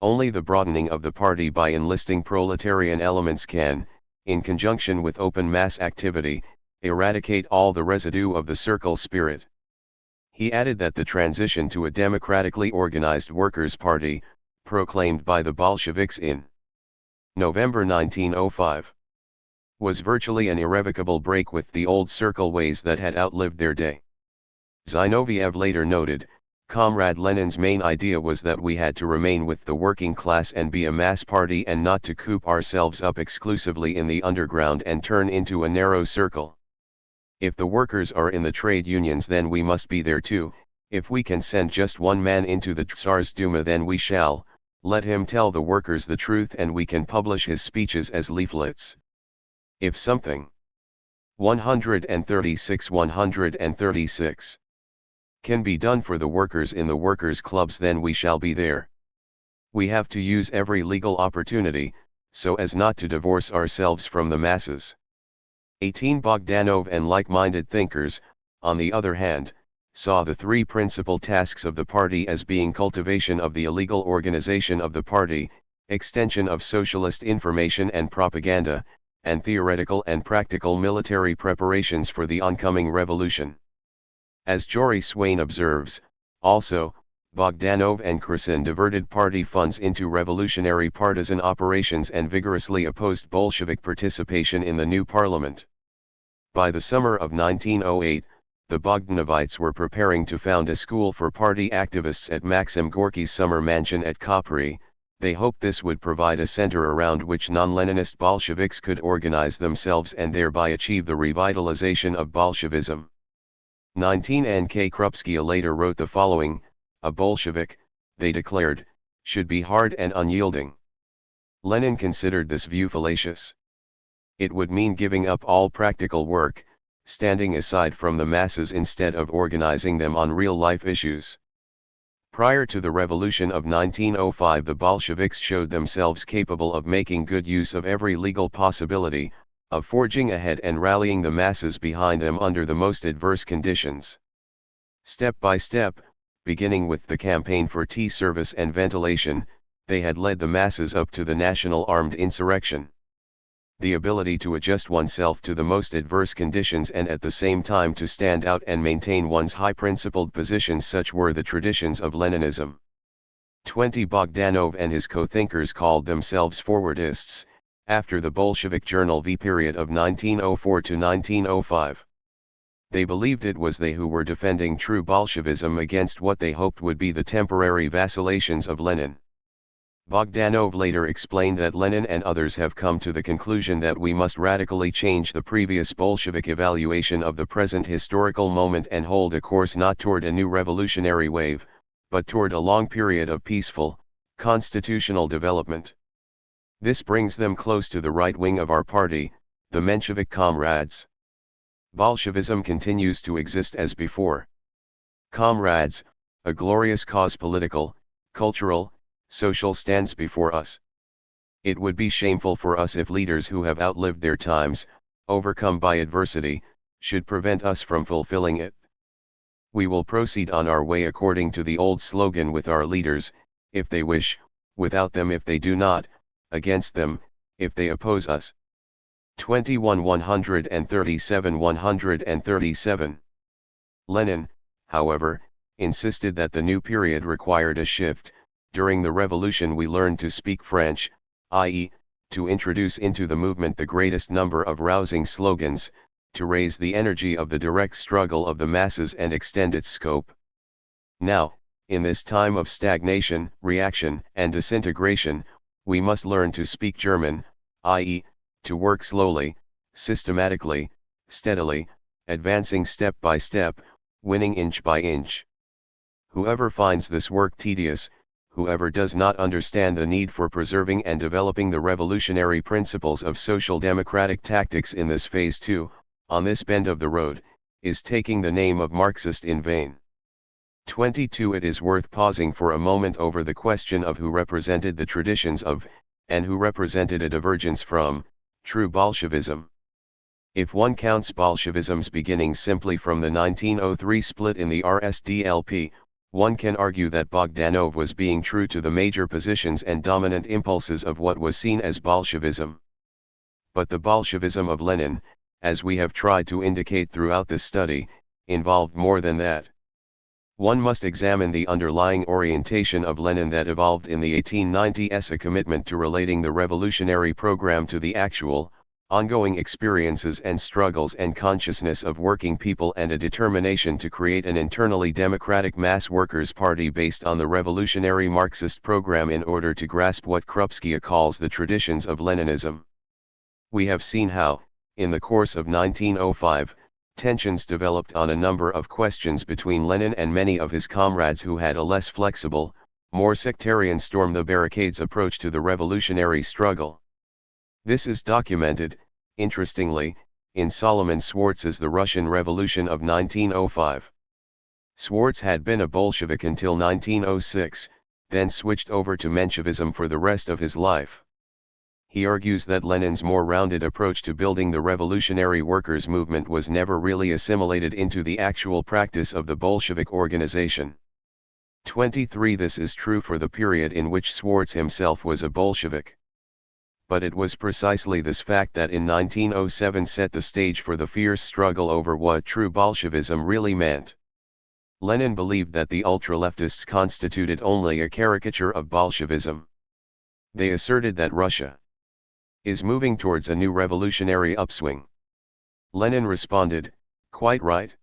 Only the broadening of the party by enlisting proletarian elements can, in conjunction with open mass activity, eradicate all the residue of the circle spirit. He added that the transition to a democratically organized workers' party, proclaimed by the Bolsheviks in November 1905, was virtually an irrevocable break with the old circle ways that had outlived their day. Zinoviev later noted, Comrade Lenin's main idea was that we had to remain with the working class and be a mass party and not to coop ourselves up exclusively in the underground and turn into a narrow circle. If the workers are in the trade unions, then we must be there too. If we can send just one man into the Tsar's Duma, then we shall. Let him tell the workers the truth and we can publish his speeches as leaflets. If something 136 can be done for the workers in the workers' clubs, then we shall be there. We have to use every legal opportunity, so as not to divorce ourselves from the masses. 18. Bogdanov and like-minded thinkers, on the other hand, saw the three principal tasks of the party as being cultivation of the illegal organization of the party, extension of socialist information and propaganda, and theoretical and practical military preparations for the oncoming revolution. As Jory Swain observes, also, Bogdanov and Krasin diverted party funds into revolutionary partisan operations and vigorously opposed Bolshevik participation in the new parliament. By the summer of 1908, the Bogdanovites were preparing to found a school for party activists at Maxim Gorky's summer mansion at Kopri. They hoped this would provide a center around which non-Leninist Bolsheviks could organize themselves and thereby achieve the revitalization of Bolshevism. 19. N. K. Krupskaya later wrote the following: a Bolshevik, they declared, should be hard and unyielding. Lenin considered this view fallacious. It would mean giving up all practical work, standing aside from the masses instead of organizing them on real-life issues. Prior to the revolution of 1905, the Bolsheviks showed themselves capable of making good use of every legal possibility, of forging ahead and rallying the masses behind them under the most adverse conditions. Step by step, beginning with the campaign for tea service and ventilation, they had led the masses up to the national armed insurrection. The ability to adjust oneself to the most adverse conditions and at the same time to stand out and maintain one's high-principled positions, such were the traditions of Leninism. 20. Bogdanov and his co-thinkers called themselves forwardists, after the Bolshevik Journal V period of 1904 to 1905. They believed it was they who were defending true Bolshevism against what they hoped would be the temporary vacillations of Lenin. Bogdanov later explained that Lenin and others have come to the conclusion that we must radically change the previous Bolshevik evaluation of the present historical moment and hold a course not toward a new revolutionary wave, but toward a long period of peaceful, constitutional development. This brings them close to the right wing of our party, the Menshevik comrades. Bolshevism continues to exist as before. Comrades, a glorious cause, political, cultural, social, stands before us. It would be shameful for us if leaders who have outlived their times, overcome by adversity, should prevent us from fulfilling it. We will proceed on our way according to the old slogan, with our leaders, if they wish, without them if they do not, against them, if they oppose us. 21. 137. Lenin, however, insisted that the new period required a shift. During the revolution we learned to speak French, i.e., to introduce into the movement the greatest number of rousing slogans, to raise the energy of the direct struggle of the masses and extend its scope. Now, in this time of stagnation, reaction, and disintegration, we must learn to speak German, i.e., to work slowly, systematically, steadily, advancing step by step, winning inch by inch. Whoever finds this work tedious, whoever does not understand the need for preserving and developing the revolutionary principles of social democratic tactics in this phase 2, on this bend of the road, is taking the name of Marxist in vain. 22. It is worth pausing for a moment over the question of who represented the traditions of, and who represented a divergence from, true Bolshevism. If one counts Bolshevism's beginnings simply from the 1903 split in the RSDLP, one can argue that Bogdanov was being true to the major positions and dominant impulses of what was seen as Bolshevism. But the Bolshevism of Lenin, as we have tried to indicate throughout this study, involved more than that. One must examine the underlying orientation of Lenin that evolved in the 1890s, a commitment to relating the revolutionary program to the actual, ongoing experiences and struggles and consciousness of working people, and a determination to create an internally democratic mass workers' party based on the revolutionary Marxist program in order to grasp what Krupskaya calls the traditions of Leninism. We have seen how, in the course of 1905, tensions developed on a number of questions between Lenin and many of his comrades who had a less flexible, more sectarian storm the barricades approach to the revolutionary struggle. This is documented, interestingly, in Solomon Schwartz's The Russian Revolution of 1905. Schwartz had been a Bolshevik until 1906, then switched over to Menshevism for the rest of his life. He argues that Lenin's more rounded approach to building the revolutionary workers' movement was never really assimilated into the actual practice of the Bolshevik organization. 23. This is true for the period in which Schwartz himself was a Bolshevik. But it was precisely this fact that in 1907 set the stage for the fierce struggle over what true Bolshevism really meant. Lenin believed that the ultra-leftists constituted only a caricature of Bolshevism. They asserted that Russia is moving towards a new revolutionary upswing. Lenin responded, quite right.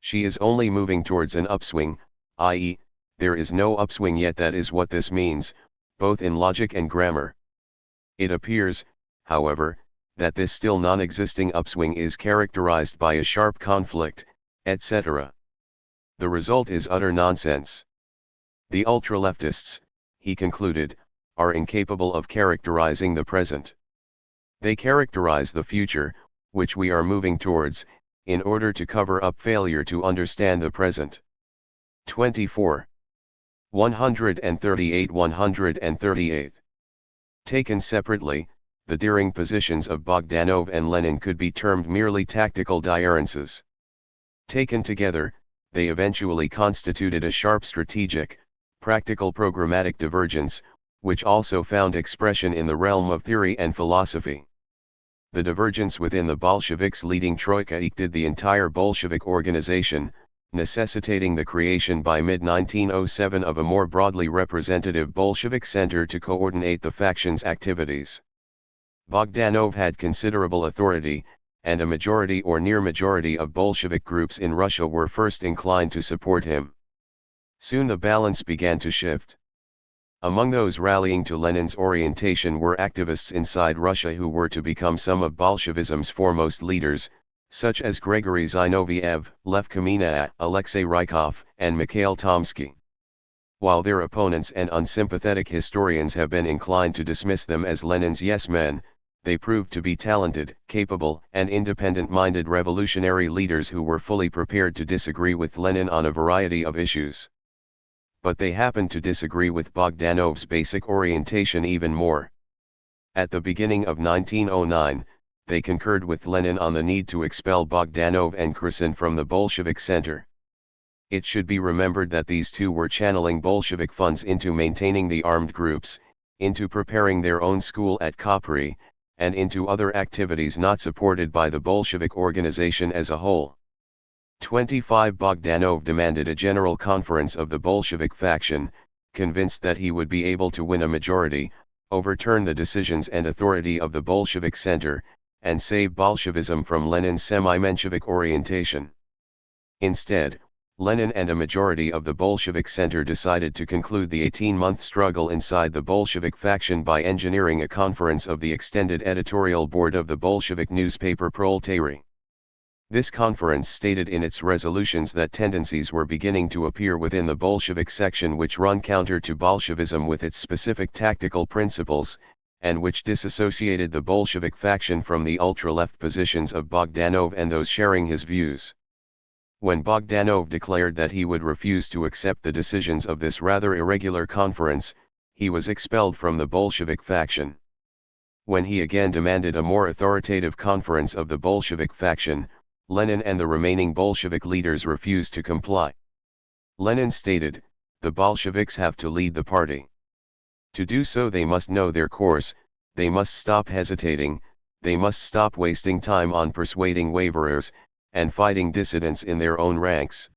She is only moving towards an upswing, i.e., there is no upswing yet. That is what this means, both in logic and grammar. It appears, however, that this still non-existing upswing is characterized by a sharp conflict, etc. The result is utter nonsense. The ultra-leftists, he concluded, are incapable of characterizing the present. They characterize the future, which we are moving towards, in order to cover up failure to understand the present. 24. 138. Taken separately, the daring positions of Bogdanov and Lenin could be termed merely tactical differences. Taken together, they eventually constituted a sharp strategic, practical programmatic divergence, which also found expression in the realm of theory and philosophy. The divergence within the Bolsheviks' leading troika eked the entire Bolshevik organization, necessitating the creation by mid-1907 of a more broadly representative Bolshevik center to coordinate the faction's activities. Bogdanov had considerable authority, and a majority or near majority of Bolshevik groups in Russia were first inclined to support him. Soon the balance began to shift. Among those rallying to Lenin's orientation were activists inside Russia who were to become some of Bolshevism's foremost leaders, such as Gregory Zinoviev, Lev Kamina, Alexei Rykov, and Mikhail Tomsky. While their opponents and unsympathetic historians have been inclined to dismiss them as Lenin's yes-men, they proved to be talented, capable, and independent-minded revolutionary leaders who were fully prepared to disagree with Lenin on a variety of issues. But they happened to disagree with Bogdanov's basic orientation even more. At the beginning of 1909, they concurred with Lenin on the need to expel Bogdanov and Kherson from the Bolshevik center. It should be remembered that these two were channeling Bolshevik funds into maintaining the armed groups, into preparing their own school at Kopri, and into other activities not supported by the Bolshevik organization as a whole. 25. Bogdanov demanded a general conference of the Bolshevik faction, convinced that he would be able to win a majority, overturn the decisions and authority of the Bolshevik center, and save Bolshevism from Lenin's semi-Menshevik orientation. Instead, Lenin and a majority of the Bolshevik center decided to conclude the 18-month struggle inside the Bolshevik faction by engineering a conference of the extended editorial board of the Bolshevik newspaper Proletariat. This conference stated in its resolutions that tendencies were beginning to appear within the Bolshevik section which run counter to Bolshevism with its specific tactical principles, and which disassociated the Bolshevik faction from the ultra-left positions of Bogdanov and those sharing his views. When Bogdanov declared that he would refuse to accept the decisions of this rather irregular conference, he was expelled from the Bolshevik faction. When he again demanded a more authoritative conference of the Bolshevik faction, Lenin and the remaining Bolshevik leaders refused to comply. Lenin stated, "The Bolsheviks have to lead the party. To do so they must know their course, they must stop hesitating, they must stop wasting time on persuading waverers, and fighting dissidents in their own ranks."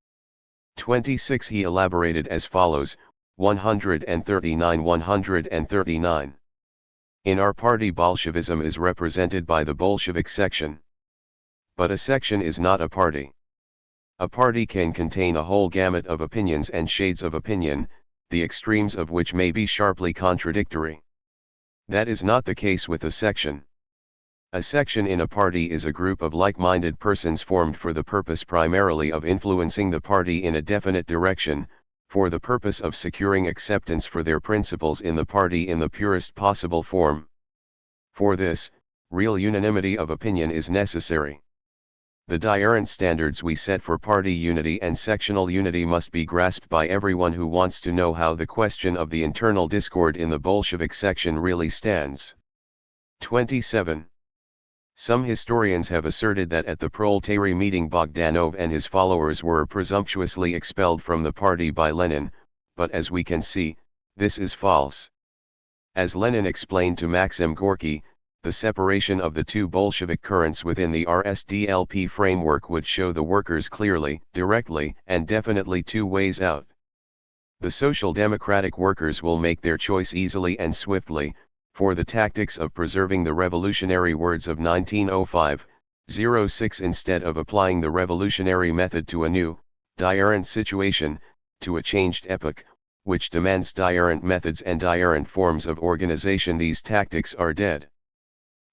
26 He elaborated as follows, 139-139. In our party Bolshevism is represented by the Bolshevik section. But a section is not a party. A party can contain a whole gamut of opinions and shades of opinion, the extremes of which may be sharply contradictory. That is not the case with a section. A section in a party is a group of like-minded persons formed for the purpose primarily of influencing the party in a definite direction, for the purpose of securing acceptance for their principles in the party in the purest possible form. For this, real unanimity of opinion is necessary. The diarrhent standards we set for party unity and sectional unity must be grasped by everyone who wants to know how the question of the internal discord in the Bolshevik section really stands. 27. Some historians have asserted that at the Proletariat meeting Bogdanov and his followers were presumptuously expelled from the party by Lenin, but as we can see, this is false. As Lenin explained to Maxim Gorky, the separation of the two Bolshevik currents within the RSDLP framework would show the workers clearly, directly, and definitely two ways out. The Social Democratic workers will make their choice easily and swiftly, for the tactics of preserving the revolutionary words of 1905-06 instead of applying the revolutionary method to a new, diarrhent situation, to a changed epoch, which demands diarrhent methods and diarrhent forms of organization. These tactics are dead.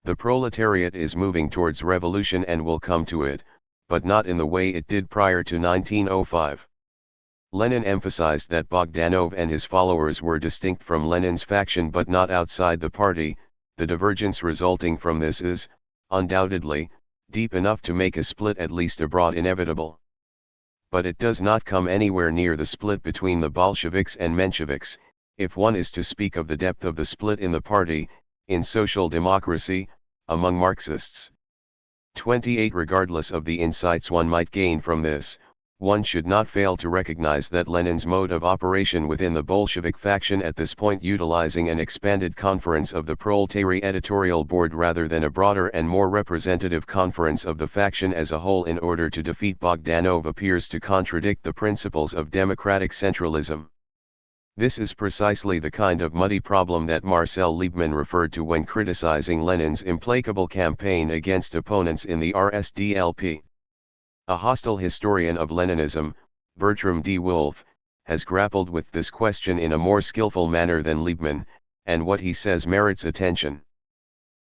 The proletariat is moving towards revolution and will come to it, but not in the way it did prior to 1905. Lenin emphasized that Bogdanov and his followers were distinct from Lenin's faction but not outside the party. The divergence resulting from this is, undoubtedly, deep enough to make a split at least abroad inevitable. But it does not come anywhere near the split between the Bolsheviks and Mensheviks, if one is to speak of the depth of the split in the party, in social democracy, among Marxists. 28 Regardless of the insights one might gain from this, one should not fail to recognize that Lenin's mode of operation within the Bolshevik faction at this point, utilizing an expanded conference of the Proletariat editorial board rather than a broader and more representative conference of the faction as a whole in order to defeat Bogdanov, appears to contradict the principles of democratic centralism. This is precisely the kind of muddy problem that Marcel Liebman referred to when criticizing Lenin's implacable campaign against opponents in the RSDLP. A hostile historian of Leninism, Bertram D. Wolfe, has grappled with this question in a more skillful manner than Liebman, and what he says merits attention.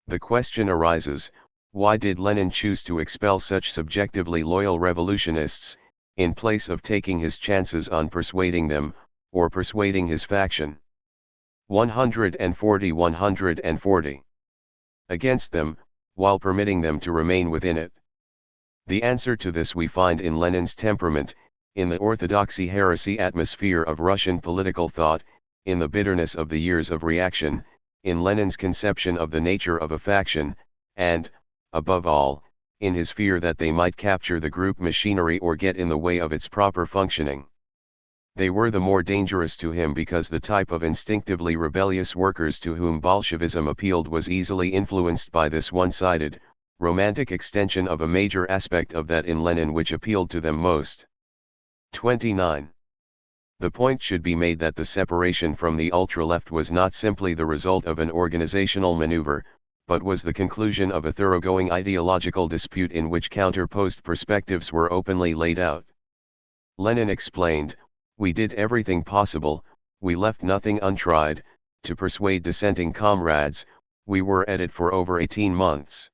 The question arises, why did Lenin choose to expel such subjectively loyal revolutionists, in place of taking his chances on persuading them, or persuading his faction? 140 against them, while permitting them to remain within it. The answer to this we find in Lenin's temperament, in the orthodoxy-heresy atmosphere of Russian political thought, in the bitterness of the years of reaction, in Lenin's conception of the nature of a faction, and, above all, in his fear that they might capture the group machinery or get in the way of its proper functioning. They were the more dangerous to him because the type of instinctively rebellious workers to whom Bolshevism appealed was easily influenced by this one-sided, romantic extension of a major aspect of that in Lenin which appealed to them most. 29. The point should be made that the separation from the ultra-left was not simply the result of an organizational maneuver, but was the conclusion of a thoroughgoing ideological dispute in which counterposed perspectives were openly laid out. Lenin explained, "We did everything possible, we left nothing untried, to persuade dissenting comrades, we were at it for over 18 months.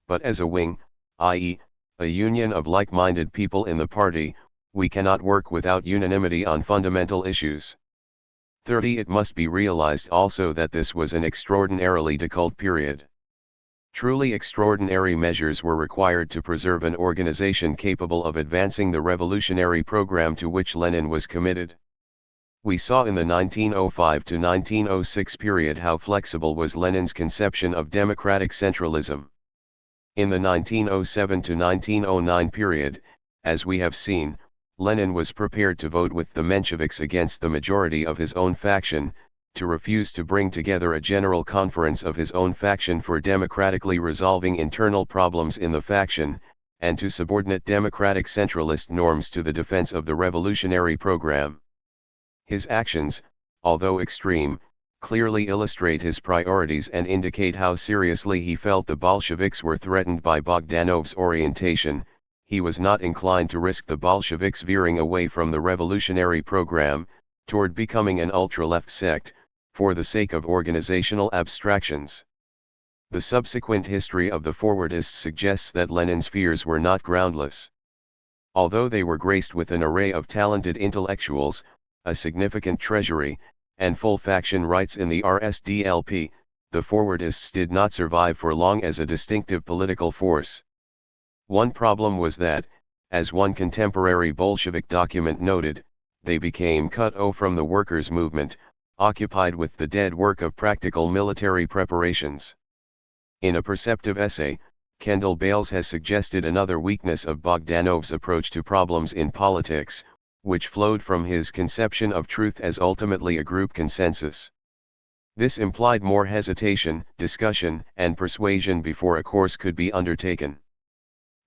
But as a wing, i.e., a union of like-minded people in the party, we cannot work without unanimity on fundamental issues." 30. It must be realized also that this was an extraordinarily difficult period. Truly extraordinary measures were required to preserve an organization capable of advancing the revolutionary program to which Lenin was committed. We saw in the 1905 to 1906 period how flexible was Lenin's conception of democratic centralism. In the 1907 to 1909 period, as we have seen, Lenin was prepared to vote with the Mensheviks against the majority of his own faction, to refuse to bring together a general conference of his own faction for democratically resolving internal problems in the faction, and to subordinate democratic centralist norms to the defense of the revolutionary program. His actions, although extreme, clearly illustrate his priorities and indicate how seriously he felt the Bolsheviks were threatened by Bogdanov's orientation. He was not inclined to risk the Bolsheviks veering away from the revolutionary program, toward becoming an ultra-left sect, for the sake of organizational abstractions. The subsequent history of the forwardists suggests that Lenin's fears were not groundless. Although they were graced with an array of talented intellectuals, a significant treasury, and full faction rights in the RSDLP, the forwardists did not survive for long as a distinctive political force. One problem was that, as one contemporary Bolshevik document noted, they became cut off from the workers' movement, occupied with the dead work of practical military preparations. In a perceptive essay, Kendall Bales has suggested another weakness of Bogdanov's approach to problems in politics, which flowed from his conception of truth as ultimately a group consensus. This implied more hesitation, discussion, and persuasion before a course could be undertaken.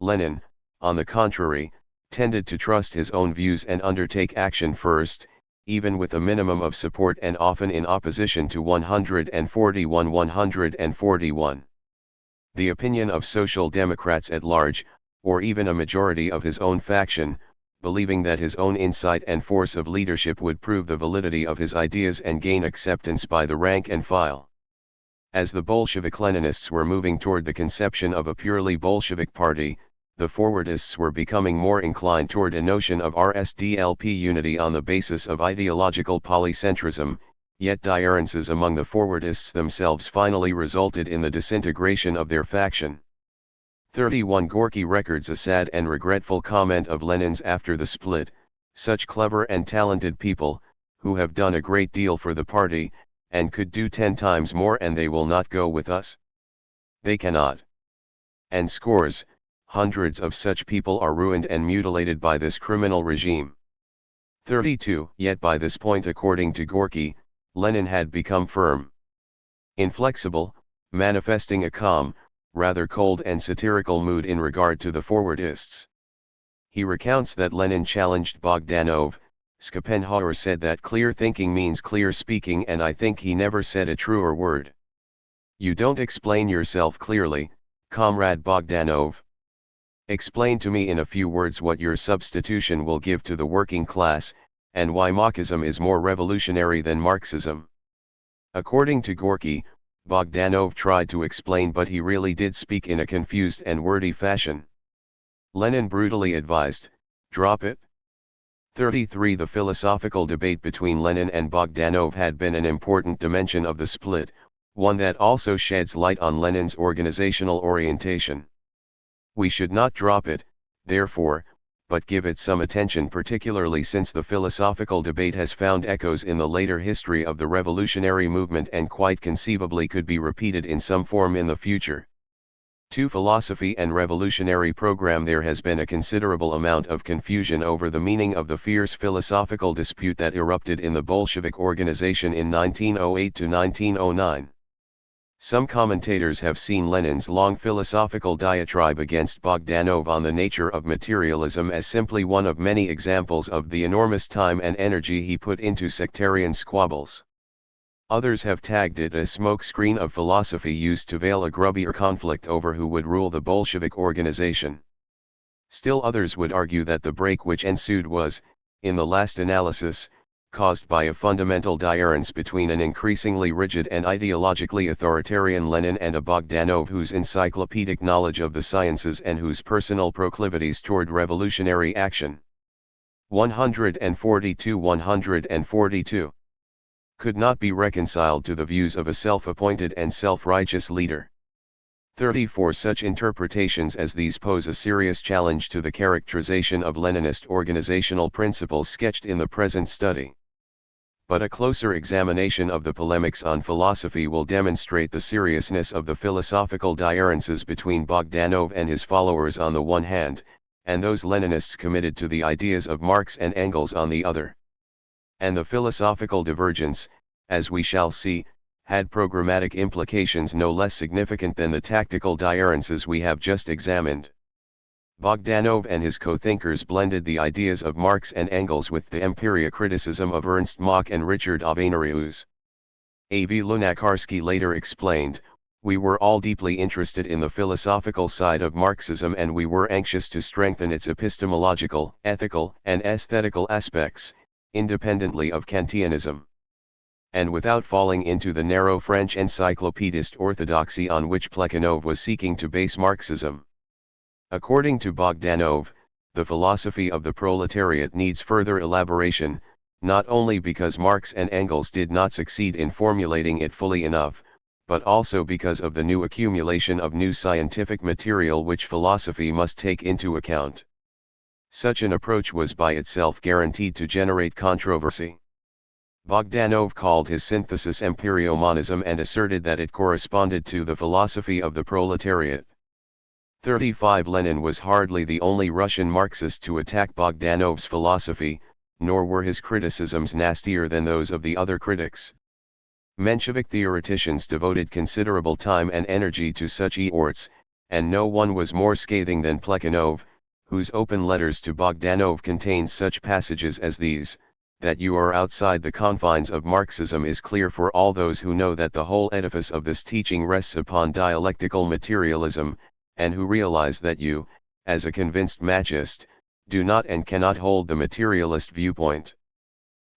Lenin, on the contrary, tended to trust his own views and undertake action first, even with a minimum of support and often in opposition to 141. The opinion of Social Democrats at large, or even a majority of his own faction, believing that his own insight and force of leadership would prove the validity of his ideas and gain acceptance by the rank and file. As the Bolshevik-Leninists were moving toward the conception of a purely Bolshevik party, the forwardists were becoming more inclined toward a notion of RSDLP unity on the basis of ideological polycentrism, yet differences among the forwardists themselves finally resulted in the disintegration of their faction. 31. Gorky records a sad and regretful comment of Lenin's after the split: "Such clever and talented people, who have done a great deal for the party, and could do 10 times more, and they will not go with us. They cannot. And scores, hundreds of such people are ruined and mutilated by this criminal regime." 32. Yet by this point, according to Gorky, Lenin had become firm, inflexible, manifesting a calm, rather cold and satirical mood in regard to the forwardists. He recounts that Lenin challenged Bogdanov. Schopenhauer said that clear thinking means clear speaking, and I think he never said a truer word. "You don't explain yourself clearly, Comrade Bogdanov. Explain to me in a few words what your substitution will give to the working class, and why Marxism is more revolutionary than Marxism." According to Gorky, Bogdanov tried to explain, but he really did speak in a confused and wordy fashion. Lenin brutally advised, "Drop it." 33. The philosophical debate between Lenin and Bogdanov had been an important dimension of the split, one that also sheds light on Lenin's organizational orientation. We should not drop it, therefore, but give it some attention, particularly since the philosophical debate has found echoes in the later history of the revolutionary movement and quite conceivably could be repeated in some form in the future. To philosophy and revolutionary program, there has been a considerable amount of confusion over the meaning of the fierce philosophical dispute that erupted in the Bolshevik organization in 1908 to 1909. Some commentators have seen Lenin's long philosophical diatribe against Bogdanov on the nature of materialism as simply one of many examples of the enormous time and energy he put into sectarian squabbles. Others have tagged it a smokescreen of philosophy used to veil a grubbier conflict over who would rule the Bolshevik organization. Still others would argue that the break which ensued was, in the last analysis, caused by a fundamental difference between an increasingly rigid and ideologically authoritarian Lenin and a Bogdanov whose encyclopedic knowledge of the sciences and whose personal proclivities toward revolutionary action. 142 could not be reconciled to the views of a self-appointed and self-righteous leader. 34 Such interpretations as these pose a serious challenge to the characterization of Leninist organizational principles sketched in the present study. But a closer examination of the polemics on philosophy will demonstrate the seriousness of the philosophical differences between Bogdanov and his followers on the one hand, and those Leninists committed to the ideas of Marx and Engels on the other. And the philosophical divergence, as we shall see, had programmatic implications no less significant than the tactical differences we have just examined. Bogdanov and his co-thinkers blended the ideas of Marx and Engels with the empiria criticism of Ernst Mach and Richard Avenarius. A. V. Lunacharsky later explained, "We were all deeply interested in the philosophical side of Marxism and we were anxious to strengthen its epistemological, ethical, and aesthetical aspects, independently of Kantianism. And without falling into the narrow French encyclopedist orthodoxy on which Plekhanov was seeking to base Marxism." According to Bogdanov, the philosophy of the proletariat needs further elaboration, not only because Marx and Engels did not succeed in formulating it fully enough, but also because of the new accumulation of new scientific material which philosophy must take into account. Such an approach was by itself guaranteed to generate controversy. Bogdanov called his synthesis empirio-monism and asserted that it corresponded to the philosophy of the proletariat. 35 Lenin was hardly the only Russian Marxist to attack Bogdanov's philosophy, nor were his criticisms nastier than those of the other critics. Menshevik theoreticians devoted considerable time and energy to such eorts, and no one was more scathing than Plekhanov, whose open letters to Bogdanov contained such passages as these: "That you are outside the confines of Marxism is clear for all those who know that the whole edifice of this teaching rests upon dialectical materialism, and who realize that you, as a convinced Machist, do not and cannot hold the materialist viewpoint.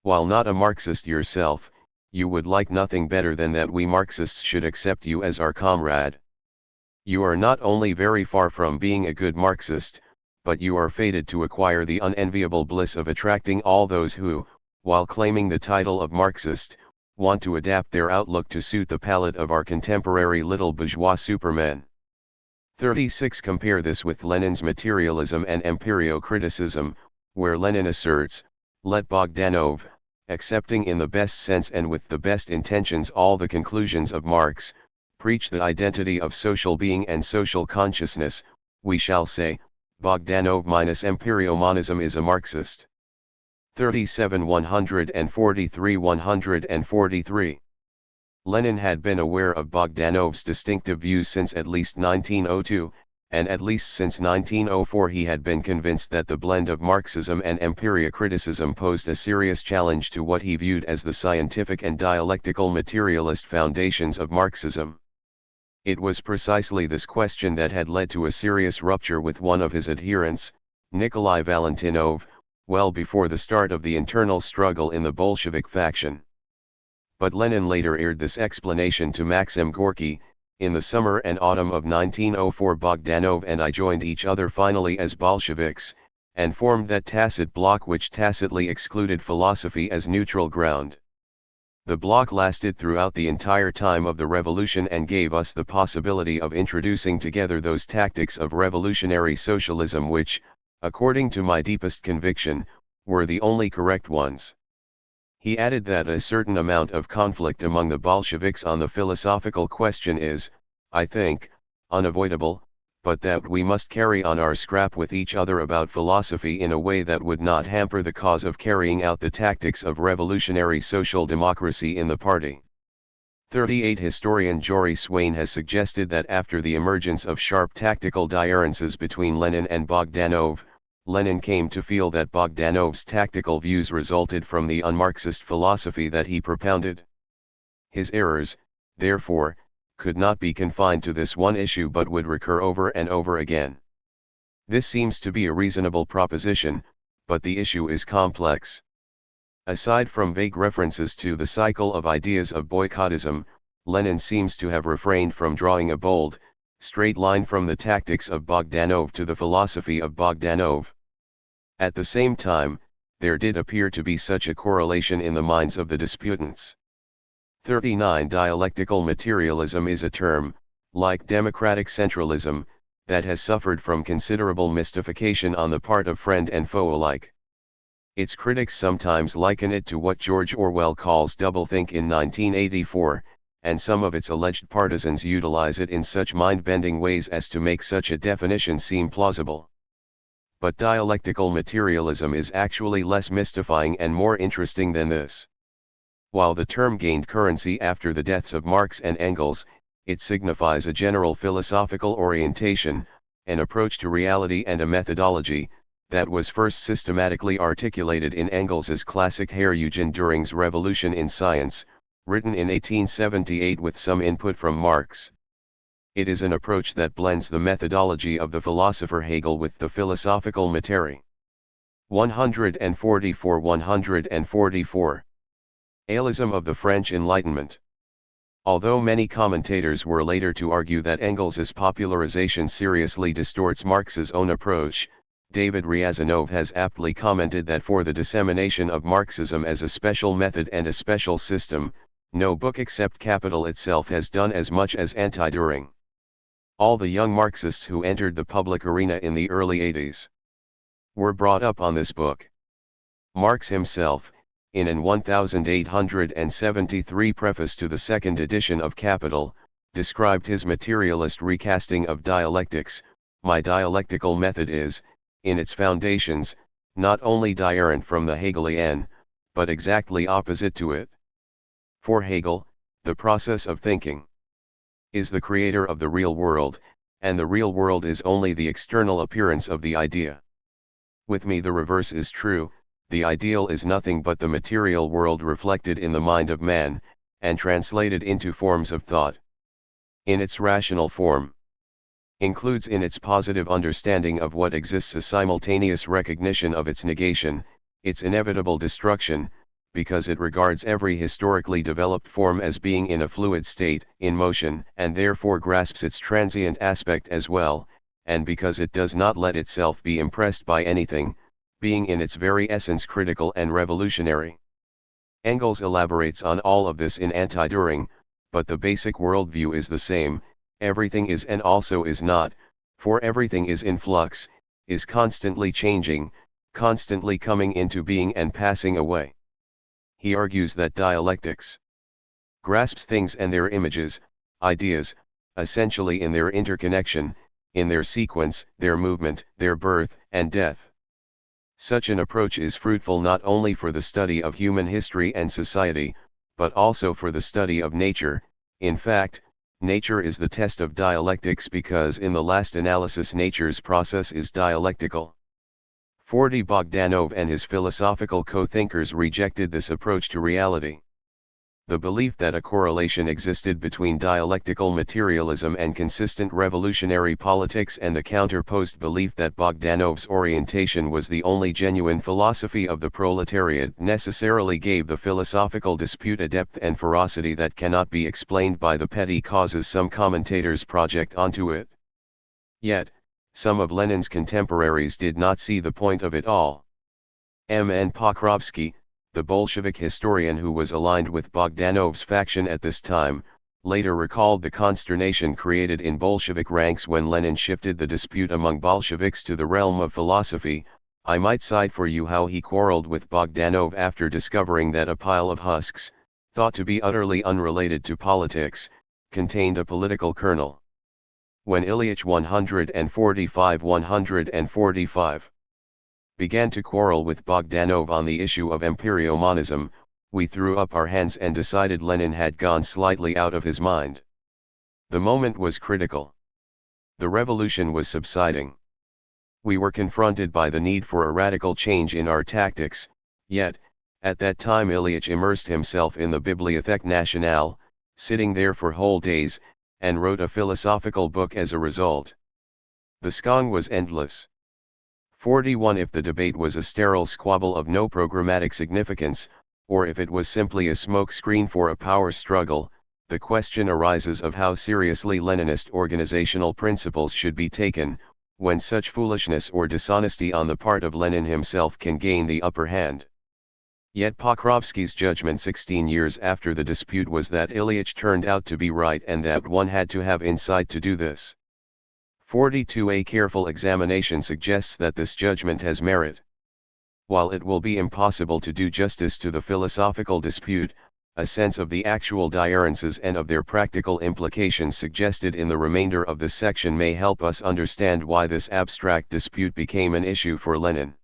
While not a Marxist yourself, you would like nothing better than that we Marxists should accept you as our comrade. You are not only very far from being a good Marxist, but you are fated to acquire the unenviable bliss of attracting all those who, while claiming the title of Marxist, want to adapt their outlook to suit the palate of our contemporary little bourgeois supermen." 36 Compare this with Lenin's materialism and empirio-criticism, where Lenin asserts, "Let Bogdanov, accepting in the best sense and with the best intentions all the conclusions of Marx, preach the identity of social being and social consciousness, we shall say, Bogdanov minus empirio-monism is a Marxist." 37 143 Lenin had been aware of Bogdanov's distinctive views since at least 1902, and at least since 1904 he had been convinced that the blend of Marxism and empiria criticism posed a serious challenge to what he viewed as the scientific and dialectical materialist foundations of Marxism. It was precisely this question that had led to a serious rupture with one of his adherents, Nikolai Valentinov, well before the start of the internal struggle in the Bolshevik faction. But Lenin later aired this explanation to Maxim Gorky. In the summer and autumn of 1904 Bogdanov and I joined each other finally as Bolsheviks, and formed that tacit bloc which tacitly excluded philosophy as neutral ground. The bloc lasted throughout the entire time of the revolution and gave us the possibility of introducing together those tactics of revolutionary socialism which, according to my deepest conviction, were the only correct ones. He added that a certain amount of conflict among the Bolsheviks on the philosophical question is, I think, unavoidable, but that we must carry on our scrap with each other about philosophy in a way that would not hamper the cause of carrying out the tactics of revolutionary social democracy in the party. 38 Historian Jory Swain has suggested that after the emergence of sharp tactical differences between Lenin and Bogdanov, Lenin came to feel that Bogdanov's tactical views resulted from the un-Marxist philosophy that he propounded. His errors, therefore, could not be confined to this one issue but would recur over and over again. This seems to be a reasonable proposition, but the issue is complex. Aside from vague references to the cycle of ideas of boycottism, Lenin seems to have refrained from drawing a bold, straight line from the tactics of Bogdanov to the philosophy of Bogdanov. At the same time, there did appear to be such a correlation in the minds of the disputants. 39. Dialectical materialism is a term, like democratic centralism, that has suffered from considerable mystification on the part of friend and foe alike. Its critics sometimes liken it to what George Orwell calls doublethink in 1984, and some of its alleged partisans utilize it in such mind-bending ways as to make such a definition seem plausible. But dialectical materialism is actually less mystifying and more interesting than this. While the term gained currency after the deaths of Marx and Engels, it signifies a general philosophical orientation, an approach to reality and a methodology, that was first systematically articulated in Engels's classic Herr Eugen Düring's Revolution in Science, written in 1878 with some input from Marx. It is an approach that blends the methodology of the philosopher Hegel with the philosophical materie. 144. Alism of the French Enlightenment. Although many commentators were later to argue that Engels's popularization seriously distorts Marx's own approach, David Ryazanov has aptly commented that for the dissemination of Marxism as a special method and a special system, no book except Capital itself has done as much as anti-Düring. All the young Marxists who entered the public arena in the early 80s were brought up on this book. Marx himself, in an 1873 preface to the second edition of Capital, described his materialist recasting of dialectics. My dialectical method is, in its foundations, not only different from the Hegelian, but exactly opposite to it. For Hegel, the process of thinking is the creator of the real world, and the real world is only the external appearance of the idea. With me the reverse is true, the ideal is nothing but the material world reflected in the mind of man, and translated into forms of thought. In its rational form, includes in its positive understanding of what exists a simultaneous recognition of its negation, its inevitable destruction, because it regards every historically developed form as being in a fluid state, in motion, and therefore grasps its transient aspect as well, and because it does not let itself be impressed by anything, being in its very essence critical and revolutionary. Engels elaborates on all of this in Anti-Düring, but the basic worldview is the same: everything is and also is not, for everything is in flux, is constantly changing, constantly coming into being and passing away. He argues that dialectics grasps things and their images, ideas, essentially in their interconnection, in their sequence, their movement, their birth and death. Such an approach is fruitful not only for the study of human history and society, but also for the study of nature. In fact, nature is the test of dialectics because in the last analysis nature's process is dialectical. 40. Bogdanov and his philosophical co-thinkers rejected this approach to reality. The belief that a correlation existed between dialectical materialism and consistent revolutionary politics and the counterposed belief that Bogdanov's orientation was the only genuine philosophy of the proletariat necessarily gave the philosophical dispute a depth and ferocity that cannot be explained by the petty causes some commentators project onto it. Yet, some of Lenin's contemporaries did not see the point of it all. M. N. Pokrovsky, the Bolshevik historian who was aligned with Bogdanov's faction at this time, later recalled the consternation created in Bolshevik ranks when Lenin shifted the dispute among Bolsheviks to the realm of philosophy. I might cite for you how he quarreled with Bogdanov after discovering that a pile of husks, thought to be utterly unrelated to politics, contained a political kernel. When Ilyich 145 began to quarrel with Bogdanov on the issue of empirio-monism, we threw up our hands and decided Lenin had gone slightly out of his mind. The moment was critical. The revolution was subsiding. We were confronted by the need for a radical change in our tactics, yet, at that time Ilyich immersed himself in the Bibliothèque Nationale, sitting there for whole days, and wrote a philosophical book as a result. The skong was endless. 41. If the debate was a sterile squabble of no programmatic significance, or if it was simply a smokescreen for a power struggle, the question arises of how seriously Leninist organizational principles should be taken, when such foolishness or dishonesty on the part of Lenin himself can gain the upper hand. Yet Pokrovsky's judgment 16 years after the dispute was that Ilyich turned out to be right and that one had to have insight to do this. 42. A careful examination suggests that this judgment has merit. While it will be impossible to do justice to the philosophical dispute, a sense of the actual diarances and of their practical implications suggested in the remainder of this section may help us understand why this abstract dispute became an issue for Lenin.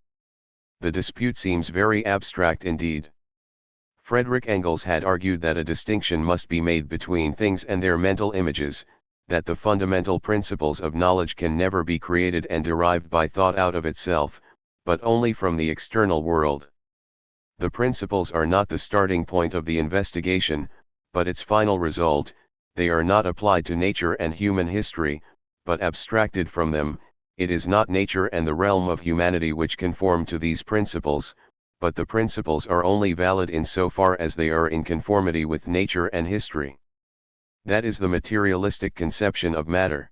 The dispute seems very abstract indeed. Friedrich Engels had argued that a distinction must be made between things and their mental images, that the fundamental principles of knowledge can never be created and derived by thought out of itself, but only from the external world. The principles are not the starting point of the investigation, but its final result. They are not applied to nature and human history, but abstracted from them. It is not nature and the realm of humanity which conform to these principles, but the principles are only valid in so far as they are in conformity with nature and history. That is the materialistic conception of matter.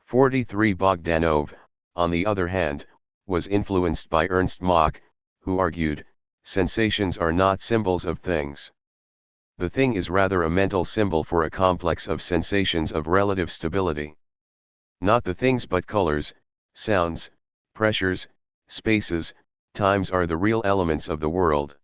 43. Bogdanov, on the other hand, was influenced by Ernst Mach, who argued, sensations are not symbols of things. The thing is rather a mental symbol for a complex of sensations of relative stability. Not the things but colors, sounds, pressures, spaces, times are the real elements of the world.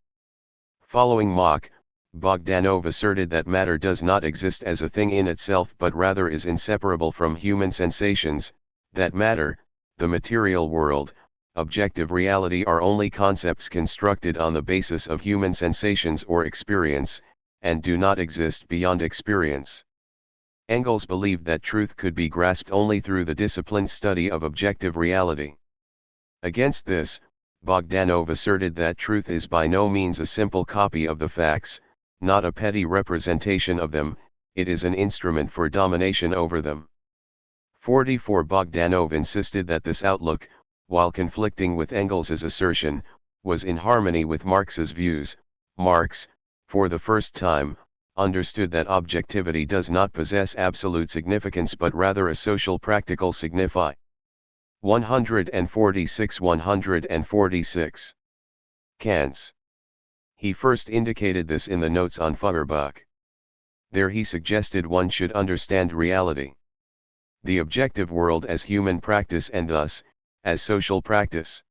Following Mach, Bogdanov asserted that matter does not exist as a thing in itself but rather is inseparable from human sensations, that matter, the material world, objective reality are only concepts constructed on the basis of human sensations or experience, and do not exist beyond experience. Engels believed that truth could be grasped only through the disciplined study of objective reality. Against this, Bogdanov asserted that truth is by no means a simple copy of the facts, not a petty representation of them, it is an instrument for domination over them. 44. Bogdanov insisted that this outlook, while conflicting with Engels's assertion, was in harmony with Marx's views. Marx, for the first time, understood that objectivity does not possess absolute significance but rather a social practical signifi. 146. Kant's. He first indicated this in the notes on Feuerbach. There he suggested one should understand reality, the objective world, as human practice and thus, as social practice.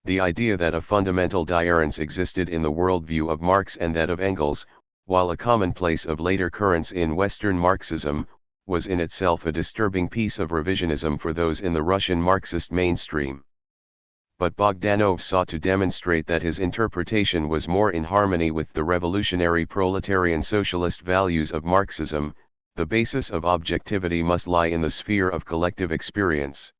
The idea that a fundamental diarance existed in the worldview of Marx and that of Engels, while a commonplace of later currents in Western Marxism, was in itself a disturbing piece of revisionism for those in the Russian Marxist mainstream. But Bogdanov sought to demonstrate that his interpretation was more in harmony with the revolutionary proletarian socialist values of Marxism. The basis of objectivity must lie in the sphere of collective experience.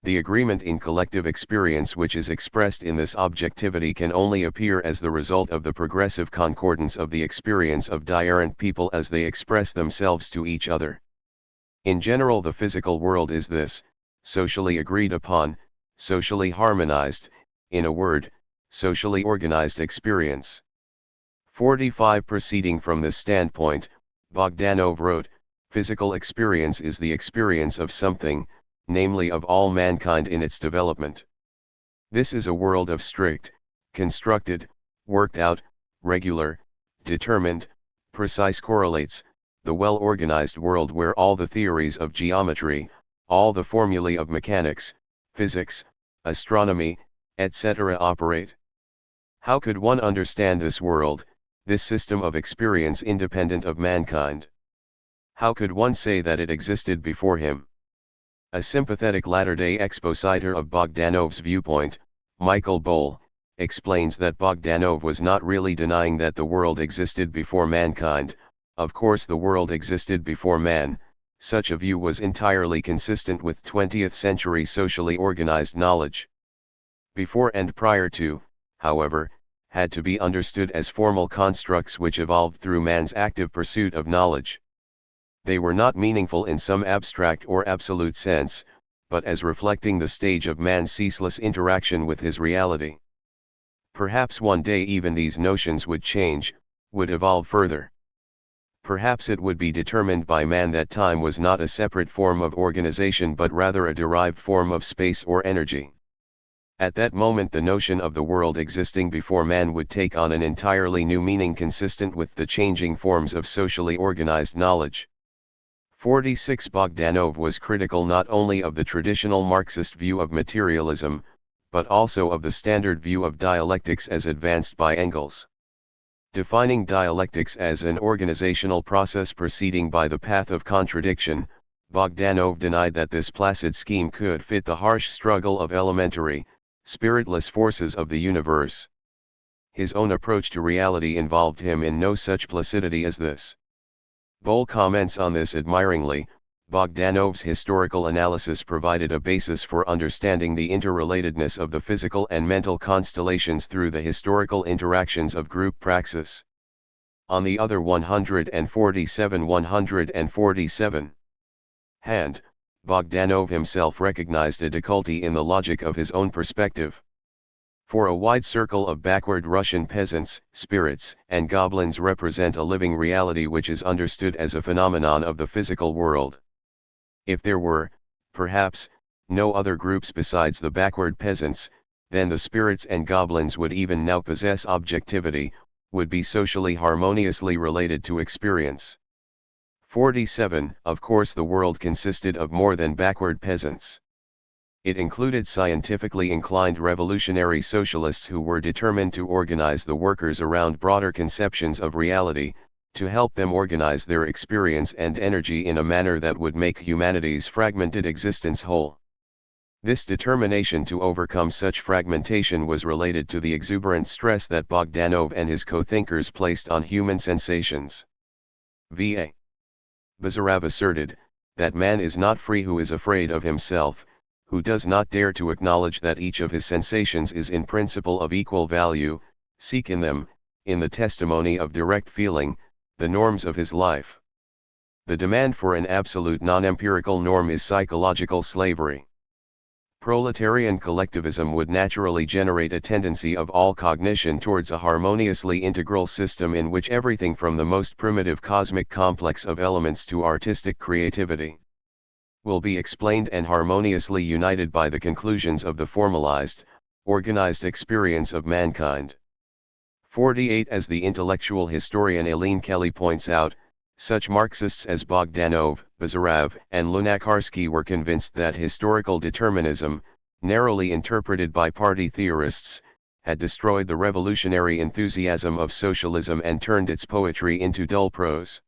The agreement in collective experience which is expressed in this objectivity can only appear as the result of the progressive concordance of the experience of diarant people as they express themselves to each other. In general, the physical world is this, socially agreed upon, socially harmonized, in a word, socially organized experience. 45. Proceeding from this standpoint, Bogdanov wrote, physical experience is the experience of something, namely of all mankind in its development. This is a world of strict, constructed, worked out, regular, determined, precise correlates, the well-organized world where all the theories of geometry, all the formulae of mechanics, physics, astronomy, etc. operate. How could one understand this world, this system of experience independent of mankind? How could one say that it existed before him? A sympathetic latter-day expositor of Bogdanov's viewpoint, Michael Bohl, explains that Bogdanov was not really denying that the world existed before mankind. Of course the world existed before man. Such a view was entirely consistent with 20th century socially organized knowledge. Before and prior to, however, had to be understood as formal constructs which evolved through man's active pursuit of knowledge. They were not meaningful in some abstract or absolute sense, but as reflecting the stage of man's ceaseless interaction with his reality. Perhaps one day even these notions would change, would evolve further. Perhaps it would be determined by man that time was not a separate form of organization but rather a derived form of space or energy. At that moment the notion of the world existing before man would take on an entirely new meaning consistent with the changing forms of socially organized knowledge. 46 Bogdanov was critical not only of the traditional Marxist view of materialism, but also of the standard view of dialectics as advanced by Engels. Defining dialectics as an organizational process proceeding by the path of contradiction, Bogdanov denied that this placid scheme could fit the harsh struggle of elementary, spiritless forces of the universe. His own approach to reality involved him in no such placidity as this. Bohl comments on this admiringly. Bogdanov's historical analysis provided a basis for understanding the interrelatedness of the physical and mental constellations through the historical interactions of group praxis. On the other 147 hand, Bogdanov himself recognized a difficulty in the logic of his own perspective. For a wide circle of backward Russian peasants, spirits and goblins represent a living reality which is understood as a phenomenon of the physical world. If there were, perhaps, no other groups besides the backward peasants, then the spirits and goblins would even now possess objectivity, would be socially harmoniously related to experience. 47 Of course the world consisted of more than backward peasants. It included scientifically inclined revolutionary socialists who were determined to organize the workers around broader conceptions of reality, to help them organize their experience and energy in a manner that would make humanity's fragmented existence whole. This determination to overcome such fragmentation was related to the exuberant stress that Bogdanov and his co-thinkers placed on human sensations. V.A. Bazarov asserted, that man is not free who is afraid of himself, who does not dare to acknowledge that each of his sensations is in principle of equal value, seek in them, in the testimony of direct feeling, the norms of his life. The demand for an absolute non-empirical norm is psychological slavery. Proletarian collectivism would naturally generate a tendency of all cognition towards a harmoniously integral system in which everything from the most primitive cosmic complex of elements to artistic creativity will be explained and harmoniously united by the conclusions of the formalized, organized experience of mankind. 48 As the intellectual historian Eileen Kelly points out, such Marxists as Bogdanov, Bazarov, and Lunacharsky were convinced that historical determinism, narrowly interpreted by party theorists, had destroyed the revolutionary enthusiasm of socialism and turned its poetry into dull prose.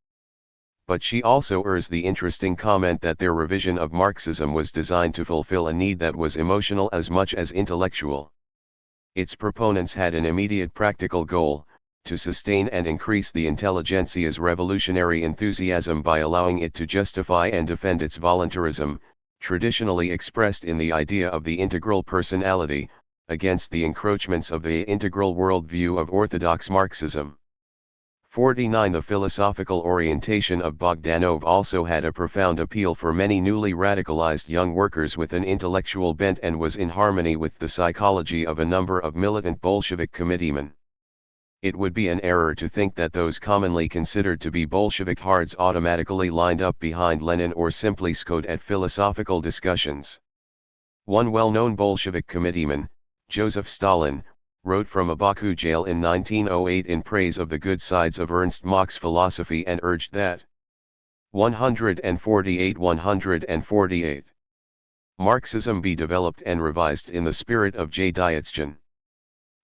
But she also urges the interesting comment that their revision of Marxism was designed to fulfill a need that was emotional as much as intellectual. Its proponents had an immediate practical goal, to sustain and increase the intelligentsia's revolutionary enthusiasm by allowing it to justify and defend its voluntarism, traditionally expressed in the idea of the integral personality, against the encroachments of the integral worldview of orthodox Marxism. 49 The philosophical orientation of Bogdanov also had a profound appeal for many newly radicalized young workers with an intellectual bent and was in harmony with the psychology of a number of militant Bolshevik committeemen. It would be an error to think that those commonly considered to be Bolshevik hards automatically lined up behind Lenin or simply scoffed at philosophical discussions. One well-known Bolshevik committeeman, Joseph Stalin, wrote from a Baku jail in 1908 in praise of the good sides of Ernst Mach's philosophy and urged that 148 Marxism be developed and revised in the spirit of J. Dietzgen.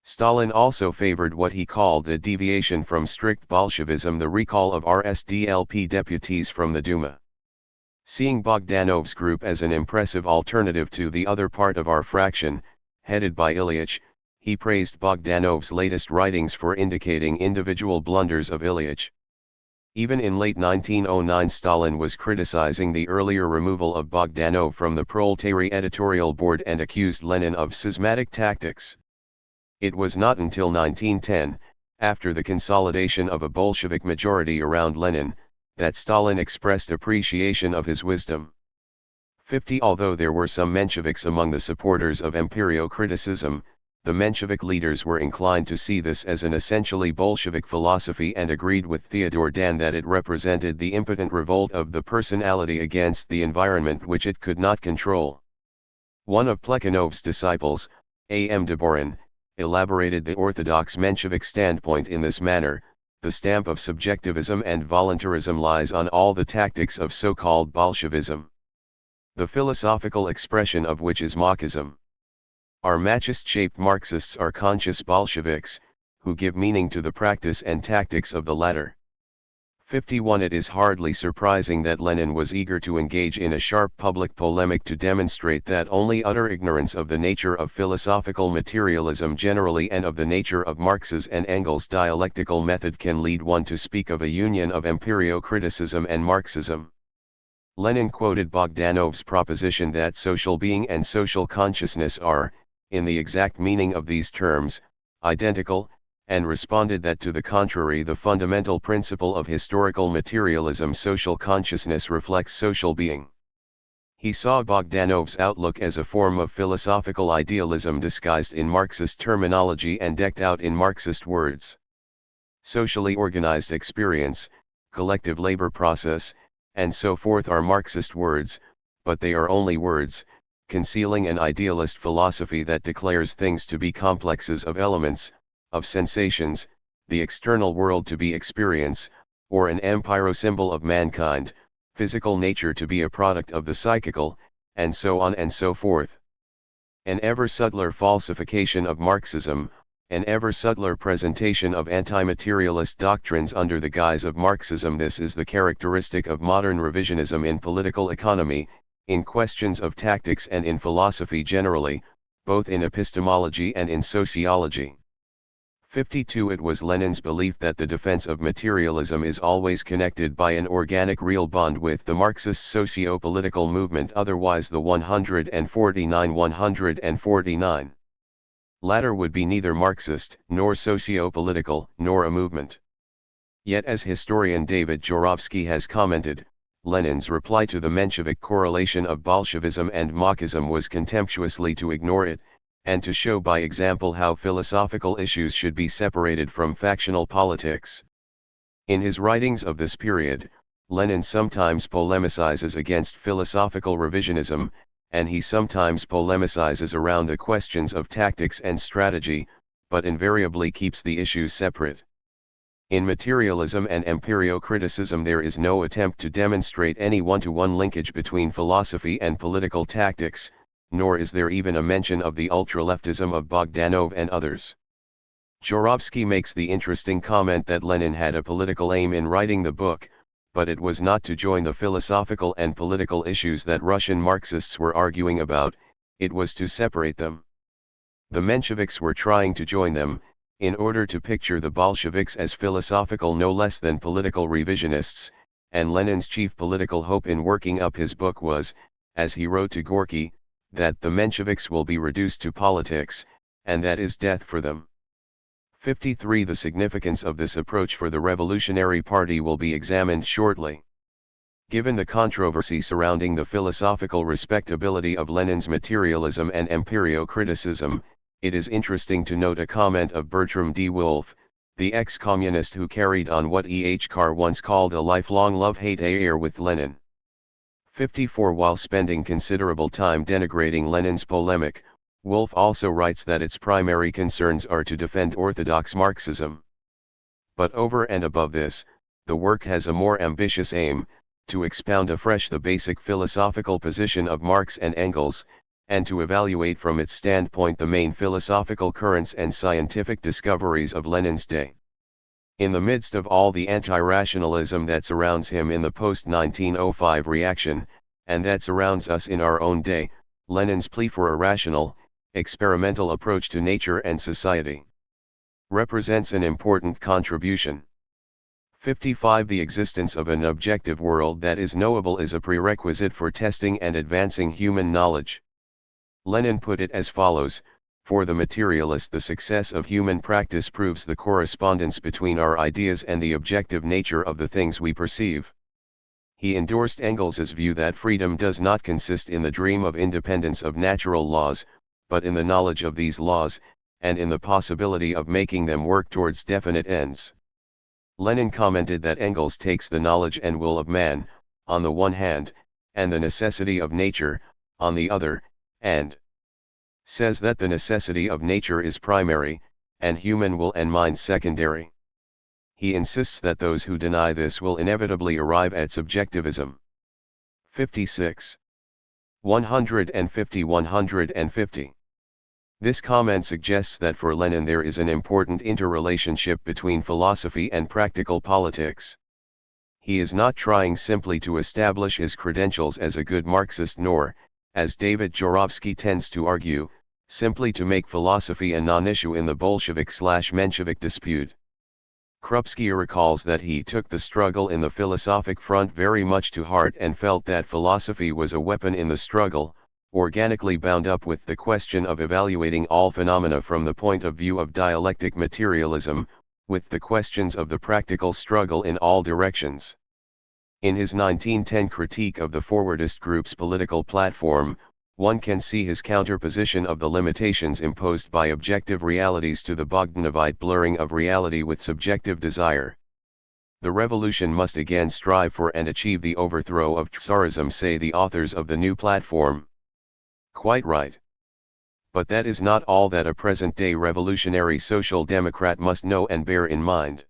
Stalin also favored what he called a deviation from strict Bolshevism, the recall of RSDLP deputies from the Duma. Seeing Bogdanov's group as an impressive alternative to the other part of our fraction, headed by Ilyich, he praised Bogdanov's latest writings for indicating individual blunders of Ilyich. Even in late 1909 Stalin was criticizing the earlier removal of Bogdanov from the Proletary editorial board and accused Lenin of schismatic tactics. It was not until 1910, after the consolidation of a Bolshevik majority around Lenin, that Stalin expressed appreciation of his wisdom. 50. Although there were some Mensheviks among the supporters of empirio-criticism, the Menshevik leaders were inclined to see this as an essentially Bolshevik philosophy and agreed with Theodor Dan that it represented the impotent revolt of the personality against the environment which it could not control. One of Plekhanov's disciples, A.M. Deborin, elaborated the orthodox Menshevik standpoint in this manner: the stamp of subjectivism and voluntarism lies on all the tactics of so-called Bolshevism, the philosophical expression of which is Marxism. Our machist-shaped Marxists are conscious Bolsheviks, who give meaning to the practice and tactics of the latter. 51. It is hardly surprising that Lenin was eager to engage in a sharp public polemic to demonstrate that only utter ignorance of the nature of philosophical materialism generally and of the nature of Marx's and Engels' dialectical method can lead one to speak of a union of empirio-criticism and Marxism. Lenin quoted Bogdanov's proposition that social being and social consciousness are, in the exact meaning of these terms, identical, and responded that to the contrary the fundamental principle of historical materialism, social consciousness, reflects social being. He saw Bogdanov's outlook as a form of philosophical idealism disguised in Marxist terminology and decked out in Marxist words. Socially organized experience, collective labor process, and so forth are Marxist words, but they are only words, concealing an idealist philosophy that declares things to be complexes of elements, of sensations, the external world to be experience, or an empiro-symbol of mankind, physical nature to be a product of the psychical, and so on and so forth. An ever subtler falsification of Marxism, an ever subtler presentation of anti-materialist doctrines under the guise of Marxism. This is the characteristic of modern revisionism in political economy, in questions of tactics and in philosophy generally, both in epistemology and in sociology. 52. It was Lenin's belief that the defense of materialism is always connected by an organic real bond with the Marxist socio-political movement, otherwise the 149 latter would be neither Marxist, nor socio-political, nor a movement. Yet, as historian David Jorovsky has commented, Lenin's reply to the Menshevik correlation of Bolshevism and Marxism was contemptuously to ignore it, and to show by example how philosophical issues should be separated from factional politics. In his writings of this period, Lenin sometimes polemicizes against philosophical revisionism, and he sometimes polemicizes around the questions of tactics and strategy, but invariably keeps the issues separate. In materialism and empirio-criticism there is no attempt to demonstrate any one-to-one linkage between philosophy and political tactics, nor is there even a mention of the ultra-leftism of Bogdanov and others. Jorovsky makes the interesting comment that Lenin had a political aim in writing the book, but it was not to join the philosophical and political issues that Russian Marxists were arguing about, it was to separate them. The Mensheviks were trying to join them, in order to picture the Bolsheviks as philosophical no less than political revisionists, and Lenin's chief political hope in working up his book was, as he wrote to Gorky, that the Mensheviks will be reduced to politics, and that is death for them. 53. The significance of this approach for the Revolutionary Party will be examined shortly. Given the controversy surrounding the philosophical respectability of Lenin's materialism and empirio-criticism, it is interesting to note a comment of Bertram D. Wolfe, the ex-communist who carried on what E. H. Carr once called a lifelong love-hate affair with Lenin. 54. While spending considerable time denigrating Lenin's polemic, Wolfe also writes that its primary concerns are to defend orthodox Marxism. But over and above this, the work has a more ambitious aim, to expound afresh the basic philosophical position of Marx and Engels, and to evaluate from its standpoint the main philosophical currents and scientific discoveries of Lenin's day. In the midst of all the anti-rationalism that surrounds him in the post-1905 reaction, and that surrounds us in our own day, Lenin's plea for a rational, experimental approach to nature and society represents an important contribution. 55. The existence of an objective world that is knowable is a prerequisite for testing and advancing human knowledge. Lenin put it as follows: For the materialist, the success of human practice proves the correspondence between our ideas and the objective nature of the things we perceive. He endorsed Engels's view that freedom does not consist in the dream of independence of natural laws, but in the knowledge of these laws, and in the possibility of making them work towards definite ends. Lenin commented that Engels takes the knowledge and will of man, on the one hand, and the necessity of nature, on the other, and says that the necessity of nature is primary, and human will and mind secondary. He insists that those who deny this will inevitably arrive at subjectivism. 56. 150. This comment suggests that for Lenin there is an important interrelationship between philosophy and practical politics. He is not trying simply to establish his credentials as a good Marxist nor, as David Jorovsky tends to argue, simply to make philosophy a non-issue in the Bolshevik/Menshevik dispute. Krupski recalls that he took the struggle in the philosophic front very much to heart and felt that philosophy was a weapon in the struggle, organically bound up with the question of evaluating all phenomena from the point of view of dialectic materialism, with the questions of the practical struggle in all directions. In his 1910 critique of the forwardist group's political platform, one can see his counterposition of the limitations imposed by objective realities to the Bogdanovite blurring of reality with subjective desire. The revolution must again strive for and achieve the overthrow of Tsarism, say the authors of the new platform. Quite right. But that is not all that a present-day revolutionary social democrat must know and bear in mind.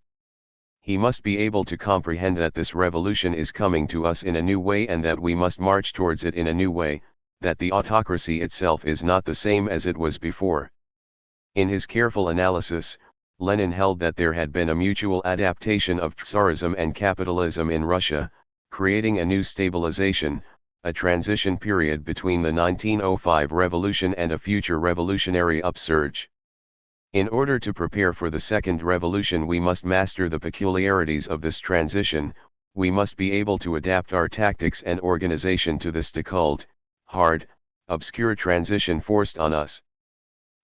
He must be able to comprehend that this revolution is coming to us in a new way and that we must march towards it in a new way, that the autocracy itself is not the same as it was before. In his careful analysis, Lenin held that there had been a mutual adaptation of Tsarism and capitalism in Russia, creating a new stabilization, a transition period between the 1905 revolution and a future revolutionary upsurge. In order to prepare for the second revolution, we must master the peculiarities of this transition, we must be able to adapt our tactics and organization to this difficult, hard, obscure transition forced on us.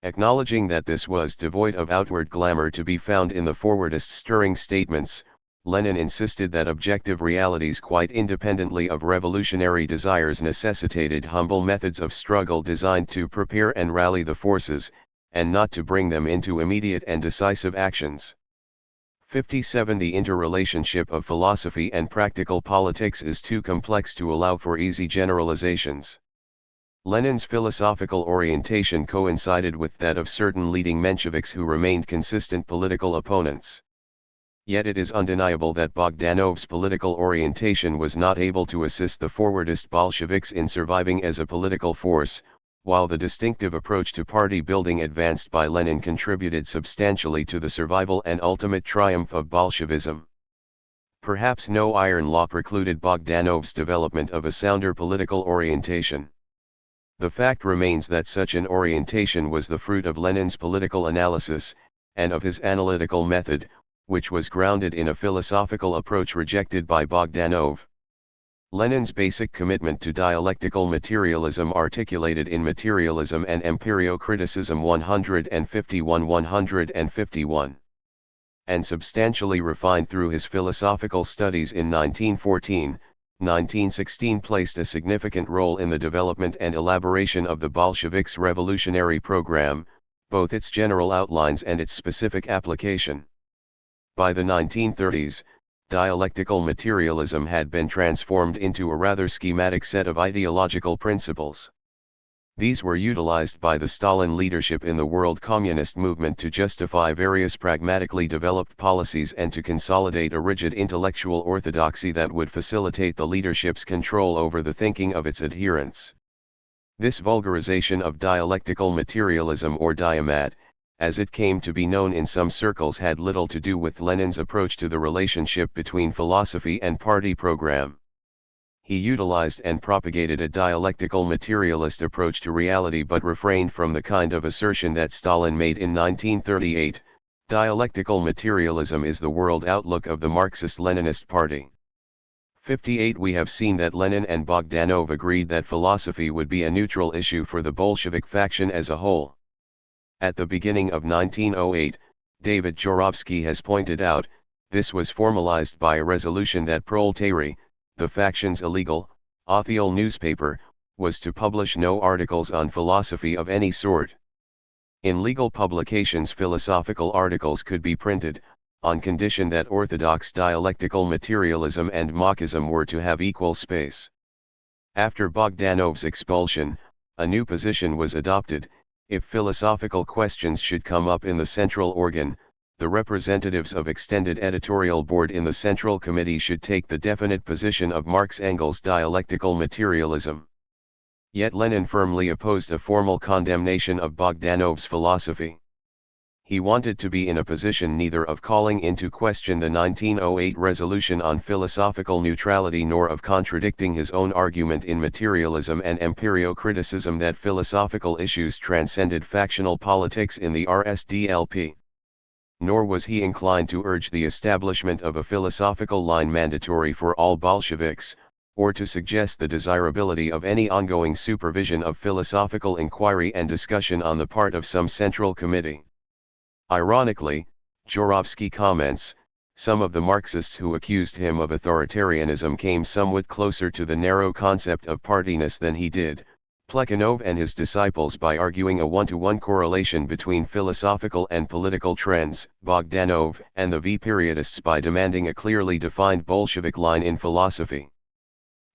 Acknowledging that this was devoid of outward glamour to be found in the forwardist stirring statements, Lenin insisted that objective realities quite independently of revolutionary desires necessitated humble methods of struggle designed to prepare and rally the forces, and not to bring them into immediate and decisive actions. 57. The interrelationship of philosophy and practical politics is too complex to allow for easy generalizations. Lenin's philosophical orientation coincided with that of certain leading Mensheviks who remained consistent political opponents. Yet it is undeniable that Bogdanov's political orientation was not able to assist the forwardist Bolsheviks in surviving as a political force, while the distinctive approach to party building advanced by Lenin contributed substantially to the survival and ultimate triumph of Bolshevism. Perhaps no iron law precluded Bogdanov's development of a sounder political orientation. The fact remains that such an orientation was the fruit of Lenin's political analysis, and of his analytical method, which was grounded in a philosophical approach rejected by Bogdanov. Lenin's basic commitment to dialectical materialism, articulated in Materialism and Empirio-Criticism 151-151, and substantially refined through his philosophical studies in 1914-1916, placed a significant role in the development and elaboration of the Bolsheviks' revolutionary program, both its general outlines and its specific application. By the 1930s, dialectical materialism had been transformed into a rather schematic set of ideological principles. These were utilized by the Stalin leadership in the world communist movement to justify various pragmatically developed policies and to consolidate a rigid intellectual orthodoxy that would facilitate the leadership's control over the thinking of its adherents. This vulgarization of dialectical materialism, or diamat, as it came to be known in some circles, had little to do with Lenin's approach to the relationship between philosophy and party program. He utilized and propagated a dialectical materialist approach to reality, but refrained from the kind of assertion that Stalin made in 1938, dialectical materialism is the world outlook of the Marxist-Leninist Party. 58. We have seen that Lenin and Bogdanov agreed that philosophy would be a neutral issue for the Bolshevik faction as a whole. At the beginning of 1908, David Jorovsky has pointed out, this was formalized by a resolution that Proletary, the faction's illegal, official newspaper, was to publish no articles on philosophy of any sort. In legal publications philosophical articles could be printed, on condition that orthodox dialectical materialism and Marxism were to have equal space. After Bogdanov's expulsion, a new position was adopted: if philosophical questions should come up in the central organ, the representatives of extended editorial board in the Central Committee should take the definite position of Marx-Engels dialectical materialism. Yet Lenin firmly opposed a formal condemnation of Bogdanov's philosophy. He wanted to be in a position neither of calling into question the 1908 resolution on philosophical neutrality nor of contradicting his own argument in materialism and empirio-criticism that philosophical issues transcended factional politics in the RSDLP. Nor was he inclined to urge the establishment of a philosophical line mandatory for all Bolsheviks, or to suggest the desirability of any ongoing supervision of philosophical inquiry and discussion on the part of some central committee. Ironically, Jorovsky comments, some of the Marxists who accused him of authoritarianism came somewhat closer to the narrow concept of partiness than he did, Plekhanov and his disciples, by arguing a one-to-one correlation between philosophical and political trends, Bogdanov and the V-periodists by demanding a clearly defined Bolshevik line in philosophy.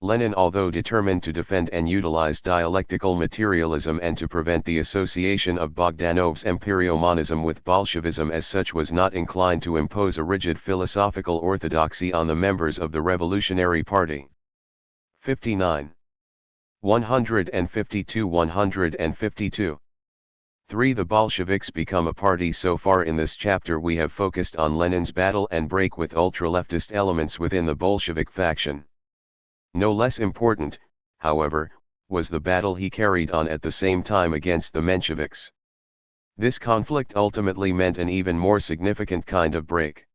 Lenin, although determined to defend and utilize dialectical materialism and to prevent the association of Bogdanov's empirio-monism with Bolshevism as such, was not inclined to impose a rigid philosophical orthodoxy on the members of the Revolutionary Party. 59. 152-152. 3. The Bolsheviks become a party. So far in this chapter we have focused on Lenin's battle and break with ultra-leftist elements within the Bolshevik faction. No less important, however, was the battle he carried on at the same time against the Mensheviks. This conflict ultimately meant an even more significant kind of break.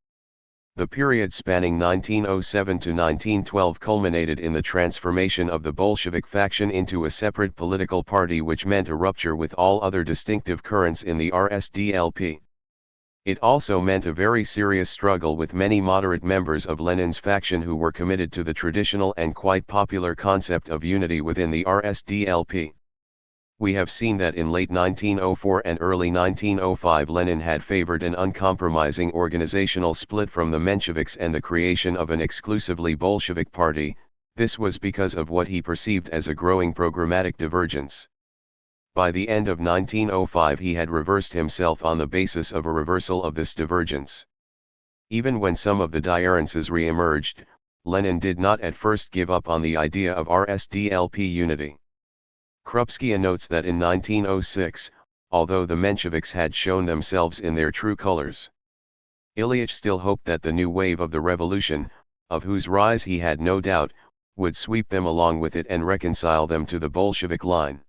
The period spanning 1907 to 1912 culminated in the transformation of the Bolshevik faction into a separate political party, which meant a rupture with all other distinctive currents in the RSDLP. It also meant a very serious struggle with many moderate members of Lenin's faction who were committed to the traditional and quite popular concept of unity within the RSDLP. We have seen that in late 1904 and early 1905 Lenin had favored an uncompromising organizational split from the Mensheviks and the creation of an exclusively Bolshevik party. This was because of what he perceived as a growing programmatic divergence. By the end of 1905 he had reversed himself on the basis of a reversal of this divergence. Even when some of the differences re-emerged, Lenin did not at first give up on the idea of RSDLP unity. Krupskaya notes that in 1906, although the Mensheviks had shown themselves in their true colors, Ilyich still hoped that the new wave of the revolution, of whose rise he had no doubt, would sweep them along with it and reconcile them to the Bolshevik line.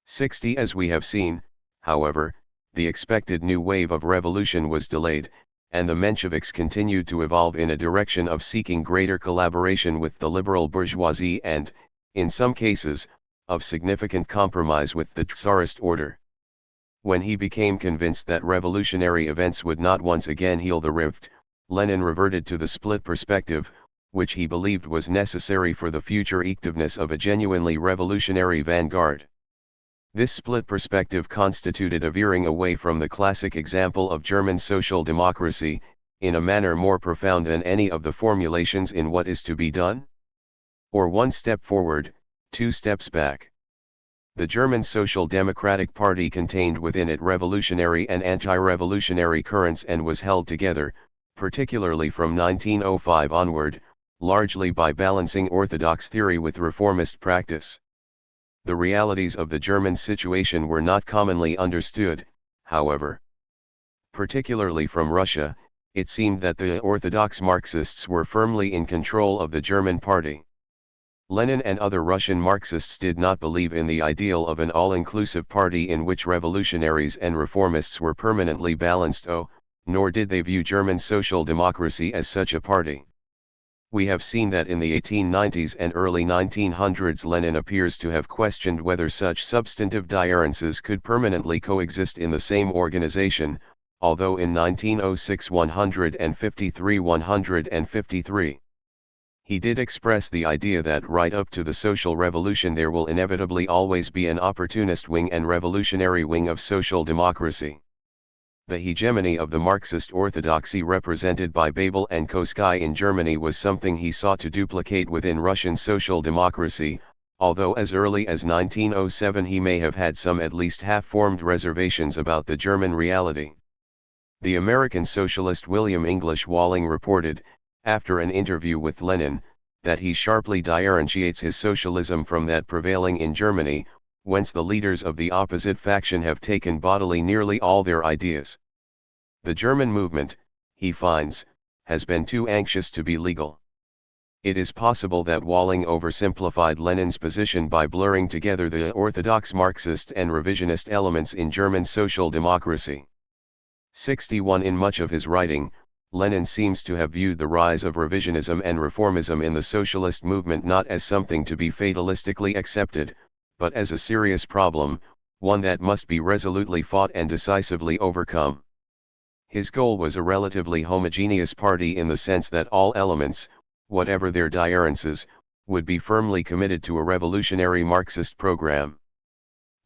60. As we have seen, however, the expected new wave of revolution was delayed, and the Mensheviks continued to evolve in a direction of seeking greater collaboration with the liberal bourgeoisie and, in some cases, of significant compromise with the Tsarist order. When he became convinced that revolutionary events would not once again heal the rift, Lenin reverted to the split perspective, which he believed was necessary for the future effectiveness of a genuinely revolutionary vanguard. This split perspective constituted a veering away from the classic example of German social democracy, in a manner more profound than any of the formulations in What is to be Done? Or one step forward, two steps back. The German Social Democratic Party contained within it revolutionary and anti-revolutionary currents and was held together, particularly from 1905 onward, largely by balancing orthodox theory with reformist practice. The realities of the German situation were not commonly understood, however. Particularly from Russia, it seemed that the orthodox Marxists were firmly in control of the German party. Lenin and other Russian Marxists did not believe in the ideal of an all-inclusive party in which revolutionaries and reformists were permanently balanced, nor did they view German social democracy as such a party. We have seen that in the 1890s and early 1900s Lenin appears to have questioned whether such substantive diarences could permanently coexist in the same organization, although in 1906 153 he did express the idea that right up to the social revolution there will inevitably always be an opportunist wing and revolutionary wing of social democracy. The hegemony of the Marxist orthodoxy represented by Babel and Koski in Germany was something he sought to duplicate within Russian social democracy, although as early as 1907 he may have had some at least half-formed reservations about the German reality. The American socialist William English Walling reported, after an interview with Lenin, that he sharply differentiates his socialism from that prevailing in Germany, whence the leaders of the opposite faction have taken bodily nearly all their ideas. The German movement, he finds, has been too anxious to be legal. It is possible that Walling oversimplified Lenin's position by blurring together the orthodox Marxist and revisionist elements in German social democracy. 61 In much of his writing, Lenin seems to have viewed the rise of revisionism and reformism in the socialist movement not as something to be fatalistically accepted, but as a serious problem, one that must be resolutely fought and decisively overcome. His goal was a relatively homogeneous party in the sense that all elements, whatever their differences, would be firmly committed to a revolutionary Marxist program.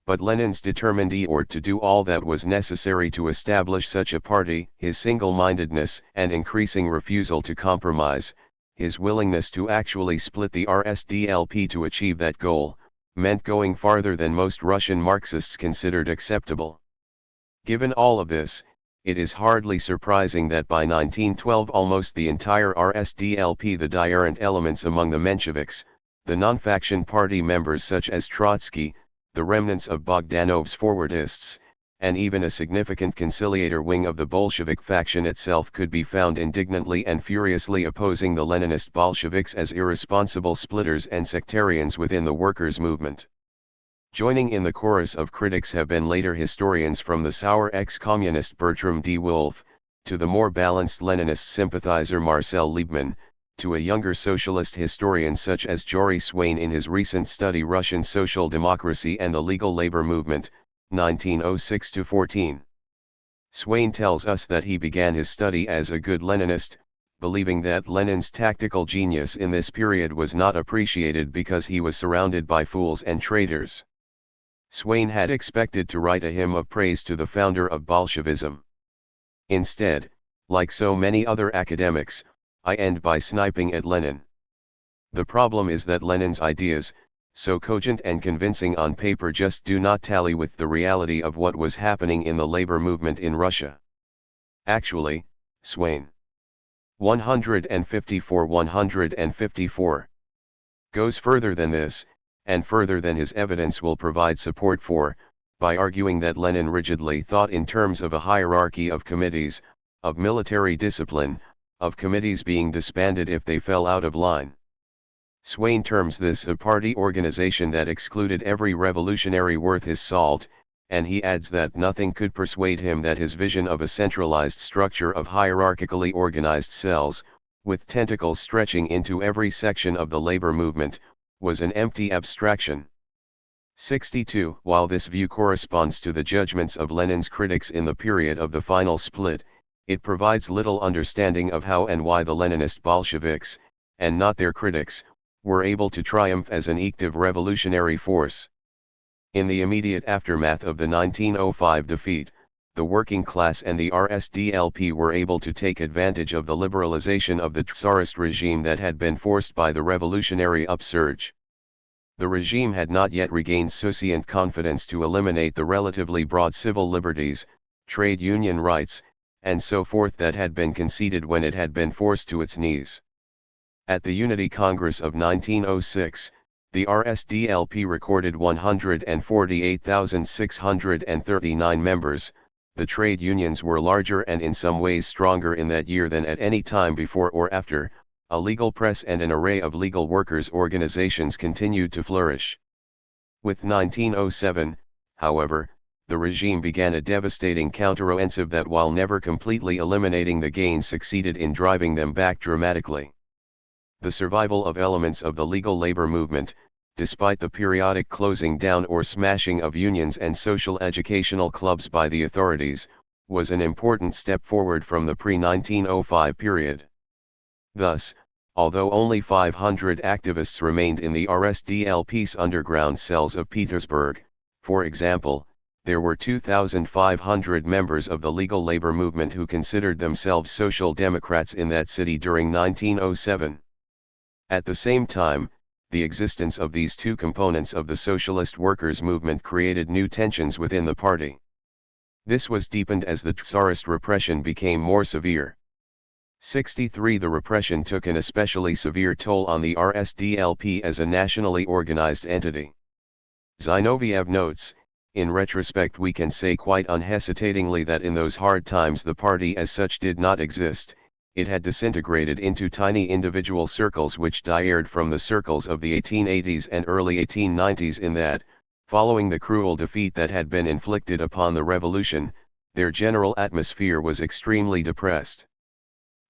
But Lenin's determined effort to do all that was necessary to establish such a party, his single-mindedness and increasing refusal to compromise, his willingness to actually split the RSDLP to achieve that goal, meant going farther than most Russian Marxists considered acceptable. Given all of this, it is hardly surprising that by 1912 almost the entire RSDLP, the different elements among the Mensheviks, the non-faction party members such as Trotsky, the remnants of Bogdanov's forwardists, and even a significant conciliator wing of the Bolshevik faction itself could be found indignantly and furiously opposing the Leninist Bolsheviks as irresponsible splitters and sectarians within the workers' movement. Joining in the chorus of critics have been later historians from the sour ex-communist Bertram D. Wolff, to the more balanced Leninist sympathizer Marcel Liebman, to a younger socialist historian such as Jory Swain in his recent study Russian Social Democracy and the Legal Labor Movement, 1906-14. Swain tells us that he began his study as a good Leninist, believing that Lenin's tactical genius in this period was not appreciated because he was surrounded by fools and traitors. Swain had expected to write a hymn of praise to the founder of Bolshevism. Instead, like so many other academics, I end by sniping at Lenin. The problem is that Lenin's ideas, so cogent and convincing on paper, just do not tally with the reality of what was happening in the labor movement in Russia. Actually, Swain 154 goes further than this, and further than his evidence will provide support for, by arguing that Lenin rigidly thought in terms of a hierarchy of committees, of military discipline, of committees being disbanded if they fell out of line. Swain terms this a party organization that excluded every revolutionary worth his salt, and he adds that nothing could persuade him that his vision of a centralized structure of hierarchically organized cells, with tentacles stretching into every section of the labor movement, was an empty abstraction. 62 While this view corresponds to the judgments of Lenin's critics in the period of the final split, it provides little understanding of how and why the Leninist Bolsheviks, and not their critics, were able to triumph as an active revolutionary force. In the immediate aftermath of the 1905 defeat, the working class and the RSDLP were able to take advantage of the liberalization of the Tsarist regime that had been forced by the revolutionary upsurge. The regime had not yet regained sufficient confidence to eliminate the relatively broad civil liberties, trade union rights, and so forth that had been conceded when it had been forced to its knees. At the Unity Congress of 1906, the RSDLP recorded 148,639 members. The trade unions were larger and in some ways stronger in that year than at any time before or after. A legal press and an array of legal workers' organizations continued to flourish. With 1907, however, the regime began a devastating counteroffensive that, while never completely eliminating the gains, succeeded in driving them back dramatically. The survival of elements of the legal labor movement, despite the periodic closing down or smashing of unions and social educational clubs by the authorities, was an important step forward from the pre-1905 period. Thus, although only 500 activists remained in the RSDL peace underground cells of Petersburg, for example, there were 2,500 members of the legal labor movement who considered themselves social democrats in that city during 1907. At the same time, the existence of these two components of the socialist workers' movement created new tensions within the party. This was deepened as the Tsarist repression became more severe. 63 The repression took an especially severe toll on the RSDLP as a nationally organized entity. Zinoviev notes, in retrospect we can say quite unhesitatingly that in those hard times the party as such did not exist, it had disintegrated into tiny individual circles which differed from the circles of the 1880s and early 1890s in that, following the cruel defeat that had been inflicted upon the revolution, their general atmosphere was extremely depressed.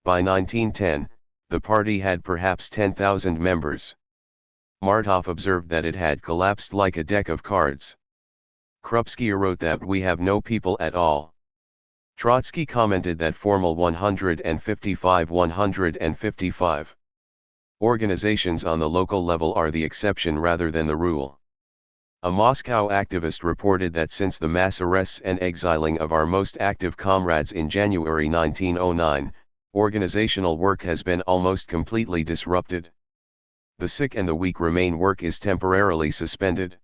By 1910, the party had perhaps 10,000 members. Martov observed that it had collapsed like a deck of cards. Krupskaya wrote that we have no people at all. Trotsky commented that formal 155. Organizations on the local level are the exception rather than the rule. A Moscow activist reported that since the mass arrests and exiling of our most active comrades in January 1909, organizational work has been almost completely disrupted. The sick and the weak remain, work is temporarily suspended.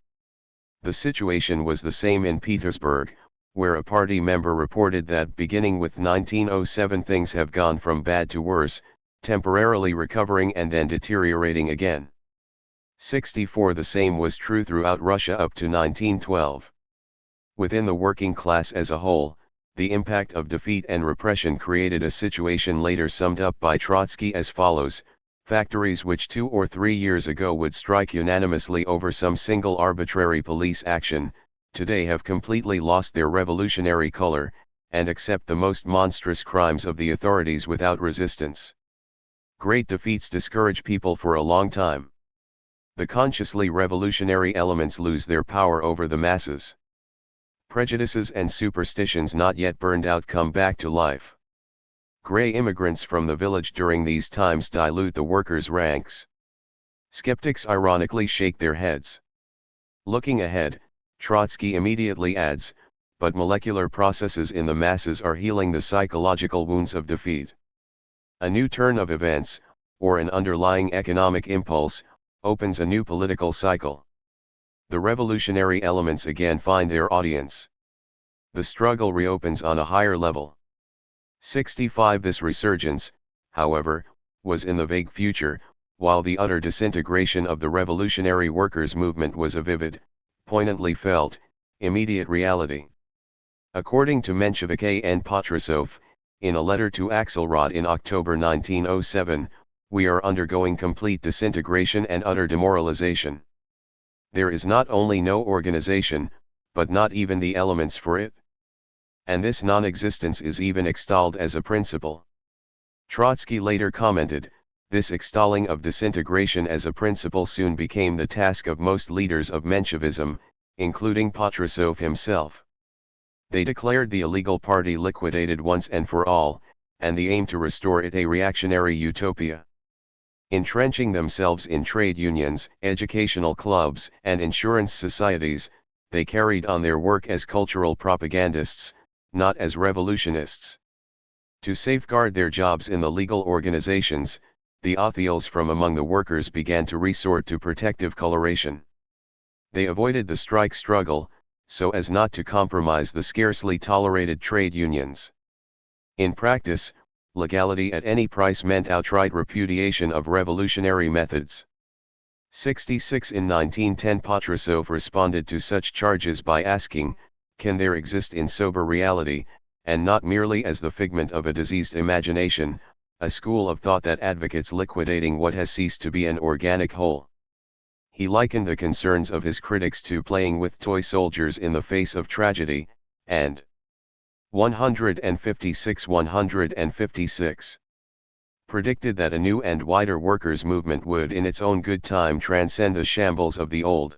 The situation was the same in Petersburg, where a party member reported that beginning with 1907 things have gone from bad to worse, temporarily recovering and then deteriorating again. 64 The same was true throughout Russia up to 1912. Within the working class as a whole, the impact of defeat and repression created a situation later summed up by Trotsky as follows: factories which 2 or 3 years ago would strike unanimously over some single arbitrary police action, today have completely lost their revolutionary color, and accept the most monstrous crimes of the authorities without resistance. Great defeats discourage people for a long time. The consciously revolutionary elements lose their power over the masses. Prejudices and superstitions not yet burned out come back to life. Gray immigrants from the village during these times dilute the workers' ranks. Skeptics ironically shake their heads. Looking ahead, Trotsky immediately adds, but molecular processes in the masses are healing the psychological wounds of defeat. A new turn of events, or an underlying economic impulse, opens a new political cycle. The revolutionary elements again find their audience. The struggle reopens on a higher level. 65 This resurgence, however, was in the vague future, while the utter disintegration of the revolutionary workers' movement was a vivid, poignantly felt, immediate reality. According to Menshevik A.N. Patrusov, in a letter to Axelrod in October 1907, we are undergoing complete disintegration and utter demoralization. There is not only no organization, but not even the elements for it. And this non-existence is even extolled as a principle. Trotsky later commented, this extolling of disintegration as a principle soon became the task of most leaders of Menshevism, including Patrusov himself. They declared the illegal party liquidated once and for all, and the aim to restore it a reactionary utopia. Entrenching themselves in trade unions, educational clubs, and insurance societies, they carried on their work as cultural propagandists, not as revolutionists. To safeguard their jobs in the legal organizations, the Othels from among the workers began to resort to protective coloration. They avoided the strike struggle, so as not to compromise the scarcely tolerated trade unions. In practice, legality at any price meant outright repudiation of revolutionary methods. 66 In 1910 Patrusov responded to such charges by asking, can there exist in sober reality, and not merely as the figment of a diseased imagination, a school of thought that advocates liquidating what has ceased to be an organic whole? He likened the concerns of his critics to playing with toy soldiers in the face of tragedy, and 156. predicted that a new and wider workers' movement would in its own good time transcend the shambles of the old.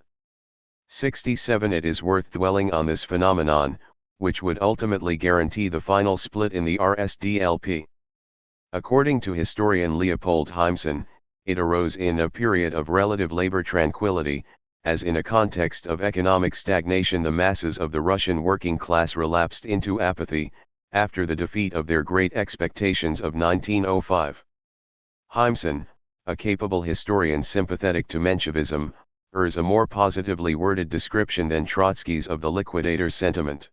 67. It is worth dwelling on this phenomenon, which would ultimately guarantee the final split in the RSDLP. According to historian Leopold Heimson, it arose in a period of relative labor tranquility, as in a context of economic stagnation the masses of the Russian working class relapsed into apathy, after the defeat of their great expectations of 1905. Heimson, a capable historian sympathetic to Menshevism, urges a more positively worded description than Trotsky's of the liquidators' sentiment.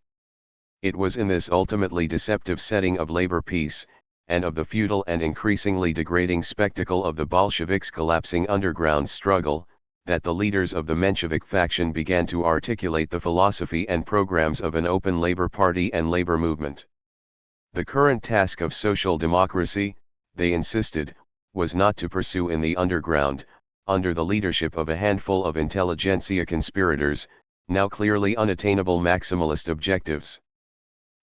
It was in this ultimately deceptive setting of labor peace, and of the futile and increasingly degrading spectacle of the Bolsheviks' collapsing underground struggle, that the leaders of the Menshevik faction began to articulate the philosophy and programs of an open labor party and labor movement. The current task of social democracy, they insisted, was not to pursue in the underground, under the leadership of a handful of intelligentsia conspirators, now clearly unattainable maximalist objectives.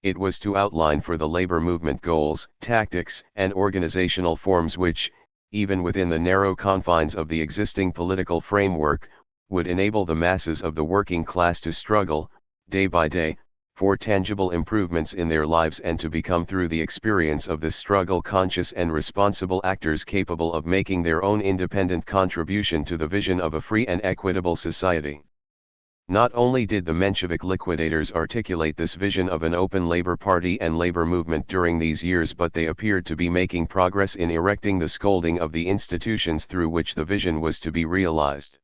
It was to outline for the labor movement goals, tactics, and organizational forms which, even within the narrow confines of the existing political framework, would enable the masses of the working class to struggle, day by day, for tangible improvements in their lives and to become through the experience of this struggle conscious and responsible actors capable of making their own independent contribution to the vision of a free and equitable society. Not only did the Menshevik liquidators articulate this vision of an open labor party and labor movement during these years, but they appeared to be making progress in erecting the scaffolding of the institutions through which the vision was to be realized.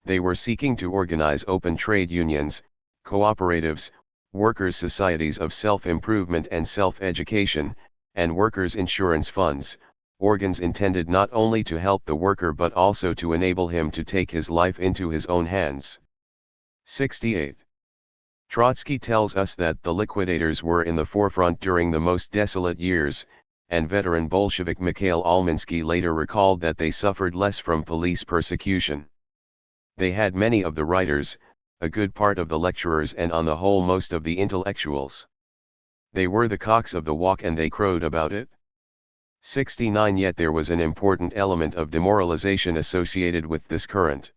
They were seeking to organize open trade unions, cooperatives, workers' societies of self-improvement and self-education, and workers' insurance funds, organs intended not only to help the worker but also to enable him to take his life into his own hands. 68. Trotsky tells us that the liquidators were in the forefront during the most desolate years, and veteran Bolshevik Mikhail Almansky later recalled that they suffered less from police persecution. They had many of the writers, a good part of the lecturers, and on the whole most of the intellectuals. They were the cocks of the walk and they crowed about it. 69. Yet there was an important element of demoralization associated with this current.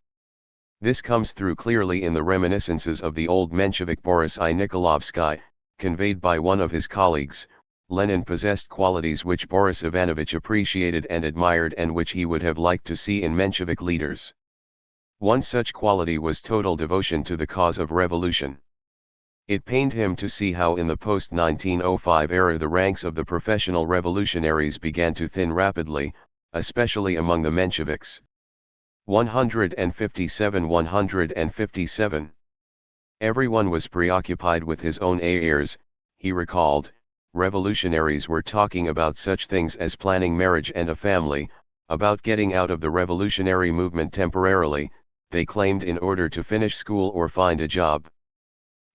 This comes through clearly in the reminiscences of the old Menshevik Boris I. Nikolovsky, conveyed by one of his colleagues. Lenin possessed qualities which Boris Ivanovich appreciated and admired and which he would have liked to see in Menshevik leaders. One such quality was total devotion to the cause of revolution. It pained him to see how in the post-1905 era the ranks of the professional revolutionaries began to thin rapidly, especially among the Mensheviks. 157. Everyone was preoccupied with his own affairs, he recalled. Revolutionaries were talking about such things as planning marriage and a family, about getting out of the revolutionary movement temporarily, they claimed, in order to finish school or find a job.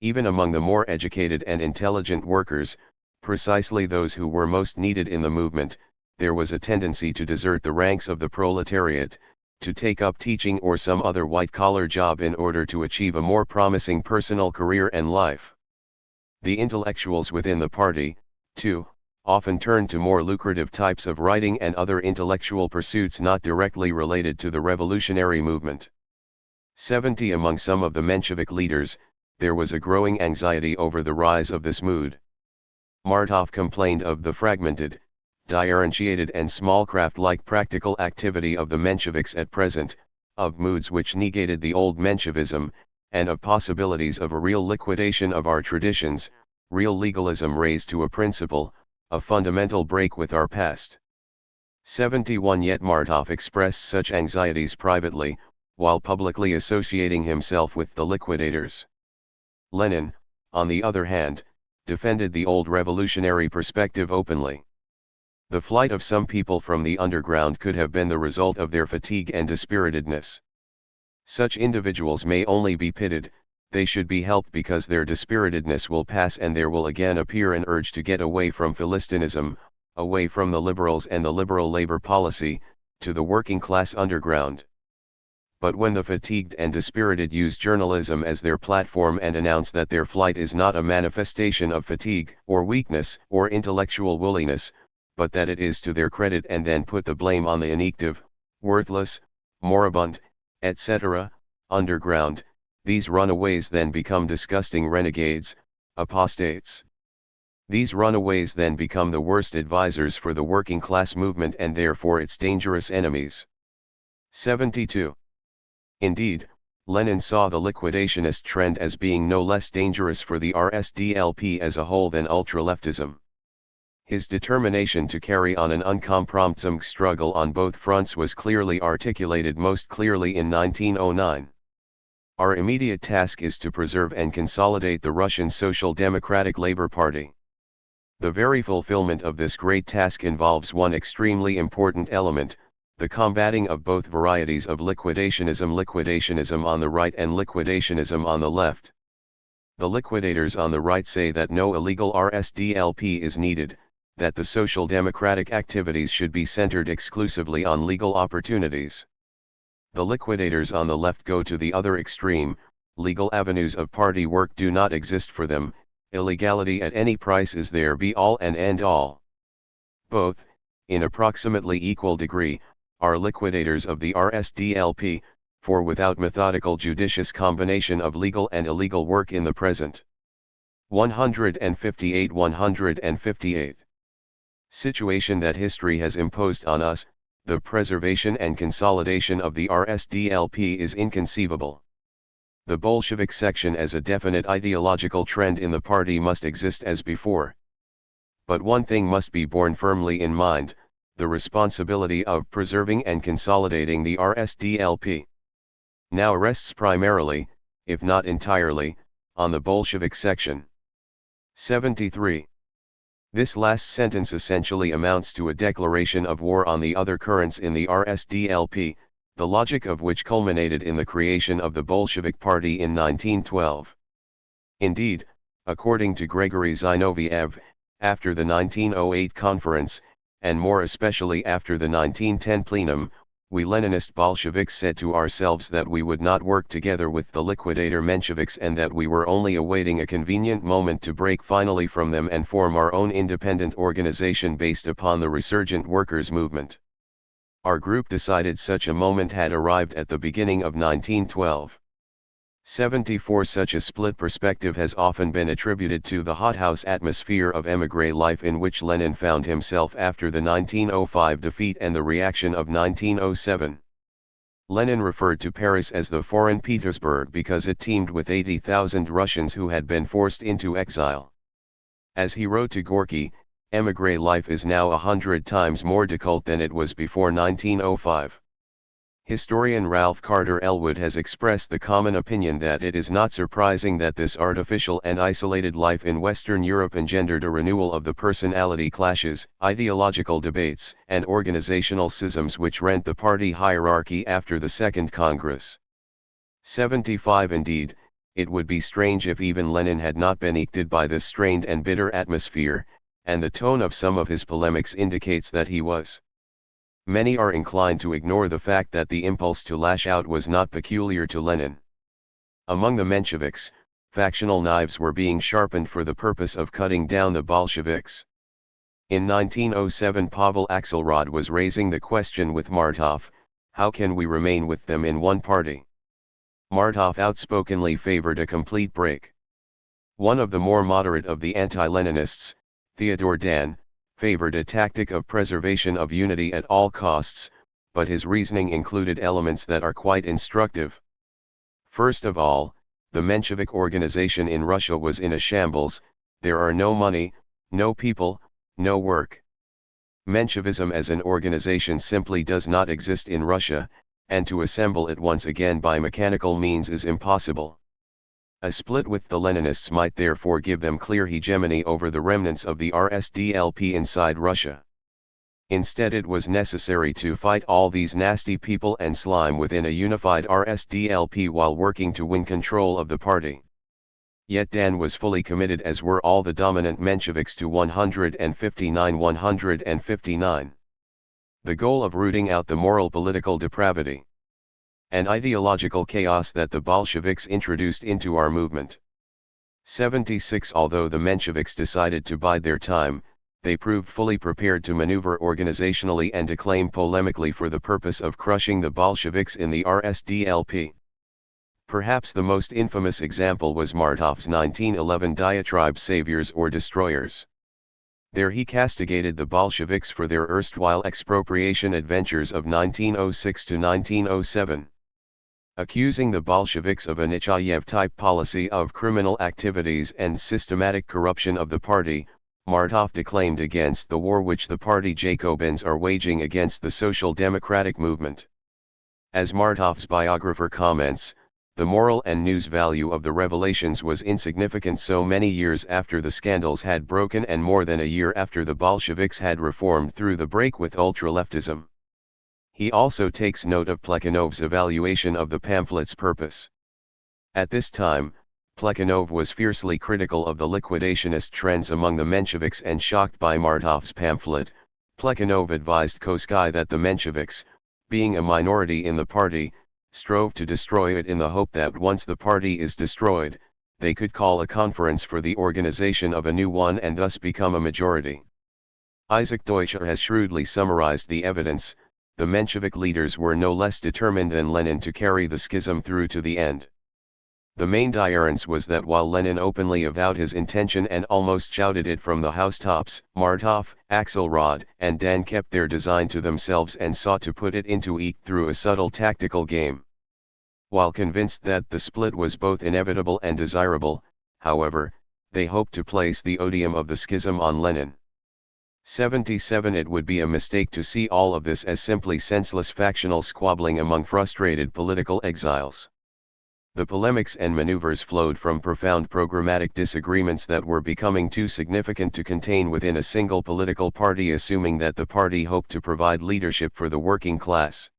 Even among the more educated and intelligent workers, precisely those who were most needed in the movement, there was a tendency to desert the ranks of the proletariat, to take up teaching or some other white-collar job in order to achieve a more promising personal career and life. The intellectuals within the party, too, often turned to more lucrative types of writing and other intellectual pursuits not directly related to the revolutionary movement. 70. Among some of the Menshevik leaders, there was a growing anxiety over the rise of this mood. Martov complained of the fragmented, differentiated and small-craft-like practical activity of the Mensheviks at present, of moods which negated the old Menshevism, and of possibilities of a real liquidation of our traditions, real legalism raised to a principle, a fundamental break with our past. 71. Yet Martov expressed such anxieties privately, while publicly associating himself with the liquidators. Lenin, on the other hand, defended the old revolutionary perspective openly. The flight of some people from the underground could have been the result of their fatigue and dispiritedness. Such individuals may only be pitied, they should be helped because their dispiritedness will pass and there will again appear an urge to get away from Philistinism, away from the liberals and the liberal labor policy, to the working class underground. But when the fatigued and dispirited use journalism as their platform and announce that their flight is not a manifestation of fatigue or weakness or intellectual woolliness, but that it is to their credit, and then put the blame on the inactive, worthless, moribund, etc., underground. These runaways then become disgusting renegades, apostates. These runaways then become the worst advisors for the working class movement and therefore its dangerous enemies. 72. Indeed, Lenin saw the liquidationist trend as being no less dangerous for the RSDLP as a whole than ultraleftism. His determination to carry on an uncompromising struggle on both fronts was clearly articulated most clearly in 1909. Our immediate task is to preserve and consolidate the Russian Social Democratic Labour Party. The very fulfillment of this great task involves one extremely important element, the combating of both varieties of liquidationism on the right and liquidationism on the left. The liquidators on the right say that no illegal RSDLP is needed, that the social democratic activities should be centered exclusively on legal opportunities. The liquidators on the left go to the other extreme, legal avenues of party work do not exist for them, illegality at any price is their be-all and end-all. Both, in approximately equal degree, are liquidators of the RSDLP, for without methodical judicious combination of legal and illegal work in the present 158 situation that history has imposed on us, the preservation and consolidation of the RSDLP is inconceivable. The Bolshevik section as a definite ideological trend in the party must exist as before. But one thing must be borne firmly in mind, the responsibility of preserving and consolidating the RSDLP now rests primarily, if not entirely, on the Bolshevik section. 73. This last sentence essentially amounts to a declaration of war on the other currents in the RSDLP, the logic of which culminated in the creation of the Bolshevik Party in 1912. Indeed, according to Gregory Zinoviev, after the 1908 conference, and more especially after the 1910 plenum, we Leninist Bolsheviks said to ourselves that we would not work together with the liquidator Mensheviks and that we were only awaiting a convenient moment to break finally from them and form our own independent organization based upon the resurgent workers' movement. Our group decided such a moment had arrived at the beginning of 1912. 74. Such a split perspective has often been attributed to the hothouse atmosphere of émigré life in which Lenin found himself after the 1905 defeat and the reaction of 1907. Lenin referred to Paris as the foreign Petersburg because it teemed with 80,000 Russians who had been forced into exile. As he wrote to Gorky, émigré life is now 100 times more difficult than it was before 1905. Historian Ralph Carter Elwood has expressed the common opinion that it is not surprising that this artificial and isolated life in Western Europe engendered a renewal of the personality clashes, ideological debates, and organizational schisms which rent the party hierarchy after the Second Congress. 75. Indeed, it would be strange if even Lenin had not been eked by this strained and bitter atmosphere, and the tone of some of his polemics indicates that he was. Many are inclined to ignore the fact that the impulse to lash out was not peculiar to Lenin. Among the Mensheviks, factional knives were being sharpened for the purpose of cutting down the Bolsheviks. In 1907 Pavel Axelrod was raising the question with Martov, how can we remain with them in one party? Martov outspokenly favored a complete break. One of the more moderate of the anti-Leninists, Theodor Dan, favored a tactic of preservation of unity at all costs, but his reasoning included elements that are quite instructive. First of all, the Menshevik organization in Russia was in a shambles, there are no money, no people, no work. Menshevism as an organization simply does not exist in Russia, and to assemble it once again by mechanical means is impossible. A split with the Leninists might therefore give them clear hegemony over the remnants of the RSDLP inside Russia. Instead, it was necessary to fight all these nasty people and slime within a unified RSDLP while working to win control of the party. Yet Dan was fully committed, as were all the dominant Mensheviks, to 159. The goal of rooting out the moral political depravity and ideological chaos that the Bolsheviks introduced into our movement. 76. Although the Mensheviks decided to bide their time, they proved fully prepared to maneuver organizationally and to claim polemically for the purpose of crushing the Bolsheviks in the RSDLP. Perhaps the most infamous example was Martov's 1911 diatribe Saviors or Destroyers. There he castigated the Bolsheviks for their erstwhile expropriation adventures of 1906 to 1907. Accusing the Bolsheviks of a Nechayev-type policy of criminal activities and systematic corruption of the party, Martov declaimed against the war which the party Jacobins are waging against the social democratic movement. As Martov's biographer comments, the moral and news value of the revelations was insignificant so many years after the scandals had broken and more than a year after the Bolsheviks had reformed through the break with ultraleftism. He also takes note of Plekhanov's evaluation of the pamphlet's purpose. At this time, Plekhanov was fiercely critical of the liquidationist trends among the Mensheviks and shocked by Martov's pamphlet. Plekhanov advised Koskai that the Mensheviks, being a minority in the party, strove to destroy it in the hope that once the party is destroyed, they could call a conference for the organization of a new one and thus become a majority. Isaac Deutscher has shrewdly summarized the evidence. The Menshevik leaders were no less determined than Lenin to carry the schism through to the end. The main difference was that while Lenin openly avowed his intention and almost shouted it from the housetops, Martov, Axelrod, and Dan kept their design to themselves and sought to put it into effect through a subtle tactical game. While convinced that the split was both inevitable and desirable, however, they hoped to place the odium of the schism on Lenin. 77 It would be a mistake to see all of this as simply senseless factional squabbling among frustrated political exiles. The polemics and maneuvers flowed from profound programmatic disagreements that were becoming too significant to contain within a single political party, assuming that the party hoped to provide leadership for the working class.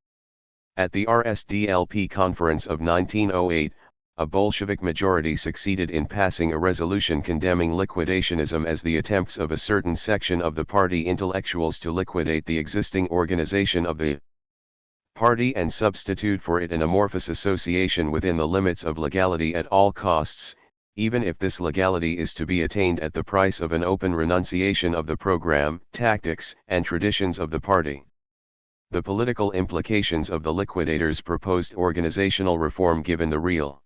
At the RSDLP conference of 1908, a Bolshevik majority succeeded in passing a resolution condemning liquidationism as the attempts of a certain section of the party intellectuals to liquidate the existing organization of the party and substitute for it an amorphous association within the limits of legality at all costs, even if this legality is to be attained at the price of an open renunciation of the program, tactics, and traditions of the party. The political implications of the liquidators' proposed organizational reform given the real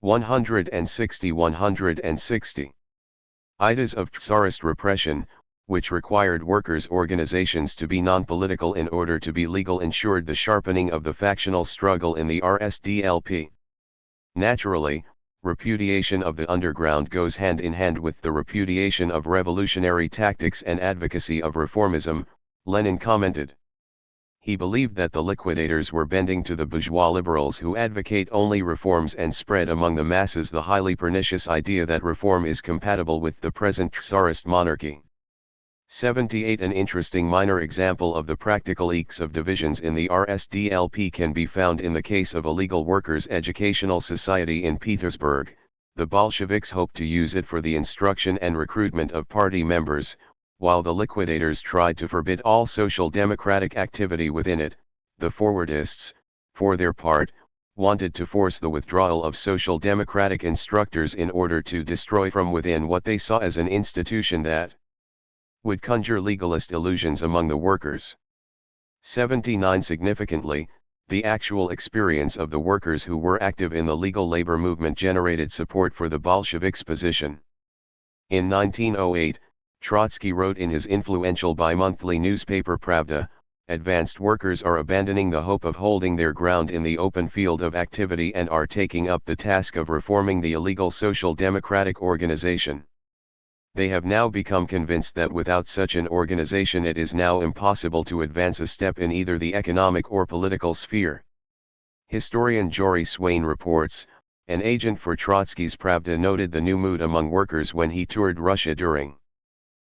160 Idas of Tsarist repression, which required workers' organizations to be non-political in order to be legal, ensured the sharpening of the factional struggle in the RSDLP. Naturally, repudiation of the underground goes hand in hand with the repudiation of revolutionary tactics and advocacy of reformism, Lenin commented. He believed that the liquidators were bending to the bourgeois liberals who advocate only reforms and spread among the masses the highly pernicious idea that reform is compatible with the present Tsarist monarchy. 78 An interesting minor example of the practical eeks of divisions in the RSDLP can be found in the case of a legal workers' educational society in Petersburg. The Bolsheviks hoped to use it for the instruction and recruitment of party members, while the liquidators tried to forbid all social democratic activity within it. The forwardists, for their part, wanted to force the withdrawal of social democratic instructors in order to destroy from within what they saw as an institution that would conjure legalist illusions among the workers. 79 Significantly, the actual experience of the workers who were active in the legal labor movement generated support for the Bolsheviks' position. In 1908, Trotsky wrote in his influential bi-monthly newspaper Pravda, "Advanced workers are abandoning the hope of holding their ground in the open field of activity and are taking up the task of reforming the illegal social democratic organization. They have now become convinced that without such an organization it is now impossible to advance a step in either the economic or political sphere." Historian Jory Swain reports, an agent for Trotsky's Pravda noted the new mood among workers when he toured Russia during.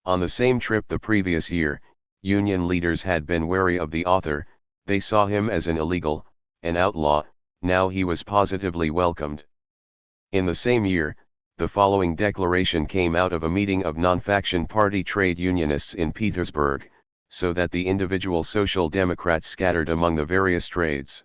On the same trip the previous year, union leaders had been wary of the author, they saw him as an illegal, an outlaw, now he was positively welcomed. In the same year, the following declaration came out of a meeting of non-faction party trade unionists in Petersburg, so that the individual social democrats scattered among the various trades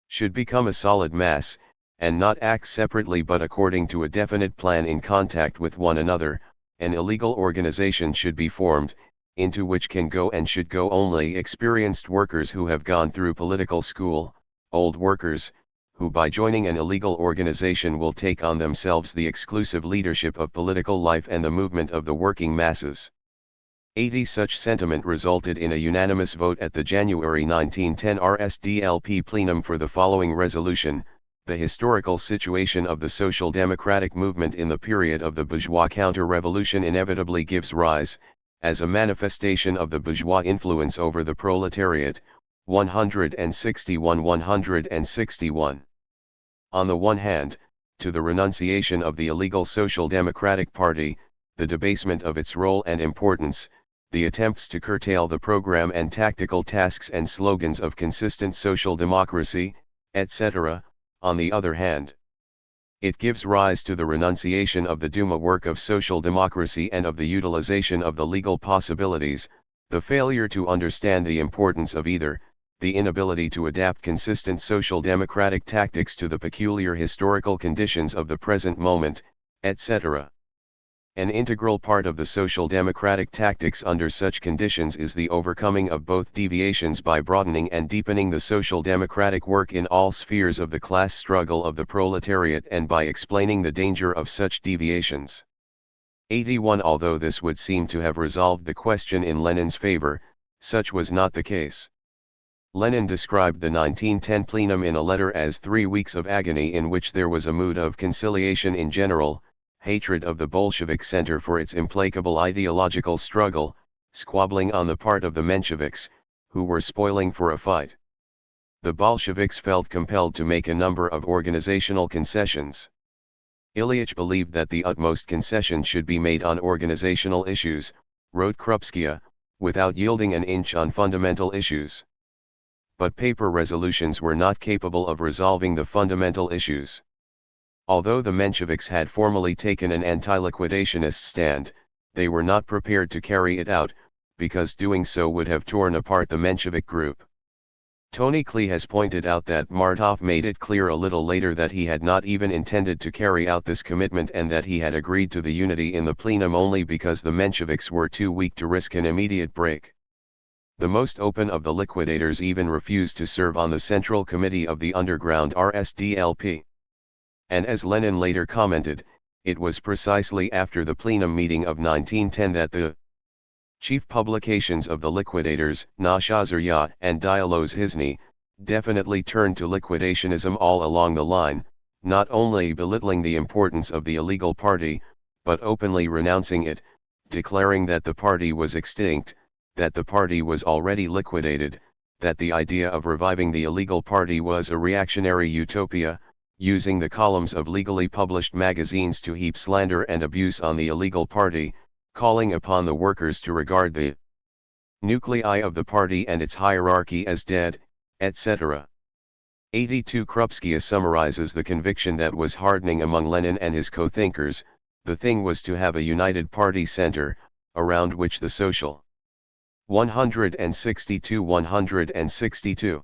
should become a solid mass, and not act separately but according to a definite plan in contact with one another. an illegal organization should be formed, into which can go and should go only experienced workers who have gone through political school, old workers, who by joining an illegal organization will take on themselves the exclusive leadership of political life and the movement of the working masses. 80 Such sentiment resulted in a unanimous vote at the January 1910 RSDLP plenum for the following resolution: the historical situation of the social democratic movement in the period of the bourgeois counter-revolution inevitably gives rise, as a manifestation of the bourgeois influence over the proletariat. 161-161. On the one hand, to the renunciation of the illegal Social Democratic Party, the debasement of its role and importance, the attempts to curtail the program and tactical tasks and slogans of consistent social democracy, etc. On the other hand, it gives rise to the renunciation of the Duma work of social democracy and of the utilization of the legal possibilities, the failure to understand the importance of either, the inability to adapt consistent social democratic tactics to the peculiar historical conditions of the present moment, etc. An integral part of the social democratic tactics under such conditions is the overcoming of both deviations by broadening and deepening the social democratic work in all spheres of the class struggle of the proletariat and by explaining the danger of such deviations. 81 Although this would seem to have resolved the question in Lenin's favor, such was not the case. Lenin described the 1910 plenum in a letter as 3 weeks of agony in which there was a mood of conciliation in general, hatred of the Bolshevik center for its implacable ideological struggle, squabbling on the part of the Mensheviks, who were spoiling for a fight. The Bolsheviks felt compelled to make a number of organizational concessions. Ilyich believed that the utmost concession should be made on organizational issues, wrote Krupskaya, without yielding an inch on fundamental issues. But paper resolutions were not capable of resolving the fundamental issues. Although the Mensheviks had formally taken an anti-liquidationist stand, they were not prepared to carry it out, because doing so would have torn apart the Menshevik group. Tony Klee has pointed out that Martov made it clear a little later that he had not even intended to carry out this commitment and that he had agreed to the unity in the plenum only because the Mensheviks were too weak to risk an immediate break. The most open of the liquidators even refused to serve on the Central Committee of the underground RSDLP. And as Lenin later commented, it was precisely after the plenum meeting of 1910 that the chief publications of the liquidators, Nasha Zarya and Dialogues Hizny, definitely turned to liquidationism all along the line, not only belittling the importance of the illegal party, but openly renouncing it, declaring that the party was extinct, that the party was already liquidated, that the idea of reviving the illegal party was a reactionary utopia, using the columns of legally published magazines to heap slander and abuse on the illegal party, calling upon the workers to regard the nuclei of the party and its hierarchy as dead, etc. 82 Krupskaya summarizes the conviction that was hardening among Lenin and his co-thinkers: the thing was to have a united party center, around which the social 162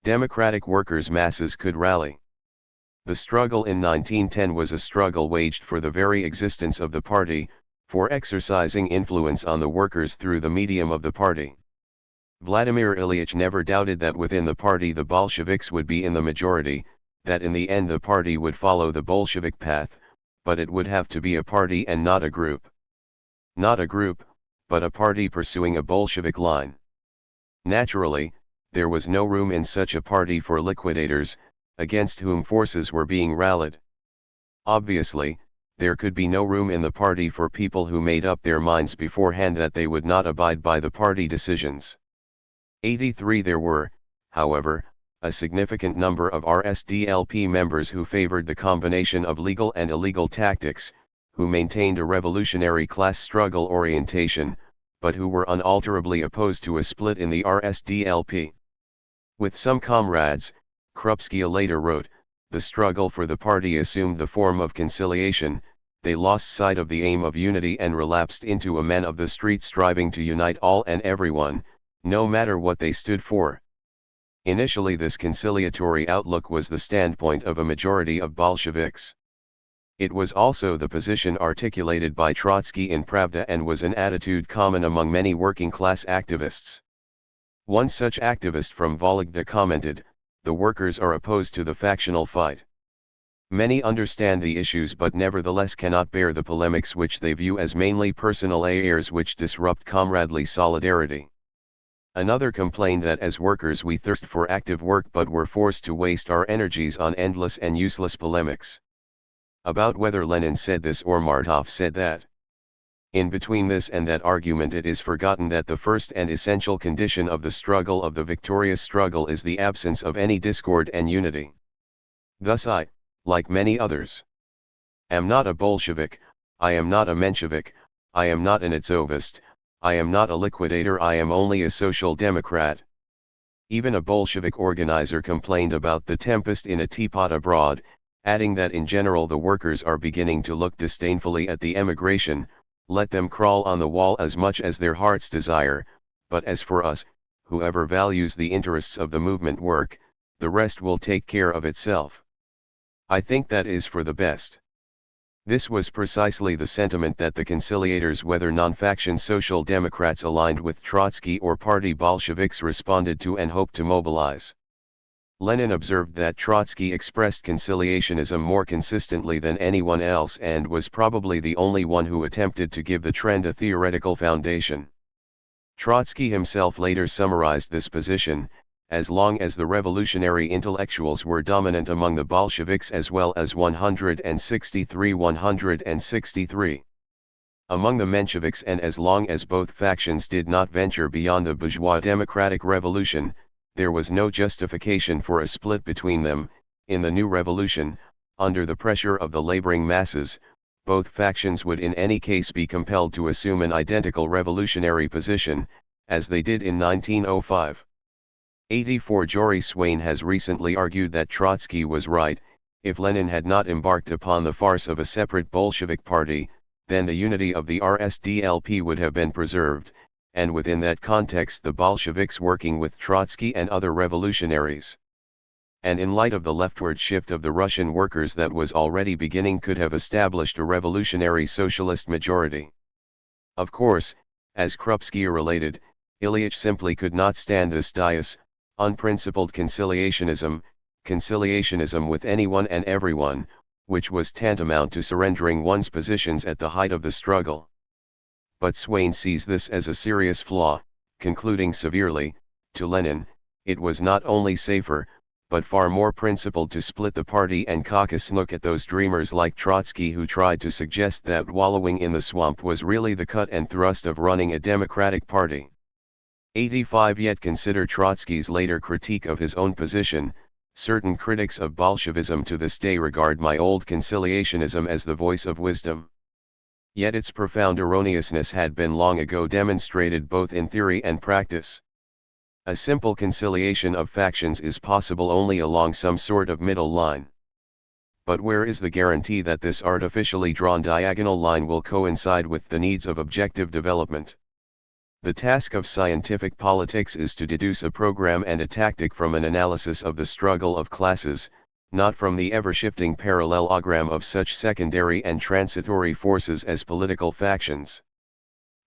democratic workers' masses could rally. The struggle in 1910 was a struggle waged for the very existence of the party, for exercising influence on the workers through the medium of the party. Vladimir Ilyich never doubted that within the party the Bolsheviks would be in the majority, that in the end the party would follow the Bolshevik path, but it would have to be a party and not a group. Not a group, but a party pursuing a Bolshevik line. Naturally, there was no room in such a party for liquidators, against whom forces were being rallied. Obviously, there could be no room in the party for people who made up their minds beforehand that they would not abide by the party decisions. 83 There were, however, a significant number of RSDLP members who favored the combination of legal and illegal tactics, who maintained a revolutionary class struggle orientation, but who were unalterably opposed to a split in the RSDLP. With some comrades, Krupskaya later wrote, the struggle for the party assumed the form of conciliation, they lost sight of the aim of unity and relapsed into a men of the street striving to unite all and everyone, no matter what they stood for. Initially this conciliatory outlook was the standpoint of a majority of Bolsheviks. It was also the position articulated by Trotsky in Pravda and was an attitude common among many working-class activists. One such activist from Vologda commented, "The workers are opposed to the factional fight. Many understand the issues but nevertheless cannot bear the polemics which they view as mainly personal affairs which disrupt comradely solidarity." Another complained that as workers we thirst for active work but were forced to waste our energies on endless and useless polemics. About whether Lenin said this or Martov said that. In between this and that argument it is forgotten that the first and essential condition of the victorious struggle is the absence of any discord and unity. Thus I, like many others, am not a Bolshevik, I am not a Menshevik, I am not an Nazovist, I am not a liquidator, I am only a social democrat. Even a Bolshevik organizer complained about the tempest in a teapot abroad, adding that in general the workers are beginning to look disdainfully at the emigration, let them crawl on the wall as much as their hearts desire, but as for us, whoever values the interests of the movement work, the rest will take care of itself. I think that is for the best. This was precisely the sentiment that the conciliators, whether non-faction Social Democrats aligned with Trotsky or party Bolsheviks, responded to and hoped to mobilize. Lenin observed that Trotsky expressed conciliationism more consistently than anyone else and was probably the only one who attempted to give the trend a theoretical foundation. Trotsky himself later summarized this position, as long as the revolutionary intellectuals were dominant among the Bolsheviks as well as 163. Among the Mensheviks and as long as both factions did not venture beyond the bourgeois democratic revolution, there was no justification for a split between them. In the new revolution, under the pressure of the laboring masses, both factions would in any case be compelled to assume an identical revolutionary position, as they did in 1905. 84 Jory Swain has recently argued that Trotsky was right. If Lenin had not embarked upon the farce of a separate Bolshevik party, then the unity of the RSDLP would have been preserved, and within that context the Bolsheviks working with Trotsky and other revolutionaries. And in light of the leftward shift of the Russian workers that was already beginning, could have established a revolutionary socialist majority. Of course, as Krupski related, Ilyich simply could not stand this unprincipled conciliationism with anyone and everyone, which was tantamount to surrendering one's positions at the height of the struggle. But Swain sees this as a serious flaw, concluding severely, to Lenin, it was not only safer, but far more principled to split the party and cock a snook at those dreamers like Trotsky who tried to suggest that wallowing in the swamp was really the cut and thrust of running a democratic party. 85 Yet consider Trotsky's later critique of his own position. Certain critics of Bolshevism to this day regard my old conciliationism as the voice of wisdom. Yet its profound erroneousness had been long ago demonstrated both in theory and practice. A simple conciliation of factions is possible only along some sort of middle line. But where is the guarantee that this artificially drawn diagonal line will coincide with the needs of objective development? The task of scientific politics is to deduce a program and a tactic from an analysis of the struggle of classes, not from the ever-shifting parallelogram of such secondary and transitory forces as political factions.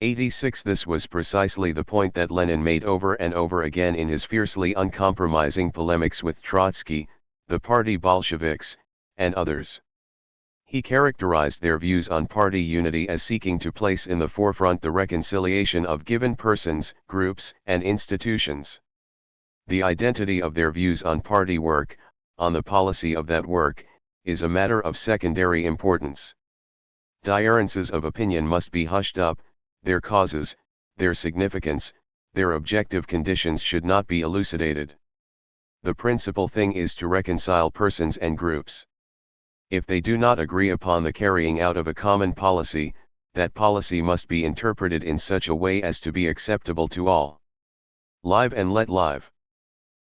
86 This was precisely the point that Lenin made over and over again in his fiercely uncompromising polemics with Trotsky, the party Bolsheviks, and others. He characterized their views on party unity as seeking to place in the forefront the reconciliation of given persons, groups, and institutions. The identity of their views on party work, on the policy of that work, is a matter of secondary importance. Differences of opinion must be hushed up, their causes, their significance, their objective conditions should not be elucidated. The principal thing is to reconcile persons and groups. If they do not agree upon the carrying out of a common policy, that policy must be interpreted in such a way as to be acceptable to all. Live and let live.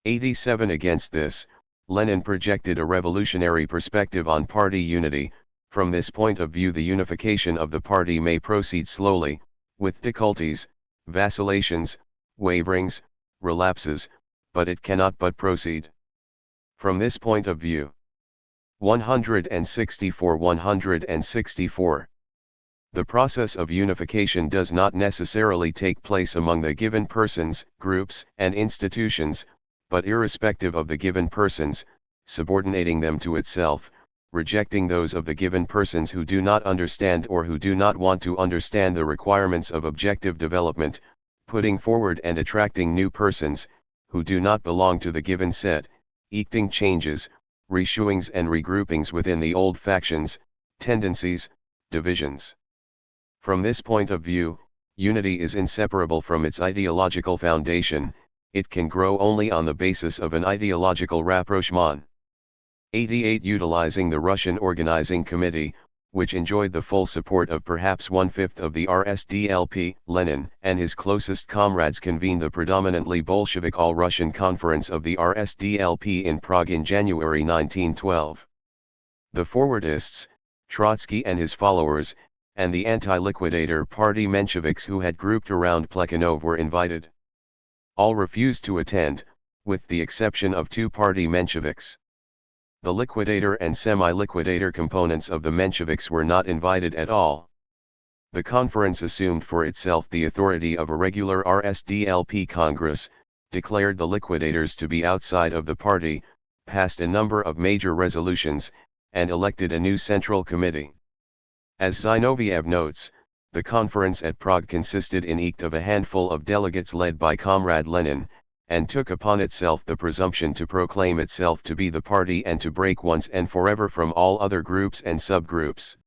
87 Against this, Lenin projected a revolutionary perspective on party unity. From this point of view, the unification of the party may proceed slowly, with difficulties, vacillations, waverings, relapses, but it cannot but proceed. From this point of view, 164. The process of unification does not necessarily take place among the given persons, groups, and institutions, but irrespective of the given persons, subordinating them to itself, rejecting those of the given persons who do not understand or who do not want to understand the requirements of objective development, putting forward and attracting new persons, who do not belong to the given set, effecting changes, reshuings and regroupings within the old factions, tendencies, divisions. From this point of view, unity is inseparable from its ideological foundation. It can grow only on the basis of an ideological rapprochement. 88. Utilizing the Russian Organizing Committee, which enjoyed the full support of perhaps one-fifth of the RSDLP, Lenin and his closest comrades convened the predominantly Bolshevik All-Russian Conference of the RSDLP in Prague in January 1912. The forwardists, Trotsky and his followers, and the anti-liquidator party Mensheviks who had grouped around Plekhanov were invited. All refused to attend, with the exception of two party Mensheviks. The liquidator and semi-liquidator components of the Mensheviks were not invited at all. The conference assumed for itself the authority of a regular RSDLP Congress, declared the liquidators to be outside of the party, passed a number of major resolutions, and elected a new Central Committee. As Zinoviev notes, the conference at Prague consisted in each of a handful of delegates led by Comrade Lenin, and took upon itself the presumption to proclaim itself to be the party and to break once and forever from all other groups and subgroups.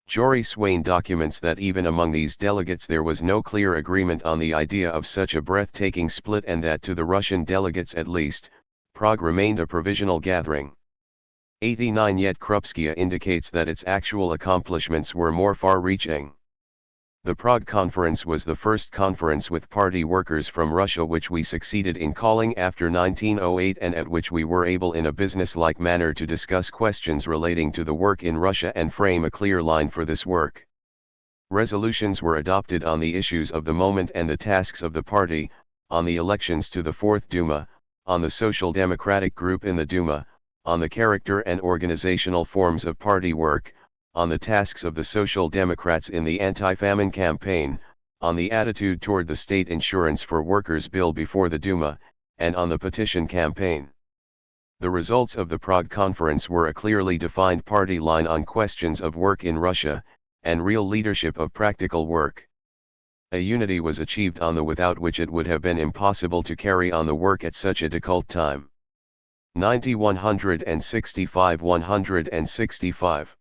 Jory Swain documents that even among these delegates there was no clear agreement on the idea of such a breathtaking split, and that to the Russian delegates at least, Prague remained a provisional gathering. 89. Yet Krupskaya indicates that its actual accomplishments were more far-reaching. The Prague Conference was the first conference with party workers from Russia which we succeeded in calling after 1908, and at which we were able in a business-like manner to discuss questions relating to the work in Russia and frame a clear line for this work. Resolutions were adopted on the issues of the moment and the tasks of the party, on the elections to the Fourth Duma, on the Social Democratic group in the Duma, on the character and organizational forms of party work, on the tasks of the Social Democrats in the anti-famine campaign, on the attitude toward the state insurance for workers bill before the Duma, and on the petition campaign. The results of the Prague Conference were a clearly defined party line on questions of work in Russia, and real leadership of practical work. A unity was achieved on the without which it would have been impossible to carry on the work at such a difficult time. 90-165.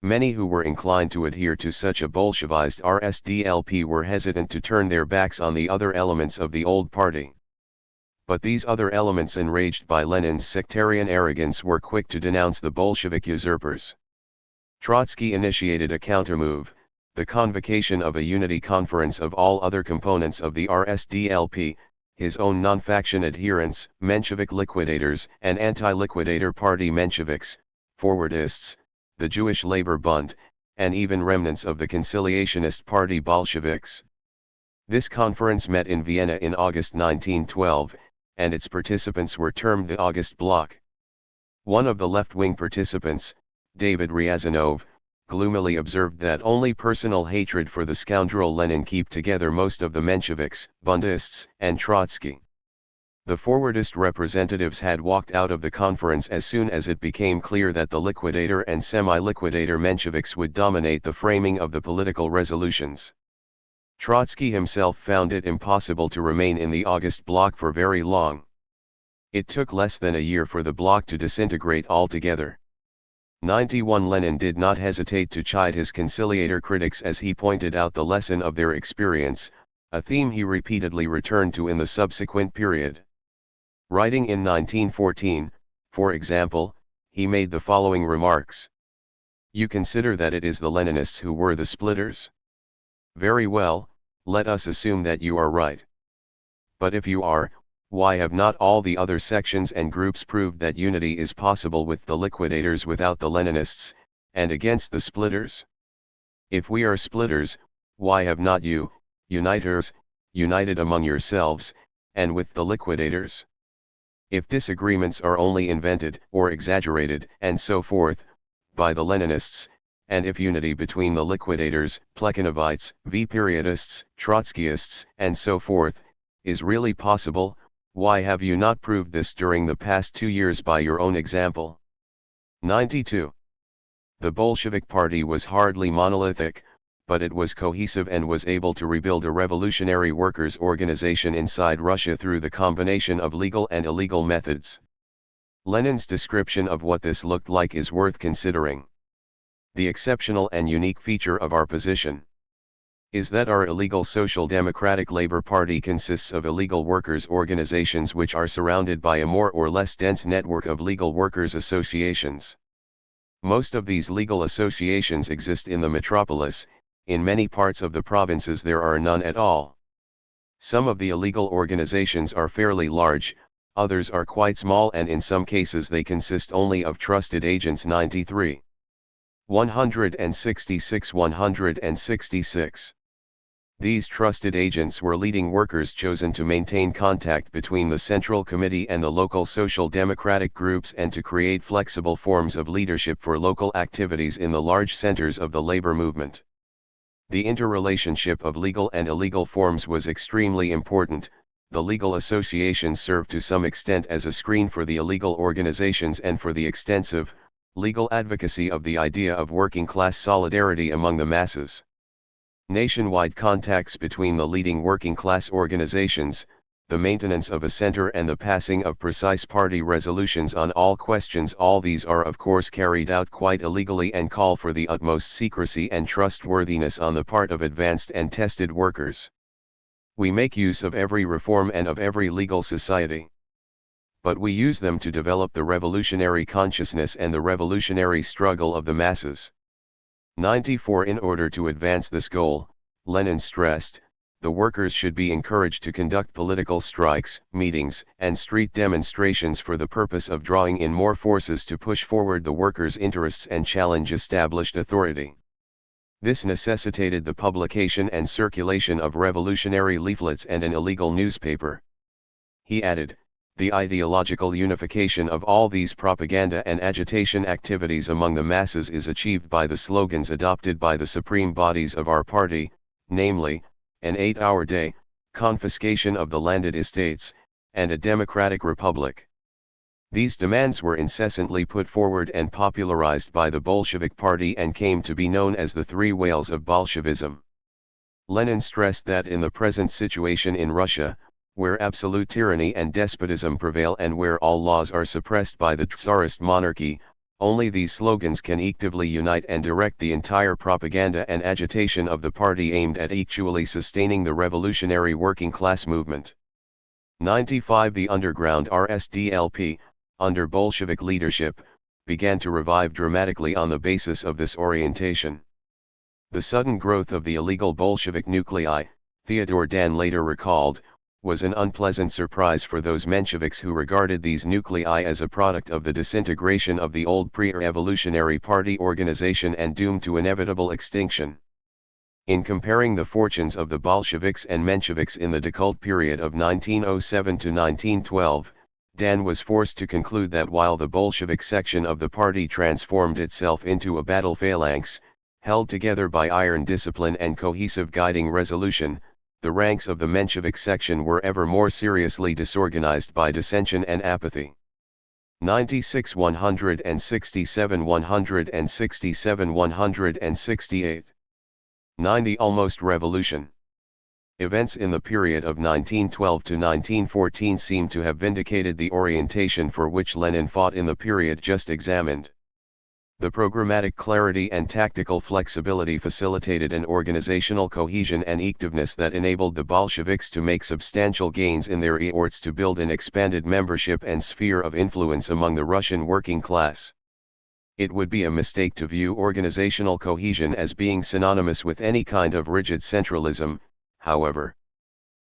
Many who were inclined to adhere to such a Bolshevized RSDLP were hesitant to turn their backs on the other elements of the old party. But these other elements, enraged by Lenin's sectarian arrogance, were quick to denounce the Bolshevik usurpers. Trotsky initiated a countermove, the convocation of a unity conference of all other components of the RSDLP, his own non-faction adherents, Menshevik liquidators and anti-liquidator party Mensheviks, forwardists, the Jewish Labor Bund, and even remnants of the conciliationist party Bolsheviks. This conference met in Vienna in August 1912, and its participants were termed the August Bloc. One of the left-wing participants, David Ryazanov, gloomily observed that only personal hatred for the scoundrel Lenin keep together most of the Mensheviks, Bundists, and Trotsky. The forwardist representatives had walked out of the conference as soon as it became clear that the liquidator and semi-liquidator Mensheviks would dominate the framing of the political resolutions. Trotsky himself found it impossible to remain in the August Bloc for very long. It took less than a year for the bloc to disintegrate altogether. 91. Lenin did not hesitate to chide his conciliator critics as he pointed out the lesson of their experience, a theme he repeatedly returned to in the subsequent period. Writing in 1914, for example, he made the following remarks. You consider that it is the Leninists who were the splitters? Very well, let us assume that you are right. But if you are, why have not all the other sections and groups proved that unity is possible with the liquidators without the Leninists, and against the splitters? If we are splitters, why have not you, uniters, united among yourselves, and with the liquidators? If disagreements are only invented, or exaggerated, and so forth, by the Leninists, and if unity between the liquidators, Plekhanovites, V-periodists, Trotskyists, and so forth, is really possible, why have you not proved this during the past 2 years by your own example? 92. The Bolshevik Party was hardly monolithic, but it was cohesive and was able to rebuild a revolutionary workers' organization inside Russia through the combination of legal and illegal methods. Lenin's description of what this looked like is worth considering. The exceptional and unique feature of our position is that our illegal Social Democratic Labor Party consists of illegal workers' organizations which are surrounded by a more or less dense network of legal workers' associations. Most of these legal associations exist in the metropolis. In many parts of the provinces there are none at all. Some of the illegal organizations are fairly large, others are quite small, and in some cases they consist only of trusted agents. 93. 166. 166. These trusted agents were leading workers chosen to maintain contact between the Central Committee and the local social democratic groups and to create flexible forms of leadership for local activities in the large centers of the labor movement. The interrelationship of legal and illegal forms was extremely important. The legal associations served to some extent as a screen for the illegal organizations and for the extensive, legal advocacy of the idea of working-class solidarity among the masses. Nationwide contacts between the leading working-class organizations, the maintenance of a center and the passing of precise party resolutions on all questions, all these are of course carried out quite illegally and call for the utmost secrecy and trustworthiness on the part of advanced and tested workers. We make use of every reform and of every legal society. But we use them to develop the revolutionary consciousness and the revolutionary struggle of the masses. 94. In order to advance this goal, Lenin stressed, the workers should be encouraged to conduct political strikes, meetings, and street demonstrations for the purpose of drawing in more forces to push forward the workers' interests and challenge established authority. This necessitated the publication and circulation of revolutionary leaflets and an illegal newspaper. He added, the ideological unification of all these propaganda and agitation activities among the masses is achieved by the slogans adopted by the supreme bodies of our party, namely, an 8-hour day, confiscation of the landed estates, and a democratic republic. These demands were incessantly put forward and popularized by the Bolshevik Party and came to be known as the three whales of Bolshevism. Lenin stressed that in the present situation in Russia, where absolute tyranny and despotism prevail and where all laws are suppressed by the Tsarist monarchy, only these slogans can actively unite and direct the entire propaganda and agitation of the party aimed at actually sustaining the revolutionary working class movement. 95. The underground RSDLP, under Bolshevik leadership, began to revive dramatically on the basis of this orientation. The sudden growth of the illegal Bolshevik nuclei, Theodor Dan later recalled, was an unpleasant surprise for those Mensheviks who regarded these nuclei as a product of the disintegration of the old pre-revolutionary party organization and doomed to inevitable extinction. In comparing the fortunes of the Bolsheviks and Mensheviks in the Decult period of 1907 to 1912, Dan was forced to conclude that while the Bolshevik section of the party transformed itself into a battle phalanx, held together by iron discipline and cohesive guiding resolution, the ranks of the Menshevik section were ever more seriously disorganized by dissension and apathy. 96. 167. 167. 168. 9. The almost revolution. Events in the period of 1912 to 1914 seem to have vindicated the orientation for which Lenin fought in the period just examined. The programmatic clarity and tactical flexibility facilitated an organizational cohesion and activeness that enabled the Bolsheviks to make substantial gains in their efforts to build an expanded membership and sphere of influence among the Russian working class. It would be a mistake to view organizational cohesion as being synonymous with any kind of rigid centralism, however.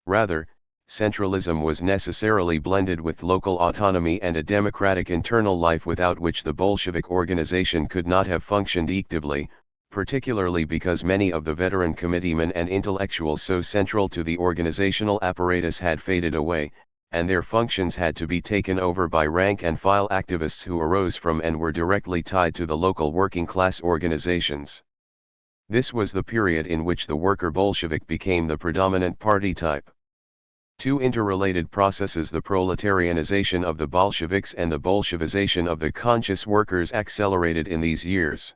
Rather, centralism was necessarily blended with local autonomy and a democratic internal life without which the Bolshevik organization could not have functioned actively, particularly because many of the veteran committeemen and intellectuals so central to the organizational apparatus had faded away, and their functions had to be taken over by rank-and-file activists who arose from and were directly tied to the local working-class organizations. This was the period in which the worker Bolshevik became the predominant party type. Two interrelated processes, the proletarianization of the Bolsheviks and the Bolshevization of the conscious workers, accelerated in these years.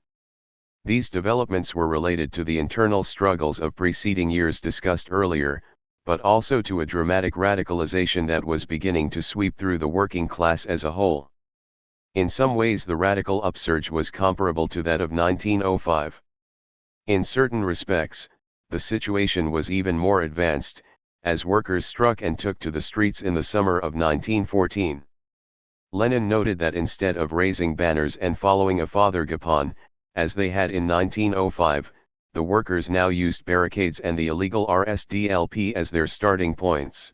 These developments were related to the internal struggles of preceding years discussed earlier, but also to a dramatic radicalization that was beginning to sweep through the working class as a whole. In some ways the radical upsurge was comparable to that of 1905. In certain respects, the situation was even more advanced, as workers struck and took to the streets in the summer of 1914. Lenin noted that instead of raising banners and following a Father-Gapon, as they had in 1905, the workers now used barricades and the illegal RSDLP as their starting points.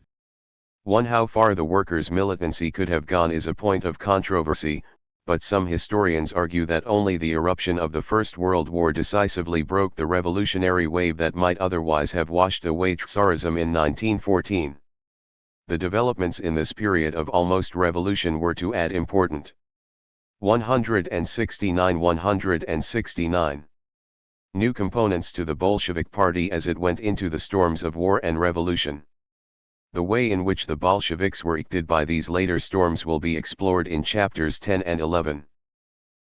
How far the workers' militancy could have gone is a point of controversy, but some historians argue that only the eruption of the First World War decisively broke the revolutionary wave that might otherwise have washed away Tsarism in 1914. The developments in this period of almost revolution were to add important. 169 new components to the Bolshevik Party as it went into the storms of war and revolution. The way in which the Bolsheviks were acted by these later storms will be explored in chapters 10 and 11.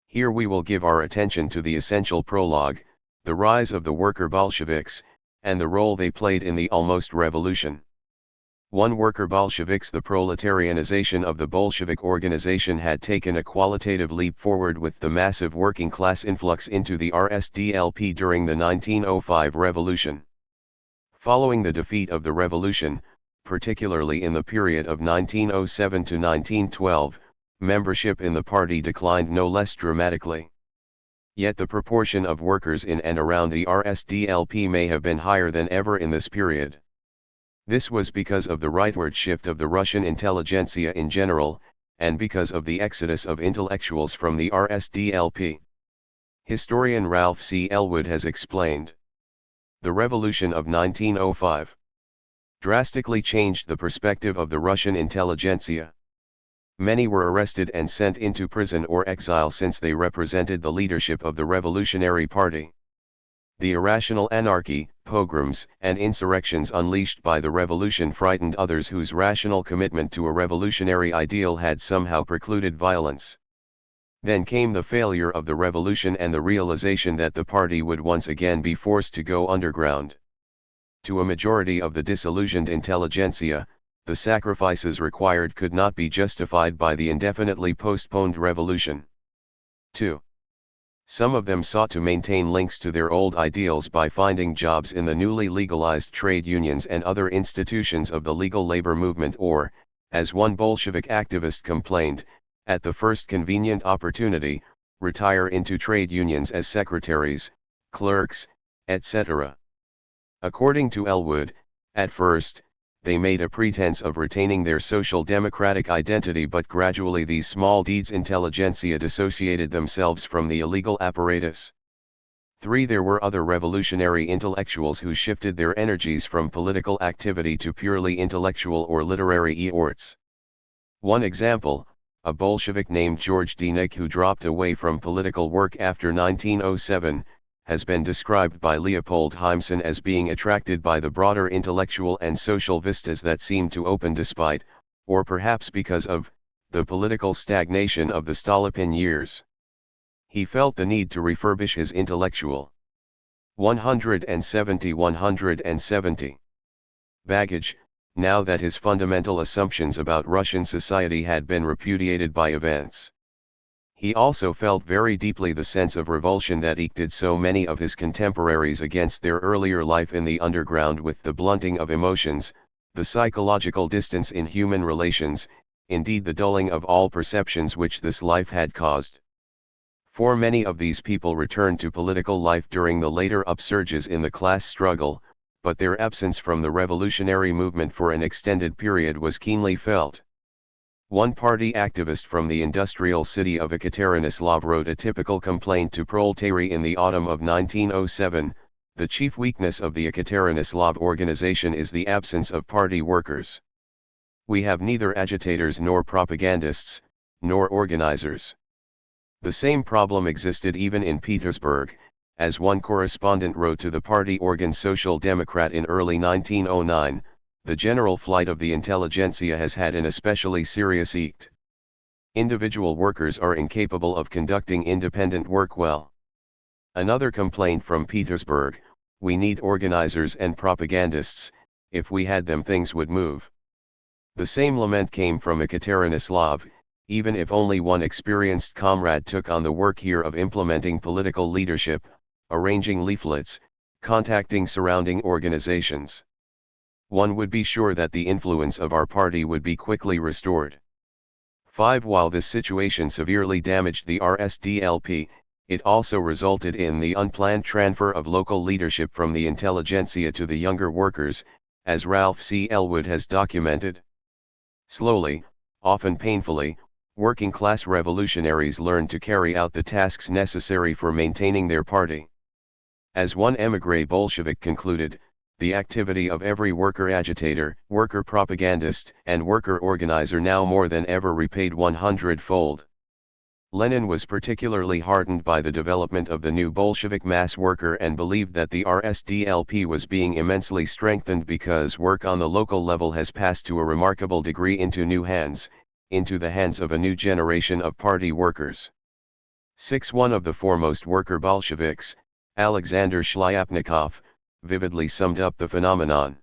Here we will give our attention to the essential prologue, the rise of the worker Bolsheviks, and the role they played in the almost revolution. 1. Worker Bolsheviks. The proletarianization of the Bolshevik organization had taken a qualitative leap forward with the massive working class influx into the RSDLP during the 1905 revolution. Following the defeat of the revolution, particularly in the period of 1907 to 1912, membership in the party declined no less dramatically. Yet the proportion of workers in and around the RSDLP may have been higher than ever in this period. This was because of the rightward shift of the Russian intelligentsia in general, and because of the exodus of intellectuals from the RSDLP. Historian Ralph C. Elwood has explained. The revolution of 1905 drastically changed the perspective of the Russian intelligentsia. Many were arrested and sent into prison or exile since they represented the leadership of the Revolutionary Party. The irrational anarchy, pogroms, and insurrections unleashed by the revolution frightened others whose rational commitment to a revolutionary ideal had somehow precluded violence. Then came the failure of the revolution and the realization that the party would once again be forced to go underground. To a majority of the disillusioned intelligentsia, the sacrifices required could not be justified by the indefinitely postponed revolution. 2. Some of them sought to maintain links to their old ideals by finding jobs in the newly legalized trade unions and other institutions of the legal labor movement or, as one Bolshevik activist complained, at the first convenient opportunity, retire into trade unions as secretaries, clerks, etc. According to Elwood, at first, they made a pretense of retaining their social democratic identity, but gradually these small deeds intelligentsia dissociated themselves from the illegal apparatus. 3. There were other revolutionary intellectuals who shifted their energies from political activity to purely intellectual or literary efforts. One example, a Bolshevik named George Denik, who dropped away from political work after 1907, has been described by Leopold Heimson as being attracted by the broader intellectual and social vistas that seemed to open despite, or perhaps because of, the political stagnation of the Stolypin years. He felt the need to refurbish his intellectual 170 baggage, now that his fundamental assumptions about Russian society had been repudiated by events. He also felt very deeply the sense of revulsion that eked so many of his contemporaries against their earlier life in the underground, with the blunting of emotions, the psychological distance in human relations, indeed the dulling of all perceptions which this life had caused. For many of these people returned to political life during the later upsurges in the class struggle, but their absence from the revolutionary movement for an extended period was keenly felt. One party activist from the industrial city of Ekaterinslav wrote a typical complaint to Proletary in the autumn of 1907, "The chief weakness of the Ekaterinslav organization is the absence of party workers. We have neither agitators nor propagandists, nor organizers. The same problem existed even in Petersburg, as one correspondent wrote to the party organ Social Democrat in early 1909, the general flight of the intelligentsia has had an especially serious effect. Individual workers are incapable of conducting independent work well. Another complaint from Petersburg: we need organizers and propagandists, if we had them things would move. The same lament came from Ekaterinoslav: even if only one experienced comrade took on the work here of implementing political leadership, arranging leaflets, contacting surrounding organizations, one would be sure that the influence of our party would be quickly restored. 5. While this situation severely damaged the RSDLP, it also resulted in the unplanned transfer of local leadership from the intelligentsia to the younger workers, as Ralph C. Elwood has documented. Slowly, often painfully, working-class revolutionaries learned to carry out the tasks necessary for maintaining their party. As one émigré Bolshevik concluded, the activity of every worker agitator, worker propagandist, and worker organizer now more than ever repaid 100-fold. Lenin was particularly heartened by the development of the new Bolshevik mass worker and believed that the RSDLP was being immensely strengthened because work on the local level has passed to a remarkable degree into new hands, into the hands of a new generation of party workers. 6. One of the foremost worker Bolsheviks, Alexander Shlyapnikov, vividly summed up the phenomenon.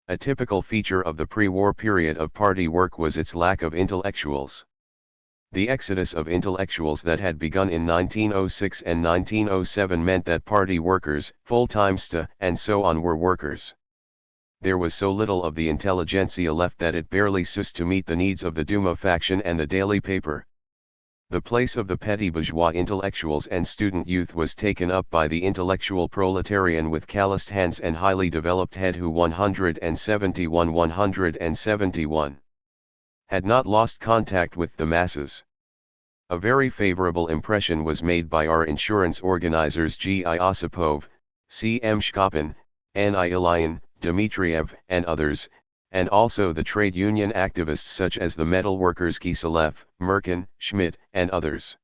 A typical feature of the pre-war period of party work was its lack of intellectuals. The exodus of intellectuals that had begun in 1906 and 1907 meant that party workers, full-time sta, and so on were workers. There was so little of the intelligentsia left that it barely ceased to meet the needs of the Duma faction and the daily paper. The place of the petty bourgeois intellectuals and student youth was taken up by the intellectual proletarian with calloused hands and highly developed head who 171 had not lost contact with the masses. A very favorable impression was made by our insurance organizers G. I. Osipov, C. M. Shkopin, N. I. Ilyin, Dmitriev, and others, and also the trade union activists such as the metal workers Kiselev, Merkin, Schmidt, and others.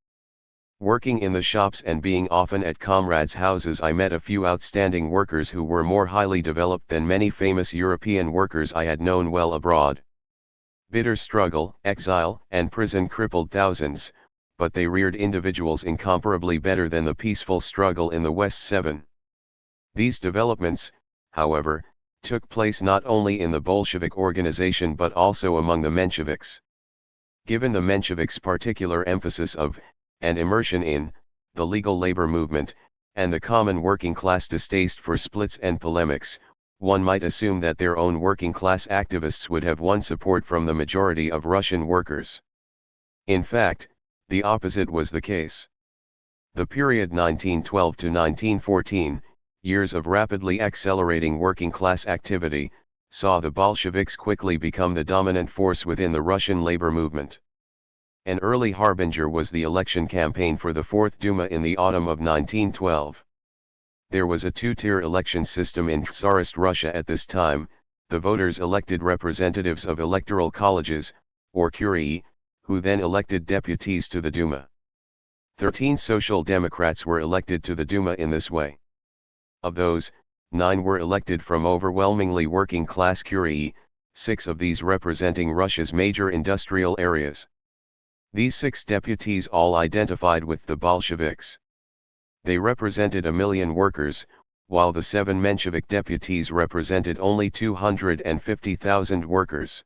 Working in the shops and being often at comrades' houses, I met a few outstanding workers who were more highly developed than many famous European workers I had known well abroad. Bitter struggle, exile, and prison crippled thousands, but they reared individuals incomparably better than the peaceful struggle in the West. 7. These developments, however, took place not only in the Bolshevik organization but also among the Mensheviks. Given the Mensheviks' particular emphasis of, and immersion in, the legal labor movement, and the common working class distaste for splits and polemics, one might assume that their own working-class activists would have won support from the majority of Russian workers. In fact, the opposite was the case. The period 1912 to 1914, years of rapidly accelerating working-class activity, saw the Bolsheviks quickly become the dominant force within the Russian labor movement. An early harbinger was the election campaign for the Fourth Duma in the autumn of 1912. There was a two-tier election system in Tsarist Russia at this time. The voters elected representatives of electoral colleges, or kurii, who then elected deputies to the Duma. 13 Social Democrats were elected to the Duma in this way. Of those, 9 were elected from overwhelmingly working-class kurii, 6 of these representing Russia's major industrial areas. These 6 deputies all identified with the Bolsheviks. They represented 1 million workers, while the 7 Menshevik deputies represented only 250,000 workers.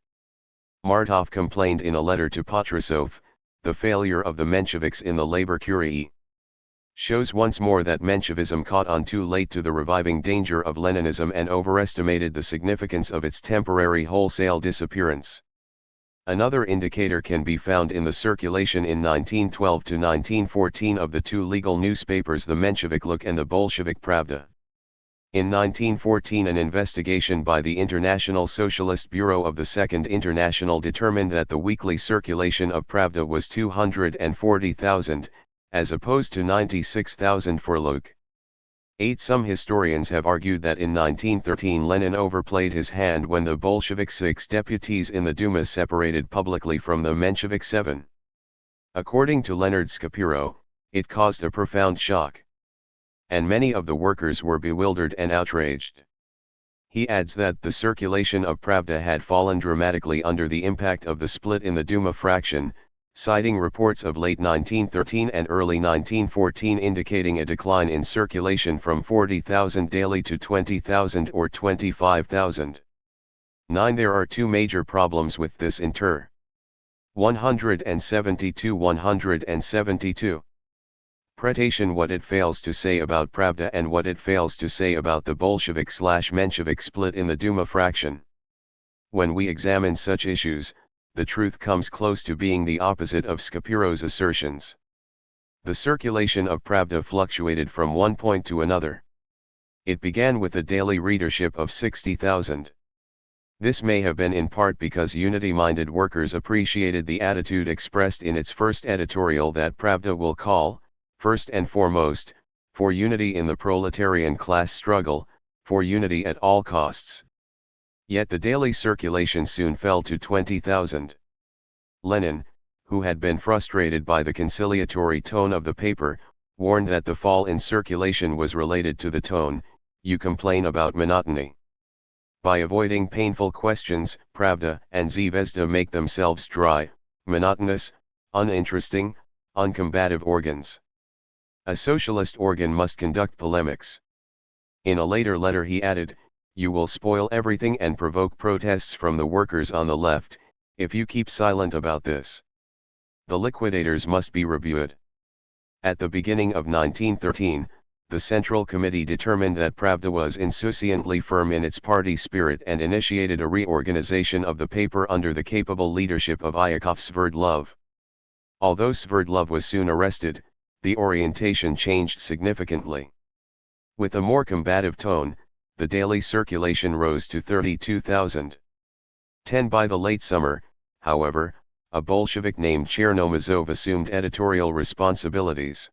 Martov complained in a letter to Patrusov, the failure of the Mensheviks in the labor kurii shows once more that Menshevism caught on too late to the reviving danger of Leninism and overestimated the significance of its temporary wholesale disappearance. Another indicator can be found in the circulation in 1912 to 1914 of the 2 legal newspapers, the Menshevik Look and the Bolshevik Pravda. In 1914 an investigation by the International Socialist Bureau of the Second International determined that the weekly circulation of Pravda was 240,000, as opposed to 96,000 for Look. 8. Some historians have argued that in 1913 Lenin overplayed his hand when the Bolshevik 6 deputies in the Duma separated publicly from the Menshevik 7. According to Leonard Shapiro, it caused a profound shock. And many of the workers were bewildered and outraged. He adds that the circulation of Pravda had fallen dramatically under the impact of the split in the Duma fraction, citing reports of late 1913 and early 1914 indicating a decline in circulation from 40,000 daily to 20,000 or 25,000. 9. There are two major problems with this inter. 172. Pretation. What it fails to say about Pravda and what it fails to say about the Bolshevik/Menshevik split in the Duma fraction. When we examine such issues, the truth comes close to being the opposite of Shapiro's assertions. The circulation of Pravda fluctuated from one point to another. It began with a daily readership of 60,000. This may have been in part because unity-minded workers appreciated the attitude expressed in its first editorial that Pravda will call, first and foremost, for unity in the proletarian class struggle, for unity at all costs. Yet the daily circulation soon fell to 20,000. Lenin, who had been frustrated by the conciliatory tone of the paper, warned that the fall in circulation was related to the tone. You complain about monotony. By avoiding painful questions, Pravda and Zvezda make themselves dry, monotonous, uninteresting, uncombative organs. A socialist organ must conduct polemics. In a later letter he added, you will spoil everything and provoke protests from the workers on the left, if you keep silent about this. The liquidators must be reviewed. At the beginning of 1913, the Central Committee determined that Pravda was insouciantly firm in its party spirit and initiated a reorganization of the paper under the capable leadership of Yakov Sverdlov. Although Sverdlov was soon arrested, the orientation changed significantly. With a more combative tone, the daily circulation rose to 32,000. 10. By the late summer, however, a Bolshevik named Chernomazov assumed editorial responsibilities.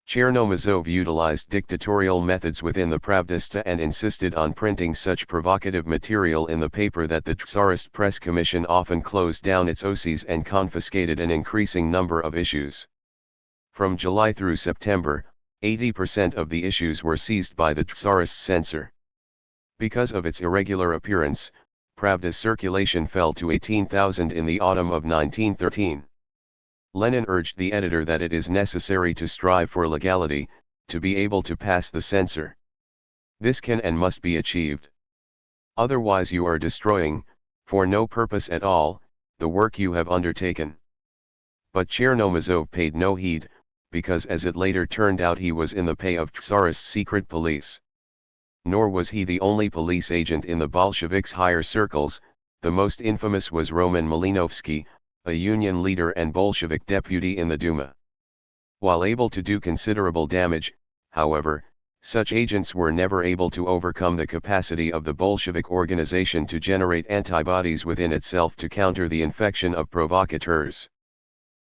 Chernomazov utilized dictatorial methods within the Pravdista and insisted on printing such provocative material in the paper that the Tsarist Press Commission often closed down its OCs and confiscated an increasing number of issues. From July through September, 80% of the issues were seized by the Tsarist censor. Because of its irregular appearance, Pravda's circulation fell to 18,000 in the autumn of 1913. Lenin urged the editor that it is necessary to strive for legality, to be able to pass the censor. This can and must be achieved. Otherwise you are destroying, for no purpose at all, the work you have undertaken. But Chernomazov paid no heed, because as it later turned out he was in the pay of Tsarist secret police. Nor was he the only police agent in the Bolsheviks' higher circles. The most infamous was Roman Malinovsky, a Union leader and Bolshevik deputy in the Duma. While able to do considerable damage, however, such agents were never able to overcome the capacity of the Bolshevik organization to generate antibodies within itself to counter the infection of provocateurs.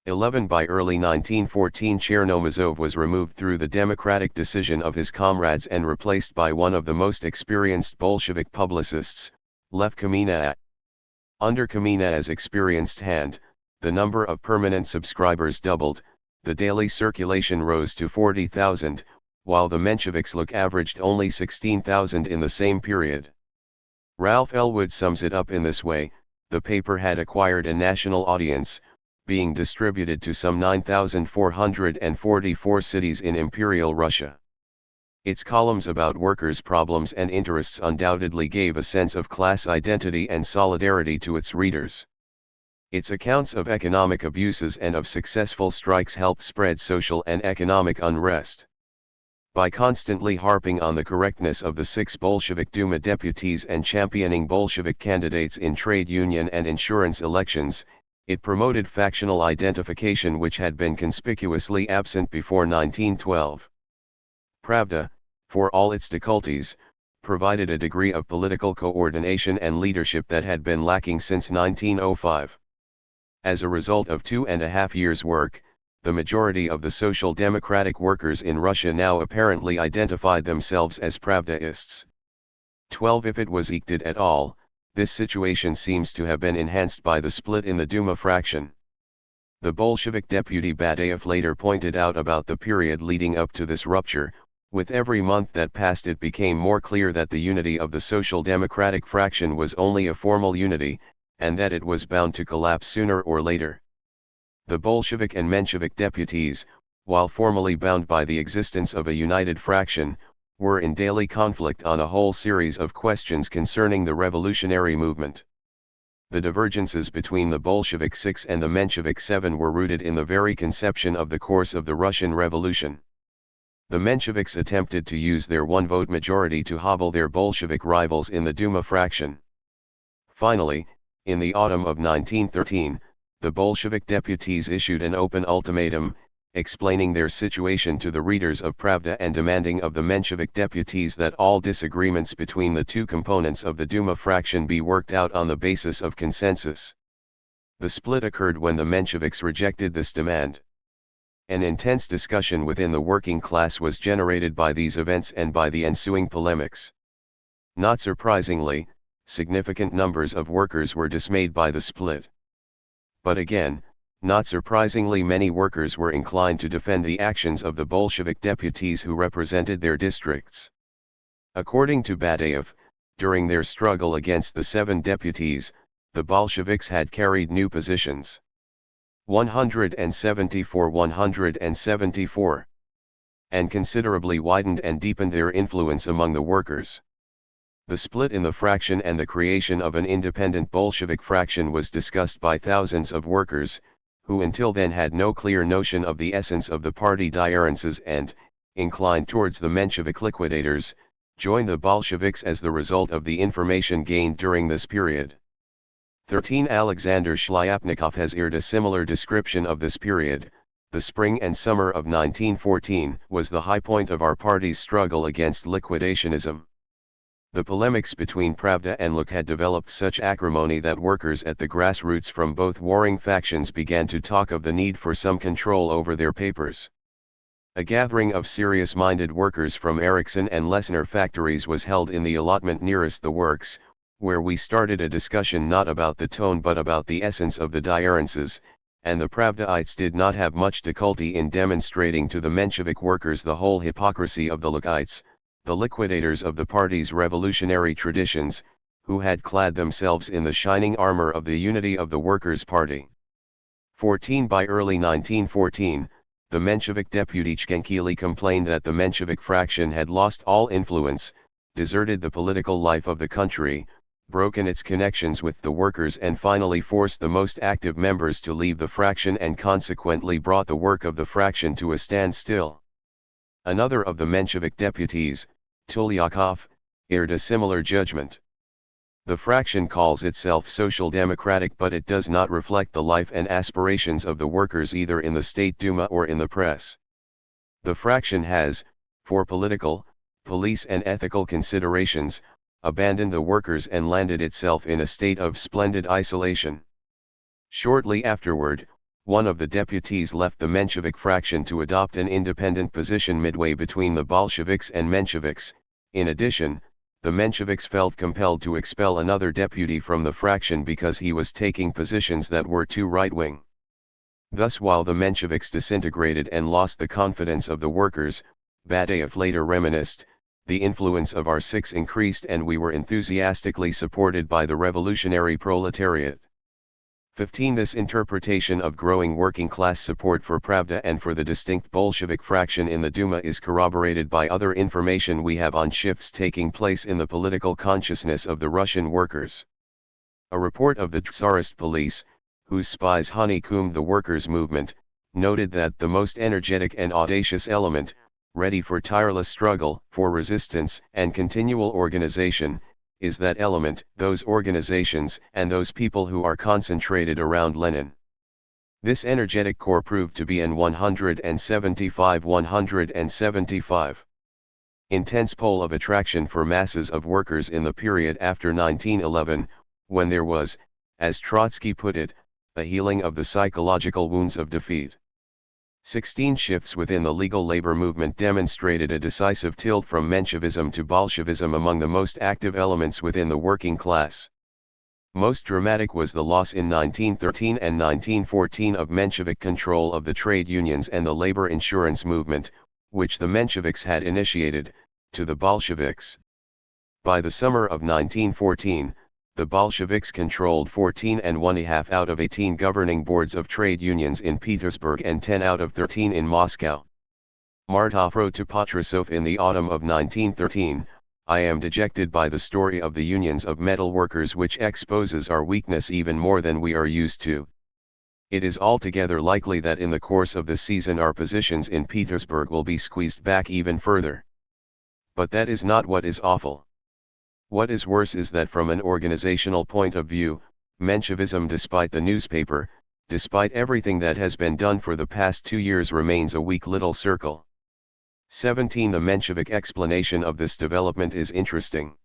11. By early 1914 Chernomazov was removed through the democratic decision of his comrades and replaced by one of the most experienced Bolshevik publicists, Lev Kamina. Under Kamina's experienced hand, the number of permanent subscribers doubled, the daily circulation rose to 40,000, while the Mensheviks look averaged only 16,000 in the same period. Ralph Ellwood sums it up in this way: the paper had acquired a national audience, being distributed to some 9,444 cities in Imperial Russia. Its columns about workers' problems and interests undoubtedly gave a sense of class identity and solidarity to its readers. Its accounts of economic abuses and of successful strikes helped spread social and economic unrest. By constantly harping on the correctness of the 6 Bolshevik Duma deputies and championing Bolshevik candidates in trade union and insurance elections, it promoted factional identification which had been conspicuously absent before 1912. Pravda, for all its difficulties, provided a degree of political coordination and leadership that had been lacking since 1905. As a result of 2.5 years' work, the majority of the social democratic workers in Russia now apparently identified themselves as Pravdaists. 12. If it was eked at all, this situation seems to have been enhanced by the split in the Duma fraction. The Bolshevik deputy Badaev later pointed out about the period leading up to this rupture. With every month that passed, it became more clear that the unity of the social democratic fraction was only a formal unity, and that it was bound to collapse sooner or later. The Bolshevik and Menshevik deputies, while formally bound by the existence of a united fraction, were in daily conflict on a whole series of questions concerning the revolutionary movement. The divergences between the Bolshevik 6 and the Menshevik 7 were rooted in the very conception of the course of the Russian Revolution. The Mensheviks attempted to use their one-vote majority to hobble their Bolshevik rivals in the Duma fraction. Finally, in the autumn of 1913, the Bolshevik deputies issued an open ultimatum, explaining their situation to the readers of Pravda and demanding of the Menshevik deputies that all disagreements between the two components of the Duma fraction be worked out on the basis of consensus. The split occurred when the Mensheviks rejected this demand. An intense discussion within the working class was generated by these events and by the ensuing polemics. Not surprisingly, significant numbers of workers were dismayed by the split. But again, not surprisingly, many workers were inclined to defend the actions of the Bolshevik deputies who represented their districts. According to Badaev, during their struggle against the 7 deputies, the Bolsheviks had carried new positions. 174 and considerably widened and deepened their influence among the workers. The split in the fraction and the creation of an independent Bolshevik fraction was discussed by thousands of workers, who until then had no clear notion of the essence of the party diarances and, inclined towards the Menshevik liquidators, joined the Bolsheviks as the result of the information gained during this period. 13. Alexander Shlyapnikov has aired a similar description of this period. The spring and summer of 1914 was the high point of our party's struggle against liquidationism. The polemics between Pravda and Luk had developed such acrimony that workers at the grassroots from both warring factions began to talk of the need for some control over their papers. A gathering of serious-minded workers from Ericsson and Lesnar factories was held in the allotment nearest the works, where we started a discussion not about the tone but about the essence of the diarances, and the Pravdaites did not have much difficulty in demonstrating to the Menshevik workers the whole hypocrisy of the Lukites, the liquidators of the party's revolutionary traditions, who had clad themselves in the shining armor of the unity of the Workers' Party. 14. By early 1914, the Menshevik deputy Chkenkili complained that the Menshevik fraction had lost all influence, deserted the political life of the country, broken its connections with the workers, and finally forced the most active members to leave the fraction and consequently brought the work of the fraction to a standstill. Another of the Menshevik deputies, Tulyakov, aired a similar judgment. The fraction calls itself social democratic, but it does not reflect the life and aspirations of the workers either in the State Duma or in the press. The fraction has, for political, police and ethical considerations, abandoned the workers and landed itself in a state of splendid isolation. Shortly afterward, one of the deputies left the Menshevik fraction to adopt an independent position midway between the Bolsheviks and Mensheviks. In addition, the Mensheviks felt compelled to expel another deputy from the fraction because he was taking positions that were too right-wing. Thus, while the Mensheviks disintegrated and lost the confidence of the workers, Badaev later reminisced, the influence of our 6 increased and we were enthusiastically supported by the revolutionary proletariat. 15. This interpretation of growing working class support for Pravda and for the distinct Bolshevik fraction in the Duma is corroborated by other information we have on shifts taking place in the political consciousness of the Russian workers. A report of the Tsarist police, whose spies honeycombed the workers' movement, noted that the most energetic and audacious element, ready for tireless struggle, for resistance and continual organization, is that element, those organizations and those people who are concentrated around Lenin. This energetic core proved to be an 175 intense pole of attraction for masses of workers in the period after 1911, when there was, as Trotsky put it, a healing of the psychological wounds of defeat. 16 shifts within the legal labor movement demonstrated a decisive tilt from Menshevism to Bolshevism among the most active elements within the working class. Most dramatic was the loss in 1913 and 1914 of Menshevik control of the trade unions and the labor insurance movement, which the Mensheviks had initiated, to the Bolsheviks. By the summer of 1914, the Bolsheviks controlled 14½ out of 18 governing boards of trade unions in Petersburg and 10 out of 13 in Moscow. Martov wrote to Patrusov in the autumn of 1913, "I am dejected by the story of the unions of metal workers which exposes our weakness even more than we are used to. It is altogether likely that in the course of the season our positions in Petersburg will be squeezed back even further. But that is not what is awful. What is worse is that from an organizational point of view, Menshevism, despite the newspaper, despite everything that has been done for the past 2 years, remains a weak little circle." 17. The Menshevik explanation of this development is interesting.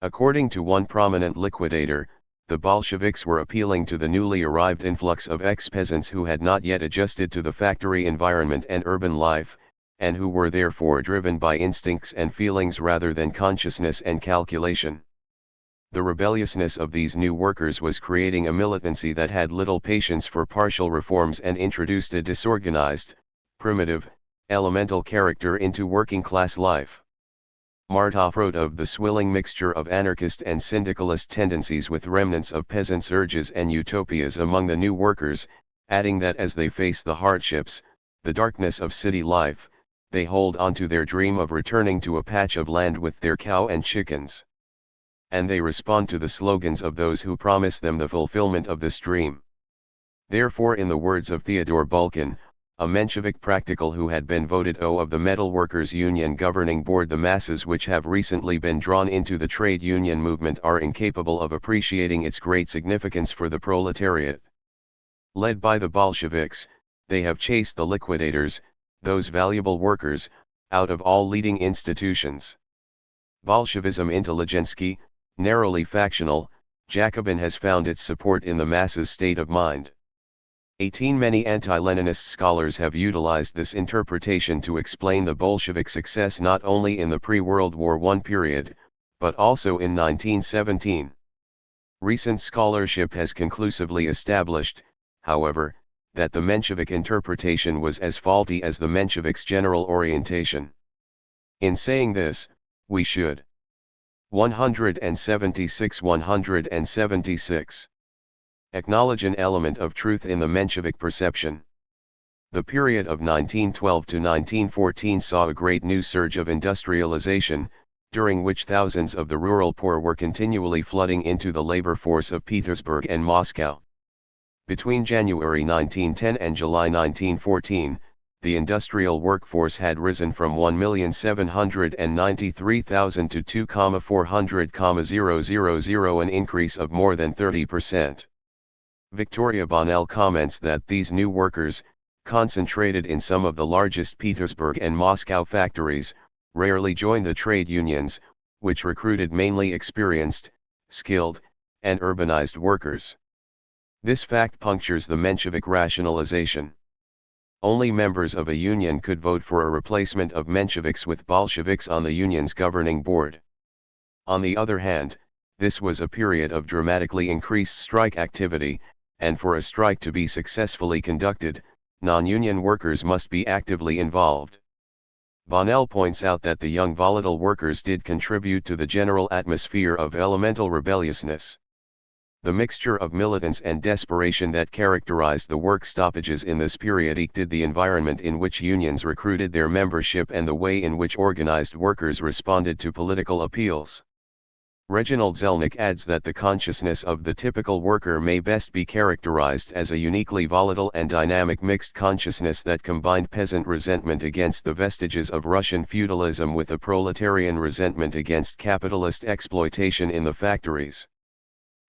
According to one prominent liquidator, the Bolsheviks were appealing to the newly arrived influx of ex-peasants who had not yet adjusted to the factory environment and urban life, and who were therefore driven by instincts and feelings rather than consciousness and calculation. The rebelliousness of these new workers was creating a militancy that had little patience for partial reforms and introduced a disorganized, primitive, elemental character into working-class life. Martov wrote of the swilling mixture of anarchist and syndicalist tendencies with remnants of peasants' urges and utopias among the new workers, adding that as they face the hardships, the darkness of city life, they hold on to their dream of returning to a patch of land with their cow and chickens. And they respond to the slogans of those who promise them the fulfillment of this dream. Therefore, in the words of Theodore Balkin, a Menshevik practical who had been voted O of the Metal Workers' Union Governing Board, the masses which have recently been drawn into the trade union movement are incapable of appreciating its great significance for the proletariat. Led by the Bolsheviks, they have chased the liquidators, those valuable workers, out of all leading institutions. Bolshevism, intelligentski, narrowly factional, Jacobin, has found its support in the masses' state of mind. 18. Many anti-Leninist scholars have utilized this interpretation to explain the Bolshevik success not only in the pre-World War I period, but also in 1917. Recent scholarship has conclusively established, however, that the Menshevik interpretation was as faulty as the Mensheviks' general orientation. In saying this, we should 176 acknowledge an element of truth in the Menshevik perception. The period of 1912 to 1914 saw a great new surge of industrialization, during which thousands of the rural poor were continually flooding into the labor force of Petersburg and Moscow. Between January 1910 and July 1914, the industrial workforce had risen from 1,793,000 to 2,400,000, an increase of more than 30%. Victoria Bonnell comments that these new workers, concentrated in some of the largest Petersburg and Moscow factories, rarely joined the trade unions, which recruited mainly experienced, skilled, and urbanized workers. This fact punctures the Menshevik rationalization. Only members of a union could vote for a replacement of Mensheviks with Bolsheviks on the union's governing board. On the other hand, this was a period of dramatically increased strike activity, and for a strike to be successfully conducted, non-union workers must be actively involved. Bonnell points out that the young volatile workers did contribute to the general atmosphere of elemental rebelliousness. The mixture of militance and desperation that characterized the work stoppages in this period dictated the environment in which unions recruited their membership and the way in which organized workers responded to political appeals. Reginald Zelnick adds that the consciousness of the typical worker may best be characterized as a uniquely volatile and dynamic mixed consciousness that combined peasant resentment against the vestiges of Russian feudalism with a proletarian resentment against capitalist exploitation in the factories.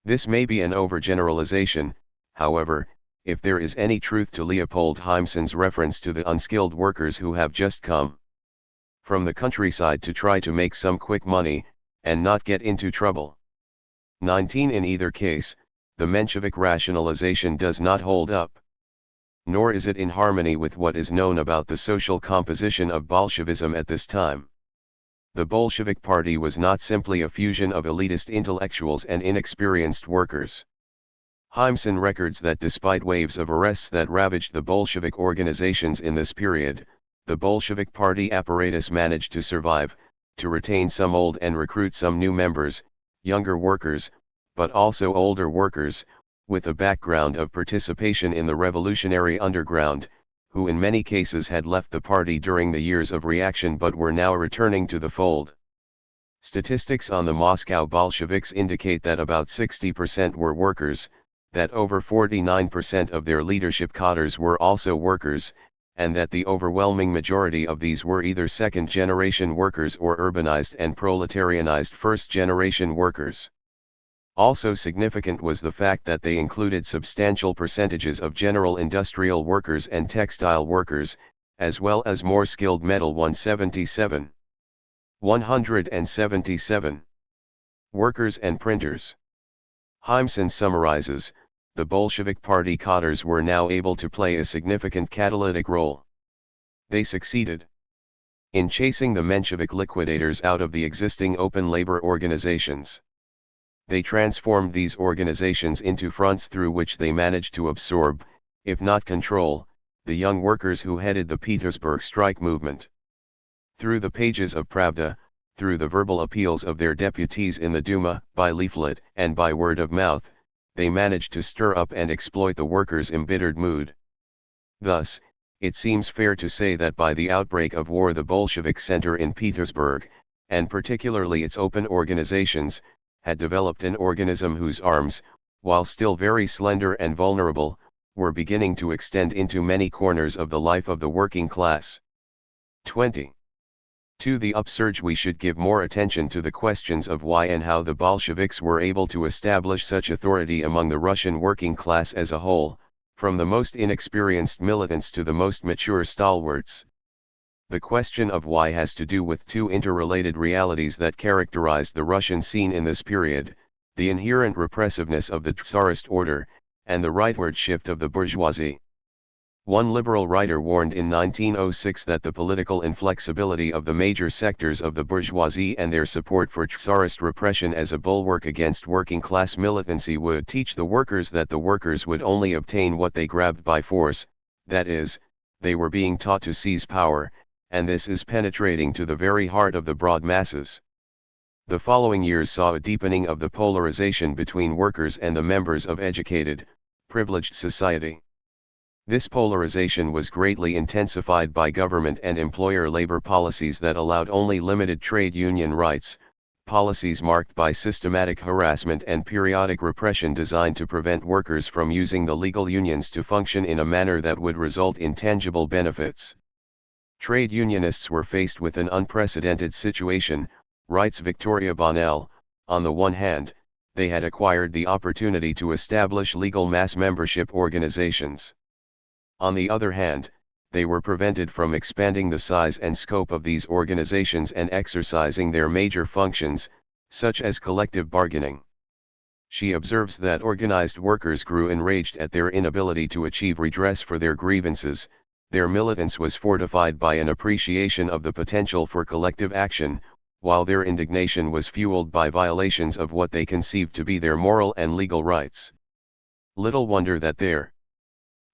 This may be an overgeneralization, however, if there is any truth to Leopold Heimsen's reference to the unskilled workers who have just come from the countryside to try to make some quick money, and not get into trouble. 19. In either case, the Menshevik rationalization does not hold up. nor is it in harmony with what is known about the social composition of Bolshevism at this time. The Bolshevik Party was not simply a fusion of elitist intellectuals and inexperienced workers. Heimsen records that despite waves of arrests that ravaged the Bolshevik organizations in this period, the Bolshevik Party apparatus managed to survive, to retain some old and recruit some new members, younger workers, but also older workers, with a background of participation in the revolutionary underground, who in many cases had left the party during the years of reaction but were now returning to the fold. Statistics on the Moscow Bolsheviks indicate that about 60% were workers, that over 49% of their leadership cadres were also workers, and that the overwhelming majority of these were either second-generation workers or urbanized and proletarianized first-generation workers. Also significant was the fact that they included substantial percentages of general industrial workers and textile workers, as well as more skilled metal 177 workers and printers. Heimsen summarizes, the Bolshevik Party cadres were now able to play a significant catalytic role. They succeeded in chasing the Menshevik liquidators out of the existing open labor organizations. They transformed these organizations into fronts through which they managed to absorb, if not control, the young workers who headed the Petersburg strike movement. Through the pages of Pravda, through the verbal appeals of their deputies in the Duma, by leaflet and by word of mouth, they managed to stir up and exploit the workers' embittered mood. Thus, it seems fair to say that by the outbreak of war the Bolshevik center in Petersburg, and particularly its open organizations, had developed an organism whose arms, while still very slender and vulnerable, were beginning to extend into many corners of the life of the working class. 20. To the upsurge we should give more attention to the questions of why and how the Bolsheviks were able to establish such authority among the Russian working class as a whole, from the most inexperienced militants to the most mature stalwarts. The question of why has to do with two interrelated realities that characterized the Russian scene in this period, the inherent repressiveness of the Tsarist order, and the rightward shift of the bourgeoisie. One liberal writer warned in 1906 that the political inflexibility of the major sectors of the bourgeoisie and their support for Tsarist repression as a bulwark against working-class militancy would teach the workers that the workers would only obtain what they grabbed by force, that is, they were being taught to seize power, and this is penetrating to the very heart of the broad masses. The following years saw a deepening of the polarization between workers and the members of educated, privileged society. This polarization was greatly intensified by government and employer labor policies that allowed only limited trade union rights, policies marked by systematic harassment and periodic repression designed to prevent workers from using the legal unions to function in a manner that would result in tangible benefits. Trade unionists were faced with an unprecedented situation, writes Victoria Bonnell. On the one hand, they had acquired the opportunity to establish legal mass membership organizations. On the other hand, they were prevented from expanding the size and scope of these organizations and exercising their major functions, such as collective bargaining. She observes that organized workers grew enraged at their inability to achieve redress for their grievances. Their militance was fortified by an appreciation of the potential for collective action, while their indignation was fueled by violations of what they conceived to be their moral and legal rights. Little wonder that their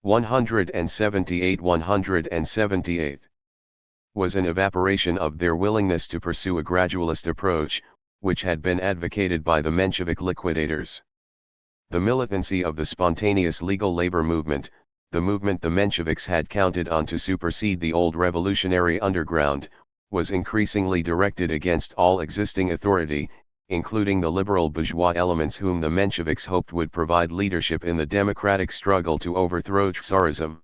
178 was an evaporation of their willingness to pursue a gradualist approach, which had been advocated by the Menshevik liquidators. The militancy of the spontaneous legal labor movement, the movement the Mensheviks had counted on to supersede the old revolutionary underground, was increasingly directed against all existing authority, including the liberal bourgeois elements whom the Mensheviks hoped would provide leadership in the democratic struggle to overthrow Tsarism.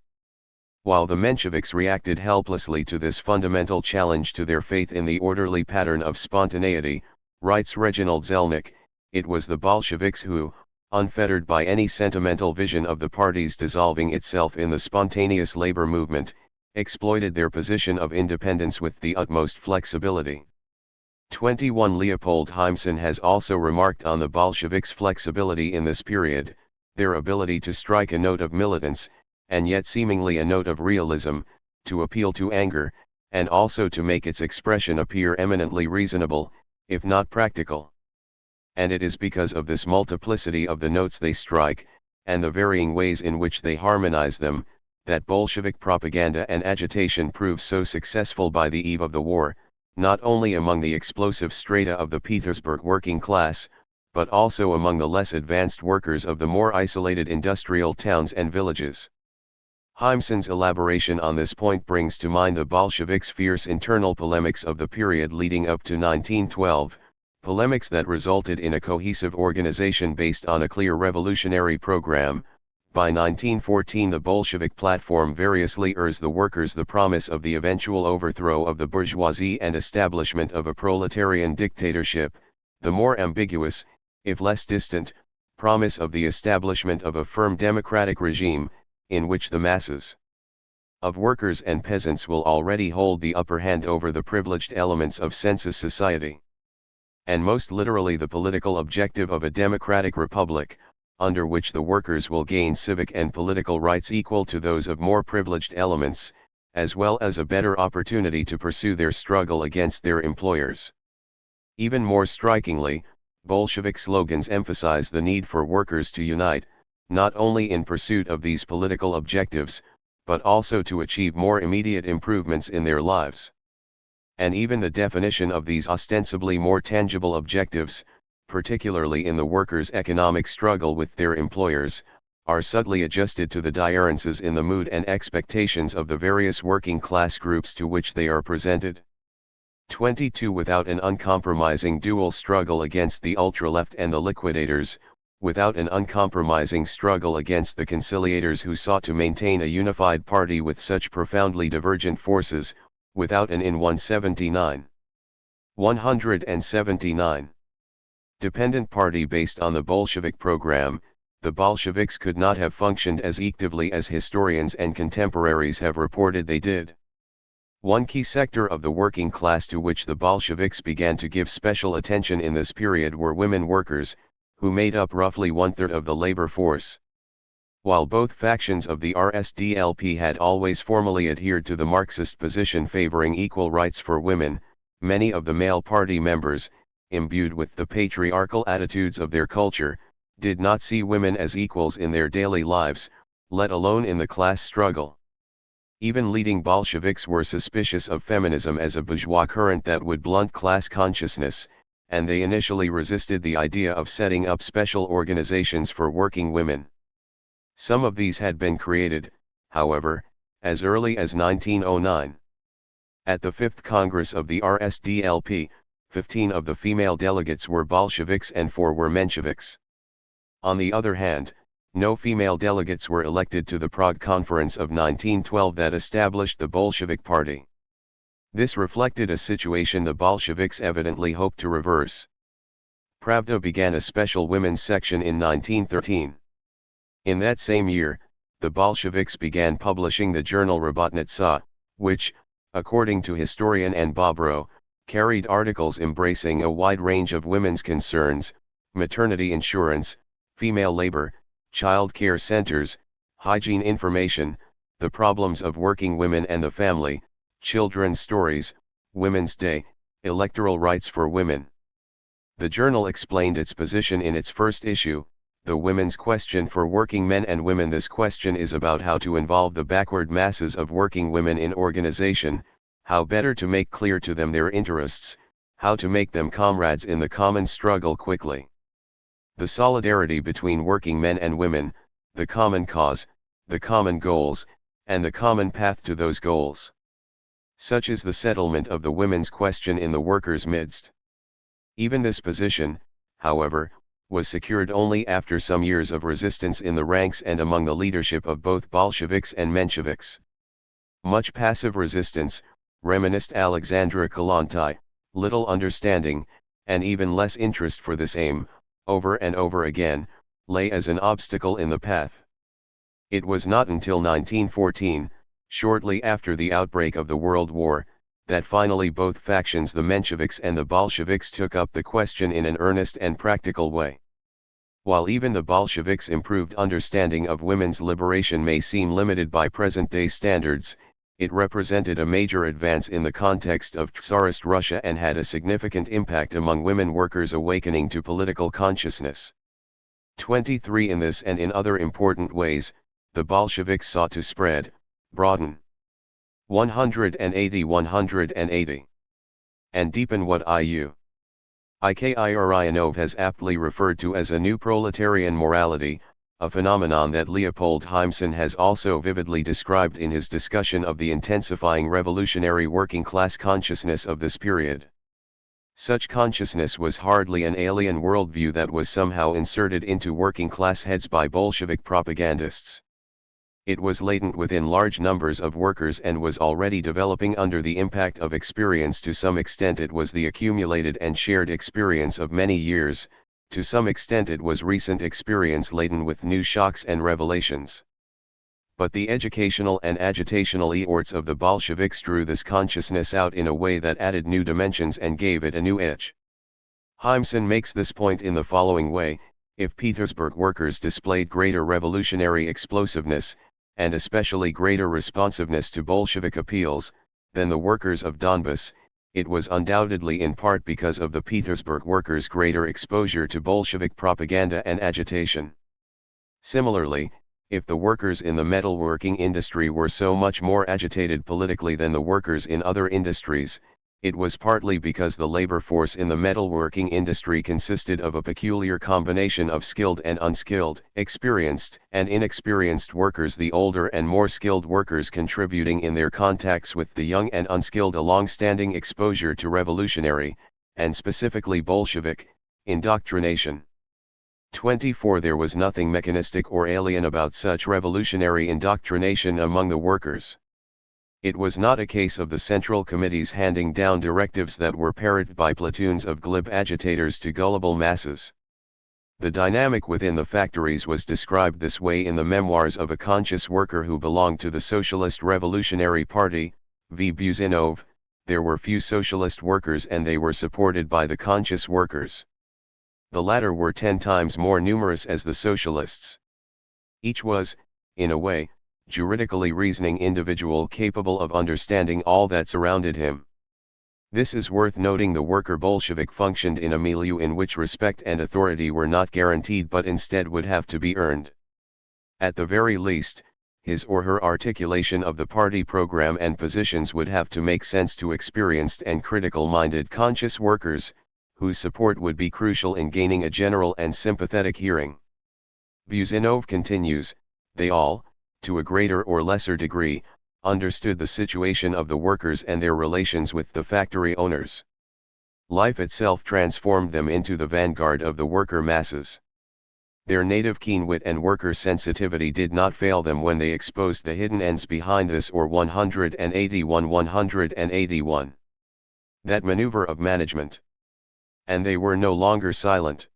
While the Mensheviks reacted helplessly to this fundamental challenge to their faith in the orderly pattern of spontaneity, writes Reginald Zelnick, it was the Bolsheviks who, unfettered by any sentimental vision of the party's dissolving itself in the spontaneous labor movement, exploited their position of independence with the utmost flexibility. 21 Leopold Heimsen has also remarked on the Bolsheviks' flexibility in this period, their ability to strike a note of militance, and yet seemingly a note of realism, to appeal to anger, and also to make its expression appear eminently reasonable, if not practical. And it is because of this multiplicity of the notes they strike, and the varying ways in which they harmonize them, that Bolshevik propaganda and agitation prove so successful by the eve of the war, not only among the explosive strata of the Petersburg working class, but also among the less advanced workers of the more isolated industrial towns and villages. Heimsen's elaboration on this point brings to mind the Bolsheviks' fierce internal polemics of the period leading up to 1912, polemics that resulted in a cohesive organization based on a clear revolutionary program. By 1914 the Bolshevik platform variously urged the workers the promise of the eventual overthrow of the bourgeoisie and establishment of a proletarian dictatorship, the more ambiguous, if less distant, promise of the establishment of a firm democratic regime, in which the masses of workers and peasants will already hold the upper hand over the privileged elements of census society. And most literally the political objective of a democratic republic, under which the workers will gain civic and political rights equal to those of more privileged elements, as well as a better opportunity to pursue their struggle against their employers. Even more strikingly, Bolshevik slogans emphasize the need for workers to unite, not only in pursuit of these political objectives, but also to achieve more immediate improvements in their lives. And even the definition of these ostensibly more tangible objectives, particularly in the workers' economic struggle with their employers, are subtly adjusted to the differences in the mood and expectations of the various working class groups to which they are presented. 22. Without an uncompromising dual struggle against the ultra-left and the liquidators, without an uncompromising struggle against the conciliators who sought to maintain a unified party with such profoundly divergent forces, without an in 179. 179. Dependent party based on the Bolshevik program, the Bolsheviks could not have functioned as actively as historians and contemporaries have reported they did. One key sector of the working class to which the Bolsheviks began to give special attention in this period were women workers, who made up roughly one-third of the labor force. While both factions of the RSDLP had always formally adhered to the Marxist position favoring equal rights for women, many of the male party members, imbued with the patriarchal attitudes of their culture, did not see women as equals in their daily lives, let alone in the class struggle. Even leading Bolsheviks were suspicious of feminism as a bourgeois current that would blunt class consciousness, and they initially resisted the idea of setting up special organizations for working women. Some of these had been created, however, as early as 1909. At the 5th Congress of the RSDLP, 15 of the female delegates were Bolsheviks and 4 were Mensheviks. On the other hand, no female delegates were elected to the Prague Conference of 1912 that established the Bolshevik Party. This reflected a situation the Bolsheviks evidently hoped to reverse. Pravda began a special women's section in 1913. In that same year, the Bolsheviks began publishing the journal Rabotnitsa, which, according to historian Anne Bobrow, carried articles embracing a wide range of women's concerns, maternity insurance, female labor, child care centers, hygiene information, the problems of working women and the family, children's stories, Women's Day, electoral rights for women. The journal explained its position in its first issue, The Women's Question for Working Men and Women. This question is about how to involve the backward masses of working women in organization, how better to make clear to them their interests, how to make them comrades in the common struggle quickly. The solidarity between working men and women, the common cause, the common goals, and the common path to those goals. Such is the settlement of the women's question in the workers' midst. Even this position, however, was secured only after some years of resistance in the ranks and among the leadership of both Bolsheviks and Mensheviks. Much passive resistance, reminisced Alexandra Kollontai, little understanding, and even less interest for this aim, over and over again, lay as an obstacle in the path. It was not until 1914, shortly after the outbreak of the World War, that finally both factions, the Mensheviks and the Bolsheviks, took up the question in an earnest and practical way. While even the Bolsheviks' improved understanding of women's liberation may seem limited by present-day standards, it represented a major advance in the context of Tsarist Russia and had a significant impact among women workers awakening to political consciousness. 23 In this and in other important ways, the Bolsheviks sought to spread, broaden, 180 and deepen what Ikiryanov has aptly referred to as a new proletarian morality, a phenomenon that Leopold Heimson has also vividly described in his discussion of the intensifying revolutionary working class consciousness of this period. Such consciousness was hardly an alien worldview that was somehow inserted into working class heads by Bolshevik propagandists. It was latent within large numbers of workers and was already developing under the impact of experience. To some extent it was the accumulated and shared experience of many years, to some extent it was recent experience laden with new shocks and revelations. But the educational and agitational efforts of the Bolsheviks drew this consciousness out in a way that added new dimensions and gave it a new edge. Heimson makes this point in the following way: if Petersburg workers displayed greater revolutionary explosiveness, and especially greater responsiveness to Bolshevik appeals, than the workers of Donbass, it was undoubtedly in part because of the Petersburg workers' greater exposure to Bolshevik propaganda and agitation. Similarly, if the workers in the metalworking industry were so much more agitated politically than the workers in other industries, it was partly because the labor force in the metalworking industry consisted of a peculiar combination of skilled and unskilled, experienced and inexperienced workers, the older and more skilled workers contributing in their contacts with the young and unskilled a long-standing exposure to revolutionary, and specifically Bolshevik, indoctrination. 24 There was nothing mechanistic or alien about such revolutionary indoctrination among the workers. It was not a case of the central committees handing down directives that were parroted by platoons of glib agitators to gullible masses. The dynamic within the factories was described this way in the memoirs of a conscious worker who belonged to the Socialist Revolutionary Party, V. Buzynov. There were few socialist workers and they were supported by the conscious workers. The latter were 10 times more numerous as the socialists. Each was, in a way, juridically reasoning individual capable of understanding all that surrounded him. This is worth noting. The worker Bolshevik functioned in a milieu in which respect and authority were not guaranteed but instead would have to be earned. At the very least, his or her articulation of the party program and positions would have to make sense to experienced and critical-minded conscious workers, whose support would be crucial in gaining a general and sympathetic hearing. Buzynov continues, they all, to a greater or lesser degree, understood the situation of the workers and their relations with the factory owners. Life itself transformed them into the vanguard of the worker masses. Their native keen wit and worker sensitivity did not fail them when they exposed the hidden ends behind this or 181. That maneuver of management. And they were no longer silent.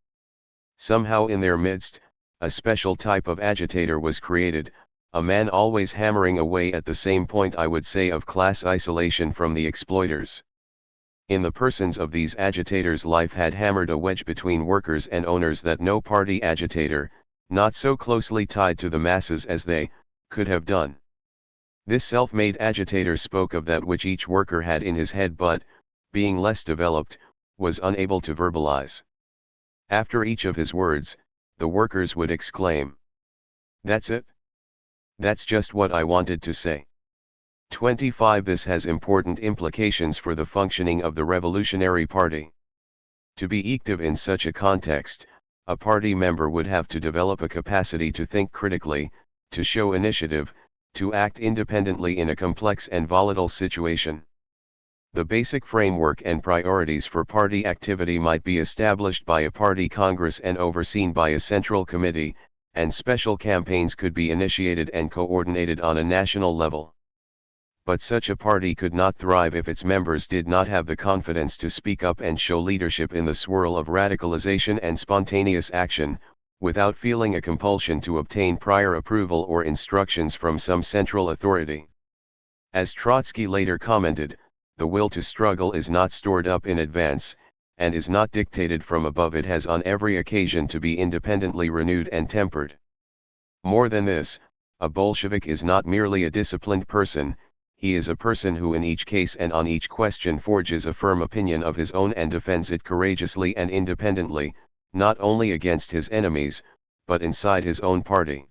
Somehow in their midst, a special type of agitator was created, a man always hammering away at the same point, I would say, of class isolation from the exploiters. In the persons of these agitators, life had hammered a wedge between workers and owners that no party agitator, not so closely tied to the masses as they, could have done. This self-made agitator spoke of that which each worker had in his head but, being less developed, was unable to verbalize. After each of his words, the workers would exclaim, "That's it. That's just what I wanted to say." 25 This has important implications for the functioning of the Revolutionary Party. To be active in such a context, a party member would have to develop a capacity to think critically, to show initiative, to act independently in a complex and volatile situation. The basic framework and priorities for party activity might be established by a party congress and overseen by a central committee, and special campaigns could be initiated and coordinated on a national level. But such a party could not thrive if its members did not have the confidence to speak up and show leadership in the swirl of radicalization and spontaneous action, without feeling a compulsion to obtain prior approval or instructions from some central authority. As Trotsky later commented, the will to struggle is not stored up in advance, and is not dictated from above. It has on every occasion to be independently renewed and tempered. More than this, a Bolshevik is not merely a disciplined person, he is a person who in each case and on each question forges a firm opinion of his own and defends it courageously and independently, not only against his enemies, but inside his own party.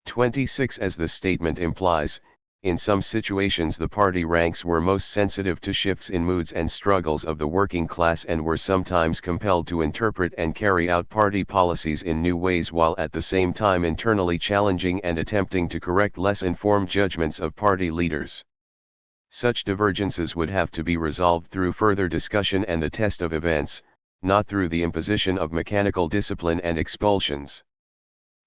26. As the statement implies, in some situations the party ranks were most sensitive to shifts in moods and struggles of the working class and were sometimes compelled to interpret and carry out party policies in new ways while at the same time internally challenging and attempting to correct less informed judgments of party leaders. Such divergences would have to be resolved through further discussion and the test of events, not through the imposition of mechanical discipline and expulsions.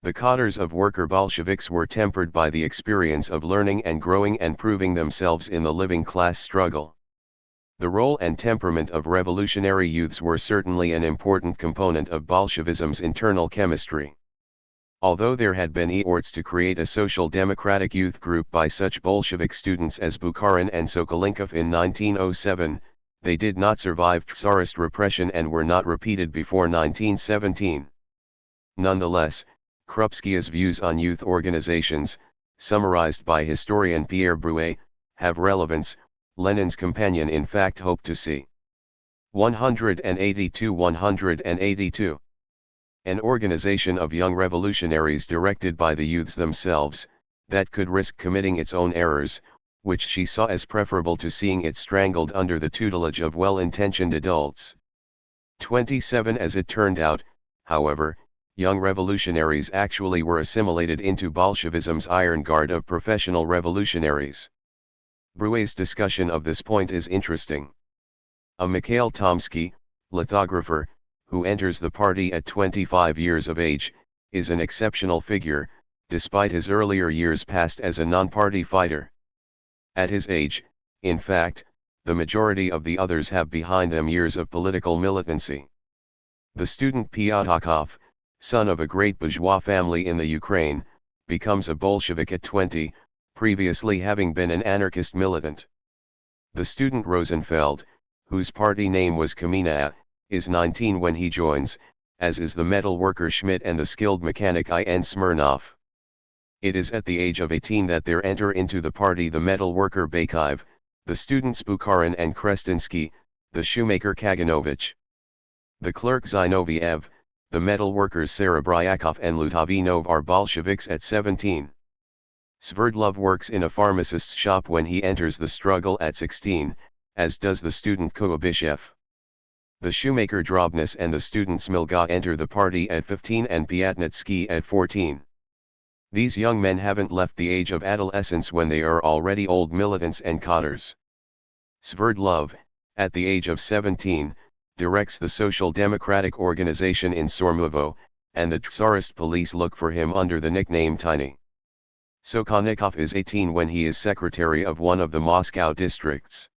The cadres of worker Bolsheviks were tempered by the experience of learning and growing and proving themselves in the living class struggle. The role and temperament of revolutionary youths were certainly an important component of Bolshevism's internal chemistry. Although there had been efforts to create a social democratic youth group by such Bolshevik students as Bukharin and Sokolinkov in 1907, they did not survive Tsarist repression and were not repeated before 1917. Nonetheless, Krupskia's views on youth organizations, summarized by historian Pierre Brouet, have relevance. Lenin's companion in fact hoped to see 182 an organization of young revolutionaries directed by the youths themselves, that could risk committing its own errors, which she saw as preferable to seeing it strangled under the tutelage of well-intentioned adults. 27. As it turned out, however, young revolutionaries actually were assimilated into Bolshevism's iron guard of professional revolutionaries. Brouet's discussion of this point is interesting. A Mikhail Tomsky, lithographer, who enters the party at 25 years of age, is an exceptional figure, despite his earlier years passed as a non-party fighter. At his age, in fact, the majority of the others have behind them years of political militancy. The student Pyatakov, son of a great bourgeois family in the Ukraine, becomes a Bolshevik at 20, previously having been an anarchist militant. The student Rosenfeld, whose party name was Kamina, is 19 when he joins, as is the metal worker Schmidt and the skilled mechanic I.N. Smirnov. It is at the age of 18 that there enter into the party the metal worker Bakiv, the students Bukharin and Krestinsky, the shoemaker Kaganovich. The clerk Zinoviev, the metal workers Serebryakov and Lutavinov are Bolsheviks at 17. Sverdlov works in a pharmacist's shop when he enters the struggle at 16, as does the student Kuibyshev. The shoemaker Drobnis and the student Smilga enter the party at 15 and Pyatnitsky at 14. These young men haven't left the age of adolescence when they are already old militants and cadres. Sverdlov, at the age of 17, directs the Social Democratic organization in Sormovo, and the Tsarist police look for him under the nickname Tiny. Sokolnikov is 18 when he is secretary of one of the Moscow districts.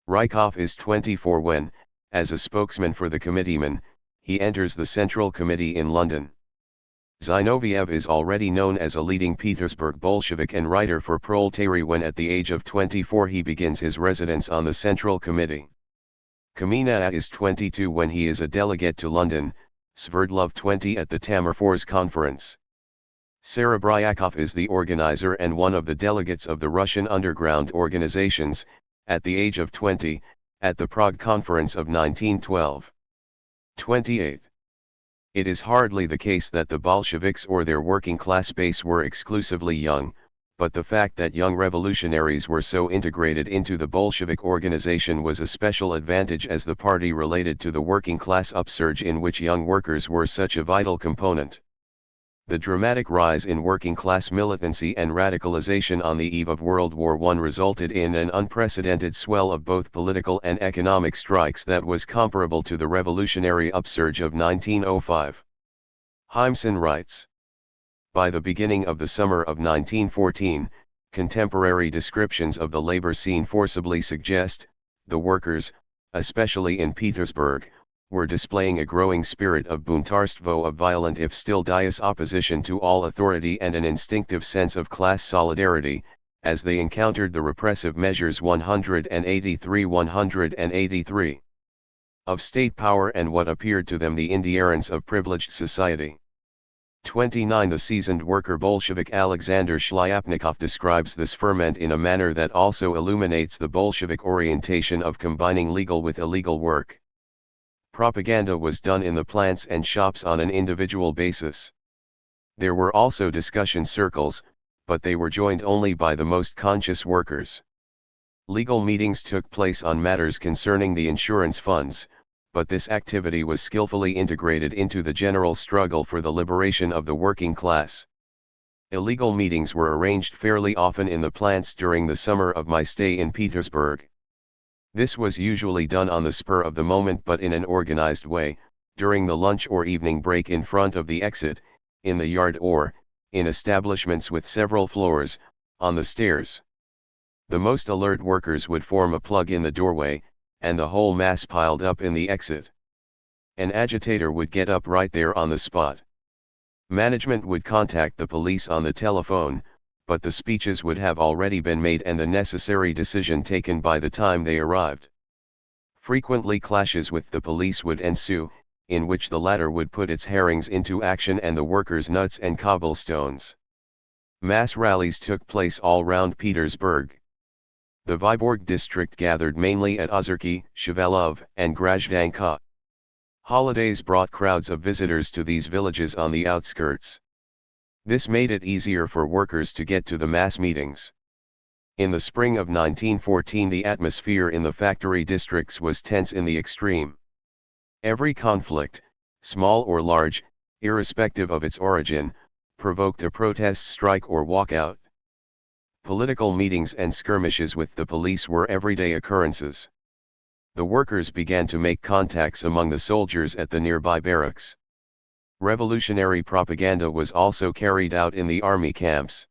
Rykov is 24 when, as a spokesman for the committeeman, he enters the Central Committee in London. Zinoviev is already known as a leading Petersburg Bolshevik and writer for Proletary when at the age of 24 he begins his residence on the Central Committee. Kamina is 22 when he is a delegate to London, Sverdlov 20 at the Tammerfors Conference. Serebryakov is the organizer and one of the delegates of the Russian underground organizations, at the age of 20, at the Prague Conference of 1912. 28. It is hardly the case that the Bolsheviks or their working class base were exclusively young, but the fact that young revolutionaries were so integrated into the Bolshevik organization was a special advantage as the party related to the working class upsurge in which young workers were such a vital component. The dramatic rise in working class militancy and radicalization on the eve of World War I resulted in an unprecedented swell of both political and economic strikes that was comparable to the revolutionary upsurge of 1905. Heimson writes, by the beginning of the summer of 1914, contemporary descriptions of the labor scene forcibly suggest, the workers, especially in Petersburg, were displaying a growing spirit of buntarstvo, of violent if still dies opposition to all authority and an instinctive sense of class solidarity, as they encountered the repressive measures 183. of state power and what appeared to them the indifference of privileged society. 29. The seasoned worker Bolshevik Alexander Shliapnikov describes this ferment in a manner that also illuminates the Bolshevik orientation of combining legal with illegal work. Propaganda was done in the plants and shops on an individual basis. There were also discussion circles, but they were joined only by the most conscious workers. Legal meetings took place on matters concerning the insurance funds, but this activity was skillfully integrated into the general struggle for the liberation of the working class. Illegal meetings were arranged fairly often in the plants during the summer of my stay in Petersburg. This was usually done on the spur of the moment but in an organized way, during the lunch or evening break in front of the exit, in the yard or, in establishments with several floors, on the stairs. The most alert workers would form a plug in the doorway, and the whole mass piled up in the exit. An agitator would get up right there on the spot. Management would contact the police on the telephone, but the speeches would have already been made and the necessary decision taken by the time they arrived. Frequently clashes with the police would ensue, in which the latter would put its herrings into action and the workers nuts and cobblestones. Mass rallies took place all round Petersburg. The Vyborg district gathered mainly at Ozerki, Shavelov, and Grozdanka. Holidays brought crowds of visitors to these villages on the outskirts. This made it easier for workers to get to the mass meetings. In the spring of 1914 the atmosphere in the factory districts was tense in the extreme. Every conflict, small or large, irrespective of its origin, provoked a protest strike or walkout. Political meetings and skirmishes with the police were everyday occurrences. The workers began to make contacts among the soldiers at the nearby barracks. Revolutionary propaganda was also carried out in the army camps.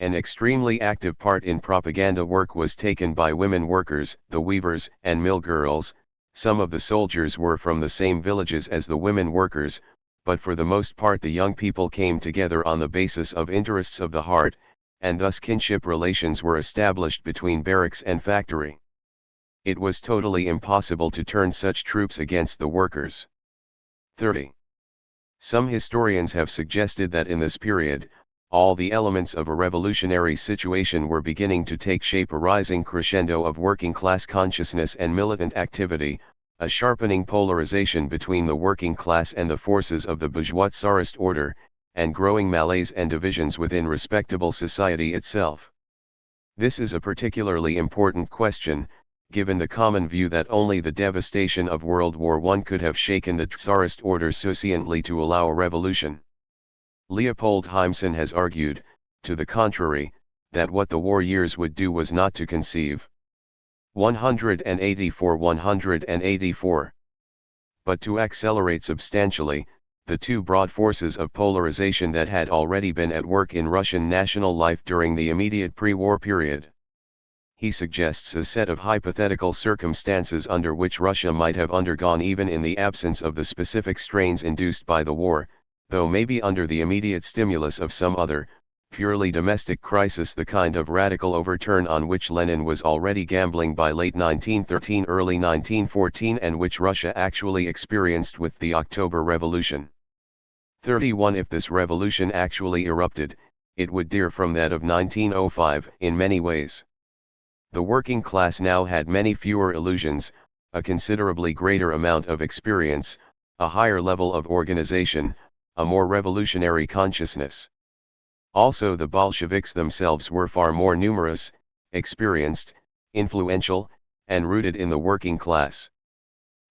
An extremely active part in propaganda work was taken by women workers, the weavers, and mill girls. Some of the soldiers were from the same villages as the women workers, but for the most part the young people came together on the basis of interests of the heart, and thus kinship relations were established between barracks and factory. It was totally impossible to turn such troops against the workers. 30. Some historians have suggested that in this period, all the elements of a revolutionary situation were beginning to take shape, a rising crescendo of working class consciousness and militant activity, a sharpening polarization between the working class and the forces of the bourgeois Tsarist order, and growing malaise and divisions within respectable society itself. This is a particularly important question, given the common view that only the devastation of World War I could have shaken the Tsarist order sufficiently to allow a revolution. Leopold Heimsen has argued, to the contrary, that what the war years would do was not to conceive. 184 but to accelerate substantially, the two broad forces of polarization that had already been at work in Russian national life during the immediate pre-war period. He suggests a set of hypothetical circumstances under which Russia might have undergone even in the absence of the specific strains induced by the war, though maybe under the immediate stimulus of some other, purely domestic crisis, the kind of radical overturn on which Lenin was already gambling by late 1913 early 1914 and which Russia actually experienced with the October Revolution. 31 If this revolution actually erupted, it would differ from that of 1905 in many ways. The working class now had many fewer illusions, a considerably greater amount of experience, a higher level of organization, a more revolutionary consciousness. Also the Bolsheviks themselves were far more numerous, experienced, influential, and rooted in the working class.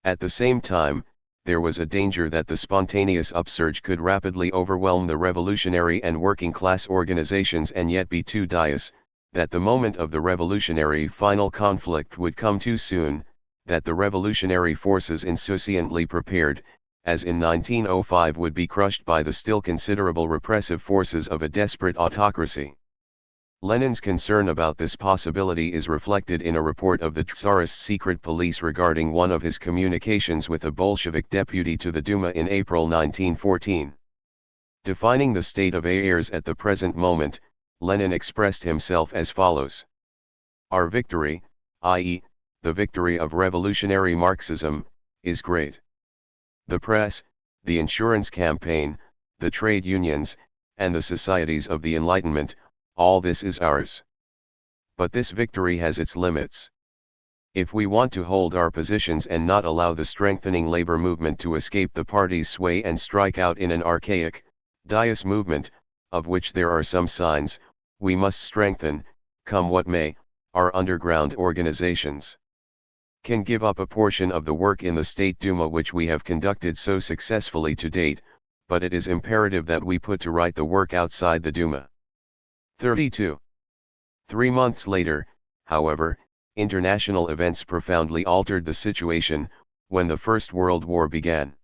At the same time, there was a danger that the spontaneous upsurge could rapidly overwhelm the revolutionary and working class organizations and yet be too dies, that the moment of the revolutionary final conflict would come too soon, that the revolutionary forces insouciantly prepared, as in 1905, would be crushed by the still considerable repressive forces of a desperate autocracy. Lenin's concern about this possibility is reflected in a report of the Tsarist secret police regarding one of his communications with a Bolshevik deputy to the Duma in April 1914. Defining the state of affairs at the present moment, Lenin expressed himself as follows. Our victory, i.e., the victory of revolutionary Marxism, is great. The press, the insurance campaign, the trade unions, and the societies of the Enlightenment, all this is ours. But this victory has its limits. If we want to hold our positions and not allow the strengthening labor movement to escape the party's sway and strike out in an archaic, dias movement, of which there are some signs, we must strengthen, come what may, our underground organizations. Can give up a portion of the work in the State Duma which we have conducted so successfully to date, but it is imperative that we put to right the work outside the Duma. 32. 3 months later, however, international events profoundly altered the situation, when the First World War began.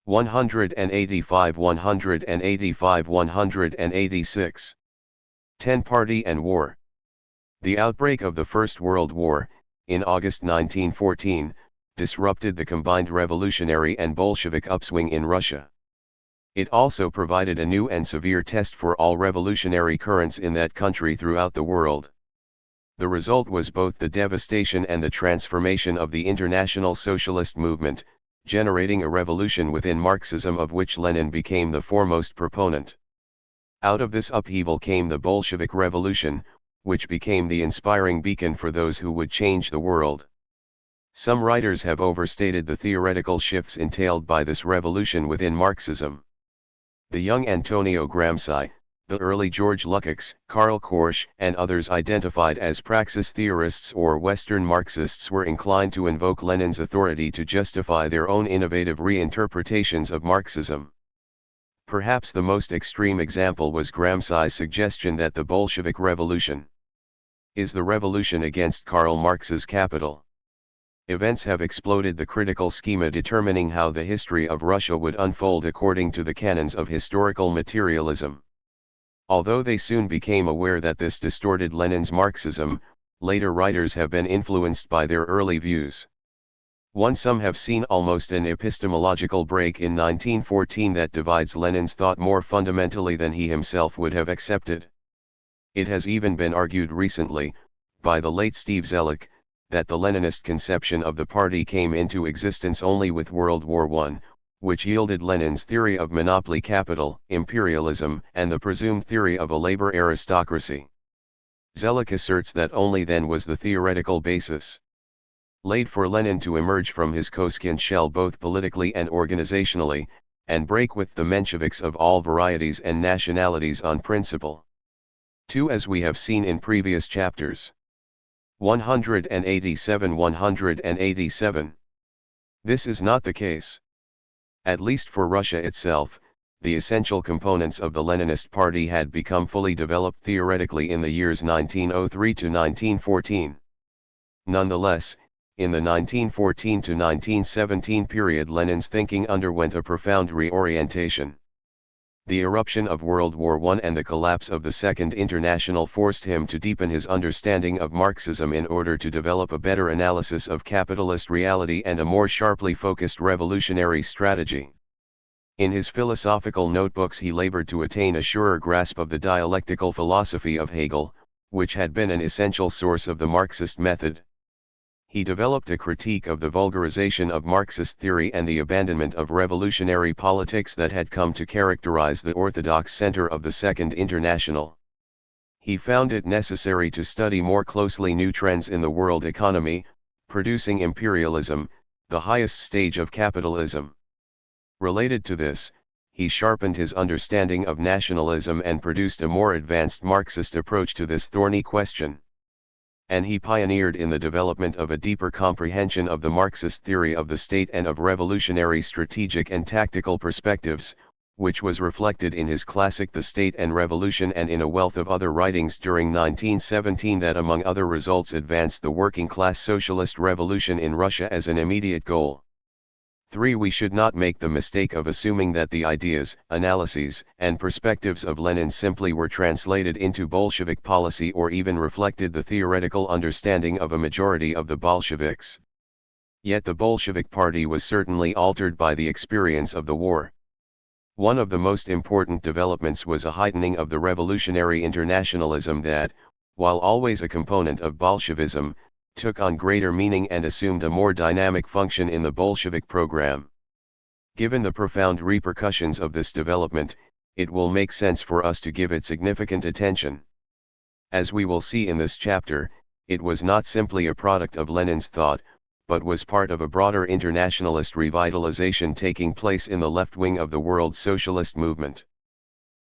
185 186. 10-Party and War. The outbreak of the First World War, in August 1914, disrupted the combined revolutionary and Bolshevik upswing in Russia. It also provided a new and severe test for all revolutionary currents in that country throughout the world. The result was both the devastation and the transformation of the international socialist movement, generating a revolution within Marxism of which Lenin became the foremost proponent. Out of this upheaval came the Bolshevik Revolution, which became the inspiring beacon for those who would change the world. Some writers have overstated the theoretical shifts entailed by this revolution within Marxism. The young Antonio Gramsci, the early George Lukács, Karl Korsch, and others identified as praxis theorists or Western Marxists were inclined to invoke Lenin's authority to justify their own innovative reinterpretations of Marxism. Perhaps the most extreme example was Gramsci's suggestion that the Bolshevik Revolution is the revolution against Karl Marx's capital. Events have exploded the critical schema determining how the history of Russia would unfold according to the canons of historical materialism. Although they soon became aware that this distorted Lenin's Marxism, later writers have been influenced by their early views. Some have seen almost an epistemological break in 1914 that divides Lenin's thought more fundamentally than he himself would have accepted. It has even been argued recently, by the late Steve Zellick, that the Leninist conception of the party came into existence only with World War I, which yielded Lenin's theory of monopoly capital, imperialism, and the presumed theory of a labor aristocracy. Zellick asserts that only then was the theoretical basis laid for Lenin to emerge from his Koskin shell both politically and organizationally, and break with the Mensheviks of all varieties and nationalities on principle. 2. As we have seen in previous chapters. 187. This is not the case. At least for Russia itself, the essential components of the Leninist party had become fully developed theoretically in the years 1903 to 1914. Nonetheless, in the 1914 to 1917 period Lenin's thinking underwent a profound reorientation. The eruption of World War I and the collapse of the Second International forced him to deepen his understanding of Marxism in order to develop a better analysis of capitalist reality and a more sharply focused revolutionary strategy. In his philosophical notebooks he labored to attain a surer grasp of the dialectical philosophy of Hegel, which had been an essential source of the Marxist method. He developed a critique of the vulgarization of Marxist theory and the abandonment of revolutionary politics that had come to characterize the orthodox center of the Second International. He found it necessary to study more closely new trends in the world economy, producing imperialism, the highest stage of capitalism. Related to this, he sharpened his understanding of nationalism and produced a more advanced Marxist approach to this thorny question. And he pioneered in the development of a deeper comprehension of the Marxist theory of the state and of revolutionary strategic and tactical perspectives, which was reflected in his classic The State and Revolution and in a wealth of other writings during 1917 that among other results advanced the working-class socialist revolution in Russia as an immediate goal. 3. We should not make the mistake of assuming that the ideas, analyses, and perspectives of Lenin simply were translated into Bolshevik policy or even reflected the theoretical understanding of a majority of the Bolsheviks. Yet the Bolshevik party was certainly altered by the experience of the war. One of the most important developments was a heightening of the revolutionary internationalism that, while always a component of Bolshevism, took on greater meaning and assumed a more dynamic function in the Bolshevik program. Given the profound repercussions of this development, it will make sense for us to give it significant attention. As we will see in this chapter, it was not simply a product of Lenin's thought, but was part of a broader internationalist revitalization taking place in the left wing of the world socialist movement.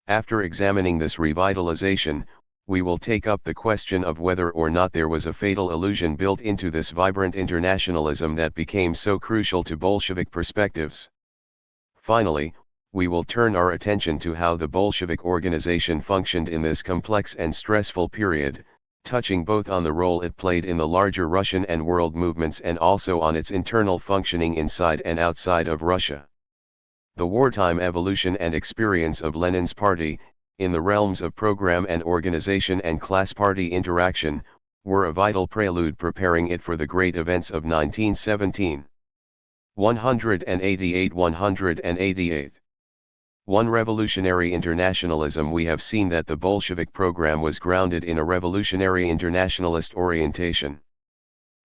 After examining this revitalization, we will take up the question of whether or not there was a fatal illusion built into this vibrant internationalism that became so crucial to Bolshevik perspectives. Finally, we will turn our attention to how the Bolshevik organization functioned in this complex and stressful period, touching both on the role it played in the larger Russian and world movements and also on its internal functioning inside and outside of Russia. The wartime evolution and experience of Lenin's party, in the realms of program and organization and class party interaction, were a vital prelude preparing it for the great events of 1917. 188. 1. Revolutionary internationalism. We have seen that the Bolshevik program was grounded in a revolutionary internationalist orientation.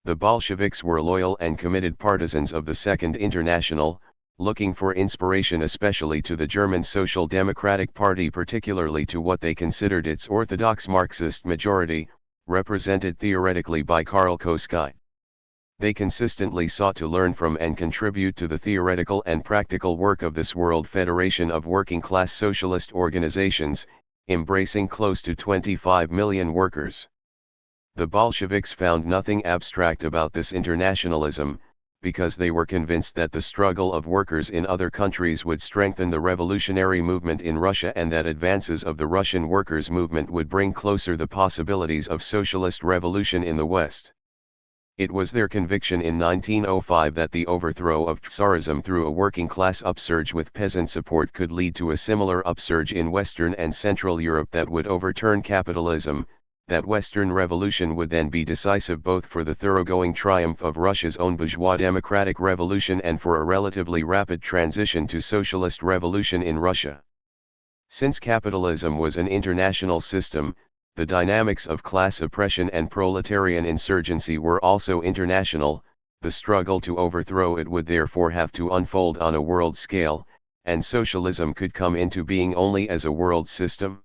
The Bolsheviks were loyal and committed partisans of the Second International, looking for inspiration especially to the German Social Democratic Party, particularly to what they considered its orthodox Marxist majority, represented theoretically by Karl Kautsky. They consistently sought to learn from and contribute to the theoretical and practical work of this World Federation of Working-Class Socialist Organizations, embracing close to 25 million workers. The Bolsheviks found nothing abstract about this internationalism, because they were convinced that the struggle of workers in other countries would strengthen the revolutionary movement in Russia and that advances of the Russian workers' movement would bring closer the possibilities of socialist revolution in the West. It was their conviction in 1905 that the overthrow of Tsarism through a working-class upsurge with peasant support could lead to a similar upsurge in Western and Central Europe that would overturn capitalism, that Western revolution would then be decisive both for the thoroughgoing triumph of Russia's own bourgeois democratic revolution and for a relatively rapid transition to socialist revolution in Russia. Since capitalism was an international system, the dynamics of class oppression and proletarian insurgency were also international. The struggle to overthrow it would therefore have to unfold on a world scale, and socialism could come into being only as a world system.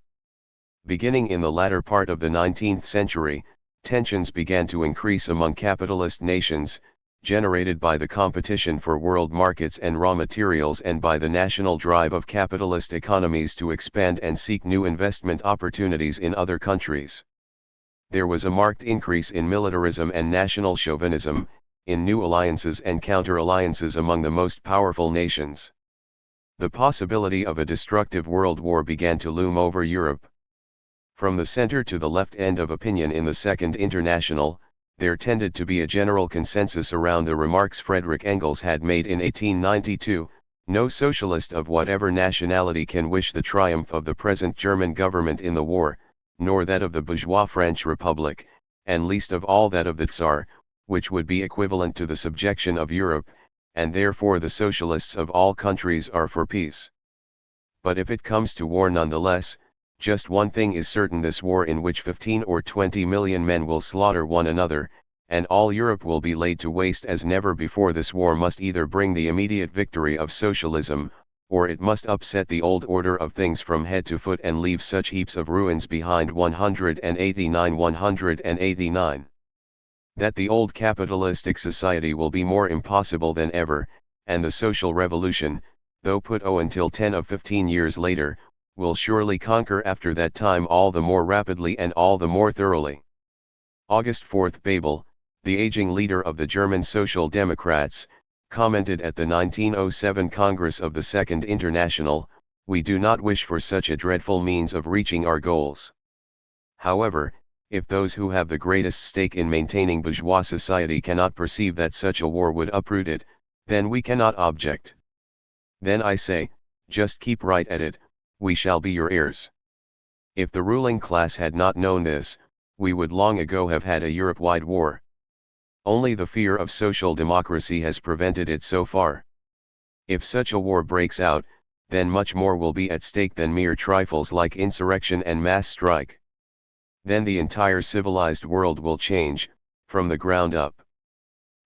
Beginning in the latter part of the 19th century, tensions began to increase among capitalist nations, generated by the competition for world markets and raw materials and by the national drive of capitalist economies to expand and seek new investment opportunities in other countries. There was a marked increase in militarism and national chauvinism, in new alliances and counter-alliances among the most powerful nations. The possibility of a destructive world war began to loom over Europe. From the center to the left end of opinion in the Second International, there tended to be a general consensus around the remarks Friedrich Engels had made in 1892, "No socialist of whatever nationality can wish the triumph of the present German government in the war, nor that of the bourgeois French Republic, and least of all that of the Tsar, which would be equivalent to the subjection of Europe, and therefore the socialists of all countries are for peace. But if it comes to war nonetheless, just one thing is certain: this war in which 15 or 20 million men will slaughter one another, and all Europe will be laid to waste as never before. This war must either bring the immediate victory of socialism, or it must upset the old order of things from head to foot and leave such heaps of ruins behind." 189. That the old capitalistic society will be more impossible than ever, and the social revolution, though put until 10 or 15 years later, will surely conquer after that time all the more rapidly and all the more thoroughly. August 4. Bebel, the aging leader of the German Social Democrats, commented at the 1907 Congress of the Second International, "We do not wish for such a dreadful means of reaching our goals. However, if those who have the greatest stake in maintaining bourgeois society cannot perceive that such a war would uproot it, then we cannot object. Then I say, just keep right at it, we shall be your heirs." If the ruling class had not known this, we would long ago have had a Europe-wide war. Only the fear of social democracy has prevented it so far. If such a war breaks out, then much more will be at stake than mere trifles like insurrection and mass strike. Then the entire civilized world will change, from the ground up.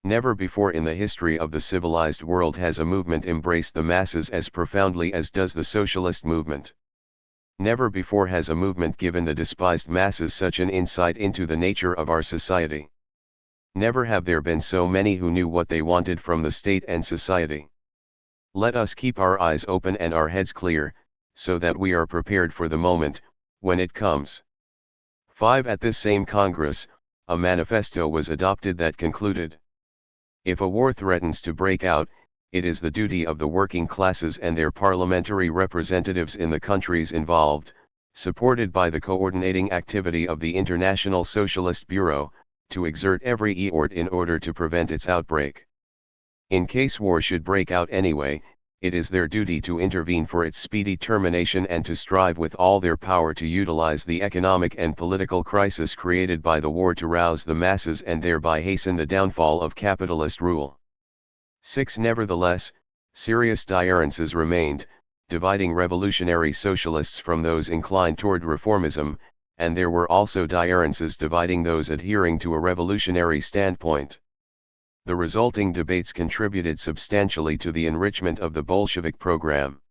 Never before in the history of the civilized world has a movement embraced the masses as profoundly as does the socialist movement. Never before has a movement given the despised masses such an insight into the nature of our society. Never have there been so many who knew what they wanted from the state and society. Let us keep our eyes open and our heads clear, so that we are prepared for the moment, when it comes. 5. At this same Congress, a manifesto was adopted that concluded: if a war threatens to break out, it is the duty of the working classes and their parliamentary representatives in the countries involved, supported by the coordinating activity of the International Socialist Bureau, to exert every effort in order to prevent its outbreak. In case war should break out anyway, it is their duty to intervene for its speedy termination and to strive with all their power to utilize the economic and political crisis created by the war to rouse the masses and thereby hasten the downfall of capitalist rule. 6. Nevertheless, serious differences remained, dividing revolutionary socialists from those inclined toward reformism, and there were also differences dividing those adhering to a revolutionary standpoint. The resulting debates contributed substantially to the enrichment of the Bolshevik program.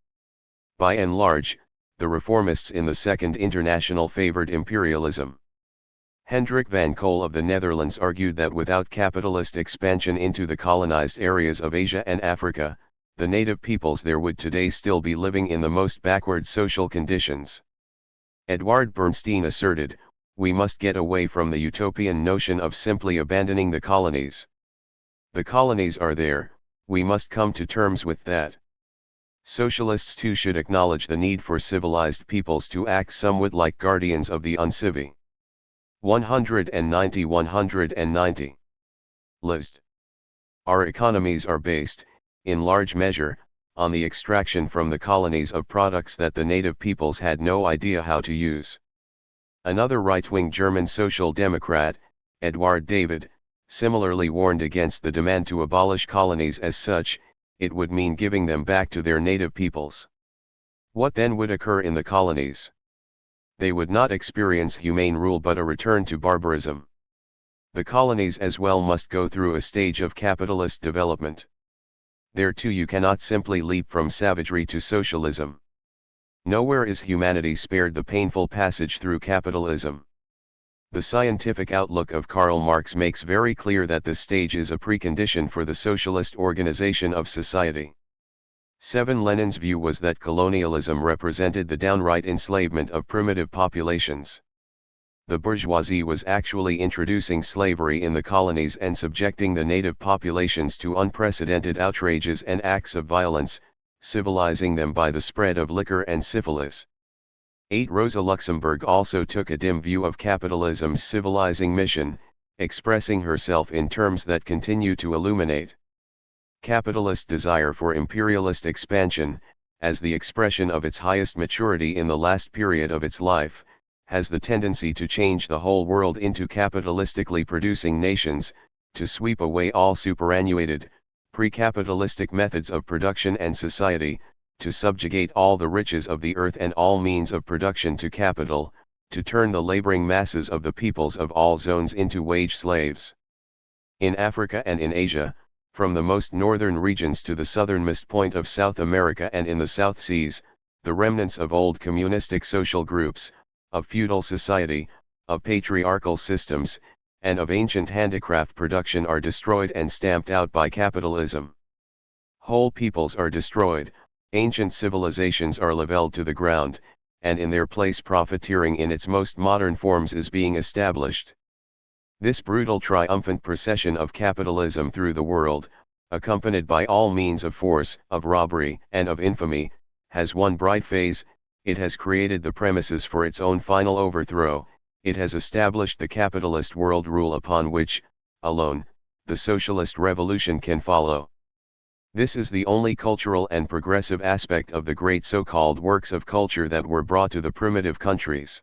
By and large, the reformists in the Second International favored imperialism. Hendrik van Kool of the Netherlands argued that without capitalist expansion into the colonized areas of Asia and Africa, the native peoples there would today still be living in the most backward social conditions. Edward Bernstein asserted, we must get away from the utopian notion of simply abandoning the colonies. The colonies are there, we must come to terms with that. Socialists too should acknowledge the need for civilized peoples to act somewhat like guardians of the uncivil. 190. List. Our economies are based, in large measure, on the extraction from the colonies of products that the native peoples had no idea how to use. Another right-wing German social democrat, Eduard David, similarly warned against the demand to abolish colonies as such. It would mean giving them back to their native peoples. What then would occur in the colonies? They would not experience humane rule but a return to barbarism. The colonies as well must go through a stage of capitalist development. There too you cannot simply leap from savagery to socialism. Nowhere is humanity spared the painful passage through capitalism. The scientific outlook of Karl Marx makes very clear that this stage is a precondition for the socialist organization of society. 7. Lenin's view was that colonialism represented the downright enslavement of primitive populations. The bourgeoisie was actually introducing slavery in the colonies and subjecting the native populations to unprecedented outrages and acts of violence, civilizing them by the spread of liquor and syphilis. 8. Rosa Luxemburg also took a dim view of capitalism's civilizing mission, expressing herself in terms that continue to illuminate capitalist desire for imperialist expansion, as the expression of its highest maturity in the last period of its life, has the tendency to change the whole world into capitalistically producing nations, to sweep away all superannuated, pre-capitalistic methods of production and society, to subjugate all the riches of the earth and all means of production to capital, to turn the laboring masses of the peoples of all zones into wage slaves. In Africa and in Asia, from the most northern regions to the southernmost point of South America and in the South Seas, the remnants of old communistic social groups, of feudal society, of patriarchal systems, and of ancient handicraft production are destroyed and stamped out by capitalism. Whole peoples are destroyed, ancient civilizations are leveled to the ground, and in their place profiteering in its most modern forms is being established. This brutal triumphant procession of capitalism through the world, accompanied by all means of force, of robbery, and of infamy, has one bright phase: it has created the premises for its own final overthrow. It has established the capitalist world rule upon which, alone, the socialist revolution can follow. This is the only cultural and progressive aspect of the great so-called works of culture that were brought to the primitive countries.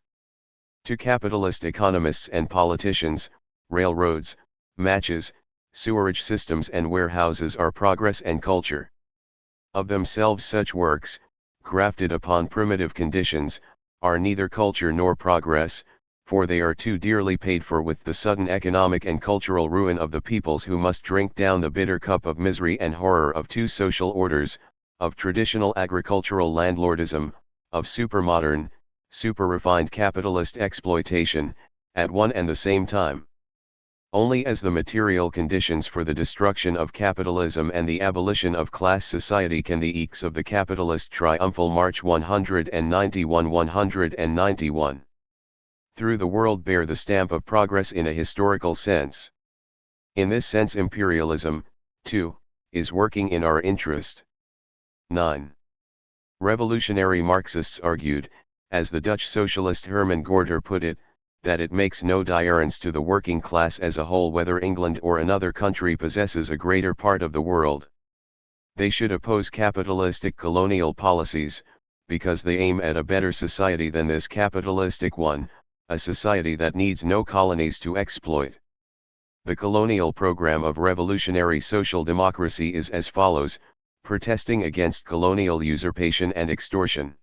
To capitalist economists and politicians, railroads, matches, sewerage systems and warehouses are progress and culture. Of themselves such works, grafted upon primitive conditions, are neither culture nor progress, for they are too dearly paid for with the sudden economic and cultural ruin of the peoples who must drink down the bitter cup of misery and horror of two social orders, of traditional agricultural landlordism, of supermodern, super-refined capitalist exploitation, at one and the same time. Only as the material conditions for the destruction of capitalism and the abolition of class society can the eeks of the capitalist triumphal march 191 through the world bear the stamp of progress in a historical sense. In this sense imperialism, too, is working in our interest. 9. Revolutionary Marxists argued, as the Dutch socialist Herman Gorter put it, that it makes no difference to the working class as a whole whether England or another country possesses a greater part of the world. They should oppose capitalistic colonial policies, because they aim at a better society than this capitalistic one, a society that needs no colonies to exploit. The colonial program of revolutionary social democracy is as follows, protesting against colonial usurpation and extortion.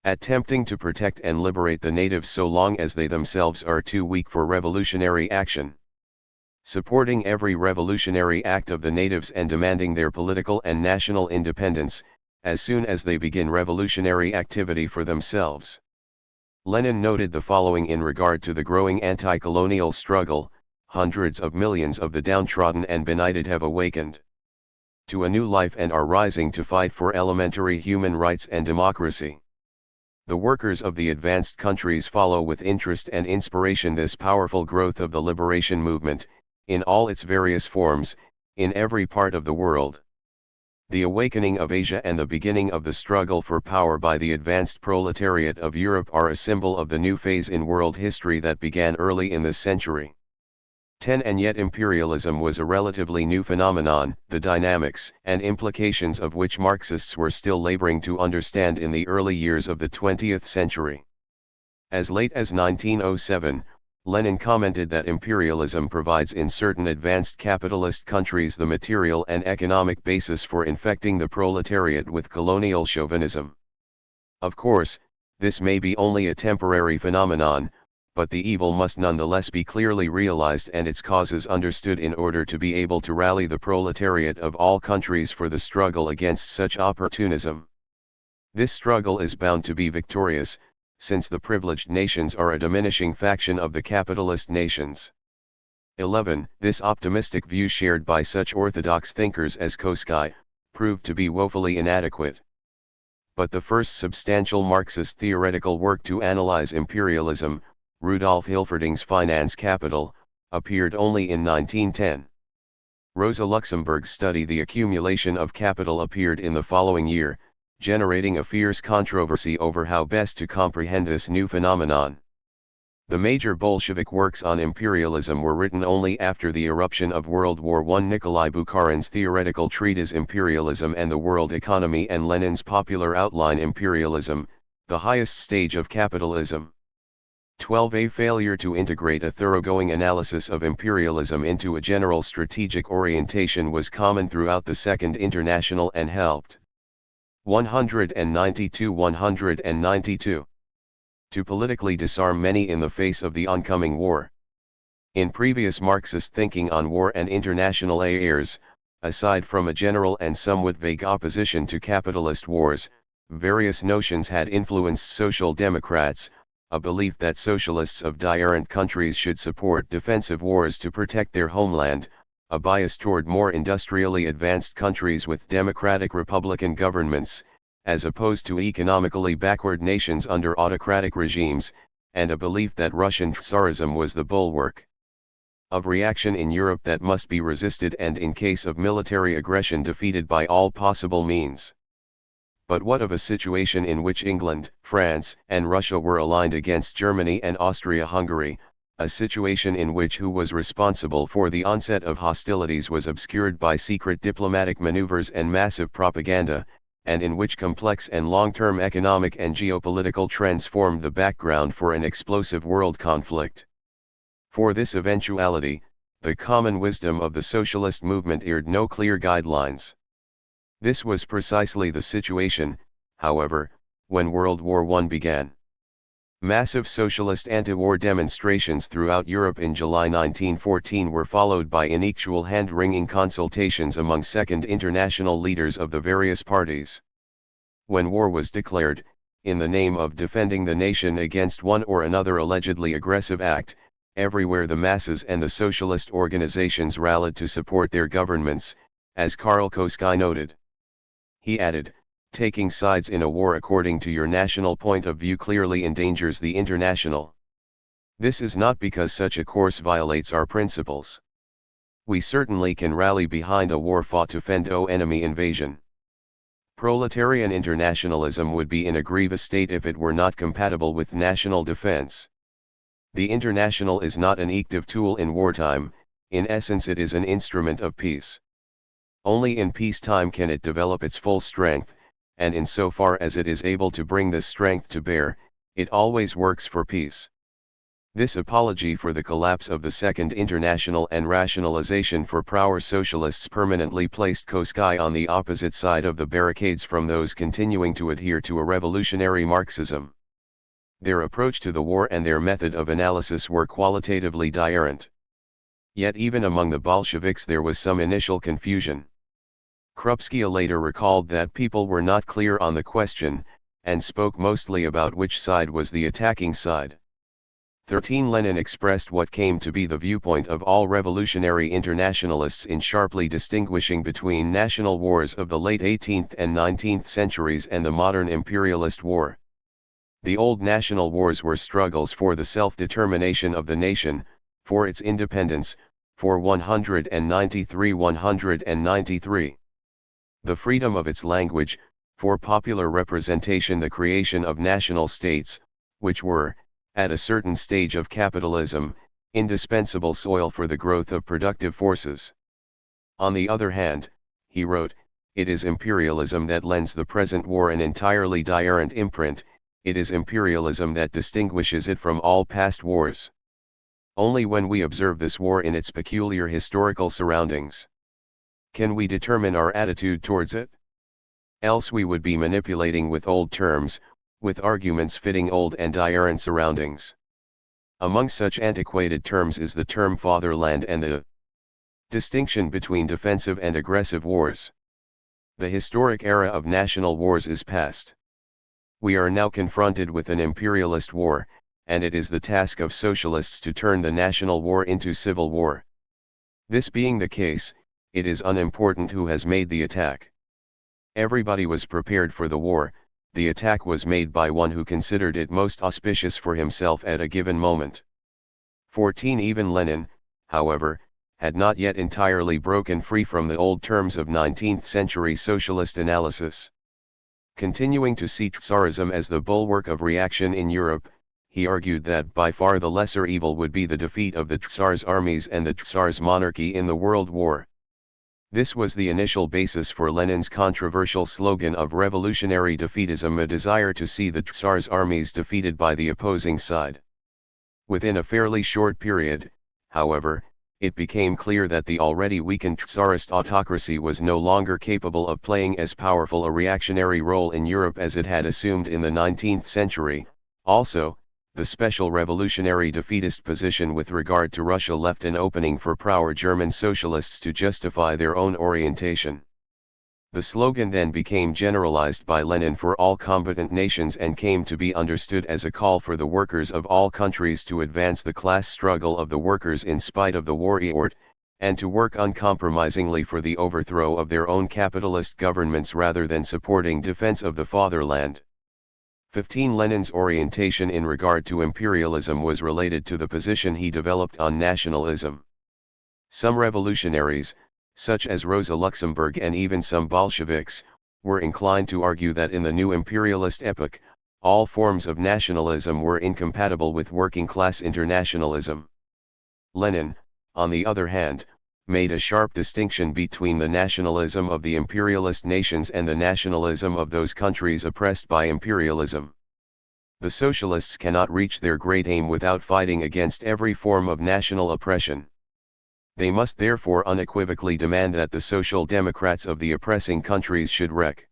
Attempting to protect and liberate the natives so long as they themselves are too weak for revolutionary action. Supporting every revolutionary act of the natives and demanding their political and national independence, as soon as they begin revolutionary activity for themselves. Lenin noted the following in regard to the growing anti-colonial struggle: hundreds of millions of the downtrodden and benighted have awakened to a new life and are rising to fight for elementary human rights and democracy. The workers of the advanced countries follow with interest and inspiration this powerful growth of the liberation movement, in all its various forms, in every part of the world. The awakening of Asia and the beginning of the struggle for power by the advanced proletariat of Europe are a symbol of the new phase in world history that began early in this century. 10. And yet imperialism was a relatively new phenomenon, the dynamics and implications of which Marxists were still laboring to understand in the early years of the 20th century. As late as 1907, Lenin commented that imperialism provides in certain advanced capitalist countries the material and economic basis for infecting the proletariat with colonial chauvinism. Of course, this may be only a temporary phenomenon, but the evil must nonetheless be clearly realized and its causes understood in order to be able to rally the proletariat of all countries for the struggle against such opportunism. This struggle is bound to be victorious, since the privileged nations are a diminishing faction of the capitalist nations. 11. This optimistic view shared by such orthodox thinkers as Koski, proved to be woefully inadequate. But the first substantial Marxist theoretical work to analyze imperialism, Rudolf Hilferding's Finance Capital, appeared only in 1910. Rosa Luxemburg's study The Accumulation of Capital appeared in the following year, generating a fierce controversy over how best to comprehend this new phenomenon. The major Bolshevik works on imperialism were written only after the eruption of World War I. Nikolai Bukharin's theoretical treatise Imperialism and the World Economy and Lenin's popular outline Imperialism, the highest stage of capitalism. 12. A failure to integrate a thoroughgoing analysis of imperialism into a general strategic orientation was common throughout the Second International and helped 192 to politically disarm many in the face of the oncoming war. In previous Marxist thinking on war and international affairs, aside from a general and somewhat vague opposition to capitalist wars, various notions had influenced social democrats, a belief that socialists of different countries should support defensive wars to protect their homeland, a bias toward more industrially advanced countries with democratic republican governments, as opposed to economically backward nations under autocratic regimes, and a belief that Russian Tsarism was the bulwark of reaction in Europe that must be resisted and in case of military aggression defeated by all possible means. But what of a situation in which England, France, and Russia were aligned against Germany and Austria-Hungary, a situation in which who was responsible for the onset of hostilities was obscured by secret diplomatic maneuvers and massive propaganda, and in which complex and long-term economic and geopolitical trends formed the background for an explosive world conflict? For this eventuality, the common wisdom of the socialist movement aired no clear guidelines. This was precisely the situation, however, when World War I began. Massive socialist anti-war demonstrations throughout Europe in July 1914 were followed by ineffectual hand-wringing consultations among Second International leaders of the various parties. When war was declared, in the name of defending the nation against one or another allegedly aggressive act, everywhere the masses and the socialist organizations rallied to support their governments, as Karl Koski noted. He added, "Taking sides in a war according to your national point of view clearly endangers the international. This is not because such a course violates our principles. We certainly can rally behind a war fought to fend off enemy invasion. Proletarian internationalism would be in a grievous state if it were not compatible with national defense. The international is not an active tool in wartime, in essence it is an instrument of peace. Only in peacetime can it develop its full strength, and insofar as it is able to bring this strength to bear, it always works for peace." This apology for the collapse of the Second International and rationalization for power socialists permanently placed Koski on the opposite side of the barricades from those continuing to adhere to a revolutionary Marxism. Their approach to the war and their method of analysis were qualitatively different. Yet even among the Bolsheviks there was some initial confusion. Krupskaya later recalled that people were not clear on the question, and spoke mostly about which side was the attacking side. 13 Lenin expressed what came to be the viewpoint of all revolutionary internationalists in sharply distinguishing between national wars of the late 18th and 19th centuries and the modern imperialist war. The old national wars were struggles for the self-determination of the nation, for its independence, for 193. The freedom of its language, for popular representation, the creation of national states, which were, at a certain stage of capitalism, indispensable soil for the growth of productive forces. On the other hand, he wrote, it is imperialism that lends the present war an entirely different imprint, it is imperialism that distinguishes it from all past wars. Only when we observe this war in its peculiar historical surroundings can we determine our attitude towards it. Else we would be manipulating with old terms, with arguments fitting old and different surroundings. Among such antiquated terms is the term fatherland and the distinction between defensive and aggressive wars. The historic era of national wars is past. We are now confronted with an imperialist war, and it is the task of socialists to turn the national war into civil war. This being the case, it is unimportant who has made the attack. Everybody was prepared for the war, the attack was made by one who considered it most auspicious for himself at a given moment. 14 Even Lenin, however, had not yet entirely broken free from the old terms of 19th-century socialist analysis. Continuing to see Tsarism as the bulwark of reaction in Europe, he argued that by far the lesser evil would be the defeat of the Tsar's armies and the Tsar's monarchy in the World War. This was the initial basis for Lenin's controversial slogan of revolutionary defeatism, a desire to see the Tsar's armies defeated by the opposing side. Within a fairly short period, however, it became clear that the already weakened Tsarist autocracy was no longer capable of playing as powerful a reactionary role in Europe as it had assumed in the 19th century. Also, the special revolutionary defeatist position with regard to Russia left an opening for pro-German socialists to justify their own orientation. The slogan then became generalized by Lenin for all combatant nations and came to be understood as a call for the workers of all countries to advance the class struggle of the workers in spite of the war effort, and to work uncompromisingly for the overthrow of their own capitalist governments rather than supporting defense of the fatherland. 15 Lenin's orientation in regard to imperialism was related to the position he developed on nationalism. Some revolutionaries, such as Rosa Luxemburg and even some Bolsheviks, were inclined to argue that in the new imperialist epoch, all forms of nationalism were incompatible with working-class internationalism. Lenin, on the other hand, made a sharp distinction between the nationalism of the imperialist nations and the nationalism of those countries oppressed by imperialism. The socialists cannot reach their great aim without fighting against every form of national oppression. They must therefore unequivocally demand that the social democrats of the oppressing countries should wreck.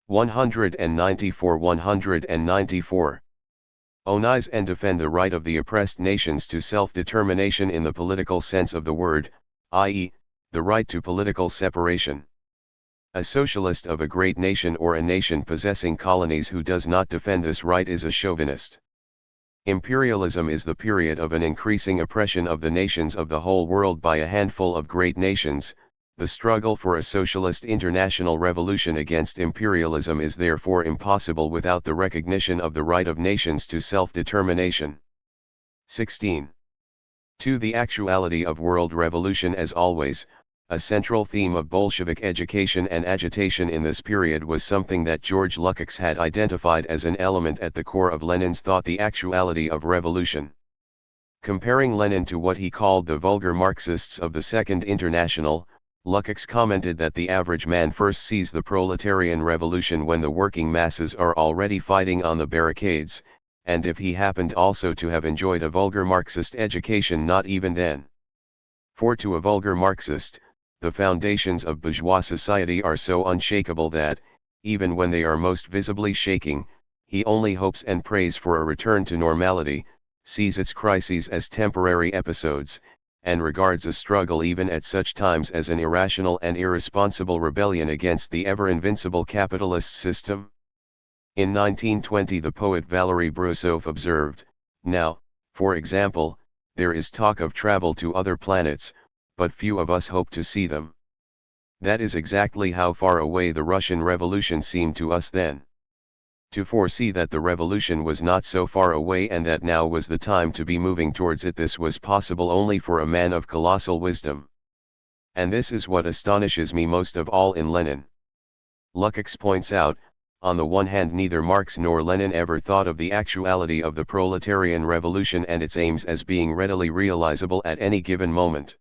194. Onize and defend the right of the oppressed nations to self-determination in the political sense of the word, i.e., the right to political separation. A socialist of a great nation or a nation possessing colonies who does not defend this right is a chauvinist. Imperialism is the period of an increasing oppression of the nations of the whole world by a handful of great nations. The struggle for a socialist international revolution against imperialism is therefore impossible without the recognition of the right of nations to self-determination. 16. 2. The actuality of world revolution. As always, a central theme of Bolshevik education and agitation in this period was something that George Lukács had identified as an element at the core of Lenin's thought: the actuality of revolution. Comparing Lenin to what he called the vulgar Marxists of the Second International, Lukács commented that the average man first sees the proletarian revolution when the working masses are already fighting on the barricades, and if he happened also to have enjoyed a vulgar Marxist education, not even then. For to a vulgar Marxist, the foundations of bourgeois society are so unshakable that, even when they are most visibly shaking, he only hopes and prays for a return to normality, sees its crises as temporary episodes, and regards a struggle even at such times as an irrational and irresponsible rebellion against the ever-invincible capitalist system. In 1920 the poet Valery Brusov observed, "Now, for example, there is talk of travel to other planets, but few of us hope to see them." That is exactly how far away the Russian Revolution seemed to us then. To foresee that the revolution was not so far away and that now was the time to be moving towards it, this was possible only for a man of colossal wisdom. And this is what astonishes me most of all in Lenin. Lukács points out, on the one hand, neither Marx nor Lenin ever thought of the actuality of the proletarian revolution and its aims as being readily realizable at any given moment.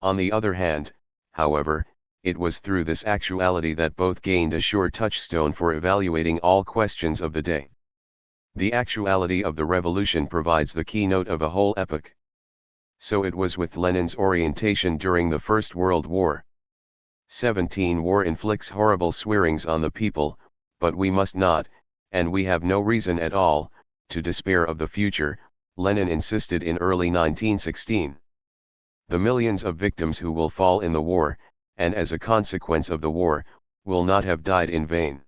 On the other hand, however, it was through this actuality that both gained a sure touchstone for evaluating all questions of the day. The actuality of the revolution provides the keynote of a whole epoch. So it was with Lenin's orientation during the First World War. 17. War inflicts horrible swearings on the people, but we must not, and we have no reason at all, to despair of the future, Lenin insisted in early 1916. The millions of victims who will fall in the war, and as a consequence of the war, will not have died in vain.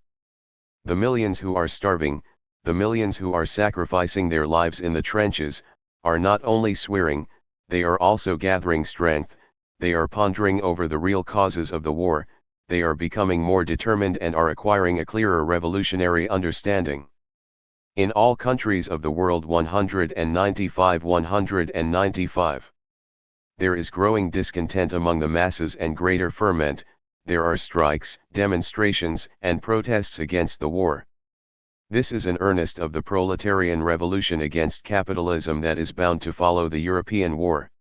The millions who are starving, the millions who are sacrificing their lives in the trenches, are not only swearing, they are also gathering strength, they are pondering over the real causes of the war, they are becoming more determined and are acquiring a clearer revolutionary understanding. In all countries of the world 195. There is growing discontent among the masses and greater ferment, there are strikes, demonstrations, and protests against the war. This is an earnest of the proletarian revolution against capitalism that is bound to follow the European war.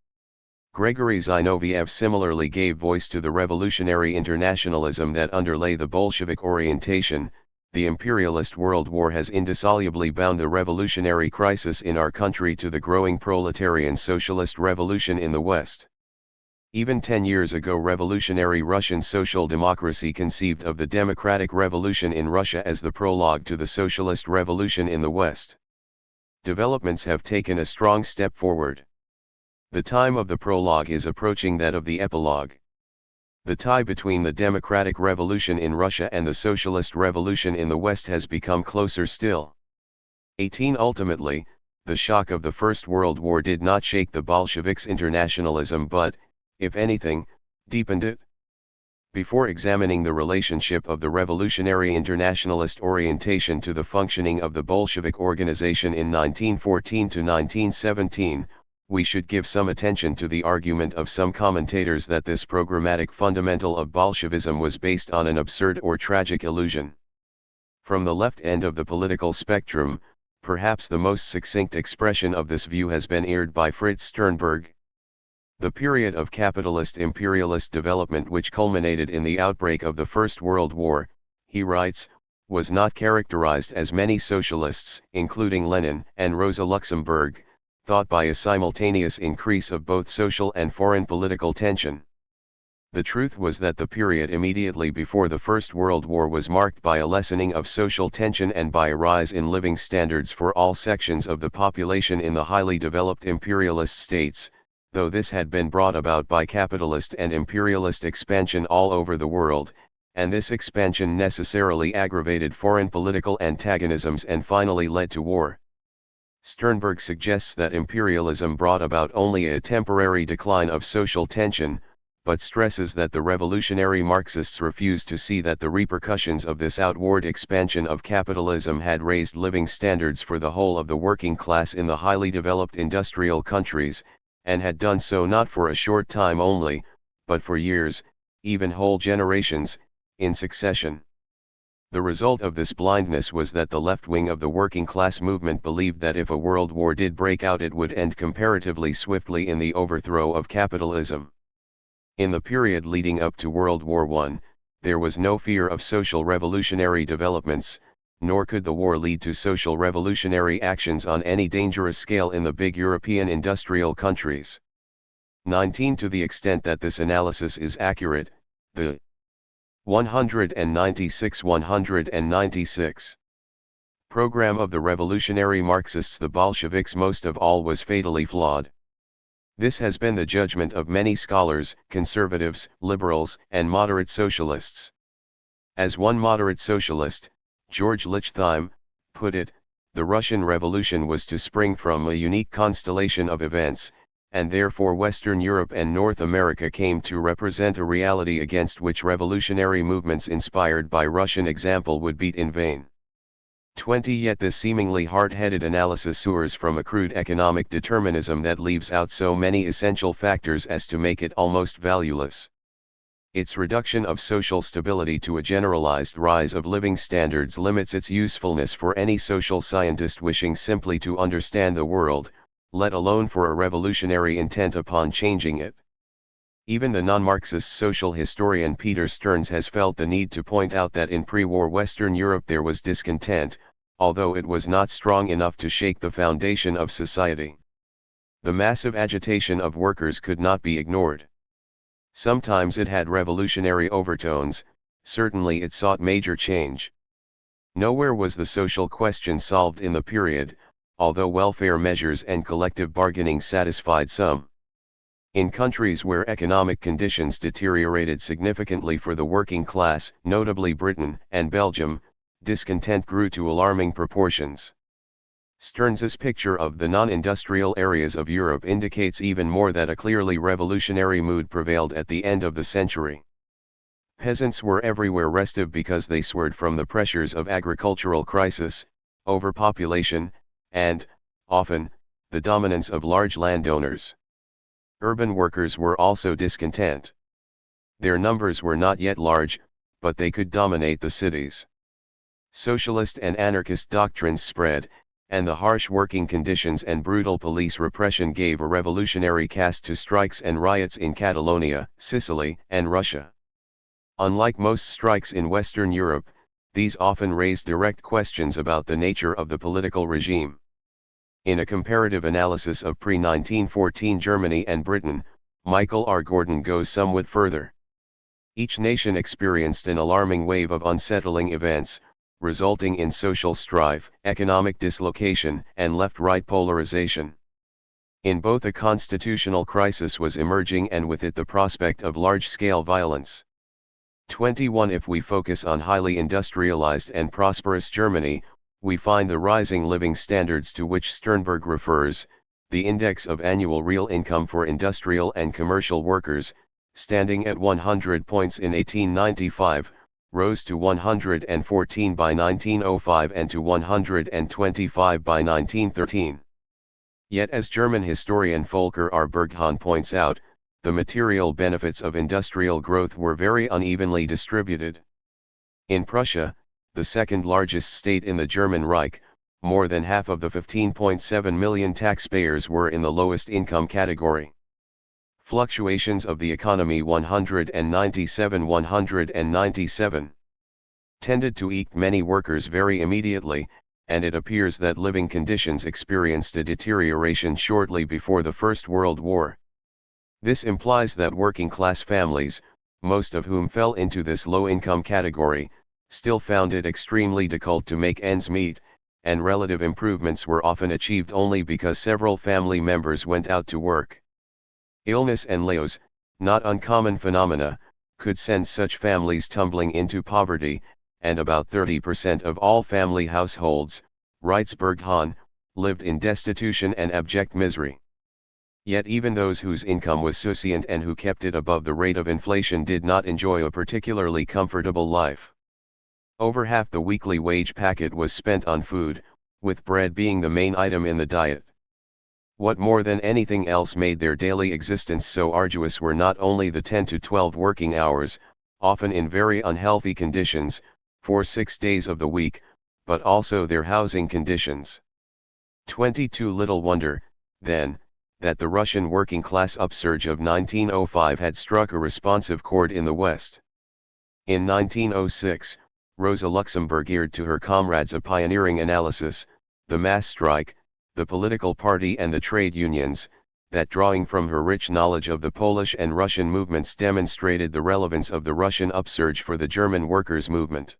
Gregory Zinoviev similarly gave voice to the revolutionary internationalism that underlay the Bolshevik orientation. The imperialist world war has indissolubly bound the revolutionary crisis in our country to the growing proletarian socialist revolution in the West. Even 10 years ago, revolutionary Russian social democracy conceived of the democratic revolution in Russia as the prologue to the socialist revolution in the West. Developments have taken a strong step forward. The time of the prologue is approaching that of the epilogue. The tie between the democratic revolution in Russia and the socialist revolution in the West has become closer still. 18. Ultimately, the shock of the First World War did not shake the Bolsheviks' internationalism but, if anything, deepened it. Before examining the relationship of the revolutionary internationalist orientation to the functioning of the Bolshevik organization in 1914 to 1917, we should give some attention to the argument of some commentators that this programmatic fundamental of Bolshevism was based on an absurd or tragic illusion. From the left end of the political spectrum, perhaps the most succinct expression of this view has been aired by Fritz Sternberg. The period of capitalist imperialist development which culminated in the outbreak of the First World War, he writes, was not characterized as many socialists, including Lenin and Rosa Luxemburg, thought by a simultaneous increase of both social and foreign political tension. The truth was that the period immediately before the First World War was marked by a lessening of social tension and by a rise in living standards for all sections of the population in the highly developed imperialist states, though this had been brought about by capitalist and imperialist expansion all over the world, and this expansion necessarily aggravated foreign political antagonisms and finally led to war. Sternberg suggests that imperialism brought about only a temporary decline of social tension, but stresses that the revolutionary Marxists refused to see that the repercussions of this outward expansion of capitalism had raised living standards for the whole of the working class in the highly developed industrial countries, and had done so not for a short time only, but for years, even whole generations, in succession. The result of this blindness was that the left wing of the working class movement believed that if a world war did break out it would end comparatively swiftly in the overthrow of capitalism. In the period leading up to World War I, there was no fear of social revolutionary developments, nor could the war lead to social revolutionary actions on any dangerous scale in the big European industrial countries. 19. To the extent that this analysis is accurate, the 196 program of the revolutionary Marxists, the Bolsheviks, most of all was fatally flawed. This has been the judgment of many scholars, conservatives, liberals, and moderate socialists. As one moderate socialist, George Lichtheim, put it, the Russian Revolution was to spring from a unique constellation of events, and therefore Western Europe and North America came to represent a reality against which revolutionary movements inspired by Russian example would beat in vain. 20. Yet this seemingly hard-headed analysis soars from a crude economic determinism that leaves out so many essential factors as to make it almost valueless. Its reduction of social stability to a generalized rise of living standards limits its usefulness for any social scientist wishing simply to understand the world, let alone for a revolutionary intent upon changing it. Even the non-Marxist social historian Peter Stearns has felt the need to point out that in pre-war Western Europe there was discontent, although it was not strong enough to shake the foundation of society. The massive agitation of workers could not be ignored. Sometimes it had revolutionary overtones, certainly it sought major change. Nowhere was the social question solved in the period, although welfare measures and collective bargaining satisfied some. In countries where economic conditions deteriorated significantly for the working class, notably Britain and Belgium, discontent grew to alarming proportions. Stearns's picture of the non-industrial areas of Europe indicates even more that a clearly revolutionary mood prevailed at the end of the century. Peasants were everywhere restive because they suffered from the pressures of agricultural crisis, overpopulation, and, often, the dominance of large landowners. Urban workers were also discontent. Their numbers were not yet large, but they could dominate the cities. Socialist and anarchist doctrines spread, and the harsh working conditions and brutal police repression gave a revolutionary cast to strikes and riots in Catalonia, Sicily, and Russia. Unlike most strikes in Western Europe, these often raised direct questions about the nature of the political regime. In a comparative analysis of pre-1914 Germany and Britain, Michael R. Gordon goes somewhat further. Each nation experienced an alarming wave of unsettling events, resulting in social strife, economic dislocation, and left-right polarization. In both a constitutional crisis was emerging and with it the prospect of large-scale violence. 21. If we focus on highly industrialized and prosperous Germany, we find the rising living standards to which Sternberg refers, the index of annual real income for industrial and commercial workers, standing at 100 points in 1895, rose to 114 by 1905 and to 125 by 1913. Yet as German historian Volker R. Berghahn points out, the material benefits of industrial growth were very unevenly distributed. In Prussia, the second largest state in the German Reich, more than half of the 15.7 million taxpayers were in the lowest income category. Fluctuations of the economy 197 tended to eke many workers very immediately, and it appears that living conditions experienced a deterioration shortly before the First World War. This implies that working-class families, most of whom fell into this low-income category, still found it extremely difficult to make ends meet, and relative improvements were often achieved only because several family members went out to work. Illness and layoffs, not uncommon phenomena, could send such families tumbling into poverty, and about 30% of all family households, writes Berghan, lived in destitution and abject misery. Yet even those whose income was sufficient and who kept it above the rate of inflation did not enjoy a particularly comfortable life. Over half the weekly wage packet was spent on food, with bread being the main item in the diet. What more than anything else made their daily existence so arduous were not only the 10 to 12 working hours, often in very unhealthy conditions, for 6 days of the week, but also their housing conditions. 22 Little wonder, then, that the Russian working class upsurge of 1905 had struck a responsive chord in the West. In 1906, Rosa Luxemburg geared to her comrades a pioneering analysis, the mass strike, the political party and the trade unions, that drawing from her rich knowledge of the Polish and Russian movements demonstrated the relevance of the Russian upsurge for the German workers' movement.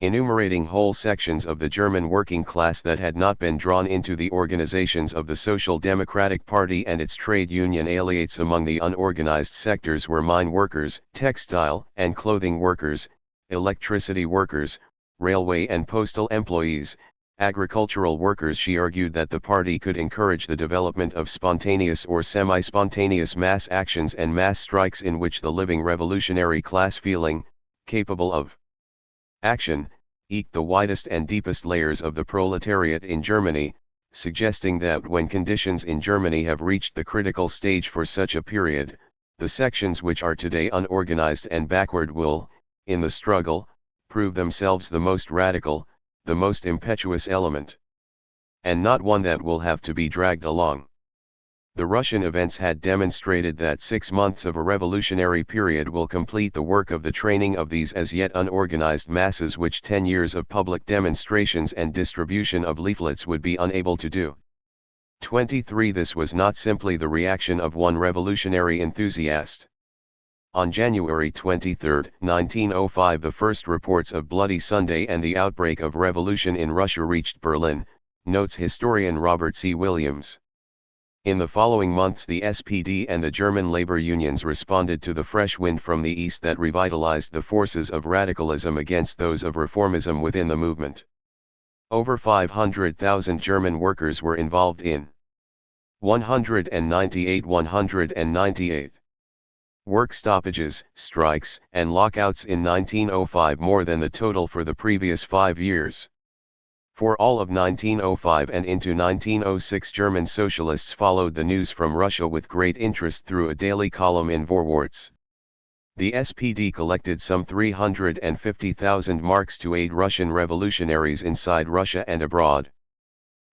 Enumerating whole sections of the German working class that had not been drawn into the organizations of the Social Democratic Party and its trade union affiliates, among the unorganized sectors were mine workers, textile and clothing workers, electricity workers, railway and postal employees, agricultural workers. She argued that the party could encourage the development of spontaneous or semi-spontaneous mass actions and mass strikes in which the living revolutionary class feeling, capable of action, eked the widest and deepest layers of the proletariat in Germany, suggesting that when conditions in Germany have reached the critical stage for such a period, the sections which are today unorganized and backward will, in the struggle, prove themselves the most radical, the most impetuous element, and not one that will have to be dragged along. The Russian events had demonstrated that 6 months of a revolutionary period will complete the work of the training of these as yet unorganized masses which 10 years of public demonstrations and distribution of leaflets would be unable to do. 23 This was not simply the reaction of one revolutionary enthusiast. On January 23, 1905, the first reports of Bloody Sunday and the outbreak of revolution in Russia reached Berlin, notes historian Robert C. Williams. In the following months the SPD and the German labor unions responded to the fresh wind from the east that revitalized the forces of radicalism against those of reformism within the movement. Over 500,000 German workers were involved in 198 work stoppages, strikes, and lockouts in 1905, more than the total for the previous 5 years. For all of 1905 and into 1906, German socialists followed the news from Russia with great interest through a daily column in Vorwärts. The SPD collected some 350,000 marks to aid Russian revolutionaries inside Russia and abroad.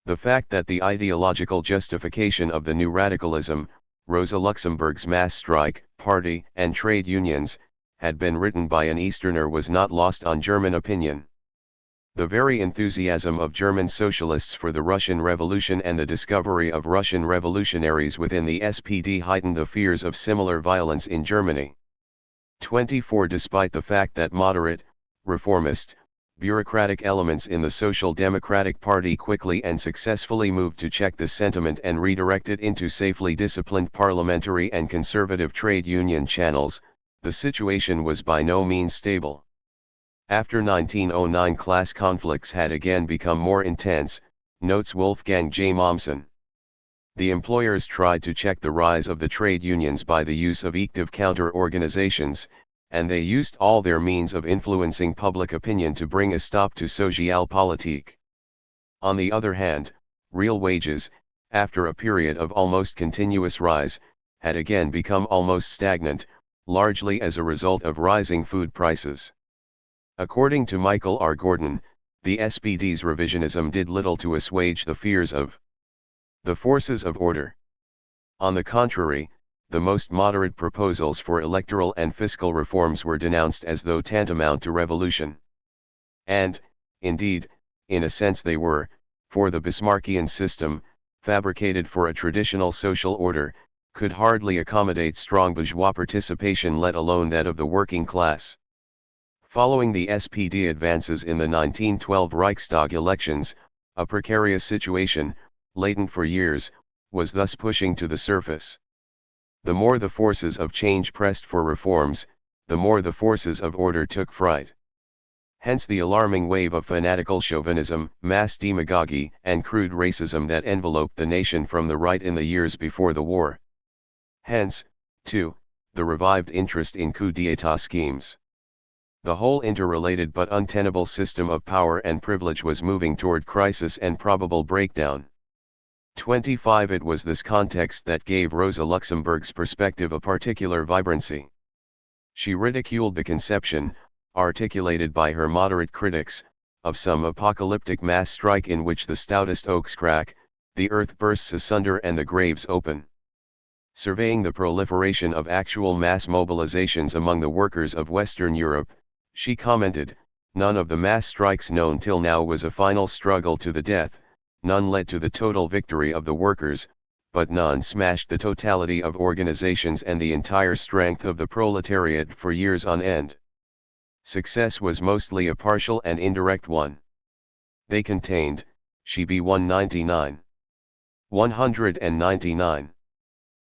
The fact that the ideological justification of the new radicalism, Rosa Luxemburg's mass strike, party, and trade unions, had been written by an Easterner was not lost on German opinion. The very enthusiasm of German socialists for the Russian Revolution and the discovery of Russian revolutionaries within the SPD heightened the fears of similar violence in Germany. 24 Despite the fact that moderate, reformist, bureaucratic elements in the Social Democratic Party quickly and successfully moved to check this sentiment and redirect it into safely disciplined parliamentary and conservative trade union channels, the situation was by no means stable. After 1909, class conflicts had again become more intense, notes Wolfgang J. Mommsen. The employers tried to check the rise of the trade unions by the use of active counter-organizations, and they used all their means of influencing public opinion to bring a stop to Sozialpolitik. On the other hand, real wages, after a period of almost continuous rise, had again become almost stagnant, largely as a result of rising food prices. According to Michael R. Gordon, the SPD's revisionism did little to assuage the fears of the forces of order. On the contrary, the most moderate proposals for electoral and fiscal reforms were denounced as though tantamount to revolution. And, indeed, in a sense they were, for the Bismarckian system, fabricated for a traditional social order, could hardly accommodate strong bourgeois participation, let alone that of the working class. Following the SPD advances in the 1912 Reichstag elections, a precarious situation, latent for years, was thus pushing to the surface. The more the forces of change pressed for reforms, the more the forces of order took fright. Hence the alarming wave of fanatical chauvinism, mass demagogy, and crude racism that enveloped the nation from the right in the years before the war. Hence, too, the revived interest in coup d'état schemes. The whole interrelated but untenable system of power and privilege was moving toward crisis and probable breakdown. 25 It was this context that gave Rosa Luxemburg's perspective a particular vibrancy. She ridiculed the conception, articulated by her moderate critics, of some apocalyptic mass strike in which the stoutest oaks crack, the earth bursts asunder and the graves open. Surveying the proliferation of actual mass mobilizations among the workers of Western Europe, she commented, "None of the mass strikes known till now was a final struggle to the death, none led to the total victory of the workers, but none smashed the totality of organizations and the entire strength of the proletariat for years on end. Success was mostly a partial and indirect one. They contained, Shibi 199. 199.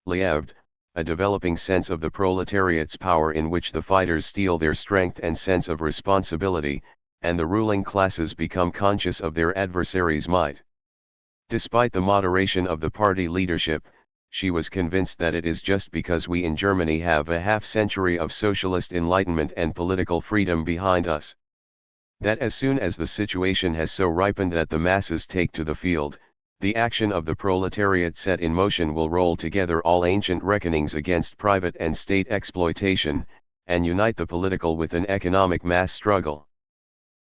Lieved, a developing sense of the proletariat's power in which the fighters steal their strength and sense of responsibility, and the ruling classes become conscious of their adversaries' might. Despite the moderation of the party leadership, she was convinced that it is just because we in Germany have a half-century of socialist enlightenment and political freedom behind us, that as soon as the situation has so ripened that the masses take to the field, the action of the proletariat set in motion will roll together all ancient reckonings against private and state exploitation, and unite the political with an economic mass struggle.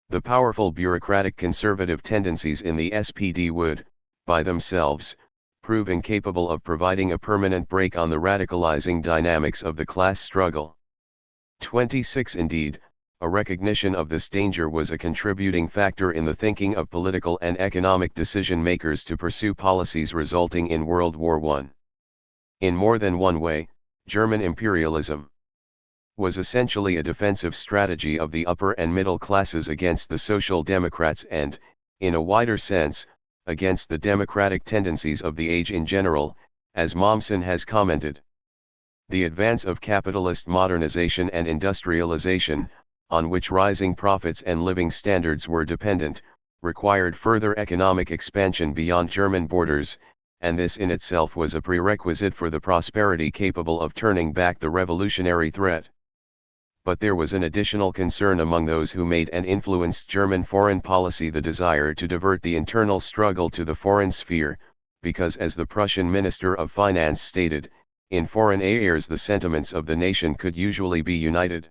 The powerful bureaucratic conservative tendencies in the SPD would, by themselves, prove incapable of providing a permanent break on the radicalizing dynamics of the class struggle. 26 Indeed, a recognition of this danger was a contributing factor in the thinking of political and economic decision-makers to pursue policies resulting in World War I. In more than one way, German imperialism was essentially a defensive strategy of the upper and middle classes against the Social Democrats and, in a wider sense, against the democratic tendencies of the age in general, as Mommsen has commented. The advance of capitalist modernization and industrialization, on which rising profits and living standards were dependent, required further economic expansion beyond German borders, and this in itself was a prerequisite for the prosperity capable of turning back the revolutionary threat. But there was an additional concern among those who made and influenced German foreign policy, the desire to divert the internal struggle to the foreign sphere, because as the Prussian Minister of Finance stated, in foreign affairs the sentiments of the nation could usually be united.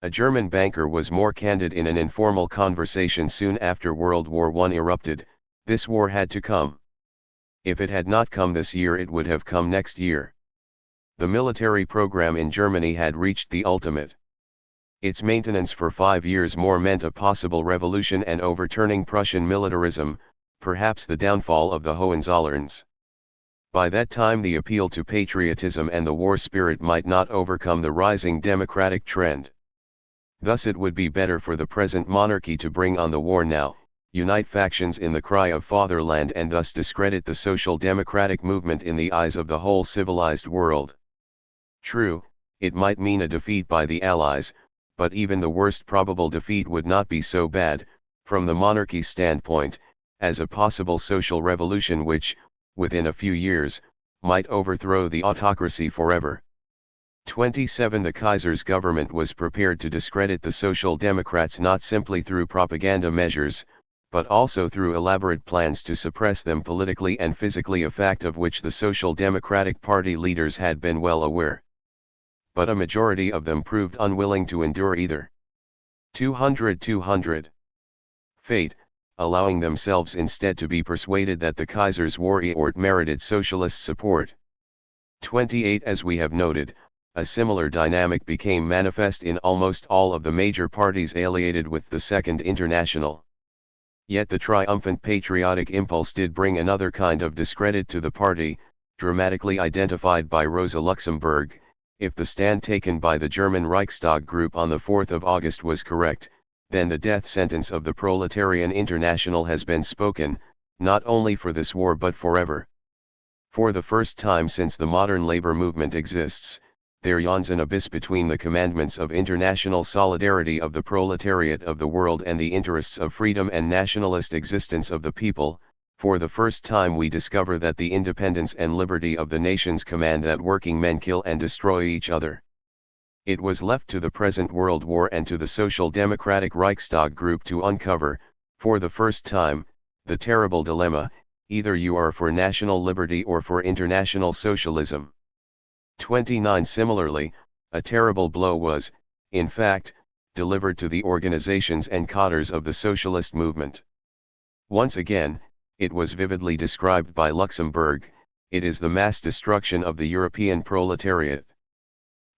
A German banker was more candid in an informal conversation soon after World War I erupted: this war had to come. If it had not come this year, it would have come next year. The military program in Germany had reached the ultimate. Its maintenance for 5 years more meant a possible revolution and overturning Prussian militarism, perhaps the downfall of the Hohenzollerns. By that time the appeal to patriotism and the war spirit might not overcome the rising democratic trend. Thus it would be better for the present monarchy to bring on the war now, unite factions in the cry of fatherland, and thus discredit the social democratic movement in the eyes of the whole civilized world. True, it might mean a defeat by the Allies, but even the worst probable defeat would not be so bad, from the monarchy's standpoint, as a possible social revolution which, within a few years, might overthrow the autocracy forever. 27 The Kaiser's government was prepared to discredit the Social Democrats not simply through propaganda measures, but also through elaborate plans to suppress them politically and physically, a fact of which the Social Democratic Party leaders had been well aware. But a majority of them proved unwilling to endure either. 200 Fate, allowing themselves instead to be persuaded that the Kaiser's war effort merited socialist support. 28 As we have noted, a similar dynamic became manifest in almost all of the major parties alliated with the Second International. Yet the triumphant patriotic impulse did bring another kind of discredit to the party, dramatically identified by Rosa Luxemburg. If the stand taken by the German Reichstag group on the 4th of August was correct, then the death sentence of the Proletarian International has been spoken, not only for this war but forever. For the first time since the modern labor movement exists, there yawns an abyss between the commandments of international solidarity of the proletariat of the world and the interests of freedom and nationalist existence of the people. For the first time we discover that the independence and liberty of the nations command that working men kill and destroy each other. It was left to the present World War and to the Social Democratic Reichstag group to uncover, for the first time, the terrible dilemma: either you are for national liberty or for international socialism. 29. Similarly, a terrible blow was, in fact, delivered to the organizations and cadres of the socialist movement. Once again, it was vividly described by Luxemburg: it is the mass destruction of the European proletariat.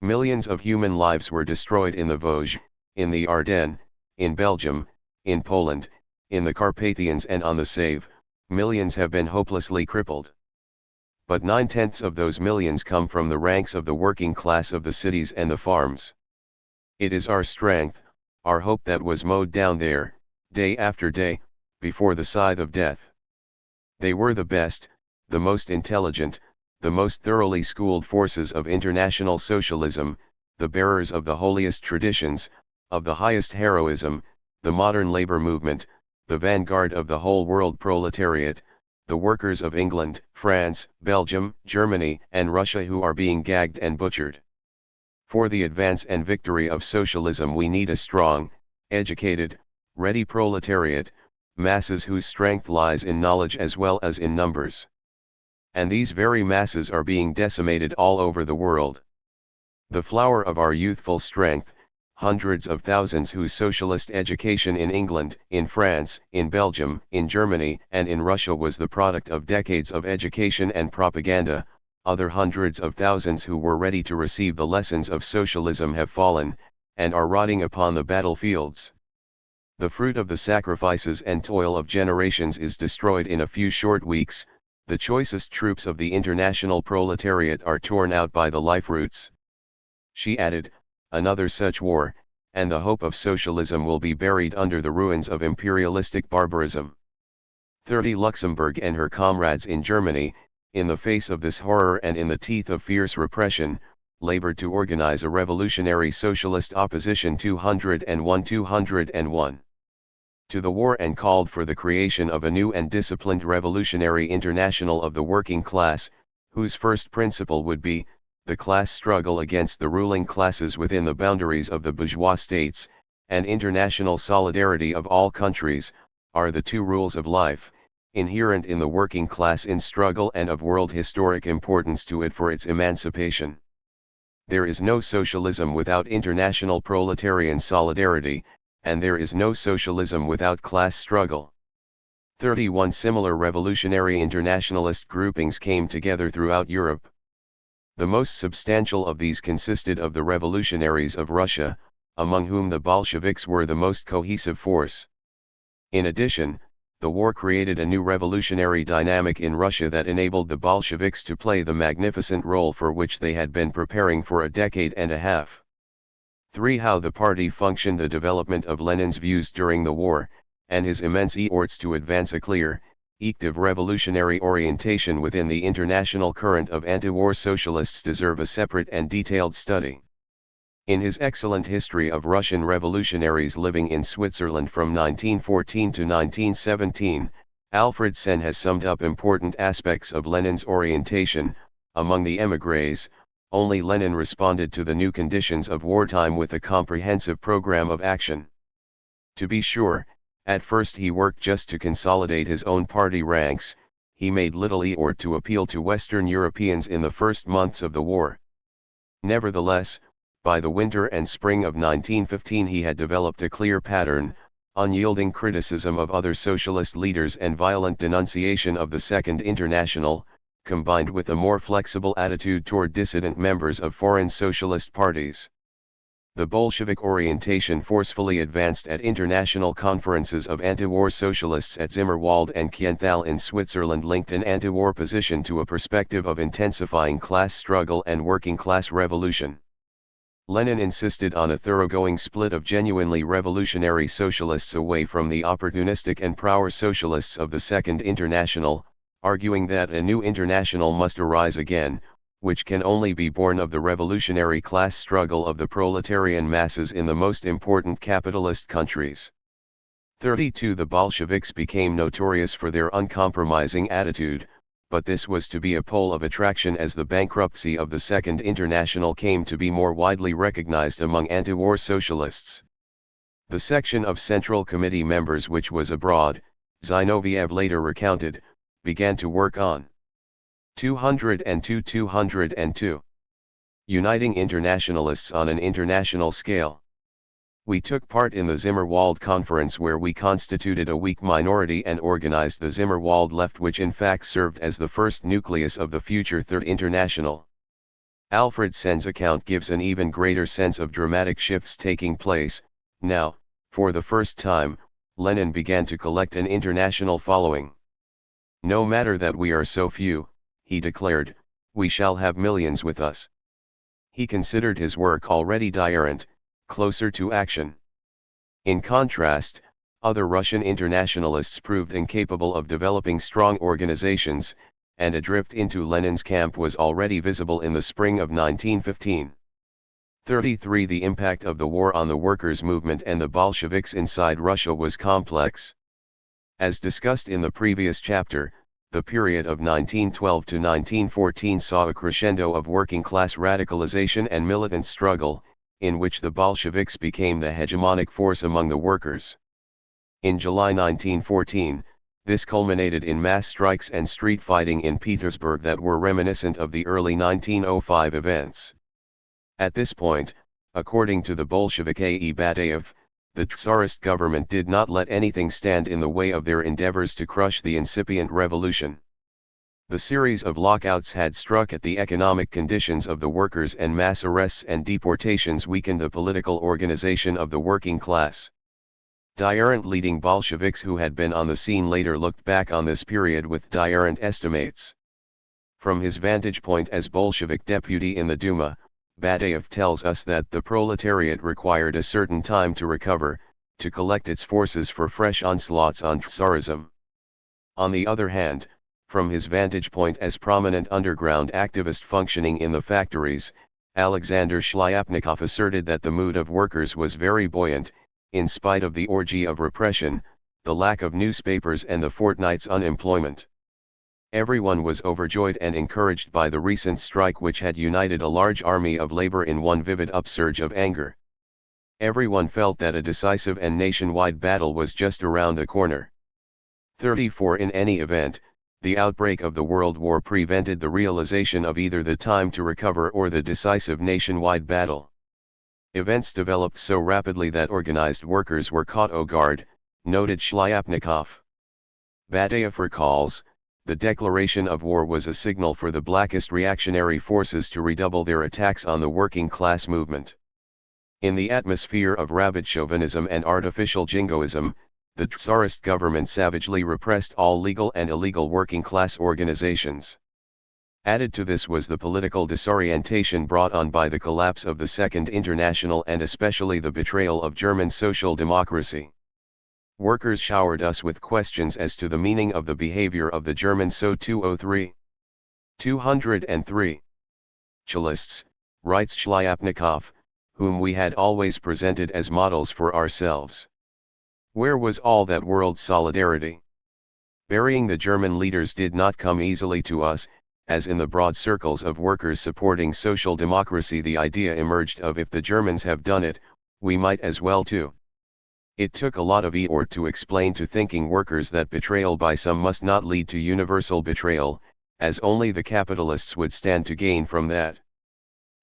Millions of human lives were destroyed in the Vosges, in the Ardennes, in Belgium, in Poland, in the Carpathians and on the Save. Millions have been hopelessly crippled. But 9/10 of those millions come from the ranks of the working class of the cities and the farms. It is our strength, our hope that was mowed down there, day after day, before the scythe of death. They were the best, the most intelligent, the most thoroughly schooled forces of international socialism, the bearers of the holiest traditions, of the highest heroism, the modern labor movement, the vanguard of the whole world proletariat, the workers of England, France, Belgium, Germany, and Russia who are being gagged and butchered. For the advance and victory of socialism we need a strong, educated, ready proletariat, masses whose strength lies in knowledge as well as in numbers. And these very masses are being decimated all over the world. The flower of our youthful strength, hundreds of thousands whose socialist education in England, in France, in Belgium, in Germany, and in Russia was the product of decades of education and propaganda, other hundreds of thousands who were ready to receive the lessons of socialism have fallen, and are rotting upon the battlefields. The fruit of the sacrifices and toil of generations is destroyed in a few short weeks. The choicest troops of the international proletariat are torn out by the life roots. She added, another such war, and the hope of socialism will be buried under the ruins of imperialistic barbarism. 30. Luxemburg and her comrades in Germany, in the face of this horror and in the teeth of fierce repression, labored to organize a revolutionary socialist opposition 201 to the war and called for the creation of a new and disciplined revolutionary international of the working class, whose first principle would be, the class struggle against the ruling classes within the boundaries of the bourgeois states, and international solidarity of all countries, are the two rules of life, inherent in the working class in struggle and of world historic importance to it for its emancipation. There is no socialism without international proletarian solidarity, and there is no socialism without class struggle. 31 similar revolutionary internationalist groupings came together throughout Europe. The most substantial of these consisted of the revolutionaries of Russia, among whom the Bolsheviks were the most cohesive force. In addition, the war created a new revolutionary dynamic in Russia that enabled the Bolsheviks to play the magnificent role for which they had been preparing for a decade and a half. 3. How the party functioned. The development of Lenin's views during the war, and his immense efforts to advance a clear, active revolutionary orientation within the international current of anti-war socialists deserve a separate and detailed study. In his excellent history of Russian revolutionaries living in Switzerland from 1914 to 1917, Alfred Sen has summed up important aspects of Lenin's orientation. Among the émigrés, only Lenin responded to the new conditions of wartime with a comprehensive program of action. To be sure, at first he worked just to consolidate his own party ranks. He made little effort to appeal to Western Europeans in the first months of the war. Nevertheless, by the winter and spring of 1915 he had developed a clear pattern, unyielding criticism of other socialist leaders and violent denunciation of the Second International, combined with a more flexible attitude toward dissident members of foreign socialist parties. The Bolshevik orientation forcefully advanced at international conferences of anti-war socialists at Zimmerwald and Kienthal in Switzerland linked an anti-war position to a perspective of intensifying class struggle and working class revolution. Lenin insisted on a thoroughgoing split of genuinely revolutionary socialists away from the opportunistic and prower socialists of the Second International, arguing that a new international must arise again, which can only be born of the revolutionary class struggle of the proletarian masses in the most important capitalist countries. 32 The Bolsheviks became notorious for their uncompromising attitude, but this was to be a pole of attraction as the bankruptcy of the Second International came to be more widely recognized among anti-war socialists. The section of Central Committee members which was abroad, Zinoviev later recounted, began to work on 202 uniting internationalists on an international scale. We took part in the Zimmerwald Conference where we constituted a weak minority and organized the Zimmerwald Left, which in fact served as the first nucleus of the future Third International. Alfred Sen's account gives an even greater sense of dramatic shifts taking place. Now, for the first time, Lenin began to collect an international following. No matter that we are so few, he declared, we shall have millions with us. He considered his work already diarrhent, closer to action. In contrast, other Russian internationalists proved incapable of developing strong organizations, and a drift into Lenin's camp was already visible in the spring of 1915. 33 The impact of the war on the workers' movement and the Bolsheviks inside Russia was complex. As discussed in the previous chapter, the period of 1912 to 1914 saw a crescendo of working-class radicalization and militant struggle, in which the Bolsheviks became the hegemonic force among the workers. In July 1914, this culminated in mass strikes and street fighting in Petersburg that were reminiscent of the early 1905 events. At this point, according to the Bolshevik A.E. Batayev, the Tsarist government did not let anything stand in the way of their endeavors to crush the incipient revolution. The series of lockouts had struck at the economic conditions of the workers, and mass arrests and deportations weakened the political organization of the working class. Diarrhent leading Bolsheviks who had been on the scene later looked back on this period with diarrhent estimates. From his vantage point as Bolshevik deputy in the Duma, Batayev tells us that the proletariat required a certain time to recover, to collect its forces for fresh onslaughts on Tsarism. On the other hand, from his vantage point as prominent underground activist functioning in the factories, Alexander Shlyapnikov asserted that the mood of workers was very buoyant, in spite of the orgy of repression, the lack of newspapers and the fortnight's unemployment. Everyone was overjoyed and encouraged by the recent strike which had united a large army of labor in one vivid upsurge of anger. Everyone felt that a decisive and nationwide battle was just around the corner. 34 In any event, the outbreak of the World War prevented the realization of either the time to recover or the decisive nationwide battle. Events developed so rapidly that organized workers were caught off guard, noted Shlyapnikov. Batayev recalls, the declaration of war was a signal for the blackest reactionary forces to redouble their attacks on the working class movement. In the atmosphere of rabid chauvinism and artificial jingoism, the Tsarist government savagely repressed all legal and illegal working class organizations. Added to this was the political disorientation brought on by the collapse of the Second International and especially the betrayal of German social democracy. Workers showered us with questions as to the meaning of the behavior of the German So-203. 203. Socialists, writes Shlyapnikov, whom we had always presented as models for ourselves. Where was all that world solidarity? Burying the German leaders did not come easily to us, as in the broad circles of workers supporting social democracy the idea emerged of if the Germans have done it, we might as well too. It took a lot of effort to explain to thinking workers that betrayal by some must not lead to universal betrayal, as only the capitalists would stand to gain from that.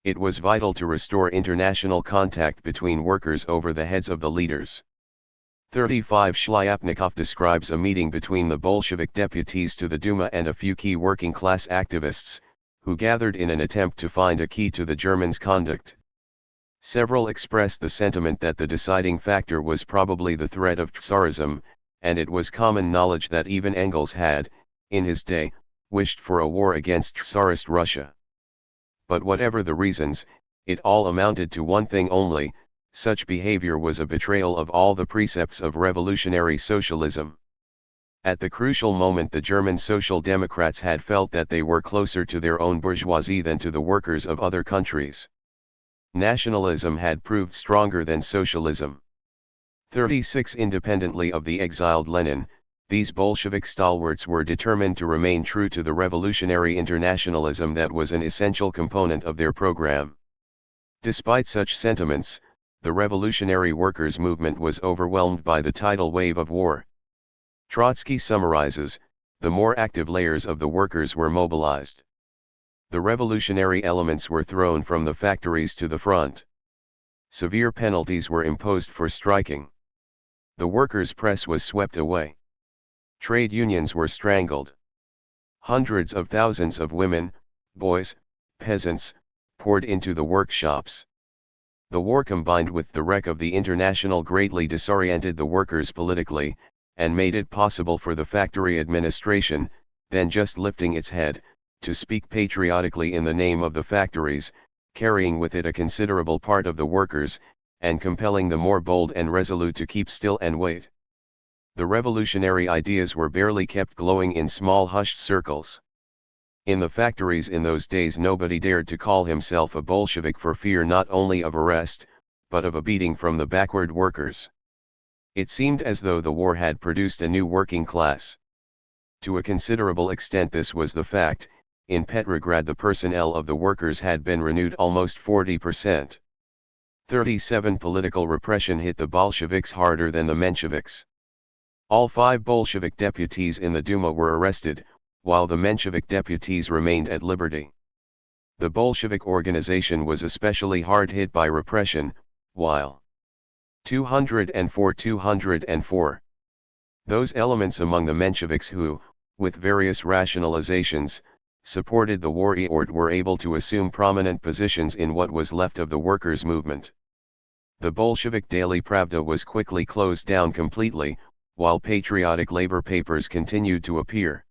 It was vital to restore international contact between workers over the heads of the leaders. 35 Shlyapnikov describes a meeting between the Bolshevik deputies to the Duma and a few key working class activists, who gathered in an attempt to find a key to the Germans' conduct. Several expressed the sentiment that the deciding factor was probably the threat of Tsarism, and it was common knowledge that even Engels had, in his day, wished for a war against Tsarist Russia. But whatever the reasons, it all amounted to one thing only: such behavior was a betrayal of all the precepts of revolutionary socialism. At the crucial moment, the German Social Democrats had felt that they were closer to their own bourgeoisie than to the workers of other countries. Nationalism had proved stronger than socialism. 36 Independently of the exiled Lenin, these Bolshevik stalwarts were determined to remain true to the revolutionary internationalism that was an essential component of their program. Despite such sentiments, the revolutionary workers' movement was overwhelmed by the tidal wave of war. Trotsky summarizes, the more active layers of the workers were mobilized. The revolutionary elements were thrown from the factories to the front. Severe penalties were imposed for striking. The workers' press was swept away. Trade unions were strangled. Hundreds of thousands of women, boys, peasants, poured into the workshops. The war combined with the wreck of the International greatly disoriented the workers politically, and made it possible for the factory administration, then just lifting its head, to speak patriotically in the name of the factories, carrying with it a considerable part of the workers, and compelling the more bold and resolute to keep still and wait. The revolutionary ideas were barely kept glowing in small hushed circles. In the factories in those days nobody dared to call himself a Bolshevik for fear not only of arrest, but of a beating from the backward workers. It seemed as though the war had produced a new working class. To a considerable extent this was the fact. In Petrograd the personnel of the workers had been renewed almost 40%. 37 Political repression hit the Bolsheviks harder than the Mensheviks. All 5 Bolshevik deputies in the Duma were arrested, while the Menshevik deputies remained at liberty. The Bolshevik organization was especially hard hit by repression, while 204 those elements among the Mensheviks who, with various rationalizations, supported the war were able to assume prominent positions in what was left of the workers' movement. The Bolshevik daily Pravda was quickly closed down completely, while patriotic labor papers continued to appear.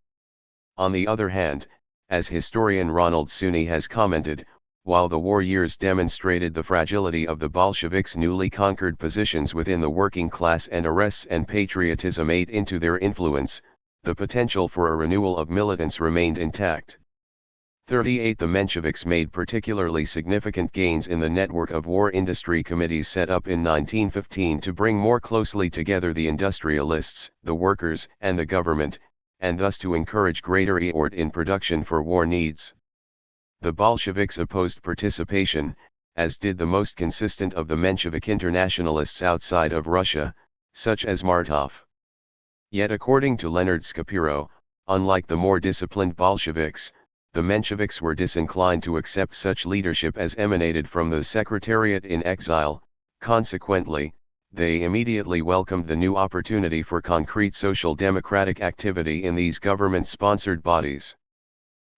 On the other hand, as historian Ronald Suney has commented, while the war years demonstrated the fragility of the Bolsheviks' newly conquered positions within the working class and arrests and patriotism ate into their influence, the potential for a renewal of militants remained intact. 38 The Mensheviks made particularly significant gains in the network of war industry committees set up in 1915 to bring more closely together the industrialists, the workers, and the government, and thus to encourage greater effort in production for war needs. The Bolsheviks opposed participation, as did the most consistent of the Menshevik internationalists outside of Russia, such as Martov. Yet according to Leonard Shapiro, unlike the more disciplined Bolsheviks, the Mensheviks were disinclined to accept such leadership as emanated from the Secretariat in exile. Consequently, they immediately welcomed the new opportunity for concrete social democratic activity in these government-sponsored bodies.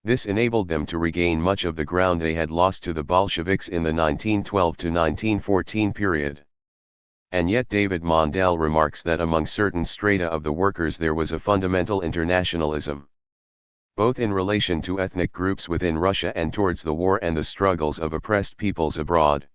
This enabled them to regain much of the ground they had lost to the Bolsheviks in the 1912 to 1914 period. And yet David Mondale remarks that among certain strata of the workers there was a fundamental internationalism, both in relation to ethnic groups within Russia and towards the war and the struggles of oppressed peoples abroad.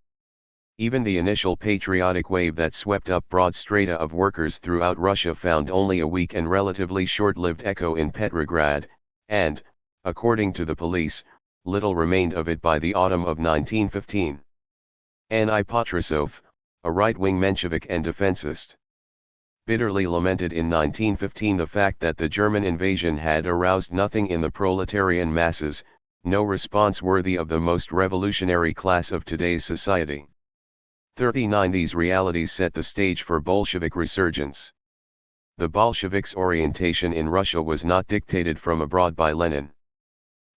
Even the initial patriotic wave that swept up broad strata of workers throughout Russia found only a weak and relatively short-lived echo in Petrograd, and, according to the police, little remained of it by the autumn of 1915. Ani Patrusov, a right-wing Menshevik and defensist, bitterly lamented in 1915 the fact that the German invasion had aroused nothing in the proletarian masses, no response worthy of the most revolutionary class of today's society. 39 These realities set the stage for Bolshevik resurgence. The Bolsheviks' orientation in Russia was not dictated from abroad by Lenin.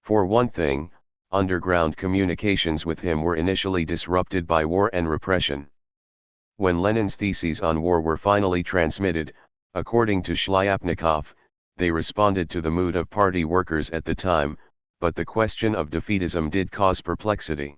For one thing, underground communications with him were initially disrupted by war and repression. When Lenin's theses on war were finally transmitted, according to Shlyapnikov, they responded to the mood of party workers at the time, but the question of defeatism did cause perplexity.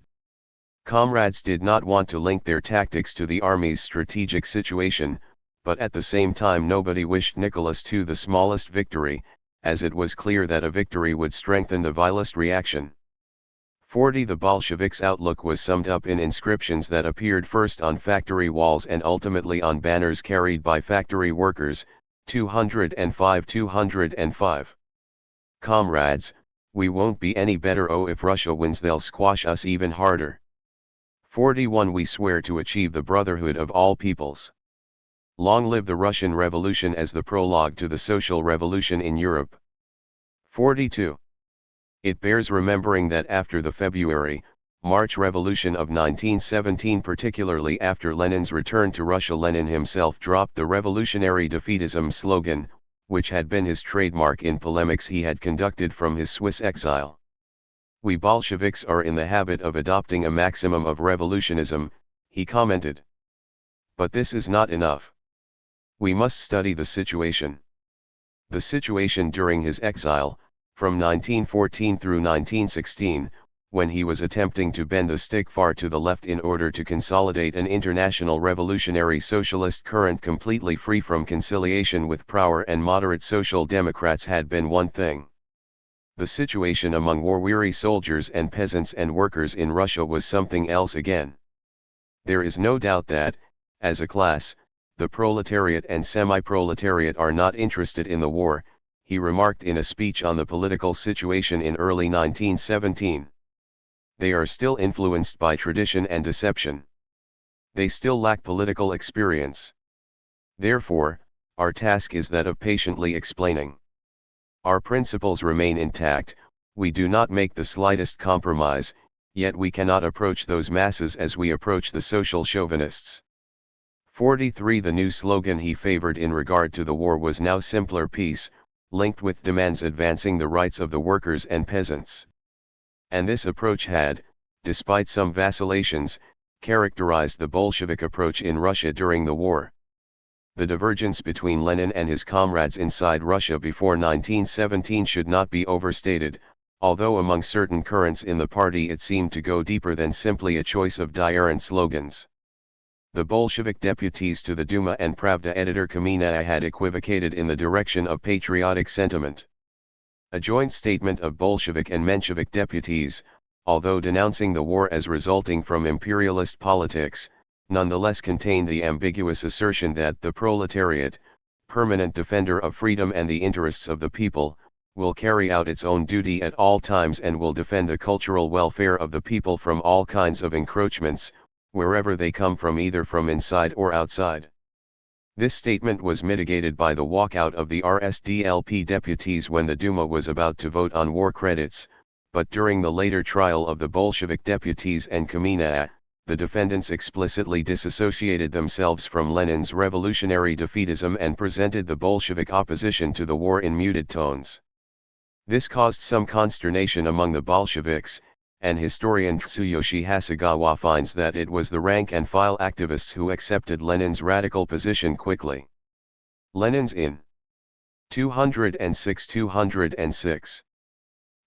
Comrades did not want to link their tactics to the army's strategic situation, but at the same time nobody wished Nicholas to the smallest victory, as it was clear that a victory would strengthen the vilest reaction. 40. The Bolsheviks' outlook was summed up in inscriptions that appeared first on factory walls and ultimately on banners carried by factory workers. 205. Comrades, we won't be any better. Oh, if Russia wins, they'll squash us even harder. 41. We swear to achieve the brotherhood of all peoples. Long live the Russian Revolution as the prologue to the social revolution in Europe. 42. It bears remembering that after the February-March Revolution of 1917, particularly after Lenin's return to Russia, Lenin himself dropped the revolutionary defeatism slogan, which had been his trademark in polemics he had conducted from his Swiss exile. We Bolsheviks are in the habit of adopting a maximum of revolutionism, he commented. But this is not enough. We must study the situation. The situation during his exile, from 1914 through 1916, when he was attempting to bend the stick far to the left in order to consolidate an international revolutionary socialist current completely free from conciliation with power and moderate social democrats, had been one thing. The situation among war-weary soldiers and peasants and workers in Russia was something else again. There is no doubt that, as a class, the proletariat and semi-proletariat are not interested in the war, he remarked in a speech on the political situation in early 1917. They are still influenced by tradition and deception. They still lack political experience. Therefore, our task is that of patiently explaining. Our principles remain intact, we do not make the slightest compromise, yet we cannot approach those masses as we approach the social chauvinists. 43. The new slogan he favored in regard to the war was now simpler peace, linked with demands advancing the rights of the workers and peasants. And this approach had, despite some vacillations, characterized the Bolshevik approach in Russia during the war. The divergence between Lenin and his comrades inside Russia before 1917 should not be overstated, although among certain currents in the party it seemed to go deeper than simply a choice of die-errant slogans. The Bolshevik deputies to the Duma and Pravda editor Kamenev had equivocated in the direction of patriotic sentiment. A joint statement of Bolshevik and Menshevik deputies, although denouncing the war as resulting from imperialist politics, nonetheless contained the ambiguous assertion that the proletariat, permanent defender of freedom and the interests of the people, will carry out its own duty at all times and will defend the cultural welfare of the people from all kinds of encroachments, wherever they come from, either from inside or outside. This statement was mitigated by the walkout of the RSDLP deputies when the Duma was about to vote on war credits, but during the later trial of the Bolshevik deputies and Kamenev, the defendants explicitly disassociated themselves from Lenin's revolutionary defeatism and presented the Bolshevik opposition to the war in muted tones. This caused some consternation among the Bolsheviks, and historian Tsuyoshi Hasegawa finds that it was the rank-and-file activists who accepted Lenin's radical position quickly. Lenin's in 206.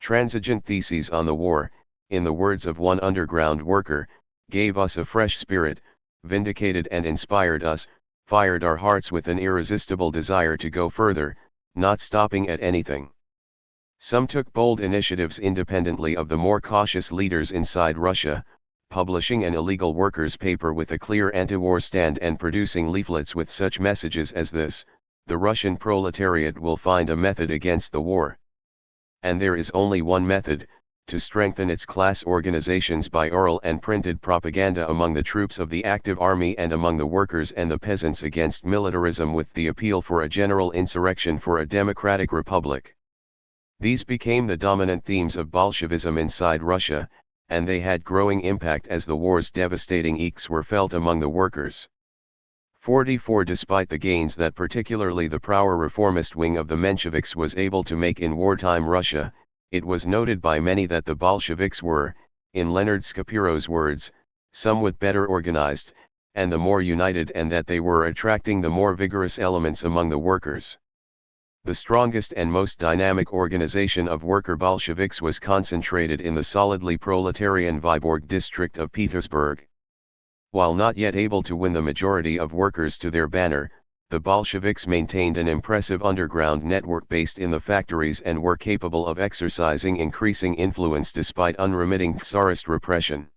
Transigent theses on the war, in the words of one underground worker, gave us a fresh spirit, vindicated and inspired us, fired our hearts with an irresistible desire to go further, not stopping at anything. Some took bold initiatives independently of the more cautious leaders inside Russia, publishing an illegal workers' paper with a clear anti-war stand and producing leaflets with such messages as this: the Russian proletariat will find a method against the war. And there is only one method: to strengthen its class organizations by oral and printed propaganda among the troops of the active army and among the workers and the peasants against militarism, with the appeal for a general insurrection for a democratic republic. These became the dominant themes of Bolshevism inside Russia, and they had growing impact as the war's devastating effects were felt among the workers. 44. Despite the gains that particularly the pro-reformist wing of the Mensheviks was able to make in wartime Russia, it was noted by many that the Bolsheviks were, in Leonard Scapiro's words, somewhat better organized, and the more united, and that they were attracting the more vigorous elements among the workers. The strongest and most dynamic organization of worker Bolsheviks was concentrated in the solidly proletarian Vyborg district of Petersburg. While not yet able to win the majority of workers to their banner, the Bolsheviks maintained an impressive underground network based in the factories and were capable of exercising increasing influence despite unremitting Tsarist repression.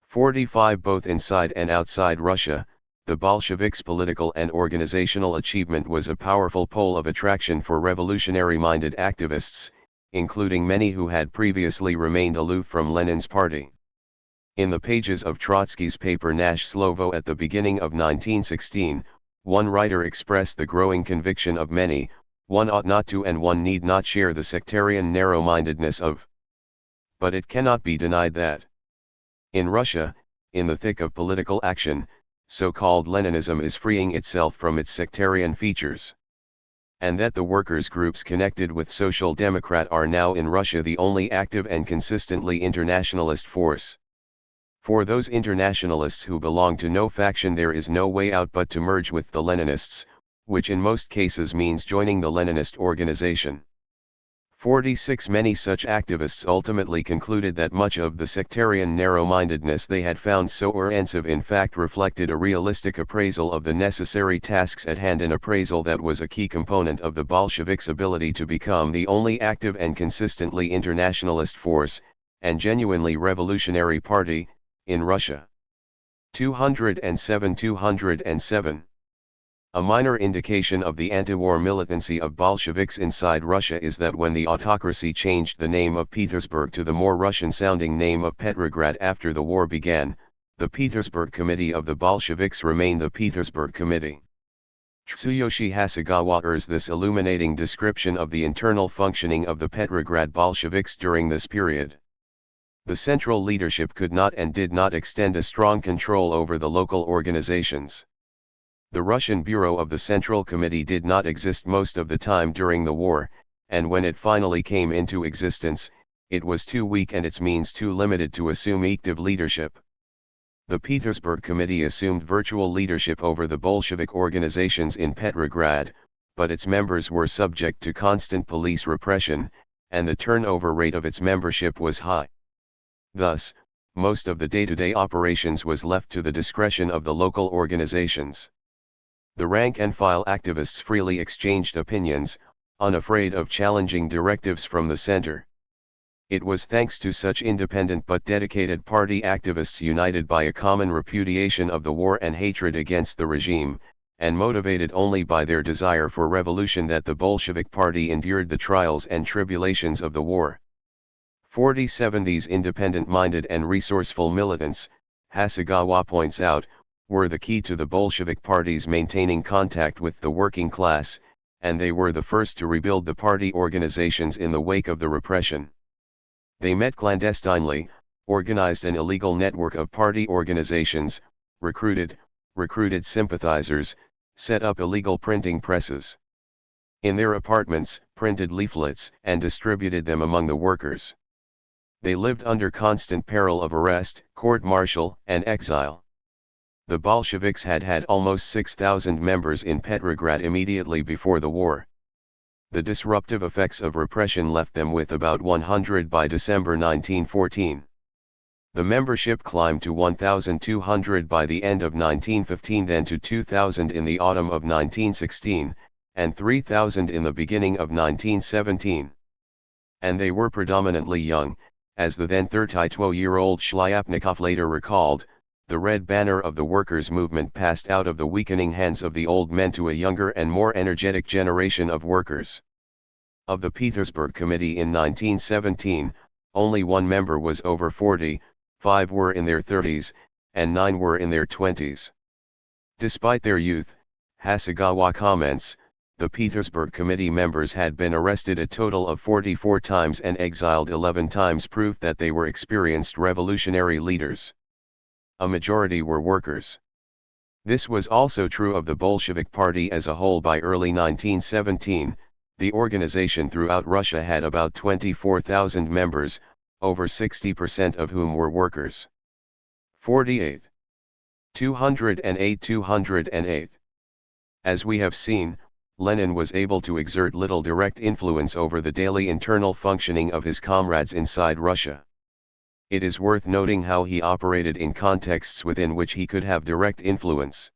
45 Both inside and outside Russia, the Bolsheviks' political and organizational achievement was a powerful pole of attraction for revolutionary-minded activists, including many who had previously remained aloof from Lenin's party. In the pages of Trotsky's paper Nash Slovo at the beginning of 1916, one writer expressed the growing conviction of many, one ought not to and one need not share the sectarian narrow-mindedness of. But it cannot be denied that in Russia, in the thick of political action, so-called Leninism is freeing itself from its sectarian features. And that the workers' groups connected with Social Democrat are now in Russia the only active and consistently internationalist force. For those internationalists who belong to no faction there is no way out but to merge with the Leninists, which in most cases means joining the Leninist organization. 46 Many such activists ultimately concluded that much of the sectarian narrow-mindedness they had found so offensive in fact reflected a realistic appraisal of the necessary tasks at hand, an appraisal that was a key component of the Bolsheviks' ability to become the only active and consistently internationalist force, and genuinely revolutionary party, in Russia. 207. A minor indication of the anti-war militancy of Bolsheviks inside Russia is that when the autocracy changed the name of Petersburg to the more Russian-sounding name of Petrograd after the war began, the Petersburg Committee of the Bolsheviks remained the Petersburg Committee. Tsuyoshi Hasegawa urges this illuminating description of the internal functioning of the Petrograd Bolsheviks during this period. The central leadership could not and did not extend a strong control over the local organizations. The Russian Bureau of the Central Committee did not exist most of the time during the war, and when it finally came into existence, it was too weak and its means too limited to assume active leadership. The Petersburg Committee assumed virtual leadership over the Bolshevik organizations in Petrograd, but its members were subject to constant police repression, and the turnover rate of its membership was high. Thus, most of the day-to-day operations was left to the discretion of the local organizations. The rank-and-file activists freely exchanged opinions, unafraid of challenging directives from the center. It was thanks to such independent but dedicated party activists united by a common repudiation of the war and hatred against the regime, and motivated only by their desire for revolution that the Bolshevik Party endured the trials and tribulations of the war. 47 These independent-minded and resourceful militants, Hasegawa points out, were the key to the Bolshevik Party's maintaining contact with the working class, and they were the first to rebuild the party organizations in the wake of the repression. They met clandestinely, organized an illegal network of party organizations, recruited sympathizers, set up illegal printing presses. In their apartments, printed leaflets and distributed them among the workers. They lived under constant peril of arrest, court-martial, and exile. The Bolsheviks had had almost 6,000 members in Petrograd immediately before the war. The disruptive effects of repression left them with about 100 by December 1914. The membership climbed to 1,200 by the end of 1915, then to 2,000 in the autumn of 1916, and 3,000 in the beginning of 1917. And they were predominantly young, as the then 32-year-old Shlyapnikov later recalled. The red banner of the workers' movement passed out of the weakening hands of the old men to a younger and more energetic generation of workers. Of the Petersburg Committee in 1917, only one member was over 40, 5 were in their 30s, and 9 were in their 20s. Despite their youth, Hasegawa comments, the Petersburg Committee members had been arrested a total of 44 times and exiled 11 times, proof that they were experienced revolutionary leaders. A majority were workers. This was also true of the Bolshevik Party as a whole. By early 1917, the organization throughout Russia had about 24,000 members, over 60% of whom were workers. 48. 208. As we have seen, Lenin was able to exert little direct influence over the daily internal functioning of his comrades inside Russia. It is worth noting how he operated in contexts within which he could have direct influence.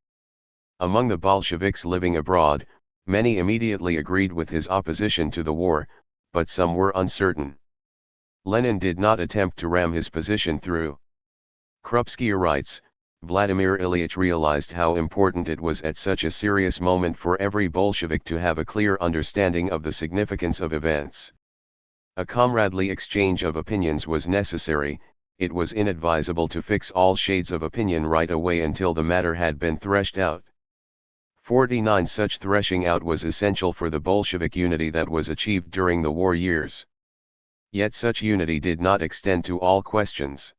Among the Bolsheviks living abroad, many immediately agreed with his opposition to the war, but some were uncertain. Lenin did not attempt to ram his position through. Krupskaya writes, Vladimir Ilyich realized how important it was at such a serious moment for every Bolshevik to have a clear understanding of the significance of events. A comradely exchange of opinions was necessary. It was inadvisable to fix all shades of opinion right away until the matter had been threshed out. 49 Such threshing out was essential for the Bolshevik unity that was achieved during the war years. Yet such unity did not extend to all questions.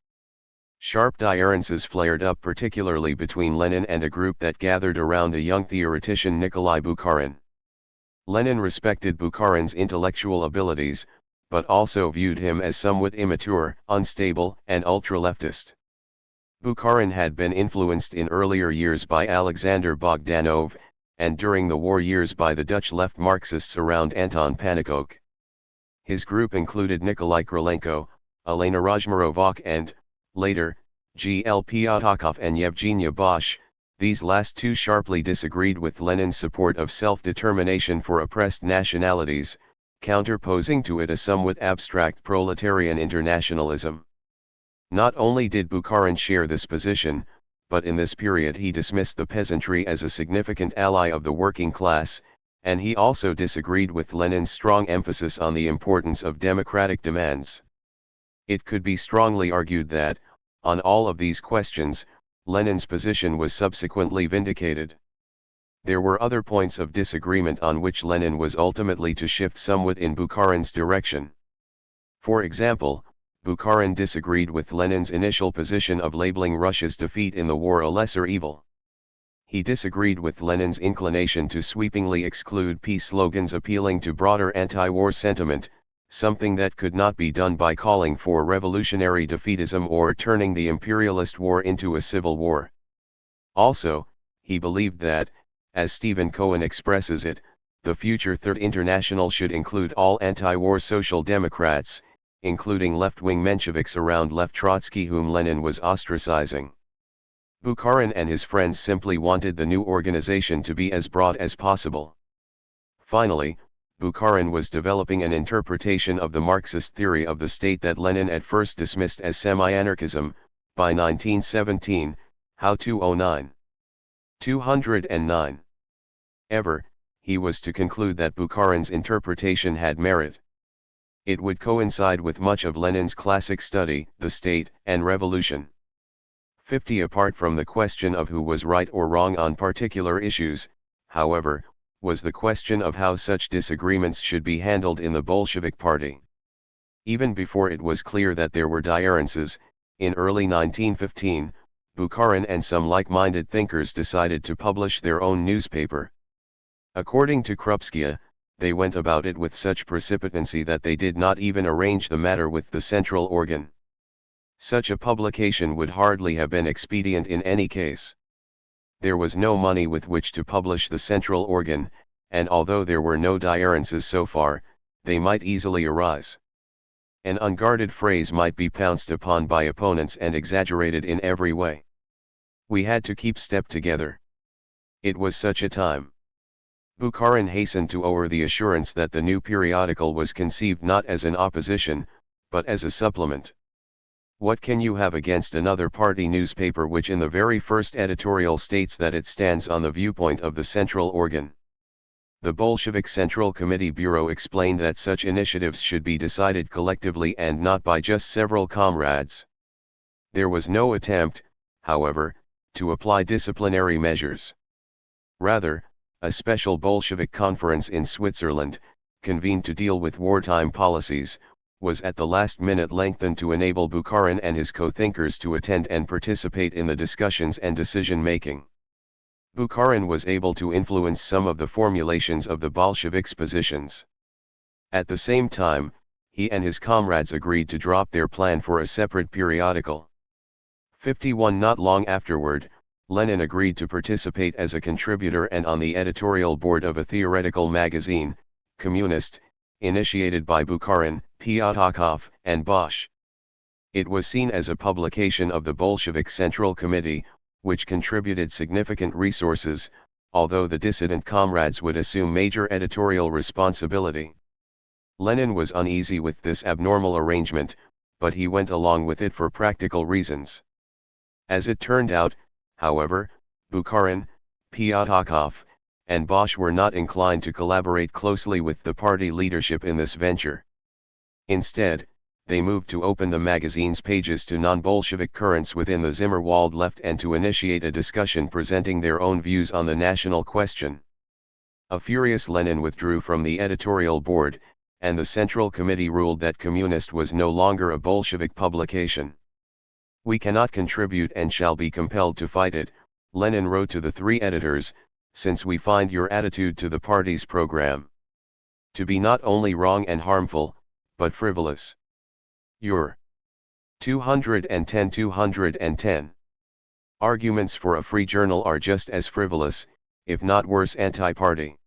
Sharp differences flared up particularly between Lenin and a group that gathered around the young theoretician Nikolai Bukharin. Lenin respected Bukharin's intellectual abilities, but also viewed him as somewhat immature, unstable, and ultra-leftist. Bukharin had been influenced in earlier years by Alexander Bogdanov, and during the war years by the Dutch left Marxists around Anton Pannekoek. His group included Nikolai Krylenko, Elena Rozmarovak and, later, G. L. Pyatakov and Yevgenia Bosch. These last two sharply disagreed with Lenin's support of self-determination for oppressed nationalities, counterposing to it a somewhat abstract proletarian internationalism. Not only did Bukharin share this position, but in this period he dismissed the peasantry as a significant ally of the working class, and he also disagreed with Lenin's strong emphasis on the importance of democratic demands. It could be strongly argued that, on all of these questions, Lenin's position was subsequently vindicated. There were other points of disagreement on which Lenin was ultimately to shift somewhat in Bukharin's direction. For example, Bukharin disagreed with Lenin's initial position of labeling Russia's defeat in the war a lesser evil. He disagreed with Lenin's inclination to sweepingly exclude peace slogans appealing to broader anti-war sentiment, something that could not be done by calling for revolutionary defeatism or turning the imperialist war into a civil war. Also, he believed that, as Stephen Cohen expresses it, the future Third International should include all anti-war social democrats, including left-wing Mensheviks around Lev Trotsky whom Lenin was ostracizing. Bukharin and his friends simply wanted the new organization to be as broad as possible. Finally, Bukharin was developing an interpretation of the Marxist theory of the state that Lenin at first dismissed as semi-anarchism. By 1917, How 209. 209. Ever, he was to conclude that Bukharin's interpretation had merit. It would coincide with much of Lenin's classic study, The State and Revolution. 50. Apart from the question of who was right or wrong on particular issues, however, was the question of how such disagreements should be handled in the Bolshevik Party. Even before it was clear that there were differences, in early 1915, Bukharin and some like-minded thinkers decided to publish their own newspaper. According to Krupskaya, they went about it with such precipitancy that they did not even arrange the matter with the central organ. Such a publication would hardly have been expedient in any case. There was no money with which to publish the central organ, and although there were no differences so far, they might easily arise. An unguarded phrase might be pounced upon by opponents and exaggerated in every way. We had to keep step together. It was such a time. Bukharin hastened to owe her the assurance that the new periodical was conceived not as an opposition, but as a supplement. What can you have against another party newspaper which in the very first editorial states that it stands on the viewpoint of the central organ? The Bolshevik Central Committee Bureau explained that such initiatives should be decided collectively and not by just several comrades. There was no attempt, however, to apply disciplinary measures. Rather, a special Bolshevik conference in Switzerland, convened to deal with wartime policies, was at the last minute lengthened to enable Bukharin and his co-thinkers to attend and participate in the discussions and decision-making. Bukharin was able to influence some of the formulations of the Bolsheviks' positions. At the same time, he and his comrades agreed to drop their plan for a separate periodical. 51. Not long afterward, Lenin agreed to participate as a contributor and on the editorial board of a theoretical magazine, Communist, initiated by Bukharin, Pyatakov, and Bosch. It was seen as a publication of the Bolshevik Central Committee, which contributed significant resources, although the dissident comrades would assume major editorial responsibility. Lenin was uneasy with this abnormal arrangement, but he went along with it for practical reasons. As it turned out, however, Bukharin, Pyatakov, and Bosch were not inclined to collaborate closely with the party leadership in this venture. Instead, they moved to open the magazine's pages to non-Bolshevik currents within the Zimmerwald left and to initiate a discussion presenting their own views on the national question. A furious Lenin withdrew from the editorial board, and the Central Committee ruled that Communist was no longer a Bolshevik publication. "We cannot contribute and shall be compelled to fight it," Lenin wrote to the three editors, "since we find your attitude to the party's program to be not only wrong and harmful, but frivolous. Your 210 arguments for a free journal are just as frivolous, if not worse, anti-party."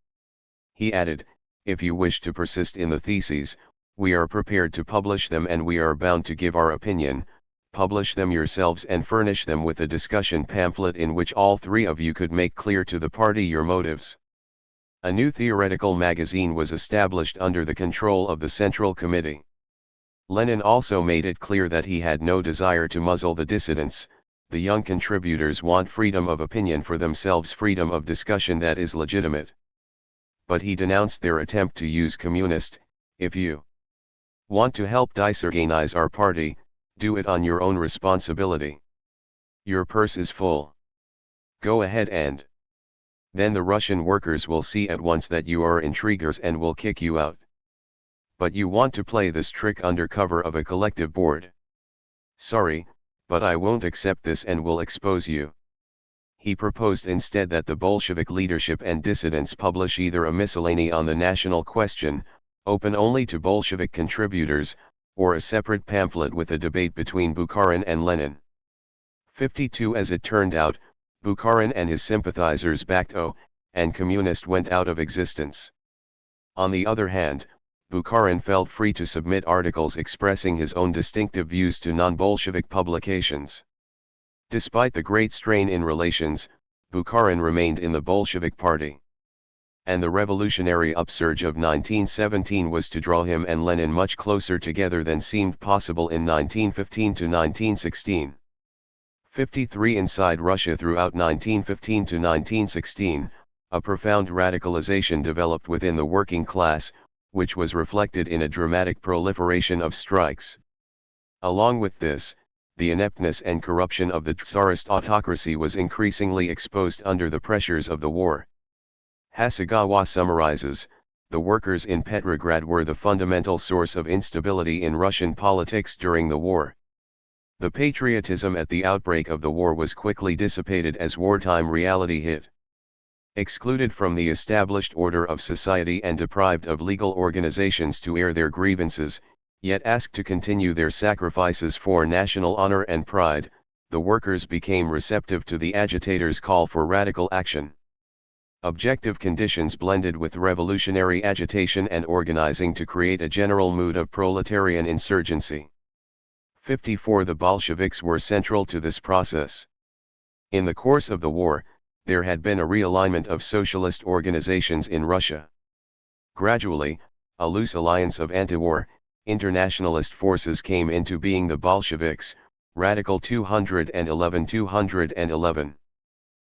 He added, "If you wish to persist in the theses, we are prepared to publish them and we are bound to give our opinion. Publish them yourselves and furnish them with a discussion pamphlet in which all three of you could make clear to the party your motives." A new theoretical magazine was established under the control of the Central Committee. Lenin also made it clear that he had no desire to muzzle the dissidents. The young contributors want freedom of opinion for themselves, freedom of discussion that is legitimate. But he denounced their attempt to use Communist. "If you want to help disorganize our party, do it on your own responsibility. Your purse is full. Go ahead and then the Russian workers will see at once that you are intriguers and will kick you out. But you want to play this trick under cover of a collective board. Sorry, but I won't accept this and will expose you." He proposed instead that the Bolshevik leadership and dissidents publish either a miscellany on the national question, open only to Bolshevik contributors, or a separate pamphlet with a debate between Bukharin and Lenin. 52 As it turned out, Bukharin and his sympathizers backed O, and Communist went out of existence. On the other hand, Bukharin felt free to submit articles expressing his own distinctive views to non-Bolshevik publications. Despite the great strain in relations, Bukharin remained in the Bolshevik Party. And the revolutionary upsurge of 1917 was to draw him and Lenin much closer together than seemed possible in 1915 to 1916. 53 Inside Russia throughout 1915 to 1916, a profound radicalization developed within the working class, which was reflected in a dramatic proliferation of strikes. Along with this, the ineptness and corruption of the Tsarist autocracy was increasingly exposed under the pressures of the war. Hasegawa summarizes, "The workers in Petrograd were the fundamental source of instability in Russian politics during the war. The patriotism at the outbreak of the war was quickly dissipated as wartime reality hit. Excluded from the established order of society and deprived of legal organizations to air their grievances, yet asked to continue their sacrifices for national honor and pride, the workers became receptive to the agitators' call for radical action. Objective conditions blended with revolutionary agitation and organizing to create a general mood of proletarian insurgency." 54 The Bolsheviks were central to this process. In the course of the war, there had been a realignment of socialist organizations in Russia. Gradually, a loose alliance of anti-war, internationalist forces came into being: the Bolsheviks, Radical 211.